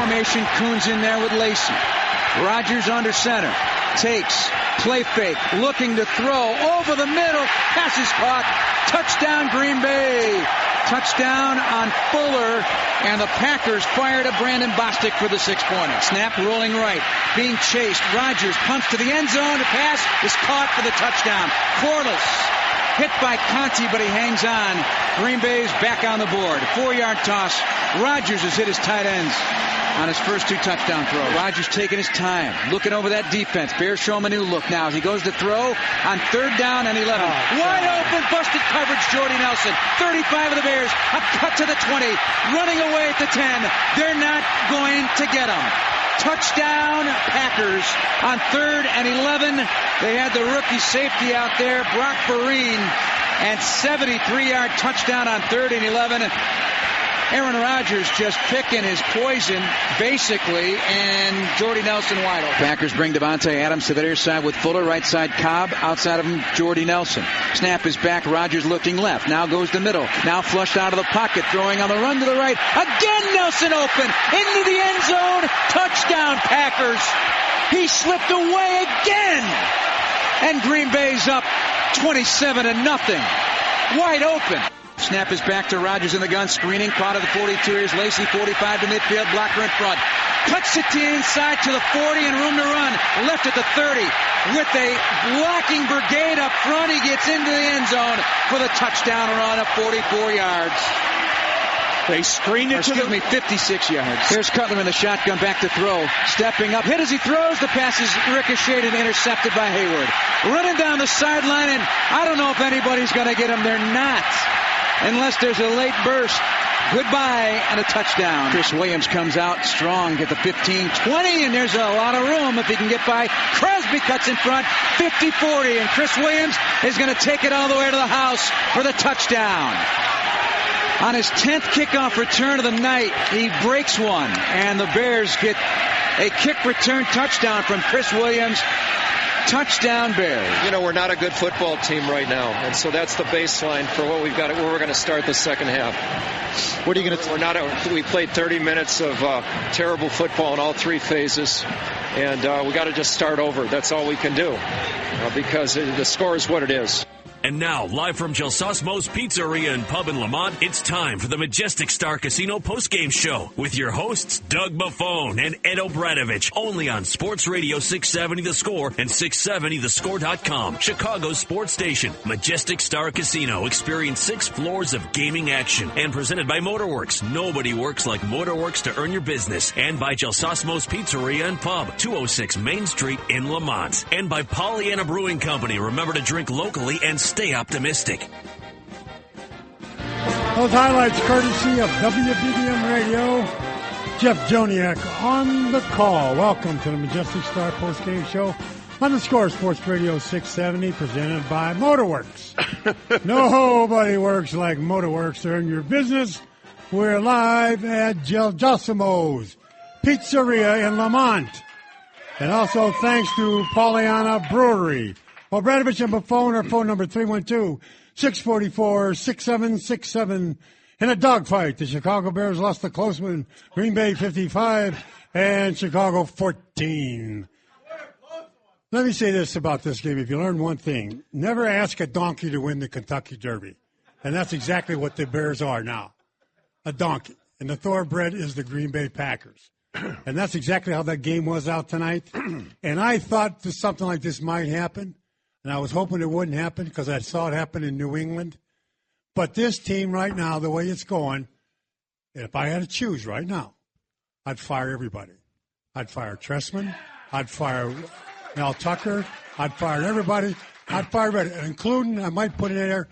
formation. Coons in there with Lacey. Rodgers under center. Takes. Play fake. Looking to throw. Over the middle. Pass is caught. Touchdown Green Bay. Touchdown on Fuller. And the Packers fire to Brandon Bostic for the 6-pointer. Snap rolling right. Being chased. Rodgers pumps to the end zone. The pass is caught for the touchdown. Corliss. Hit by Conti, but he hangs on. Green Bay's back on the board. 4-yard toss. Rodgers has hit his tight ends on his first 2 touchdown throws. Rodgers taking his time, looking over that defense. Bears show him a new look now. He goes to throw on 3rd down and 11. Wide open, busted coverage, Jordy Nelson. 35 of the Bears, a cut to the 20, running away at the 10. They're not going to get him. Touchdown Packers on 3rd and 11. They had the rookie safety out there, Brock Vereen, and 73-yard touchdown on 3rd and 11. Aaron Rodgers just picking his poison, basically, and Jordy Nelson wide open. Packers bring Devontae Adams to the near side with Fuller, right side Cobb, outside of him Jordy Nelson. Snap is back, Rodgers looking left, now goes to middle, now flushed out of the pocket, throwing on the run to the right, again Nelson open, into the end zone, touchdown Packers. He slipped away again, and Green Bay's up 27-0, wide open. Snap is back to Rodgers in the gun. Screening caught at the 42. Here's Lacey, 45 to midfield. Blocker in front. Cuts it to the inside to the 40 and room to run. Left at the 30. With a blocking brigade up front, he gets into the end zone for the touchdown run of 44 yards. They screened it 56 yards. Here's Cutler in the shotgun, back to throw. Stepping up, hit as he throws. The pass is ricocheted and intercepted by Hayward. Running down the sideline, and I don't know if anybody's going to get him. They're not. Unless there's a late burst. Goodbye and a touchdown. Chris Williams comes out strong at the 15, 20, and there's a lot of room if he can get by. Crosby cuts in front, 50-40, and Chris Williams is going to take it all the way to the house for the touchdown. On his 10th kickoff return of the night, he breaks one, and the Bears get a kick return touchdown from Chris Williams. Touchdown Bears. You know, we're not a good football team right now, and so that's the baseline for what we've got, where we're going to start the second half. What are you going to? We played 30 minutes of terrible football in all 3 phases, and we got to just start over. That's all we can do because the score is what it is. And now, live from Gelsosmo's Pizzeria and Pub in Lamont, it's time for the Majestic Star Casino postgame show with your hosts, Doug Buffone and Ed O'Bradovich, only on Sports Radio 670 The Score and 670thescore.com. Chicago's sports station, Majestic Star Casino. Experience 6 floors of gaming action. And presented by Motorworks. Nobody works like Motorworks to earn your business. And by Gelsosmo's Pizzeria and Pub, 206 Main Street in Lamont. And by Pollyanna Brewing Company. Remember to drink locally and stay optimistic. Those highlights courtesy of WBBM Radio. Jeff Joniak on the call. Welcome to the Majestic Star postgame show on the Score Sports Radio 670, presented by Motorworks. Nobody works like Motorworks to earn your business. We're live at Gelsosmo's Pizzeria in Lamont. And also thanks to Pollyanna Brewery. Obradovich and Buffone, our phone number 312-644-6767. In a dogfight, the Chicago Bears lost a close one. Green Bay 55 and Chicago 14. Let me say this about this game. If you learn one thing, never ask a donkey to win the Kentucky Derby. And that's exactly what the Bears are now, a donkey. And the thoroughbred is the Green Bay Packers. And that's exactly how that game was out tonight. And I thought something like this might happen. And I was hoping it wouldn't happen because I saw it happen in New England. But this team right now, the way it's going, if I had to choose right now, I'd fire everybody. I'd fire Tressman. I'd fire Mel Tucker. I'd fire everybody. I'd fire everybody, including, I might put in there,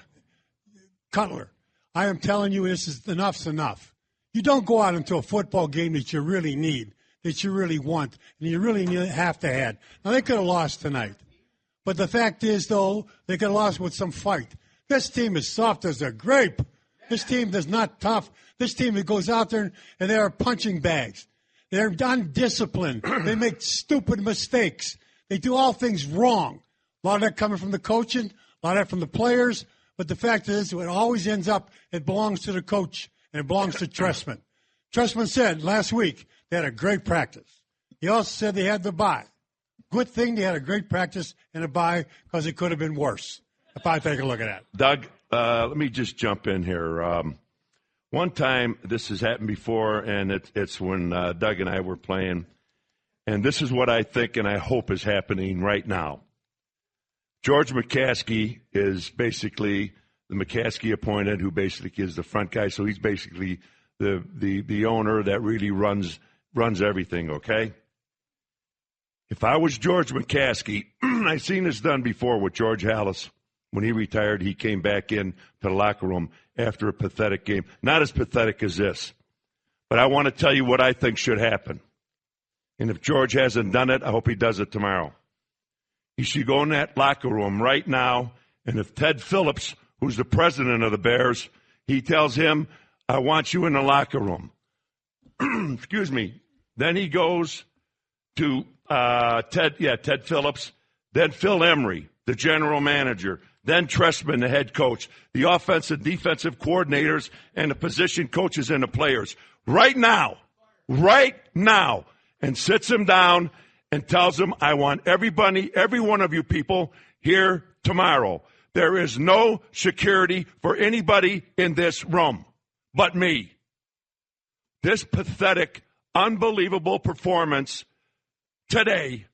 Cutler. I am telling you, enough's enough. You don't go out into a football game that you really need, that you really want, and you really have to have. Now, they could have lost tonight. But the fact is, though, they could have lost with some fight. This team is soft as a grape. This team is not tough. This team that goes out there and they are punching bags. They're undisciplined. They make stupid mistakes. They do all things wrong. A lot of that coming from the coaching, a lot of that from the players. But the fact is, it always ends up, it belongs to the coach, and it belongs to Tressman. Tressman said last week they had a great practice. He also said they had the bye. Good thing they had a great practice and a bye because it could have been worse, if I take a look at that. Doug, let me just jump in here. One time, this has happened before, and it's when Doug and I were playing, and this is what I think and I hope is happening right now. George McCaskey is basically the McCaskey appointed, who basically is the front guy, so he's basically the owner that really runs everything, okay? If I was George McCaskey, I've seen this done before with George Halas. When he retired, he came back in to the locker room after a pathetic game. Not as pathetic as this. But I want to tell you what I think should happen. And if George hasn't done it, I hope he does it tomorrow. He should go in that locker room right now, and if Ted Phillips, who's the president of the Bears, he tells him, I want you in the locker room. Excuse me. Then he goes to Ted Phillips, then Phil Emery, the general manager, then Trestman, the head coach, the offensive defensive coordinators, and the position coaches and the players. Right now, and sits them down and tells them, I want everybody, every one of you people here tomorrow. There is no security for anybody in this room but me. This pathetic, unbelievable performance today,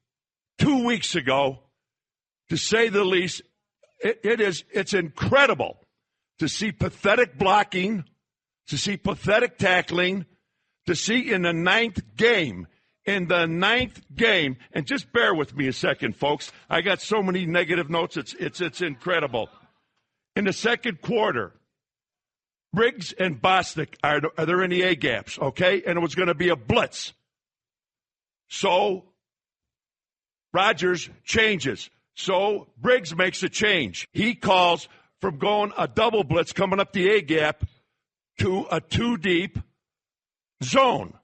2 weeks ago, to say the least, it's incredible to see pathetic blocking, to see pathetic tackling, to see in the ninth game, and just bear with me a second, folks. I got so many negative notes, it's incredible. In the second quarter, Briggs and Bostic are there in the A gaps, okay? And it was going to be a blitz. So Rodgers changes. So Briggs makes a change. He calls from going a double blitz coming up the A gap to a two deep zone.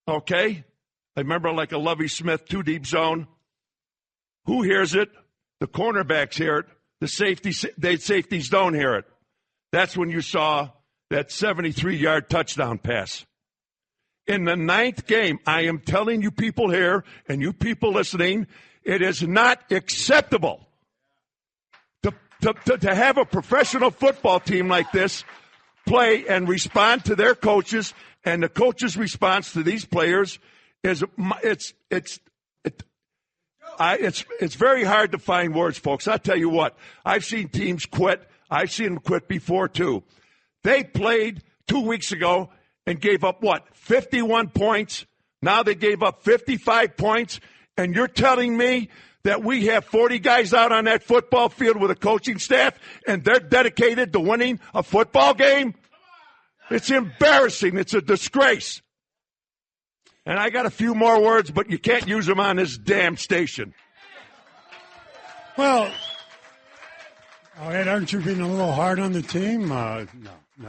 Okay? I remember like a Lovie Smith two deep zone. Who hears it? The cornerbacks hear it. The safeties don't hear it. That's when you saw that 73-yard touchdown pass. In the ninth game, I am telling you people here and you people listening, it is not acceptable to have a professional football team like this play and respond to their coaches, and the coaches' response to these players is it's very hard to find words, folks. I'll tell you what, I've seen teams quit. I've seen them quit before too. They played 2 weeks ago and gave up 51 points. Now they gave up 55 points. And you're telling me that we have 40 guys out on that football field with a coaching staff and they're dedicated to winning a football game? It's embarrassing. It's a disgrace. And I got a few more words, but you can't use them on this damn station. Well, Ed, aren't you being a little hard on the team? No.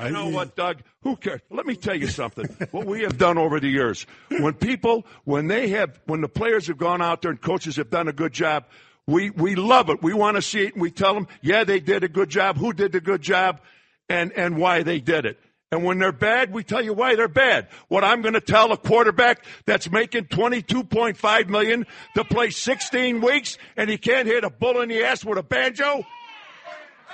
You know what, Doug? Who cares? Let me tell you something. What we have done over the years, when the players have gone out there and coaches have done a good job, we love it. We want to see it, and we tell them, yeah, they did a good job, who did the good job, and why they did it. And when they're bad, we tell you why they're bad. What I'm going to tell a quarterback that's making $22.5 million to play 16 weeks and he can't hit a bull in the ass with a banjo?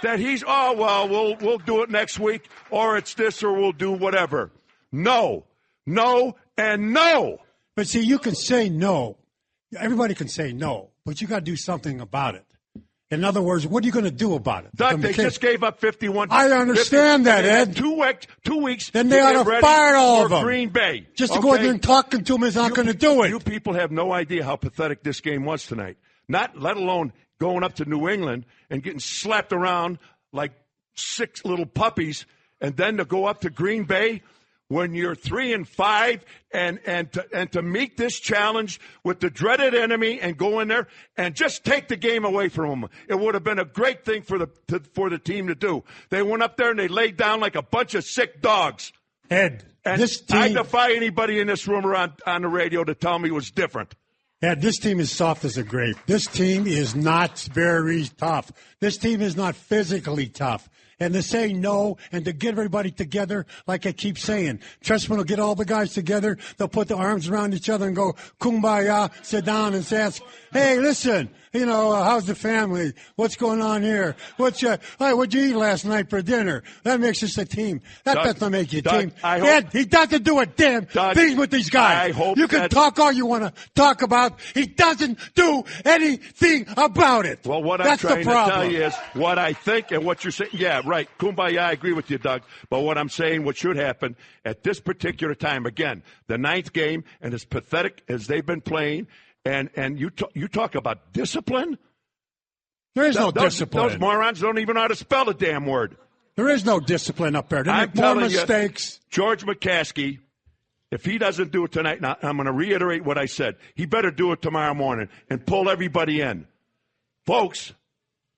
That we'll do it next week, or it's this, or we'll do whatever. No, and no. But see, you can say no. Everybody can say no, but you got to do something about it. In other words, what are you going to do about it? Doug, they just gave up 51. I understand that, Ed. 2 weeks. Then they ought to fire all of them. Green Bay. Just to go in there and talking to them is not going to do it. You people have no idea how pathetic this game was tonight. Let alone going up to New England and getting slapped around like 6 little puppies, and then to go up to Green Bay when you're 3-5 and to meet this challenge with the dreaded enemy and go in there and just take the game away from them. It would have been a great thing for the team to do. They went up there and they laid down like a bunch of sick dogs. Ed, and this team, I defy anybody in this room or on the radio to tell me it was different. Yeah, this team is soft as a grape. This team is not very tough. This team is not physically tough. and to say no and to get everybody together, like I keep saying. Trustman will get all the guys together. They'll put their arms around each other and go, kumbaya, sit down and ask, hey, listen, how's the family? What's going on here? What'd you eat last night for dinner? That makes us a team. That doesn't make you a team. He doesn't do a damn thing with these guys. You can talk all you want to talk about. He doesn't do anything about it. Well, what That's I'm trying the problem. to tell you is what I think and what you're saying. Yeah, right. Kumbaya, I agree with you, Doug. But what I'm saying, what should happen at this particular time, again, the ninth game, and as pathetic as they've been playing, and you talk about discipline? There is no discipline. Those morons don't even know how to spell the damn word. There is no discipline up there. They make more mistakes. George McCaskey, if he doesn't do it tonight, now I'm going to reiterate what I said. He better do it tomorrow morning and pull everybody in. Folks,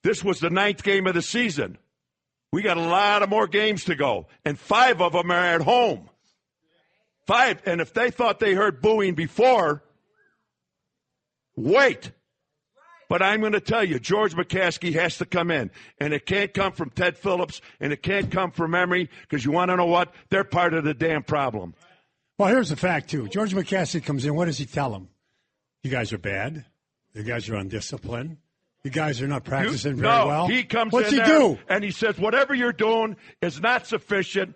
this was the ninth game of the season. We got a lot of more games to go, and 5 of them are at home. 5, and if they thought they heard booing before, wait. But I'm going to tell you, George McCaskey has to come in, and it can't come from Ted Phillips, and it can't come from Emory, because you want to know what? They're part of the damn problem. Well, here's the fact, too. George McCaskey comes in. What does he tell them? You guys are bad. You guys are undisciplined. You guys are not practicing very well. He comes What's in he there do? And he says, whatever you're doing is not sufficient.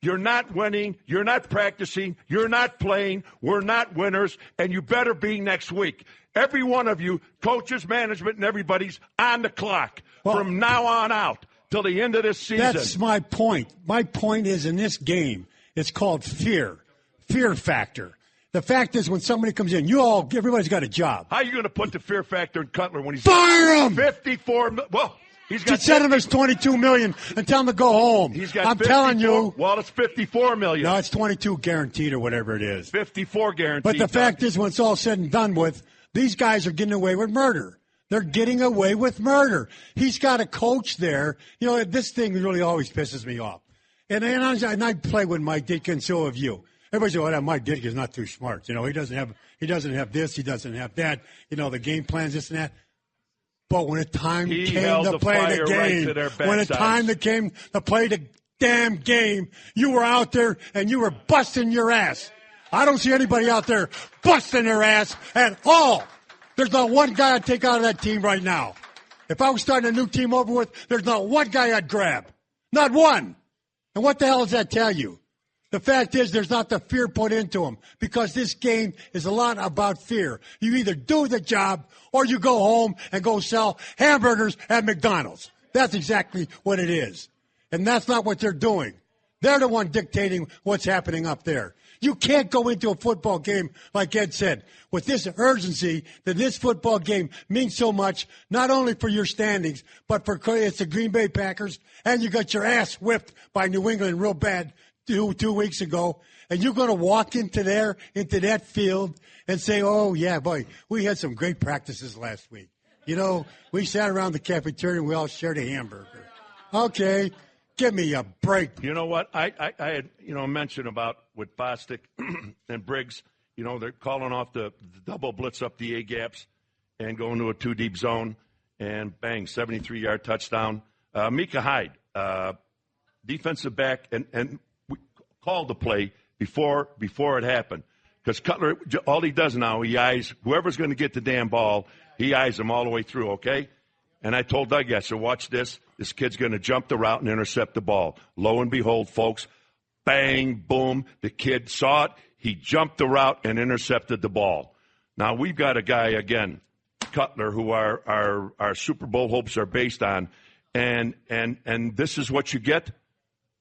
You're not winning. You're not practicing. You're not playing. We're not winners. And you better be next week. Every one of you, coaches, management, and everybody's on the clock from now on out till the end of this season. That's my point. My point is in this game, it's called fear factor. The fact is, when somebody comes in, everybody's got a job. How are you going to put the fear factor in Cutler when he's fire him? 54? Well, he's got. Send him his $22 million and tell him to go home. He's got. I'm telling you. Well, it's $54 million. No, it's 22 guaranteed or whatever it is. 54 guaranteed. But the fact is, when it's all said and done with, these guys are getting away with murder. They're getting away with murder. He's got a coach there. This thing really always pisses me off. And I play with Mike Ditka, and so have you. Everybody says, "Oh, Mike Ditka's not too smart. He doesn't have this, he doesn't have that. The game plans, this and that." But when the time came to play the game, when the time came to play the damn game, you were out there and you were busting your ass. I don't see anybody out there busting their ass at all. There's not one guy I'd take out of that team right now. If I was starting a new team over with, there's not one guy I'd grab. Not one. And what the hell does that tell you? The fact is there's not the fear put into them because this game is a lot about fear. You either do the job or you go home and go sell hamburgers at McDonald's. That's exactly what it is. And that's not what they're doing. They're the one dictating what's happening up there. You can't go into a football game, like Ed said, with this urgency that this football game means so much, not only for your standings, but for it's the Green Bay Packers, and you got your ass whipped by New England real bad two weeks ago, and you're going to walk into that field and say, "Oh, yeah, boy, we had some great practices last week. We sat around the cafeteria and we all shared a hamburger." Okay. Give me a break. You know what? I had, mentioned about with Bostic and Briggs, they're calling off the double blitz up the A-gaps and going to a 2-deep zone, and bang, 73-yard touchdown. Micah Hyde, defensive back, and we called the play before it happened. Because Cutler, all he does now, he eyes whoever's going to get the damn ball, he eyes them all the way through, okay? And I told Doug, I said, watch this. This kid's going to jump the route and intercept the ball. Lo and behold, folks, bang, boom, the kid saw it. He jumped the route and intercepted the ball. Now, we've got a guy, again, Cutler, who our Super Bowl hopes are based on, and this is what you get?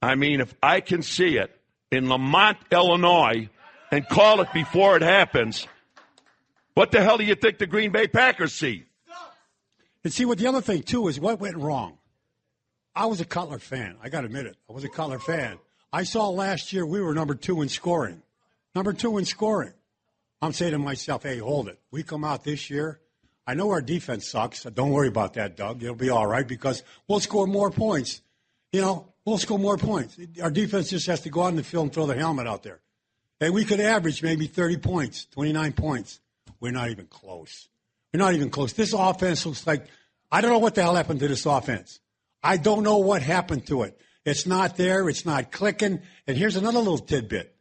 I mean, if I can see it in Lamont, Illinois, and call it before it happens, what the hell do you think the Green Bay Packers see? And see, what the other thing, too, is what went wrong. I was a Cutler fan. I got to admit it. I was a Cutler fan. I saw last year we were number 2 in scoring. Number 2 in scoring. I'm saying to myself, hey, hold it. We come out this year. I know our defense sucks. So don't worry about that, Doug. It'll be all right because we'll score more points. We'll score more points. Our defense just has to go out in the field and throw the helmet out there. And we could average maybe 30 points, 29 points. We're not even close. We're not even close. This offense looks like, I don't know what the hell happened to this offense. I don't know what happened to it. It's not there. It's not clicking. And here's another little tidbit.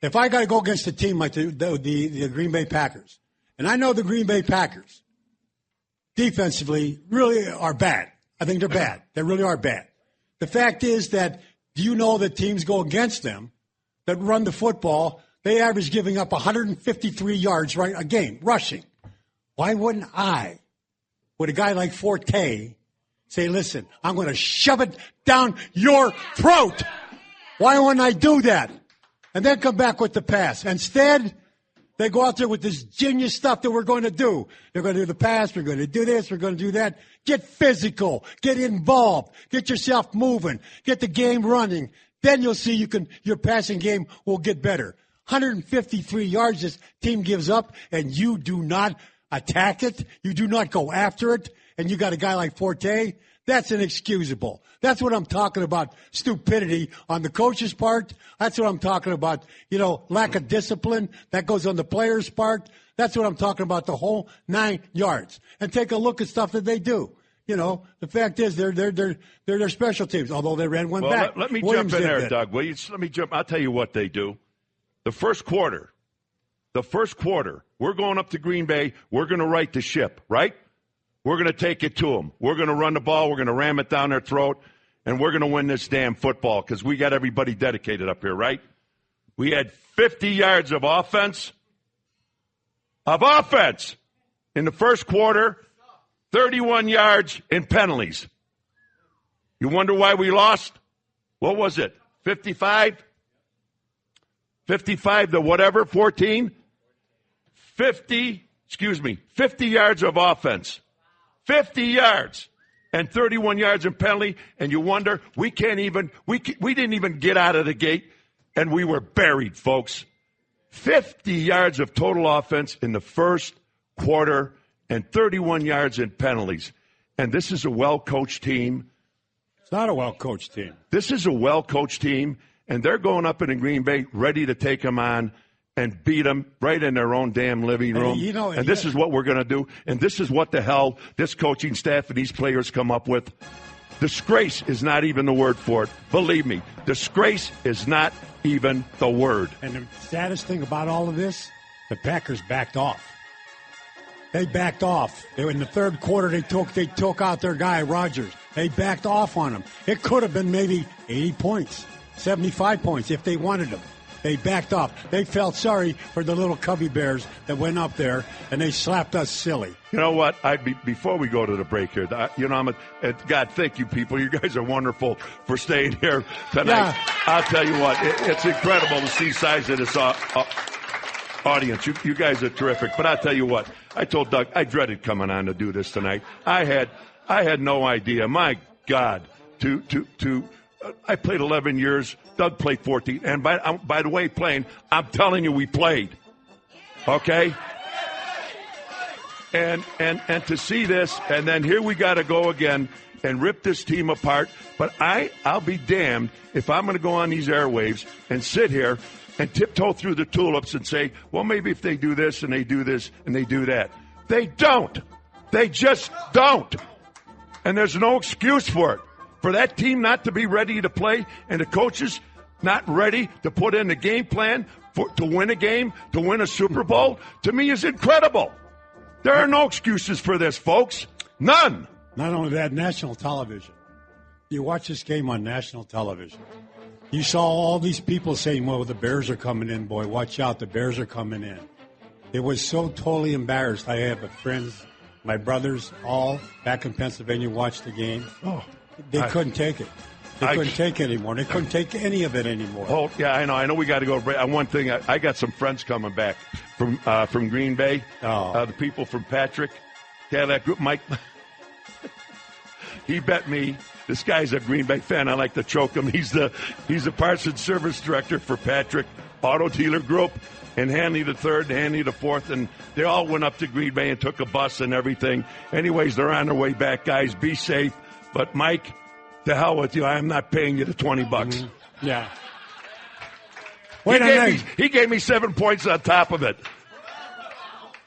If I got to go against a team like the Green Bay Packers, and I know the Green Bay Packers defensively really are bad. I think they're bad. They really are bad. The fact is that, do you know that teams go against them that run the football, they average giving up 153 yards a game, rushing. Why wouldn't I, with a guy like Forte, say, listen, I'm going to shove it down your throat? Why wouldn't I do that? And then come back with the pass. Instead, they go out there with this genius stuff that we're going to do. They're going to do the pass. We're going to do this. We're going to do that. Get physical. Get involved. Get yourself moving. Get the game running. Then you'll see your passing game will get better. 153 yards this team gives up, and you do not attack it. You do not go after it. And you got a guy like Forte. That's inexcusable. That's what I'm talking about, stupidity on the coach's part. That's what I'm talking about, lack of discipline. That goes on the player's part. That's what I'm talking about, the whole 9 yards. And take a look at stuff that they do. The fact is they're special teams, although they ran one back. Let me jump in there, Doug. Let me jump. I'll tell you what they do. The first quarter, we're going up to Green Bay. We're going to right the ship, right? We're going to take it to them. We're going to run the ball. We're going to ram it down their throat, and we're going to win this damn football because we got everybody dedicated up here, right? We had 50 yards of offense in the first quarter, 31 yards in penalties. You wonder why we lost? What was it, 55? 55 to whatever, 14? 50 yards of offense. 50 yards and 31 yards in penalty, and you wonder, we didn't even get out of the gate, and we were buried, folks. 50 yards of total offense in the first quarter and 31 yards in penalties. And this is a well-coached team. It's not a well-coached team. This is a well-coached team, and they're going up in Green Bay ready to take them on and beat them right in their own damn living room. And this is what we're going to do. And this is what the hell this coaching staff and these players come up with. Disgrace is not even the word for it. Believe me, disgrace is not even the word. And the saddest thing about all of this, the Packers backed off. They backed off. In the third quarter, they took out their guy, Rodgers. They backed off on him. It could have been maybe 80 points, 75 points if they wanted them. They backed off. They felt sorry for the little Cubby Bears that went up there, and they slapped us silly. You know what? Before we go to the break here, God, thank you, people. You guys are wonderful for staying here tonight. Yeah. I'll tell you what, it's incredible to see the size of this audience. You guys are terrific. But I'll tell you what, I told Doug, I dreaded coming on to do this tonight. I had no idea. My God, I played 11 years. Doug played 14. And by the way, I'm telling you, we played. Okay? And to see this, and then here we got to go again and rip this team apart. But I'll be damned if I'm going to go on these airwaves and sit here and tiptoe through the tulips and say, well, maybe if they do this and they do this and they do that. They don't. They just don't. And there's no excuse for it. For that team not to be ready to play and the coaches not ready to put in the game plan to win a game, to win a Super Bowl, to me is incredible. There are no excuses for this, folks. None. Not only that, national television. You watch this game on national television. You saw all these people saying, well, the Bears are coming in, boy. Watch out, the Bears are coming in. It was so totally embarrassed. I have friends, my brothers, all back in Pennsylvania watched the game. They couldn't take it. They couldn't take it anymore. They couldn't take any of it anymore. Oh, yeah, I know. I know we got to go. One thing, I got some friends coming back from Green Bay. The people from Patrick, Cadillac Group. Mike, he bet me. This guy's a Green Bay fan. I like to choke him. He's the parts and service director for Patrick Auto Dealer Group and Hanley the third, Hanley the fourth, and they all went up to Green Bay and took a bus and everything. Anyways, they're on their way back, guys. Be safe. But, Mike, to hell with you. I am not paying you the $20. Mm-hmm. Yeah. He gave me 7 points on top of it.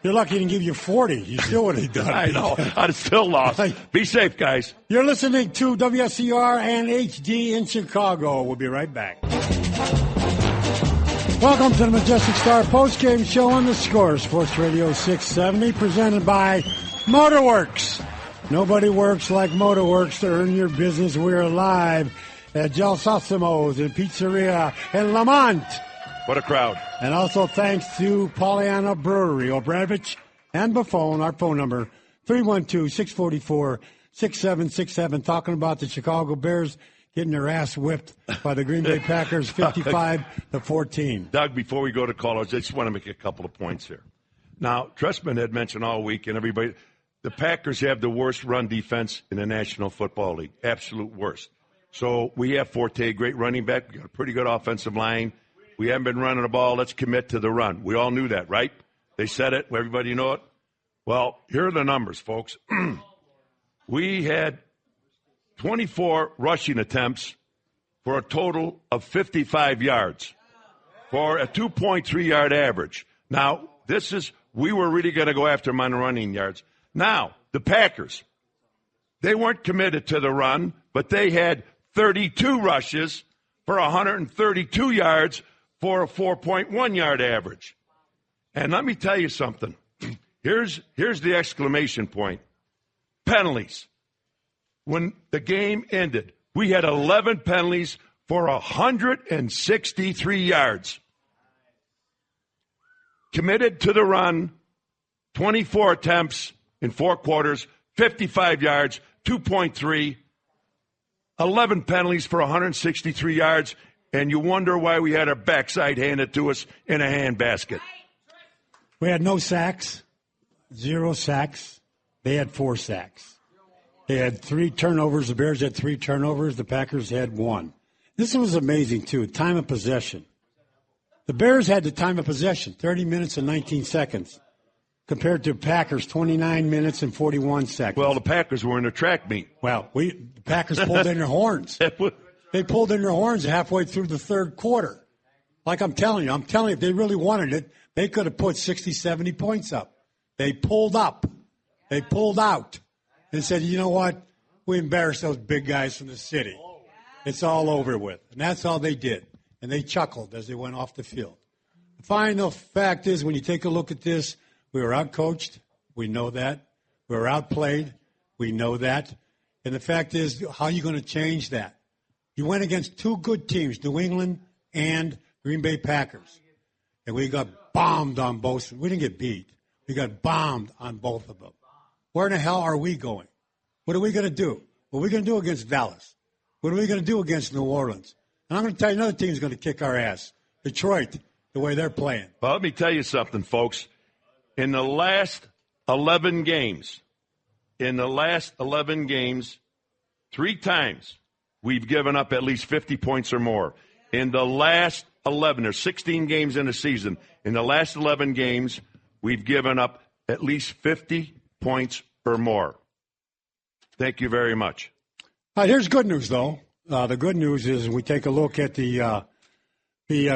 You're lucky he didn't give you 40. You still would have done. I know. I'd have still lost. Be safe, guys. You're listening to WSCR and HD in Chicago. We'll be right back. Welcome to the Majestic Star postgame show on the Score, Sports Radio 670, presented by Motorworks. Nobody works like Motorworks to earn your business. We're live at Gelsosimo's and Pizzeria in Lamont. What a crowd. And also thanks to Pollyanna Brewery, Obradovich and Buffon, our phone number, 312-644-6767, talking about the Chicago Bears getting their ass whipped by the Green Bay Packers 55-14. Doug, before we go to callers, I just want to make a couple of points here. Now, Trestman had mentioned all week, and everybody, the Packers have the worst run defense in the National Football League, absolute worst. So we have Forte, great running back. We got a pretty good offensive line. We haven't been running the ball. Let's commit to the run. We all knew that, right? They said it. Everybody know it. Well, here are the numbers, folks. We had 24 rushing attempts for a total of 55 yards for a 2.3-yard average. Now, we were really going to go after them on running yards. Now, the Packers, they weren't committed to the run, but they had 32 rushes for 132 yards for a 4.1-yard average. And let me tell you something. Here's the exclamation point. Penalties. When the game ended, we had 11 penalties for 163 yards. Committed to the run, 24 attempts in 4 quarters, 55 yards, 2.3, 11 penalties for 163 yards, and you wonder why we had our backside handed to us in a handbasket. We had no sacks, 0 sacks. They had 4 sacks. They had 3 turnovers. The Bears had 3 turnovers. The Packers had 1. This was amazing, too, time of possession. The Bears had the time of possession, 30 minutes and 19 seconds, compared to Packers, 29 minutes and 41 seconds. Well, the Packers were in a track meet. Well, the Packers pulled in their horns. They pulled in their horns halfway through the third quarter. Like I'm telling you, if they really wanted it, they could have put 60, 70 points up. They pulled up. They pulled out. And said, you know what? We embarrassed those big guys from the city. It's all over with. And that's all they did. And they chuckled as they went off the field. The final fact is, when you take a look at this, we were outcoached. We know that. We were outplayed. We know that. And the fact is, how are you going to change that? You went against 2 good teams, New England and Green Bay Packers. And we got bombed on both. We didn't get beat. We got bombed on both of them. Where in the hell are we going? What are we going to do? What are we going to do against Dallas? What are we going to do against New Orleans? And I'm going to tell you another team's going to kick our ass. Detroit, the way they're playing. Well, let me tell you something, folks. In the last 11 games, 3 times we've given up at least 50 points or more. In the last 11, there's 16 games in the season. In the last 11 games, we've given up at least 50 points or more. Thank you very much. Here's good news, though. The good news is we take a look at the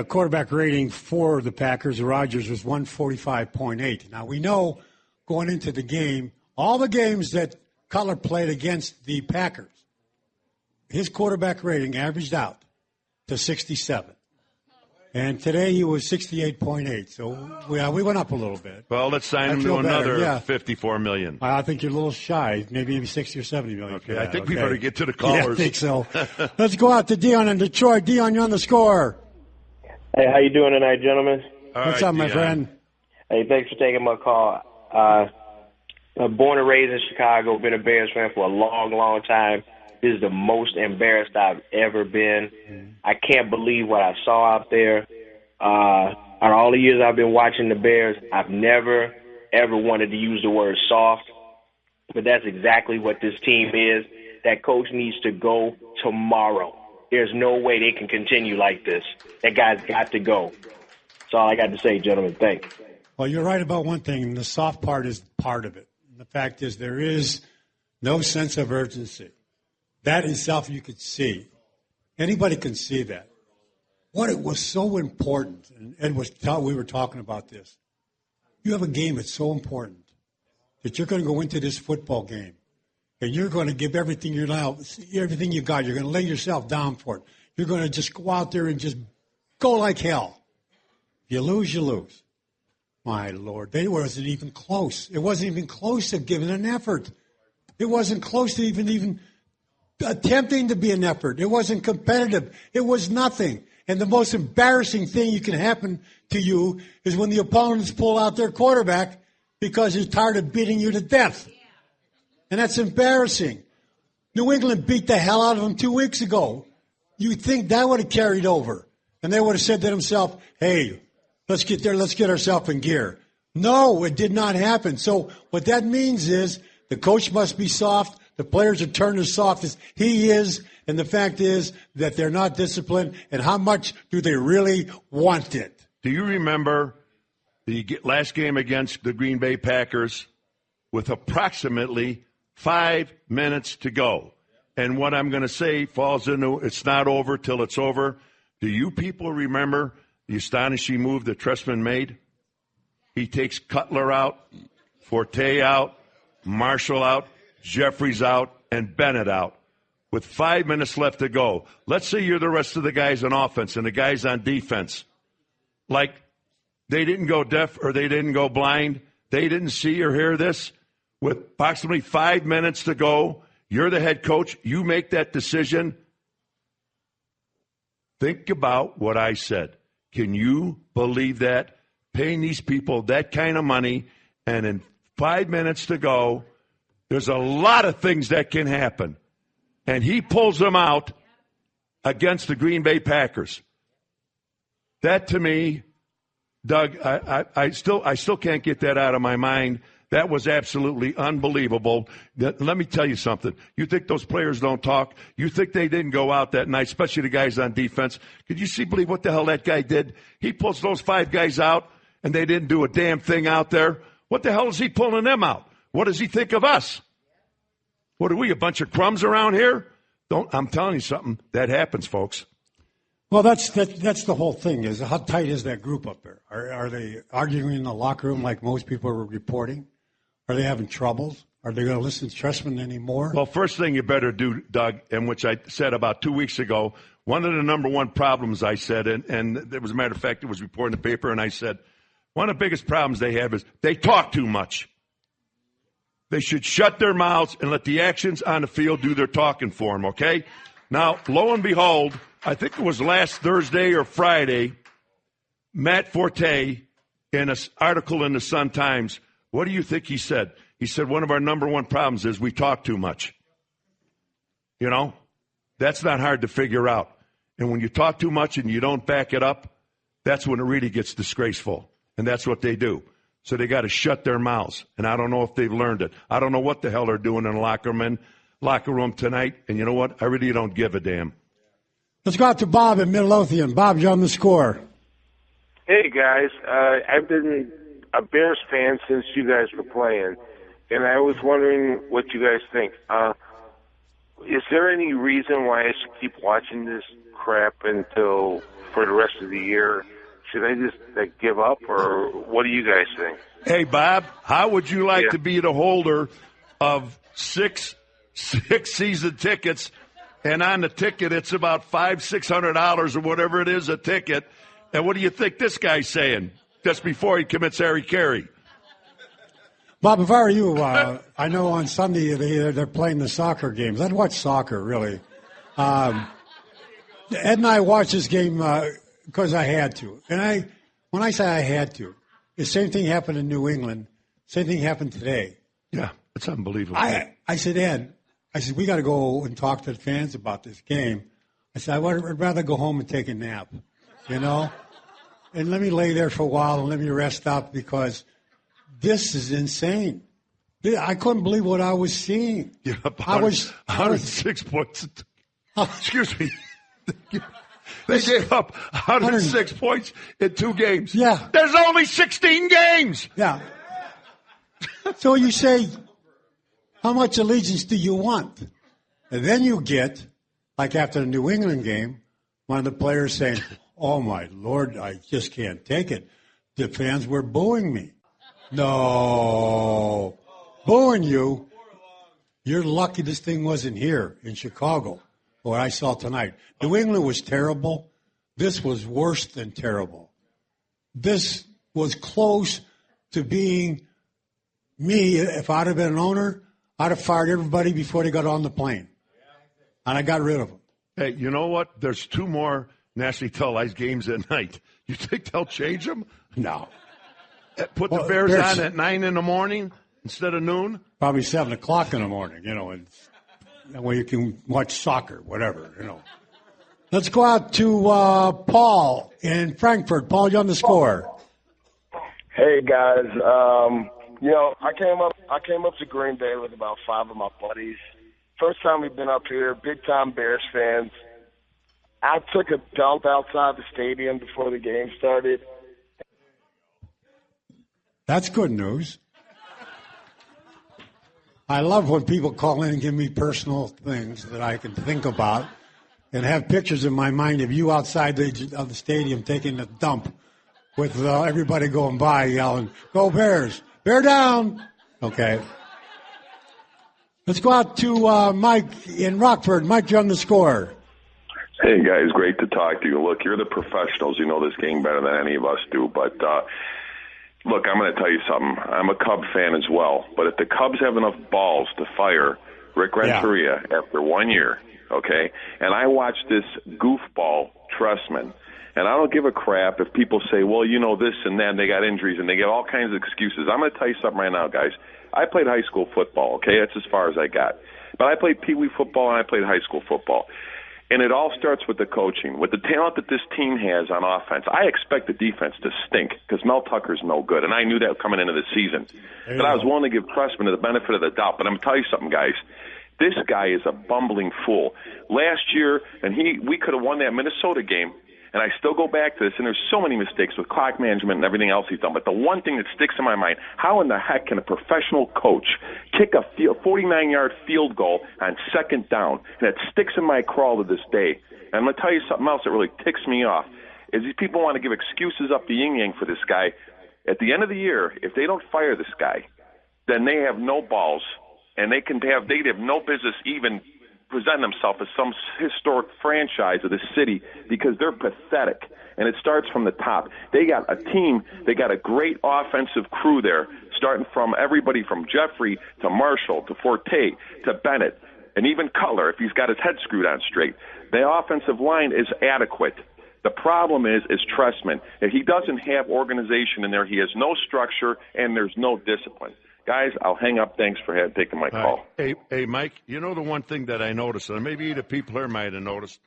quarterback rating for the Packers. Rodgers was 145.8. Now, we know going into the game, all the games that Cutler played against the Packers, his quarterback rating averaged out to 67. And today he was 68.8. So we went up a little bit. Well, let's sign him to another $54 million. I think you're a little shy, maybe 60 or 70 million. Okay, I think we better get to the callers. Yeah, I think so. Let's go out to Dion in Detroit. Dion, you're on the Score. Hey, how you doing tonight, gentlemen? What's up, my friend? Hey, thanks for taking my call. Born and raised in Chicago, been a Bears fan for a long, long time. This is the most embarrassed I've ever been. I can't believe what I saw out there. Out of all the years I've been watching the Bears, I've never, ever wanted to use the word soft. But that's exactly what this team is. That coach needs to go tomorrow. There's no way they can continue like this. That guy's got to go. That's all I got to say, gentlemen. Thanks. Well, you're right about one thing, and the soft part is part of it. And the fact is there is no sense of urgency. That itself you could see. Anybody can see that. What it was so important, and Ed we were talking about this. You have a game that's so important that you're going to go into this football game and you're going to give everything you got. You're going to lay yourself down for it. You're going to just go out there and just go like hell. If you lose, you lose. My Lord, they wasn't even close. It wasn't even close to giving an effort. It wasn't close to even attempting to be an effort. It wasn't competitive. It was nothing. And the most embarrassing thing you can happen to you is when the opponents pull out their quarterback because he's tired of beating you to death. And that's embarrassing. New England beat the hell out of them 2 weeks ago. You'd think that would have carried over. And they would have said to themselves, hey, let's get there, let's get ourselves in gear. No, it did not happen. So what that means is the coach must be soft. The players are turned as soft as he is. And the fact is that they're not disciplined. And how much do they really want it? Do you remember the last game against the Green Bay Packers with approximately 5 minutes to go? And what I'm going to say falls into it's not over till it's over. Do you people remember the astonishing move that Trestman made? He takes Cutler out, Forte out, Marshall out, Jeffries out, and Bennett out with 5 minutes left to go. Let's say you're the rest of the guys on offense and the guys on defense. Like they didn't go deaf or they didn't go blind. They didn't see or hear this. With approximately 5 minutes to go, you're the head coach. You make that decision. Think about what I said. Can you believe that? Paying these people that kind of money, and in 5 minutes to go, there's a lot of things that can happen. And he pulls them out against the Green Bay Packers. That to me, Doug, I still can't get that out of my mind. That was absolutely unbelievable. Let me tell you something. You think those players don't talk? You think they didn't go out that night, especially the guys on defense? Could you believe what the hell that guy did? He pulls those 5 guys out, and they didn't do a damn thing out there. What the hell is he pulling them out? What does he think of us? What are we, a bunch of crumbs around here? I'm telling you something. That happens, folks. Well, that's the whole thing. Is how tight is that group up there? Are they arguing in the locker room like most people are reporting? Are they having troubles? Are they going to listen to Trestman anymore? Well, first thing you better do, Doug, and which I said about 2 weeks ago, one of the number one problems I said, and as a matter of fact, it was reported in the paper, and I said, one of the biggest problems they have is they talk too much. They should shut their mouths and let the actions on the field do their talking for them, okay? Now, lo and behold, I think it was last Thursday or Friday, Matt Forte, in an article in the Sun-Times, what do you think he said? He said one of our number one problems is we talk too much. You know, that's not hard to figure out. And when you talk too much and you don't back it up, that's when it really gets disgraceful. And that's what they do. So they got to shut their mouths. And I don't know if they've learned it. I don't know what the hell they're doing in the locker room tonight. And you know what? I really don't give a damn. Let's go out to Bob in Midlothian. Bob, you're on the score. Hey, guys. I've been a Bears fan since you guys were playing, and I was wondering what you guys think. Is there any reason why I should keep watching this crap for the rest of the year? Should I just give up, or what do you guys think? Hey, Bob, how would you like to be the holder of six season tickets, and on the ticket it's about $500-600 or whatever it is a ticket, and what do you think this guy's saying just before he commits Harry Carey? Bob, if I were you, I know on Sunday they're playing the soccer games. I'd watch soccer, really. Ed and I watched this game because I had to. And when I say I had to, the same thing happened in New England. Same thing happened today. Yeah, it's unbelievable. I said, Ed, we got to go and talk to the fans about this game. I said, I'd rather go home and take a nap, you know? And let me lay there for a while and let me rest up because this is insane. I couldn't believe what I was seeing. Yeah, 106 points. Excuse me. They gave up 106 points in 2 games. Yeah. There's only 16 games. Yeah. So you say, how much allegiance do you want? And then you get, like after the New England game, one of the players saying, oh, my Lord, I just can't take it. The fans were booing me. No. Booing you. You're lucky this thing wasn't here in Chicago, what I saw tonight. New England was terrible. This was worse than terrible. This was close to being me. If I'd have been an owner, I'd have fired everybody before they got on the plane. And I got rid of them. Hey, you know what? There's 2 more nationally televised games at night. You think they'll change them? No. Put the Bears on at 9 in the morning instead of noon? Probably 7 o'clock in the morning, and that way you can watch soccer, whatever, Let's go out to Paul in Frankfurt. Paul, you're on the score. Hey, guys. I came up to Green Bay with about 5 of my buddies. First time we've been up here, big-time Bears fans. I took a dump outside the stadium before the game started. That's good news. I love when people call in and give me personal things that I can think about and have pictures in my mind of you outside of the stadium taking a dump with everybody going by yelling, "Go Bears! Bear down!" Okay. Let's go out to Mike in Rockford. Mike, you're on the score. Hey, guys, great to talk to you. Look, you're the professionals. You know this game better than any of us do. But, look, I'm going to tell you something. I'm a Cub fan as well. But if the Cubs have enough balls to fire Rick Renteria after 1 year, okay, and I watched this goofball, Trestman, and I don't give a crap if people say, well, this and that, and they got injuries, and they get all kinds of excuses. I'm going to tell you something right now, guys. I played high school football, okay? That's as far as I got. But I played Pee Wee football and I played high school football. And it all starts with the coaching. With the talent that this team has on offense, I expect the defense to stink because Mel Tucker's no good. And I knew that coming into the season. But I was willing to give Trestman the benefit of the doubt. But I'm going to tell you something, guys. This guy is a bumbling fool. Last year, we could have won that Minnesota game. And I still go back to this, and there's so many mistakes with clock management and everything else he's done. But the one thing that sticks in my mind, how in the heck can a professional coach kick a 49-yard field goal on second down? And it sticks in my craw to this day. And I'm going to tell you something else that really ticks me off, is these people want to give excuses up the yin-yang for this guy. At the end of the year, if they don't fire this guy, then they have no balls, and they'd have no business even present themselves as some historic franchise of the city because they're pathetic. And it starts from the top. They got a team, they got a great offensive crew there, starting from everybody from Jeffrey to Marshall to Forte to Bennett, and even Cutler if he's got his head screwed on straight. The offensive line is adequate. The problem is Trestman. If he doesn't have organization in there, he has no structure and there's no discipline. Guys, I'll hang up. Thanks for taking my call. Hey, Mike, the one thing that I noticed, and maybe the people here might have noticed,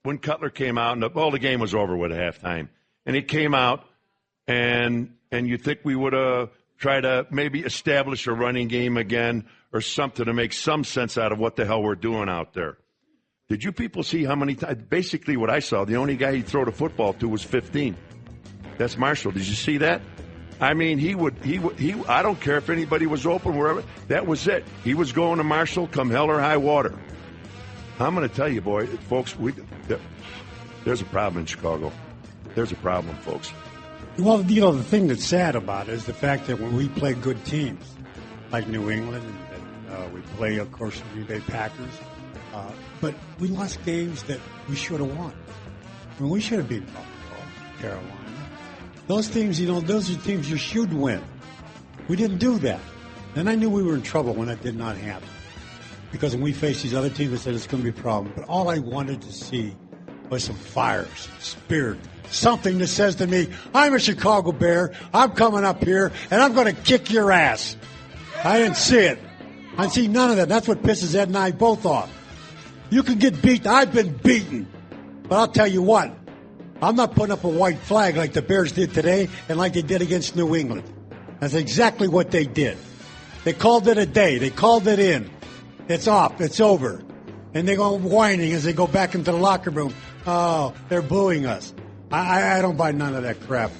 when Cutler came out, and the game was over with at halftime, and he came out, and you think we would have tried to maybe establish a running game again or something to make some sense out of what the hell we're doing out there. Did you people see how many times? Basically what I saw, the only guy he'd throw the football to was 15. That's Marshall. Did you see that? I mean, he would. I don't care if anybody was open, wherever. That was it. He was going to Marshall come hell or high water. I'm going to tell you, folks, there's a problem in Chicago. There's a problem, folks. Well, the thing that's sad about it is the fact that when we play good teams, like New England, and we play, of course, the Green Bay Packers, but we lost games that we should have won. I mean, we should have beaten Buffalo, Carolina. Those teams, those are teams you should win. We didn't do that. And I knew we were in trouble when that did not happen. Because when we faced these other teams, I said it's going to be a problem. But all I wanted to see was some fire, some spirit, something that says to me, I'm a Chicago Bear, I'm coming up here, and I'm going to kick your ass. I didn't see it. I see none of that. That's what pisses Ed and I both off. You can get beaten. I've been beaten. But I'll tell you what. I'm not putting up a white flag like the Bears did today and like they did against New England. That's exactly what they did. They called it a day. They called it in. It's off. It's over. And they go whining as they go back into the locker room. Oh, they're booing us. I don't buy none of that crap.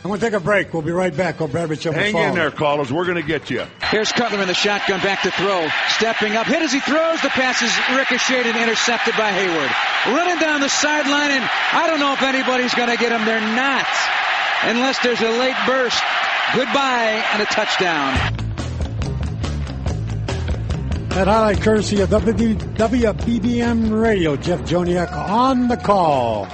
I'm going to take a break. We'll be right back. Hang in there, callers. We're going to get you. Here's Cutler in the shotgun, back to throw. Stepping up, hit as he throws. The pass is ricocheted and intercepted by Hayward. Running down the sideline, and I don't know if anybody's going to get him. They're not. Unless there's a late burst. Goodbye and a touchdown. That highlight courtesy of WBBM Radio. Jeff Joniak on the call.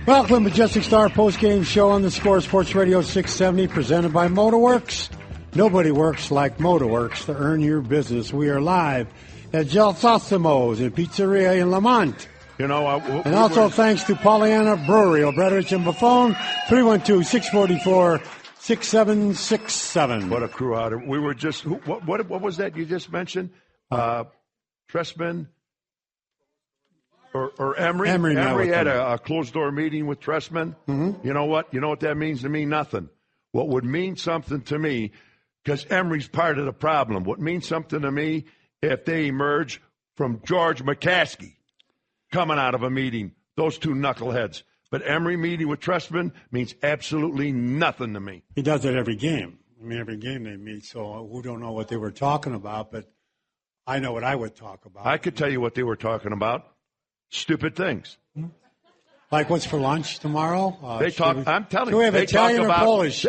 Welcome to Majestic Star postgame show on the Score Sports Radio 670, presented by Motorworks. Nobody works like Motorworks to earn your business. We are live at Gelsosimo's in Pizzeria in Lamont. You know, and also thanks to Pollyanna Brewery, Obradovich and Buffon, 312-644-6767. What a crew out of. We were just, what was that you just mentioned? Trestman or Emery? Emery had a closed-door meeting with Trestman. Mm-hmm. You know what? You know what that means to me? Nothing. What would mean something to me, because Emery's part of the problem, what means something to me if they emerge from George McCaskey coming out of a meeting, those two knuckleheads. But Emery meeting with Trestman means absolutely nothing to me. He does it every game. I mean, every game they meet, so we don't know what they were talking about, but I know what I would talk about. I could tell you what they were talking about. Stupid things. Like what's for lunch tomorrow? I'm telling you. Do we have Italian or Polish?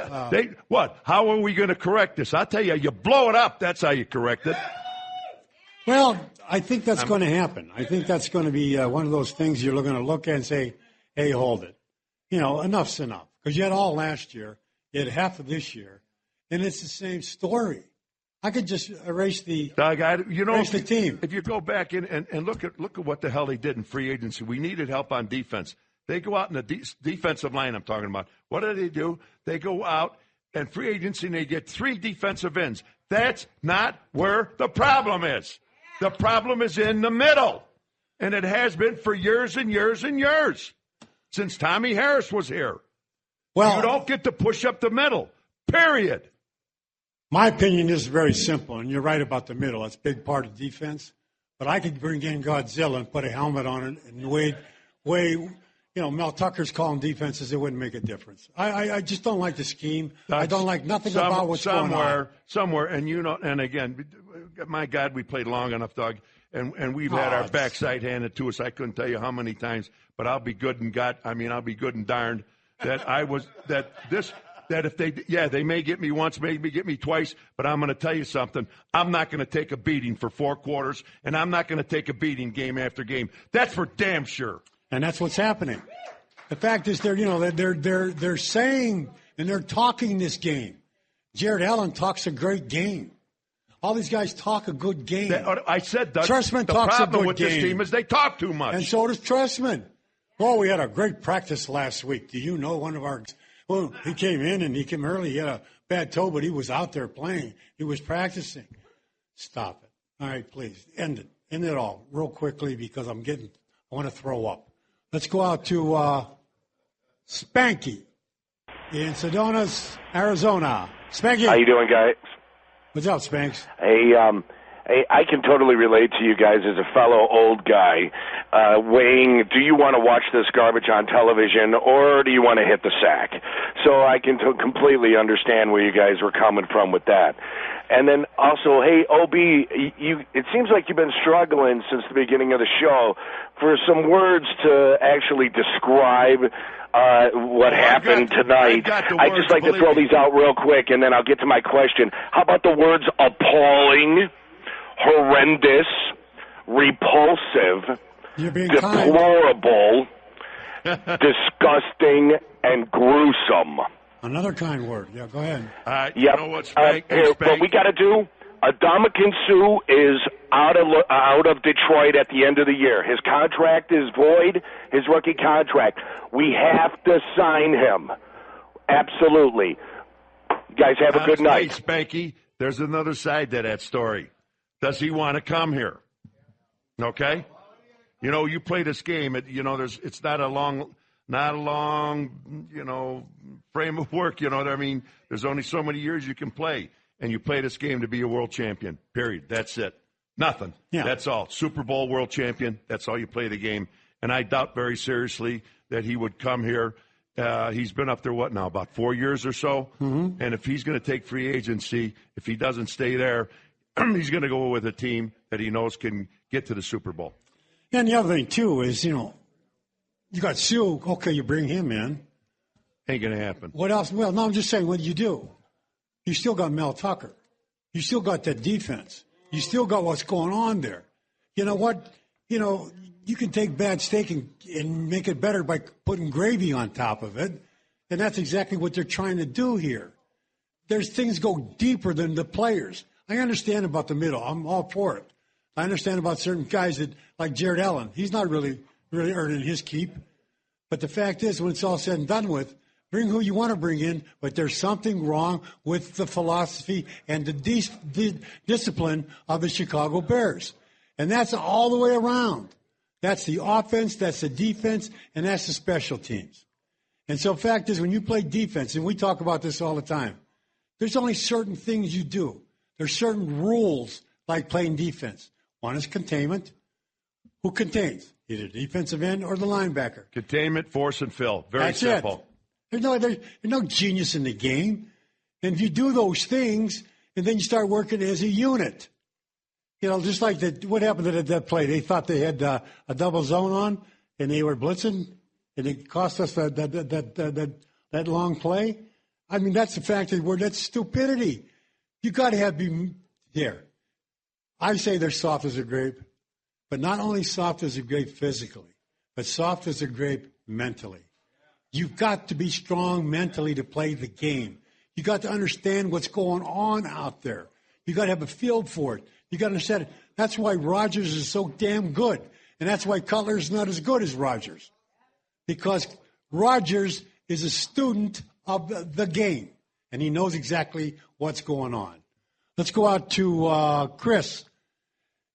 What? How are we going to correct this? I'll tell you, you blow it up. That's how you correct it. Well, I think that's going to happen. I think that's going to be one of those things you're going to look at and say, hey, hold it. You know, enough's enough. Because you had all last year. You had half of this year. And it's the same story. I could just erase the team. If you go back in and look at what the hell they did in free agency, we needed help on defense. They go out in the defensive line I'm talking about. What do? They go out and free agency and they get 3 defensive ends. That's not where the problem is. The problem is in the middle. And it has been for years and years and years. Since Tommy Harris was here. Well, you don't get to push up the middle. Period. My opinion is very simple, and you're right about the middle. It's a big part of defense. But I could bring in Godzilla and put a helmet on it and Mel Tucker's calling defenses, it wouldn't make a difference. I just don't like the scheme. I don't like nothing about what's going on. Somewhere, and again, my God, we played long enough, Doug, and we've had our backside handed to us. I couldn't tell you how many times, but I'll be good and I'll be good and darned that if they may get me once, maybe get me twice, but I'm going to tell you something. I'm not going to take a beating for 4 quarters, and I'm not going to take a beating game after game. That's for damn sure. And that's what's happening. The fact is, they're saying and they're talking this game. Jared Allen talks a great game. All these guys talk a good game. I said, Doug, Trestman the talks problem a good with game. this team is they talk too much. And so does Trestman. Well, we had a great practice last week. Do you know he came in and he came early. He had a bad toe, but he was out there playing. He was practicing. Stop it. All right, please. End it. End it all real quickly because I want to throw up. Let's go out to Spanky in Sedona's, Arizona. Spanky. How you doing, guys? What's up, Spanks? Hey, I can totally relate to you guys as a fellow old guy weighing, do you want to watch this garbage on television or do you want to hit the sack? So I can completely understand where you guys were coming from with that. And then also, hey, OB, it seems like you've been struggling since the beginning of the show for some words to actually describe what happened tonight. I'd just like to throw these out real quick, and then I'll get to my question. How about the words appalling, horrendous, repulsive, deplorable, disgusting, and gruesome? Another kind word. Yeah, go ahead. You know what's Spank? What we got to do, Adamakin Sue is out of Detroit at the end of the year. His contract is void, his rookie contract. We have to sign him. Absolutely. You guys have a good night. Spanky, there's another side to that story. Does he want to come here? Okay? You know, you play this game, it's not a long, frame of work, you know what I mean? There's only so many years you can play, and you play this game to be a world champion, period. That's it. Nothing. Yeah. That's all. Super Bowl world champion, that's all you play the game. And I doubt very seriously that he would come here. He's been up there, about 4 years or so? Mm-hmm. And if he's going to take free agency, if he doesn't stay there, he's going to go with a team that he knows can get to the Super Bowl. And the other thing, too, is, you got Sue. Okay, you bring him in. Ain't going to happen. What else? Well, no, I'm just saying, what do you do? You still got Mel Tucker. You still got that defense. You still got what's going on there. You know what? You know, you can take bad steak and make it better by putting gravy on top of it. And that's exactly what they're trying to do here. There's things go deeper than the players. I understand about the middle. I'm all for it. I understand about certain guys that, like Jared Allen. He's not really earning his keep. But the fact is, when it's all said and done with, bring who you want to bring in, but there's something wrong with the philosophy and the discipline of the Chicago Bears. And that's all the way around. That's the offense, that's the defense, and that's the special teams. And so the fact is, when you play defense, and we talk about this all the time, there's only certain things you do. There's certain rules like playing defense. One is containment. Who contains? Either the defensive end or the linebacker. Containment, force, and fill. Very simple. There's no genius in the game. And if you do those things, and then you start working as a unit, you know, just like what happened to that play. They thought they had a double zone on, and they were blitzing, and it cost us that long play. I mean, that's the fact that's stupidity. You got to be there. I say they're soft as a grape, but not only soft as a grape physically, but soft as a grape mentally. You've got to be strong mentally to play the game. You got to understand what's going on out there. You got to have a feel for it. You got to understand it. That's why Rodgers is so damn good, and that's why Cutler's not as good as Rodgers, because Rodgers is a student of the game, and he knows exactly what's going on. Let's go out to Chris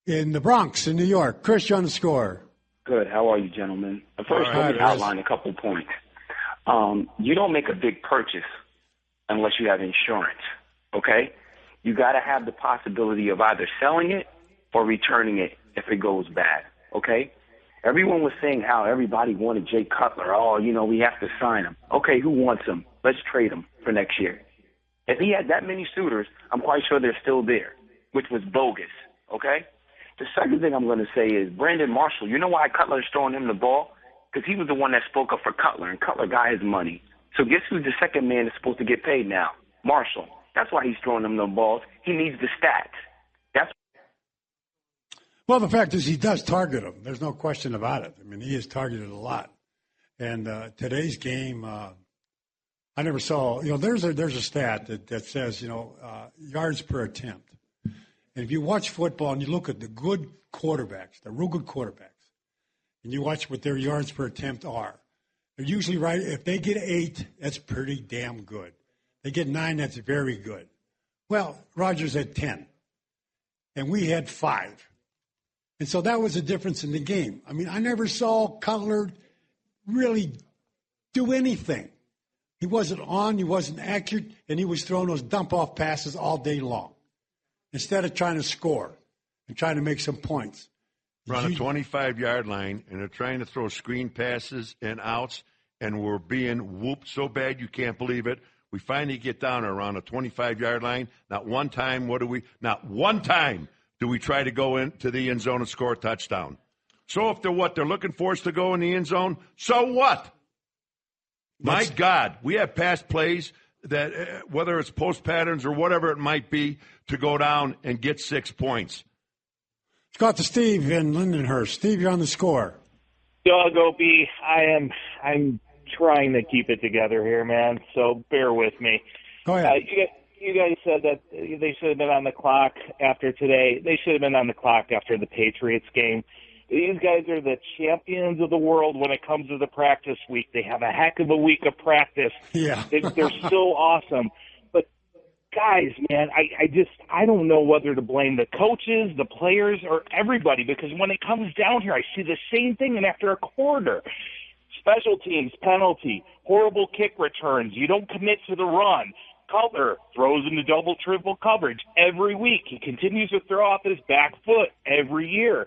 in the Bronx in New York. Chris, you're on the score. Good. How are you, gentlemen? First, let me outline a couple points. You don't make a big purchase unless you have insurance, okay? You got to have the possibility of either selling it or returning it if it goes bad, okay? Everyone was saying how everybody wanted Jay Cutler. Oh, you know, we have to sign him. Okay, who wants him? Let's trade him for next year. If he had that many suitors, I'm quite sure they're still there, which was bogus, okay? The second thing I'm going to say is Brandon Marshall. You know why Cutler's throwing him the ball? Because he was the one that spoke up for Cutler, and Cutler got his money. So guess who's the second man that's supposed to get paid now? Marshall. That's why he's throwing him the balls. He needs the stats. Well, the fact is he does target him. There's no question about it. I mean, he is targeted a lot. And today's game, I never saw, you know, there's a stat that says, you know, yards per attempt. And if you watch football and you look at the good quarterbacks, the real good quarterbacks, and you watch what their yards per attempt are, they're usually right. If they get 8, that's pretty damn good. They get 9, that's very good. Well, Rodgers had 10, and we had 5. And so that was the difference in the game. I mean, I never saw Cutler really do anything. He wasn't on, he wasn't accurate, and he was throwing those dump-off passes all day long instead of trying to score and trying to make some points. We're on a 25-yard line, and they're trying to throw screen passes and outs, and we're being whooped so bad you can't believe it. We finally get down around a 25-yard line. Not one time do we try to go into the end zone and score a touchdown. So if they're looking for us to go in the end zone, so what? My God, we have past plays that, whether it's post patterns or whatever it might be, to go down and get 6 points. Let's go out to Steve in Lindenhurst. Steve, you're on the score. Dog OB, I'm trying to keep it together here, man, so bear with me. Go ahead. You guys said that they should have been on the clock after today. They should have been on the clock after the Patriots game. These guys are the champions of the world when it comes to the practice week. They have a heck of a week of practice. Yeah. They're so awesome. But, guys, man, I don't know whether to blame the coaches, the players, or everybody, because when it comes down here, I see the same thing and after a quarter. Special teams, penalty, horrible kick returns. You don't commit to the run. Cutler throws into double, triple coverage every week. He continues to throw off his back foot every year.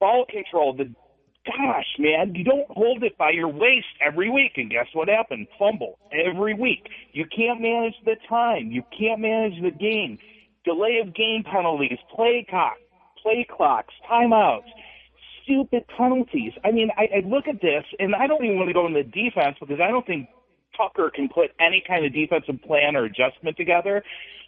Ball control, gosh, man, you don't hold it by your waist every week. And guess what happened? Fumble every week. You can't manage the time. You can't manage the game. Delay of game penalties, play clocks, timeouts, stupid penalties. I mean, I look at this, and I don't even want to go into defense because I don't think Tucker can put any kind of defensive plan or adjustment together,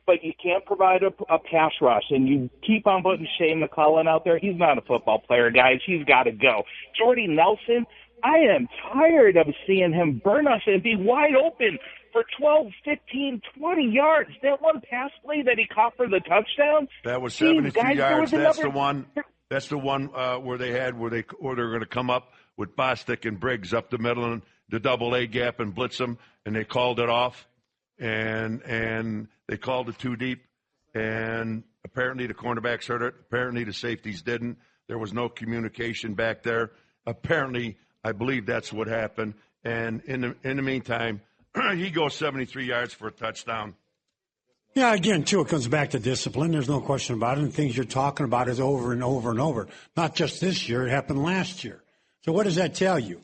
but you can't provide a pass rush, and you keep on putting Shea McClellan out there. He's not a football player, guys. He's got to go. Jordy Nelson, I am tired of seeing him burn us and be wide open for 12, 15, 20 yards. That one pass play that he caught for the touchdown. That was 73 yards. That's the one. That's the one where they're going to come up with Bostic and Briggs up the middle and the double A gap and blitz them, and they called it off, and they called it too deep, and apparently the cornerbacks heard it. Apparently the safeties didn't. There was no communication back there. Apparently, I believe that's what happened. And in the meantime, he goes 73 yards for a touchdown. Yeah, again, too, it comes back to discipline. There's no question about it. And things you're talking about is over and over and over. Not just this year. It happened last year. So what does that tell you?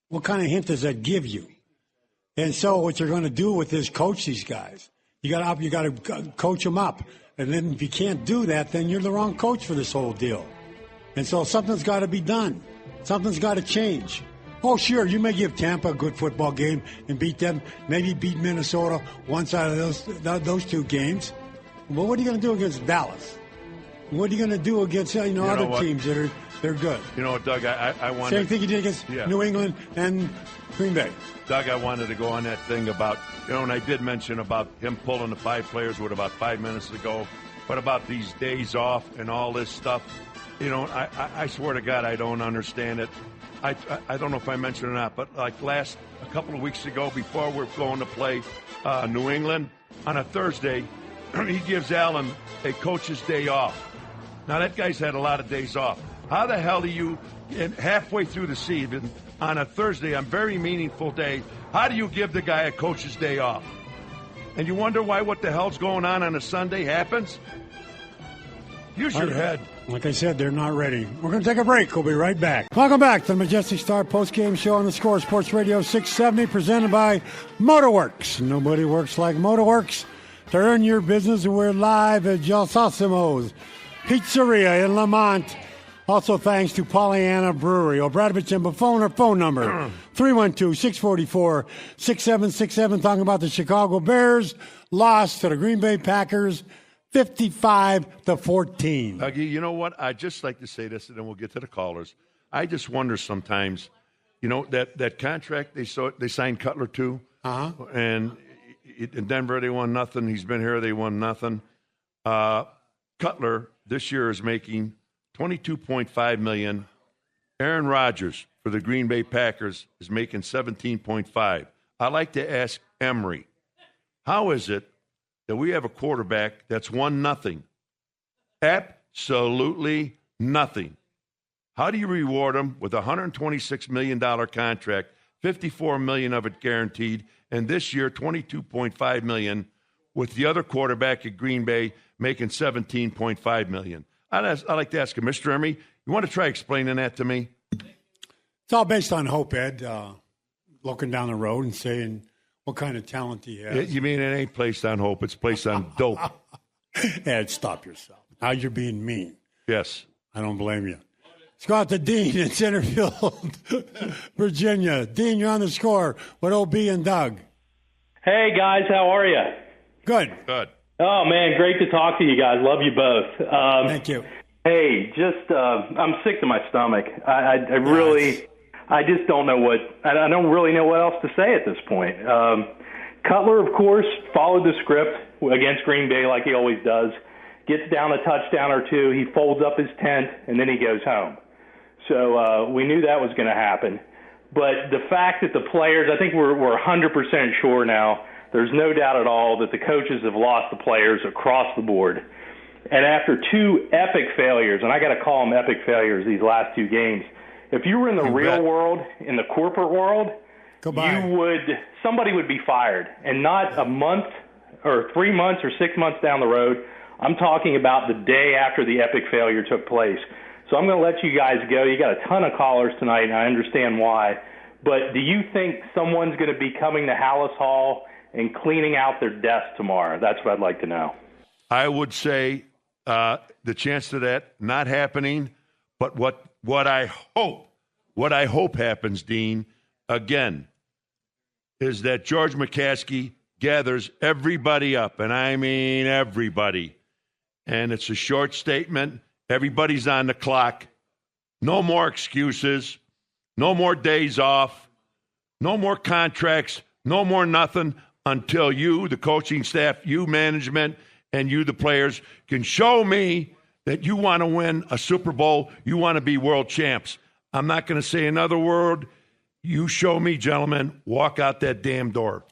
What kind of hint does that give you? And so what you're going to do with is coach these guys. You got to coach them up. And then if you can't do that, then you're the wrong coach for this whole deal. And so something's got to be done. Something's got to change. Oh, sure, you may give Tampa a good football game and beat them, maybe beat Minnesota once out of those two games. But what are you going to do against Dallas? What are you going to do against other teams that they're good? You know what, Doug, I wanted... Same thing you did against New England and Green Bay. Doug, I wanted to go on that thing about, and I did mention about him pulling the 5 players with about 5 minutes ago, but about these days off and all this stuff. I swear to God, I don't understand it. I don't know if I mentioned it or not, but like a couple of weeks ago, before we're going to play New England, on a Thursday, he gives Allen a coach's day off. Now, that guy's had a lot of days off. How the hell do you, halfway through the season, on a Thursday, on a very meaningful day, how do you give the guy a coach's day off? And you wonder why what the hell's going on a Sunday happens? Use your head. Like I said, they're not ready. We're going to take a break. We'll be right back. Welcome back to the Majestic Star postgame show on the Score Sports Radio 670, presented by Motorworks. Nobody works like Motorworks. To earn your business, we're live at Gelsosimo's Pizzeria in Lamont. Also thanks to Pollyanna Brewery. Obradovich and Buffon, our phone number, 312-644-6767. Talking about the Chicago Bears lost to the Green Bay Packers 55-14. Huggy, you know what? I'd just like to say this, and then we'll get to the callers. I just wonder sometimes, that contract they signed Cutler to, and in Denver they won nothing. He's been here, they won nothing. Cutler this year is making $22.5 million. Aaron Rodgers for the Green Bay Packers is making $17.5. I'd like to ask Emery, how is it that we have a quarterback that's won nothing? Absolutely nothing. How do you reward him with a $126 million contract, $54 million of it guaranteed, and this year $22.5 million, with the other quarterback at Green Bay making $17.5 million? I'd like to ask him, Mr. Emery, you want to try explaining that to me? It's all based on hope, Ed, looking down the road and saying what kind of talent he has. You mean it ain't placed on hope, it's placed on dope. Ed, stop yourself. Now you're being mean. Yes. I don't blame you. Let's go out to Dean in Centerfield, Virginia. Dean, you're on the Score with OB and Doug. Hey, guys, how are you? Good. Good. Oh, man, great to talk to you guys. Love you both. Thank you. Hey, I'm sick to my stomach. I just don't know I don't really know what else to say at this point. Cutler, of course, followed the script against Green Bay like he always does. Gets down a touchdown or two, he folds up his tent, and then he goes home. So we knew that was going to happen. But the fact that the players, I think we're 100% sure now, there's no doubt at all that the coaches have lost the players across the board. And after 2 epic failures, and I got to call them epic failures these last 2 games, if you were in the real world, in the corporate world, somebody would be fired. And not a month or 3 months or 6 months down the road. I'm talking about the day after the epic failure took place. So I'm going to let you guys go. You got a ton of callers tonight, and I understand why. But do you think someone's going to be coming to Hallis Hall and cleaning out their desk tomorrow? That's what I'd like to know. I would say the chance of that not happening, but what I hope happens, Dean, again, is that George McCaskey gathers everybody up, and I mean everybody. And it's a short statement. Everybody's on the clock. No more excuses. No more days off. No more contracts. No more nothing until you, the coaching staff, you management, and you, the players, can show me that you want to win a Super Bowl. You want to be world champs. I'm not going to say another word. You show me, gentlemen, walk out that damn door.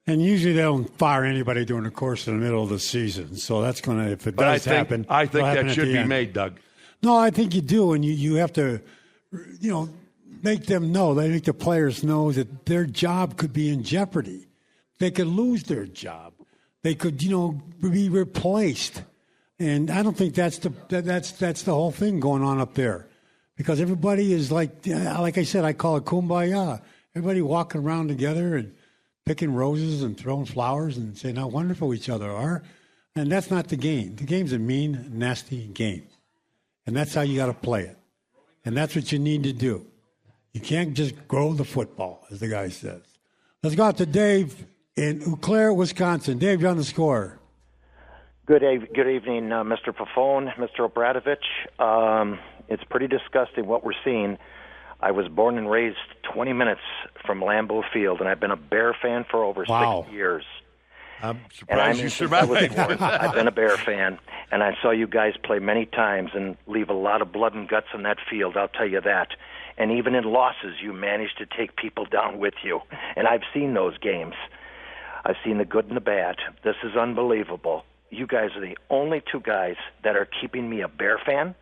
And usually they don't fire anybody during the course of the middle of the season. So that's going to, if it does happen. I think that should be made, Doug. No, I think you do. And you have to, make them know. They make the players know that their job could be in jeopardy. They could lose their job. They could, be replaced. And I don't think that's the whole thing going on up there. Because everybody is like I said, I call it kumbaya. Everybody walking around together and picking roses and throwing flowers and saying how wonderful each other are. And that's not the game. The game's a mean, nasty game. And that's how you got to play it. And that's what you need to do. You can't just grow the football, as the guy says. Let's go out to Dave in Eau Claire, Wisconsin. Dave, you're on the score. Good evening, Mr. Pafone, Mr. Obradovich. It's pretty disgusting what we're seeing. I was born and raised 20 minutes from Lambeau Field, and I've been a Bear fan for over 6 years. I'm surprised you survived. I've been a Bear fan, and I saw you guys play many times and leave a lot of blood and guts on that field, I'll tell you that. And even in losses, you managed to take people down with you. And I've seen those games. I've seen the good and the bad. This is unbelievable. You guys are the only two guys that are keeping me a Bear fan.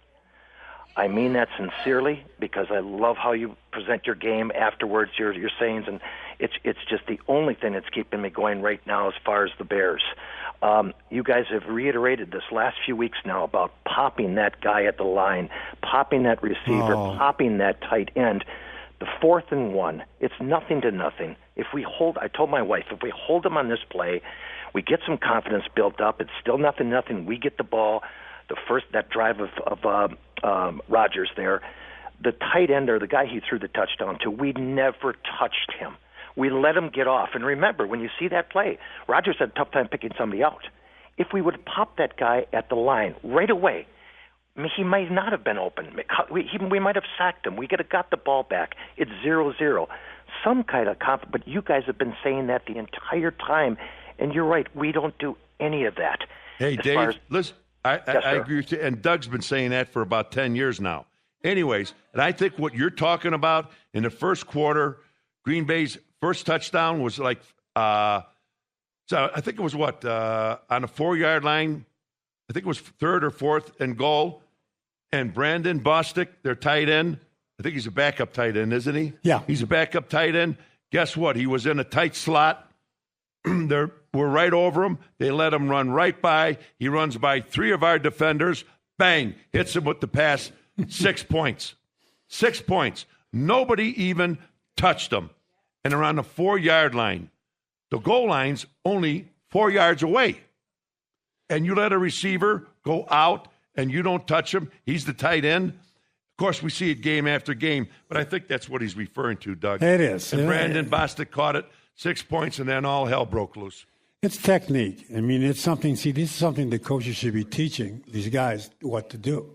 I mean that sincerely because I love how you present your game afterwards, your sayings, and it's just the only thing that's keeping me going right now as far as the Bears. You guys have reiterated this last few weeks now about popping that guy at the line, popping that receiver, popping that tight end. The 4th and 1, it's nothing to nothing. I told my wife, if we hold him on this play, we get some confidence built up. It's still nothing. We get the ball. That drive of Rodgers there, the tight end or the guy he threw the touchdown to, we never touched him. We let him get off. And remember, when you see that play, Rodgers had a tough time picking somebody out. If we would have popped that guy at the line right away, he might not have been open. We might have sacked him. We could have got the ball back. It's 0-0. Some kind of confidence. But you guys have been saying that the entire time, and you're right. We don't do any of that. Hey, Dave, listen. I agree with you, and Doug's been saying that for about 10 years now. Anyways, and I think what you're talking about in the first quarter, Green Bay's first touchdown was like, so I think it was on the 4-yard line. I think it was 3rd or 4th and goal. And Brandon Bostic, their tight end, I think he's a backup tight end, isn't he? Yeah. He's a backup tight end. Guess what? He was in a tight slot. We're right over him. They let him run right by. He runs by 3 of our defenders. Bang. Hits him with the pass. 6 points. 6 points. Nobody even touched him. And they're on the 4-yard line. The goal line's only 4 yards away. And you let a receiver go out and you don't touch him. He's the tight end. Of course, we see it game after game. But I think that's what he's referring to, Doug. It is. And Brandon Bostic caught it. 6 points, and then all hell broke loose. It's technique. I mean, it's something. See, this is something the coaches should be teaching these guys what to do.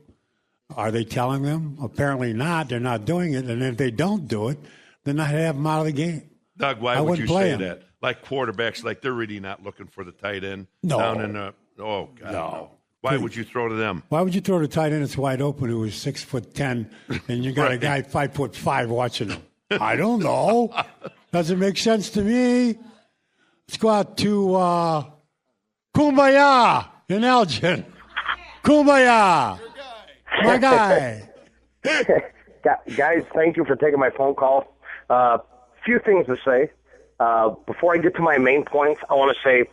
Are they telling them? Apparently not. They're not doing it. And if they don't do it, then I have them out of the game. Doug, why would you say that? Like quarterbacks, like they're really not looking for the tight end down in the. Oh God, no. Why would you throw to them? Why would you throw to tight end that's wide open who is 6'10", and you got a guy 5'5" watching him? I don't know. Doesn't make sense to me. Let's go out to Kumbaya in Elgin. Kumbaya. My guy. Guys, thank you for taking my phone call. Few things to say. Before I get to my main points, I want to say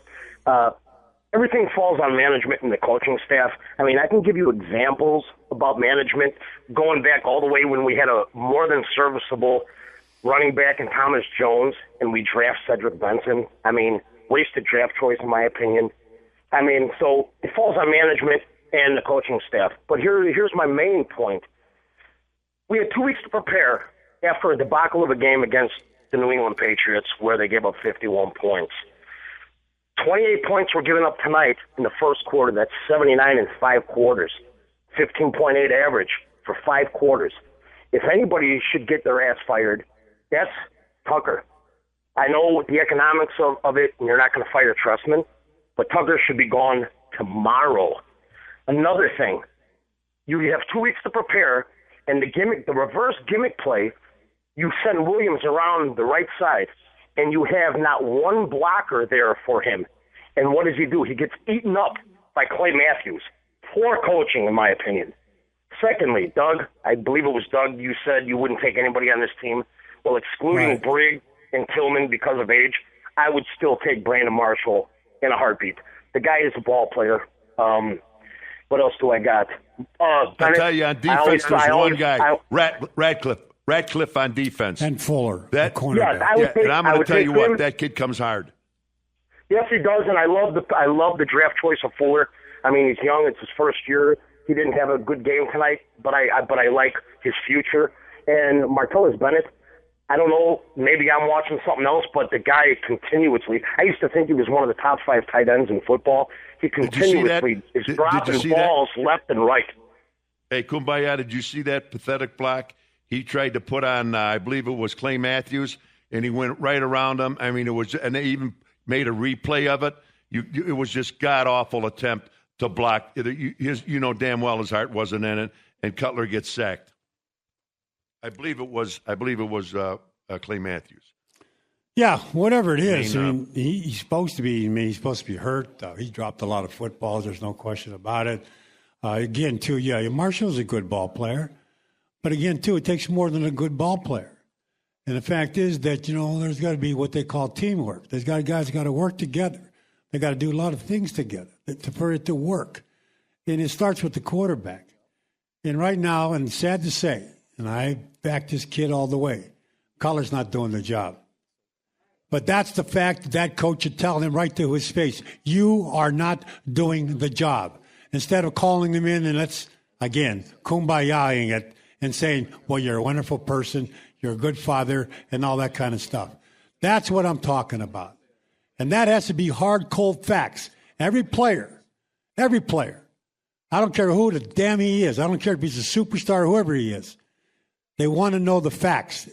everything falls on management and the coaching staff. I mean, I can give you examples about management going back all the way when we had a more than serviceable running back in Thomas Jones, and we draft Cedric Benson. I mean, wasted draft choice in my opinion. I mean, so it falls on management and the coaching staff. But here's my main point. We had 2 weeks to prepare after a debacle of a game against the New England Patriots, where they gave up 51 points. 28 points were given up tonight in the first quarter. That's 79 in 5 quarters. 15.8 average for 5 quarters. If anybody should get their ass fired, that's Tucker. I know the economics of it, and you're not going to fire Trustman, but Tucker should be gone tomorrow. Another thing, you have 2 weeks to prepare, and the reverse gimmick play, you send Williams around the right side, and you have not one blocker there for him. And what does he do? He gets eaten up by Clay Matthews. Poor coaching, in my opinion. Secondly, Doug, I believe it was Doug, you said you wouldn't take anybody on this team. Well, excluding Brigg and Tillman because of age, I would still take Brandon Marshall in a heartbeat. The guy is a ball player. What else do I got? I'll tell you, on defense, there's one guy, Radcliffe on defense. And Fuller, that cornerback. Yes, and I'm going to tell you what, that kid comes hard. Yes, he does, and I love the draft choice of Fuller. I mean, he's young; it's his first year. He didn't have a good game tonight, but I like his future. And Martellus Bennett, I don't know, maybe I'm watching something else, but the guy continuously. I used to think he was one of the top 5 tight ends in football. He continuously is dropping balls left and right. Hey, Kumbaya, did you see that pathetic block he tried to put on? I believe it was Clay Matthews, and he went right around him. I mean, it was, and they even made a replay of it. It was just god awful attempt to block. You know damn well his heart wasn't in it, and Cutler gets sacked. I believe it was Clay Matthews. Yeah, whatever it is. I mean, he's supposed to be. I mean, he's supposed to be hurt. He dropped a lot of footballs. There's no question about it. Again, too, Marshall's a good ball player, but again, too, it takes more than a good ball player. And the fact is that there's got to be what they call teamwork. Guys got to work together. They got to do a lot of things together for it to work. And it starts with the quarterback. And right now, and sad to say, and I back this kid all the way, Collar's not doing the job. But that's the fact that coach should tell him right to his face, you are not doing the job. Instead of calling him in and kumbayaing it and saying, well, you're a wonderful person, you're a good father, and all that kind of stuff. That's what I'm talking about. And that has to be hard, cold facts. Every player, I don't care who the damn he is. I don't care if he's a superstar, whoever he is. They want to know the facts.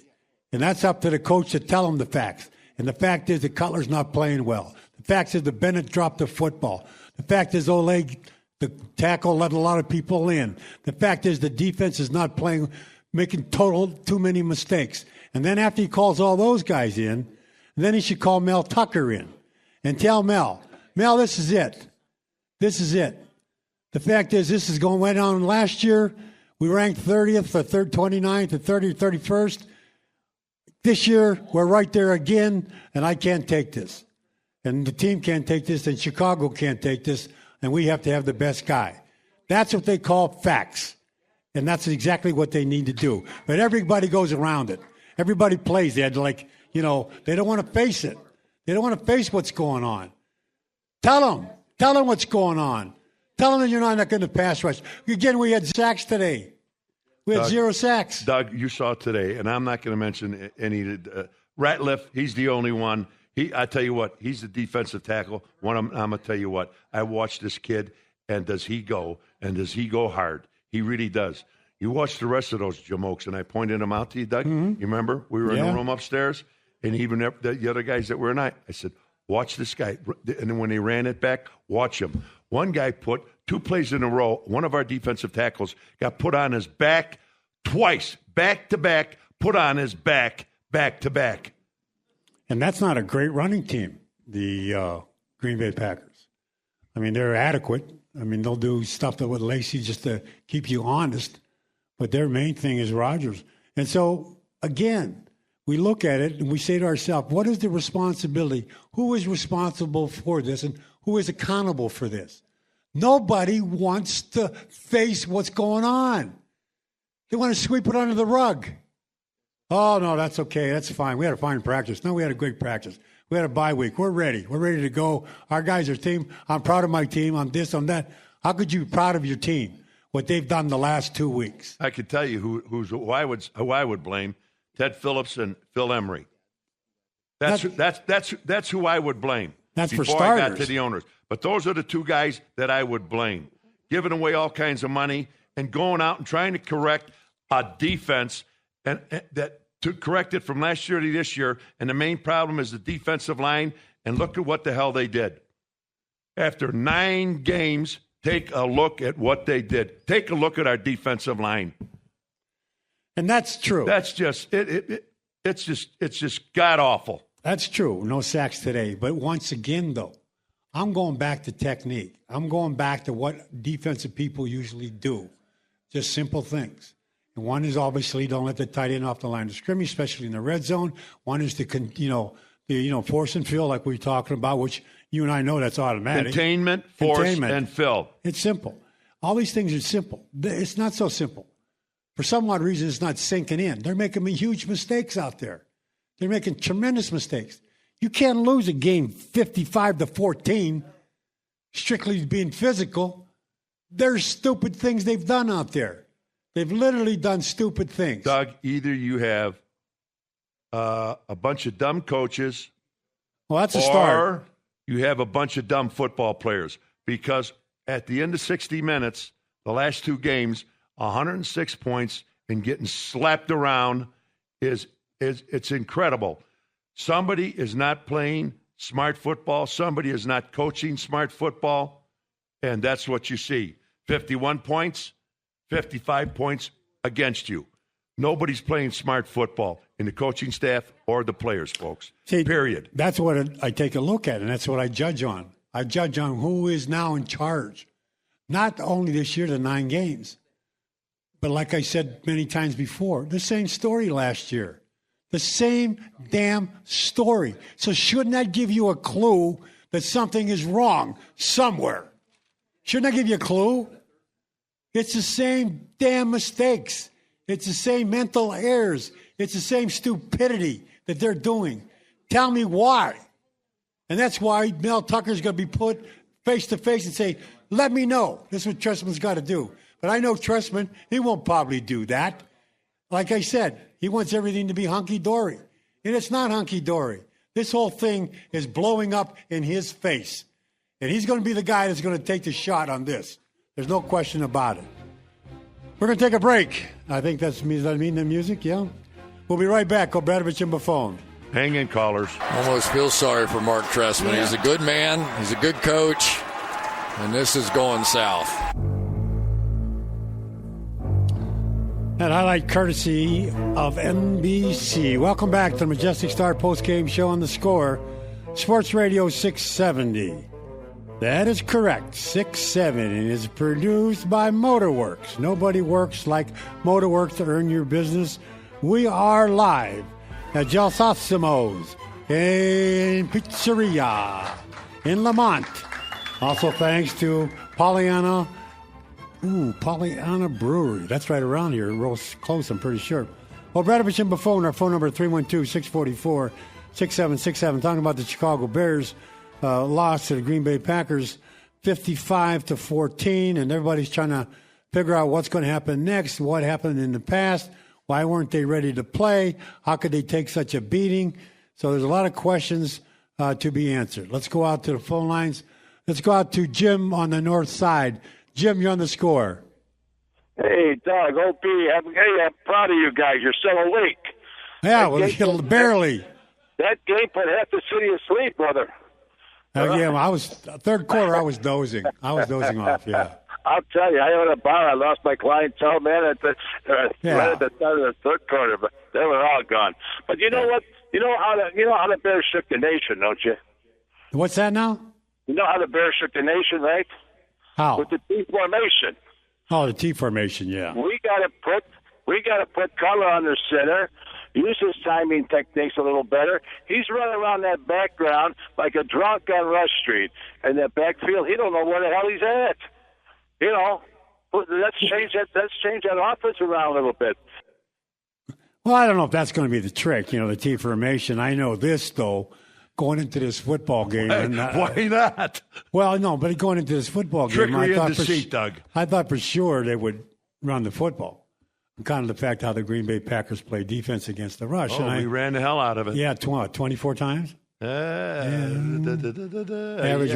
And that's up to the coach to tell them the facts. And the fact is that Cutler's not playing well. The fact is that Bennett dropped the football. The fact is Oleg, the tackle, let a lot of people in. The fact is the defense is not playing, making too many mistakes. And then after he calls all those guys in, then he should call Mel Tucker in and tell Mel, this is it. This is it. The fact is this is going way down. Last year, we ranked 30th or 29th or 30th, 31st. This year, we're right there again, and I can't take this. And the team can't take this, and Chicago can't take this, and we have to have the best guy. That's what they call facts, and that's exactly what they need to do. But everybody goes around it. Everybody plays it like, they don't want to face it. They don't want to face what's going on. Tell them what's going on. Tell them that you're not going to pass rush. Again, we had sacks today. We had 0 sacks. Doug, you saw today, and I'm not going to mention any. Ratliff, he's the only one. I tell you what, he's the defensive tackle. I'm going to tell you what, I watched this kid, and does he go hard? He really does. You watch the rest of those jamokes, and I pointed them out to you, Doug. Mm-hmm. You remember? We were in the room upstairs, and even the other guys that were in I said, watch this guy. And then when they ran it back, watch him. One guy put 2 plays in a row. One of our defensive tackles got put on his back twice, back to back, put on his back to back. And that's not a great running team, the Green Bay Packers. I mean, they're adequate. I mean, they'll do stuff with Lacey just to keep you honest. But their main thing is Rodgers. And so, again, we look at it and we say to ourselves, what is the responsibility? Who is responsible for this and who is accountable for this? Nobody wants to face what's going on. They want to sweep it under the rug. Oh, no, that's okay. That's fine. We had a fine practice. No, we had a great practice. We had a bye week. We're ready. We're ready to go. Our guys are team. I'm proud of my team. I'm this, I'm that. How could you be proud of your team, what they've done the last 2 weeks? I could tell you who I would blame, Ted Phillips and Phil Emery. That's who I would blame. That's for before starters. I got to the owners. But those are the two guys that I would blame. Giving away all kinds of money and going out and trying to correct a defense and that to correct it from last year to this year. And the main problem is the defensive line. And look at what the hell they did. After 9 games, take a look at what they did. Take a look at our defensive line. And that's true. That's just it's just god awful. That's true. No sacks today. But once again, though, I'm going back to technique. I'm going back to what defensive people usually do. Just simple things. And one is obviously don't let the tight end off the line of scrimmage, especially in the red zone. One is to force and fill like we're talking about, which you and I know that's automatic. Containment, force, and fill. It's simple. All these things are simple. It's not so simple. For some odd reason, it's not sinking in. They're making huge mistakes out there. They're making tremendous mistakes. You can't lose a game 55-14 strictly being physical. There's stupid things they've done out there. They've literally done stupid things. Doug, either you have a bunch of dumb coaches, well, that's a start, or you have a bunch of dumb football players. Because at the end of 60 minutes, the last 2 games, 106 points and getting slapped around is it's incredible. Somebody is not playing smart football. Somebody is not coaching smart football, and that's what you see. 51 points, 55 points against you. Nobody's playing smart football in the coaching staff or the players, folks. See, period. That's what I take a look at, and that's what I judge on. I judge on who is now in charge. Not only this year, the 9 games, but like I said many times before, the same story last year. The same damn story. So shouldn't that give you a clue that something is wrong somewhere? Shouldn't that give you a clue? It's the same damn mistakes. It's the same mental errors. It's the same stupidity that they're doing. Tell me why. And that's why Mel Tucker's going to be put face to face and say, let me know. This is what Trestman's got to do. But I know Trestman, he won't probably do that. Like I said, he wants everything to be hunky-dory. And it's not hunky-dory. This whole thing is blowing up in his face. And he's going to be the guy that's going to take the shot on this. There's no question about it. We're going to take a break. I think does that mean the music? Yeah. We'll be right back. Obradovich and Buffon. Hang in, callers. Almost feel sorry for Mark Trestman. Yeah. He's a good man. He's a good coach. And this is going south. That highlight courtesy of NBC. Welcome back to the Majestic Star postgame show on The Score. Sports Radio 670. That is correct, 670, and is produced by Motorworks. Nobody works like Motorworks to earn your business. We are live at Gelsosimo's in Pizzeria in Lamont. Also thanks to Pollyanna Brewery. That's right around here. Real close, I'm pretty sure. Well, Obradovich and Buffon, our phone number 312-644-6767. Talking about the Chicago Bears. Lost to the Green Bay Packers 55-14, and everybody's trying to figure out what's going to happen next, what happened in the past, why weren't they ready to play, how could they take such a beating. So there's a lot of questions to be answered. Let's go out to the phone lines. Let's go out to Jim on the north side. Jim, you're on The Score. Hey, Doug, OP, I'm proud of you guys. You're still awake. Yeah, well, barely. That game put half the city asleep, brother. Yeah, well, I was third quarter. I was dozing. Off. Yeah. I'll tell you, I own a bar. I lost my clientele, man, at the right at the start of the third quarter, but they were all gone. But you know what? You know how the Bears shook the nation, don't you? What's that now? You know how the Bears shook the nation, right? How? With the T formation. Oh, the T formation. Yeah. We got to put color on the center. Use his timing techniques a little better. He's running around that background like a drunk on Rush Street. And that backfield, he don't know where the hell he's at. You know, let's change that offense around a little bit. Well, I don't know if that's going to be the trick, the T formation. I know this, though, going into this football game. Why not? Well, no, but going into this football game, Trickery and deceit, Doug. I thought for sure they would run the football. kind of the fact how the Green Bay Packers play defense against the rush. Oh, we ran the hell out of it. Yeah, 24 times? Average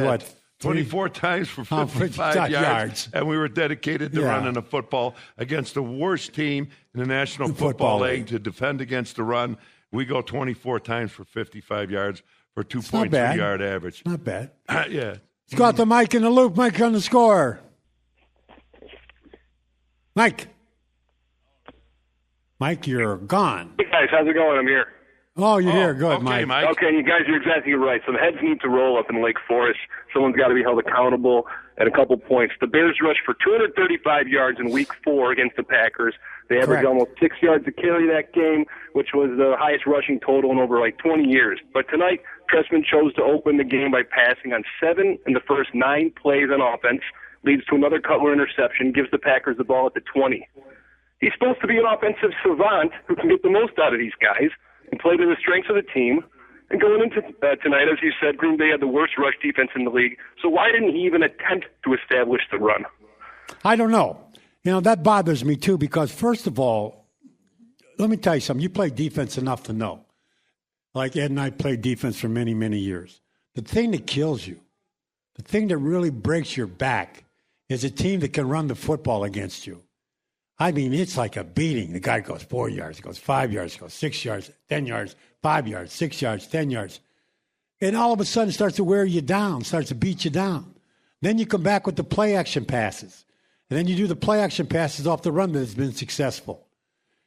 what? 24 times for 55 yards. And we were dedicated to running the football against the worst team in the National Football League to defend against the run. We go 24 times for 55 yards for 2.2 yard average. Not bad. Yeah. Let's go out to Mike in the loop. Mike on the score. Mike, you're gone. Hey, guys. How's it going? I'm here. Oh, you're here. Good, okay, Mike. Okay, you guys are exactly right. So the heads need to roll up in Lake Forest. Someone's got to be held accountable at a couple points. The Bears rushed for 235 yards in Week 4 against the Packers. They averaged almost 6 yards to carry that game, which was the highest rushing total in over 20 years. But tonight, Trestman chose to open the game by passing on 7 in the first 9 plays on offense, leads to another Cutler interception, gives the Packers the ball at the 20. He's supposed to be an offensive savant who can get the most out of these guys and play to the strengths of the team. And going into tonight, as you said, Green Bay had the worst rush defense in the league. So why didn't he even attempt to establish the run? I don't know. That bothers me too because, first of all, let me tell you something. You play defense enough to know. Like Ed and I played defense for many, many years. The thing that kills you, the thing that really breaks your back is a team that can run the football against you. I mean, it's like a beating. The guy goes 4 yards, goes 5 yards, goes 6 yards, 10 yards, 5 yards, 6 yards, 10 yards. And all of a sudden starts to wear you down, starts to beat you down. Then you come back with the play action passes. And then you do the play action passes off the run that has been successful.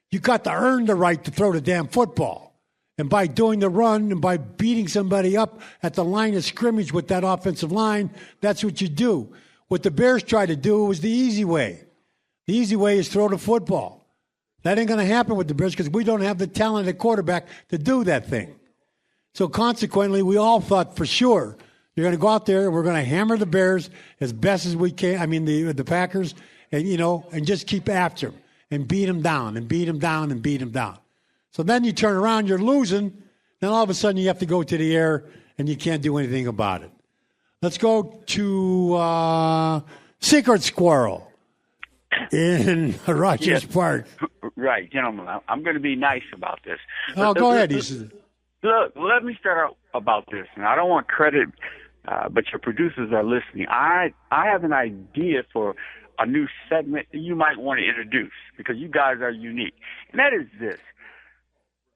You got to earn the right to throw the damn football. And by doing the run and by beating somebody up at the line of scrimmage with that offensive line, that's what you do. What the Bears tried to do was the easy way. The easy way is throw the football. That ain't going to happen with the Bears because we don't have the talented quarterback to do that thing. So consequently, we all thought for sure you're going to go out there and we're going to hammer the Bears as best as we can. I mean, the Packers, and and just keep after them and beat them down and beat them down and beat them down. So then you turn around, you're losing. Then all of a sudden you have to go to the air and you can't do anything about it. Let's go to Secret Squirrel in Rogers Park. Right, gentlemen. I'm going to be nice about this. Oh, go ahead. Look, let me start out about this, and I don't want credit, but your producers are listening. I have an idea for a new segment that you might want to introduce because you guys are unique, and that is this.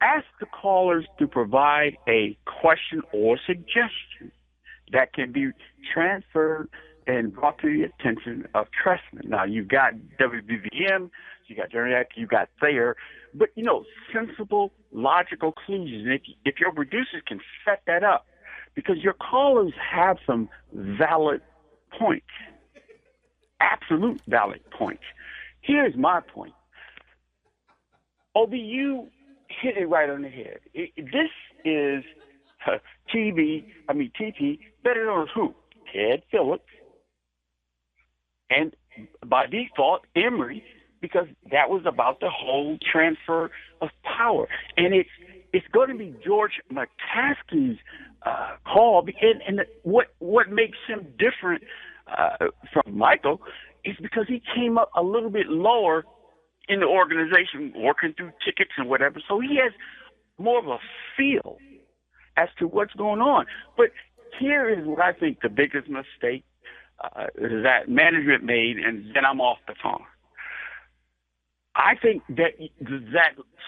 Ask the callers to provide a question or suggestion that can be transferred and brought to the attention of Trestman. Now, you've got WBVM, you got Derek, you got Thayer, but, sensible, logical clues. And if your producers can set that up, because your callers have some valid points, absolute valid points. Here's my point. OBU hit it right on the head. This is TP, better known as who? Ted Phillips. And by default, Emory, because that was about the whole transfer of power. And it's going to be George McCaskey's call. And what makes him different from Michael is because he came up a little bit lower in the organization, working through tickets and whatever. So he has more of a feel as to what's going on. But here is what I think the biggest mistake that management made, and then I'm off the phone. I think that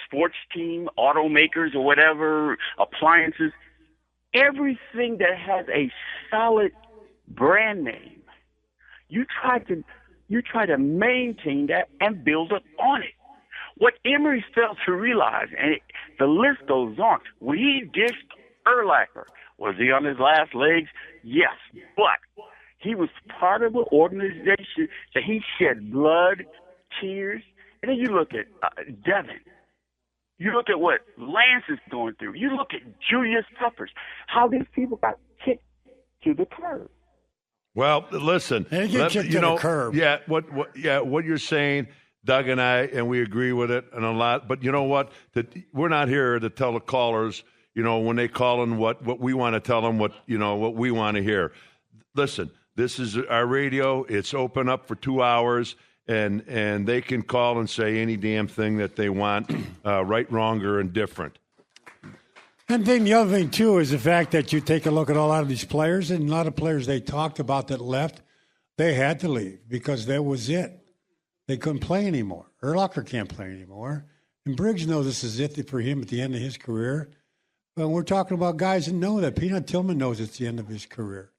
sports team, automakers or whatever, appliances, everything that has a solid brand name, you try to maintain that and build up on it. What Emory failed to realize, and the list goes on, when he dished Urlacher, was he on his last legs? Yes, but he was part of an organization that he shed blood, tears. And then you look at Devin. You look at what Lance is going through. You look at Julius Peppers, how these people got kicked to the curb. Well, listen, the curb. Yeah, what you're saying, Doug and I, and we agree with it and a lot. But you know what? We're not here to tell the callers, when they call in what we want to tell them, what we want to hear. Listen, this is our radio. It's open up for 2 hours. and they can call and say any damn thing that they want, right, wrong, or indifferent. And then the other thing, too, is the fact that you take a look at a lot of these players, and a lot of players they talked about that left, they had to leave because that was it. They couldn't play anymore. Urlacher can't play anymore. And Briggs knows this is it for him at the end of his career. But we're talking about guys that know that. Peanut Tillman knows it's the end of his career.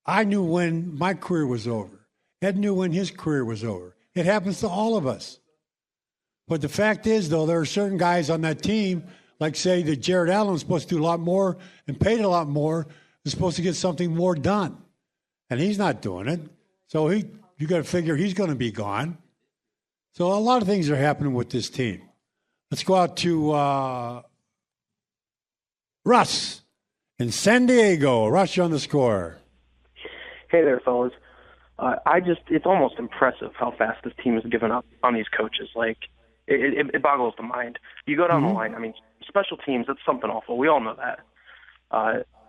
I knew when my career was over. Ed knew when his career was over. It happens to all of us. But the fact is, though, there are certain guys on that team, like, say, that Jared Allen's supposed to do a lot more and paid a lot more, is supposed to get something more done. And he's not doing it. So you got to figure he's going to be gone. So a lot of things are happening with this team. Let's go out to Russ in San Diego. Russ, you're on the score. Hey there, fellas. It's almost impressive how fast this team has given up on these coaches. Like, it boggles the mind. You go down the line, I mean, special teams, it's something awful. We all know that.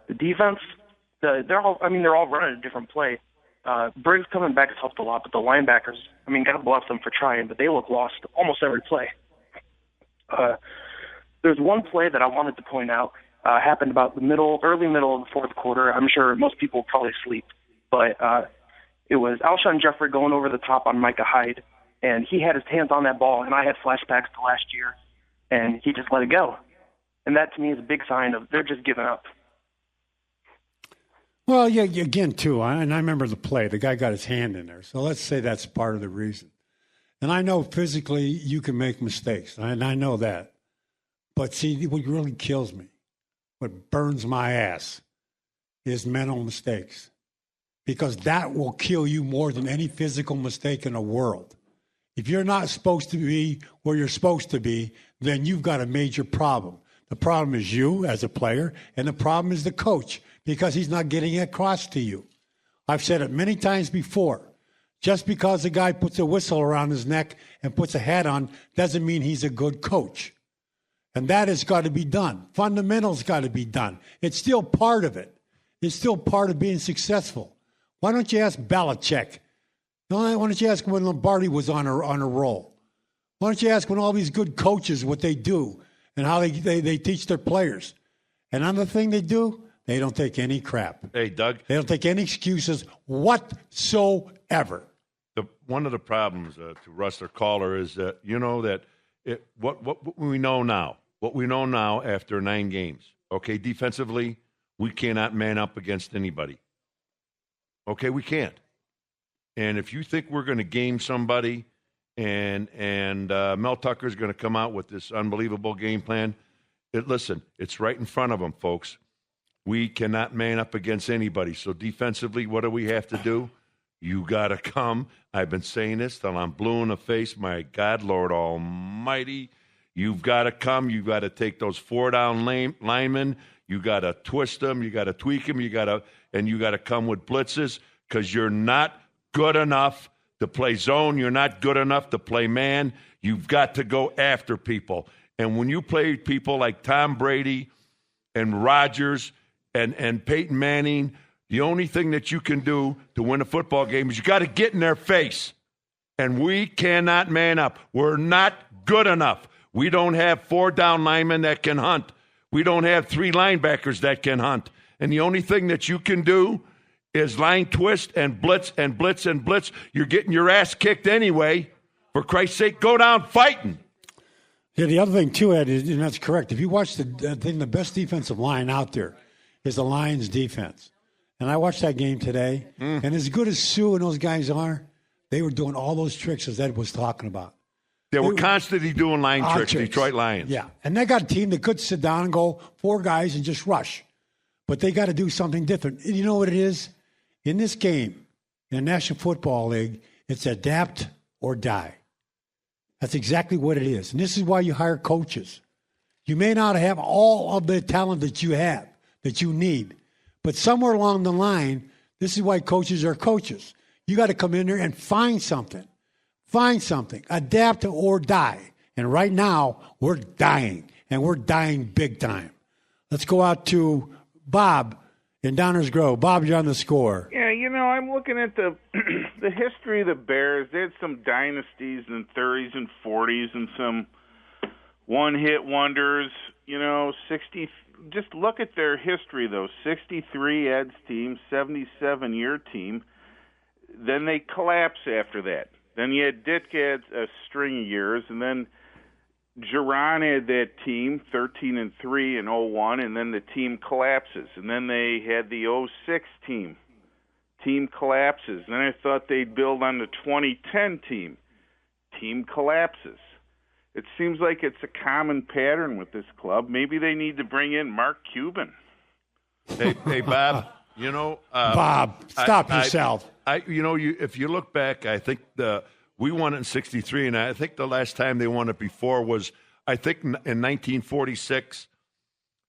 The defense, they're all running a different play. Briggs coming back has helped a lot, but the linebackers, I mean, God bless them for trying, but they look lost almost every play. There's one play that I wanted to point out, happened about early middle of the fourth quarter. I'm sure most people will probably sleep, but it was Alshon Jeffrey going over the top on Micah Hyde, and he had his hands on that ball, and I had flashbacks to last year, and he just let it go. And that, to me, is a big sign of they're just giving up. Well, yeah, again, too, and I remember the play. The guy got his hand in there. So let's say that's part of the reason. And I know physically you can make mistakes, and I know that. But see, what really kills me, what burns my ass, is mental mistakes. Because that will kill you more than any physical mistake in the world. If you're not supposed to be where you're supposed to be, then you've got a major problem. The problem is you as a player, and the problem is the coach, because he's not getting it across to you. I've said it many times before. Just because a guy puts a whistle around his neck and puts a hat on doesn't mean he's a good coach. And that has got to be done. Fundamentals got to be done. It's still part of it. It's still part of being successful. Why don't you ask Belichick? Why don't you ask when Lombardi was on a roll? Why don't you ask when all these good coaches what they do and how they teach their players? And another thing they do, they don't take any crap. Hey, Doug. They don't take any excuses whatsoever. One of the problems to Russ, their caller, is that what we know now after 9 games. Okay, defensively, we cannot man up against anybody. Okay, we can't. And if you think we're going to game somebody and Mel Tucker's going to come out with this unbelievable game plan, listen, it's right in front of them, folks. We cannot man up against anybody. So defensively, what do we have to do? You got to come. I've been saying this till I'm blue in the face. My God, Lord Almighty, you've got to come. You've got to take those 4-down linemen. You got to twist them. You got to tweak them. You got to come with blitzes because you're not good enough to play zone. You're not good enough to play man. You've got to go after people. And when you play people like Tom Brady and Rodgers and Peyton Manning, the only thing that you can do to win a football game is you got to get in their face. And we cannot man up. We're not good enough. We don't have 4-down linemen that can hunt. We don't have 3 linebackers that can hunt. And the only thing that you can do is line twist and blitz and blitz and blitz. You're getting your ass kicked anyway. For Christ's sake, go down fighting. Yeah, the other thing, too, Ed, and that's correct. If you watch the best defensive line out there is the Lions' defense. And I watched that game today, and as good as Sue and those guys are, they were doing all those tricks as Ed was talking about. They were constantly doing line tricks, Detroit Lions. Yeah, and they got a team that could sit down and go 4 guys and just rush. But they got to do something different. And you know what it is? In this game, in the National Football League, it's adapt or die. That's exactly what it is. And this is why you hire coaches. You may not have all of the talent that you have, that you need. But somewhere along the line, this is why coaches are coaches. You got to come in there and find something. Find something. Adapt or die. And right now, we're dying. And we're dying big time. Let's go out to Bob in Downers Grove. Bob, you're on the score. Yeah, I'm looking at the the history of the Bears. They had some dynasties in the 30s and 40s and some one-hit wonders. 60. Just look at their history, though. 63 Ed's team, 77 your team. Then they collapse after that. Then you had Ditka had a string of years, and then Giron had that team, 13-3 in 01, and then the team collapses. And then they had the 06 team. Team collapses. Then I thought they'd build on the 2010 team. Team collapses. It seems like it's a common pattern with this club. Maybe they need to bring in Mark Cuban. Hey, Bob. Bob, stop yourself. If you look back, I think we won it in '63, and I think the last time they won it before was, I think, in 1946.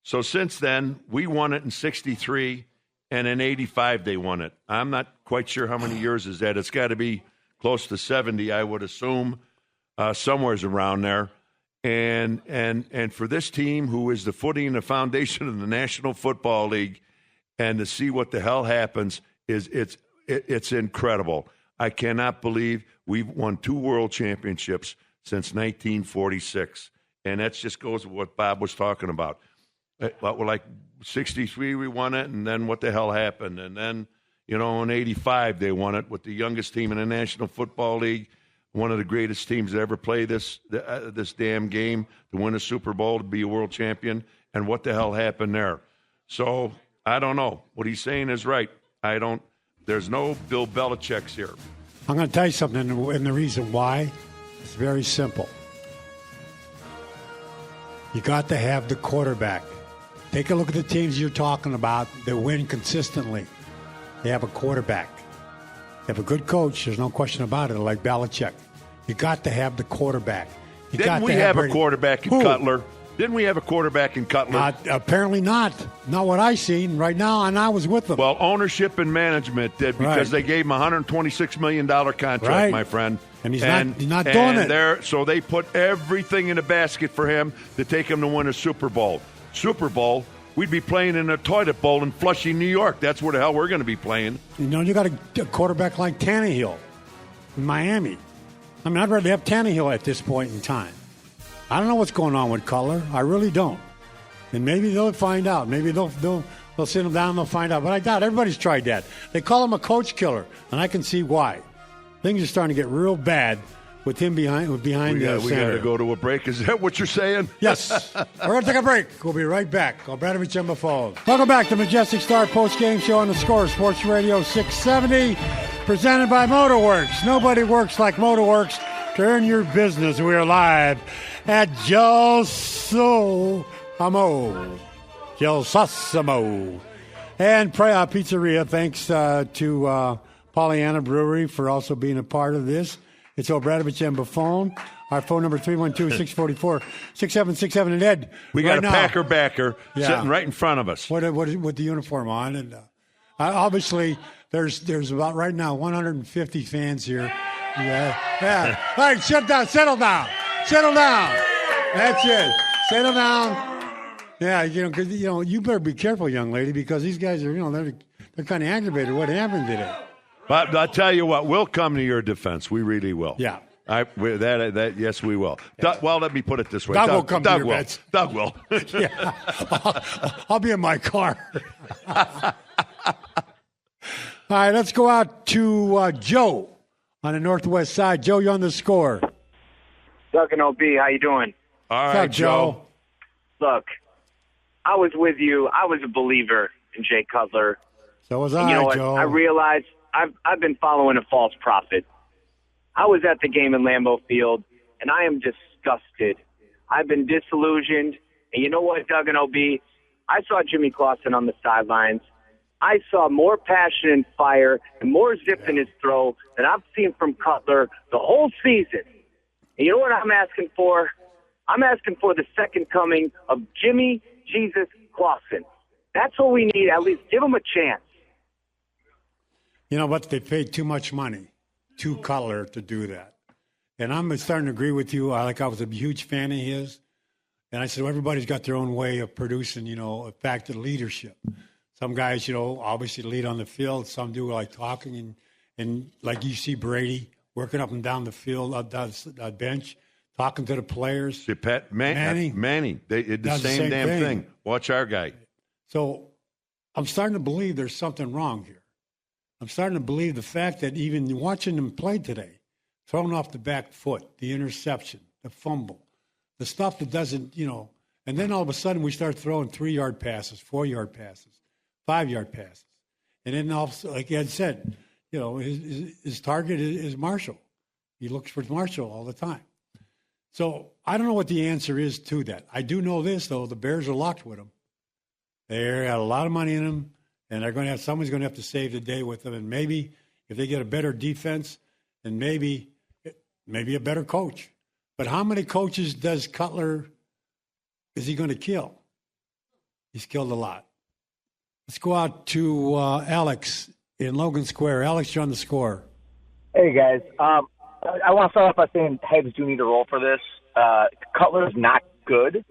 So since then, we won it in '63, and in '85 they won it. I'm not quite sure how many years is that. It's got to be close to 70, I would assume, somewhere's around there. And for this team, who is the footing and the foundation of the National Football League, and to see what the hell happens it's incredible. I cannot believe we've won 2 world championships since 1946, and that just goes with what Bob was talking about. Like 63, we won it, and then what the hell happened? And then, in 85, they won it with the youngest team in the National Football League, one of the greatest teams that ever played this damn game, to win a Super Bowl, to be a world champion, and what the hell happened there? So I don't know. What he's saying is right. There's no Bill Belichick's here. I'm going to tell you something, and the reason why is very simple. You got to have the quarterback. Take a look at the teams you're talking about that win consistently. They have a quarterback. They have a good coach. There's no question about it, like Belichick. You got to have the quarterback. Didn't we have a quarterback in Cutler? Didn't we have a quarterback in Cutler? Apparently not. Not what I seen right now, and I was with them. Well, ownership and management did, because they gave him a $126 million contract, my friend. And he's not doing it. So they put everything in a basket for him to take him to win a Super Bowl. Super Bowl, we'd be playing in a toilet bowl in Flushing, New York. That's where the hell we're going to be playing. You got a quarterback like Tannehill in Miami. I mean, I'd rather have Tannehill at this point in time. I don't know what's going on with Cutler. I really don't. And maybe they'll find out. Maybe they'll sit him down and they'll find out. But I doubt everybody's tried that. They call him a coach killer, and I can see why. Things are starting to get real bad with him behind the center. We got to go to a break. Is that what you're saying? Yes. We're going to take a break. We'll be right back. Obradovich on the phone. Welcome back to Majestic Star Post-Game Show on the Score, Sports Radio 670, presented by Motorworks. Nobody works like Motorworks to earn your business. We are live at Gelsosimo and Pizzeria. Thanks to Pollyanna Brewery for also being a part of this. It's Obradovich and Buffon. Our phone number 312-644-6767. And Ed, we got a Packer backer sitting right in front of us. With the uniform on, and obviously there's about right now 150 fans here. Yeah. All right, settle down. That's it. Settle down. Yeah, because you better be careful, young lady, because these guys are they're kind of aggravated. What happened today? But I'll tell you what, we'll come to your defense. We really will. Yeah. Yes, we will. Yeah. Well, let me put it this way. Doug will come to your beds. Doug will. Yeah. I'll be in my car. All right, let's go out to Joe on the northwest side. Joe, you're on the Score. Doug and OB, how you doing? All right, Joe. Look, I was with you. I was a believer in Jay Cutler. So was I, Joe. I realized I've been following a false prophet. I was at the game in Lambeau Field, and I am disgusted. I've been disillusioned. And you know what, Doug and OB? I saw Jimmy Clausen on the sidelines. I saw more passion and fire and more zip in his throw than I've seen from Cutler the whole season. And you know what I'm asking for? I'm asking for the second coming of Jimmy Jesus Clausen. That's what we need. At least give him a chance. You know what? They paid too much money to Cutler to do that. And I'm starting to agree with you. I was a huge fan of his. And I said, well, everybody's got their own way of producing, effective leadership. So Some guys, obviously lead on the field. Some do like talking and like you see Brady working up and down the field, bench, talking to the players. Manning, they did the same damn thing. Watch our guy. So I'm starting to believe there's something wrong here. I'm starting to believe the fact that even watching them play today, throwing off the back foot, the interception, the fumble, the stuff that doesn't, and then all of a sudden we start throwing 3-yard passes, 4-yard passes, 5-yard passes. And then, like Ed said, his target is Marshall. He looks for Marshall all the time. So I don't know what the answer is to that. I do know this, though. The Bears are locked with him. They got a lot of money in them, and someone's going to have to save the day with them. And maybe if they get a better defense, and maybe a better coach. But how many coaches does Cutler is he going to kill? He's killed a lot. Let's go out to Alex in Logan Square. Alex, you're on the score. Hey, guys. I want to start off by saying heads do need a role for this. Cutler's not good,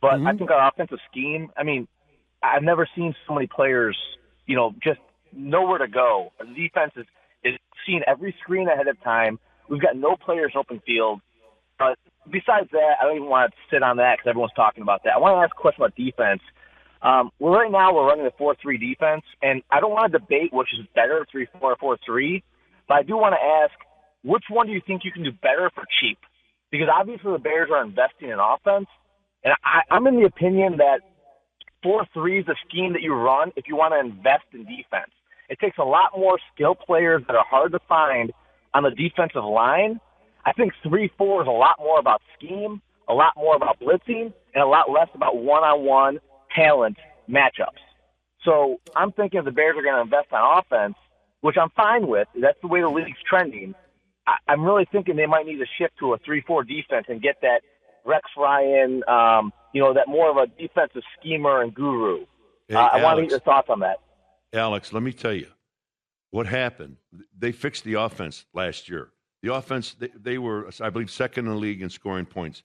but I think our offensive scheme, I've never seen so many players, just nowhere to go. The defense is seeing every screen ahead of time. We've got no players open field. But besides that, I don't even want to sit on that because everyone's talking about that. I want to ask a question about defense. Right now we're running a 4-3 defense, and I don't want to debate which is better, 3-4 or 4-3, but I do want to ask, which one do you think you can do better for cheap? Because obviously the Bears are investing in offense, and I'm in the opinion that 4-3 is the scheme that you run if you want to invest in defense. It takes a lot more skilled players that are hard to find on the defensive line. I think 3-4 is a lot more about scheme, a lot more about blitzing, and a lot less about one-on-one talent matchups. So I'm thinking if the Bears are going to invest on offense, which I'm fine with, that's the way the league's trending, I'm really thinking they might need to shift to a 3-4 defense and get that Rex Ryan, that more of a defensive schemer and guru. Hey, I want to get your thoughts on that. Alex, let me tell you what happened. They fixed the offense last year. The offense, they were, I believe, second in the league in scoring points.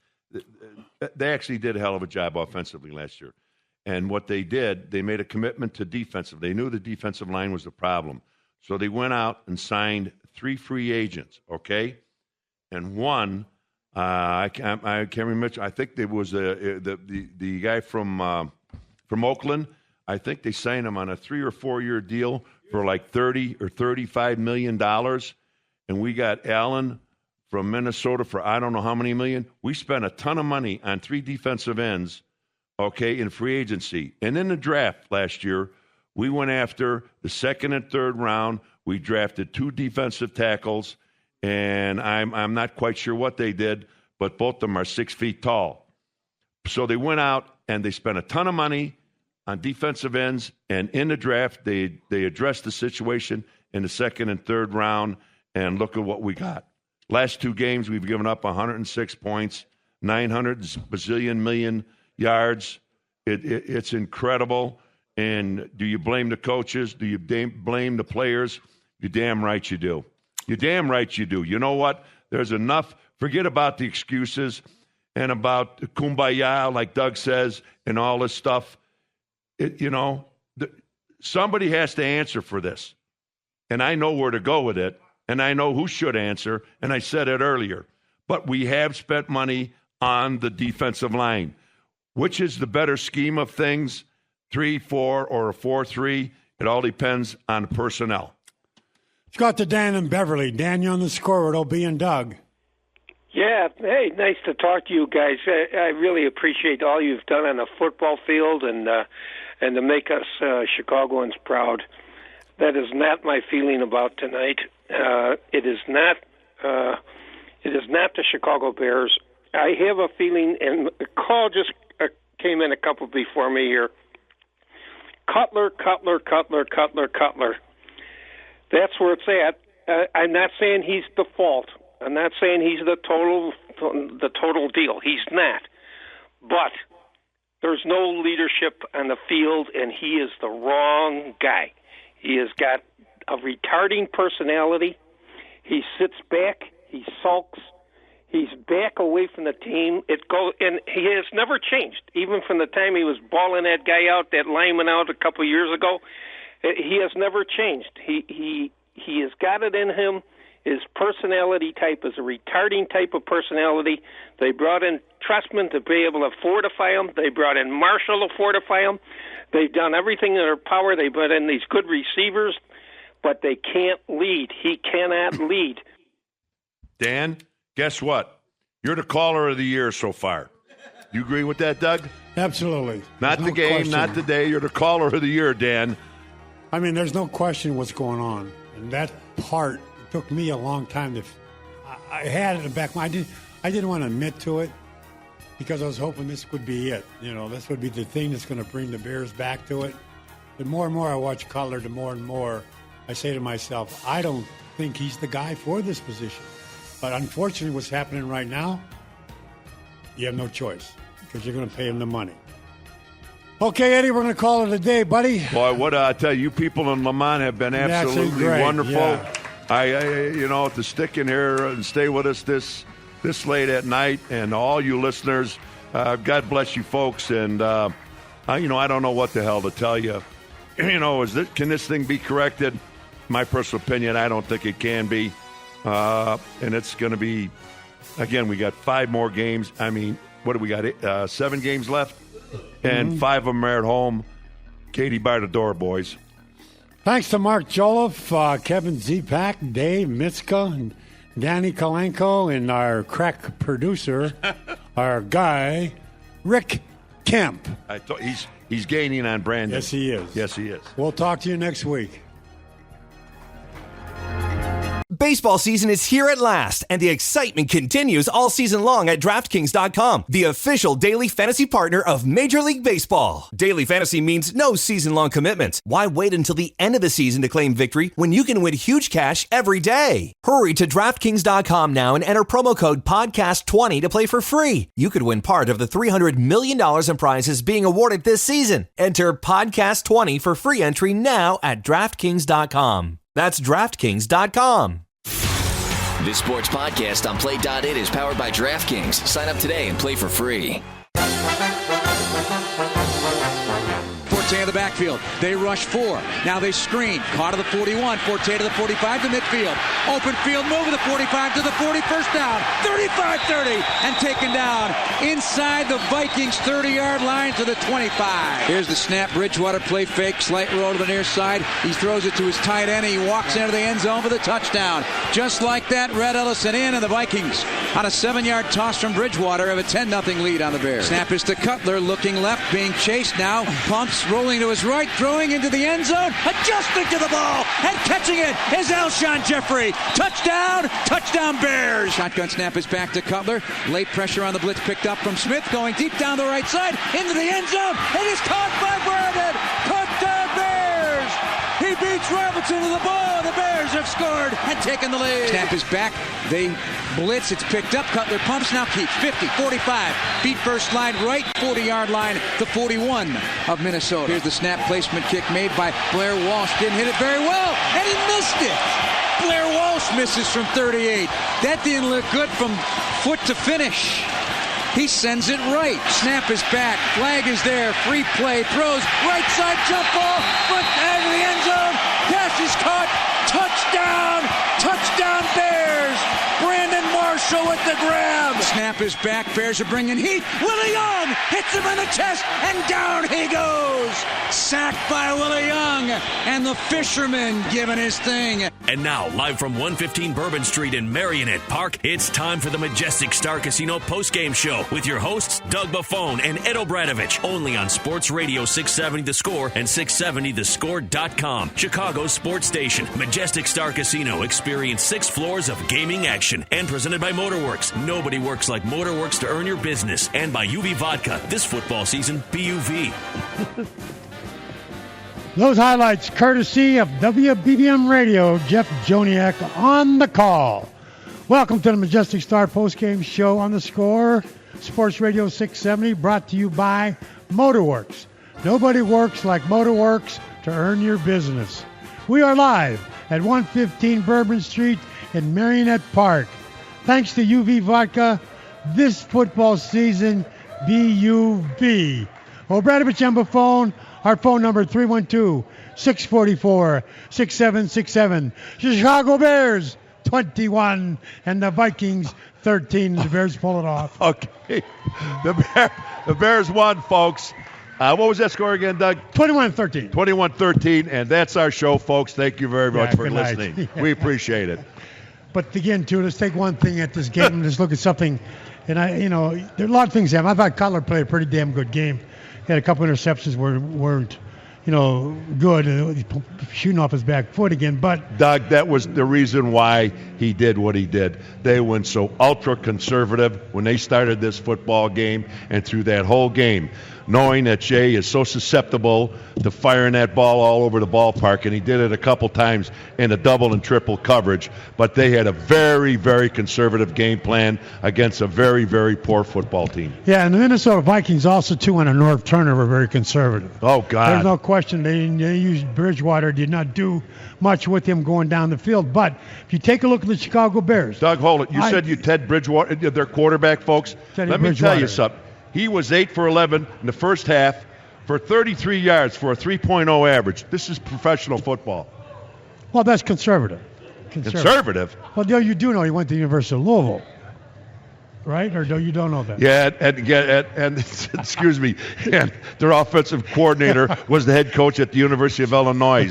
They actually did a hell of a job offensively last year. And what they did, they made a commitment to defensive. They knew the defensive line was the problem. So they went out and signed 3 free agents, okay? And one, I can't remember. I think there was the guy from Oakland. I think they signed him on a 3 or 4 year deal for like $30 or $35 million. And we got Allen from Minnesota for I don't know how many million. We spent a ton of money on 3 defensive ends, okay, in free agency. And in the draft last year, we went after the second and third round. We drafted 2 defensive tackles, and I'm not quite sure what they did, but both of them are 6 feet tall. So they went out and they spent a ton of money on defensive ends, and in the draft, they addressed the situation in the second and third round, and look at what we got. Last 2 games, we've given up 106 points, 900 bazillion million yards. It's incredible. And do you blame the coaches? Do you blame the players? You're damn right you do. You're damn right you do. You know what? There's enough. Forget about the excuses and about kumbaya, like Doug says, and all this stuff. Somebody has to answer for this. And I know where to go with it. And I know who should answer. And I said it earlier. But we have spent money on the defensive line. Which is the better scheme of things? 3-4 or a 4-3? It all depends on the personnel. Let's go out to Dan and Beverly. Dan, you're on the score with OB and Doug. Yeah, hey, nice to talk to you guys. I really appreciate all you've done on the football field and to make us Chicagoans proud. That is not my feeling about tonight. It is not the Chicago Bears. I have a feeling, and the call just came in a couple before me here. Cutler. That's where it's at. I'm not saying he's the fault. I'm not saying he's the total deal. He's not. But there's no leadership on the field, and he is the wrong guy. He has got a retarding personality. He sits back. He sulks. He's back away from the team. And he has never changed, even from the time he was balling that guy out, that lineman out a couple of years ago. He has never changed. He has got it in him. His personality type is a retarding type of personality. They brought in Trestman to be able to fortify him. They brought in Marshall to fortify him. They've done everything in their power. They brought in these good receivers, but they can't lead. He cannot lead. Dan, guess what? You're the caller of the year so far. You agree with that, Doug? Absolutely. Not the game, question. not the day. You're the caller of the year, Dan. I mean, there's no question what's going on. And that part took me a long time to. I had it in the back of my mind. I didn't want to admit to it because I was hoping this would be it. You know, this would be the thing that's going to bring the Bears back to it. The more and more I watch Cutler, the more and more I say to myself, I don't think he's the guy for this position. But unfortunately, what's happening right now, you have no choice because you're going to pay him the money. Okay, Eddie, we're going to call it a day, buddy. Boy, what I tell you, people in Lamont have been absolutely wonderful. Yeah. I to stick in here and stay with us this late at night, and all you listeners, God bless you folks. And I don't know what the hell to tell you. Can this thing be corrected? My personal opinion, I don't think it can be. And it's going to be, again, we got 5 more games. I mean, what do we got? 7 games left, and 5 of them are at home. Katie, by the door, boys. Thanks to Mark Joliffe, Kevin Zepak, Dave Mitzka, and Danny Kalenko, and our crack producer, our guy, Rick Kemp. I thought he's gaining on Brandon. Yes, he is. Yes, he is. We'll talk to you next week. Baseball season is here at last, and the excitement continues all season long at DraftKings.com, the official daily fantasy partner of Major League Baseball. Daily fantasy means no season-long commitments. Why wait until the end of the season to claim victory when you can win huge cash every day? Hurry to DraftKings.com now and enter promo code PODCAST20 to play for free. You could win part of the $300 million in prizes being awarded this season. Enter PODCAST20 for free entry now at DraftKings.com. That's DraftKings.com. This sports podcast on Play.it is powered by DraftKings. Sign up today and play for free. Forte in the backfield. They rush 4. Now they screen. Caught to the 41. Forte to the 45 to midfield. Open field move to the 45 to the 40. First down. 35-30. And taken down inside the Vikings 30-yard line to the 25. Here's the snap. Bridgewater play fake. Slight roll to the near side. He throws it to his tight end. He walks into the end zone for the touchdown. Just like that, Red Ellison in, and the Vikings on a 7-yard toss from Bridgewater have a 10-0 lead on the Bears. Snap is to Cutler, looking left, being chased now. Pumps, rolling to his right, throwing into the end zone, adjusting to the ball, and catching it is Alshon Jeffrey. Touchdown, touchdown Bears. Shotgun snap is back to Cutler. Late pressure on the blitz picked up from Smith, going deep down the right side, into the end zone. It is caught by Brandon. Touchdown Bears. He beats Robinson to the ball. The Bears have scored and taken the lead. Snap is back. They blitz. It's picked up. Cutler pumps. Now keeps 50, 45. Beat first line right. 40-yard line. The 41 of Minnesota. Here's the snap placement kick made by Blair Walsh. Didn't hit it very well. And he missed it. Blair Walsh misses from 38. That didn't look good from foot to finish. He sends it right. Snap is back. Flag is there. Free play. Throws. Right side jump ball. Foot out of the end zone. Pass is caught. Touchdown. Touchdown Bears. Brandon Marshall with the grab. Snap is back. Bears are bringing heat. Willie Young hits him in the chest, and down he goes. Sacked by Willie Young, and the fisherman giving his thing. And now, live from 115 Bourbon Street in Marionette Park, it's time for the Majestic Star Casino postgame show with your hosts, Doug Buffone and Ed Obradovich, only on Sports Radio 670 The Score and 670thescore.com. Chicago's sports station, Majestic Star Casino. Experience 6 floors of gaming action, and presented by Motorworks. Nobody works like Motorworks to earn your business, and by UV Vodka. This football season, BUV. Those highlights courtesy of WBBM Radio. Jeff Joniak on the call. Welcome to the Majestic Star postgame show on The Score. Sports Radio 670, brought to you by Motorworks. Nobody works like Motorworks to earn your business. We are live at 115 Bourbon Street in Marionette Park. Thanks to UV Vodka, this football season, BUV. Obradovich on the phone. Our phone number, 312-644-6767. Chicago Bears, 21, and the Vikings, 13. The Bears pull it off. Okay. The Bears won, folks. What was that score again, Doug? 21-13. 21-13, and that's our show, folks. Thank you very much for listening. We appreciate it. But again, too, let's take one thing at this game and just look at something. And there are a lot of things happen. I thought Cutler played a pretty damn good game. He had a couple interceptions weren't good, shooting off his back foot again. But Doug, that was the reason why he did what he did. They went so ultra conservative when they started this football game, and through that whole game, knowing that Jay is so susceptible to firing that ball all over the ballpark, and he did it a couple times in a double and triple coverage, but they had a very, very conservative game plan against a very, very poor football team. Yeah, and the Minnesota Vikings also, too, on a North Turner were very conservative. Oh, God. There's no question they used Bridgewater, did not do much with him going down the field. But if you take a look at the Chicago Bears. Doug, hold it. You said Ted Bridgewater, their quarterback, folks. Let me tell you something. He was 8 for 11 in the first half for 33 yards for a 3.0 average. This is professional football. Well, that's conservative. Conservative? Well, you do know he went to the University of Louisville, right? Or you don't know that? Yeah, and excuse me, and their offensive coordinator was the head coach at the University of Illinois.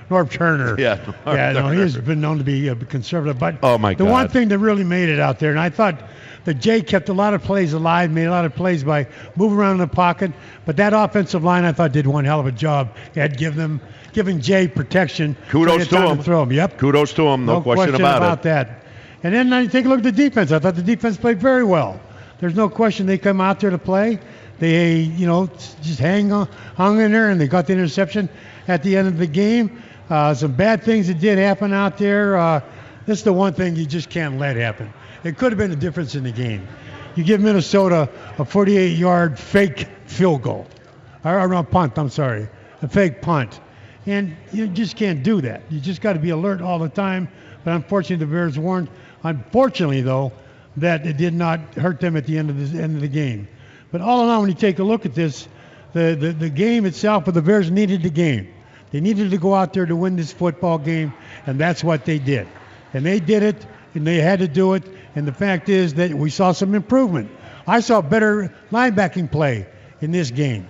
Norv Turner. Yeah. He's been known to be conservative. But oh my God. The one thing that really made it out there, and I thought that Jay kept a lot of plays alive, made a lot of plays by moving around in the pocket. But that offensive line, I thought, did one hell of a job at giving Jay protection. Kudos to him. Throw him. Yep. Kudos to him. No question about that. And then you take a look at the defense. I thought the defense played very well. There's no question they come out there to play. They, just hung in there, and they got the interception at the end of the game. Some bad things that did happen out there. This is the one thing you just can't let happen. It could have been a difference in the game. You give Minnesota a 48-yard fake field goal. Or no, punt, I'm sorry. A fake punt. And you just can't do that. You just got to be alert all the time. But unfortunately, the Bears weren't. Unfortunately, though, that it did not hurt them at the end of the game. But all in all, when you take a look at this, the game itself, but the Bears needed the game. They needed to go out there to win this football game, and that's what they did. And they did it, and they had to do it. And the fact is that we saw some improvement. I saw better linebacking play in this game.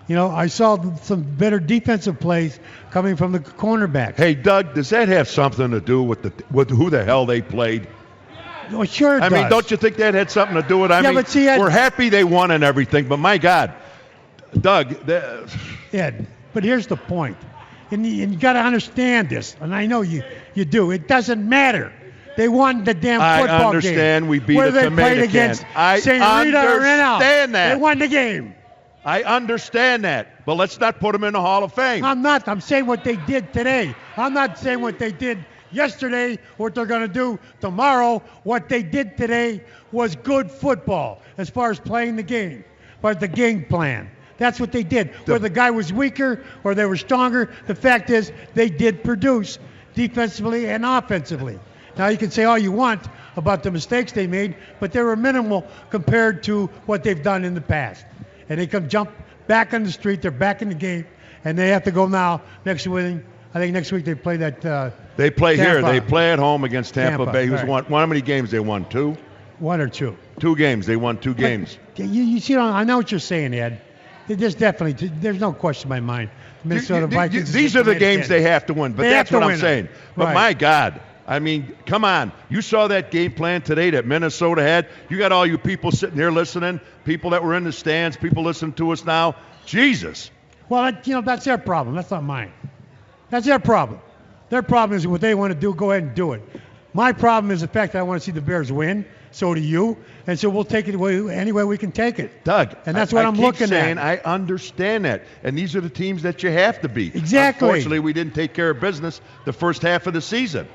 I saw some better defensive plays coming from the cornerbacks. Hey, Doug, does that have something to do with who the hell they played? Well, sure it does. I mean, don't you think that had something to do with it? I mean, but see, we're happy they won and everything, but my God, Doug. Ed, but here's the point. And you got to understand this, and I know you do. It doesn't matter. They won the damn football game. I understand we beat a tomato can. Whether they played against St. Rita or Reno, they won the game. I understand that, but let's not put them in the Hall of Fame. I'm not. I'm saying what they did today. I'm not saying what they did yesterday, what they're going to do tomorrow. What they did today was good football as far as playing the game, but the game plan. That's what they did. Whether the guy was weaker or they were stronger, the fact is they did produce defensively and offensively. Now, you can say all you want about the mistakes they made, but they were minimal compared to what they've done in the past. And they come jump back on the street. They're back in the game, and they have to go now next week. I think next week they play that. They play Tampa. Here. They play at home against Tampa Bay. Who's right. won? How many games they won? 2? 1 or 2. 2 games. They won 2 games. You see, I know what you're saying, Ed. There's no question in my mind. Minnesota Vikings. These are the games they have to win, but that's what I'm saying. But my God, I mean, come on. You saw that game plan today that Minnesota had. You got all you people sitting here listening, people that were in the stands, people listening to us now. Jesus. Well, that's their problem. That's not mine. That's their problem. Their problem is what they want to do. Go ahead and do it. My problem is the fact that I want to see the Bears win. So do you. And so we'll take it any way we can take it. Doug. And that's what I'm looking at. I understand that. And these are the teams that you have to beat. Exactly. Unfortunately, we didn't take care of business the first half of the season.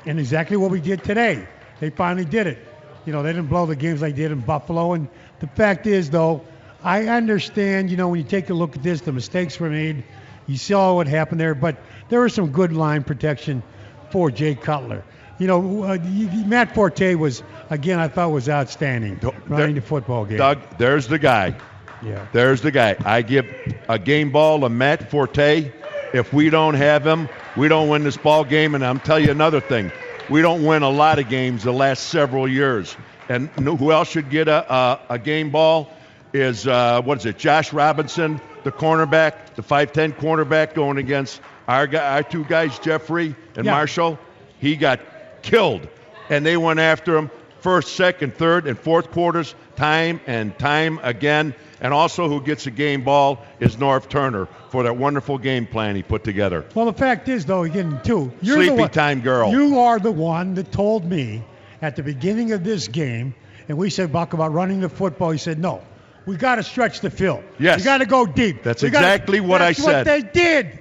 And exactly what we did today. They finally did it. They didn't blow the games like they did in Buffalo. And the fact is, though, I understand, when you take a look at this, the mistakes were made. You saw what happened there. But there was some good line protection for Jay Cutler. Matt Forte was, again, I thought was outstanding running the football game. Doug, there's the guy. Yeah. There's the guy. I give a game ball to Matt Forte. If we don't have him, we don't win this ball game. And I'm telling you another thing. We don't win a lot of games the last several years. And who else should get a game ball is, Josh Robinson, the cornerback, the 5'10 cornerback going against our two guys, Jeffrey and Marshall. He got killed. And they went after him first, second, third, and fourth quarters, time and time again. And also who gets a game ball is Norv Turner for that wonderful game plan he put together. Well, the fact is, though, again, too, Sleepy time girl. You are the one that told me at the beginning of this game, and we said, Buck, about running the football. He said, no, we got to stretch the field. Yes. We got to go deep. That's exactly what I said. That's what they did.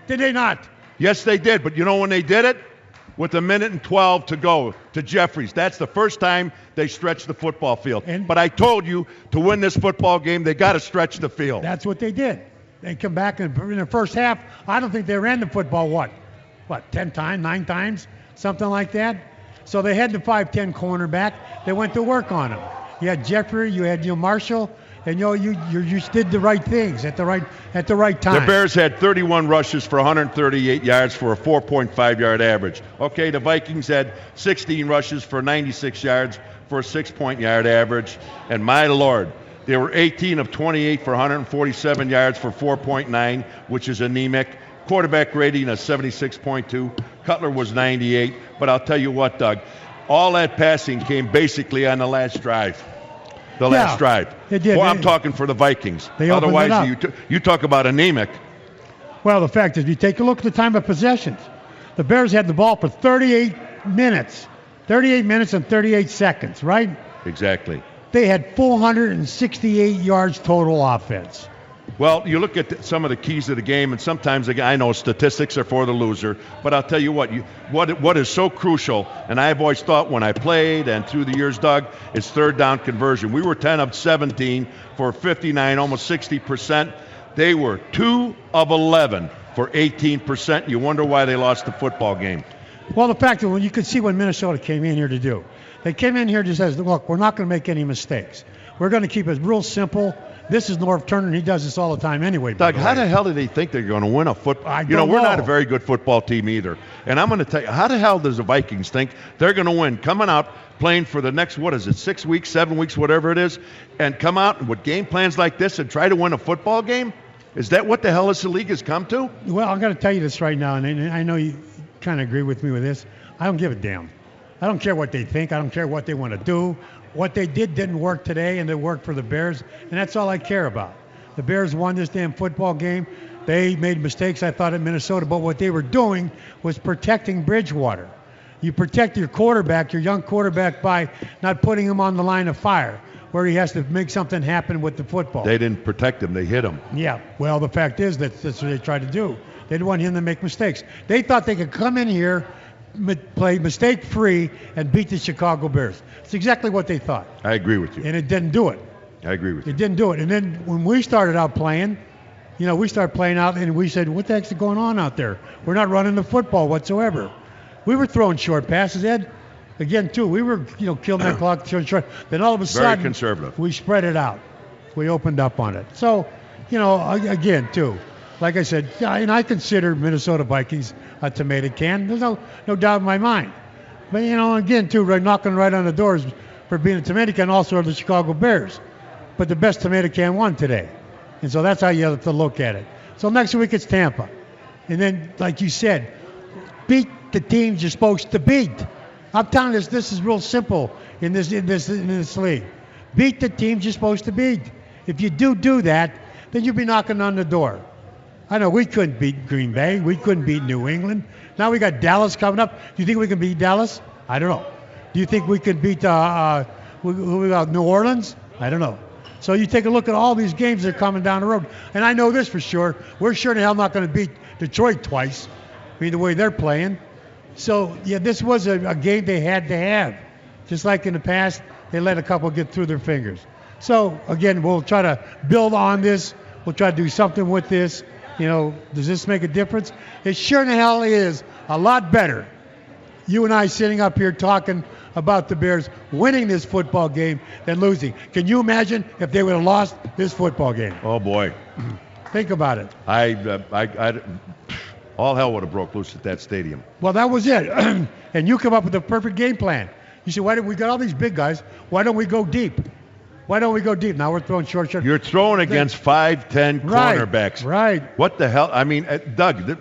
Did they not? Yes, they did. But you know when they did it? With 1:12 to go to Jeffries. That's the first time they stretched the football field. But I told you, to win this football game, they got to stretch the field. That's what they did. They come back in the first half. I don't think they ran the football, 10 times, 9 times, something like that. So they had the 5'10 cornerback. They went to work on him. You had Jeffrey, you had Marshall, and you just did the right things at the right time. The Bears had 31 rushes for 138 yards for a 4.5-yard average. Okay, the Vikings had 16 rushes for 96 yards for a 6-point-yard average. And my Lord, they were 18 of 28 for 147 yards for 4.9, which is anemic. Quarterback rating of 76.2. Cutler was 98. But I'll tell you what, Doug, all that passing came basically on the last drive. Last drive. It did. Well, I'm talking for the Vikings. They opened it up. Otherwise, you talk about anemic. Well, the fact is, you take a look at the time of possessions. The Bears had the ball for 38 minutes. 38 minutes and 38 seconds, right? Exactly. They had 468 yards total offense. Well, you look at some of the keys of the game, and sometimes, I know statistics are for the loser, but I'll tell you what is so crucial, and I've always thought when I played and through the years, Doug, is third down conversion. We were 10 of 17 for 59, almost 60%. They were 2 of 11 for 18%. You wonder why they lost the football game. Well, the fact that you could see what Minnesota came in here to do. They came in here just as, look, we're not going to make any mistakes. We're going to keep it real simple. This is Norv Turner, and he does this all the time anyway. Doug, how the hell do they think they're going to win a football? I don't know. We're not a very good football team either. And I'm going to tell you, how the hell does the Vikings think they're going to win? Coming out, playing for the next, 6 weeks, 7 weeks, whatever it is, and come out with game plans like this and try to win a football game? Is that what the hell this league has come to? Well, I'm going to tell you this right now, and I know you kind of agree with me with this. I don't give a damn. I don't care what they think. I don't care what they want to do. What they didn't work today, and it worked for the Bears, and that's all I care about. The Bears won this damn football game. They made mistakes, I thought, in Minnesota, but what they were doing was protecting Bridgewater. You protect your quarterback, your young quarterback, by not putting him on the line of fire, where he has to make something happen with the football. They didn't protect him. They hit him. Yeah, well, the fact is that's what they tried to do. They didn't want him to make mistakes. They thought they could come in here, play mistake-free, and beat the Chicago Bears. It's exactly what they thought. I agree with you. And it didn't do it. I agree with you. It didn't do it. And then when we started out playing, we started playing out, and we said, what the heck's going on out there? We're not running the football whatsoever. We were throwing short passes, Ed. Again, too, we were, killing that clock short. Then all of a sudden, very conservative. We spread it out. We opened up on it. So, again, too, like I said, and I consider Minnesota Vikings a tomato can. There's no doubt in my mind. But, again, too, knocking right on the doors for being a tomato can also are the Chicago Bears. But the best tomato can won today. And so that's how you have to look at it. So next week it's Tampa. And then, like you said, beat the teams you're supposed to beat. I'm telling you, this is real simple in this league. Beat the teams you're supposed to beat. If you do that, then you'll be knocking on the door. I know we couldn't beat Green Bay. We couldn't beat New England. Now we got Dallas coming up. Do you think we can beat Dallas? I don't know. Do you think we could beat New Orleans? I don't know. So you take a look at all these games that are coming down the road. And I know this for sure. We're sure the hell not going to beat Detroit twice. I mean, the way they're playing. So, yeah, this was a game they had to have. Just like in the past, they let a couple get through their fingers. So, again, we'll try to build on this. We'll try to do something with this. Does this make a difference? It sure in the hell is a lot better you and I sitting up here talking about the Bears winning this football game than losing. Can you imagine if they would have lost this football game? Oh, boy. Think about it. All hell would have broke loose at that stadium. Well, that was it. And you come up with the perfect game plan. You said, why don't we got all these big guys? Why don't we go deep? Why don't we go deep? Now we're throwing short. You're throwing against 5'10" cornerbacks. Right. What the hell? I mean, Doug,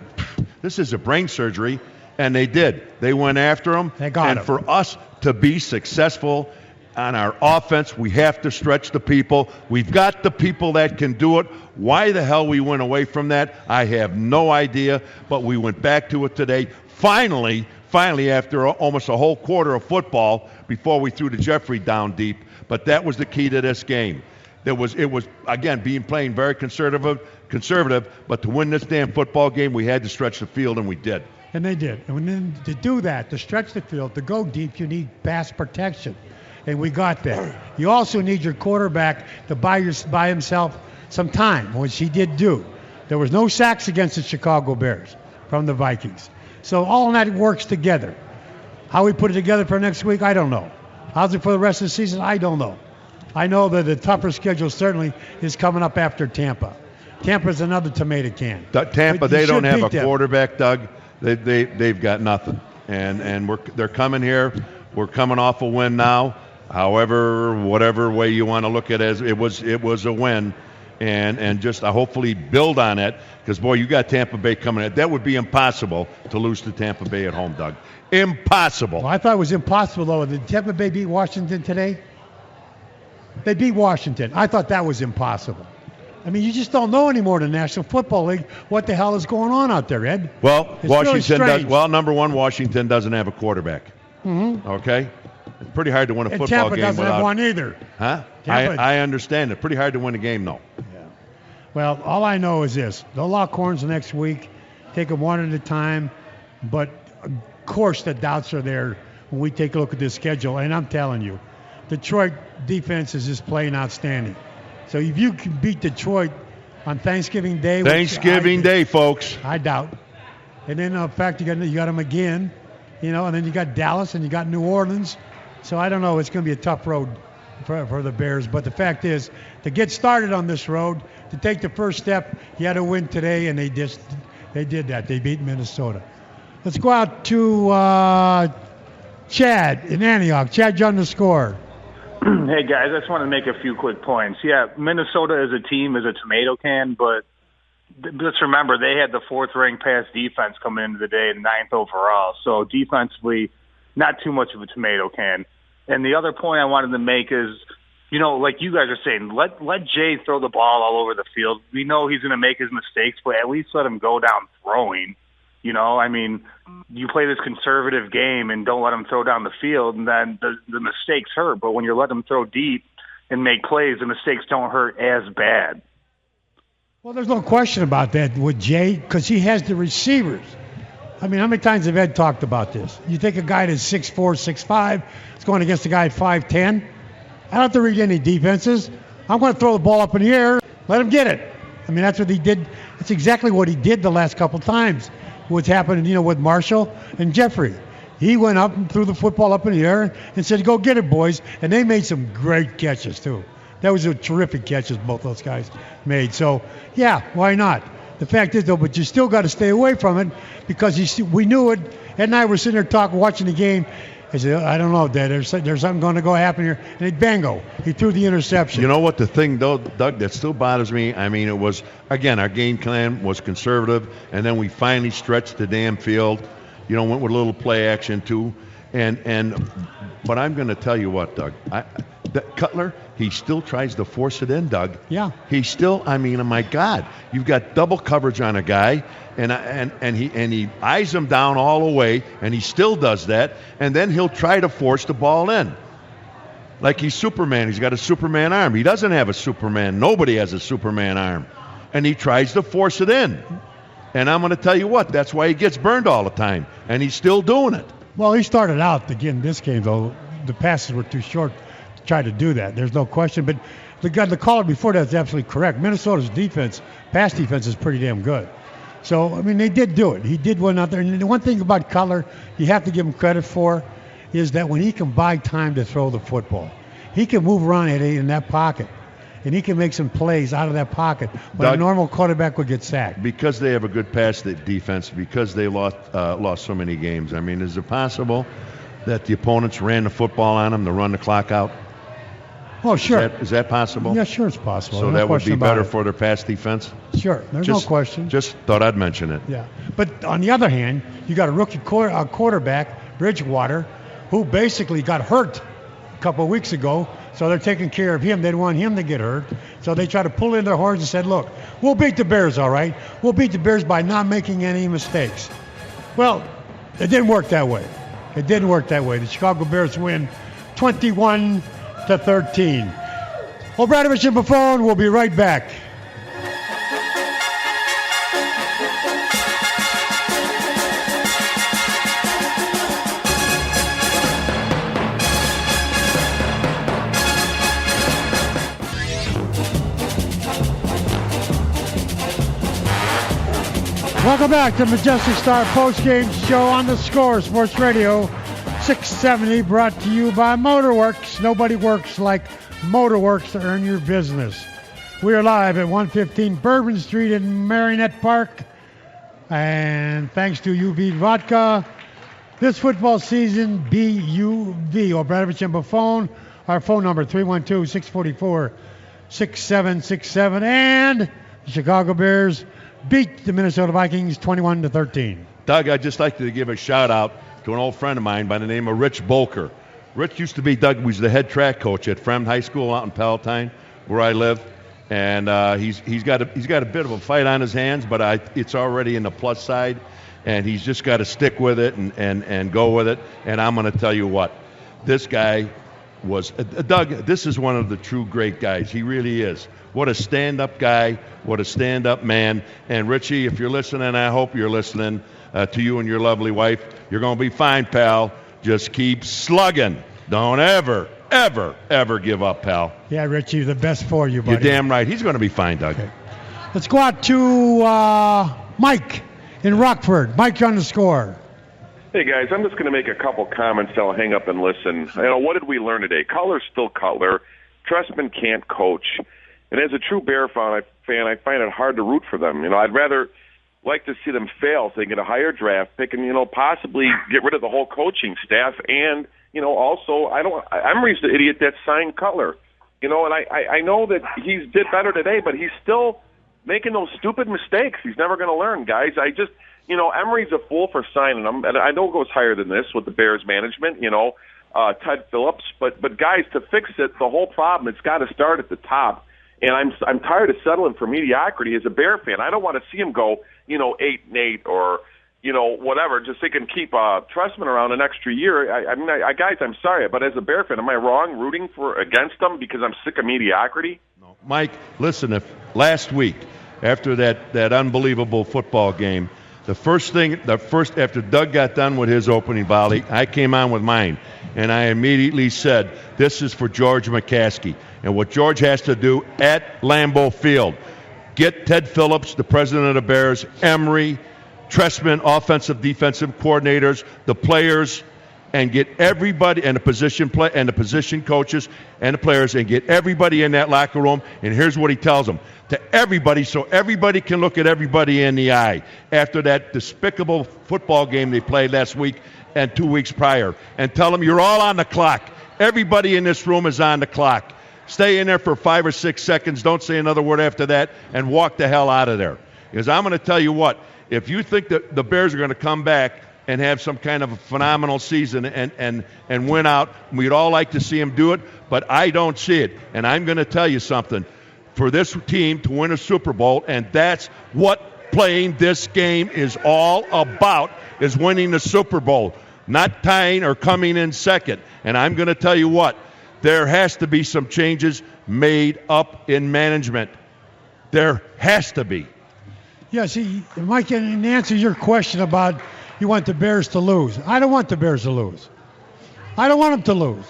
this is a brain surgery, and they did. They went after him. They got him. For us to be successful on our offense, we have to stretch the people. We've got the people that can do it. Why the hell we went away from that, I have no idea, but we went back to it today. Finally, after almost a whole quarter of football before we threw the Jeffrey down deep, but that was the key to this game. It was again playing very conservative, but to win this damn football game, we had to stretch the field, and we did. And they did. And then to do that, to stretch the field, to go deep, you need pass protection. And we got that. You also need your quarterback to buy himself some time, which he did do. There was no sacks against the Chicago Bears from the Vikings. So all of that works together. How we put it together for next week, I don't know. How's it for the rest of the season? I don't know. I know that the tougher schedule certainly is coming up after Tampa. Tampa's another tomato can. Tampa, they don't have a quarterback, Doug. They've got nothing. And they're coming here. We're coming off a win now. However, whatever way you want to look at it, it was a win. And just hopefully build on it, because, boy, you got Tampa Bay coming in. That would be impossible to lose to Tampa Bay at home, Doug. Impossible. Well, I thought it was impossible, though. Did Tampa Bay beat Washington today? They beat Washington. I thought that was impossible. I mean, you just don't know anymore in the National Football League what the hell is going on out there, Ed. Well, it's Washington really does. Well, number one, Washington doesn't have a quarterback. Mm-hmm. Okay? It's pretty hard to win a football Tampa game without. Tampa doesn't have one either. Huh? I understand it. Pretty hard to win a game, though. Yeah. Well, all I know is this. They'll lock horns next week. Take them one at a time. But, of course, the doubts are there when we take a look at this schedule. And I'm telling you, Detroit defense is just playing outstanding. So if you can beat Detroit on Thanksgiving Day. Thanksgiving Day, folks. I doubt. And then, in fact, you got them again. And then you got Dallas and you got New Orleans. So I don't know. It's going to be a tough road for the Bears. But the fact is, to get started on this road, to take the first step, you had to win today, and they did that. They beat Minnesota. Let's go out to Chad in Antioch. Chad, you're on the score. Hey, guys, I just want to make a few quick points. Yeah, Minnesota as a team is a tomato can, but let's remember they had the fourth-ranked pass defense coming into the day, 9th overall. So defensively, not too much of a tomato can. And the other point I wanted to make is, like you guys are saying, let Jay throw the ball all over the field. We know he's going to make his mistakes, but at least let him go down throwing. I mean, you play this conservative game and don't let him throw down the field, and then the mistakes hurt. But when you let him throw deep and make plays, the mistakes don't hurt as bad. Well, there's no question about that with Jay, because he has the receivers. I mean, how many times have Ed talked about this? You take a guy that's 6'4", 6'5", it's going against a guy at 5'10". I don't have to read any defenses. I'm going to throw the ball up in the air, let him get it. I mean, that's what he did. That's exactly what he did the last couple times. What's happened, with Marshall and Jeffrey. He went up and threw the football up in the air and said, go get it, boys. And they made some great catches, too. That was a terrific catches both those guys made. So, yeah, why not? The fact is, though, but you still got to stay away from it because we knew it. Ed and I were sitting there watching the game. I said, I don't know, Dad. There's something going to go happen here. And bango, he threw the interception. You know what the thing, though, Doug, that still bothers me? I mean, it was, again, our game plan was conservative, and then we finally stretched the damn field. Went with a little play action, too. But I'm going to tell you what, Doug. Cutler, he still tries to force it in, Doug. Yeah. He still, oh my God, you've got double coverage on a guy, and he eyes him down all the way, and he still does that, and then he'll try to force the ball in. Like he's Superman. He's got a Superman arm. He doesn't have a Superman. Nobody has a Superman arm. And he tries to force it in. And I'm going to tell you what, that's why he gets burned all the time, and he's still doing it. Well, he started out, again, this game, though, the passes were too short to try to do that. There's no question. But the caller before that is absolutely correct. Minnesota's pass defense is pretty damn good. So, I mean, they did do it. He did one out there. And the one thing about Cutler you have to give him credit for is that when he can buy time to throw the football, he can move around in that pocket, and he can make some plays out of that pocket when a normal quarterback would get sacked. Because they have a good pass defense, because they lost so many games. I mean, is it possible that the opponents ran the football on them to run the clock out? Oh, sure. Is that possible? Yeah, sure it's possible. So no that would be better it. for their pass defense? Sure, there's no question. Just thought I'd mention it. Yeah, but on the other hand, you got a rookie quarterback, Bridgewater, who basically got hurt a couple of weeks ago, so they're taking care of him. They didn't want him to get hurt, so they tried to pull in their horns and said, look, we'll beat the Bears, all right? We'll beat the Bears by not making any mistakes. Well, it didn't work that way. It didn't work that way. The Chicago Bears win 21-13. Obradovich and Buffon will be right back. Welcome back to Majestic Star Postgame Show on the Score Sports Radio 670, brought to you by Motorworks. Nobody works like Motorworks to earn your business. We are live at 115 Bourbon Street in Marionette Park. And thanks to UV Vodka, this football season, BUV. Obradovich and Buffon. Our phone number, 312-644-6767. And the Chicago Bears beat the Minnesota Vikings 21-13. Doug, I'd just like to give a shout out to an old friend of mine by the name of Rich Bolker. Rich used to be, Doug, was the head track coach at Fremd High School out in Palatine, where I live. And he's got a bit of a fight on his hands, but it's already in the plus side, and he's just got to stick with it and go with it. And I'm going to tell you what, this guy was Doug. This is one of the true great guys. He really is. What a stand-up guy. What a stand-up man. And Richie, if you're listening, I hope you're listening to you and your lovely wife. You're going to be fine, pal. Just keep slugging. Don't ever give up, pal. Yeah, Richie, the best for you, buddy. You're damn right. He's going to be fine, Doug. Okay. Let's go out to Mike in Rockford. Mike on the Score. Hey, guys, I'm just going to make a couple comments. I'll hang up and listen. What did we learn today? Cutler's still Cutler. Trestman can't coach. And as a true Bear fan, I find it hard to root for them. I'd rather like to see them fail so they get a higher draft pick and, possibly get rid of the whole coaching staff. And, also, Emery's the idiot that signed Cutler. And I know that he did better today, but he's still making those stupid mistakes. He's never going to learn, guys. Emery's a fool for signing him. And I know it goes higher than this with the Bears management, Ted Phillips. But guys, to fix it, the whole problem, it's got to start at the top. And I'm tired of settling for mediocrity as a Bear fan. I don't want to see him go, 8-8 or, whatever, just so they can keep Trestman around an extra year. Guys, I'm sorry, but as a Bear fan, am I wrong rooting against them because I'm sick of mediocrity? No. Mike, listen, if last week, after that unbelievable football game, after Doug got done with his opening volley, I came on with mine, and I immediately said, this is for George McCaskey. And what George has to do at Lambeau Field, get Ted Phillips, the president of the Bears, Emery, Trestman, offensive, defensive coordinators, the players, and get everybody, and the position coaches and the players, and get everybody in that locker room. And here's what he tells them to everybody, so everybody can look at everybody in the eye after that despicable football game they played last week and 2 weeks prior, and tell them you're all on the clock. Everybody in this room is on the clock. Stay in there for 5 or 6 seconds. Don't say another word after that, and walk the hell out of there. Because I'm going to tell you what, if you think that the Bears are going to come back and have some kind of a phenomenal season and win out, we'd all like to see them do it, but I don't see it. And I'm going to tell you something. For this team to win a Super Bowl, and that's what playing this game is all about, is winning the Super Bowl, not tying or coming in second. And I'm going to tell you what, there has to be some changes made up in management. There has to be. Yeah, see, Mike, in answer to your question about you want the Bears to lose, I don't want the Bears to lose. I don't want them to lose.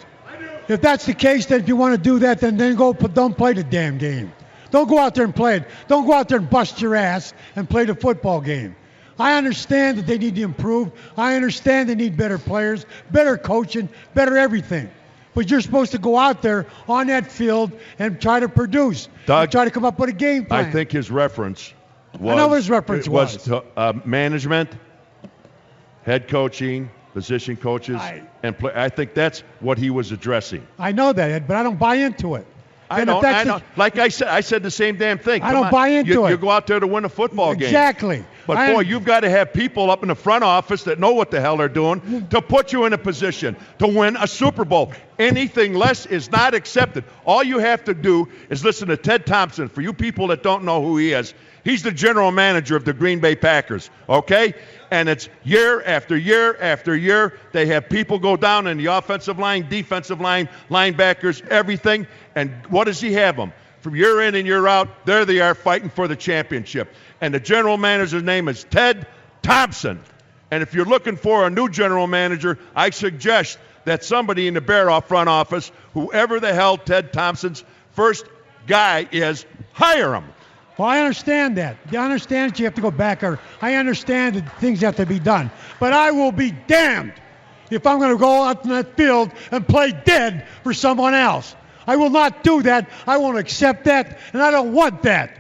If that's the case, then if you want to do that, then don't play the damn game. Don't go out there and play it. Don't go out there and bust your ass and play the football game. I understand that they need to improve. I understand they need better players, better coaching, better everything. But you're supposed to go out there on that field and try to produce. Doug, try to come up with a game plan. I think his reference was... I know what his reference was. To, management, head coaching, position coaches, and play. I think that's what he was addressing. I know that, Ed, but I don't buy into it. I know. Like I said the same damn thing. I don't buy into it. You go out there to win a football game. Exactly. But, boy, you've got to have people up in the front office that know what the hell they're doing to put you in a position to win a Super Bowl. Anything less is not accepted. All you have to do is listen to Ted Thompson. For you people that don't know who he is, he's the general manager of the Green Bay Packers, okay? And it's year after year after year. They have people go down in the offensive line, defensive line, linebackers, everything. And what does he have them? From year in and year out, there they are fighting for the championship. And the general manager's name is Ted Thompson. And if you're looking for a new general manager, I suggest that somebody in the Bear front office, whoever the hell Ted Thompson's first guy is, hire him. Well, I understand that. I understand that you have to go back. I understand that things have to be done. But I will be damned if I'm going to go out in that field and play dead for someone else. I will not do that. I won't accept that, and I don't want that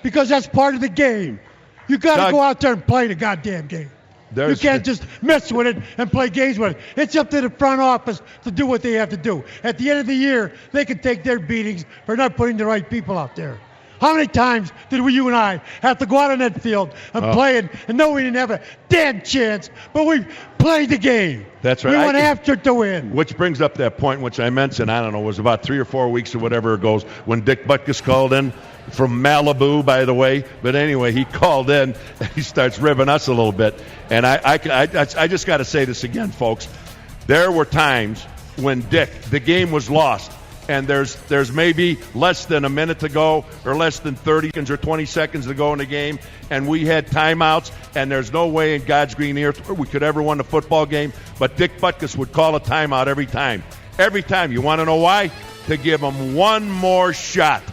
because that's part of the game. You got to go out there and play the goddamn game. You can't just mess with it and play games with it. It's up to the front office to do what they have to do. At the end of the year, they can take their beatings for not putting the right people out there. How many times did you and I have to go out on that field and play it and know we didn't have a damn chance, but we played the game. That's right. We went after it to win. Which brings up that point which I mentioned, I don't know, it was about 3 or 4 weeks or whatever it goes, when Dick Butkus called in from Malibu, by the way. But anyway, he called in and he starts ribbing us a little bit. And I just got to say this again, folks. There were times when Dick, the game was lost. And there's maybe less than a minute to go or less than 30 seconds or 20 seconds to go in the game, and we had timeouts, and there's no way in God's green earth we could ever win a football game. But Dick Butkus would call a timeout every time. Every time. You want to know why? To give them one more shot.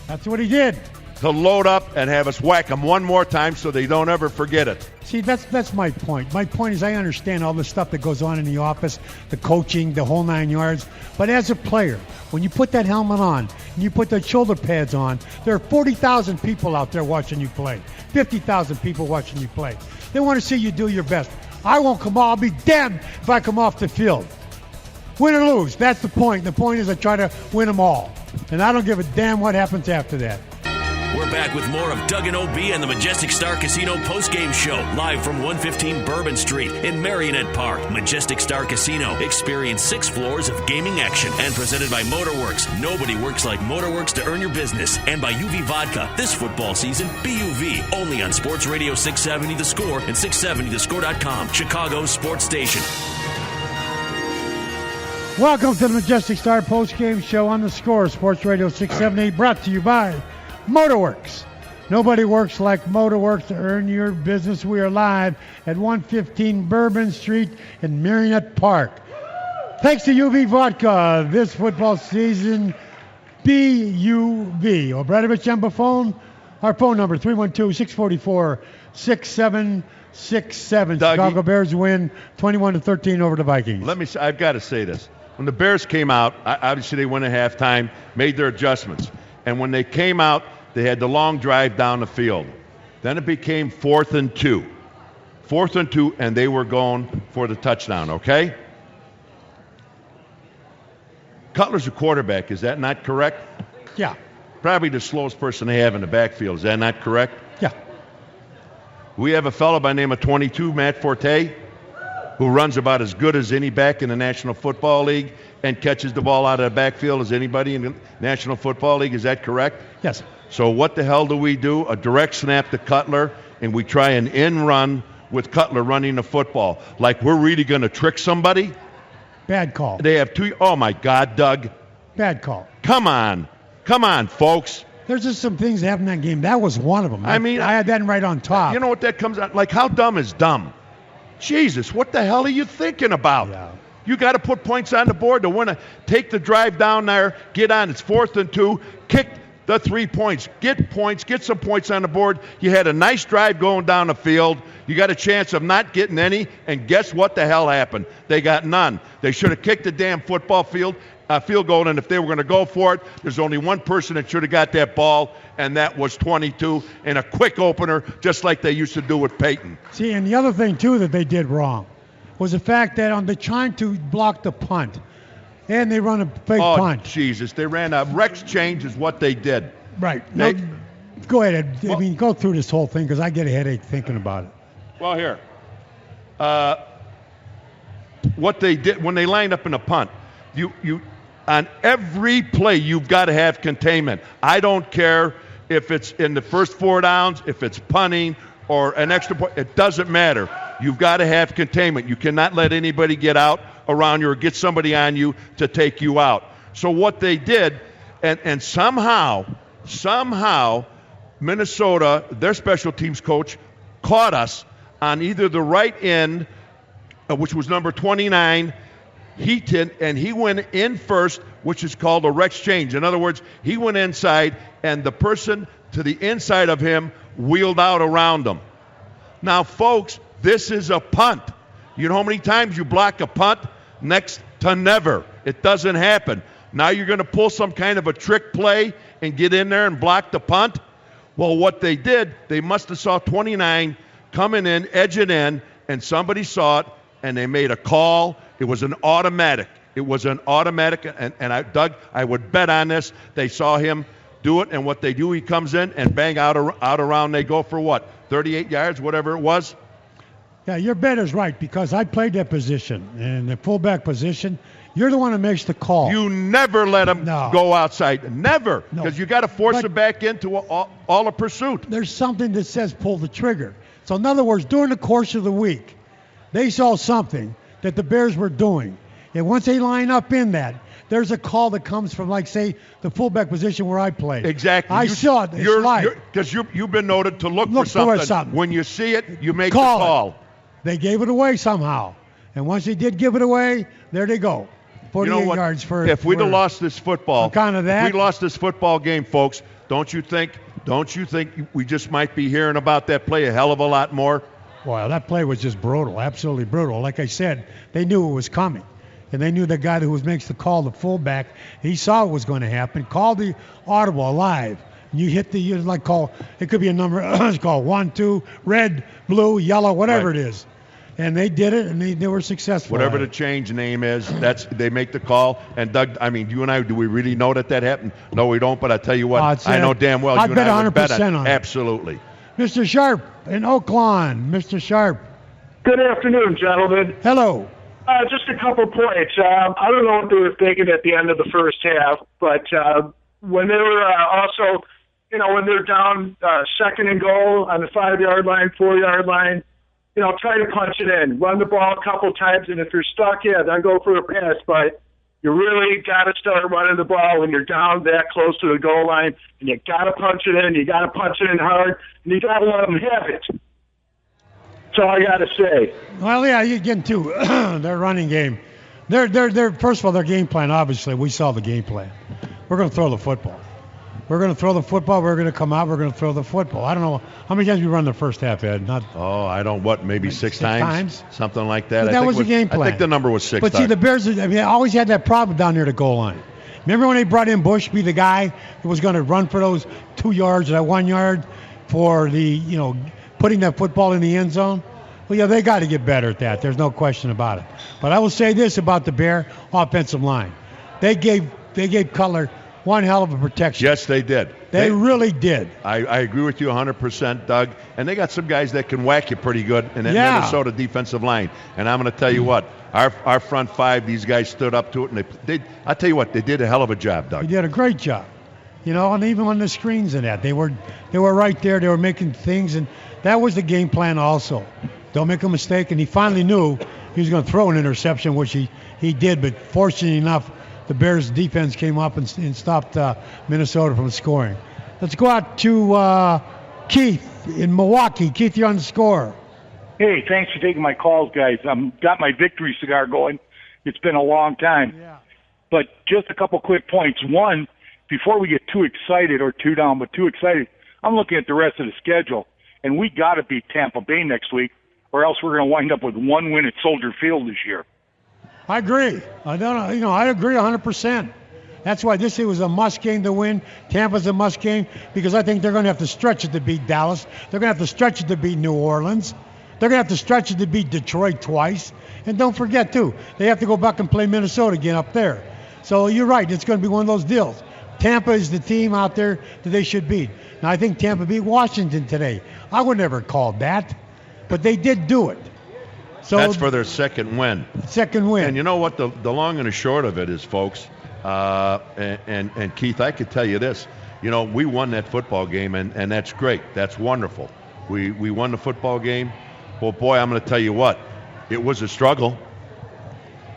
That's what he did. To load up and have us whack them one more time so they don't ever forget it. See, that's my point. My point is I understand all the stuff that goes on in the office, the coaching, the whole 9 yards. But as a player, when you put that helmet on and you put the shoulder pads on, there are 40,000 people out there watching you play, 50,000 people watching you play. They want to see you do your best. I won't come off. I'll be damned if I come off the field. Win or lose, that's the point. The point is I try to win them all. And I don't give a damn what happens after that. We're back with more of Doug and OB and the Majestic Star Casino postgame show, live from 115 Bourbon Street in Marionette Park. Majestic Star Casino. Experience 6 floors of gaming action and presented by Motorworks. Nobody works like Motorworks to earn your business. And by UV Vodka. This football season, BUV. Only on Sports Radio 670 The Score and 670thescore.com. Chicago's sports station. Welcome to the Majestic Star postgame show on The Score, Sports Radio 670, brought to you by Motorworks. Nobody works like Motorworks to earn your business. We are live at 115 Bourbon Street in Marionette Park. Thanks to UV Vodka this football season, BUV. Obradovich on the phone. Our phone number, 312-644-6767. Chicago Bears win 21-13 over the Vikings. I've got to say this. When the Bears came out, obviously they went at halftime, made their adjustments. And when they came out, they had the long drive down the field. Then it became 4th and 2. 4th and 2, and they were going for the touchdown, okay? Cutler's a quarterback. Is that not correct? Yeah. Probably the slowest person they have in the backfield. Is that not correct? Yeah. We have a fellow by the name of 22, Matt Forte, who runs about as good as any back in the National Football League and catches the ball out of the backfield as anybody in the National Football League. Is that correct? Yes. So what the hell do we do? A direct snap to Cutler, and we try an in-run with Cutler running the football. Like we're really going to trick somebody? Bad call. They have 2. Oh, my God, Doug. Bad call. Come on, folks. There's just some things that happened in that game. That was one of them. I had that right on top. You know what that comes out? Like, how dumb is dumb? Jesus, what the hell are you thinking about? Yeah. You got to put points on the board to win. Take the drive down there, get on. It's 4th and 2. the 3 points. Get points, get some points on the board. You had a nice drive going down the field. You got a chance of not getting any, and guess what the hell happened? They got none. They should have kicked the damn football field goal, and if they were going to go for it, there's only one person that should have got that ball, and that was 22 in a quick opener, just like they used to do with Peyton. See, and the other thing, too, that they did wrong was the fact that on the trying to block the punt, and they run a fake punt. Oh, Jesus. They ran a Rex change is what they did. Right. No, go ahead, Ed. I mean, go through this whole thing because I get a headache thinking about it. Well, here. What they did when they lined up in a punt, you on every play you've got to have containment. I don't care if it's in the first 4 downs, if it's punting or an extra point. It doesn't matter. You've got to have containment. You cannot let anybody get out around you or get somebody on you to take you out. So what they did, and somehow Minnesota, their special teams coach, caught us on either the right end, which was number 29, and he went in first, which is called a Rex change. In other words, he went inside, and the person to the inside of him wheeled out around him. Now, folks, this is a punt. You know how many times you block a punt? Next to never. It doesn't happen. Now you're going to pull some kind of a trick play and get in there and block the punt? Well, what they did, they must have saw 29 coming in, edging in, and somebody saw it, and they made a call. It was an automatic. And Doug, I would bet on this. They saw him do it, and what they do, he comes in and bang out around. They go for what, 38 yards, whatever it was? Yeah, your bet is right because I played that position, and the fullback position, you're the one who makes the call. You never let them go outside. Never. Because you got to force them back into all a pursuit. There's something that says pull the trigger. So in other words, during the course of the week, they saw something that the Bears were doing. And once they line up in that, there's a call that comes from, like, say, the fullback position where I played. Exactly. I saw it. Because you've been noted to look for something. When you see it, you make the call. They gave it away somehow. And once they did give it away, there they go. 48 yards for. If we'd have lost this football, if we lost this football game, folks, don't you think we just might be hearing about that play a hell of a lot more? Well, that play was just brutal, absolutely brutal. Like I said, they knew it was coming. And they knew the guy who makes the call, the fullback, he saw what was going to happen. Called the audible live. You hit it could be a number, it's called 1, 2, red, blue, yellow, whatever it is. And they did it, and they were successful. Whatever the change name is, they make the call. And Doug, I mean, you and I, do we really know that happened? No, we don't. But I tell you what, I know damn well. I you bet and I would 100% bet on it. Absolutely. Mr. Sharp in Oaklawn. Mr. Sharp. Good afternoon, gentlemen. Hello. Just a couple points. I don't know what they were thinking at the end of the first half, but when they were also, when they're down second and goal on the 5-yard line, 4-yard line, try to punch it in. Run the ball a couple times, and if you're stuck, then go for a pass. But you really got to start running the ball when you're down that close to the goal line, and you got to punch it in. You got to punch it in hard, and you got to let them have it. That's all I got to say. Well, yeah, you get into their running game. They're first of all, their game plan, obviously, we saw the game plan. We're going to throw the football. We're going to throw the football. We're going to come out. We're going to throw the football. I don't know how many times we run the first half, Ed. Maybe six times? Something like that. That was the game plan. I think the number was 6 But times. see, the Bears, always had that problem down near the goal line. Remember when they brought in Bush, be the guy who was going to run for those 2 yards or that 1 yard for the, putting that football in the end zone? Well, yeah, they got to get better at that. There's no question about it. But I will say this about the Bear offensive line. They gave Cutler one hell of a protection. Yes, they did. They really did. I agree with you 100%, Doug. And they got some guys that can whack you pretty good in that Minnesota defensive line. And I'm going to tell you what, our front five, these guys stood up to it. And I tell you what, they did a hell of a job, Doug. They did a great job. And even on the screens and that, they were right there. They were making things, and that was the game plan also. Don't make a mistake. And he finally knew he was going to throw an interception, which he did. But fortunately enough, the Bears' defense came up and stopped Minnesota from scoring. Let's go out to Keith in Milwaukee. Keith, you're on the score. Hey, thanks for taking my calls, guys. Got my victory cigar going. It's been a long time. Yeah. But just a couple quick points. One, before we get too excited or too down, but too excited, I'm looking at the rest of the schedule, and we got to beat Tampa Bay next week, or else we're going to wind up with 1 win at Soldier Field this year. I agree. I agree 100%. That's why this was a must game to win. Tampa's a must game because I think they're going to have to stretch it to beat Dallas. They're going to have to stretch it to beat New Orleans. They're going to have to stretch it to beat Detroit twice. And don't forget, too, they have to go back and play Minnesota again up there. So you're right. It's going to be one of those deals. Tampa is the team out there that they should beat. Now, I think Tampa beat Washington today. I would never have called that, but they did do it. So that's for their second win. Second win. And you know what? The long and the short of it is, folks, and Keith, I could tell you this. You know, we won that football game, and that's great. That's wonderful. We won the football game. Well, boy, I'm going to tell you what. It was a struggle.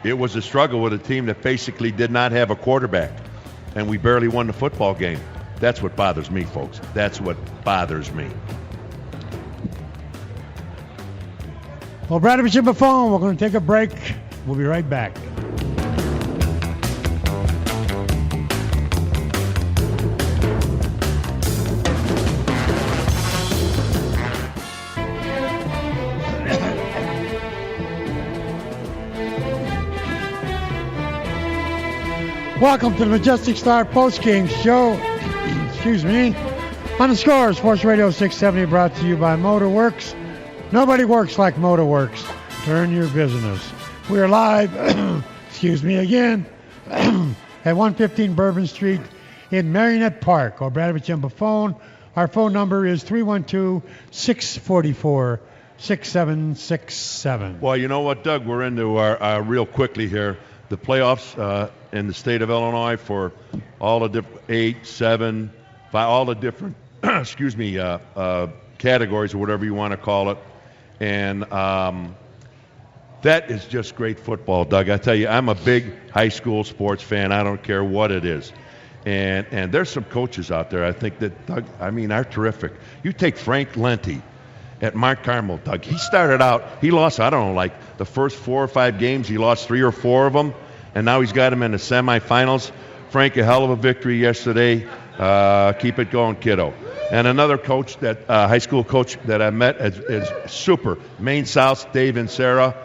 It was a struggle with a team that basically did not have a quarterback, and we barely won the football game. That's what bothers me, folks. That's what bothers me. Well, Bradovich and Buffon, we're going to take a break. We'll be right back. Welcome to the Majestic Star Postgame Show. Excuse me. On the Score, Sports Radio 670, brought to you by Motorworks. Nobody works like Motorworks. Turn your business. We are live, excuse me again, at 115 Bourbon Street in Marionette Park. Or Bradovich and Buffon. Our phone number is 312-644-6767. Well, you know what, Doug? We're into our real quickly here. The playoffs in the state of Illinois for all the different 8, 7, 5, all the different, categories or whatever you want to call it. And that is just great football, Doug. I tell you, I'm a big high school sports fan. I don't care what it is. And there's some coaches out there I think that, Doug, are terrific. You take Frank Lenti at Mount Carmel, Doug. He started out, he lost, I don't know, like the first 4 or 5 games, he lost 3 or 4 of them, and now he's got him in the semifinals. Frank, a hell of a victory yesterday. Keep it going, kiddo. And another coach, that high school coach that I met is super. Maine South, Dave and Sarah.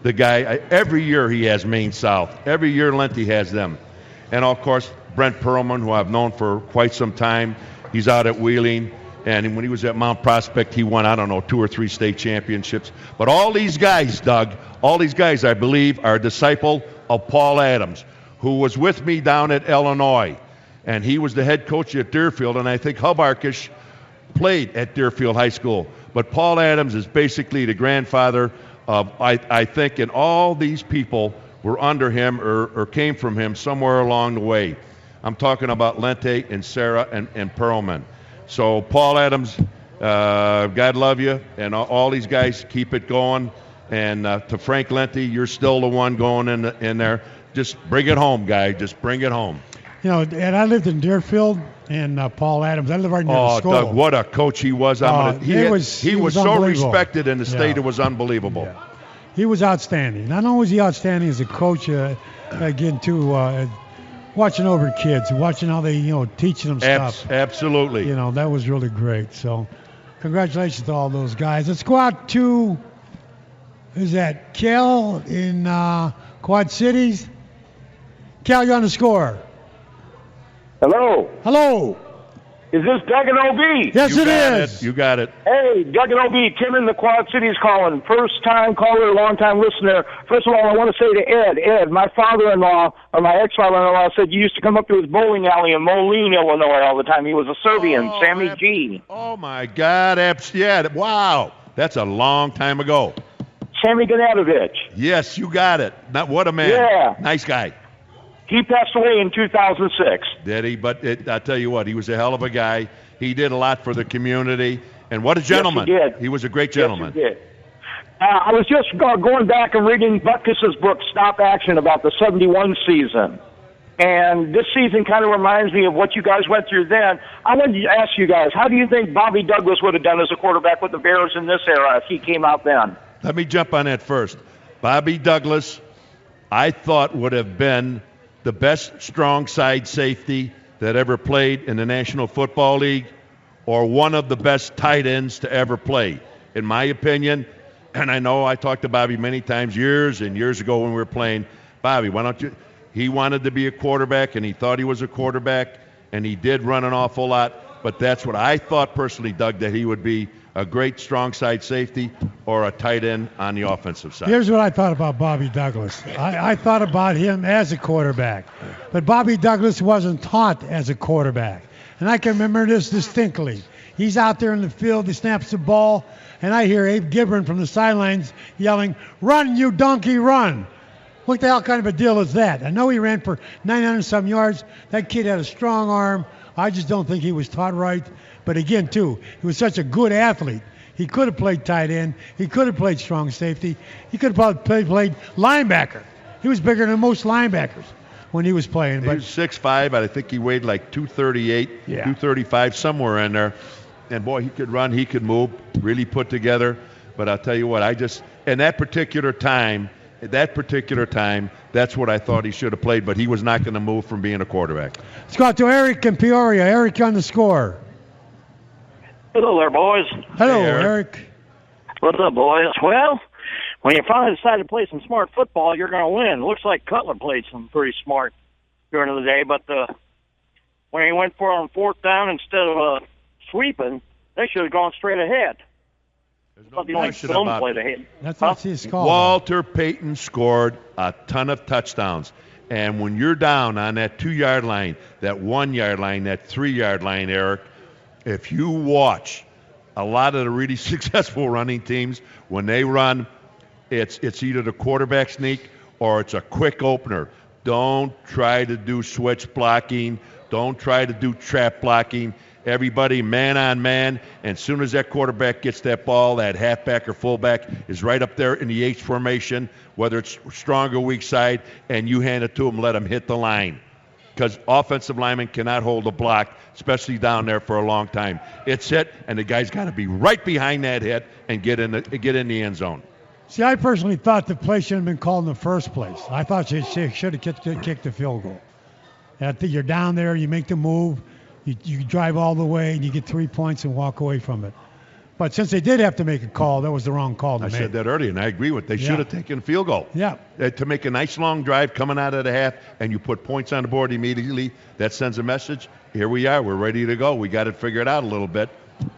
The guy, every year he has Maine South. Every year Lenti has them. And, of course, Brent Perlman, who I've known for quite some time. He's out at Wheeling. And when he was at Mount Prospect, he won, 2 or 3 state championships. But all these guys, Doug, I believe, are a disciple of Paul Adams, who was with me down at Illinois. And he was the head coach at Deerfield, and I think Hubarkish played at Deerfield High School. But Paul Adams is basically the grandfather of, I think, and all these people were under him or came from him somewhere along the way. I'm talking about Lente and Sarah and Perlman. So, Paul Adams, God love you, and all these guys, keep it going. And to Frank Lenti, you're still the one going in there. Just bring it home, guy. Just bring it home. You know, and I lived in Deerfield, and Paul Adams, I lived right near the school. Doug, what a coach he was. He was so respected in the state, it was unbelievable. Yeah. He was outstanding. Not only was he outstanding as a coach, again, too, watching over kids, watching how they, teaching them stuff. Absolutely. That was really great. So, congratulations to all those guys. Let's go out to, is that Cal in Quad Cities? Cal, you're on the Score. Hello. Hello. Is this Doug and OB? Yes, it is. You got it. Hey, Doug and OB, Tim in the Quad Cities calling. First-time caller, long-time listener. First of all, I want to say to Ed, my father-in-law, or my ex-father-in-law, said you used to come up to his bowling alley in Moline, Illinois all the time. He was a Serbian, Sammy G. Oh, my God. Yeah, wow. That's a long time ago. Sammy Ganatovich. Yes, you got it. What a man. Yeah. Nice guy. He passed away in 2006. Did he? But I tell you what, he was a hell of a guy. He did a lot for the community. And what a gentleman. Yes, he did. He was a great gentleman. Yes, he did. I was just going back and reading Butkus's book, Stop Action, about the 71 season. And this season kind of reminds me of what you guys went through then. I wanted to ask you guys, how do you think Bobby Douglas would have done as a quarterback with the Bears in this era if he came out then? Let me jump on that first. Bobby Douglas, I thought, would have been the best strong side safety that ever played in the National Football League or one of the best tight ends to ever play. In my opinion, and I know I talked to Bobby many times years and years ago when we were playing, Bobby, why don't you – he wanted to be a quarterback, and he thought he was a quarterback, and he did run an awful lot, but that's what I thought personally, Doug, that he would be a great strong side safety or a tight end on the offensive side. Here's what I thought about Bobby Douglas. I thought about him as a quarterback, but Bobby Douglas wasn't taught as a quarterback. And I can remember this distinctly. He's out there in the field, he snaps the ball, and I hear Abe Gibran from the sidelines yelling, "Run, you donkey, run." What the hell kind of a deal is that? I know he ran for 900-some yards. That kid had a strong arm. I just don't think he was taught right. But again, too, he was such a good athlete. He could have played tight end. He could have played strong safety. He could have played linebacker. He was bigger than most linebackers when he was playing. He was 6'5", but I think he weighed like 238, 235, somewhere in there. And, boy, he could run, he could move, really put together. But I'll tell you what, in that particular time, that's what I thought he should have played, but he was not going to move from being a quarterback. Let's go out to Eric in Peoria. Eric on the score. Hello there, boys. Hello, hey, Eric. What's up, boys? Well, when you finally decide to play some smart football, you're going to win. It looks like Cutler played some pretty smart during the day, but when he went for on 4th down instead of sweeping, they should have gone straight ahead. No question about it. That's what he's called. Walter Payton scored a ton of touchdowns. And when you're down on that 2-yard line, that 1-yard line, that 3-yard line, Eric, if you watch a lot of the really successful running teams, when they run, it's either the quarterback sneak or it's a quick opener. Don't try to do switch blocking. Don't try to do trap blocking. Everybody man on man, and as soon as that quarterback gets that ball, that halfback or fullback is right up there in the H formation, whether it's strong or weak side, and you hand it to them, let them hit the line. Because offensive linemen cannot hold a block, especially down there for a long time. It's hit, and the guy's got to be right behind that hit and get in the end zone. See, I personally thought the play shouldn't have been called in the first place. I thought she should have kicked the field goal. I think you're down there, you make the move, you drive all the way, and you get 3 points and walk away from it. But since they did have to make a call, that was the wrong call to make. I said that earlier, and I agree with it. They should have taken a field goal. Yeah. To make a nice long drive coming out of the half, and you put points on the board immediately, that sends a message. Here we are. We're ready to go. We got it figured out a little bit.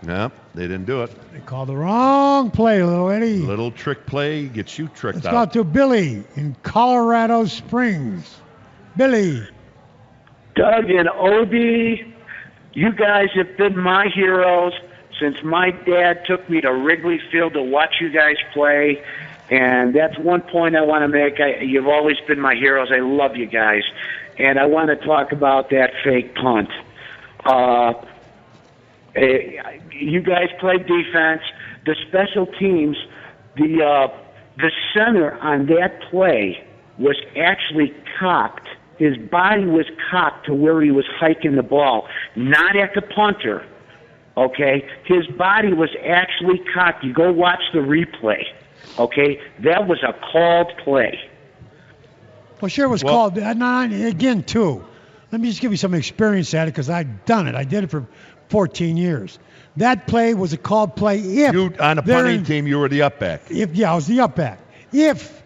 No, they didn't do it. They called the wrong play, little Eddie. Little trick play gets you tricked out. Let's go to Billy in Colorado Springs. Billy. Doug and Obi, you guys have been my heroes since my dad took me to Wrigley Field to watch you guys play. And that's one point I want to make. You've always been my heroes. I love you guys. And I want to talk about that fake punt. You guys played defense. The special teams, the center on that play was actually cocked. His body was cocked to where he was hiking the ball, not at the punter. Okay? His body was actually cocked. You go watch the replay. Okay? That was a called play. Well, sure it was called. Again, too, let me just give you some experience at it because I've done it. I did it for 14 years. That play was a called play if... on a punting team, you were the up back. I was the up back. If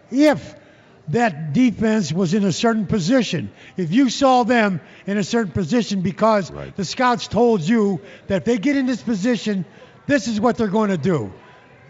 that defense was in a certain position. If you saw them in a certain position because the scouts told you that if they get in this position, this is what they're going to do.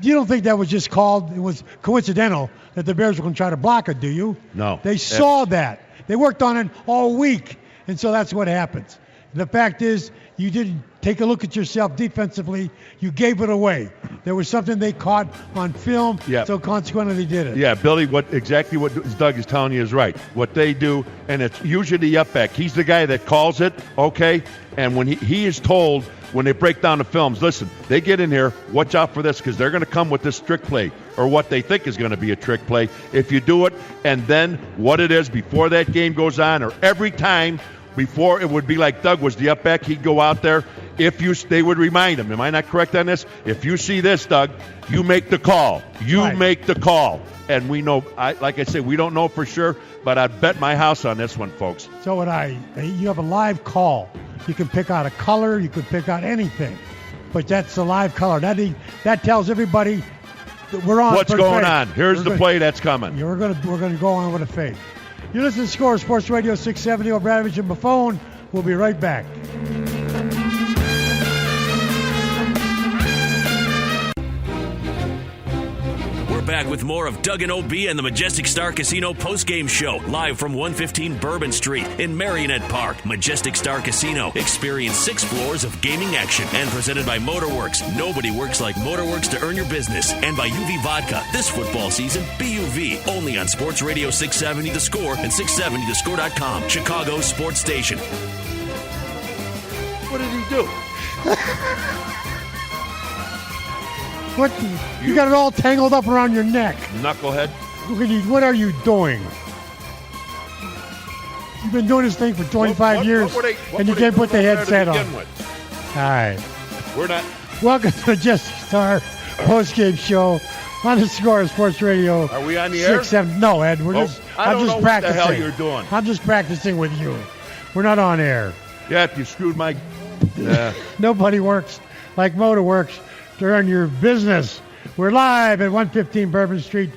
You don't think that was just called, it was coincidental that the Bears were going to try to block it, do you? No. They saw that. They worked on it all week, and so that's what happens. The fact is, you didn't take a look at yourself defensively. You gave it away. There was something they caught on film, so consequently they did it. Yeah, Billy, exactly what Doug is telling you is right. What they do, and it's usually the up back. He's the guy that calls it, okay? And when he is told, when they break down the films, listen, they get in here, watch out for this because they're going to come with this trick play or what they think is going to be a trick play. If you do it, and then what it is before that game goes on or every time before, it would be like Doug was the up back. He'd go out there they would remind him. Am I not correct on this? If you see this, Doug, you make the call. Make the call. And we know, like I said, we don't know for sure, but I'd bet my house on this one, folks. So would I. You have a live call. You can pick out a color. You can pick out anything. But that's a live color. That tells everybody that we're on. What's going on? Here's the play that's coming. We're going to go on with a fade. You listen to Score Sports Radio 670. O'Bradovich and Buffone. We'll be right back. Back with more of Doug and OB and the Majestic Star Casino postgame show, live from 115 Bourbon Street in Marionette Park. Majestic Star Casino. Experience 6 floors of gaming action, and presented by Motorworks. Nobody works like Motorworks to earn your business. And by UV Vodka. This football season, BUV. Only on Sports Radio 670 The Score and 670thescore.com. Chicago's sports station. What did he do? What? You got it all tangled up around your neck. Knucklehead. What are you doing? You've been doing this thing for 25 years, and you can't put the headset on. All right. We're not. Welcome to the Majestic Star postgame show on the Score Sports Radio. Are we on the air? 670. No, Ed. I'm just practicing. What the hell you're doing. I'm just practicing with you. We're not on air. Yeah, you screwed my... Nobody works like Motorworks to earn your business. We're live at 115 Bourbon Street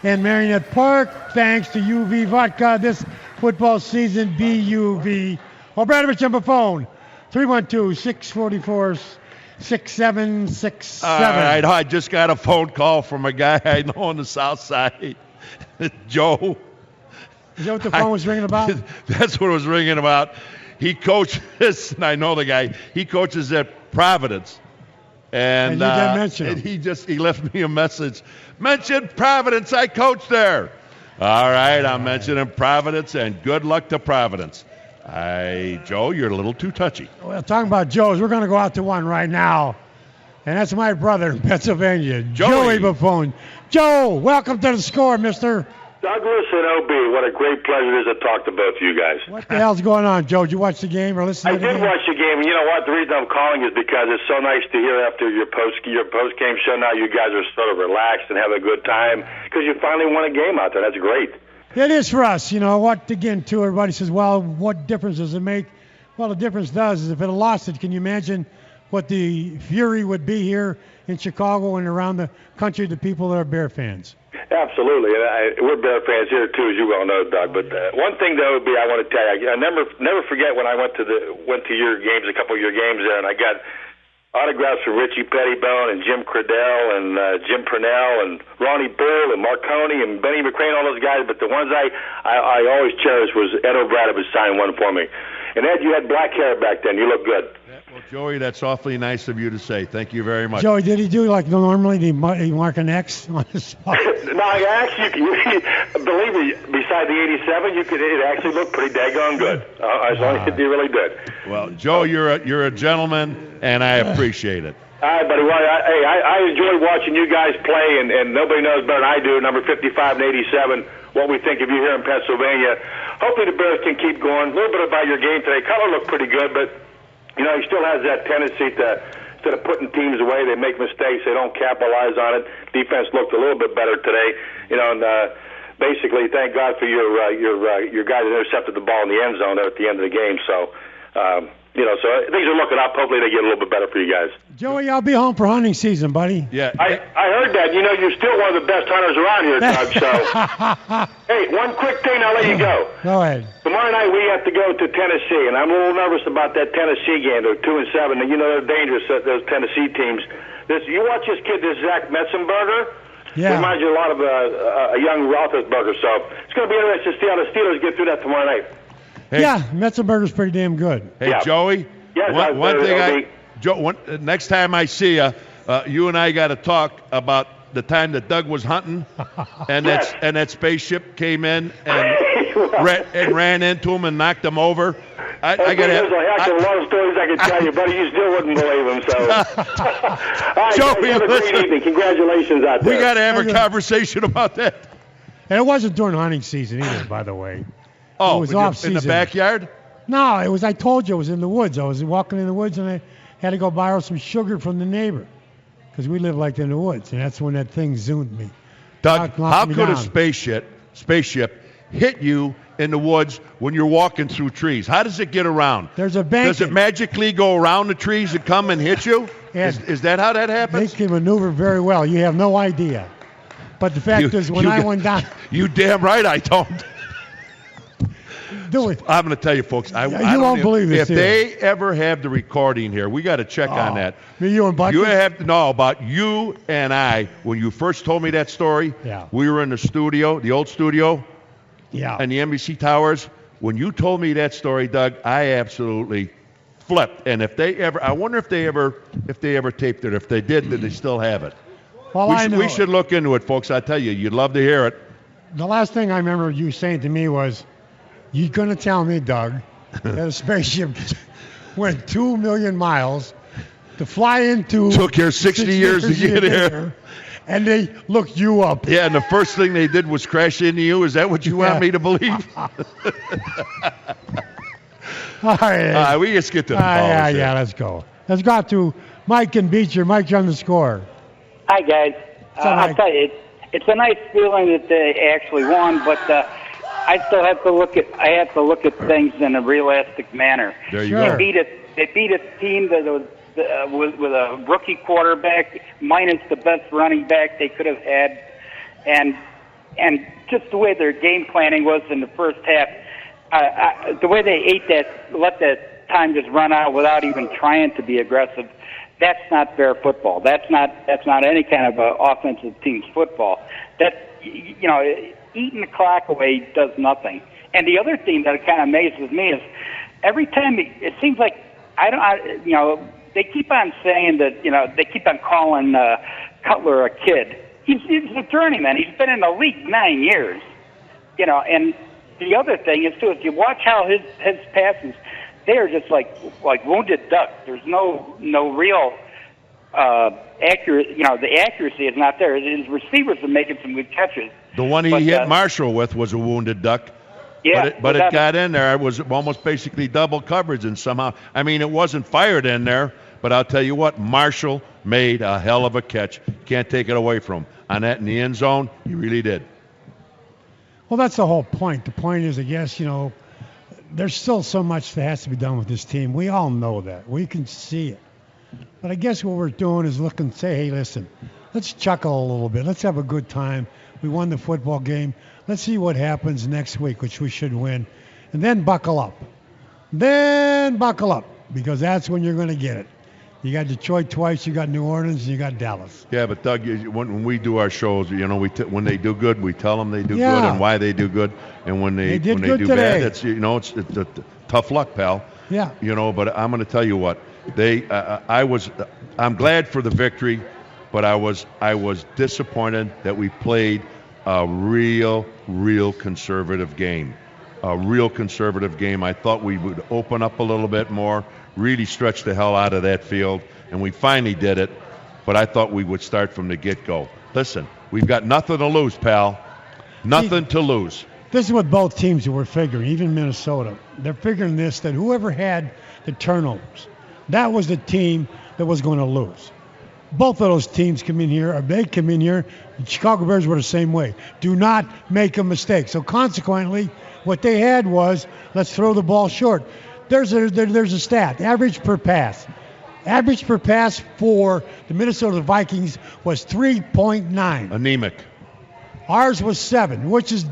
in Marionette Park. Thanks to UV Vodka this football season. BUV. O'Bradovich on the phone. 312-644-6767. All right, I just got a phone call from a guy I know on the south side. Joe. Is that what the phone was ringing about? That's what it was ringing about. He coaches, and I know the guy, he coaches at Providence. And you didn't mention him. He left me a message. Mention Providence, I coach there. All right, I'm mentioning Providence, and good luck to Providence. Joe, you're a little too touchy. Well, talking about Joe's, we're going to go out to one right now. And that's my brother in Pennsylvania, Joey Buffone. Joe, welcome to the Score, mister. Douglas and OB, what a great pleasure it is to talk to both of you guys. What the hell's going on, Joe? Did you watch the game or listen to the game? I did watch the game, and you know what? The reason I'm calling is because it's so nice to hear after your post-game show now you guys are sort of relaxed and have a good time because you finally won a game out there. That's great. It is for us. You know what, again, too, everybody says, well, what difference does it make? Well, the difference does is if it had lost it, can you imagine what the fury would be here in Chicago and around the country, the people that are Bear fans? Absolutely, and we're Bear fans here too, as you well know, Doug. But one thing though, I want to tell you, I never forget when I went to your games, a couple of your games there, and I got autographs from Richie Pettibone and Jim Credell and Jim Purnell and Ronnie Bull and Marconi and Benny McCrane, all those guys. But the ones I always cherished was Ed O'Bradovich signed one for me. And Ed, you had black hair back then. You look good. Well, Joey, that's awfully nice of you to say. Thank you very much. Joey, did he do like normally? Did he mark an X on his spot? No, actually, believe me, beside the 87, it actually looked pretty daggone good. You really did. Well, Joe, you're a gentleman, and I appreciate it. All right, buddy. Well, I enjoy watching you guys play, and nobody knows better than I do, number 55 and 87, what we think of you here in Pennsylvania. Hopefully the Bears can keep going. A little bit about your game today. Cutler looked pretty good, but he still has that tendency to, instead of putting teams away, they make mistakes. They don't capitalize on it. Defense looked a little bit better today. And basically, thank God for your guy that intercepted the ball in the end zone there at the end of the game. So, so things are looking up. Hopefully they get a little bit better for you guys. Joey, I'll be home for hunting season, buddy. Yeah. I heard that. You're still one of the best hunters around here, Doug. So, hey, one quick thing, I'll let you go. Go ahead. Tomorrow night we have to go to Tennessee, and I'm a little nervous about that Tennessee game. They're 2-7, and they're dangerous. Those Tennessee teams. You watch this kid, this Zach Metzenberger. Yeah. Reminds you a lot of a young Roethlisberger. So it's going to be interesting to see how the Steelers get through that tomorrow night. Hey. Yeah, Metzenberger's pretty damn good. Hey, yeah. Joey. Yes, one thing next time I see you, you and I got to talk about the time that Doug was hunting, and yes. that spaceship came in and ran into him and knocked him over. There's a lot of stories I could tell you, buddy. You still wouldn't believe them. So, all right, Joey, have a great evening. Congratulations out there. We got to have a conversation about that. And it wasn't during hunting season either, by the way. Oh, it was off season. In the backyard? No, it was. I told you it was in the woods. I was walking in the woods and I had to go borrow some sugar from the neighbor because we live like in the woods, and that's when that thing zoomed me. Doug, how could down. a spaceship hit you in the woods when you're walking through trees? How does it get around? There's a bank. Does it magically go around the trees and come and hit you? Is that how that happens? They can maneuver very well. You have no idea. But the fact is, when I went down... You damn right I don't. Do it. I'm going to tell you, folks. I won't believe this. If they ever have the recording here, we got to check on that. Me, you, and Bucky? You have to know about you and I. When you first told me that story, we were in the studio, the old studio, and the NBC Towers. When you told me that story, Doug, I absolutely flipped. And if they ever, I wonder if they ever taped it. If they did they still have it? Well, we should look into it, folks. I tell you, you'd love to hear it. The last thing I remember you saying to me was, "You're going to tell me, Doug, that a spaceship went 2 million miles to fly into... Took here 60 years to get here. And they looked you up." Yeah, and the first thing they did was crash into you. Is that what you want me to believe? All right. We just get to the callers. Yeah, let's go. Let's go out to Mike and Beecher. Mike, you're on the score. Hi, guys. I'll tell you, it's a nice feeling that they actually won, but I still have to look at things in a realistic manner. There you go. They beat a team that was with a rookie quarterback minus the best running back they could have had, and just the way their game planning was in the first half, the way they let that time just run out without even trying to be aggressive. That's not fair football. That's not any kind of offensive team's football. Eating the clock away does nothing. And the other thing that kind of amazes me is every time it seems like they keep on saying that they keep on calling Cutler a kid. He's a journeyman. He's been in the league 9 years. And the other thing is too, if you watch how his passes, they are just like wounded duck. There's no real accurate. The accuracy is not there. His receivers are making some good catches. The one he hit Marshall with was a wounded duck. Yeah, but it got in there. It was almost basically double coverage, and somehow, it wasn't fired in there. But I'll tell you what, Marshall made a hell of a catch. Can't take it away from him. On that in the end zone, he really did. Well, that's the whole point. The point is, I guess, there's still so much that has to be done with this team. We all know that. We can see it. But I guess what we're doing is look and say, hey, listen, let's chuckle a little bit. Let's have a good time. We won the football game. Let's see what happens next week, which we should win. And then buckle up. Because that's when you're going to get it. You got Detroit twice, you got New Orleans, and you got Dallas. Yeah, but Doug, when we do our shows, when they do good, we tell them they do good and why they do good, and when they do bad, it's it's tough luck, pal. Yeah. But I'm going to tell you what I'm glad for the victory, but I was disappointed that we played a real conservative game. I thought we would open up a little bit more, really stretch the hell out of that field, and we finally did it. But I thought we would start from the get-go. Listen, we've got nothing to lose, pal. Nothing to lose. This is what both teams were figuring, even Minnesota. They're figuring this, that whoever had the turnovers, that was the team that was going to lose. Both of those teams come in here, the Chicago Bears were the same way. Do not make a mistake. So consequently, what they had was, let's throw the ball short. There's a stat, average per pass. Average per pass for the Minnesota Vikings was 3.9. Anemic. Ours was 7, which is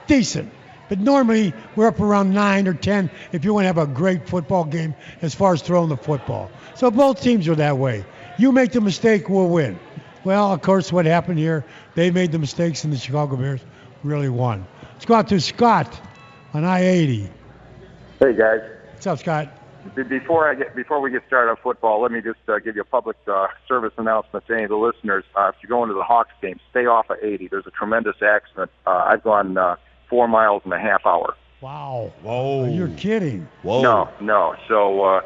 decent. But normally, we're up around 9 or 10 if you want to have a great football game as far as throwing the football. So both teams are that way. You make the mistake, we'll win. Well, of course, what happened here, they made the mistakes and the Chicago Bears really won. Let's go out to Scott on I-80. Hey, guys. What's up, Scott? Before we get started on football, let me just give you a public service announcement to any of the listeners. If you're going to the Hawks game, stay off of 80. There's a tremendous accident. I've gone 4 miles in a half hour. Wow. Whoa. You're kidding. Whoa. No. So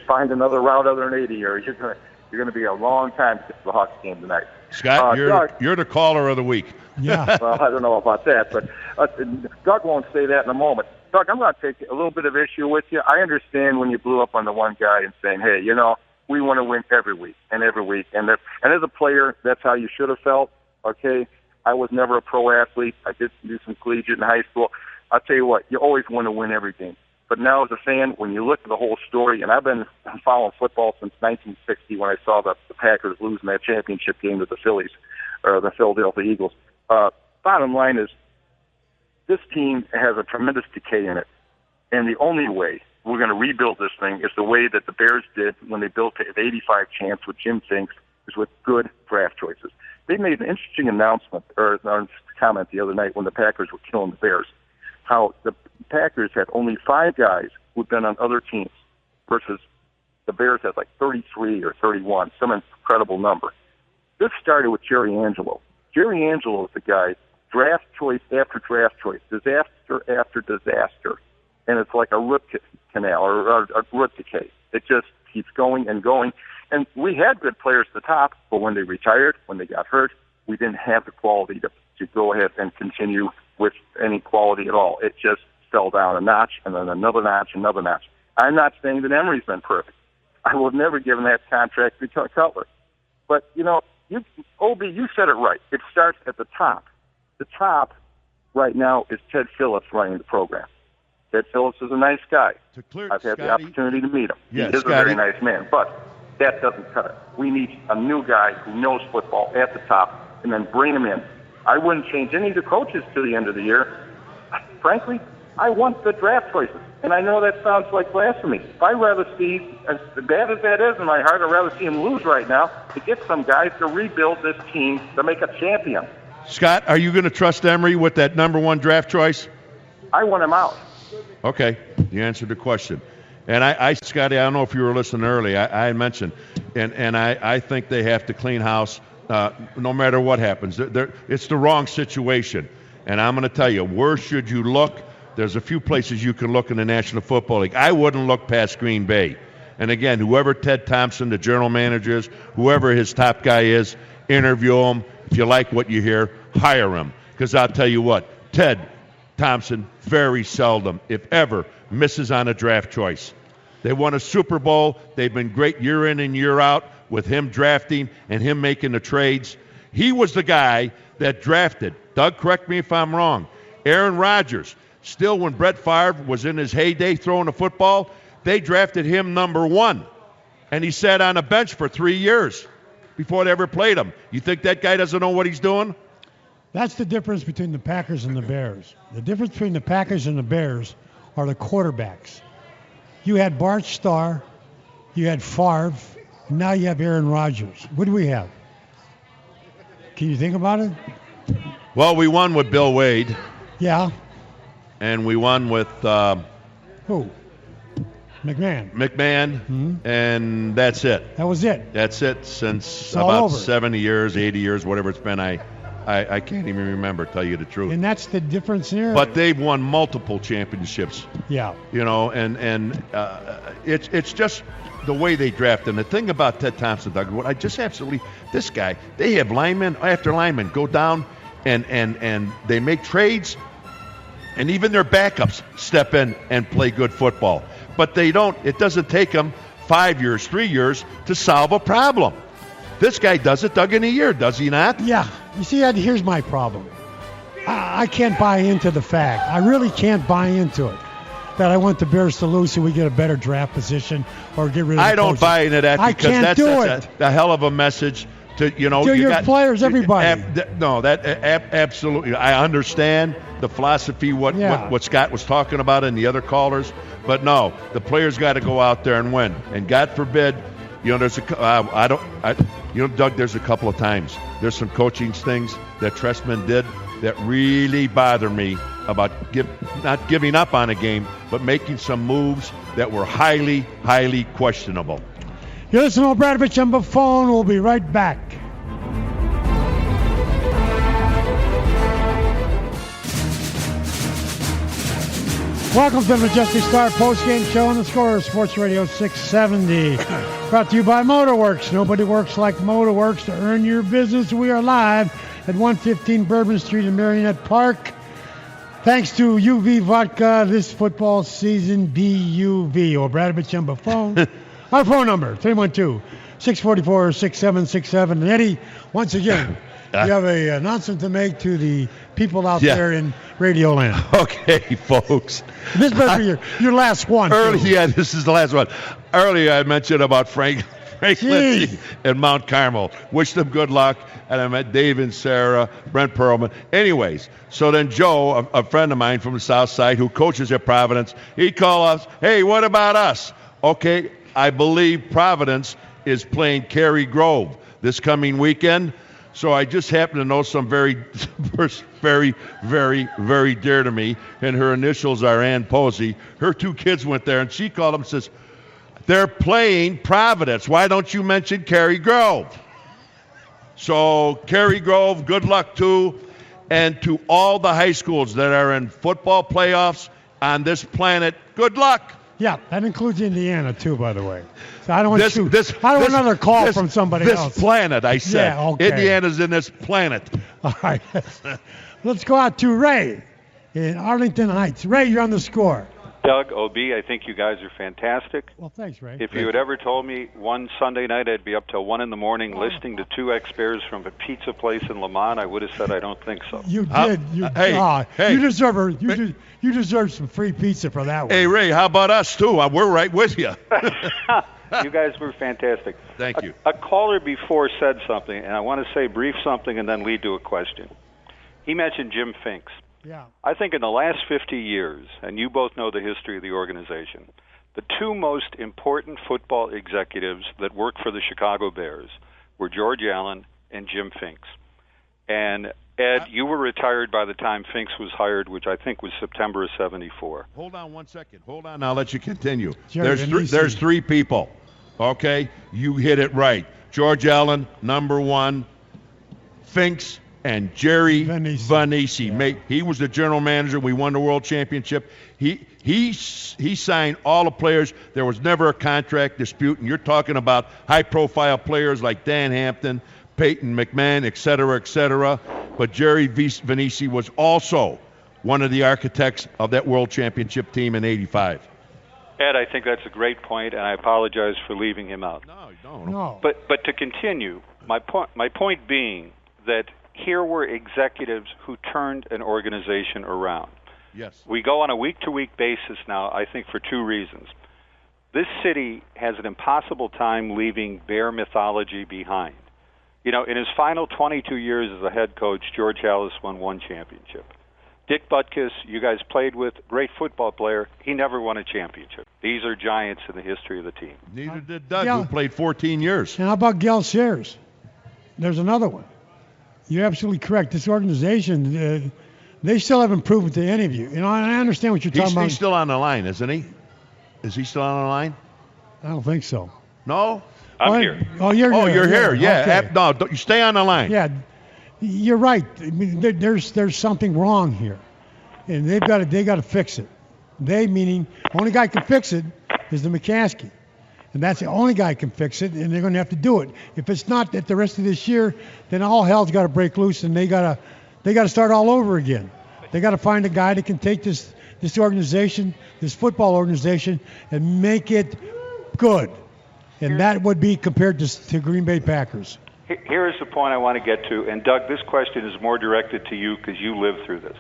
find another route other than 80, or you're going to be a long time to get to the Hawks game tonight. Scott, you're the caller of the week. Yeah. Well, I don't know about that, but Doug won't say that in a moment. Doug, I'm going to take a little bit of issue with you. I understand when you blew up on the one guy and saying, hey, we want to win every week. And as a player, that's how you should have felt, okay? I was never a pro athlete. I did do some collegiate in high school. I'll tell you what, you always want to win every game. But now as a fan, when you look at the whole story, and I've been following football since 1960 when I saw the Packers losing that championship game to the Phillies, or the Philadelphia Eagles. Bottom line is, this team has a tremendous decay in it. And the only way we're going to rebuild this thing is the way that the Bears did when they built it at 85 chance with Jim Finks, is with good draft choices. They made an interesting announcement, or comment the other night when the Packers were killing the Bears, how the Packers had only 5 guys who'd been on other teams versus the Bears had like 33 or 31, some incredible number. This started with Jerry Angelo. Jerry Angelo is the guy, draft choice after draft choice, disaster after disaster, and it's like a root canal or a root decay. It just keeps going and going. And we had good players at the top, but when they retired, when they got hurt, we didn't have the quality to go ahead and continue with any quality at all. It just fell down a notch, and then another notch, another notch. I'm not saying that Emery's been perfect. I would have never given that contract to Cutler. But, Obi, you said it right. It starts at the top. The top right now is Ted Phillips running the program. Ted Phillips is a nice guy. I've had the opportunity to meet him. Yes, he is a very nice man, but that doesn't cut it. We need a new guy who knows football at the top, and then bring him in. I wouldn't change any of the coaches to the end of the year. Frankly, I want the draft choices. And I know that sounds like blasphemy. I'd rather see, as bad as that is in my heart, I'd rather see him lose right now to get some guys to rebuild this team to make a champion. Scott, are you going to trust Emery with that number 1 draft choice? I want him out. Okay, you answered the question. And I Scotty, I don't know if you were listening early. I mentioned, and I think they have to clean house no matter what happens. It's the wrong situation. And I'm going to tell you, where should you look? There's a few places you can look in the National Football League. I wouldn't look past Green Bay. And again, whoever Ted Thompson, the general manager is, whoever his top guy is, interview him. If you like what you hear, hire him. Because I'll tell you what, Ted Thompson very seldom, if ever, misses on a draft choice. They won a Super Bowl. They've been great year in and year out with him drafting and him making the trades. He was the guy that drafted, Doug, correct me if I'm wrong, Aaron Rodgers. Still, when Brett Favre was in his heyday throwing the football, they drafted him number 1. And he sat on a bench for 3 years before they ever played him. You think that guy doesn't know what he's doing? That's the difference between the Packers and the Bears. The difference between the Packers and the Bears are the quarterbacks. You had Bart Starr, you had Favre, and now you have Aaron Rodgers. What do we have? Can you think about it? Well, we won with Bill Wade. Yeah. And we won with who? McMahon. McMahon, and that's it. That was it. That's it since about 70 years, 80 years, whatever it's been. I can't even remember, tell you the truth. And that's the difference here. But they've won multiple championships. Yeah. And it's just the way they draft. And the thing about Ted Thompson, Doug, what I just absolutely, this guy, they have linemen after linemen go down and they make trades, and even their backups step in and play good football. But they don't, it doesn't take them 5 years, 3 years to solve a problem. This guy does it, Doug, in a year, does he not? Yeah. You see, here's my problem. I can't buy into the fact. I really can't buy into it that I want the Bears to lose so we get a better draft position or get rid of the I don't coaches. buy into that because that's a hell of a message to, to your players, everybody. Absolutely. I understand the philosophy, what Scott was talking about and the other callers, but no, the players got to go out there and win. And God forbid, there's Doug, there's a couple of times. There's some coaching things that Trestman did that really bother me about not giving up on a game, but making some moves that were highly, highly questionable. You listen to Obradovich on the phone. We'll be right back. Welcome to the Majestic Star postgame show on the Score, Sports Radio 670. Brought to you by Motorworks. Nobody works like Motorworks. To earn your business, we are live at 115 Bourbon Street in Marionette Park. Thanks to UV Vodka this football season, BUV, Obradovich on the phone. Our phone number, 312-644-6767. And Eddie, once again, you have an announcement to make to the people out there in Radio Land. Okay, folks. This must be your last one. This is the last one. Earlier I mentioned about Frank Lindsay and Mount Carmel. Wish them good luck. And I met Dave and Sarah, Brent Perlman. Anyways, so then Joe, a friend of mine from the South Side who coaches at Providence, he called us, hey, what about us? Okay, I believe Providence is playing Cary Grove this coming weekend. So I just happen to know some very, very, very dear to me, and her initials are Ann Posey. Her 2 kids went there, and she called them and says, they're playing Providence. Why don't you mention Cary Grove? So Cary Grove, good luck too. And to all the high schools that are in football playoffs on this planet, good luck. Yeah, that includes Indiana too, by the way. So I don't want another call from somebody else. This planet, I said. Yeah, okay. Indiana's in this planet. All right. Let's go out to Ray in Arlington Heights. Ray, you're on the score. Doug, OB, I think you guys are fantastic. Well, thanks, Ray. If you had ever told me one Sunday night I'd be up till 1 in the morning listening to 2 ex-Bears from a pizza place in Lamont, I would have said I don't think so. You did. Hey. You deserve some free pizza for that one. Hey, Ray, how about us, too? We're right with you. You guys were fantastic. Thank you. A caller before said something, and I want to say brief something and then lead to a question. He mentioned Jim Finks. Yeah. I think in the last 50 years, and you both know the history of the organization, the 2 most important football executives that worked for the Chicago Bears were George Allen and Jim Finks. And, Ed, you were retired by the time Finks was hired, which I think was September of 74. Hold on 1 second. Hold on. I'll let you continue. There's 3 people. Okay? You hit it right. George Allen, number 1. Finks and Jerry Vanisi. Yeah. He was the general manager. We won the world championship. He signed all the players. There was never a contract dispute, and you're talking about high-profile players like Dan Hampton, Peyton McMahon, et cetera, but Jerry Vanisi was also one of the architects of that world championship team in '85. Ed, I think that's a great point, and I apologize for leaving him out. No, you don't. No. But to continue, my point being that here were executives who turned an organization around. Yes. We go on a week-to-week basis now, I think, for 2 reasons. This city has an impossible time leaving Bear mythology behind. You know, in his final 22 years as a head coach, George Halas won 1 championship. Dick Butkus, you guys played with, great football player. He never won a championship. These are giants in the history of the team. Neither did Doug, who played 14 years. And how about Gale Sayers? There's another one. You're absolutely correct. This organization, they still haven't proven to any of you. You know, and I understand what you're talking about. He's still on the line, isn't he? Is he still on the line? I don't think so. No? I'm here. Oh, you're here. Yeah. Okay. No, you stay on the line. Yeah, you're right. I mean, there's something wrong here, and they got to fix it. They meaning only guy can fix it is the McCaskey. And that's the only guy who can fix it, and they're going to have to do it. If it's not that the rest of this year, then all hell's got to break loose, and they got to start all over again. They got to find a guy that can take this organization, this football organization, and make it good. And that would be compared to Green Bay Packers. Here is the point I want to get to, and Doug, this question is more directed to you because you lived through this.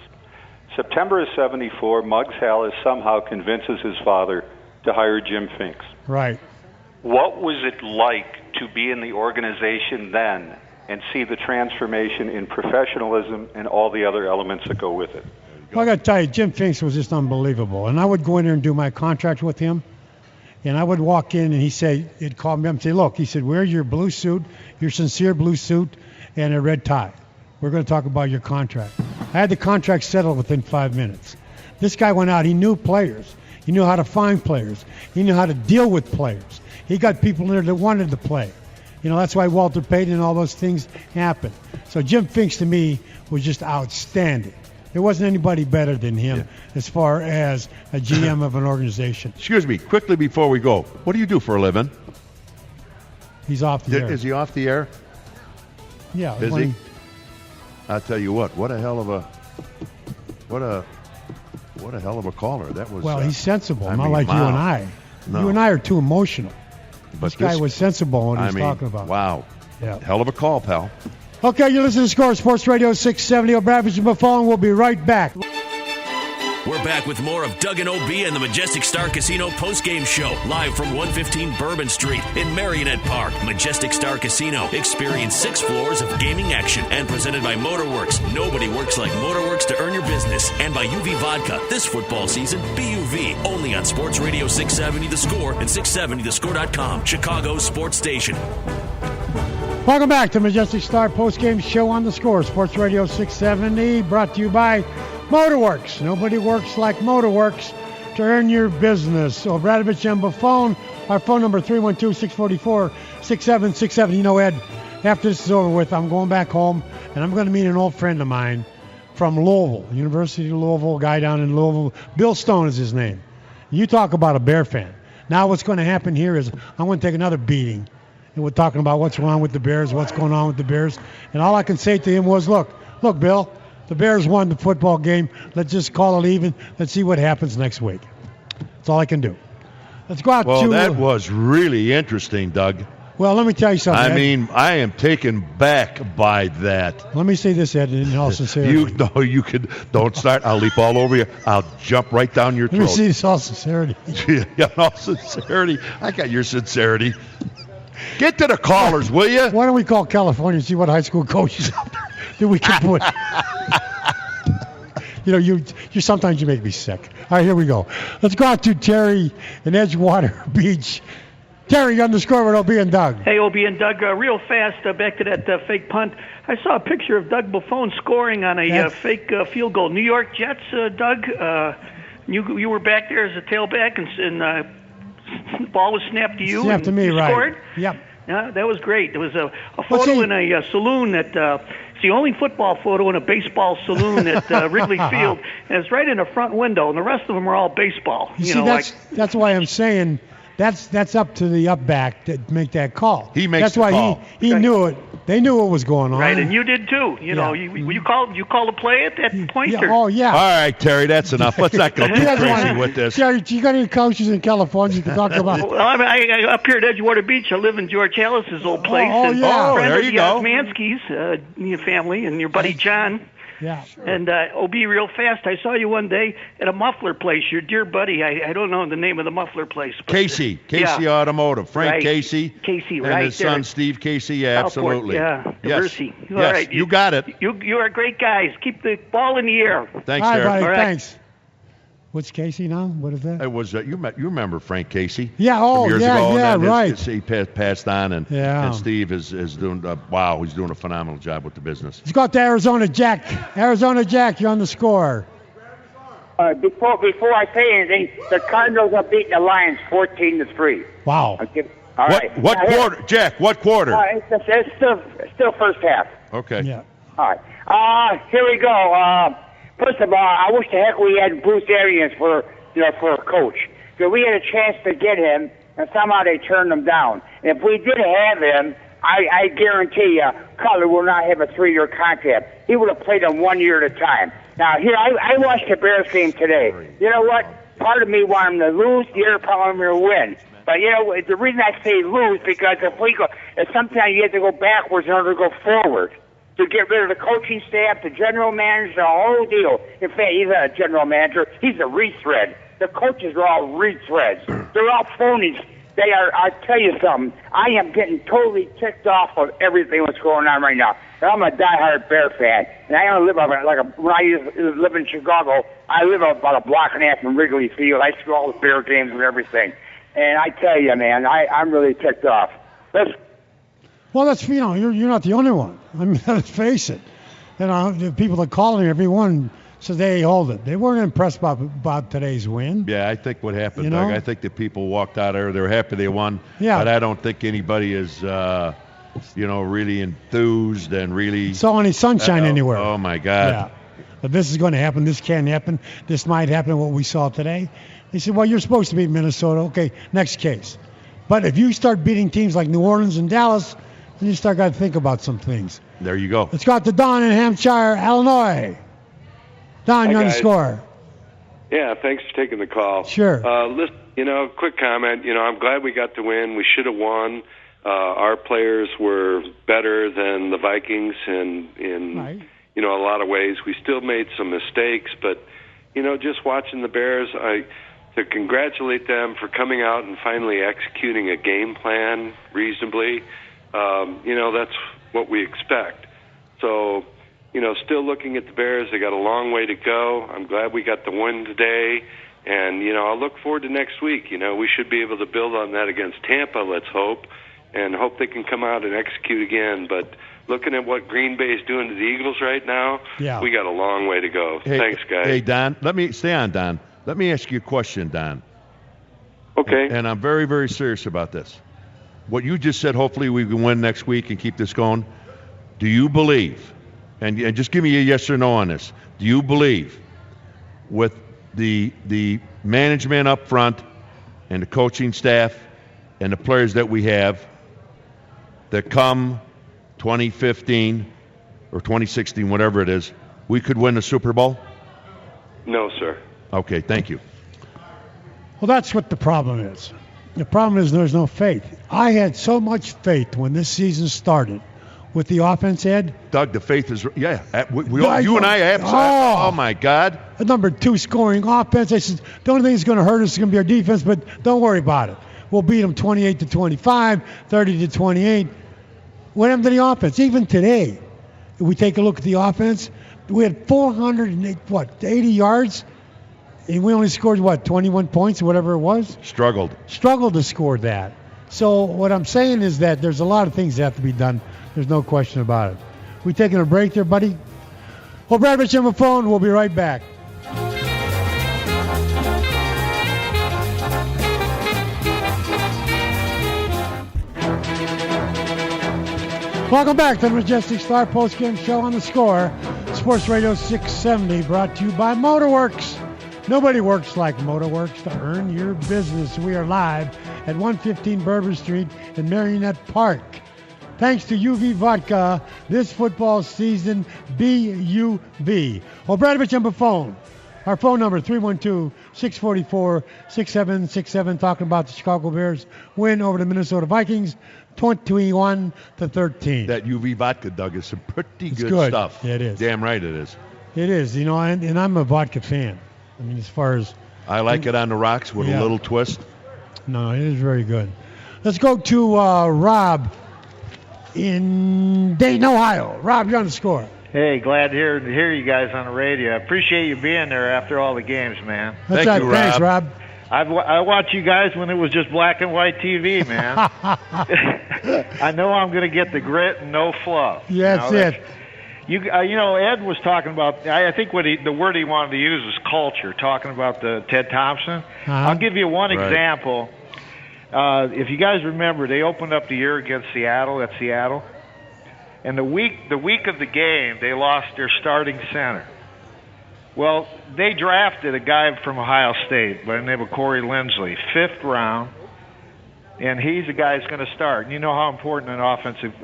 September of '74, Muggs Halas somehow convinces his father to hire Jim Finks. Right. What was it like to be in the organization then and see the transformation in professionalism and all the other elements that go with it? Well, I got to tell you, Jim Finks was just unbelievable. And I would go in there and do my contract with him. And I would walk in and he'd call me up and say, look, he said, wear your blue suit, your sincere blue suit, and a red tie. We're going to talk about your contract. I had the contract settled within 5 minutes. This guy went out. He knew players. He knew how to find players. He knew how to deal with players. He got people in there that wanted to play. You know, that's why Walter Payton and all those things happened. So Jim Finks, to me, was just outstanding. There wasn't anybody better than him as far as a GM of an organization. Excuse me, quickly before we go, what do you do for a living? He's off the air. Is he off the air? Yeah. Is he? I'll tell you what a What a hell of a caller. That was. Well, he's sensible, not mean, like you and I. No. You and I are too emotional. But this guy was sensible when he was I mean, talking about. Wow. Yeah. Hell of a call, pal. Okay, you listen to Score Sports Radio 670. O'Bradford and Buffon. We'll be right back. We're back with more of Doug and OB and the Majestic Star Casino postgame show, live from 115 Bourbon Street in Marionette Park. Majestic Star Casino. Experience 6 floors of gaming action and presented by Motorworks. Nobody works like Motorworks to earn your business. And by UV Vodka. This football season, BUV. Only on Sports Radio 670 The Score and 670thescore.com. Chicago's sports station. Welcome back to Majestic Star postgame show on The Score. Sports Radio 670, brought to you by Motorworks. Nobody works like Motorworks to earn your business. So, Bradovich and Buffon, our phone number 312-644-6767. You know, Ed, after this is over with, I'm going back home, and I'm going to meet an old friend of mine from Louisville, University of Louisville, a guy down in Louisville. Bill Stone is his name. You talk about a Bear fan. Now what's going to happen here is I'm going to take another beating, and we're talking about what's wrong with the Bears, what's going on with the Bears. And all I can say to him was, look, Bill, the Bears won the football game. Let's just call it even. Let's see what happens next week. That's all I can do. Let's go out to... Well, that was really interesting, Doug. Well, let me tell you something, I Ed. mean, I am taken back by that. Let me say this, Ed, in all sincerity. You could... Don't start. I'll leap all over you. I'll jump right down your throat. Let me see this all sincerity. Yeah, all sincerity. I got your sincerity. Get to the callers, will you? Why don't we call California and see what high school coaches out there that we can put... You know, you sometimes you make me sick. All right, here we go. Let's go out to Terry in Edgewater Beach. Terry, you're on the score with OB and Doug. Hey, OB and Doug, real fast, back to that fake punt. I saw a picture of Doug Buffon scoring on a fake field goal. New York Jets, Doug, you were back there as a tailback, and the ball was snapped to you. Snapped to me, you right. Scored. Yep. Yeah, that was great. There was a photo in a saloon that... It's the only football photo in a baseball saloon at Wrigley Field, and it's right in the front window, and the rest of them are all baseball. You see, that's why I'm saying that's up to the up back to make that call. He makes that's the why call. He knew it. They knew what was going on. Right, and you did too. You know, you called the play at that point. Yeah, oh yeah. All right, Terry, that's enough. Let's not go too crazy with this. Terry, you got any coaches in California you can talk about? Well, I up here at Edgewater Beach, I live in George Hallis's old place. Oh, and yeah. friend there of you the go. Osmanskis, your family, and your buddy John. Yeah. And OB, real fast, I saw you one day at a muffler place. Your dear buddy, I don't know the name of the muffler place. But, Casey Automotive. Frank right. Casey. Casey, and right his there. son, Steve Casey. Yeah, Southport, absolutely. yeah, Yes. All Yes, right. you got it. You are great guys. Keep the ball in the air. Thanks, All right, Terry. buddy, All right. thanks. What's Casey now? What is that? It was you remember Frank Casey? Yeah, from years ago, yeah, and then right. He passed on, and Steve is doing he's doing a phenomenal job with the business. Let's go out to Arizona Jack. Arizona Jack, you're on the score. Before I say anything, the Cardinals are beating the Lions 14-3. Wow. All right. What quarter, Jack? What quarter? It's still first half. Okay. Yeah. All right. Here we go. First of all, I wish the heck we had Bruce Arians for a coach. Because we had a chance to get him, and somehow they turned him down. And if we did have him, I guarantee you, Cutler will not have a 3-year contract. He would have played him 1 year at a time. Now, here, I watched the Bears game today. You know what? Part of me wanted them to lose, the other part wanted them to win. But, you know, the reason I say lose, because if sometimes you have to go backwards in order to go forward. To get rid of the coaching staff, the general manager, the whole deal. In fact, he's not a general manager. He's a retread. The coaches are all retreads. They're all phonies. They are. I tell you something. I am getting totally ticked off of everything that's going on right now. And I'm a diehard Bear fan, and I only live when I used to live in Chicago. I live about a block and a half from Wrigley Field. I see all the Bear games and everything. And I tell you, man, I'm really ticked off. Well, that's you're not the only one. I mean, let's face it. The people that call him, everyone says they hold it. They weren't impressed about today's win. Yeah, I think what happened, You Doug, know? I think the people walked out of there. They were happy they won. Yeah. But I don't think anybody is, really enthused and really Saw any sunshine anywhere. Oh my God. Yeah. But this is going to happen. This can happen. This might happen. What we saw today. They said, well, you're supposed to beat Minnesota. Okay, next case. But if you start beating teams like New Orleans and Dallas, then you start got to think about some things. There you go. Let's go out to Don in Hampshire, Illinois. Don, you're on the score. Yeah, thanks for taking the call. Sure. Listen, quick comment. I'm glad we got the win. We should have won. Our players were better than the Vikings in a lot of ways. We still made some mistakes, but just watching the Bears, to congratulate them for coming out and finally executing a game plan reasonably. That's what we expect. So, still looking at the Bears, they got a long way to go. I'm glad we got the win today. And, I'll look forward to next week. We should be able to build on that against Tampa, let's hope, and hope they can come out and execute again. But looking at what Green Bay is doing to the Eagles right now, we got a long way to go. Thanks, guys. Hey, Don, stay on, Don. Let me ask you a question, Don. Okay. And I'm very, very serious about this. What you just said, hopefully we can win next week and keep this going. Do you believe, and just give me a yes or no on this, do you believe with the management up front and the coaching staff and the players that we have that come 2015 or 2016, whatever it is, we could win the Super Bowl? No, sir. Okay, thank you. Well, that's what the problem is. The problem is there's no faith. I had so much faith when this season started with the offense, Ed. Doug, the faith is, you and I have, oh my God. The number 2 scoring offense. I said, the only thing that's going to hurt us is going to be our defense, but don't worry about it. We'll beat them 28-25, 30-28. What happened to the offense? Even today, if we take a look at the offense, we had 80 yards, and we only scored, 21 points or whatever it was? Struggled to score that. So what I'm saying is that there's a lot of things that have to be done. There's no question about it. We taking a break there, buddy? Well, Bradford on the phone. We'll be right back. Welcome back to the Majestic Star Postgame Show on the Score. Sports Radio 670, brought to you by Motorworks. Nobody works like Motorworks to earn your business. We are live at 115 Bourbon Street in Marionette Park. Thanks to UV Vodka, this football season, BUV. Well, Bradovich on the phone. Our phone number, 312-644-6767, talking about the Chicago Bears win over the Minnesota Vikings, 21-13. That UV Vodka, Doug, is some pretty good stuff. Yeah, it is. Damn right it is. It is, and I'm a vodka fan. I mean, as far as... I like it on the rocks with a little twist. No, it is very good. Let's go to Rob in Dayton, Ohio. Rob, you're on the Score. Hey, glad to hear you guys on the radio. I appreciate you being there after all the games, man. Thank you, Rob. Thanks, Rob. I watched you guys when it was just black and white TV, man. I know I'm going to get the grit and no fluff. Yeah, that's it. Ed was talking about, I think the word he wanted to use was culture, talking about the Ted Thompson. I'll give you one example. If you guys remember, they opened up the year against Seattle at Seattle. And the week of the game, they lost their starting center. Well, they drafted a guy from Ohio State by the name of Corey Linsley, 5th round. And he's the guy that's going to start. And you know how important an offensive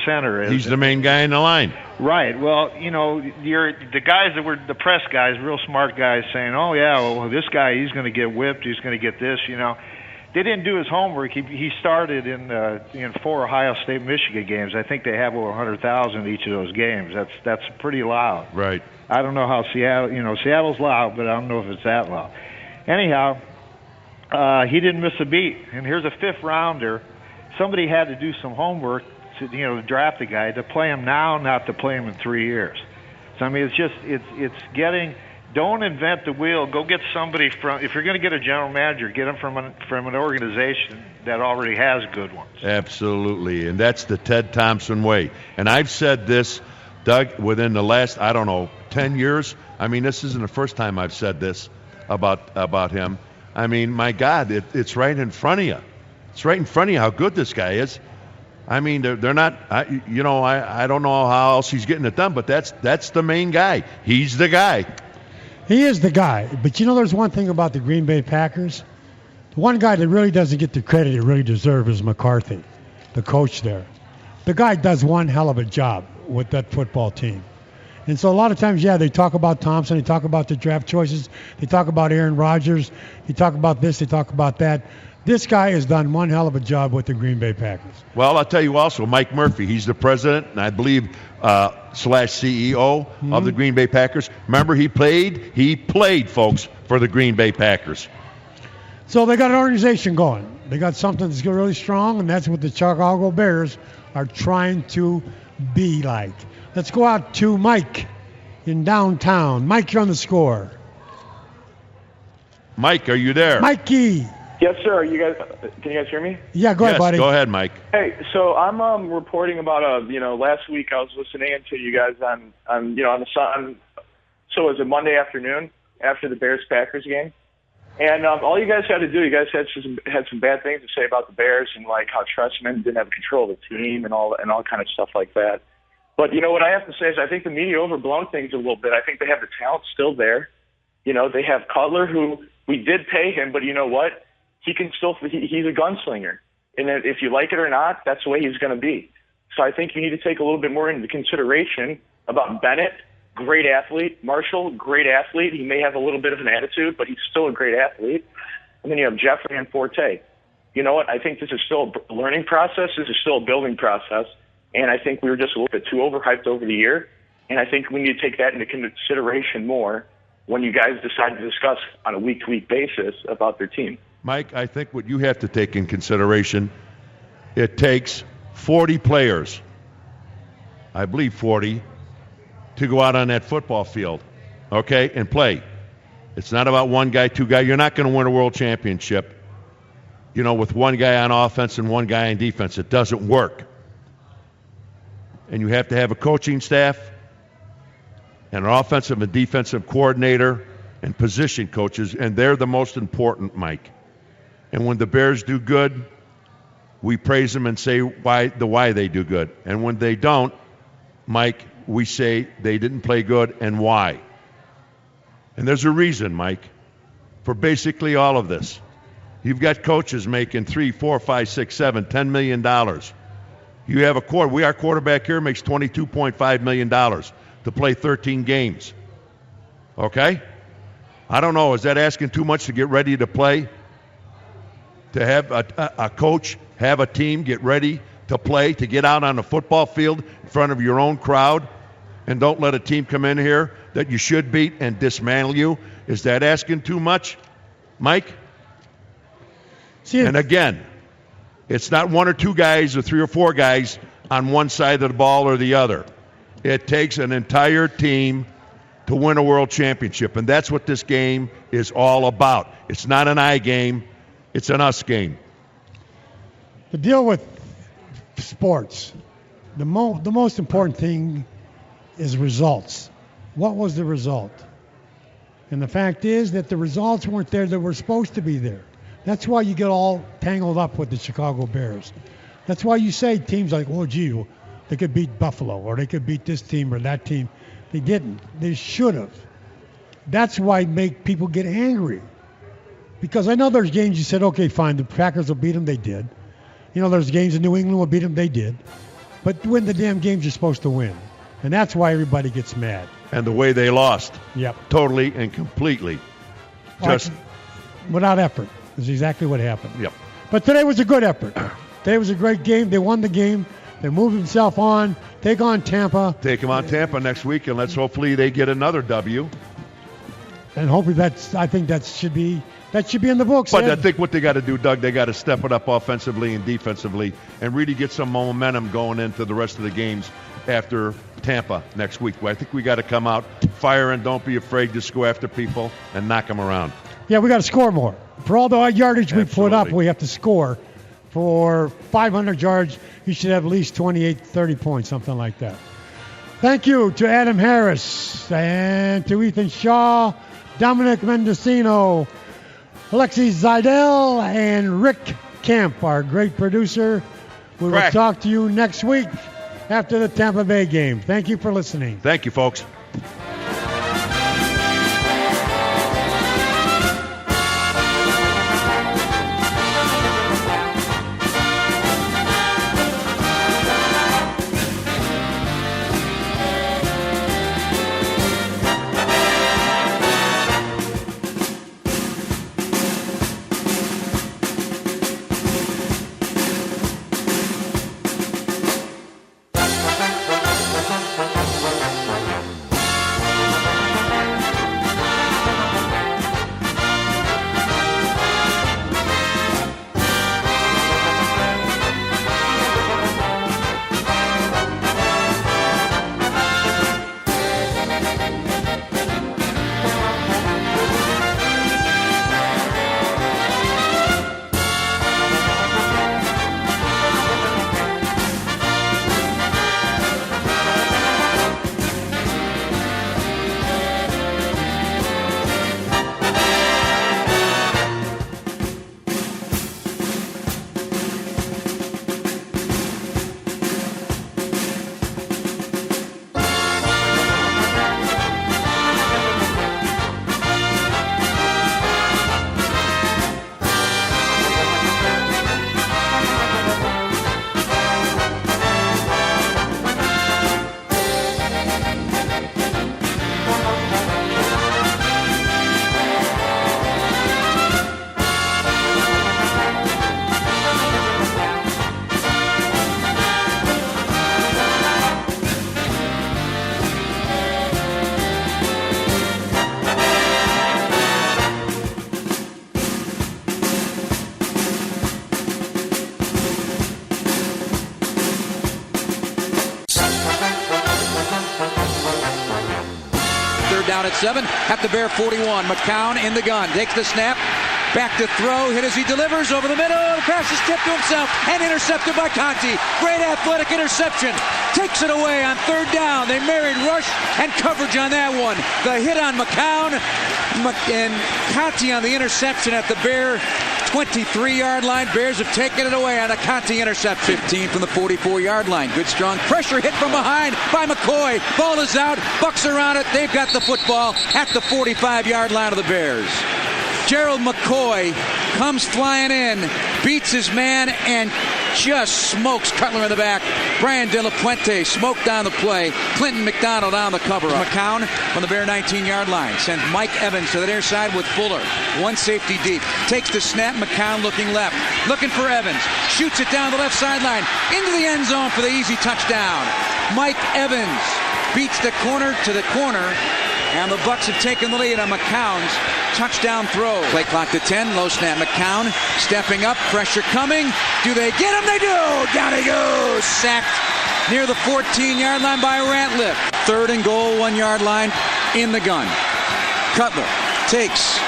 center is. He's the main guy in the line. Right. Well, the guys that were the press guys, real smart guys, saying, "Oh yeah, well this guy, he's going to get whipped. He's going to get this." They didn't do his homework. He started in 4 Ohio State Michigan games. I think they have over 100,000 each of those games. That's pretty loud. Right. I don't know how Seattle's loud, but I don't know if it's that loud. Anyhow. He didn't miss a beat, and here's a 5th rounder. Somebody had to do some homework to draft a guy to play him now, not to play him in 3 years. So I mean, it's getting. Don't invent the wheel. Go get somebody from. If you're going to get a general manager, get him from an organization that already has good ones. Absolutely, and that's the Ted Thompson way. And I've said this, Doug, within the last 10 years. I mean, this isn't the first time I've said this about him. I mean, my God, it's right in front of you. It's right in front of you how good this guy is. I mean, they're not. I don't know how else he's getting it done, but that's the main guy. He's the guy. He is the guy. But there's one thing about the Green Bay Packers. The one guy that really doesn't get the credit he really deserves is McCarthy, the coach there. The guy does one hell of a job with that football team. And so a lot of times, they talk about Thompson, they talk about the draft choices, they talk about Aaron Rodgers, they talk about this, they talk about that. This guy has done one hell of a job with the Green Bay Packers. Well, I'll tell you also, Mike Murphy, he's the president, and I believe /CEO of the Green Bay Packers. Remember, he played, folks, for the Green Bay Packers. So they got an organization going. They got something that's really strong, and that's what the Chicago Bears are trying to be like. Let's go out to Mike in downtown. Mike, you're on the Score. Mike, are you there? Mikey. Yes, sir. Can you guys hear me? Yeah, go ahead, buddy. Go ahead, Mike. Hey, so I'm reporting about last week I was listening to you guys on the Sun. So it was a Monday afternoon after the Bears Packers game, and all you guys had to do, you guys had some bad things to say about the Bears and like how Trestman didn't have control of the team and all kind of stuff like that. But what I have to say is I think the media overblown things a little bit. I think they have the talent still there. They have Cutler, who we did pay him, but you know what? He can still he's a gunslinger. And if you like it or not, that's the way he's going to be. So I think you need to take a little bit more into consideration about Bennett, great athlete. Marshall, great athlete. He may have a little bit of an attitude, but he's still a great athlete. And then you have Jeffrey and Forte. You know what? I think this is still a learning process. This is still a building process. And I think we were just a little bit too overhyped over the year. And I think we need to take that into consideration more when you guys decide to discuss on a week-to-week basis about their team. Mike, I think what you have to take in consideration, it takes 40 players, I believe 40, to go out on that football field, okay, and play. It's not about one guy, two guys. You're not going to win a world championship, with one guy on offense and one guy on defense. It doesn't work. And you have to have a coaching staff and an offensive and defensive coordinator and position coaches, and they're the most important, Mike. And when the Bears do good, we praise them and say why they do good. And when they don't, Mike, we say they didn't play good and why. And there's a reason, Mike, for basically all of this. You've got coaches making $3, $4, $5, $6, $7, $10 million. You have our quarterback here makes $22.5 million to play 13 games. Okay? I don't know. Is that asking too much to get ready to play? To have a coach, have a team get ready to play, to get out on the football field in front of your own crowd, and don't let a team come in here that you should beat and dismantle you? Is that asking too much, Mike? And again, it's not one or two guys or three or four guys on one side of the ball or the other. It takes an entire team to win a world championship, and that's what this game is all about. It's not an I game. It's an us game. The deal with sports, the most important thing is results. What was the result? And the fact is that the results weren't there that were supposed to be there. That's why you get all tangled up with the Chicago Bears. That's why you say teams like, they could beat Buffalo, or they could beat this team or that team. They didn't. They should have. That's why make people get angry. Because I know there's games you said, okay, fine, the Packers will beat them. They did. There's games in New England will beat them. They did. But win the damn games you're supposed to win. And that's why everybody gets mad. And the way they lost. Yep. Totally and completely. Just without effort is exactly what happened. Yep. But today was a good effort. Today was a great game. They won the game. They moved themselves on. Take on Tampa. Take them on Tampa next week, and let's hopefully they get another W. And hopefully I think that should be in the books. But I think what they got to do, Doug, they got to step it up offensively and defensively and really get some momentum going into the rest of the games after Tampa next week. I think we got to come out firing. Don't be afraid. Just go after people and knock them around. Yeah, we got to score more. For all the yardage we put up, we have to score. For 500 yards, you should have at least 28, 30 points, something like that. Thank you to Adam Harris and to Ethan Shaw, Dominic Mendocino, Alexi Zidell, and Rick Kemp, our great producer. We will talk to you next week after the Tampa Bay game. Thank you for listening. Thank you, folks. down at 7 at the Bear 41. McCown in the gun. Takes the snap. Back to throw. Hit as he delivers over the middle. The pass is tipped to himself and intercepted by Conti. Great athletic interception. Takes it away on 3rd down. They married rush and coverage on that one. The hit on McCown and Conti on the interception at the Bear 23-yard line. Bears have taken it away on a Conti interception. 15 from the 44-yard line. Good strong pressure hit from behind by McCoy. Ball is out. Bucks are on it. They've got the football at the 45-yard line of the Bears. Gerald McCoy comes flying in, beats his man, and just smokes Cutler in the back. Brian De La Puente smoked on the play. Clinton McDonald on the cover. McCown from the Bear 19-yard line sends Mike Evans to the near side with Fuller. One safety deep. Takes the snap. McCown looking left. Looking for Evans. Shoots it down the left sideline. Into the end zone for the easy touchdown. Mike Evans beats the corner to the corner. And the Bucks have taken the lead on McCown's touchdown throw. Play clock to 10. Low snap. McCown stepping up. Pressure coming. Do they get him? They do. Down he goes. Sacked near the 14-yard line by Ratliff. 3rd and goal, 1-yard line in the gun. Cutler takes.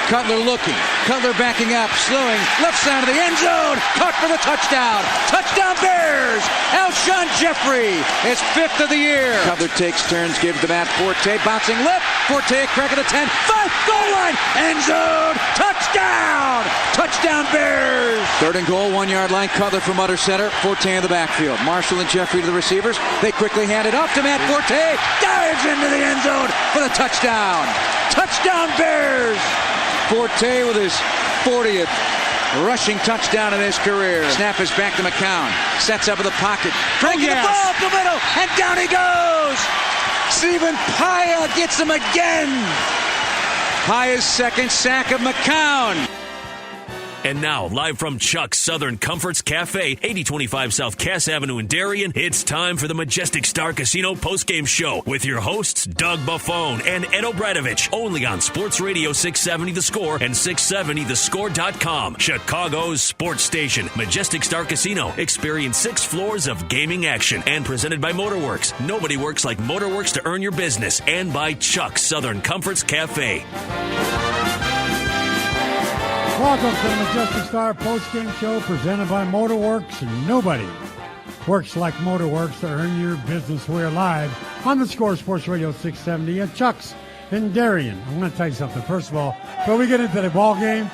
Cutler looking. Cutler backing up. Slowing. Left side of the end zone. Caught for the touchdown. Touchdown Bears. Alshon Jeffrey is 5th of the year. Cutler takes turns. Gives to Matt Forte. Bouncing left. Forte crack at the 10. 5. Goal line. End zone. Touchdown. Touchdown Bears. 3rd and goal. 1-yard line. Cutler from under center. Forte in the backfield. Marshall and Jeffrey to the receivers. They quickly hand it off to Matt Forte. Dives into the end zone for the touchdown. Touchdown Bears. Forte with his 40th rushing touchdown in his career. Snap is back to McCown. Sets up in the pocket. Cranking the ball up the middle. And down he goes. Stephen Paya gets him again. Paya's 2nd sack of McCown. And now, live from Chuck's Southern Comforts Cafe, 8025 South Cass Avenue in Darien, it's time for the Majestic Star Casino postgame show with your hosts, Doug Buffone and Ed Obradovich, only on Sports Radio 670 The Score and 670thescore.com. Chicago's sports station, Majestic Star Casino. Experience 6 floors of gaming action and presented by Motorworks. Nobody works like Motorworks to earn your business, and by Chuck's Southern Comforts Cafe. Welcome to the Majestic Star postgame show presented by Motorworks. And nobody works like Motorworks to earn your business. We're live on the Score Sports Radio 670 at Chuck's in Darien. I'm going to tell you something. First of all, before we get into the ball game,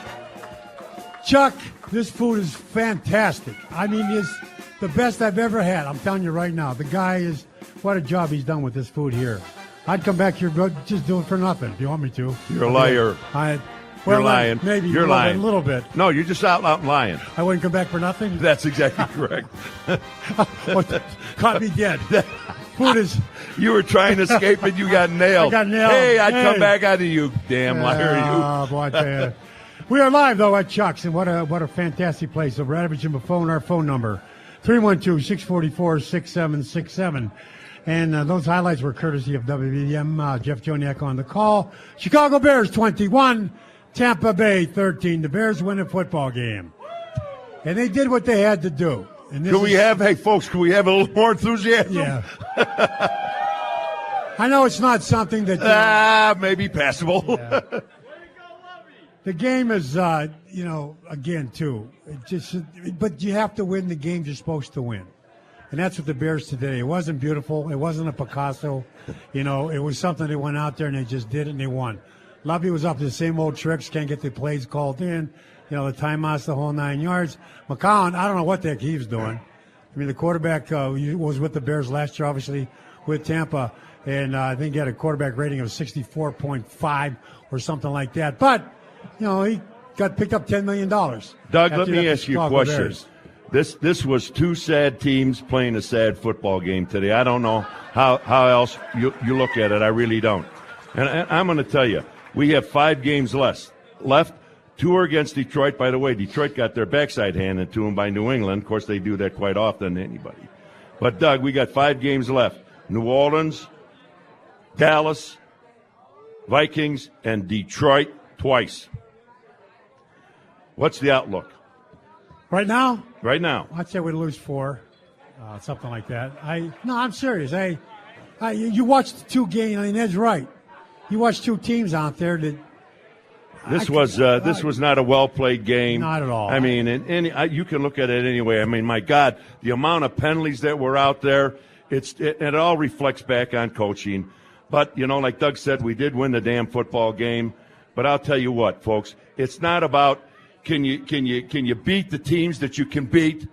Chuck, this food is fantastic. I mean, it's the best I've ever had. I'm telling you right now. The guy is, what a job he's done with this food here. I'd come back here, but just do it for nothing if you want me to. You're a liar. Well, you're lying. Maybe you're lying. A little bit. No, you're just out lying. I wouldn't come back for nothing? That's exactly correct. Caught me dead. Food is... You were trying to escape and you got nailed. I got nailed. Hey, I'd come back out of you, damn liar. Oh, boy, I tell you. We are live, though, at Chuck's, and what a fantastic place. So, Radovich and Buffone, our phone number, 312-644-6767. And those highlights were courtesy of WBM. Jeff Joniak on the call. Chicago Bears 21, Tampa Bay 13. The Bears win a football game. And they did what they had to do. And Can we have a little more enthusiasm? Yeah. I know it's not something that... maybe passable. Yeah. The game is, again, too. But you have to win the games you're supposed to win. And that's what the Bears today. It wasn't beautiful. It wasn't a Picasso. It was something they went out there and they just did it and they won. Lovey was up to the same old tricks. Can't get the plays called in. The timeouts, the whole 9 yards. McCown, I don't know what the heck he was doing. I mean, the quarterback was with the Bears last year, obviously, with Tampa. And I think he had a quarterback rating of 64.5 or something like that. But, he got picked up $10 million. Doug, let me ask you a question. This was 2 sad teams playing a sad football game today. I don't know how else you look at it. I really don't. And I'm going to tell you, we have 5 games left. 2 are against Detroit. By the way, Detroit got their backside handed to them by New England. Of course, they do that quite often to anybody. But, Doug, we got 5 games left. New Orleans, Dallas, Vikings, and Detroit twice. What's the outlook? Right now? Right now. I'd say we'd lose 4, something like that. I'm serious. You watched the 2 games. I mean, Ed's right. You watch two teams out there that. This was not a well-played game. Not at all. I mean, you can look at it anyway. I mean, my God, the amount of penalties that were out there, it all reflects back on coaching. But, like Doug said, we did win the damn football game. But I'll tell you what, folks, it's not about can you beat the teams that you can beat.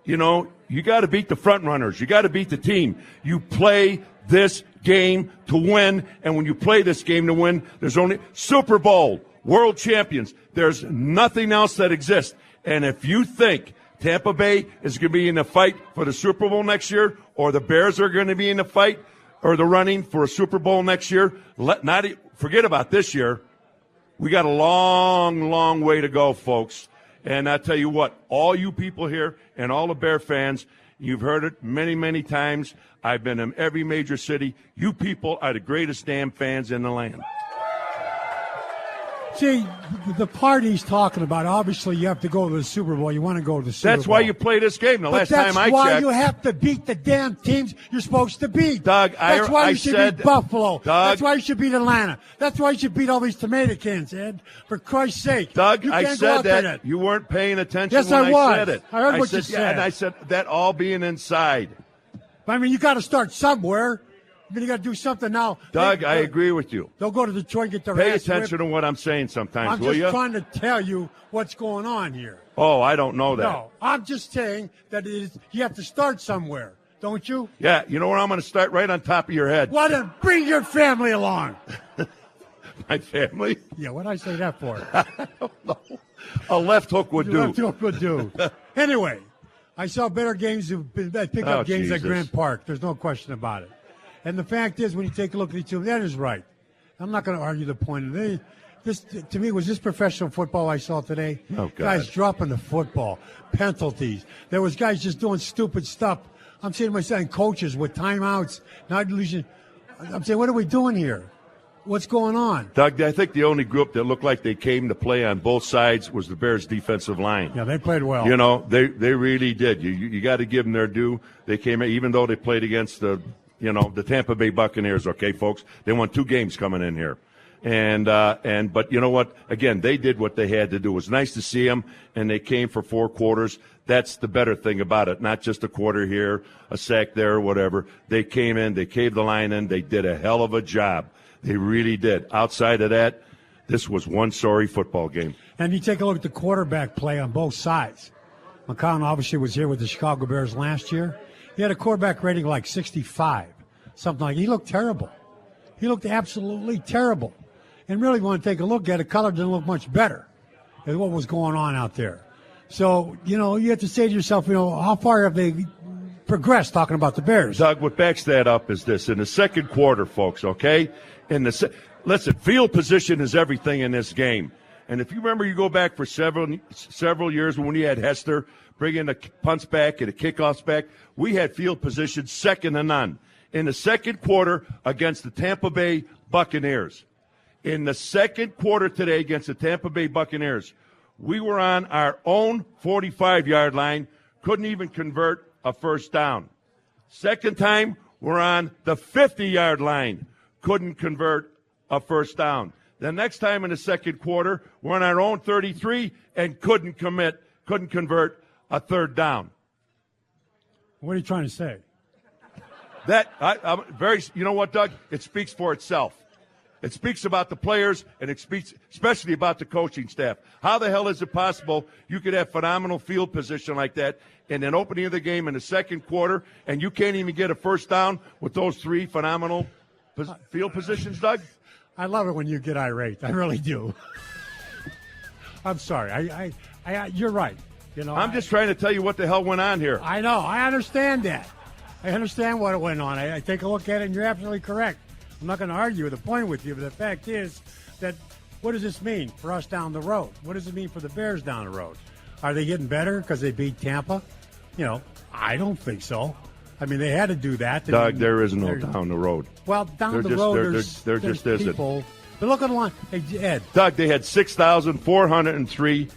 You got to beat the front runners. You got to beat the team. You play this game to win, and when you play this game to win, there's only Super Bowl. World champions. There's nothing else that exists. And if you think Tampa Bay is going to be in the fight for the Super Bowl next year, or the Bears are going to be in the fight or the running for a Super Bowl next year, forget about this year. We got a long, long way to go, folks. And I tell you what, all you people here and all the Bear fans, you've heard it many, many times. I've been in every major city. You people are the greatest damn fans in the land. See, the part he's talking about, obviously you have to go to the Super Bowl. You want to go to the Super Bowl. That's why you play this game. Last time I checked. That's why you have to beat the damn teams you're supposed to beat. Doug, that's why you should beat Buffalo. Doug, that's why you should beat Atlanta. That's why you should beat all these tomato cans, Ed. For Christ's sake. Doug, you I said that. You weren't paying attention when I said it. I heard what you said. Yeah, and I said that all being inside. I mean, you got to start somewhere. I mean, you got to do something now. Doug, I agree with you. They'll go to Detroit and get their Pay ass attention whipped. to what I'm saying sometimes, will you? I'm just trying to tell you what's going on here. Oh, I don't know that. No, I'm just saying that you have to start somewhere, don't you? Yeah, you know where I'm going to start? Right on top of your head. Well, then bring your family along. My family? Yeah, what did I say that for? I don't know. A left hook would do. Left hook would do. Anyway, I saw better games, pickup games Jesus. at Grant Park. There's no question about it. And the fact is, when you take a look at each of them, that is right. I'm not going to argue the point of it. This, to me, was this professional football I saw today? Oh, God. Guys dropping the football, penalties. There was guys just doing stupid stuff. I'm saying to myself, coaches with timeouts, not losing. I'm saying, what are we doing here? What's going on? Doug, I think the only group that looked like they came to play on both sides was the Bears' defensive line. Yeah, they played well. They really did. You got to give them their due. They came, even though they played against the Tampa Bay Buccaneers, okay, folks? They won 2 games coming in here. But you know what? Again, they did what they had to do. It was nice to see them, and they came for 4 quarters. That's the better thing about it. Not just a quarter here, a sack there, or whatever. They came in, they caved the line in, they did a hell of a job. They really did. Outside of that, this was one sorry football game. And you take a look at the quarterback play on both sides. McCown obviously was here with the Chicago Bears last year. He had a quarterback rating like 65, something like that. He looked terrible. He looked absolutely terrible. And really, when you take a look at it, color didn't look much better than what was going on out there. So, you have to say to yourself, how far have they progressed talking about the Bears? Doug, what backs that up is this. In the second quarter, folks, okay? Listen, field position is everything in this game. And if you remember, you go back for several years when you had Hester bringing the punts back and the kickoffs back, we had field position second to none. In the second quarter against the Tampa Bay Buccaneers, in the second quarter today against the Tampa Bay Buccaneers, we were on our own 45-yard line, couldn't even convert a first down. Second time, we're on the 50-yard line, couldn't convert a first down. The next time in the second quarter, we're on our own 33 and couldn't convert a third down. What are you trying to say? I'm very. You know what, Doug? It speaks for itself. It speaks about the players, and it speaks especially about the coaching staff. How the hell is it possible you could have phenomenal field position like that in an opening of the game in the second quarter, and you can't even get a first down with those 3 phenomenal field positions, Doug? I love it when you get irate. I really do. I'm sorry. You're right. I'm just trying to tell you what the hell went on here. I know. I understand that. I understand what went on. I take a look at it, and you're absolutely correct. I'm not going to argue the point with you, but the fact is that what does this mean for us down the road? What does it mean for the Bears down the road? Are they getting better because they beat Tampa? I don't think so. I mean, they had to do that. Doug, there is no down the road. Well, down the road, there just isn't. But look at the line. Hey, Ed. Doug, they had 6,403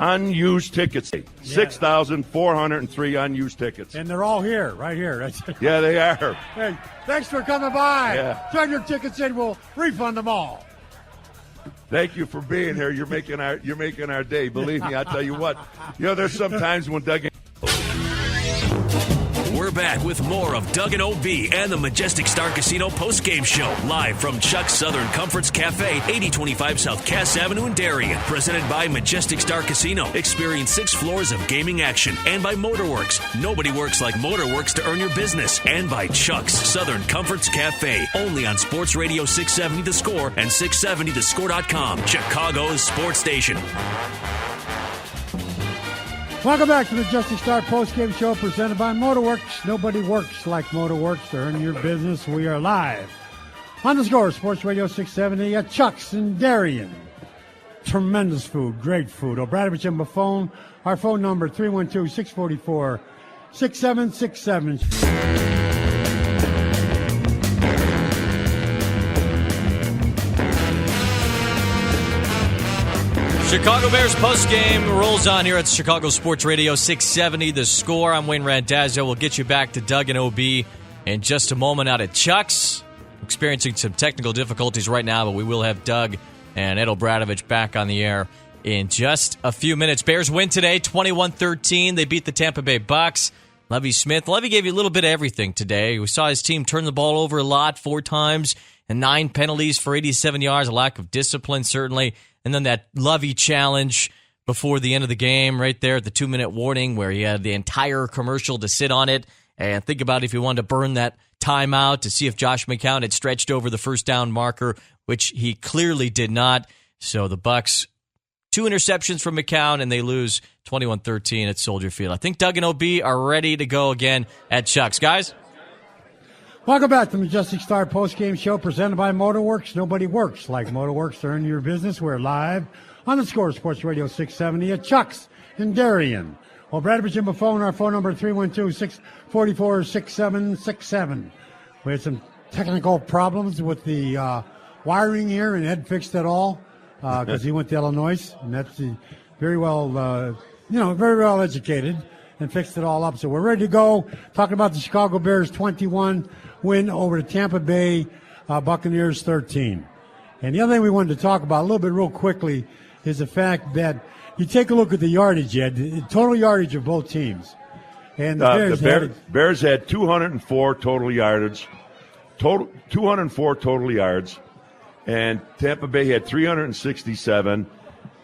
unused tickets. 6,403 unused tickets. And they're all here, right here. Yeah, they are. Hey, thanks for coming by. Yeah. Turn your tickets in. We'll refund them all. Thank you for being here. You're making our day. Believe me, I tell you what. There's some times when Doug. We're back with more of Doug and OB and the Majestic Star Casino postgame show, live from Chuck's Southern Comforts Cafe, 8025 South Cass Avenue in Darien. Presented by Majestic Star Casino. Experience 6 floors of gaming action. And by Motorworks. Nobody works like Motorworks to earn your business. And by Chuck's Southern Comforts Cafe. Only on Sports Radio 670 The Score and 670thescore.com. Chicago's sports station. Welcome back to the Majestic Star postgame show presented by Motorworks. Nobody works like Motorworks to earn your business. We are live on the Score, Sports Radio 670 at Chuck's in Darien. Tremendous food, great food. O'Bradovich and Buffone. Our phone number 312-644-6767. Chicago Bears postgame rolls on here at Chicago Sports Radio 670 The Score. I'm Wayne Randazzo. We'll get you back to Doug and OB in just a moment out at Chuck's. Experiencing some technical difficulties right now, but we will have Doug and Ed O'Bradovich back on the air in just a few minutes. Bears win today, 21-13. They beat the Tampa Bay Bucks. Lovie Smith. Lovie gave you a little bit of everything today. We saw his team turn the ball over a lot, 4 times, and 9 penalties for 87 yards, a lack of discipline, certainly. And then that Lovie challenge before the end of the game right there at the 2-minute warning where he had the entire commercial to sit on it. And think about if he wanted to burn that timeout to see if Josh McCown had stretched over the first down marker, which he clearly did not. So the Bucks, 2 interceptions from McCown, and they lose 21-13 at Soldier Field. I think Doug and OB are ready to go again at Chuck's. Guys? Welcome back to the Majestic Star postgame show presented by Motorworks. Nobody works like Motorworks to earn your business. We're live on the Score Sports Radio 670 at Chuck's in Darien. O'Bradovich and Buffone, our phone number 312-644-6767. We had some technical problems with the wiring here, and Ed fixed it all because he went to Illinois, and that's very well educated, and fixed it all up. So we're ready to go. Talking about the Chicago Bears 21 win over the Tampa Bay Buccaneers 13. And the other thing we wanted to talk about a little bit real quickly is the fact that you take a look at the yardage, Ed, the total yardage of both teams. And the Bears had 204 total yardage, 204 total yards, and Tampa Bay had 367.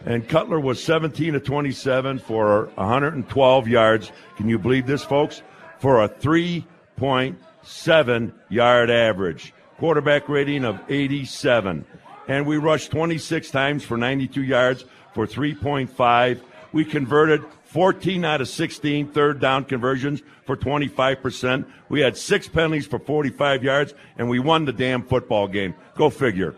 And Cutler was 17 of 27 for 112 yards. Can you believe this, folks? For a 3.7-yard average. Quarterback rating of 87. And we rushed 26 times for 92 yards for 3.5. We converted 14 out of 16 third down conversions for 25%. We had 6 penalties for 45 yards, and we won the damn football game. Go figure.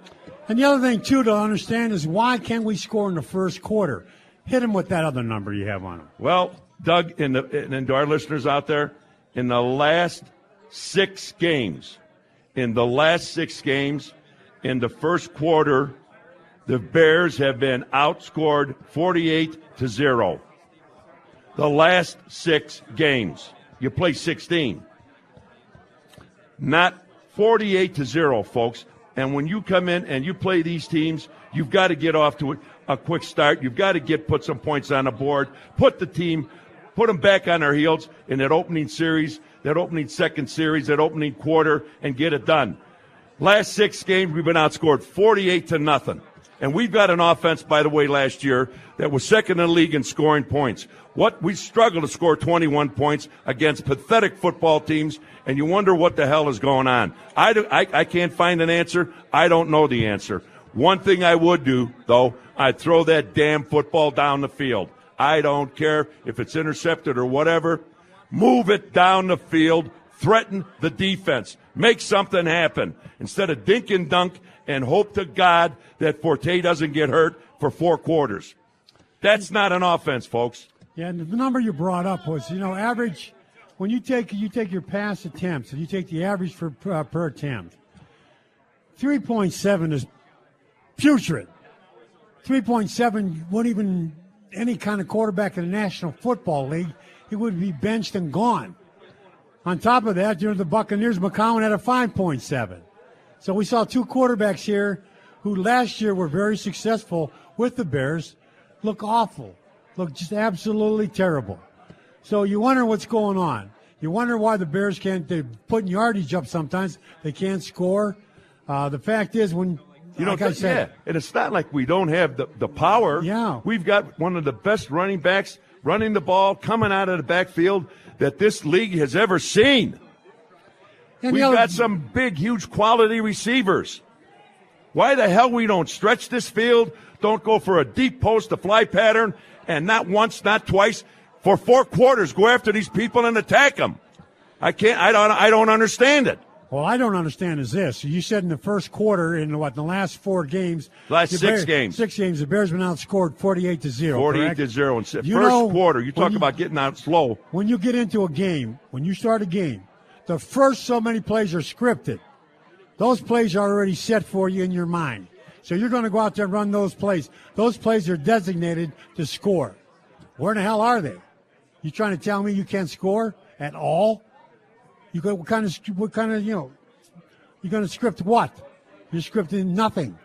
And the other thing, too, to understand is why can't we score in the first quarter? Hit him with that other number you have on him. Well, Doug, and to our listeners out there, in the last 6 games, in the first quarter, the Bears have been outscored 48-0. The last 6 games. You play 16. Not 48-0, folks. And when you come in and you play these teams, you've got to get off to a quick start. You've got to put some points on the board, put them back on their heels in that opening series, that opening second series, that opening quarter, and get it done. Last 6 games, we've been outscored 48-0. And we've got an offense, by the way, last year that was second in the league in scoring points. We struggled to score 21 points against pathetic football teams, and you wonder what the hell is going on. I can't find an answer. I don't know the answer. One thing I would do, though, I'd throw that damn football down the field. I don't care if it's intercepted or whatever. Move it down the field. Threaten the defense. Make something happen. Instead of dink and dunk and hope to God that Forte doesn't get hurt for 4 quarters. That's not an offense, folks. Yeah, and the number you brought up was, average. When you take your pass attempts and you take the average per attempt, 3.7 is putrid. 3.7 won't even any kind of quarterback in the National Football League, he would be benched and gone. On top of that, the Buccaneers, McCown had a 5.7. So we saw two quarterbacks here who last year were very successful with the Bears look awful, look just absolutely terrible. So you wonder what's going on. You wonder why the Bears can't, they're putting yardage up sometimes. They can't score. The fact is, when, like I said. Yeah, and it's not like we don't have the power. Yeah. We've got one of the best running backs running the ball, coming out of the backfield that this league has ever seen. And We've got some big, huge quality receivers. Why the hell we don't stretch this field, don't go for a deep post, a fly pattern, and not once, not twice, for 4 quarters, go after these people and attack them. I don't understand it. Well, I don't understand is this. You said in the first quarter, in the last 4 games. Last 6 games. 6 games, the Bears been outscored 48-0. 48-0. In first quarter, you talk about getting out slow. When you get into a game, when you start a game, the first so many plays are scripted. Those plays are already set for you in your mind. So you're going to go out there and run those plays. Those plays are designated to score. Where in the hell are they? You trying to tell me you can't score at all? You got what kind of you're going to script what? You're scripting nothing.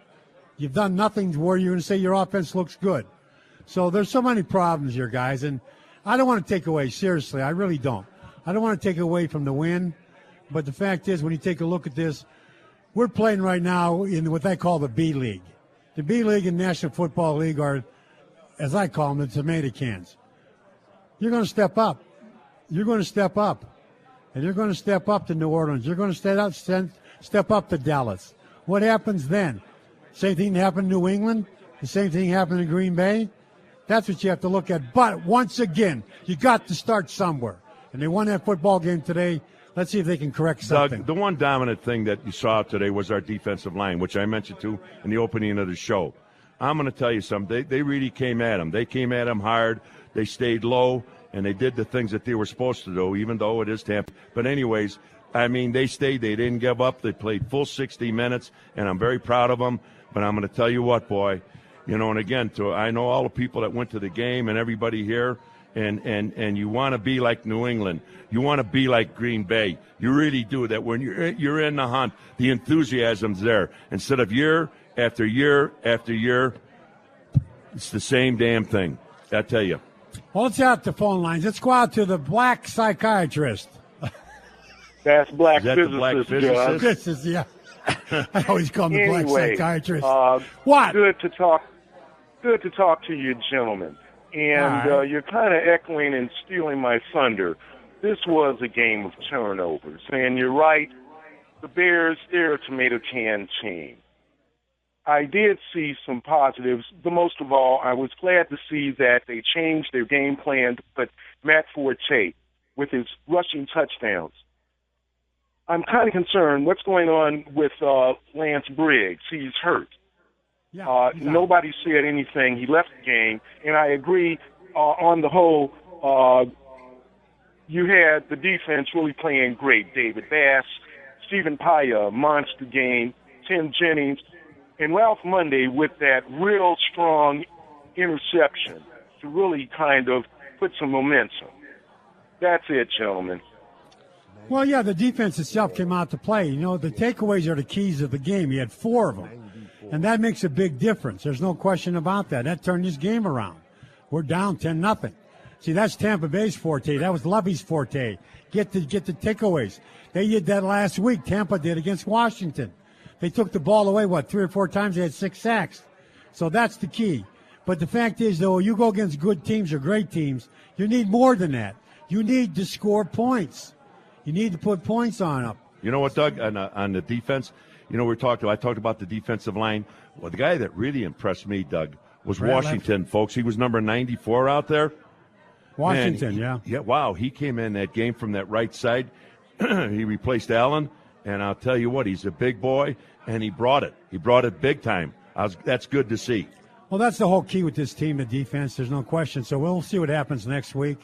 You've done nothing where you're going to say your offense looks good. So there's so many problems here, guys, and I don't want to take away, seriously, I really don't. I don't want to take away from the win, but the fact is when you take a look at this, we're playing right now in what they call the B League. The B League and National Football League are, as I call them, the tomato cans. You're going to step up. You're going to step up. And you're going to step up to New Orleans. You're going to step up to Dallas. What happens then? Same thing happened in New England? The same thing happened in Green Bay? That's what you have to look at. But once again, you got to start somewhere. And they won that football game today. Let's see if they can correct something. Doug, the one dominant thing that you saw today was our defensive line, which I mentioned to in the opening of the show. I'm going to tell you something. They really came at him. They came at him hard. They stayed low. And they did the things that they were supposed to do, even though it is Tampa. But anyways, I mean, they stayed. They didn't give up. They played full 60 minutes, and I'm very proud of them. But I'm going to tell you what, boy, and again, I know all the people that went to the game and everybody here, and you want to be like New England. You want to be like Green Bay. You really do. That when you're in the hunt, the enthusiasm's there. Instead of year after year after year, it's the same damn thing. I tell you. Well, let's out the phone lines. Let's go out to the black psychiatrist. That's black physicist. The black physicist? Yeah. I always call him the black psychiatrist. What? Good to talk to you, gentlemen. And you're kind of echoing and stealing my thunder. This was a game of turnovers. And you're right, the Bears, they're a tomato can team. I did see some positives, but most of all, I was glad to see that they changed their game plan to put Matt Forte with his rushing touchdowns. I'm kind of concerned what's going on with Lance Briggs. He's hurt. Yeah, nobody said anything. He left the game, and I agree on the whole. You had the defense really playing great. David Bass, Stephen Paya, monster game, Tim Jennings, and Ralph Monday with that real strong interception to really kind of put some momentum. That's it, gentlemen. Well, yeah, the defense itself came out to play. The takeaways are the keys of the game. He had 4 of them, and that makes a big difference. There's no question about that. That turned this game around. We're down 10-0. See, that's Tampa Bay's forte. That was Lovey's forte. Get the takeaways. They did that last week. Tampa did against Washington. They took the ball away, 3 or 4 times? They had 6 sacks. So that's the key. But the fact is, though, you go against good teams or great teams, you need more than that. You need to score points. You need to put points on up. You know what, Doug, on the defense, I talked about the defensive line. Well, the guy that really impressed me, Doug, was Washington, folks. He was number 94 out there. Washington, Yeah, wow. He came in that game from that right side. He replaced Allen. And I'll tell you what, he's a big boy, and he brought it. He brought it big time. That's good to see. Well, that's the whole key with this team, the defense. There's no question. So we'll see what happens next week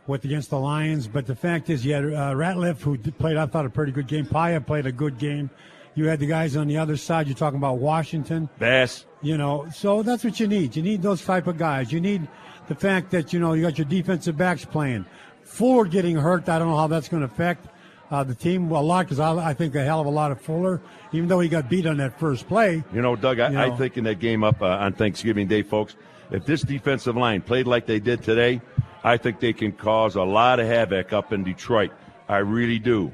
against the Lions. But the fact is, you had Ratliff, who played, I thought, a pretty good game. Paya played a good game. You had the guys on the other side. You're talking about Washington. Bass. So that's what you need. You need those type of guys. You need the fact that, you got your defensive backs playing. Fuller getting hurt, I don't know how that's going to affect the team a lot, because I think a hell of a lot of Fuller, even though he got beat on that first play. Doug, I think in that game up on Thanksgiving Day, folks, if this defensive line played like they did today, I think they can cause a lot of havoc up in Detroit. I really do.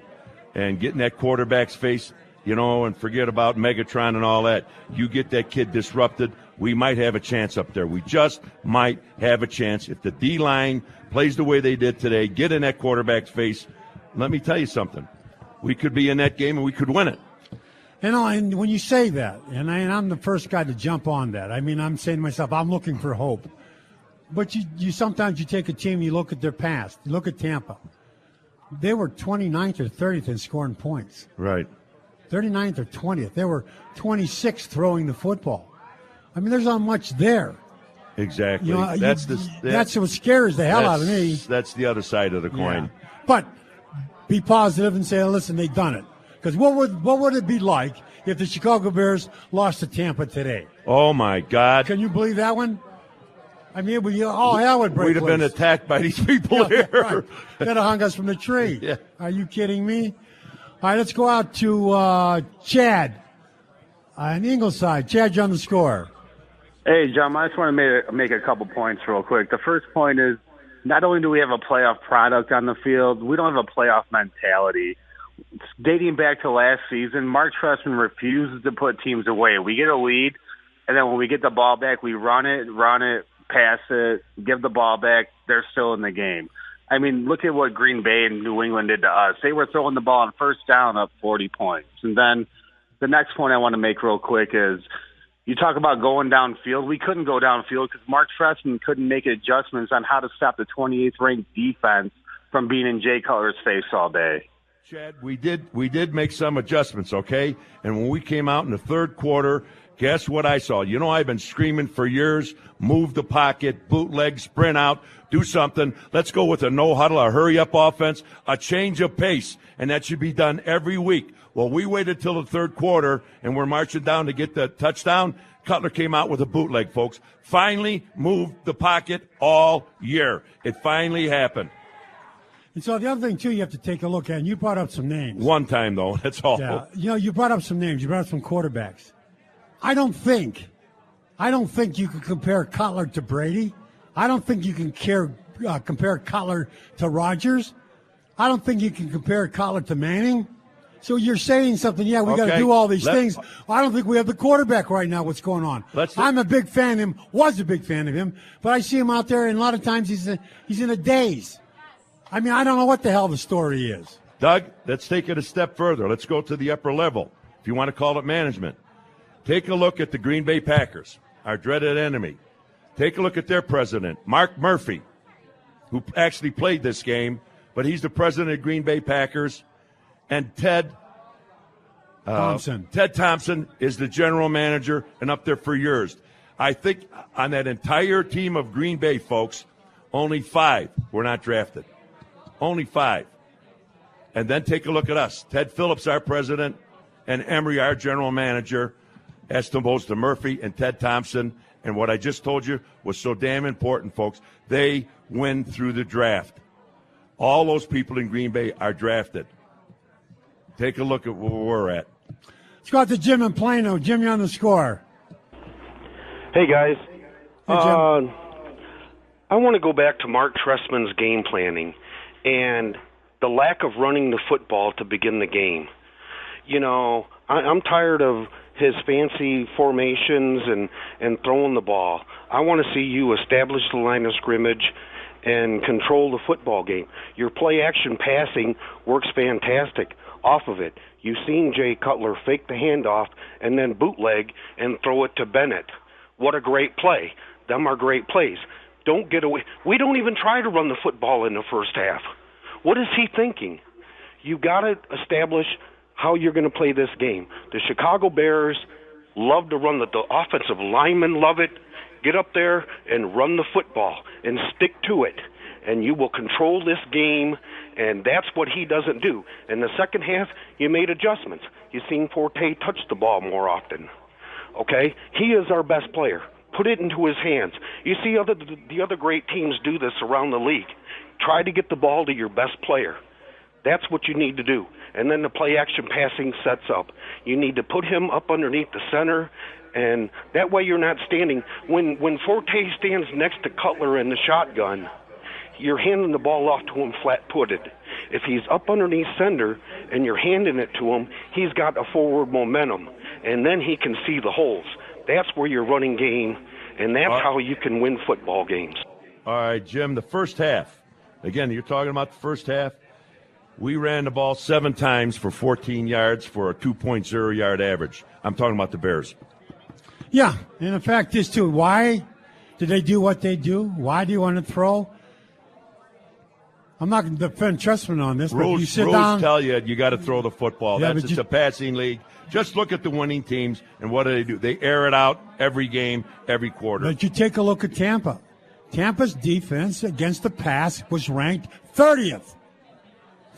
And getting that quarterback's face, and forget about Megatron and all that. You get that kid disrupted, we might have a chance up there. We just might have a chance. If the D-line plays the way they did today, get in that quarterback's face, let me tell you something. We could be in that game and we could win it. And when you say that, and I'm the first guy to jump on that. I mean, I'm saying to myself, I'm looking for hope. But you sometimes you take a team, you look at their past. You look at Tampa. They were 29th or 30th in scoring points. Right. 39th or 20th. They were 26th throwing the football. I mean, there's not much there. Exactly. That's what scares the hell out of me. That's the other side of the coin. Yeah. But be positive and say, listen, they've done it. Because what would it be like if the Chicago Bears lost to Tampa today? Oh, my God. Can you believe that one? I mean, all hell would break loose. We'd have been attacked by these people here. Right. They'd have hung us from the tree. Yeah. Are you kidding me? All right, let's go out to Chad on Ingleside. Chad, you're on the score. Hey, John, I just want to make a couple points real quick. The first point is, not only do we have a playoff product on the field, we don't have a playoff mentality. Dating back to last season, Mark Trestman refuses to put teams away. We get a lead, and then when we get the ball back, we run it, pass it, give the ball back. They're still in the game. I mean, look at what Green Bay and New England did to us. They were throwing the ball on first down up 40 points. And then the next point I want to make real quick is, you talk about going downfield. We couldn't go downfield because Mark Trestman couldn't make adjustments on how to stop the 28th ranked defense from being in Jay Cutler's face all day. Chad, we did make some adjustments, okay? And when we came out in the third quarter, guess what I saw? I've been screaming for years, move the pocket, bootleg, sprint out, do something. Let's go with a no-huddle, a hurry-up offense, a change of pace, and that should be done every week. Well, we waited till the third quarter, and we're marching down to get the touchdown. Cutler came out with a bootleg, folks. Finally moved the pocket all year. It finally happened. And so the other thing, too, you have to take a look at, and you brought up some names. One time, though, that's all. Yeah, you brought up some names. You brought up some quarterbacks. I don't think you can compare Cutler to Brady. I don't think you can compare Cutler to Rodgers. I don't think you can compare Cutler to Manning. So you're saying something, we got to do all these things. I don't think we have the quarterback right now, what's going on. I'm a big fan of him, was a big fan of him, but I see him out there, and a lot of times he's in a daze. I mean, I don't know what the hell the story is. Doug, let's take it a step further. Let's go to the upper level, if you want to call it management. Take a look at the Green Bay Packers, our dreaded enemy. Take a look at their president, Mark Murphy, who actually played this game, but he's the president of Green Bay Packers. And Ted Thompson. Ted Thompson is the general manager and up there for years. I think on that entire team of Green Bay folks, only 5 were not drafted. Only 5. And then take a look at us. Ted Phillips, our president, and Emery, our general manager, as opposed to Murphy and Ted Thompson. And what I just told you was so damn important, folks. They win through the draft. All those people in Green Bay are drafted. Take a look at where we're at. Let's go out to Jim in Plano. Jim, you're on the score. Hey, guys. Hey, Jim. I want to go back to Mark Trestman's game planning and the lack of running the football to begin the game. I'm tired of his fancy formations and throwing the ball. I want to see you establish the line of scrimmage and control the football game. Your play-action passing works fantastic off of it. You've seen Jay Cutler fake the handoff and then bootleg and throw it to Bennett. What a great play. Them are great plays. Don't get away. We don't even try to run the football in the first half. What is he thinking? You got to establish how you're going to play this game. The Chicago Bears love to run. The offensive linemen love it. Get up there and run the football and stick to it. and you will control this game, and that's what he doesn't do. In the second half, you made adjustments. You've seen Forte touch the ball more often. Okay? He is our best player. Put it into his hands. You see the other great teams do this around the league. Try to get the ball to your best player. That's what you need to do. And then the play-action passing sets up. You need to put him up underneath the center, and that way you're not standing. When Forte stands next to Cutler in the shotgun, you're handing the ball off to him flat-footed. If he's up underneath center and you're handing it to him, he's got a forward momentum, and then he can see the holes. That's where you're running game, and that's how you can win football games. All right, Jim, the first half. Again, you're talking about the first half. We ran the ball 7 times for 14 yards for a 2.0 yard average. I'm talking about the Bears. Yeah, and the fact is, too, why did they do what they do? Why do you want to throw? I'm not going to defend Trestman on this, but rules, you sit rules down. Tell you got to throw the football. Yeah, It's a passing league. Just look at the winning teams, and what do? They air it out every game, every quarter. But you take a look at Tampa. Tampa's defense against the pass was ranked 30th.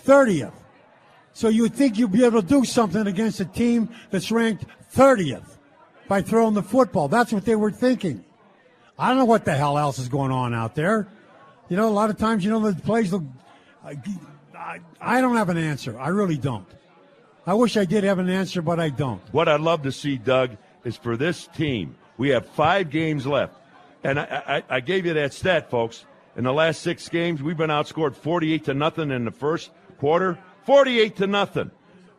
30th. So you would think you'd be able to do something against a team that's ranked 30th by throwing the football. That's what they were thinking. I don't know what the hell else is going on out there. You know, a lot of times, the plays look. I don't have an answer. I really don't. I wish I did have an answer, but I don't. What I'd love to see, Doug, is for this team, we have 5 games left. And I gave you that stat, folks. In the last 6 games, we've been outscored 48-0 in the first quarter. 48-0.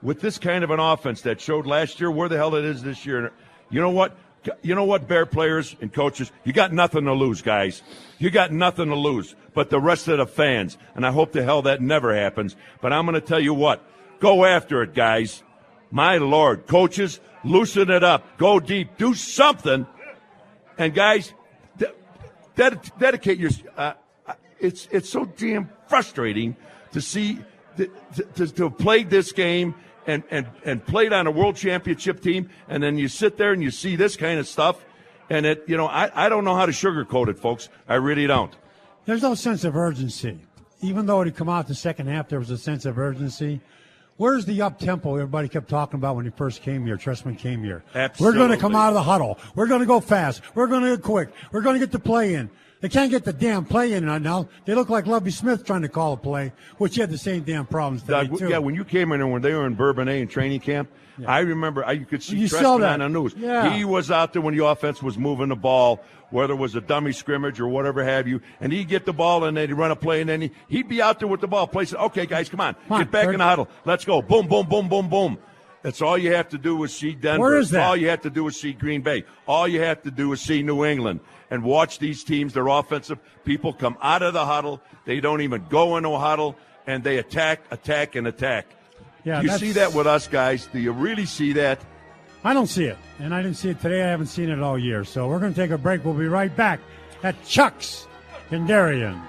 With this kind of an offense that showed last year where the hell it is this year. You know what? Bear players and coaches, you got nothing to lose, guys. You got nothing to lose but the rest of the fans. And I hope the hell that never happens. But I'm going to tell you what. Go after it, guys. My Lord. Coaches, loosen it up. Go deep. Do something. And, guys, dedicate your it's so damn frustrating to see to play this game and played on a world championship team, and then you sit there and you see this kind of stuff, and I don't know how to sugarcoat it, folks. I really don't. There's no sense of urgency. Even though it had come out the second half, there was a sense of urgency. Where's the up-tempo everybody kept talking about when he first came here, Trestman came here? Absolutely. We're going to come out of the huddle. We're going to go fast. We're going to get quick. We're going to get the play in. They can't get the damn play in right now. They look like Lovie Smith trying to call a play, which had the same damn problems today, Doug, too. Yeah, when you came in and when they were in Bourbonnais in training camp, yeah. I remember you could see Trestman on the news. Yeah. He was out there when the offense was moving the ball, whether it was a dummy scrimmage or whatever have you, and he'd get the ball and they'd run a play, and then he'd be out there with the ball. Play, okay, guys, come on. Get back in the huddle. Let's go. Boom, boom, boom, boom, boom. That's all you have to do is see Denver. Where is that? All you have to do is see Green Bay. All you have to do is see New England and watch these teams. Their offensive people come out of the huddle. They don't even go into a huddle, and they attack. Yeah, you see that with us, guys? Do you really see that? I don't see it, and I didn't see it today. I haven't seen it all year. So we're going to take a break. We'll be right back at Chuck's in Darien.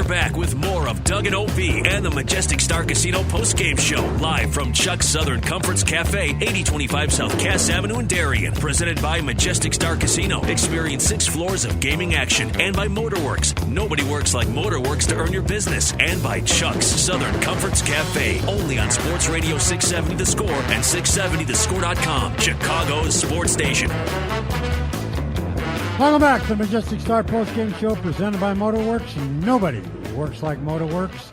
Back with more of Doug and OB and the Majestic Star Casino postgame show, live from Chuck's Southern Comforts Cafe, 8025 South Cass Avenue in Darien. Presented by Majestic Star Casino. Experience 6 floors of gaming action. And by Motorworks. Nobody works like Motorworks to earn your business. And by Chuck's Southern Comforts Cafe. Only on Sports Radio 670 The Score and 670thescore.com. Chicago's sports station. Welcome back to the Majestic Star postgame show presented by Motorworks. Nobody works like Motorworks.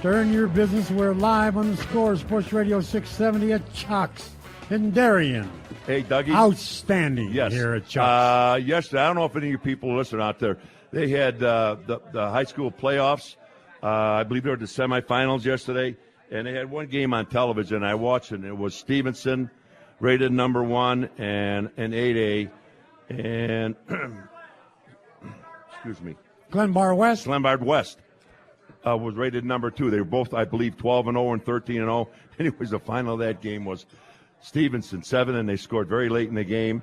To earn your business, we're live on the Score, Sports Radio 670 at Chuck's in Darien. Hey, Dougie. Outstanding here at Chuck's. Yesterday, I don't know if any of you people listen out there, they had the high school playoffs. I believe they were the semifinals yesterday, and they had one game on television I watched, and it was Stevenson, rated number 1 and an 8A. And, excuse me. Glenbard West was rated number 2. They were both, I believe, 12-0 and 13-0. Anyways, the final of that game was Stevenson 7, and they scored very late in the game.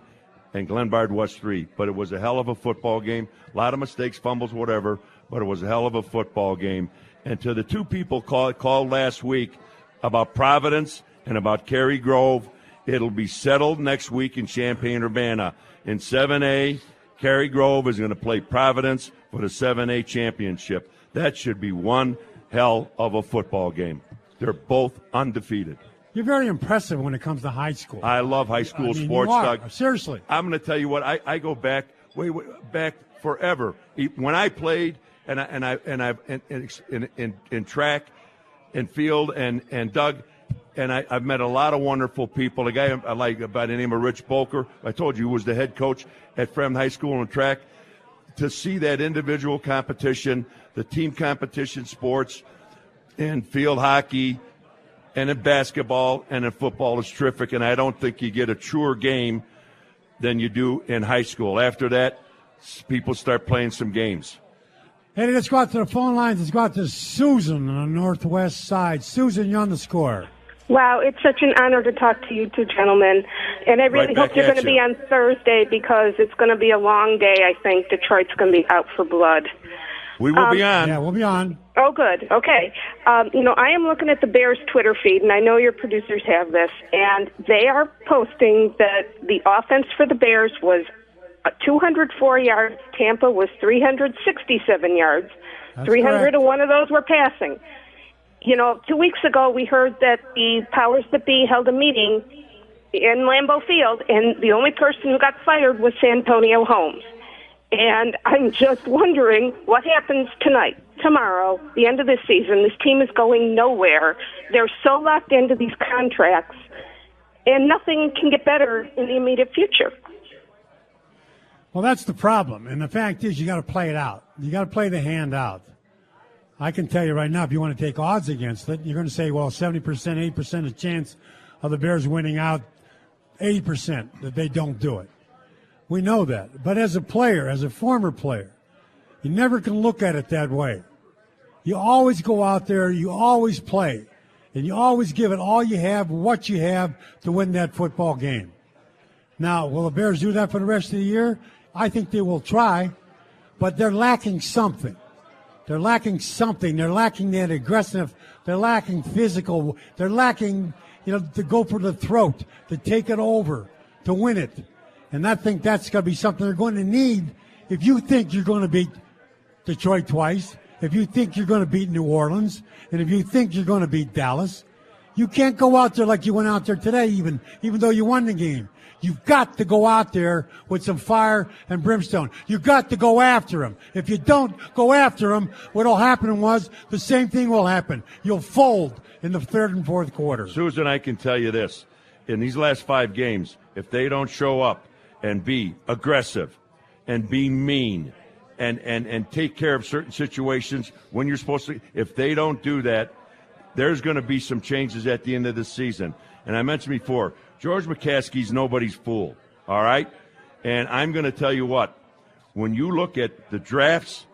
and Glenbard was 3. But it was a hell of a football game. A lot of mistakes, fumbles, whatever, but it was a hell of a football game. And to the two people called last week about Providence and about Cary Grove, it'll be settled next week in Champaign-Urbana. In 7A, Cary Grove is going to play Providence for the 7A championship. That should be one hell of a football game. They're both undefeated. You're very impressive when it comes to high school. I love high school sports, you are. Doug. Seriously. I'm going to tell you what, I go back back forever. When I played in track and field and Doug, and I've met a lot of wonderful people. A guy I like by the name of Rich Bolker, I told you, was the head coach at Fremd High School in track. To see that individual competition, the team competition sports, and field hockey, and in basketball and in football is terrific, and I don't think you get a truer game than you do in high school. After that, people start playing some games. Hey, let's go out to the phone lines. Let's go out to Susan on the northwest side. Susan, you're on the score. Wow, it's such an honor to talk to you two gentlemen. And I really hope you're going to be on Thursday because it's going to be a long day, I think. Detroit's going to be out for blood. We will be on. Yeah, we'll be on. Oh, good. Okay. I am looking at the Bears Twitter feed, and I know your producers have this, and they are posting that the offense for the Bears was 204 yards. Tampa was 367 yards. That's 301 of those were passing. 2 weeks ago we heard that the powers that be held a meeting in Lambeau Field, and the only person who got fired was Santonio Holmes. And I'm just wondering what happens tonight, tomorrow, the end of this season. This team is going nowhere. They're so locked into these contracts, and nothing can get better in the immediate future. Well, that's the problem. And the fact is you got to play it out. You got to play the hand out. I can tell you right now, if you want to take odds against it, you're going to say, well, 70%, 80% of chance of the Bears winning out, 80% that they don't do it. We know that. But as a player, as a former player, you never can look at it that way. You always go out there, you always play, and you always give it all you have, what you have to win that football game. Now, will the Bears do that for the rest of the year? I think they will try, but they're lacking something. They're lacking something. They're lacking that aggressive. They're lacking physical. They're lacking, to go for the throat, to take it over, to win it. And I think that's going to be something they're going to need if you think you're going to beat Detroit twice, if you think you're going to beat New Orleans, and if you think you're going to beat Dallas. You can't go out there like you went out there today, even though you won the game. You've got to go out there with some fire and brimstone. You've got to go after them. If you don't go after them, what will happen was the same thing will happen. You'll fold in the third and fourth quarter. Susan, I can tell you this. In these last 5 games, if they don't show up and be aggressive and be mean and take care of certain situations when you're supposed to, if they don't do that, there's going to be some changes at the end of the season. And I mentioned before, George McCaskey's nobody's fool, all right? And I'm going to tell you what, when you look at the drafts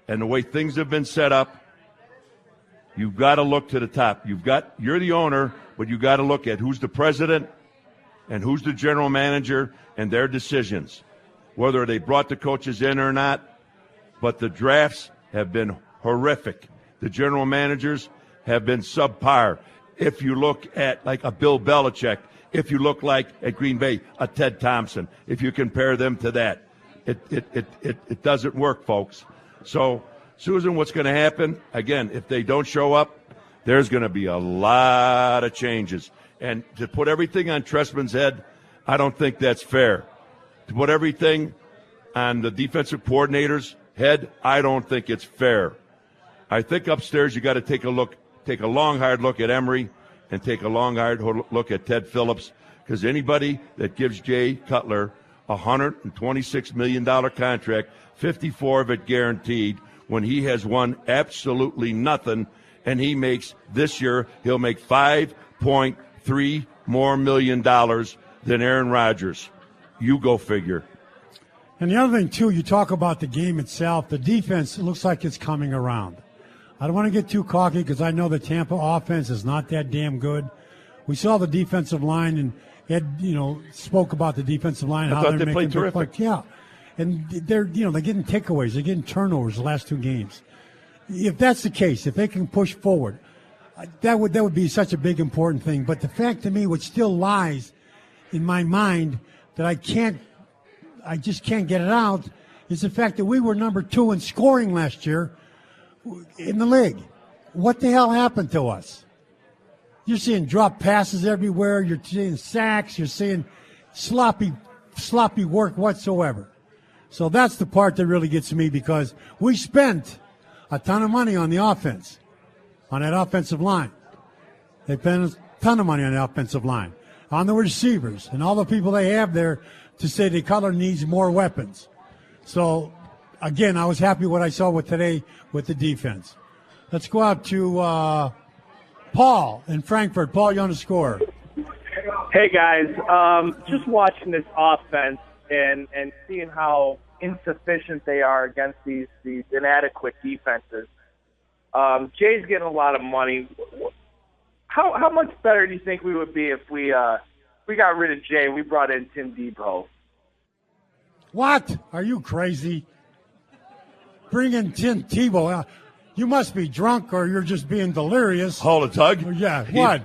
and the way things have been set up, you've got to look to the top. You're the owner, but you've got to look at who's the president and who's the general manager and their decisions, whether they brought the coaches in or not. But the drafts have been horrific. The general managers have been subpar. If you look at like a Bill Belichick, if you look like at Green Bay, a Ted Thompson, if you compare them to that, it doesn't work, folks. So, Susan, what's going to happen? Again, if they don't show up, there's going to be a lot of changes. And to put everything on Trestman's head, I don't think that's fair. To put everything on the defensive coordinator's head, I don't think it's fair. I think upstairs you got to take a long, hard look at Emory and take a long, hard look at Ted Phillips, because anybody that gives Jay Cutler a $126 million contract, 54 of it guaranteed, when he has won absolutely nothing, and he makes this year, he'll make $5.3 more million than Aaron Rodgers. You go figure. And the other thing, too, you talk about the game itself. The defense looks like it's coming around. I don't want to get too cocky because I know the Tampa offense is not that damn good. We saw the defensive line Ed, spoke about the defensive line. I thought they played terrific. Yeah, and they're getting takeaways, they're getting turnovers the last 2 games. If that's the case, if they can push forward, that would be such a big important thing. But the fact to me, what still lies in my mind that I just can't get it out, is the fact that we were number 2 in scoring last year in the league. What the hell happened to us? You're seeing drop passes everywhere. You're seeing sacks. You're seeing sloppy work whatsoever. So that's the part that really gets me, because we spent a ton of money on the offense, on that offensive line. They spent a ton of money on the offensive line, on the receivers, and all the people they have there to say the color needs more weapons. So, again, I was happy what I saw today with the defense. Let's go out to Paul in Frankfurt. Paul, you on the score. Hey, guys. Just watching this offense and seeing how insufficient they are against these inadequate defenses. Jay's getting a lot of money. How much better do you think we would be if we got rid of Jay? We brought in Tim Tebow. What? Are you crazy? Bring in Tim Tebow. You must be drunk, or you're just being delirious. Hold it, Doug. Yeah. What?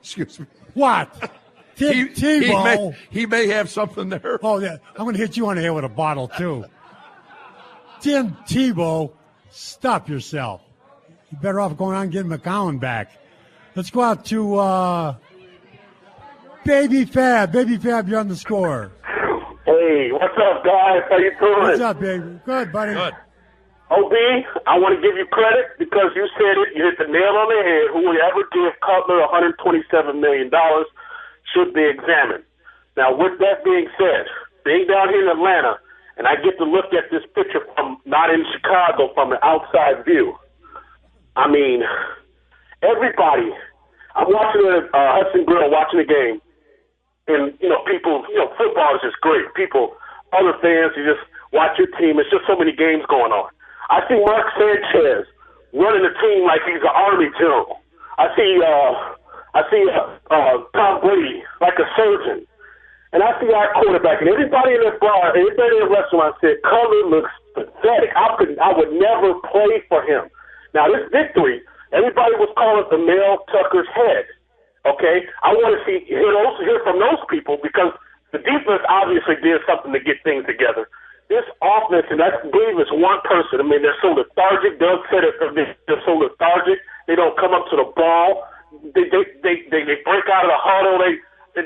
Excuse me. What? Tim Tebow. He may have something there. Oh, yeah. I'm going to hit you on the head with a bottle, too. Tim Tebow, stop yourself. You better off going on and getting McCown back. Let's go out to Baby Fab. Baby Fab, you're on the score. Hey, what's up, guys? How you doing? What's up, baby? Good, buddy. Good. OB, I want to give you credit because you said it. You hit the nail on the head. Whoever give Cutler $127 million should be examined. Now, with that being said, being down here in Atlanta, and I get to look at this picture from not in Chicago, from an outside view. I mean, everybody. I'm watching the Hudson Grill, watching the game, and people. Football is just great. People, other fans, you just watch your team. It's just so many games going on. I see Mark Sanchez running the team like he's an Army general. I see Tom Brady like a surgeon. And I see our quarterback, and everybody in that bar, everybody in the restaurant said, Cutler looks pathetic. I would never play for him. Now, this victory, everybody was calling it the Mel Tucker's head. Okay? I want to hear from those people, because the defense obviously did something to get things together. This offense, and I believe it's one person. I mean, they're so lethargic. Doug said it. They're so lethargic. They don't come up to the ball. They break out of the huddle. They when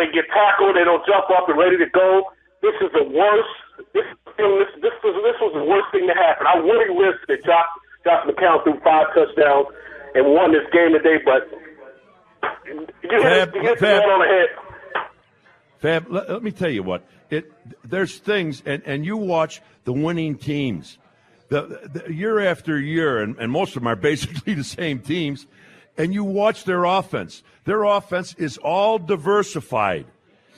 they get tackled, they don't jump up and ready to go. This is the worst. This was the worst thing to happen. I really wish that Josh McCown threw 5 touchdowns and won this game today, but you hit the nail on the head. Fab, let me tell you what. There's things, and you watch the winning teams, the year after year, and most of them are basically the same teams, and you watch their offense. Their offense is all diversified.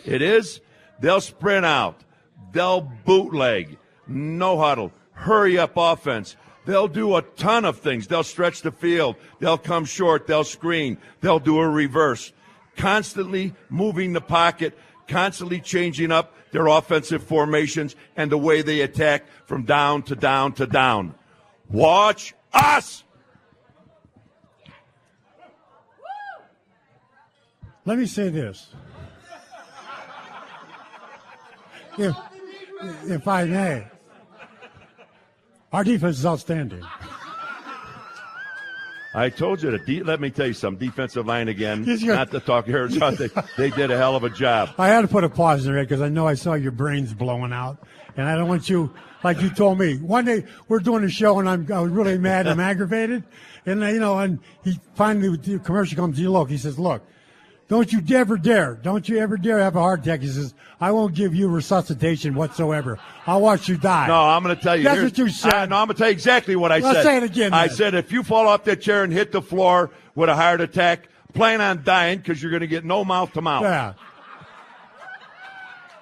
It is. They'll sprint out. They'll bootleg. No huddle. Hurry up offense. They'll do a ton of things. They'll stretch the field. They'll come short. They'll screen. They'll do a reverse. Constantly moving the pocket, constantly changing up their offensive formations and the way they attack from down to down to down. Watch us! Let me say this. If I may, our defense is outstanding. I told you let me tell you something. Defensive line again. Not to talk here. They did a hell of a job. I had to put a pause in there because I know I saw your brains blowing out, and I don't want you, like you told me. One day we're doing a show, and I was really mad and I'm aggravated, and and he finally, the commercial comes to you. Look, he says, "Look, don't you ever dare have a heart attack." He says, "I won't give you resuscitation whatsoever. I'll watch you die." No, I'm going to tell you. That's what you said. No, I'm going to tell you exactly what I said. Let's say it again. I said, if you fall off that chair and hit the floor with a heart attack, plan on dying because you're going to get no mouth to mouth. Yeah.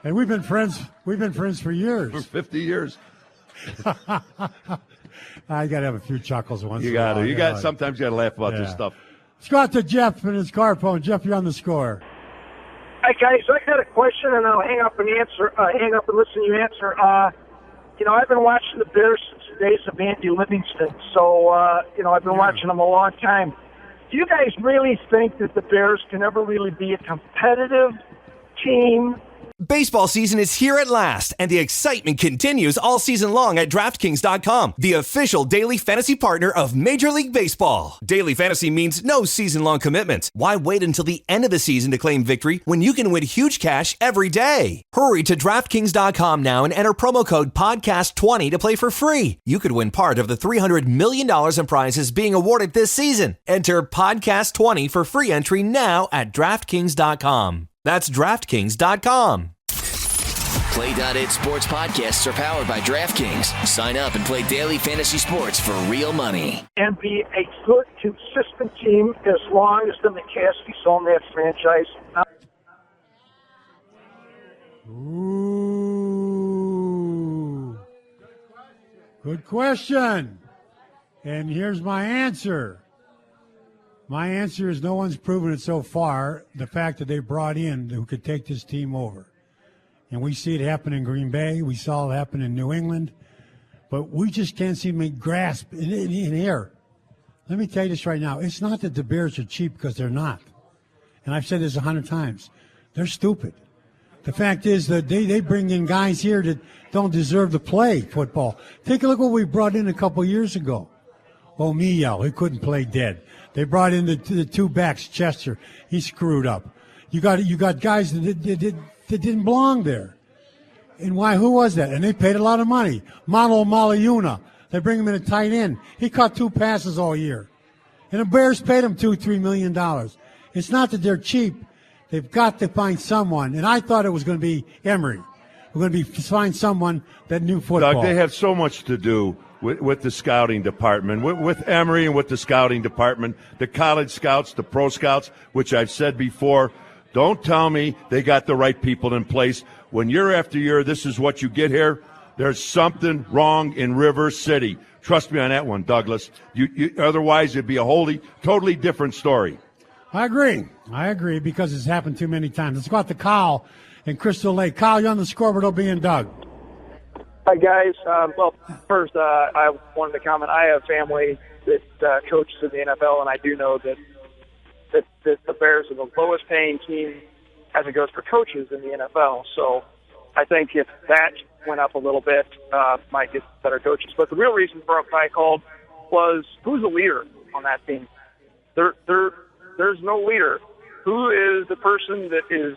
And we've been friends for years. For 50 years. I got to have a few chuckles once in a while. You got sometimes you got to laugh about this stuff. Let's go out to Jeff and his car phone. Jeff, you're on the score. Hi, guys. I got a question, and I'll hang up and listen to you answer. I've been watching the Bears since the days of Andy Livingston, so, I've been watching them a long time. Do you guys really think that the Bears can ever really be a competitive team? Baseball season is here at last, and the excitement continues all season long at DraftKings.com, the official daily fantasy partner of Major League Baseball. Daily fantasy means no season-long commitments. Why wait until the end of the season to claim victory when you can win huge cash every day? Hurry to DraftKings.com now and enter promo code PODCAST20 to play for free. You could win part of the $300 million in prizes being awarded this season. Enter PODCAST20 for free entry now at DraftKings.com. That's DraftKings.com. Play.it Sports Podcasts are powered by DraftKings. Sign up and play daily fantasy sports for real money. And be a good, consistent team as long as the McCaskies own that franchise. Ooh. Good question. And here's my answer. My answer is no one's proven it so far, the fact that they brought in who could take this team over. And we see it happen in Green Bay. We saw it happen in New England. But we just can't seem to grasp in here. Let me tell you this right now. It's not that the Bears are cheap, because they're not. And I've said this 100 times. They're stupid. The fact is that they bring in guys here that don't deserve to play football. Take a look what we brought in a couple years ago. O'Meal, he couldn't play dead. They brought in the two backs, Chester. He screwed up. You got guys that didn't belong there. And why? Who was that? And they paid a lot of money. Mano Maliuna. They bring him in a tight end. He caught 2 passes all year. And the Bears paid him $2-3 million. It's not that they're cheap. They've got to find someone. And I thought it was going to be Emery. We're going to find someone that knew football. Doug, they have so much to do with the scouting department, with Emery and with the scouting department, the college scouts, the pro scouts, which I've said before. Don't tell me they got the right people in place. When year after year, this is what you get here, there's something wrong in River City. Trust me on that one, Douglas. Otherwise, it'd be a totally different story. I agree, because it's happened too many times. Let's go out to Kyle in Crystal Lake. Kyle, you're on the scoreboard. It'll be in Doug. Hi, guys. First, I wanted to comment. I have family that coaches in the NFL, and I do know that the Bears are the lowest paying team as it goes for coaches in the NFL. So I think if that went up a little bit, might get better coaches. But the real reason for I called was, who's the leader on that team? There's no leader. Who is the person that is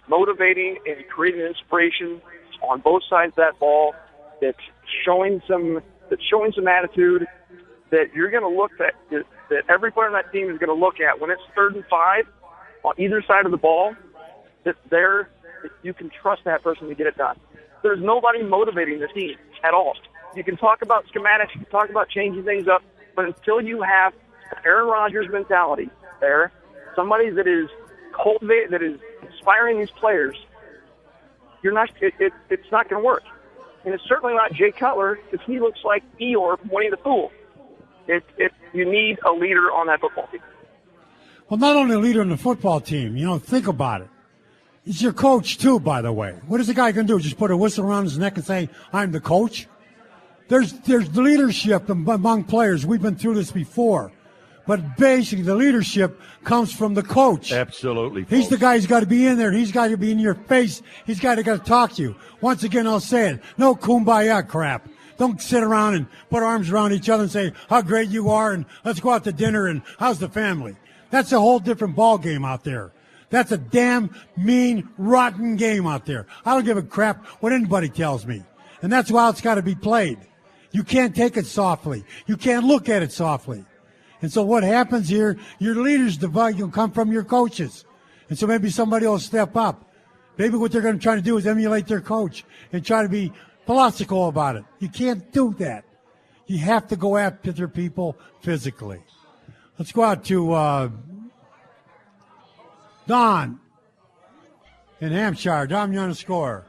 motivating and creating inspiration on both sides of that ball, that's showing some attitude, that you're going to look at, that every player on that team is going to look at when it's 3rd and 5 on either side of the ball, that you can trust that person to get it done. There's nobody motivating the team at all. You can talk about schematics, you can talk about changing things up, but until you have Aaron Rodgers mentality there, somebody that is cultivated, that is inspiring these players, it's not going to work. And it's certainly not Jay Cutler, because he looks like Eeyore from Winnie the Pooh. You need a leader on that football team. Well, not only a leader on the football team, think about it. He's your coach, too, by the way. What is the guy going to do? Just put a whistle around his neck and say, I'm the coach? There's leadership among players. We've been through this before. But basically, the leadership comes from the coach. Absolutely. He's the guy who's got to be in there. He's got to be in your face. He's got to talk to you. Once again, I'll say it. No kumbaya crap. Don't sit around and put arms around each other and say how great you are and let's go out to dinner and how's the family. That's a whole different ball game out there. That's a damn mean, rotten game out there. I don't give a crap what anybody tells me. And that's why it's got to be played. You can't take it softly. You can't look at it softly. And so what happens here, your leaders will come from your coaches. And so maybe somebody will step up. Maybe what they're going to try to do is emulate their coach and try to be philosophical about it. You can't do that. You have to go after their people physically. Let's go out to Don in Hampshire. Don, you're on the score.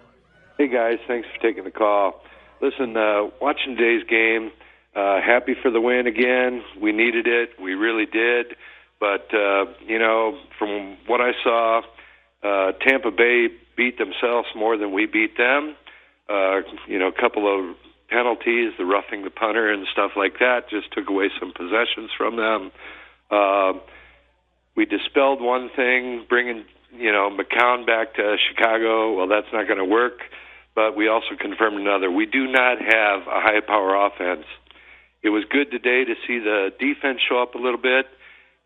Hey, guys. Thanks for taking the call. Listen, watching today's game, happy for the win again. We needed it. We really did. But, from what I saw, Tampa Bay beat themselves more than we beat them. A couple of penalties, the roughing the punter and stuff like that, just took away some possessions from them. We dispelled one thing, bringing McCown back to Chicago. Well, that's not going to work. But we also confirmed another. We do not have a high-power offense. It was good today to see the defense show up a little bit,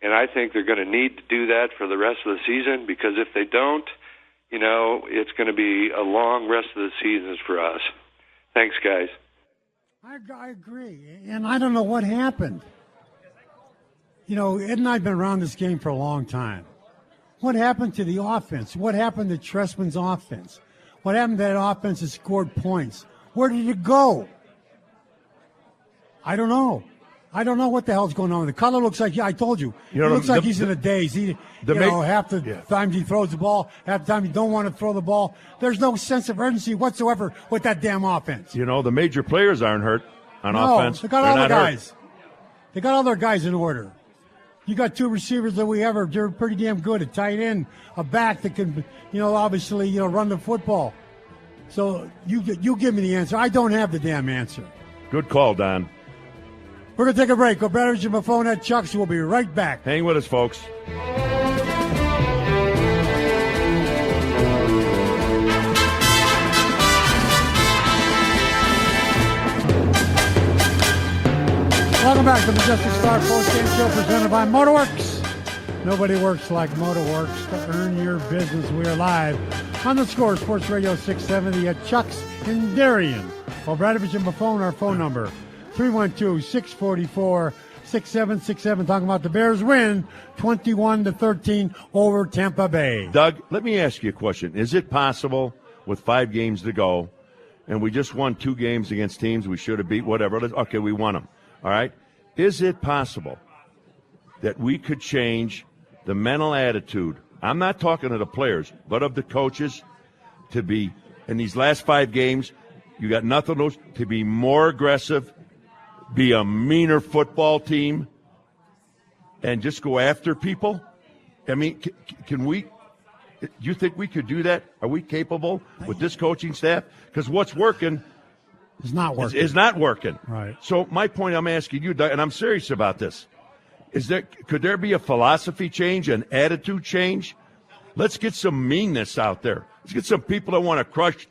and I think they're going to need to do that for the rest of the season, because if they don't, it's going to be a long rest of the seasons for us. Thanks, guys. I agree, and I don't know what happened. Ed and I have been around this game for a long time. What happened to the offense? What happened to Trestman's offense? What happened to that offense that scored points? Where did it go? I don't know. I don't know what the hell's going on. The color looks like, I told you, it looks like he's in a daze. Half the time he throws the ball, half the time you don't want to throw the ball. There's no sense of urgency whatsoever with that damn offense. The major players aren't hurt on offense. They got all the guys. Hurt. They got all their guys in order. You got two receivers that they're pretty damn good. A tight end, a back that can, obviously, run the football. So you give me the answer. I don't have the damn answer. Good call, Don. We're going to take a break. Go Betters and Buffone at Chuck's. We'll be right back. Hang with us, folks. Welcome back to the Majestic Star Post-Game Show presented by Motorworks. Nobody works like Motorworks to earn your business. We are live on the Score Sports Radio 670 at Chuck's in Darien. Obradovich and Buffone, our phone number, 312-644-6767. Talking about the Bears win 21-13 over Tampa Bay. Doug, let me ask you a question. Is it possible with 5 games to go, and we just won 2 games against teams we should have beat, whatever, okay, we won them. All right? Is it possible that we could change the mental attitude? I'm not talking to the players, but of the coaches, to be, in these last 5 games, you got nothing to lose, to be more aggressive, be a meaner football team, and just go after people? I mean, can we? Do you think we could do that? Are we capable with this coaching staff? Because what's working is not working. Is not working. Right. So my point I'm asking you, Doug, and I'm serious about this, could there be a philosophy change, an attitude change? Let's get some meanness out there. Let's get some people that want to crush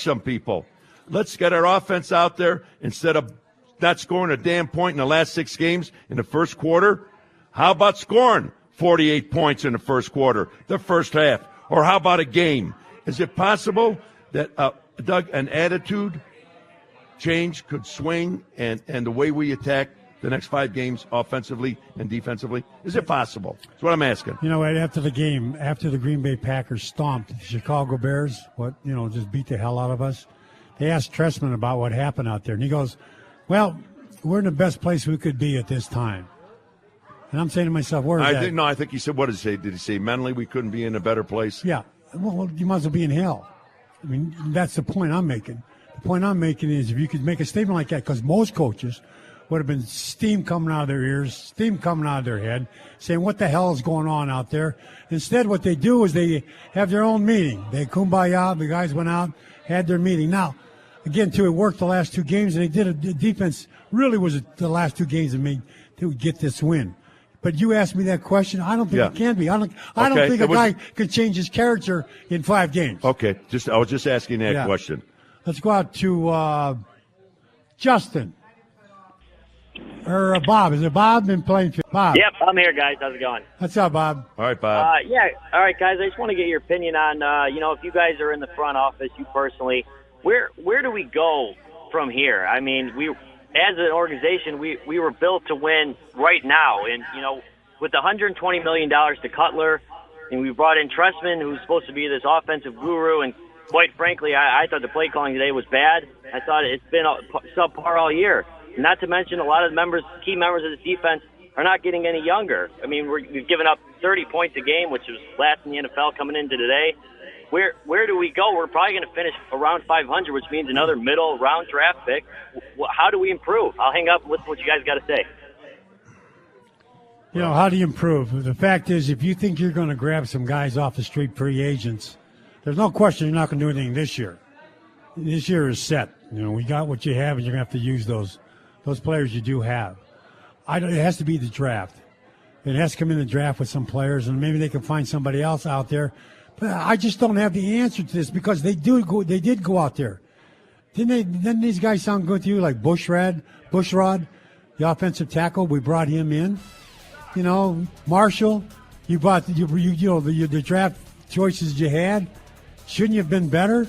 some people. Let's get our offense out there instead of not scoring a damn point in the last 6 games in the first quarter. How about scoring 48 points in the first quarter, the first half? Or how about a game? Is it possible that, Doug, an attitude change could swing and the way we attack the next 5 games offensively and defensively? Is it possible? That's what I'm asking. Right after the game, after the Green Bay Packers stomped the Chicago Bears, just beat the hell out of us, they asked Trestman about what happened out there, and he goes, well, we're in the best place we could be at this time. And I'm saying to myself, where is that? I think he said, what did he say? Did he say mentally we couldn't be in a better place? Yeah. Well, you might as well be in hell. I mean, that's the point I'm making. The point I'm making is if you could make a statement like that, because most coaches would have been steam coming out of their ears, steam coming out of their head, saying, what the hell is going on out there? Instead, what they do is they have their own meeting. They kumbaya, the guys went out, had their meeting. Now, again, too, it worked the last 2 games, and they did the defense really was the last 2 games that made to get this win. But you asked me that question. I don't think it can be. I don't think a guy could change his character in 5 games. Okay, I was just asking that question. Let's go out to Justin. Or Bob. Is it Bob in Plainfield? Bob. Yep, I'm here, guys. How's it going? What's up, Bob? All right, Bob. All right, guys. I just want to get your opinion on, if you guys are in the front office, you personally, where do we go from here? I mean, as an organization, we were built to win right now. And, with the $120 million to Cutler, and we brought in Trestman, who's supposed to be this offensive guru, and quite frankly, I thought the play calling today was bad. I thought it's been subpar all year. Not to mention a lot of the key members of the defense are not getting any younger. I mean, we've given up 30 points a game, which was last in the NFL coming into today. Where do we go? We're probably going to finish around 500, which means another middle round draft pick. How do we improve? I'll hang up with what you guys got to say. You know, how do you improve? The fact is, if you think you're going to grab some guys off the street, free agents, there's no question you're not going to do anything this year. This year is set. You know, we got what you have, and you're going to have to use those players you do have. It has to be the draft. It has to come in the draft with some players, and maybe they can find somebody else out there. But I just don't have the answer to this because they did go out there. Didn't these guys sound good to you? Like Bushrod, the offensive tackle, we brought him in. You know, Marshall, you brought the draft choices you had. Shouldn't you have been better?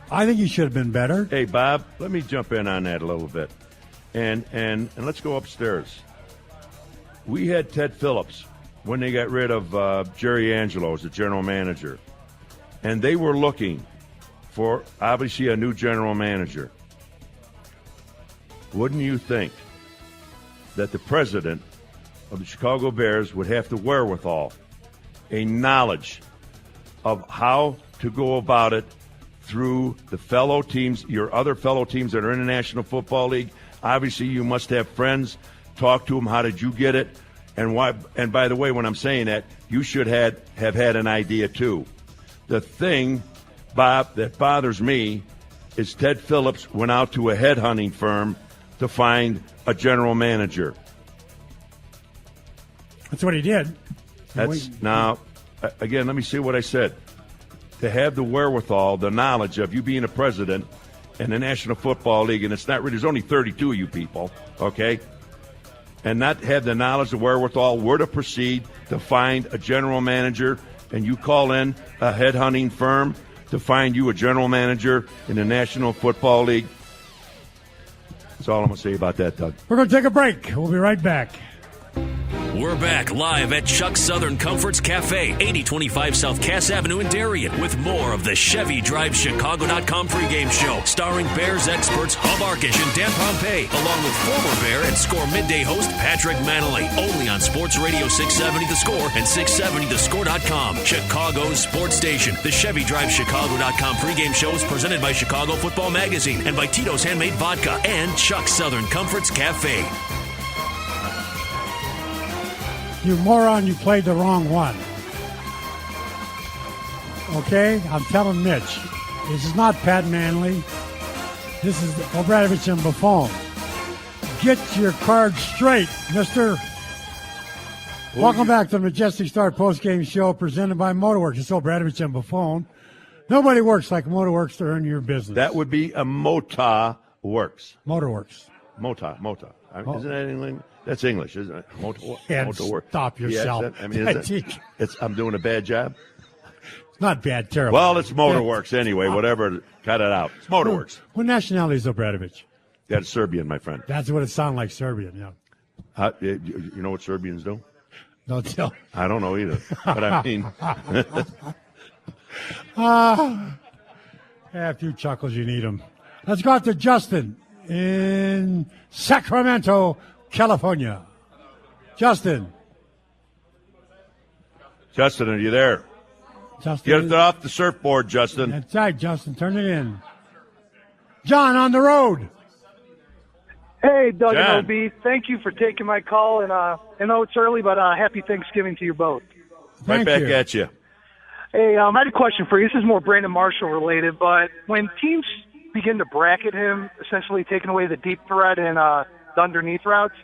I think you should have been better. Hey, Bob, let me jump in on that a little bit. And let's go upstairs. We had Ted Phillips when they got rid of Jerry Angelo as the general manager. And they were looking for, obviously, a new general manager. Wouldn't you think that the president of the Chicago Bears would have the wherewithal, a knowledge of how to go about it through the fellow teams, your other fellow teams that are in the National Football League? Obviously, you must have friends. Talk to them. How did you get it? And why? And by the way, when I'm saying that, you should have had an idea too. The thing, Bob, that bothers me is Ted Phillips went out to a headhunting firm to find a general manager. That's what he did. Now, again, let me see what I said. To have the wherewithal, the knowledge of you being a president in the National Football League, and it's not really, there's only 32 of you people, okay? And not have the knowledge, the wherewithal, where to proceed to find a general manager, and you call in a headhunting firm to find you a general manager in the National Football League. That's all I'm going to say about that, Doug. We're going to take a break. We'll be right back. We're back live at Chuck's Southern Comforts Cafe, 8025 South Cass Avenue in Darien, with more of the ChevyDriveChicago.com pregame show, starring Bears experts Hub Arkish and Dan Pompei, along with former Bear and Score midday host Patrick Manley, only on Sports Radio 670 The Score and 670thescore.com. Chicago's sports station. The ChevyDriveChicago.com pregame show is presented by Chicago Football Magazine and by Tito's Handmade Vodka and Chuck's Southern Comforts Cafe. You moron, you played the wrong one. Okay? I'm telling Mitch. This is not Pat Manley. This is Obradovich and Buffon. Get your cards straight, mister. Welcome back to the Majestic Start postgame show presented by Motorworks. It's Obradovich and Buffon. Nobody works like Motorworks to earn your business. That would be a Mota Works. Motorworks. Mota. Isn't that English? That's English, isn't it? Stop yourself. I'm doing a bad job? It's not bad, terrible. Well, it's Motorworks anyway, whatever. Cut it out. It's Motorworks. What nationality is Obradovich? That's Serbian, my friend. That's what it sounds like, Serbian, yeah. You know what Serbians do? Don't tell. I don't know either. But I mean. A few chuckles, you need them. Let's go out to Justin in Sacramento, California. Justin, are you there? Justin, get it off the surfboard, Justin. That's right, Justin. Turn it in. John on the road. Hey, Doug John. and OB. Thank you for taking my call. And I know it's early, but happy Thanksgiving to you both. Right back at you. Hey, I had a question for you. This is more Brandon Marshall related, but when teams begin to bracket him, essentially taking away the deep threat and the underneath routes,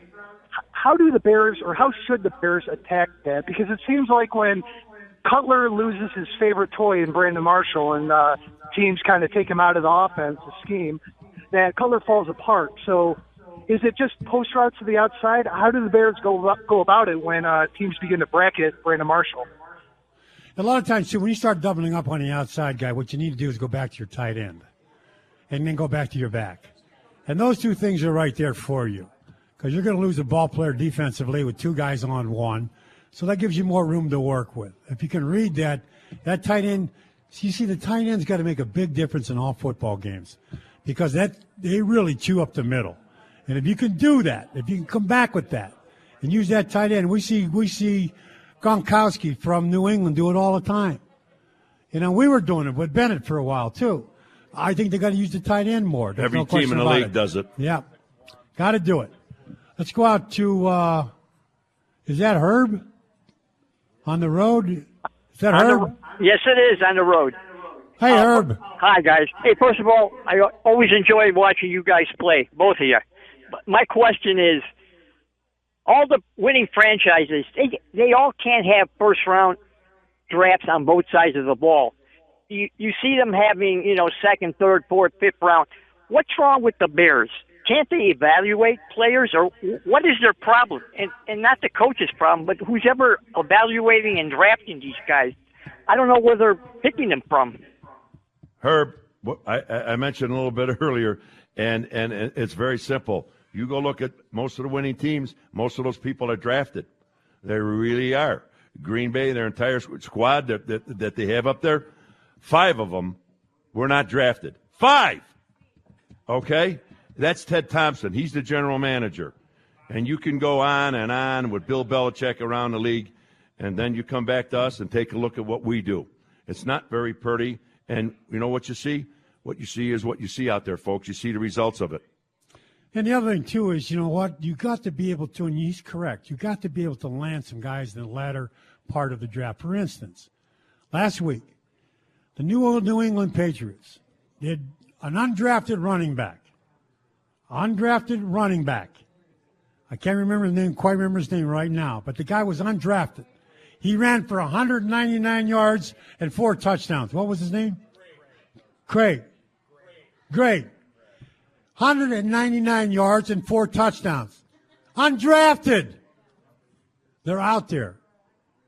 how do the Bears, or how should the Bears attack that? Because it seems like when Cutler loses his favorite toy in Brandon Marshall and teams kind of take him out of the offense, the scheme, that Cutler falls apart. So is it just post routes to the outside? How do the Bears go about it when teams begin to bracket Brandon Marshall? A lot of times, too, when you start doubling up on the outside guy, what you need to do is go back to your tight end and then go back to your back. And those two things are right there for you because you're going to lose a ball player defensively with two guys on one. So that gives you more room to work with. If you can read that tight end, you see the tight end's got to make a big difference in all football games because they really chew up the middle. And if you can do that, if you can come back with that and use that tight end, we see Gronkowski from New England do it all the time. You know, we were doing it with Bennett for a while, too. I think they got to use the tight end more. There's Every team in the league does it. Yeah. Got to do it. Let's go out to Is that Herb? On the road? Is that Herb? Yes, it is on the road. Hey, Herb. Hi, guys. Hey, first of all, I always enjoy watching you guys play, both of you. But my question is, all the winning franchises, they all can't have first-round drafts on both sides of the ball. You see them having, second, third, fourth, fifth round. What's wrong with the Bears? Can't they evaluate players, or what is their problem? And not the coach's problem, but who's ever evaluating and drafting these guys. I don't know where they're picking them from. Herb, I mentioned a little bit earlier, and it's very simple. You go look at most of the winning teams, most of those people are drafted. They really are. Green Bay, their entire squad that they have up there, 5 of them were not drafted. 5! Okay? That's Ted Thompson. He's the general manager. And you can go on and on with Bill Belichick around the league, and then you come back to us and take a look at what we do. It's not very pretty. And you know what you see? What you see is what you see out there, folks. You see the results of it. And the other thing, too, is, you know what? You got to be able to, and he's correct, you got to be able to land some guys in the latter part of the draft. For instance, last week, the New England Patriots did an undrafted running back. Undrafted running back. I can't remember his name, quite remember his name right now, but the guy was undrafted. He ran for 199 yards and 4 touchdowns. What was his name? Great. 199 yards and 4 touchdowns. Undrafted. They're out there.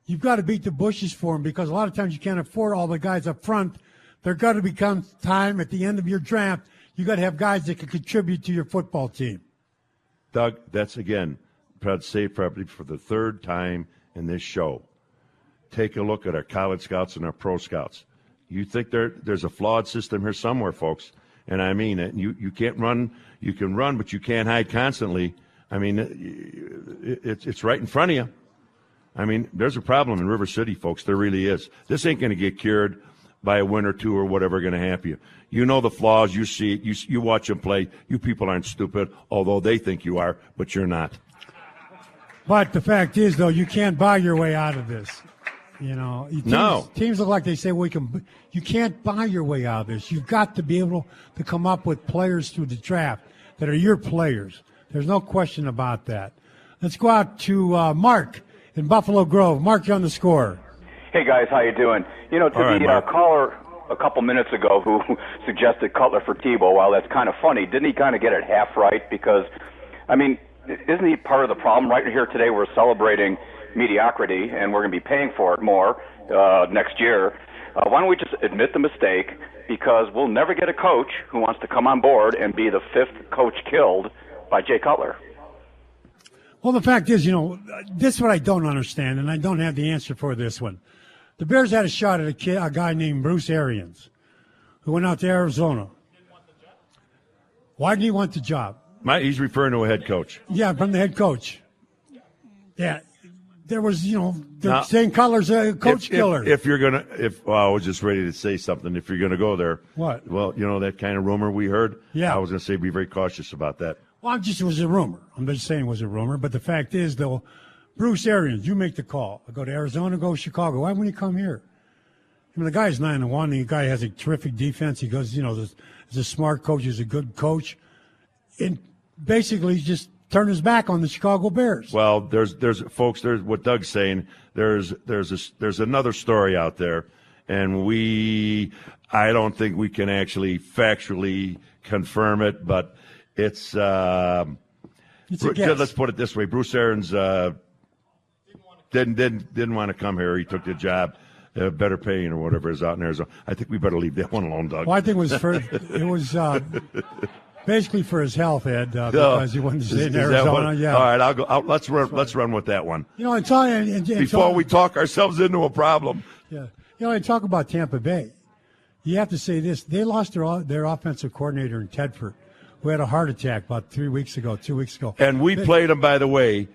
You've got to beat the bushes for them because a lot of times you can't afford all the guys up front. There got to become time at the end of your draft. You got to have guys that can contribute to your football team. Doug, that's, again, I'd say probably for the 3rd time in this show. Take a look at our college scouts and our pro scouts. You think there's a flawed system here somewhere, folks. And I mean it. You can't run. You can run, but you can't hide constantly. I mean, it's right in front of you. I mean, there's a problem in River City, folks. There really is. This ain't going to get cured by a win or two or whatever going to happen. You know the flaws. You see it. You watch them play. You people aren't stupid, although they think you are, but you're not. But the fact is, though, you can't buy your way out of this. Teams look like they say you can't buy your way out of this. You've got to be able to come up with players through the draft that are your players. There's no question about that. Let's go out to Mark in Buffalo Grove. Mark, you're on the score. Hey, guys, how you doing? Caller a couple minutes ago who suggested Cutler for Tebow, well, that's kind of funny. Didn't he kind of get it half right? Because, I mean, isn't he part of the problem? Right here today we're celebrating mediocrity, and we're going to be paying for it more next year. Why don't we just admit the mistake, because we'll never get a coach who wants to come on board and be the 5th coach killed by Jay Cutler. Well, the fact is, this is what I don't understand, and I don't have the answer for this one. The Bears had a shot at a guy named Bruce Arians, who went out to Arizona. Why did he want the job? He's referring to a head coach. Yeah, from the head coach. Yeah. There was, the same colors, coach killer. If you're going to, I was just ready to say something. If you're going to go there. What? Well, that kind of rumor we heard. Yeah. I was going to say be very cautious about that. Well, it was a rumor. I'm just saying it was a rumor. But the fact is, though, Bruce Arians, you make the call. I go to Arizona, go to Chicago. Why wouldn't he come here? I mean, the guy's 9-1. The guy has a terrific defense. He goes, he's a smart coach. He's a good coach. And basically, he's just turned his back on the Chicago Bears. Well, there's what Doug's saying. There's another story out there, and I don't think we can actually factually confirm it, but it's a guess. Let's put it this way: Bruce Arians didn't want to come here. He took the job, better paying or whatever is out in Arizona. I think we better leave that one alone, Doug. Well, I think it was basically for his health, Ed, because he wanted to stay in Arizona. Yeah. All right, let's run with that one. Before we talk ourselves into a problem. Yeah. I talk about Tampa Bay. You have to say this: they lost their offensive coordinator in Tedford, who had a heart attack about 2 weeks ago. And we played them, by the way,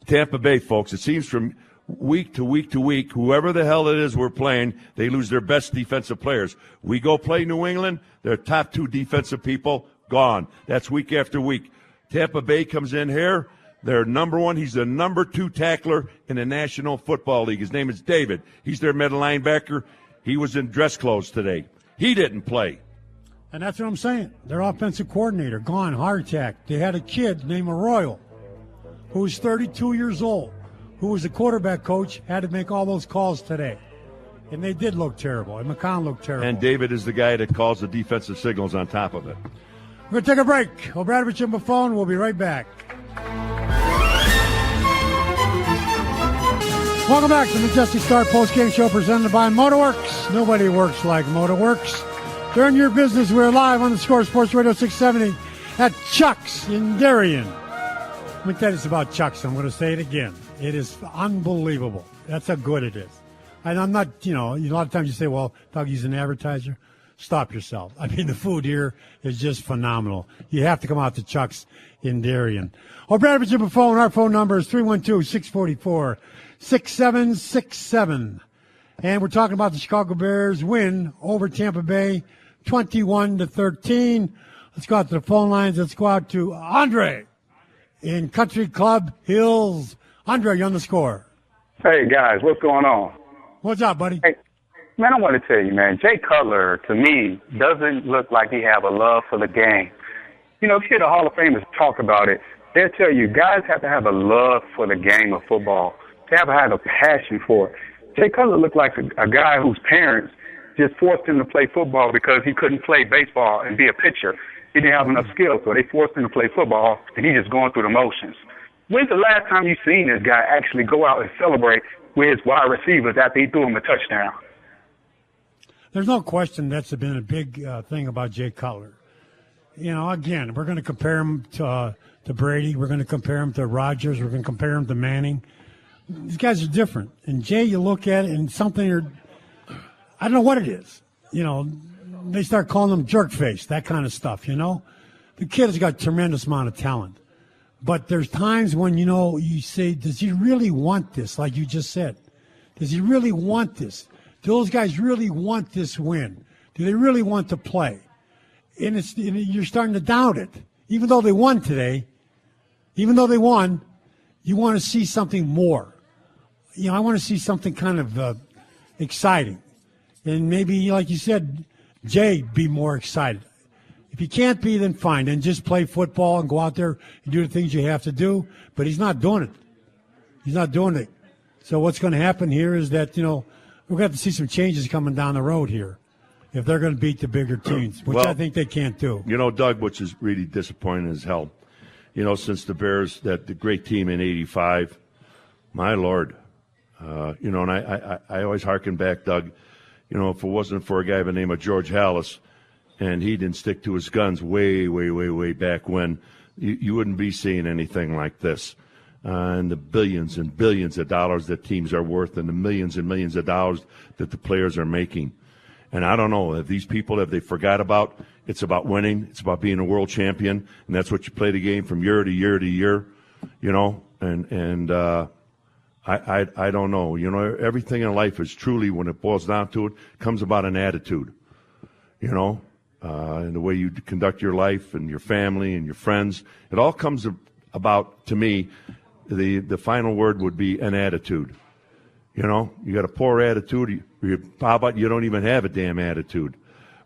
Tampa Bay, folks. It seems from week to week to week, whoever the hell it is we're playing, they lose their best defensive players. We go play New England, their top 2 defensive people gone. That's week after week. Tampa Bay comes in here. They're number one. He's the number 2 tackler in the National Football League. His name is David. He's their middle linebacker. He was in dress clothes today. He didn't play. And that's what I'm saying. Their offensive coordinator, gone, heart attack. They had a kid named Arroyo, who was 32 years old, who was a quarterback coach, had to make all those calls today. And they did look terrible. And McCown looked terrible. And David is the guy that calls the defensive signals on top of it. We're going to take a break. Obradovich and Buffon. We'll be right back. Welcome back to the Majestic Start postgame show presented by Motorworks. Nobody works like Motorworks. During your business, we're live on the Score Sports Radio 670 at Chuck's in Darien. Let me tell you this about Chuck's. I'm going to say it again. It is unbelievable. That's how good it is. And I'm not, a lot of times you say, well, Doug, he's an advertiser. Stop yourself. I mean, the food here is just phenomenal. You have to come out to Chuck's in Darien. Obradovich and Buffon, our phone number is 312-644-6767. And we're talking about the Chicago Bears win over Tampa Bay, 21-13. Let's go out to the phone lines. Let's go out to Andre in Country Club Hills. Andre, you're on the Score. Hey, guys, what's going on? What's up, buddy? Hey, man, I want to tell you, man, Jay Cutler, to me, doesn't look like he have a love for the game. If you hear the Hall of Famers talk about it, they'll tell you guys have to have a love for the game of football. They have to have a passion for it. Jay Cutler looked like a guy whose parents just forced him to play football because he couldn't play baseball and be a pitcher. He didn't have enough skills, so they forced him to play football, and he's just going through the motions. When's the last time you seen this guy actually go out and celebrate with his wide receivers after he threw him a touchdown? There's no question that's been a big thing about Jay Cutler. Again, we're going to compare him to Brady. We're going to compare him to Rodgers. We're going to compare him to Manning. These guys are different. And Jay, you look at it and I don't know what it is. They start calling him jerk face, that kind of stuff, The kid has got a tremendous amount of talent. But there's times when, you say, does he really want this, like you just said? Does he really want this? Do those guys really want this win? Do they really want to play? And you're starting to doubt it. Even though they won today, you want to see something more. I want to see something kind of exciting. And maybe, like you said, Jay, be more excited. If you can't be, then fine. Then just play football and go out there and do the things you have to do. But he's not doing it. He's not doing it. So what's going to happen here is that, we're going to have to see some changes coming down the road here if they're going to beat the bigger teams, which I think they can't do. Doug, which is really disappointing as hell. Since the Bears, the great team in '85, my Lord. And I always harken back, Doug, if it wasn't for a guy by the name of George Halas, and he didn't stick to his guns way, way, way, way back when, you wouldn't be seeing anything like this. And the billions and billions of dollars that teams are worth and the millions and millions of dollars that the players are making. And I don't know, if these people, if they forgot about, it's about winning, it's about being a world champion, and that's what you play the game from year to year to year, I don't know. Everything in life is truly, when it boils down to it, comes about an attitude, and the way you conduct your life and your family and your friends. It all comes about, to me, the final word would be an attitude. You got a poor attitude. How about you don't even have a damn attitude?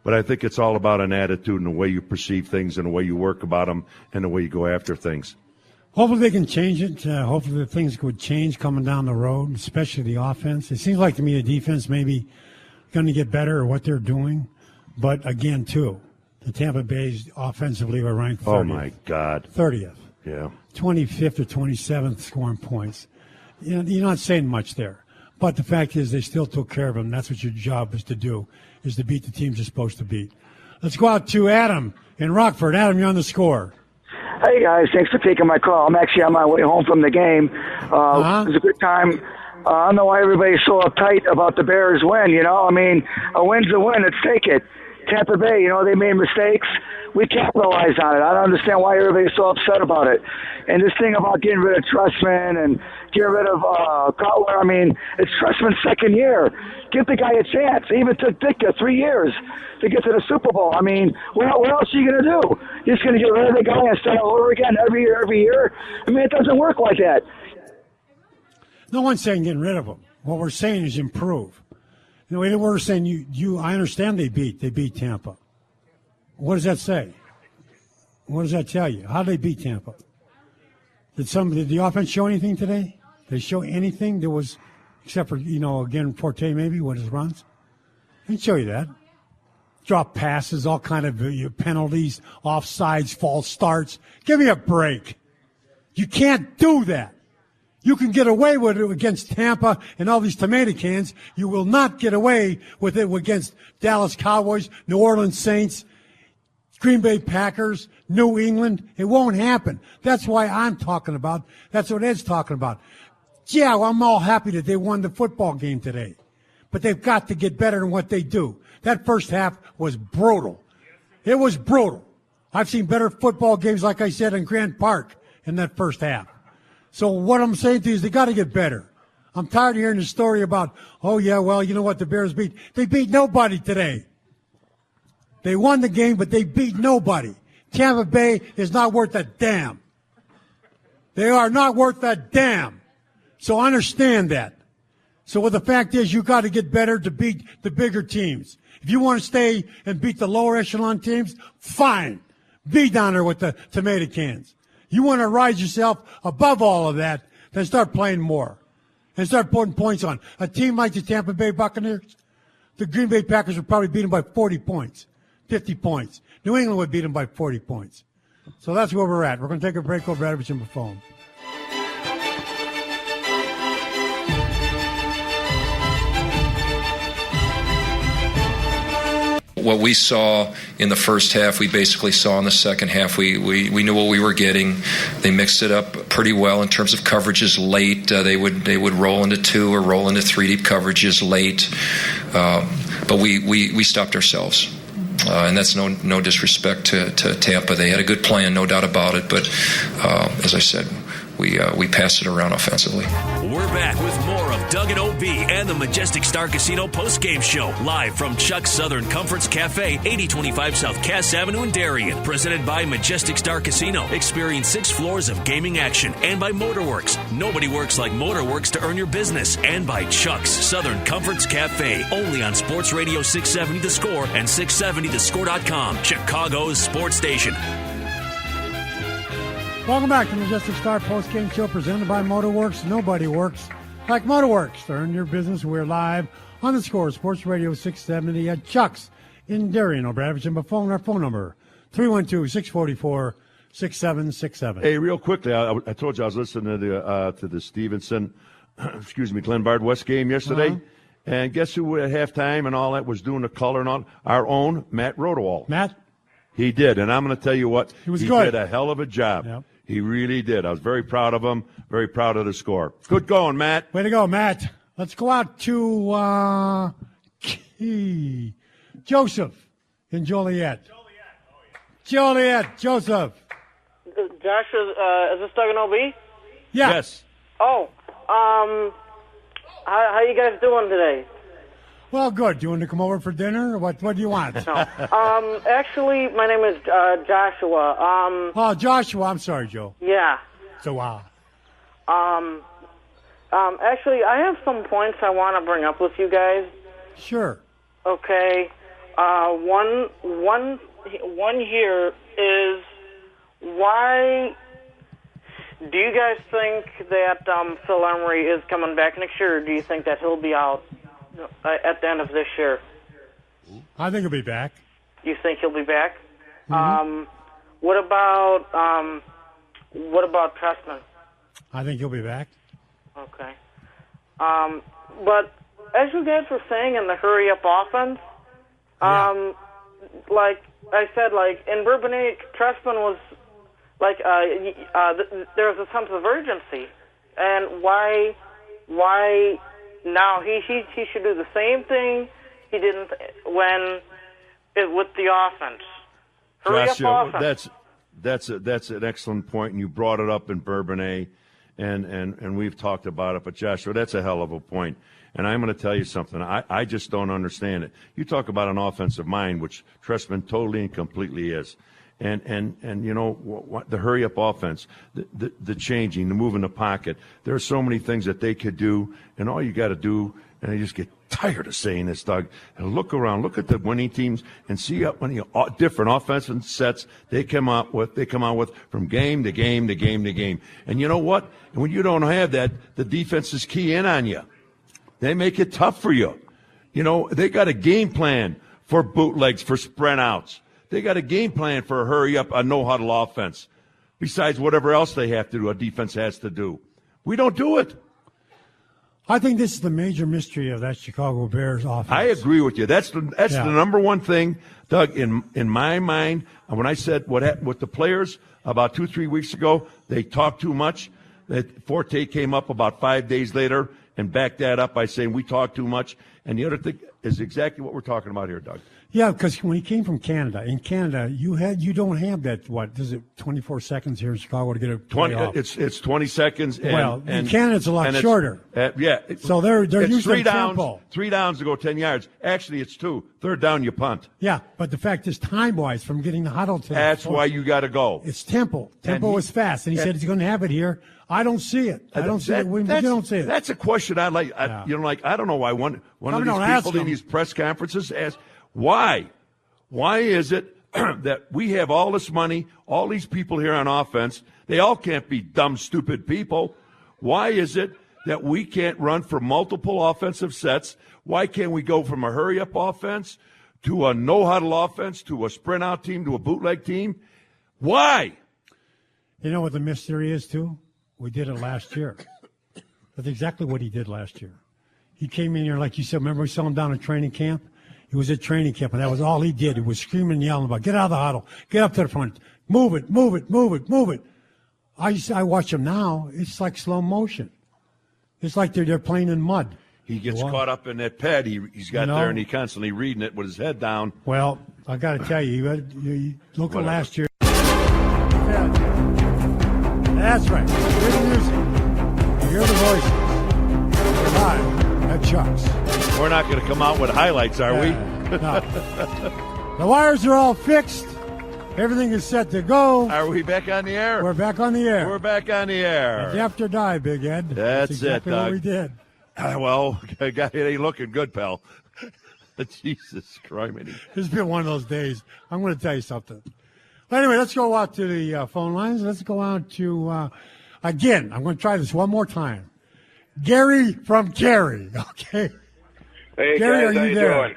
But I think it's all about an attitude and the way you perceive things and the way you work about them and the way you go after things. Hopefully they can change it. Hopefully the things could change coming down the road, especially the offense. It seems like to me the defense may be going to get better at what they're doing. But again, too, the Tampa Bay's offensively are ranked 30th. Oh, my God. 30th. Yeah. 25th or 27th scoring points. You're not saying much there. But the fact is they still took care of them. That's what your job is to do, is to beat the teams you're supposed to beat. Let's go out to Adam in Rockford. Adam, you're on the Score. Hey, guys. Thanks for taking my call. I'm actually on my way home from the game. It was a good time. I don't know why everybody's so uptight about the Bears win, A win's a win. Let's take it. Tampa Bay, they made mistakes. We capitalized on it. I don't understand why everybody's so upset about it. And this thing about getting rid of Trustman and getting rid of Cutler, it's Trustman's second year. Give the guy a chance. It even took Ditka 3 years to get to the Super Bowl. What else are you going to do? You're just going to get rid of the guy and start all over again every year? It doesn't work like that. No one's saying getting rid of him. What we're saying is improve. We're saying I understand they beat Tampa. What does that say? What does that tell you? How did they beat Tampa? Did the offense show anything today? Did they show anything? There was, except for, again, Forte maybe, what his runs? They didn't show you that. Drop passes, all kind of penalties, offsides, false starts. Give me a break. You can't do that. You can get away with it against Tampa and all these tomato cans. You will not get away with it against Dallas Cowboys, New Orleans Saints, Green Bay Packers, New England. It won't happen. That's why I'm talking about. That's what Ed's talking about. Yeah, I'm all happy that they won the football game today. But they've got to get better than what they do. That first half was brutal. It was brutal. I've seen better football games, like I said, in Grant Park in that first half. So what I'm saying to you is they got to get better. I'm tired of hearing the story about, oh, yeah, well, you know what the Bears beat? They beat nobody today. They won the game, but they beat nobody. Tampa Bay is not worth a damn. They are not worth a damn. So understand that. So what the fact is, you got to get better to beat the bigger teams. If you want to stay and beat the lower echelon teams, fine. Be down there with the tomato cans. You want to rise yourself above all of that, then start playing more and start putting points on. A team like the Tampa Bay Buccaneers, the Green Bay Packers would probably beat them by 40 points, 50 points. New England would beat them by 40 points. So that's where we're at. We're going to take a break over Bradovich and Buffon. What we saw in the first half, we basically saw in the second half. We knew what we were getting. They mixed it up pretty well in terms of coverages late. They would roll into 2 or roll into 3 deep coverages late. But we stopped ourselves. And that's no disrespect to Tampa. They had a good plan, no doubt about it. But as I said, we passed it around offensively. We're back with more of Doug and OB and the Majestic Star Casino postgame show, live from Chuck's Southern Comforts Cafe, 8025 South Cass Avenue in Darien. Presented by Majestic Star Casino. Experience 6 floors of gaming action. And by Motorworks. Nobody works like Motorworks to earn your business. And by Chuck's Southern Comforts Cafe. Only on Sports Radio 670 The Score and 670thescore.com. Chicago's sports station. Welcome back to the Majestic Star Postgame Show presented by Motorworks. Nobody works like Motorworks. To earn your business, we're live on the Score, Sports Radio 670 at Chuck's in Darien. O'Bradovich and Buffon. Our phone number, 312-644-6767. Hey, real quickly, I told you I was listening to the Stevenson, Glenbard West game yesterday. Uh-huh. And guess who at halftime and all that was doing the color and all? Our own Matt Rodewald. Matt? He did, and I'm going to tell you what, he did a hell of a job. Yep. He really did. I was very proud of him, very proud of the score. Good going, Matt. Way to go, Matt. Let's go out to Joseph in Joliet. Joliet, Joseph. Josh, is this Doug and OB? Yeah. Yes. Oh, how you guys doing today? Well, good. Do you want to come over for dinner, or what do you want? No. Actually, my name is Joshua. Oh, Joshua. I'm sorry, Joe. Yeah. So, actually, I have some points I want to bring up with you guys. Sure. Okay. One here is, why do you guys think that Phil Emery is coming back next year, or do you think that he'll be out at the end of this year? I think he'll be back. You think he'll be back? Mm-hmm. What about Trestman? I think he'll be back. Okay. But as you guys were saying in the hurry up offense, like I said, like in Bourbonnais, Trestman was like there was a sense of urgency, and why now he should do the same thing he didn't when with the offense. Hurry Josh, up offense. that's an excellent point, and you brought it up in Bourbonnais, and we've talked about it. But Joshua, that's a hell of a point. And I'm going to tell you something. I just don't understand it. You talk about an offensive mind, which Trestman totally and completely is. And you know, what, the hurry-up offense, the changing, the move in the pocket. There are so many things that they could do, and all you got to do, and I just get tired of saying this, Doug, and look around, look at the winning teams, and see how many different offensive sets they come out with from game to game to game to game. And you know what? When you don't have that, the defenses key in on you. They make it tough for you. You know, they got a game plan for bootlegs, for sprint outs. They got a game plan for a hurry-up, a no-huddle offense, besides whatever else they have to do, a defense has to do. We don't do it. I think this is the major mystery of that Chicago Bears offense. I agree with you. That's the number one thing, Doug, in my mind. When I said what happened with the players about 2-3 weeks ago, they talked too much. That Forte came up about 5 days later and backed that up by saying we talk too much. And the other thing is exactly what we're talking about here, Doug. Yeah, because when he came from Canada, in Canada you don't have that. What is it? 24 seconds here in Chicago to get a 20. It's 20 seconds. In Canada it's a lot shorter. So they're using three downs. tempo. 3 downs to go 10 yards. Actually, it's 2. Third down, you punt. Yeah, but the fact is, time-wise, from getting the huddle to that's why you got to go. It's tempo. Tempo is fast, and he said he's going to have it here. I don't see it. I don't see it. You don't see it. That's a question I'd like. I don't know why one of these people in these press conferences ask, why? Why is it that we have all this money, all these people here on offense? They all can't be dumb, stupid people. Why is it that we can't run for multiple offensive sets? Why can't we go from a hurry-up offense to a no-huddle offense to a sprint-out team to a bootleg team? Why? You know what the mystery is, too? We did it last year. That's exactly what he did last year. He came in here, like you said, remember we saw him down at training camp? He was at training camp, and that was all he did. He was screaming and yelling about, get out of the huddle, get up to the front, move it, move it, move it, move it. I watch him now. It's like slow motion. It's like they're playing in mud. He gets caught up in that pad he's got there, and he constantly reading it with his head down. Well, I got to tell you look at last year. That's right. Hear the music. Hear the voices. We're live at Chuck's. We're not going to come out with highlights, are we? No. The wires are all fixed. Everything is set to go. Are we back on the air? We're back on the air. We're back on the air. Adapt or die, Big Ed. That's exactly it, Doug. what we did. Well, it ain't looking good, pal. Jesus Christ. It's been one of those days. I'm going to tell you something. Anyway, let's go out to the phone lines. Let's go out to, again, I'm going to try this one more time. Gary from Cary, okay? Hey, Gary, guys, are you there? Doing?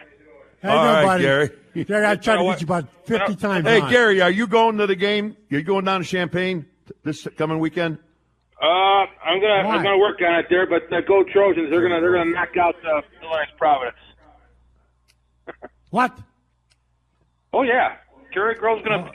How you doing, buddy? Gary. Gary, I tried to get you about 50 times. Hey, Gary, are you going to the game? You're going down to Champaign this coming weekend? I'm gonna work on it there, but go Trojans! They're gonna knock out Lawrence Providence. What? Oh yeah, Cary Grove's gonna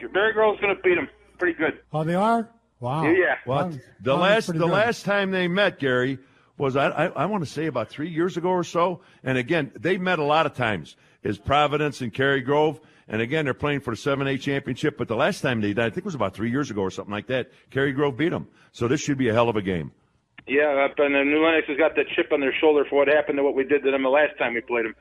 beat them pretty good. Oh, they are? Wow. Yeah. Well, the last time they met, Gary, was I want to say about 3 years ago or so. And again, they met a lot of times. Is Providence and Cary Grove, and again they're playing for the 7A championship. But the last time they did, I think it was about 3 years ago or something like that. Cary Grove beat them. So this should be a hell of a game. Yeah, and the New Lenox has got that chip on their shoulder for what happened to what we did to them the last time we played them.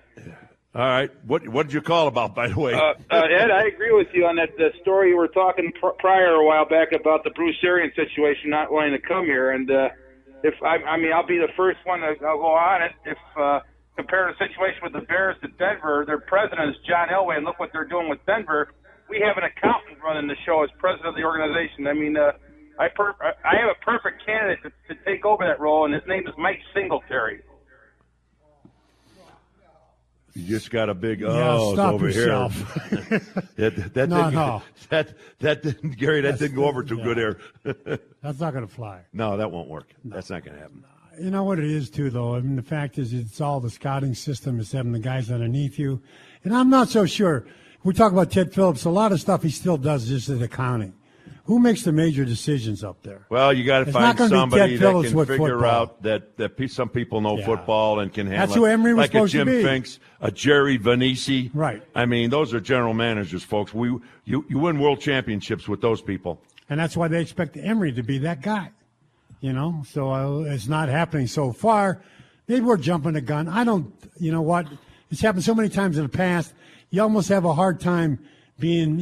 All right. What did you call about, by the way? Ed, I agree with you on that the story you were talking prior a while back about the Bruce Arians situation not wanting to come here. And I'll be the first one to go on it. If compare the situation with the Bears to Denver, their president is John Elway, and look what they're doing with Denver. We have an accountant running the show as president of the organization. I mean, I have a perfect candidate to take over that role, and his name is Mike Singletary. You just got a big stop over yourself. Here. No. That didn't, Gary. That didn't go over too good here. That's not going to fly. No, that won't work. No. That's not going to happen. You know what it is too, though. I mean, the fact is, it's all the scouting system. It's having the guys underneath you, and I'm not so sure. We talk about Ted Phillips. A lot of stuff he still does just as accounting. Who makes the major decisions up there? Well, you got to It's find not gonna be somebody Ted that Phillips can with figure football. out that some people know football and can handle That's who Emery was like supposed a to Jim be. Finks, a Jerry Vanisi. Right. I mean, those are general managers, folks. You win world championships with those people. And that's why they expect Emery to be that guy. So it's not happening so far. Maybe we're jumping the gun. I don't, you know what? It's happened so many times in the past. You almost have a hard time being,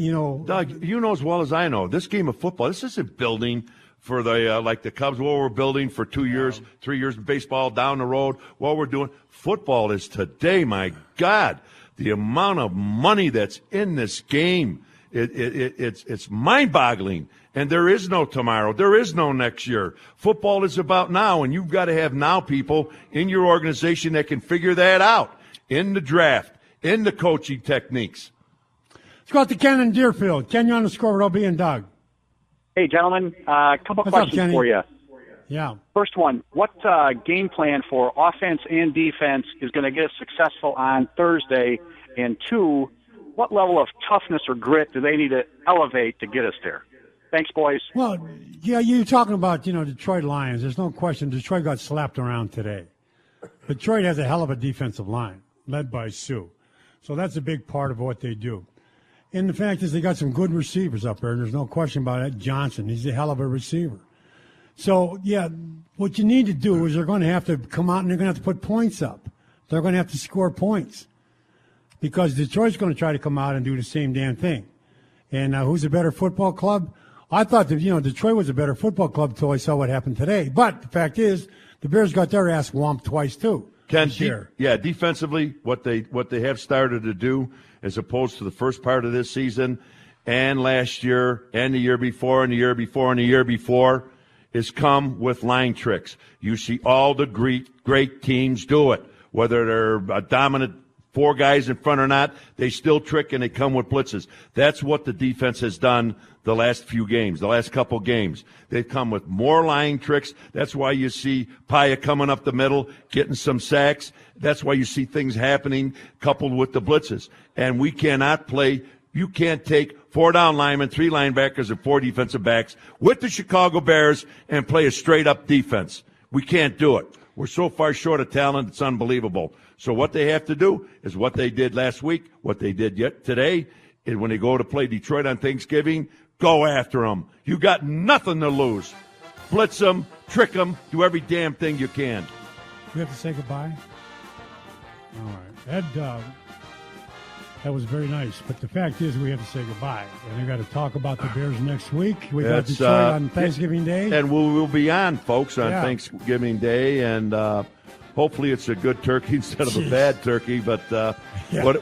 Doug, you know as well as I know, this game of football, this isn't building for the like the Cubs. What we're building for 2 years, 3 years of baseball down the road. What we're doing, football is today. My God, the amount of money that's in this game, it's mind-boggling. And there is no tomorrow. There is no next year. Football is about now, and you've got to have now people in your organization that can figure that out in the draft, in the coaching techniques. Let's go out to Ken in Deerfield. Ken, you're on the score with OB and Doug. Hey, gentlemen, a couple What's up, questions Kenny? for you. Yeah. First one, what game plan for offense and defense is going to get us successful on Thursday? And two, what level of toughness or grit do they need to elevate to get us there? Thanks, boys. Well, yeah, you're talking about, Detroit Lions. There's no question Detroit got slapped around today. Detroit has a hell of a defensive line led by Sue. So that's a big part of what they do. And the fact is they got some good receivers up there, and there's no question about it. Johnson, he's a hell of a receiver. So, yeah, what you need to do is they're going to have to come out and they're going to have to put points up. They're going to have to score points because Detroit's going to try to come out and do the same damn thing. And who's a better football club? I thought that, Detroit was a better football club until I saw what happened today. But the fact is, the Bears got their ass whomped twice, too. Ken, defensively, what they have started to do, as opposed to the first part of this season and last year and the year before and the year before and the year before, is come with line tricks. You see all the great teams do it. Whether they're a dominant 4 guys in front or not, they still trick and they come with blitzes. That's what the defense has done the last few games, the last couple games. They've come with more lying tricks. That's why you see Paya coming up the middle, getting some sacks. That's why you see things happening coupled with the blitzes. And we cannot play. You can't take 4 down linemen, 3 linebackers, and 4 defensive backs with the Chicago Bears and play a straight-up defense. We can't do it. We're so far short of talent, it's unbelievable. So what they have to do is what they did last week, what they did today, and when they go to play Detroit on Thanksgiving, go after them. You got nothing to lose. Blitz them, trick them, do every damn thing you can. We have to say goodbye? All right. Ed, that was very nice. But the fact is we have to say goodbye. And we got to talk about the Bears next week. We got Detroit on Thanksgiving Day. And we'll be on, folks, on Thanksgiving Day. And hopefully it's a good turkey instead of a bad turkey. But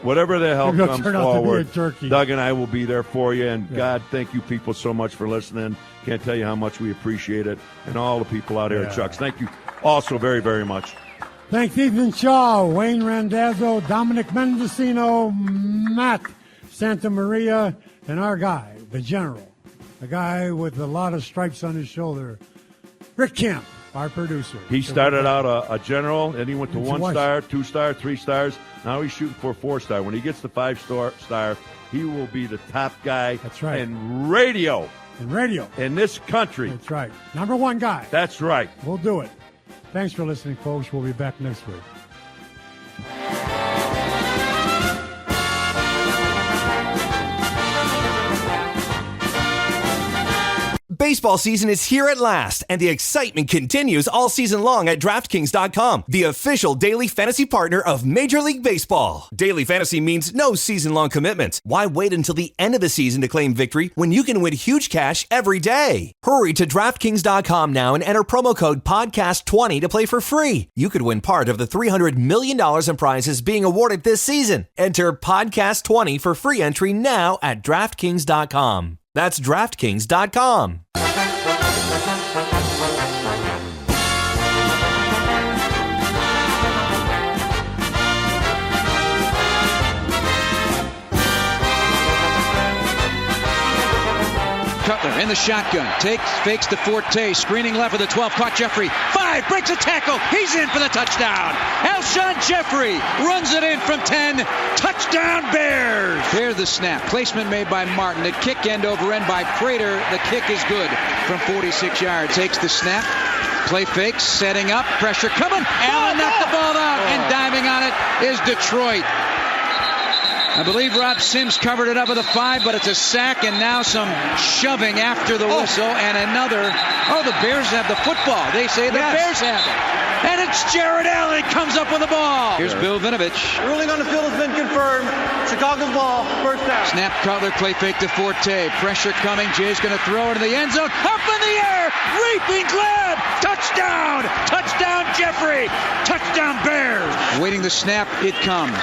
whatever the hell comes forward, Doug and I will be there for you. And, God, thank you people so much for listening. Can't tell you how much we appreciate it. And all the people out here at Chuck's. Thank you also very, very much. Thanks, Ethan Shaw, Wayne Randazzo, Dominic Mendocino, Matt Santamaria, and our guy, the general, the guy with a lot of stripes on his shoulder, Rick Kemp, our producer. He started out a general, and he went to 1 star, 2 star, 3 stars. Now he's shooting for a 4-star. When he gets the 5-star, he will be the top guy in radio. In this country. That's right. Number 1 guy. That's right. We'll do it. Thanks for listening, folks. We'll be back next week. Baseball season is here at last, and the excitement continues all season long at DraftKings.com, the official daily fantasy partner of Major League Baseball. Daily fantasy means no season-long commitments. Why wait until the end of the season to claim victory when you can win huge cash every day? Hurry to DraftKings.com now and enter promo code PODCAST20 to play for free. You could win part of the $300 million in prizes being awarded this season. Enter PODCAST20 for free entry now at DraftKings.com. That's DraftKings.com. Cutler in the shotgun. Fakes to Forte. Screening left with the 12. Caught Jeffrey. 5. Breaks a tackle. He's in for the touchdown. Alshon Jeffrey runs it in from 10. Touchdown Bears. Here's the snap. Placement made by Martin. The kick end over end by Prater. The kick is good from 46 yards. Takes the snap. Play fakes. Setting up. Pressure coming. Allen knocked the ball out. And diving on it is Detroit. I believe Rob Sims covered it up with a 5, but it's a sack, and now some shoving after the whistle, and another. Oh, the Bears have the football. They say the Bears have it. And it's Jared Allen comes up with the ball. Here's Bill Vinovich. Ruling on the field has been confirmed. Chicago's ball, first down. Snap, Cutler, play fake to Forte. Pressure coming. Jay's going to throw it in the end zone. Up in the air. Reaping glad. Touchdown. Touchdown, Jeffrey. Touchdown, Bears. Waiting the snap. It comes.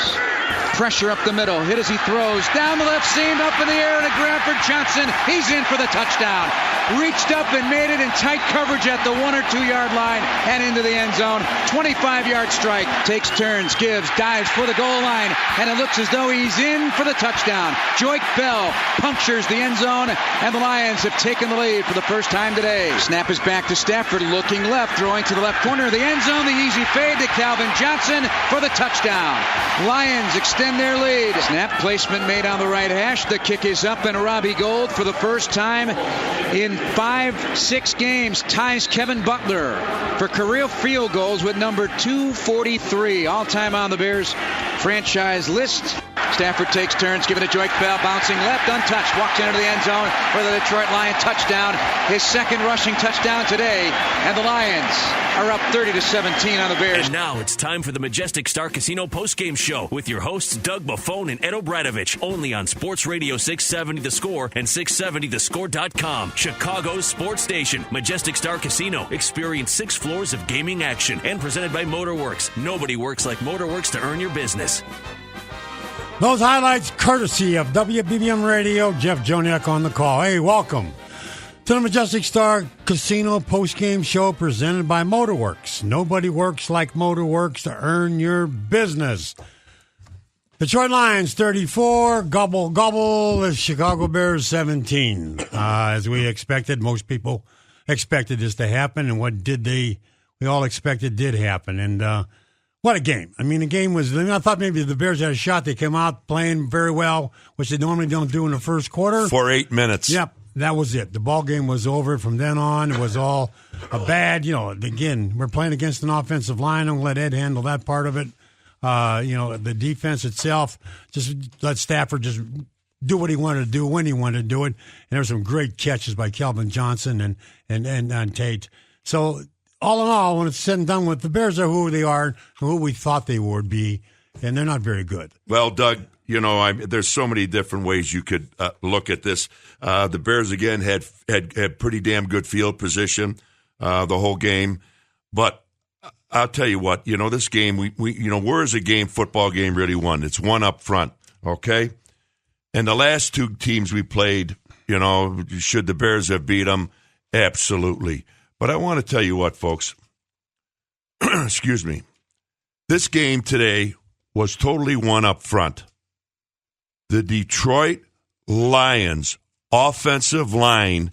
Pressure up the middle. Hit as he throws. Down the left seam. Up in the air. And a grab for Johnson. He's in for the touchdown. Reached up and made it in tight coverage at the 1 or 2 yard line and into the end zone. 25-yard strike. Takes turns. Gives. Dives for the goal line. And it looks as though he's in for the touchdown. Joik Bell punctures the end zone. And the Lions have taken the lead for the first time today. Snap is back to Stafford. Looking left. Throwing to the left corner of the end zone. The easy fade to Calvin Johnson for the touchdown. Lions extend their lead. Snap placement made on the right hash. The kick is up, and Robbie Gould, for the first time in 5-6 games, ties Kevin Butler for career field goals with number 243. All-time on the Bears franchise list. Stafford takes turns, giving it to Joik Bell, bouncing left, untouched, walks into the end zone for the Detroit Lion touchdown. His second rushing touchdown today, and the Lions are up 30-17 on the Bears. And now it's time for the Majestic Star Casino postgame show with your hosts Doug Buffone and Ed O'Bradovich, only on Sports Radio 670 The Score and 670thescore.com. Chicago's sports station, Majestic Star Casino. Experience 6 floors of gaming action and presented by Motorworks. Nobody works like Motorworks to earn your business. Those highlights courtesy of WBBM Radio. Jeff Joniak on the call. Hey, welcome to the Majestic Star Casino postgame show presented by Motorworks. Nobody works like Motorworks to earn your business. Detroit Lions 34, gobble, gobble, the Chicago Bears 17. As we expected, most people expected this to happen, and we all expected did happen. And what a game. I mean, the game was, I thought maybe the Bears had a shot. They came out playing very well, which they normally don't do in the first quarter. For 8 minutes. Yep, that was it. The ball game was over. From then on, it was all a bad, again, we're playing against an offensive line. I'm going to let Ed handle that part of it. The defense itself, just let Stafford just do what he wanted to do when he wanted to do it. And there were some great catches by Calvin Johnson and Tate. So, all in all, when it's said and done with, the Bears are who they are, who we thought they would be, and they're not very good. Well, Doug, there's so many different ways you could look at this. The Bears, again, had pretty damn good field position the whole game. But I'll tell you what, this game, where is a game, football game really won? It's one up front, okay? And the last 2 teams we played, should the Bears have beat them? Absolutely. But I want to tell you what, folks. Excuse me. This game today was totally one up front. The Detroit Lions offensive line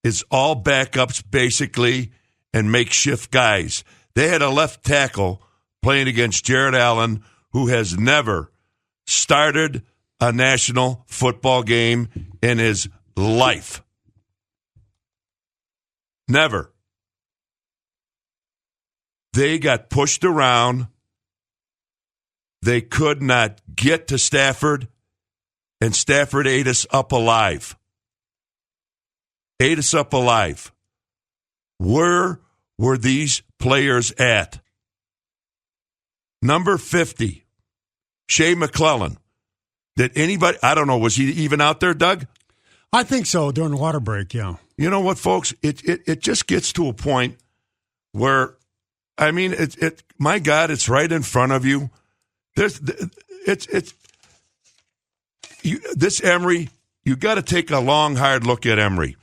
is all backups, basically, and makeshift guys. They had a left tackle playing against Jared Allen, who has never started a national football game in his life. Never. They got pushed around. They could not get to Stafford, and Stafford ate us up alive. Ate us up alive. Where were these players at? Number 50, Shea McClellan. Did anybody, I don't know, was he even out there, Doug? I think so, during the water break, yeah. You know what, folks? It just gets to a point where, I mean, my God, it's right in front of you. This Emery, you got to take a long, hard look at Emery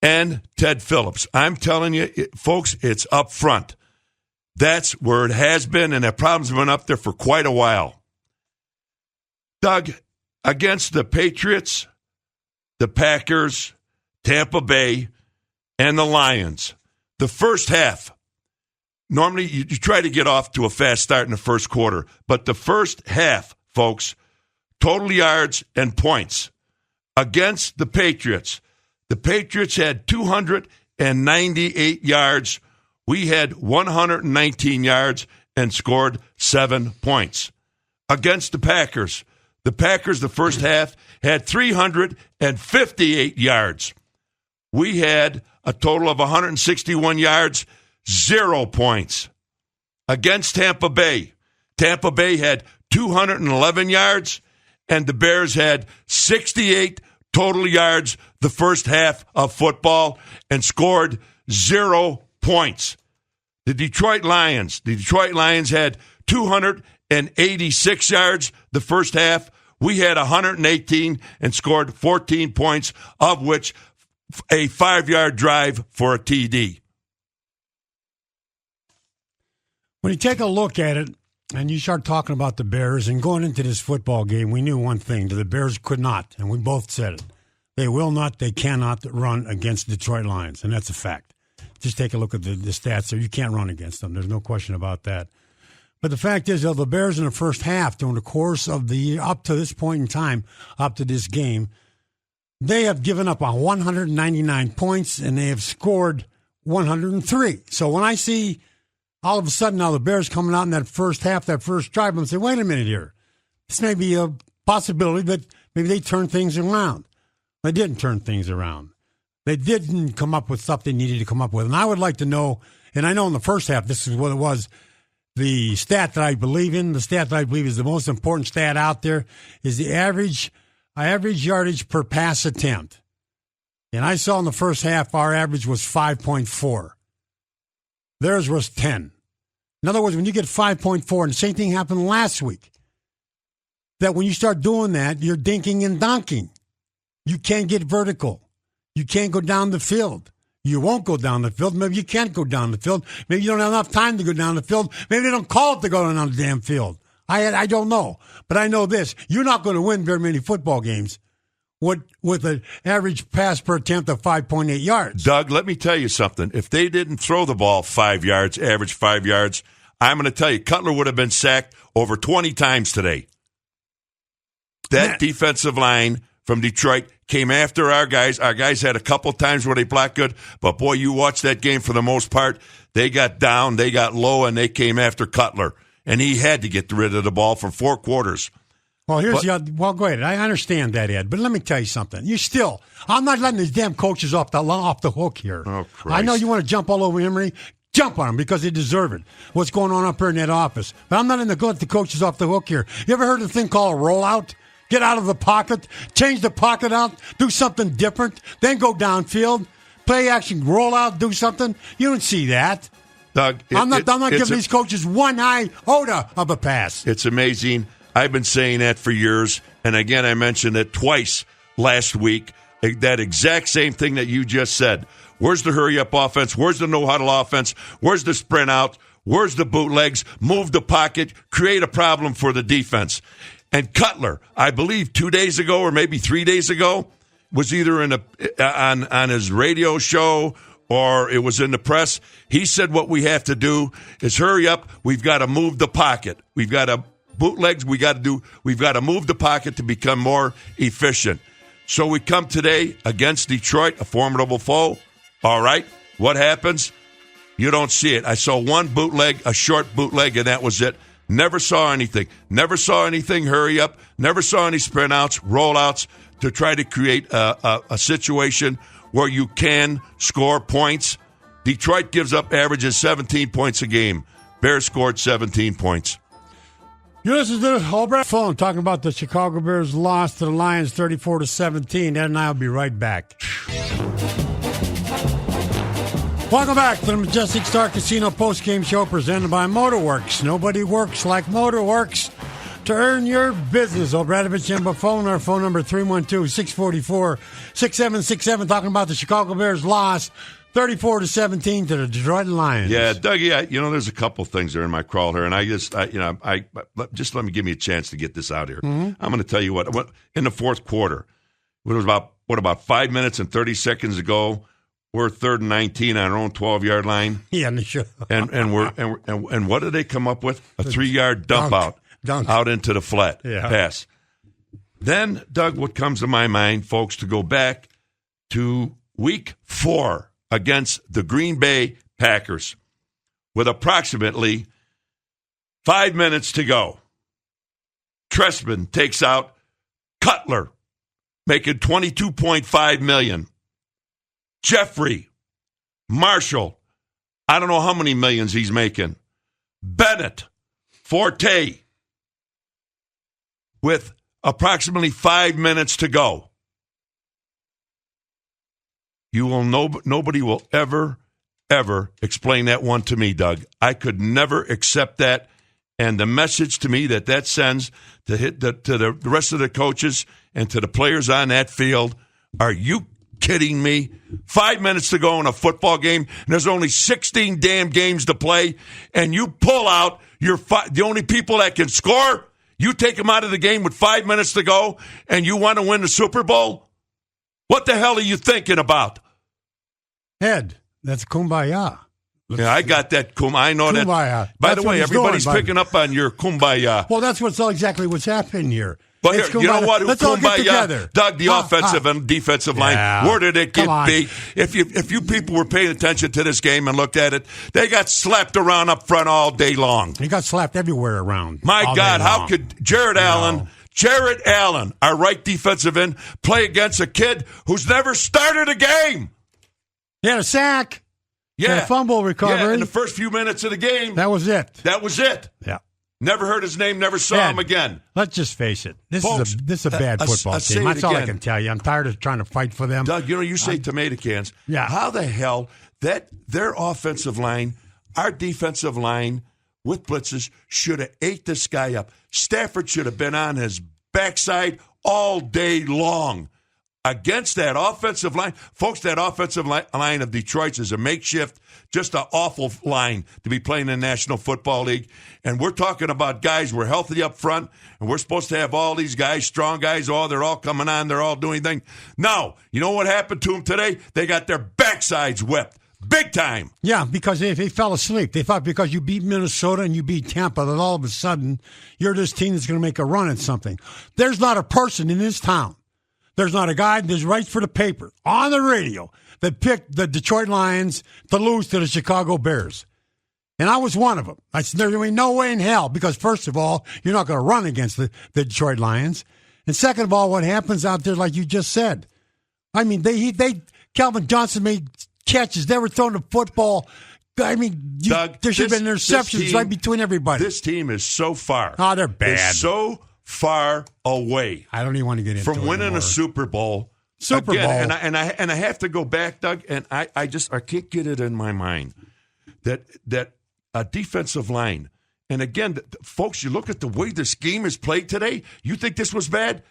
and Ted Phillips. I'm telling you, folks, it's up front. That's where it has been, and the problem's been up there for quite a while. Doug, against the Patriots, the Packers, Tampa Bay, and the Lions. The first half, normally you try to get off to a fast start in the first quarter, but the first half, folks, total yards and points against the Patriots. The Patriots had 298 yards. We had 119 yards and scored 7 points. Against the Packers, the first half, had 358 yards. We had a total of 161 yards, 0 points. Against Tampa Bay had 211 yards, and the Bears had 68 total yards the first half of football and scored 0 points. The Detroit Lions had 286 yards the first half. We had 118 and scored 14 points, of which a 5-yard drive for a TD. When you take a look at it and you start talking about the Bears and going into this football game, we knew one thing, that the Bears could not, and we both said it. They will not, they cannot run against the Detroit Lions, and that's a fact. Just take a look at the stats there. You can't run against them. There's no question about that. But the fact is, though, the Bears in the first half, during the course of the year, up to this point in time, up to this game, they have given up 199 points, and they have scored 103. So when I see all of a sudden now the Bears coming out in that first half, that first drive, I'm saying, wait a minute here. This may be a possibility that maybe they turn things around. They didn't turn things around. They didn't come up with stuff they needed to come up with. And I would like to know, and I know in the first half this is what it was, the stat that I believe in, the stat that I believe is the most important stat out there, is the average yardage per pass attempt. And I saw in the first half our average was 5.4. Theirs was 10. In other words, when you get 5.4, and the same thing happened last week, that when you start doing that, you're dinking and donking. You can't get vertical. You can't go down the field. You won't go down the field. Maybe you can't go down the field. Maybe you don't have enough time to go down the field. Maybe they don't call it to go down the damn field. I don't know. But I know this. You're not going to win very many football games with an average pass per attempt of 5.8 yards. Doug, let me tell you something. If they didn't throw the ball 5 yards, average 5 yards, I'm going to tell you, Cutler would have been sacked over 20 times today. That defensive line from Detroit came after our guys. Our guys had a couple times where they blocked good, but boy, you watch that game for the most part. They got down, they got low, and they came after Cutler. And he had to get rid of the ball for 4 quarters. Well, well, go ahead. I understand that, Ed, but let me tell you something. I'm not letting these damn coaches off the hook here. Oh, Christ. I know you want to jump all over Emery. Jump on them because they deserve it. What's going on up here in that office? But I'm not in the let the coaches off the hook here. You ever heard of a thing called a rollout? Get out of the pocket, change the pocket out, do something different, then go downfield, play action, roll out, do something. You don't see that. Doug, I'm not giving these coaches one iota of a pass. It's amazing. I've been saying that for years, and again, I mentioned it twice last week, that exact same thing that you just said. Where's the hurry-up offense? Where's the no-huddle offense? Where's the sprint out? Where's the bootlegs? Move the pocket, create a problem for the defense. And Cutler, I believe 2 days ago or maybe 3 days ago, was either on his radio show or it was in the press. He said what we have to do is hurry up. We've got to move the pocket. We've got to bootlegs. We've got to move the pocket to become more efficient. So we come today against Detroit, a formidable foe. All right, what happens? You don't see it. I saw one bootleg, a short bootleg, and that was it. Never saw anything. Never saw anything hurry up. Never saw any sprint outs, rollouts to try to create a situation where you can score points. Detroit gives up averages 17 points a game. Bears scored 17 points. You listen to the Albrecht phone talking about the Chicago Bears loss to the Lions 34-17. Ed and I will be right back. Welcome back to the Majestic Star Casino postgame show presented by Motorworks. Nobody works like Motorworks. To earn your business, Obradovich and Buffon, our phone number 312-644-6767, talking about the Chicago Bears loss 34-17 to the Detroit Lions. Yeah, Doug, there's a couple things there in my crawl here, and just let me give me a chance to get this out here. Mm-hmm. I'm going to tell you what, in the fourth quarter, when it was about about 5 minutes and 30 seconds to go? We're 3rd and 19 on our own 12-yard line. Yeah, sure. and what did they come up with? A 3-yard dump out into the flat pass. Then, Doug, what comes to my mind, folks, to go back to week 4 against the Green Bay Packers with approximately 5 minutes to go. Trestman takes out Cutler, making $22.5 million. Jeffrey, Marshall, I don't know how many millions he's making. Bennett, Forte, with approximately 5 minutes to go. Nobody will ever explain that one to me, Doug. I could never accept that. And the message to me that sends to the rest of the coaches and to the players on that field, are you kidding me? 5 minutes to go in a football game, and there's only 16 damn games to play, and you pull out the only people that can score? You take them out of the game with 5 minutes to go, and you want to win the Super Bowl? What the hell are you thinking about? Ed, that's kumbaya. Yeah, I got that. I know kumbaya. That. By the way, everybody's picking up on your kumbaya. Well, that's exactly what's happening here. But here, you know what? Let's all get together. Doug, the offensive and defensive line, where did it get beat? If you people were paying attention to this game and looked at it, they got slapped around up front all day long. They got slapped everywhere around. My God, how could Jared Allen, our right defensive end, play against a kid who's never started a game? He had a sack. Yeah. And a fumble recovery. Yeah, in the first few minutes of the game. That was it. Yeah. Never heard his name, never saw him again. Let's just face it. This is a bad football team. That's all I can tell you. I'm tired of trying to fight for them. Doug, you say tomato cans. Yeah. How the hell their offensive line, our defensive line with blitzes should have ate this guy up. Stafford should have been on his backside all day long. Against that offensive line, folks, that offensive line of Detroit's is a makeshift, just an awful line to be playing in the National Football League. And we're talking about guys, we're healthy up front, and we're supposed to have all these guys, strong guys, they're all coming on, they're all doing things. No, you know what happened to them today? They got their backsides whipped. Big time. Yeah, because they fell asleep. They thought because you beat Minnesota and you beat Tampa that all of a sudden you're this team that's going to make a run at something. There's not a person in this town. There's not a guy that writes for the paper on the radio that picked the Detroit Lions to lose to the Chicago Bears. And I was one of them. I said, there ain't no way in hell because, first of all, you're not going to run against the Detroit Lions. And second of all, what happens out there, like you just said, I mean, Calvin Johnson made catches. They were throwing the football. I mean, Doug, there should have been interceptions right between everybody. This team is so far. Oh, they're bad. So far away. I don't even want to get into from winning a Super Bowl. And I have to go back, Doug, and I can't get it in my mind that a defensive line. And again, folks, you look at the way this game is played today. You think this was bad?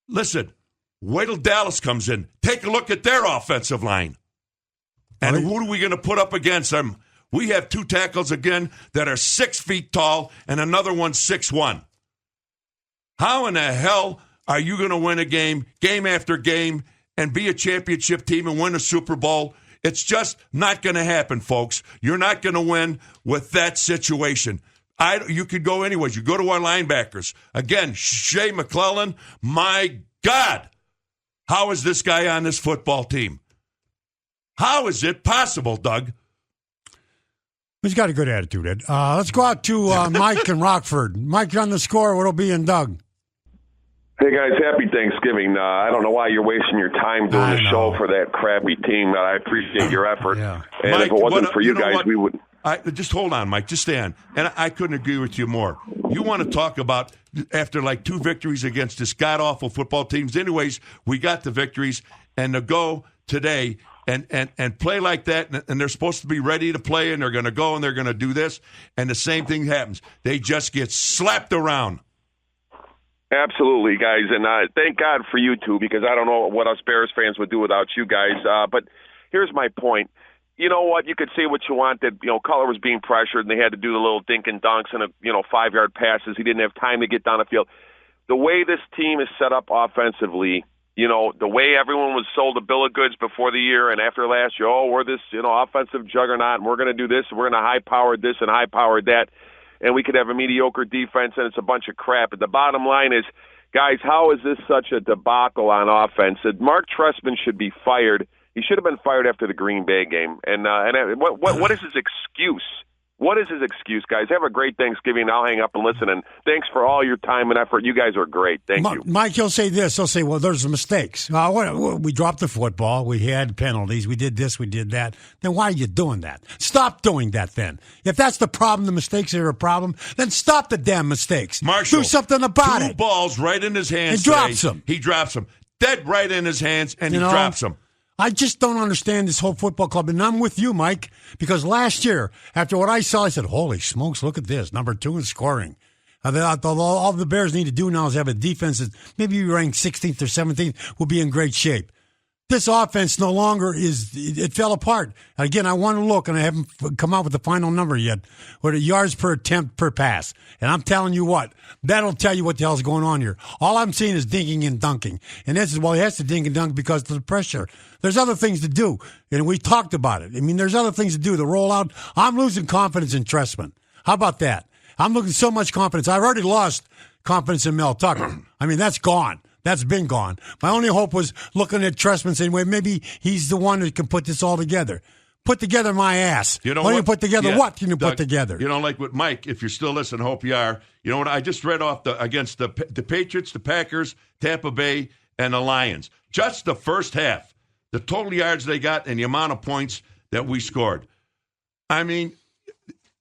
Listen, wait till Dallas comes in. Take a look at their offensive line. And who are we going to put up against them? We have 2 tackles again that are 6 feet tall, and another one 6'1". How in the hell are you going to win a game after game, and be a championship team and win a Super Bowl? It's just not going to happen, folks. You're not going to win with that situation. You could go anyways. You go to our linebackers. Again, Shea McClellan, my God, how is this guy on this football team? How is it possible, Doug? He's got a good attitude, Ed. Let's go out to Mike in Rockford. Mike on the score. What'll be in Doug? Hey, guys, happy Thanksgiving. I don't know why you're wasting your time doing the show for that crappy team. I appreciate your effort. Yeah. And Mike, if it wasn't for you guys, we would. Just hold on, Mike. Just stand. And I couldn't agree with you more. You want to talk about after like 2 victories against this god-awful football teams. Anyways, we got the victories. And to go today and play like that, and they're supposed to be ready to play, and they're going to go and they're going to do this, and the same thing happens. They just get slapped around. Absolutely, guys, and thank God for you two, because I don't know what us Bears fans would do without you guys. But here's my point. You know what? You could say what you want, that Cutler was being pressured and they had to do the little dink and dunks and 5-yard passes. He didn't have time to get down the field. The way this team is set up offensively, the way everyone was sold a bill of goods before the year and after last year, we're this, offensive juggernaut, and we're going to do this, and we're going to high-power this and high-power that, and we could have a mediocre defense, and it's a bunch of crap. But the bottom line is, guys, how is this such a debacle on offense? Mark Trestman should be fired. He should have been fired after the Green Bay game. And what is his excuse? What is his excuse, guys? Have a great Thanksgiving. I'll hang up and listen. And thanks for all your time and effort. You guys are great. Thank you. Mike, he'll say this. He'll say, well, there's mistakes. We dropped the football. We had penalties. We did this. We did that. Then why are you doing that? Stop doing that then. If that's the problem, the mistakes are a problem, then stop the damn mistakes. Marshall, do something about it. 2 balls right in his hands. He drops them. He drops them. Dead right in his hands, and he drops them. I just don't understand this whole football club, and I'm with you, Mike, because last year, after what I saw, I said, holy smokes, look at this, number 2 in scoring. All the Bears need to do now is have a defense that maybe ranked 16th or 17th will be in great shape. This offense no longer it fell apart. Again, I want to look, and I haven't come out with the final number yet, what yards per attempt per pass. And I'm telling you what, that'll tell you what the hell's going on here. All I'm seeing is dinking and dunking. And this is, he has to dink and dunk because of the pressure. There's other things to do, and we talked about it. I mean, there's other things to do. The rollout, I'm losing confidence in Trestman. How about that? I'm losing so much confidence. I've already lost confidence in Mel Tucker. I mean, that's gone. That's been gone. My only hope was looking at Trestman saying, well, maybe he's the one that can put this all together. Put together my ass. You know what? You put together what can you Doug, put together? Like with Mike, if you're still listening, hope you are. You know what? I just read off against the Patriots, the Packers, Tampa Bay, and the Lions. Just the first half, the total yards they got and the amount of points that we scored. I mean,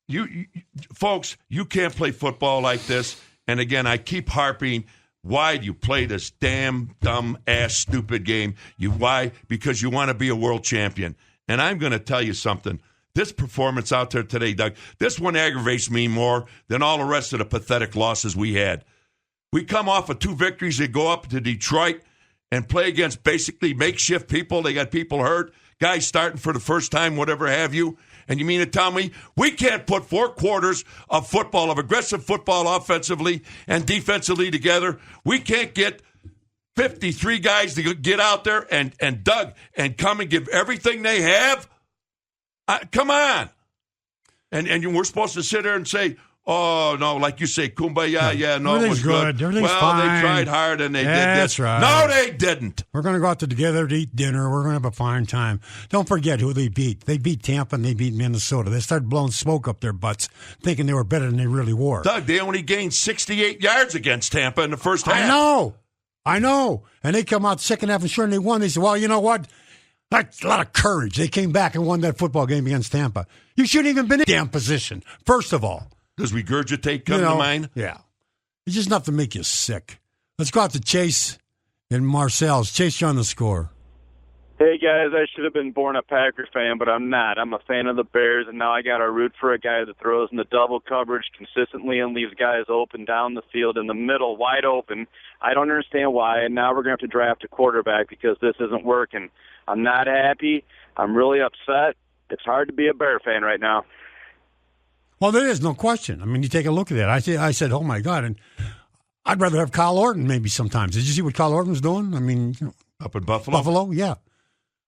you folks, you can't play football like this. And again, I keep harping, why do you play this damn dumb ass stupid game? Why? Because you want to be a world champion. And I'm going to tell you something. This performance out there today, Doug, this one aggravates me more than all the rest of the pathetic losses we had. We come off of 2 victories. They go up to Detroit and play against basically makeshift people. They got people hurt, guys starting for the first time, whatever have you. And you mean to tell me we can't put 4 quarters of football, of aggressive football offensively and defensively together? We can't get 53 guys to get out there and Doug, and come and give everything they have? Come on. And we're supposed to sit there and say, oh, no, like you say, kumbaya, yeah, no, it was good. Everything's fine. They tried hard and they did this. That's right. No, they didn't. We're going to go out together to eat dinner. We're going to have a fine time. Don't forget who they beat. They beat Tampa and they beat Minnesota. They started blowing smoke up their butts, thinking they were better than they really were. Doug, they only gained 68 yards against Tampa in the first half. I know. And they come out the second half and sure, and they won. They said, well, you know what? That's a lot of courage. They came back and won that football game against Tampa. You shouldn't even been in damn position, first of all. Does regurgitate come to mind? Yeah. It's just enough to make you sick. Let's go out to Chase and Marcel's. Chase, you're on the score. Hey, guys, I should have been born a Packers fan, but I'm not. I'm a fan of the Bears, and now I got to root for a guy that throws in the double coverage consistently and leaves guys open down the field in the middle, wide open. I don't understand why, and now we're going to have to draft a quarterback because this isn't working. I'm not happy. I'm really upset. It's hard to be a Bear fan right now. Well, there is no question. I mean, you take a look at that. I said, oh, my God, and I'd rather have Kyle Orton maybe sometimes. Did you see what Kyle Orton's doing? I mean, up in Buffalo? Buffalo, yeah.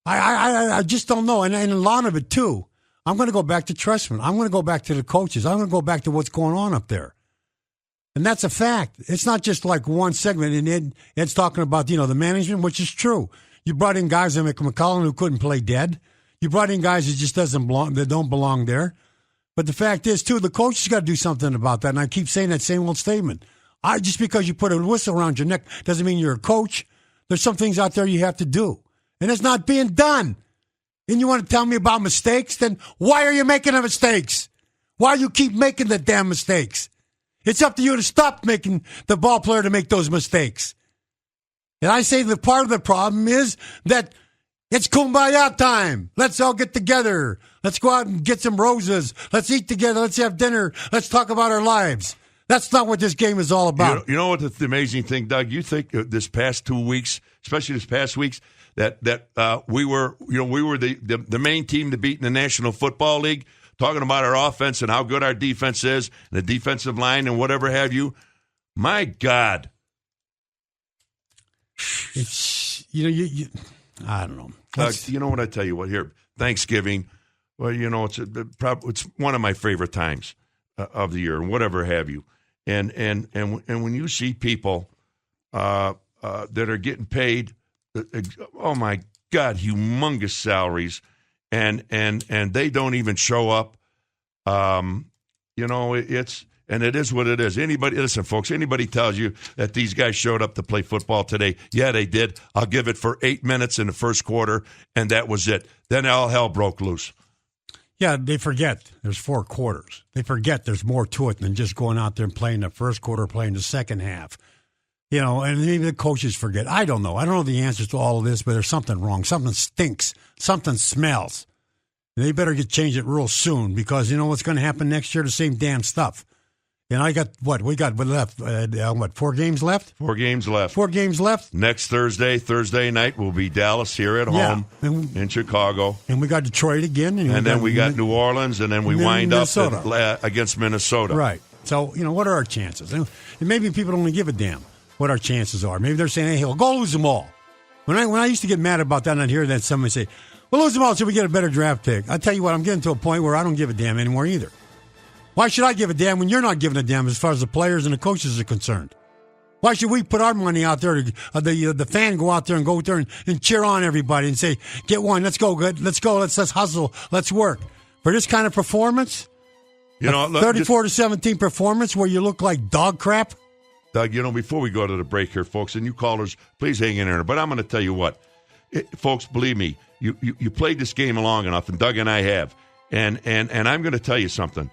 I just don't know. And a lot of it, too, I'm going to go back to Trestman. I'm going to go back to the coaches. I'm going to go back to what's going on up there. And that's a fact. It's not just like one segment. And Ed's talking about, the management, which is true. You brought in guys like McCollum who couldn't play dead. You brought in guys that just don't belong there. But the fact is, too, the coaches got to do something about that. And I keep saying that same old statement. Just because you put a whistle around your neck doesn't mean you're a coach. There's some things out there you have to do. And it's not being done. And you want to tell me about mistakes? Then why are you making the mistakes? Why do you keep making the damn mistakes? It's up to you to stop making the ball player to make those mistakes. And I say that part of the problem is that it's kumbaya time. Let's all get together. Let's go out and get some roses. Let's eat together. Let's have dinner. Let's talk about our lives. That's not what this game is all about. You know what the amazing thing, Doug? You think this past 2 weeks, especially this past weeks, that we were the main team to beat in the National Football League, talking about our offense and how good our defense is, and the defensive line and whatever have you. My God. It's I don't know. You know what I tell you what here? Thanksgiving, well, it's one of my favorite times of the year, and whatever have you. And when you see people that are getting paid, oh my God, humongous salaries, and they don't even show up. It is what it is. Listen, folks, anybody tells you that these guys showed up to play football today, yeah, they did. I'll give it for 8 minutes in the first quarter, and that was it. Then all hell broke loose. Yeah, they forget there's 4 quarters. They forget there's more to it than just going out there and playing the first quarter, playing the second half. And maybe the coaches forget. I don't know. I don't know the answers to all of this, but there's something wrong. Something stinks. Something smells. They better change it real soon, because you know what's going to happen next year? The same damn stuff. I got what left? 4 games left? 4 games left. 4 games left. Next Thursday night will be Dallas here at home in Chicago, and we got Detroit again, and then we got New Orleans, and then we wind up against Minnesota. Right. So what are our chances? And maybe people don't even give a damn what our chances are. Maybe they're saying, "Hey, we'll go lose them all." When I used to get mad about that, and I'd hear that somebody say, "We'll lose them all so we get a better draft pick." I tell you what, I'm getting to a point where I don't give a damn anymore either. Why should I give a damn when you're not giving a damn as far as the players and the coaches are concerned? Why should we put our money out there, the fan go out there and cheer on everybody and say, get one, let's go, good, let's go, let's hustle, let's work. For this kind of performance, 34-17 performance where you look like dog crap? Doug, before we go to the break here, folks, and you callers, please hang in there. But I'm going to tell you what, folks, believe me, you played this game long enough, and Doug and I have, and I'm going to tell you something.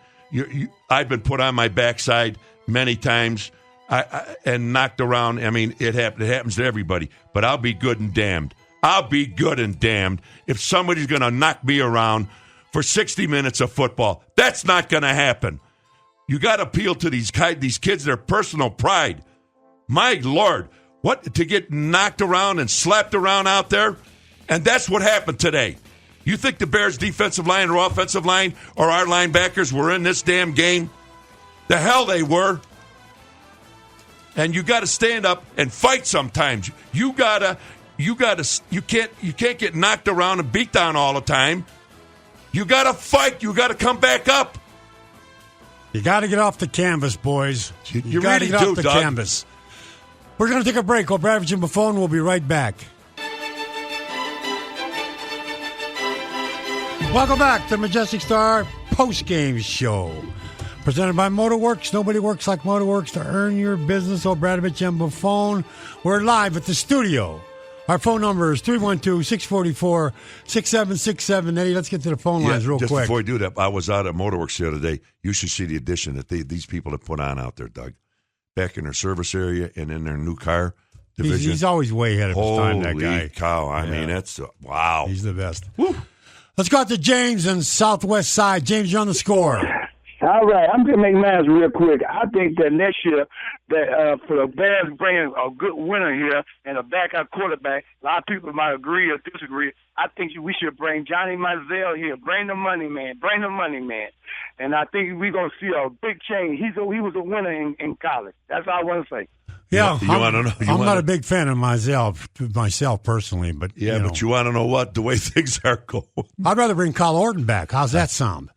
I've been put on my backside many times and knocked around. I mean, it happens to everybody. But I'll be good and damned. I'll be good and damned if somebody's going to knock me around for 60 minutes of football. That's not going to happen. You got to appeal to these kids, their personal pride. My Lord, what to get knocked around and slapped around out there? And that's what happened today. You think the Bears' defensive line or offensive line or our linebackers were in this damn game? The hell they were. And you got to stand up and fight sometimes. You can't get knocked around and beat down all the time. You got to fight. You got to come back up. You got to get off the canvas, boys. You got to really get off the Doug. canvas. We're going to take a break. O'Bradovich and Buffon. We'll be right back. Welcome back to Majestic Star Post-Game Show. Presented by Motorworks. Nobody works like Motorworks to earn your business. O'Bradovich and Buffon. We're live at the studio. Our phone number is 312-644-6767. Eddie, let's get to the phone lines real quick. Before we do that, I was out at Motorworks the other day. You should see the addition that these people have put on out there, Doug. Back in their service area and in their new car division. He's always way ahead of his time, that guy. Holy cow. I mean, that's wow. He's the best. Woo. Let's go out to James in Southwest Side. James, you're on the score. All right, I'm going to make mine real quick. I think that next year, that for the Bears bringing a good winner here and a backup quarterback, a lot of people might agree or disagree. I think we should bring Johnny Manziel here. Bring the money, man. Bring the money, man. And I think we're going to see a big change. He was a winner in college. That's all I want to say. Yeah, I'm not a big fan of myself personally, but but you want to know what the way things are going. I'd rather bring Kyle Orton back. How's that sound?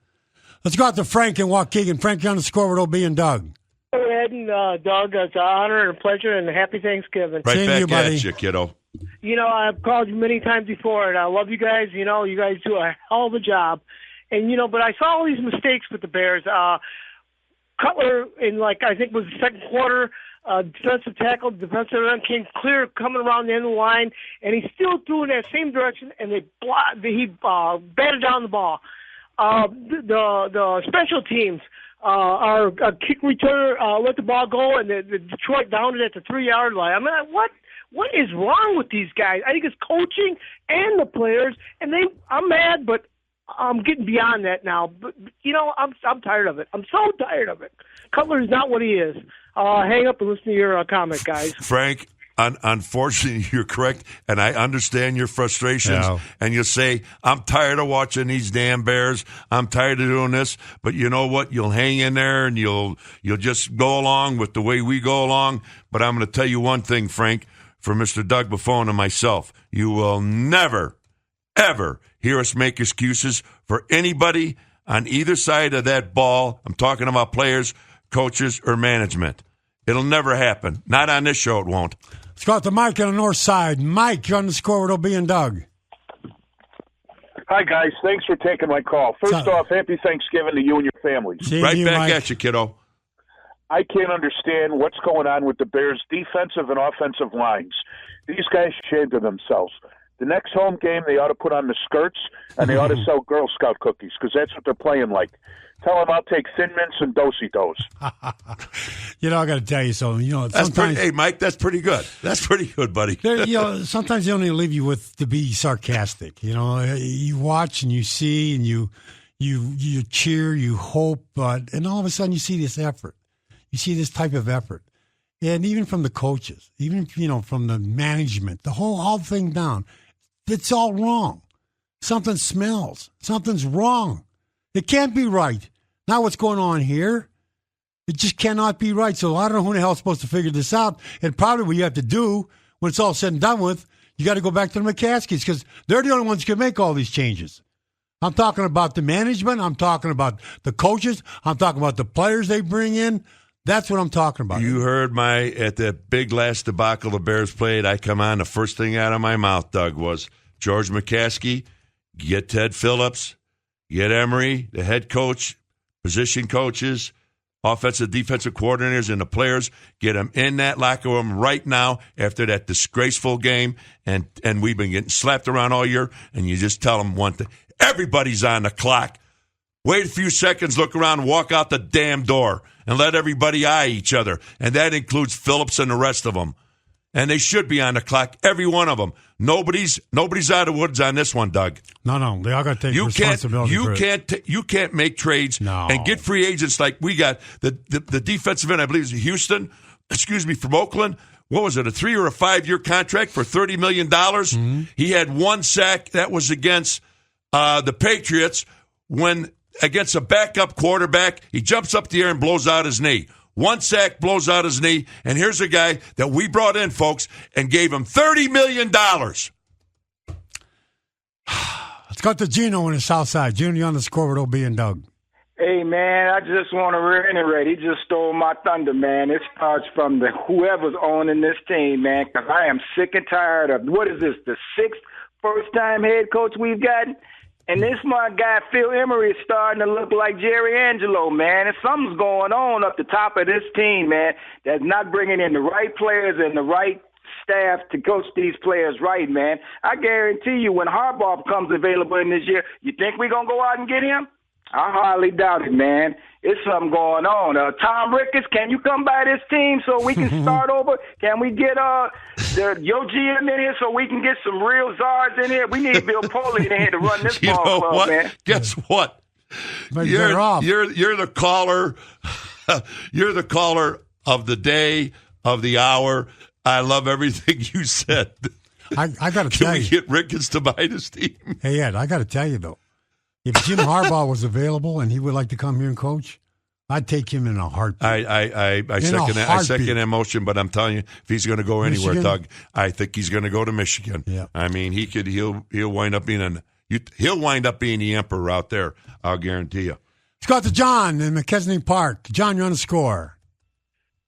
Let's go out to Frank and Waukegan. Frank, you're on the score with OB and Doug. Go ahead and Doug, it's an honor and a pleasure, and happy Thanksgiving. Right Same back to you, buddy. at you, kiddo. I've called you many times before, and I love you guys. You guys do a hell of a job, and but I saw all these mistakes with the Bears. Cutler I think was the second quarter. Defensive tackle, defensive end came clear coming around the end of the line, and he still threw in that same direction, and he batted down the ball. The special teams, our kick returner let the ball go, and the Detroit downed it at the 3-yard line. I mean, what is wrong with these guys? I think it's coaching and the players, and I'm mad, but I'm getting beyond that now. But I'm tired of it. I'm so tired of it. Cutler is not what he is. Hang up and listen to your comment, guys. Frank, unfortunately, you're correct, and I understand your frustrations. Yeah. And you say, I'm tired of watching these damn Bears. I'm tired of doing this. But you know what? You'll hang in there, and you'll just go along with the way we go along. But I'm going to tell you one thing, Frank. for Mr. Doug Buffone and myself. You will never, ever hear us make excuses for anybody on either side of that ball. I'm talking about players, coaches, or management. It'll never happen. Not on this show, it won't. Let's go out to Mike on the north side. Mike, you're on the score with O'B and Doug. Hi, guys. Thanks for taking my call. First off, happy Thanksgiving to you and your families. Right back at you, kiddo. I can't understand what's going on with the Bears' defensive and offensive lines. These guys ashamed of themselves. The next home game, they ought to put on the skirts, and they ought to sell Girl Scout cookies, because that's what they're playing like. Tell them I'll take Thin Mints and Do-si-dos. I got to tell you something. Hey, Mike, that's pretty good. That's pretty good, buddy. Sometimes they only leave you with to be sarcastic. You watch and you see and you cheer, you hope, and all of a sudden you see this effort. You see this type of effort. And even from the coaches, even, from the management, the whole thing down, it's all wrong. Something smells. Something's wrong. It can't be right. Not what's going on here. It just cannot be right. So I don't know who the hell is supposed to figure this out. And probably what you have to do when it's all said and done with, you got to go back to the McCaskies because they're the only ones who can make all these changes. I'm talking about the management. I'm talking about the coaches. I'm talking about the players they bring in. That's what I'm talking about. You heard at that big last debacle the Bears played, I come on, the first thing out of my mouth, Doug, was George McCaskey, get Ted Phillips, get Emery, the head coach, position coaches, offensive, defensive coordinators, and the players, get them in that locker room right now after that disgraceful game, and we've been getting slapped around all year, and you just tell them one thing. Everybody's on the clock. Wait a few seconds, look around, walk out the damn door, and let everybody eye each other. And that includes Phillips and the rest of them. And they should be on the clock, every one of them. Nobody's out of the woods on this one, Doug. No, they all got to take responsibility. You can't make trades and get free agents like we got. The defensive end, I believe, is Houston. From Oakland. What was it, a 3 or a 5 year contract for $30 million? Mm-hmm. He had one sack. That was against the Patriots when against a backup quarterback, he jumps up the air and blows out his knee. One sack, blows out his knee, and here's a guy that we brought in, folks, and gave him $30 million. Let's go to Gino on the south side. Gino, you on the score with OB and Doug. Hey, man, I just want to reiterate. He just stole my thunder, man. It starts from whoever's owning this team, man, because I am sick and tired of, what is this, the 6th first-time head coach we've gotten? And this my guy, Phil Emery, is starting to look like Jerry Angelo, man. And something's going on up the top of this team, man, that's not bringing in the right players and the right staff to coach these players right, man. I guarantee you when Harbaugh becomes available in this year, you think we're going to go out and get him? I hardly doubt it, man. It's something going on. Tom Ricketts, can you come by this team so we can start over? Can we get your GM in here so we can get some real czars in here? We need Bill Poley in here to run this ball club, what? Man. Guess what? You're the caller. You're the caller of the day, of the hour. I love everything you said. I got to tell you. Can we get Ricketts to buy this team? Hey, Ed, I got to tell you, though. If Jim Harbaugh was available and he would like to come here and coach, I'd take him in a heartwind. I second that motion, but I'm telling you, if he's going to go anywhere, Doug, I think he's going to go to Michigan. Yeah. I mean, he'll wind up being the emperor out there. I'll guarantee you. Let's go out to John in McKesney Park. John, you're on the score.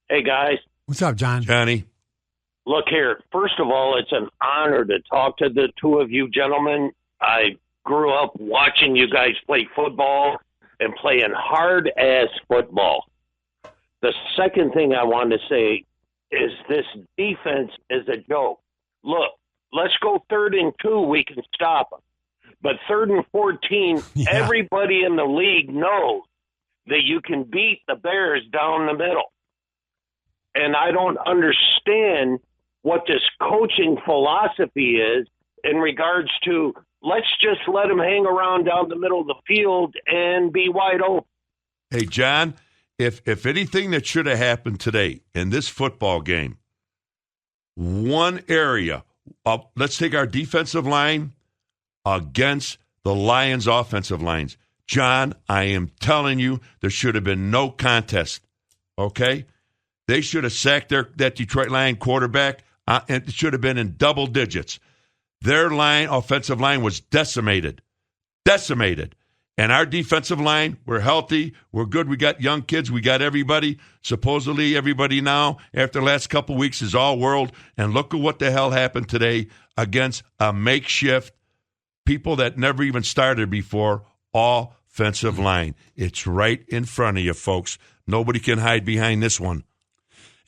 Hey guys, what's up, John? Johnny, look here. First of all, it's an honor to talk to the two of you gentlemen. I grew up watching you guys play football and playing hard-ass football. The second thing I want to say is this defense is a joke. Look, let's go 3rd and 2. We can stop them. But 3rd and 14, everybody in the league knows that you can beat the Bears down the middle. And I don't understand what this coaching philosophy is in regards to let's just let them hang around down the middle of the field and be wide open. Hey, John, if anything that should have happened today in this football game, one area, let's take our defensive line against the Lions' offensive lines. John, I am telling you, there should have been no contest, okay? They should have sacked that Detroit Lion quarterback And it should have been in double digits. Their offensive line was decimated. And our defensive line, we're healthy, we're good. We got young kids, we got everybody. Supposedly everybody now, after the last couple weeks, is all world. And look at what the hell happened today against a makeshift, people that never even started before, offensive line. It's right in front of you, folks. Nobody can hide behind this one.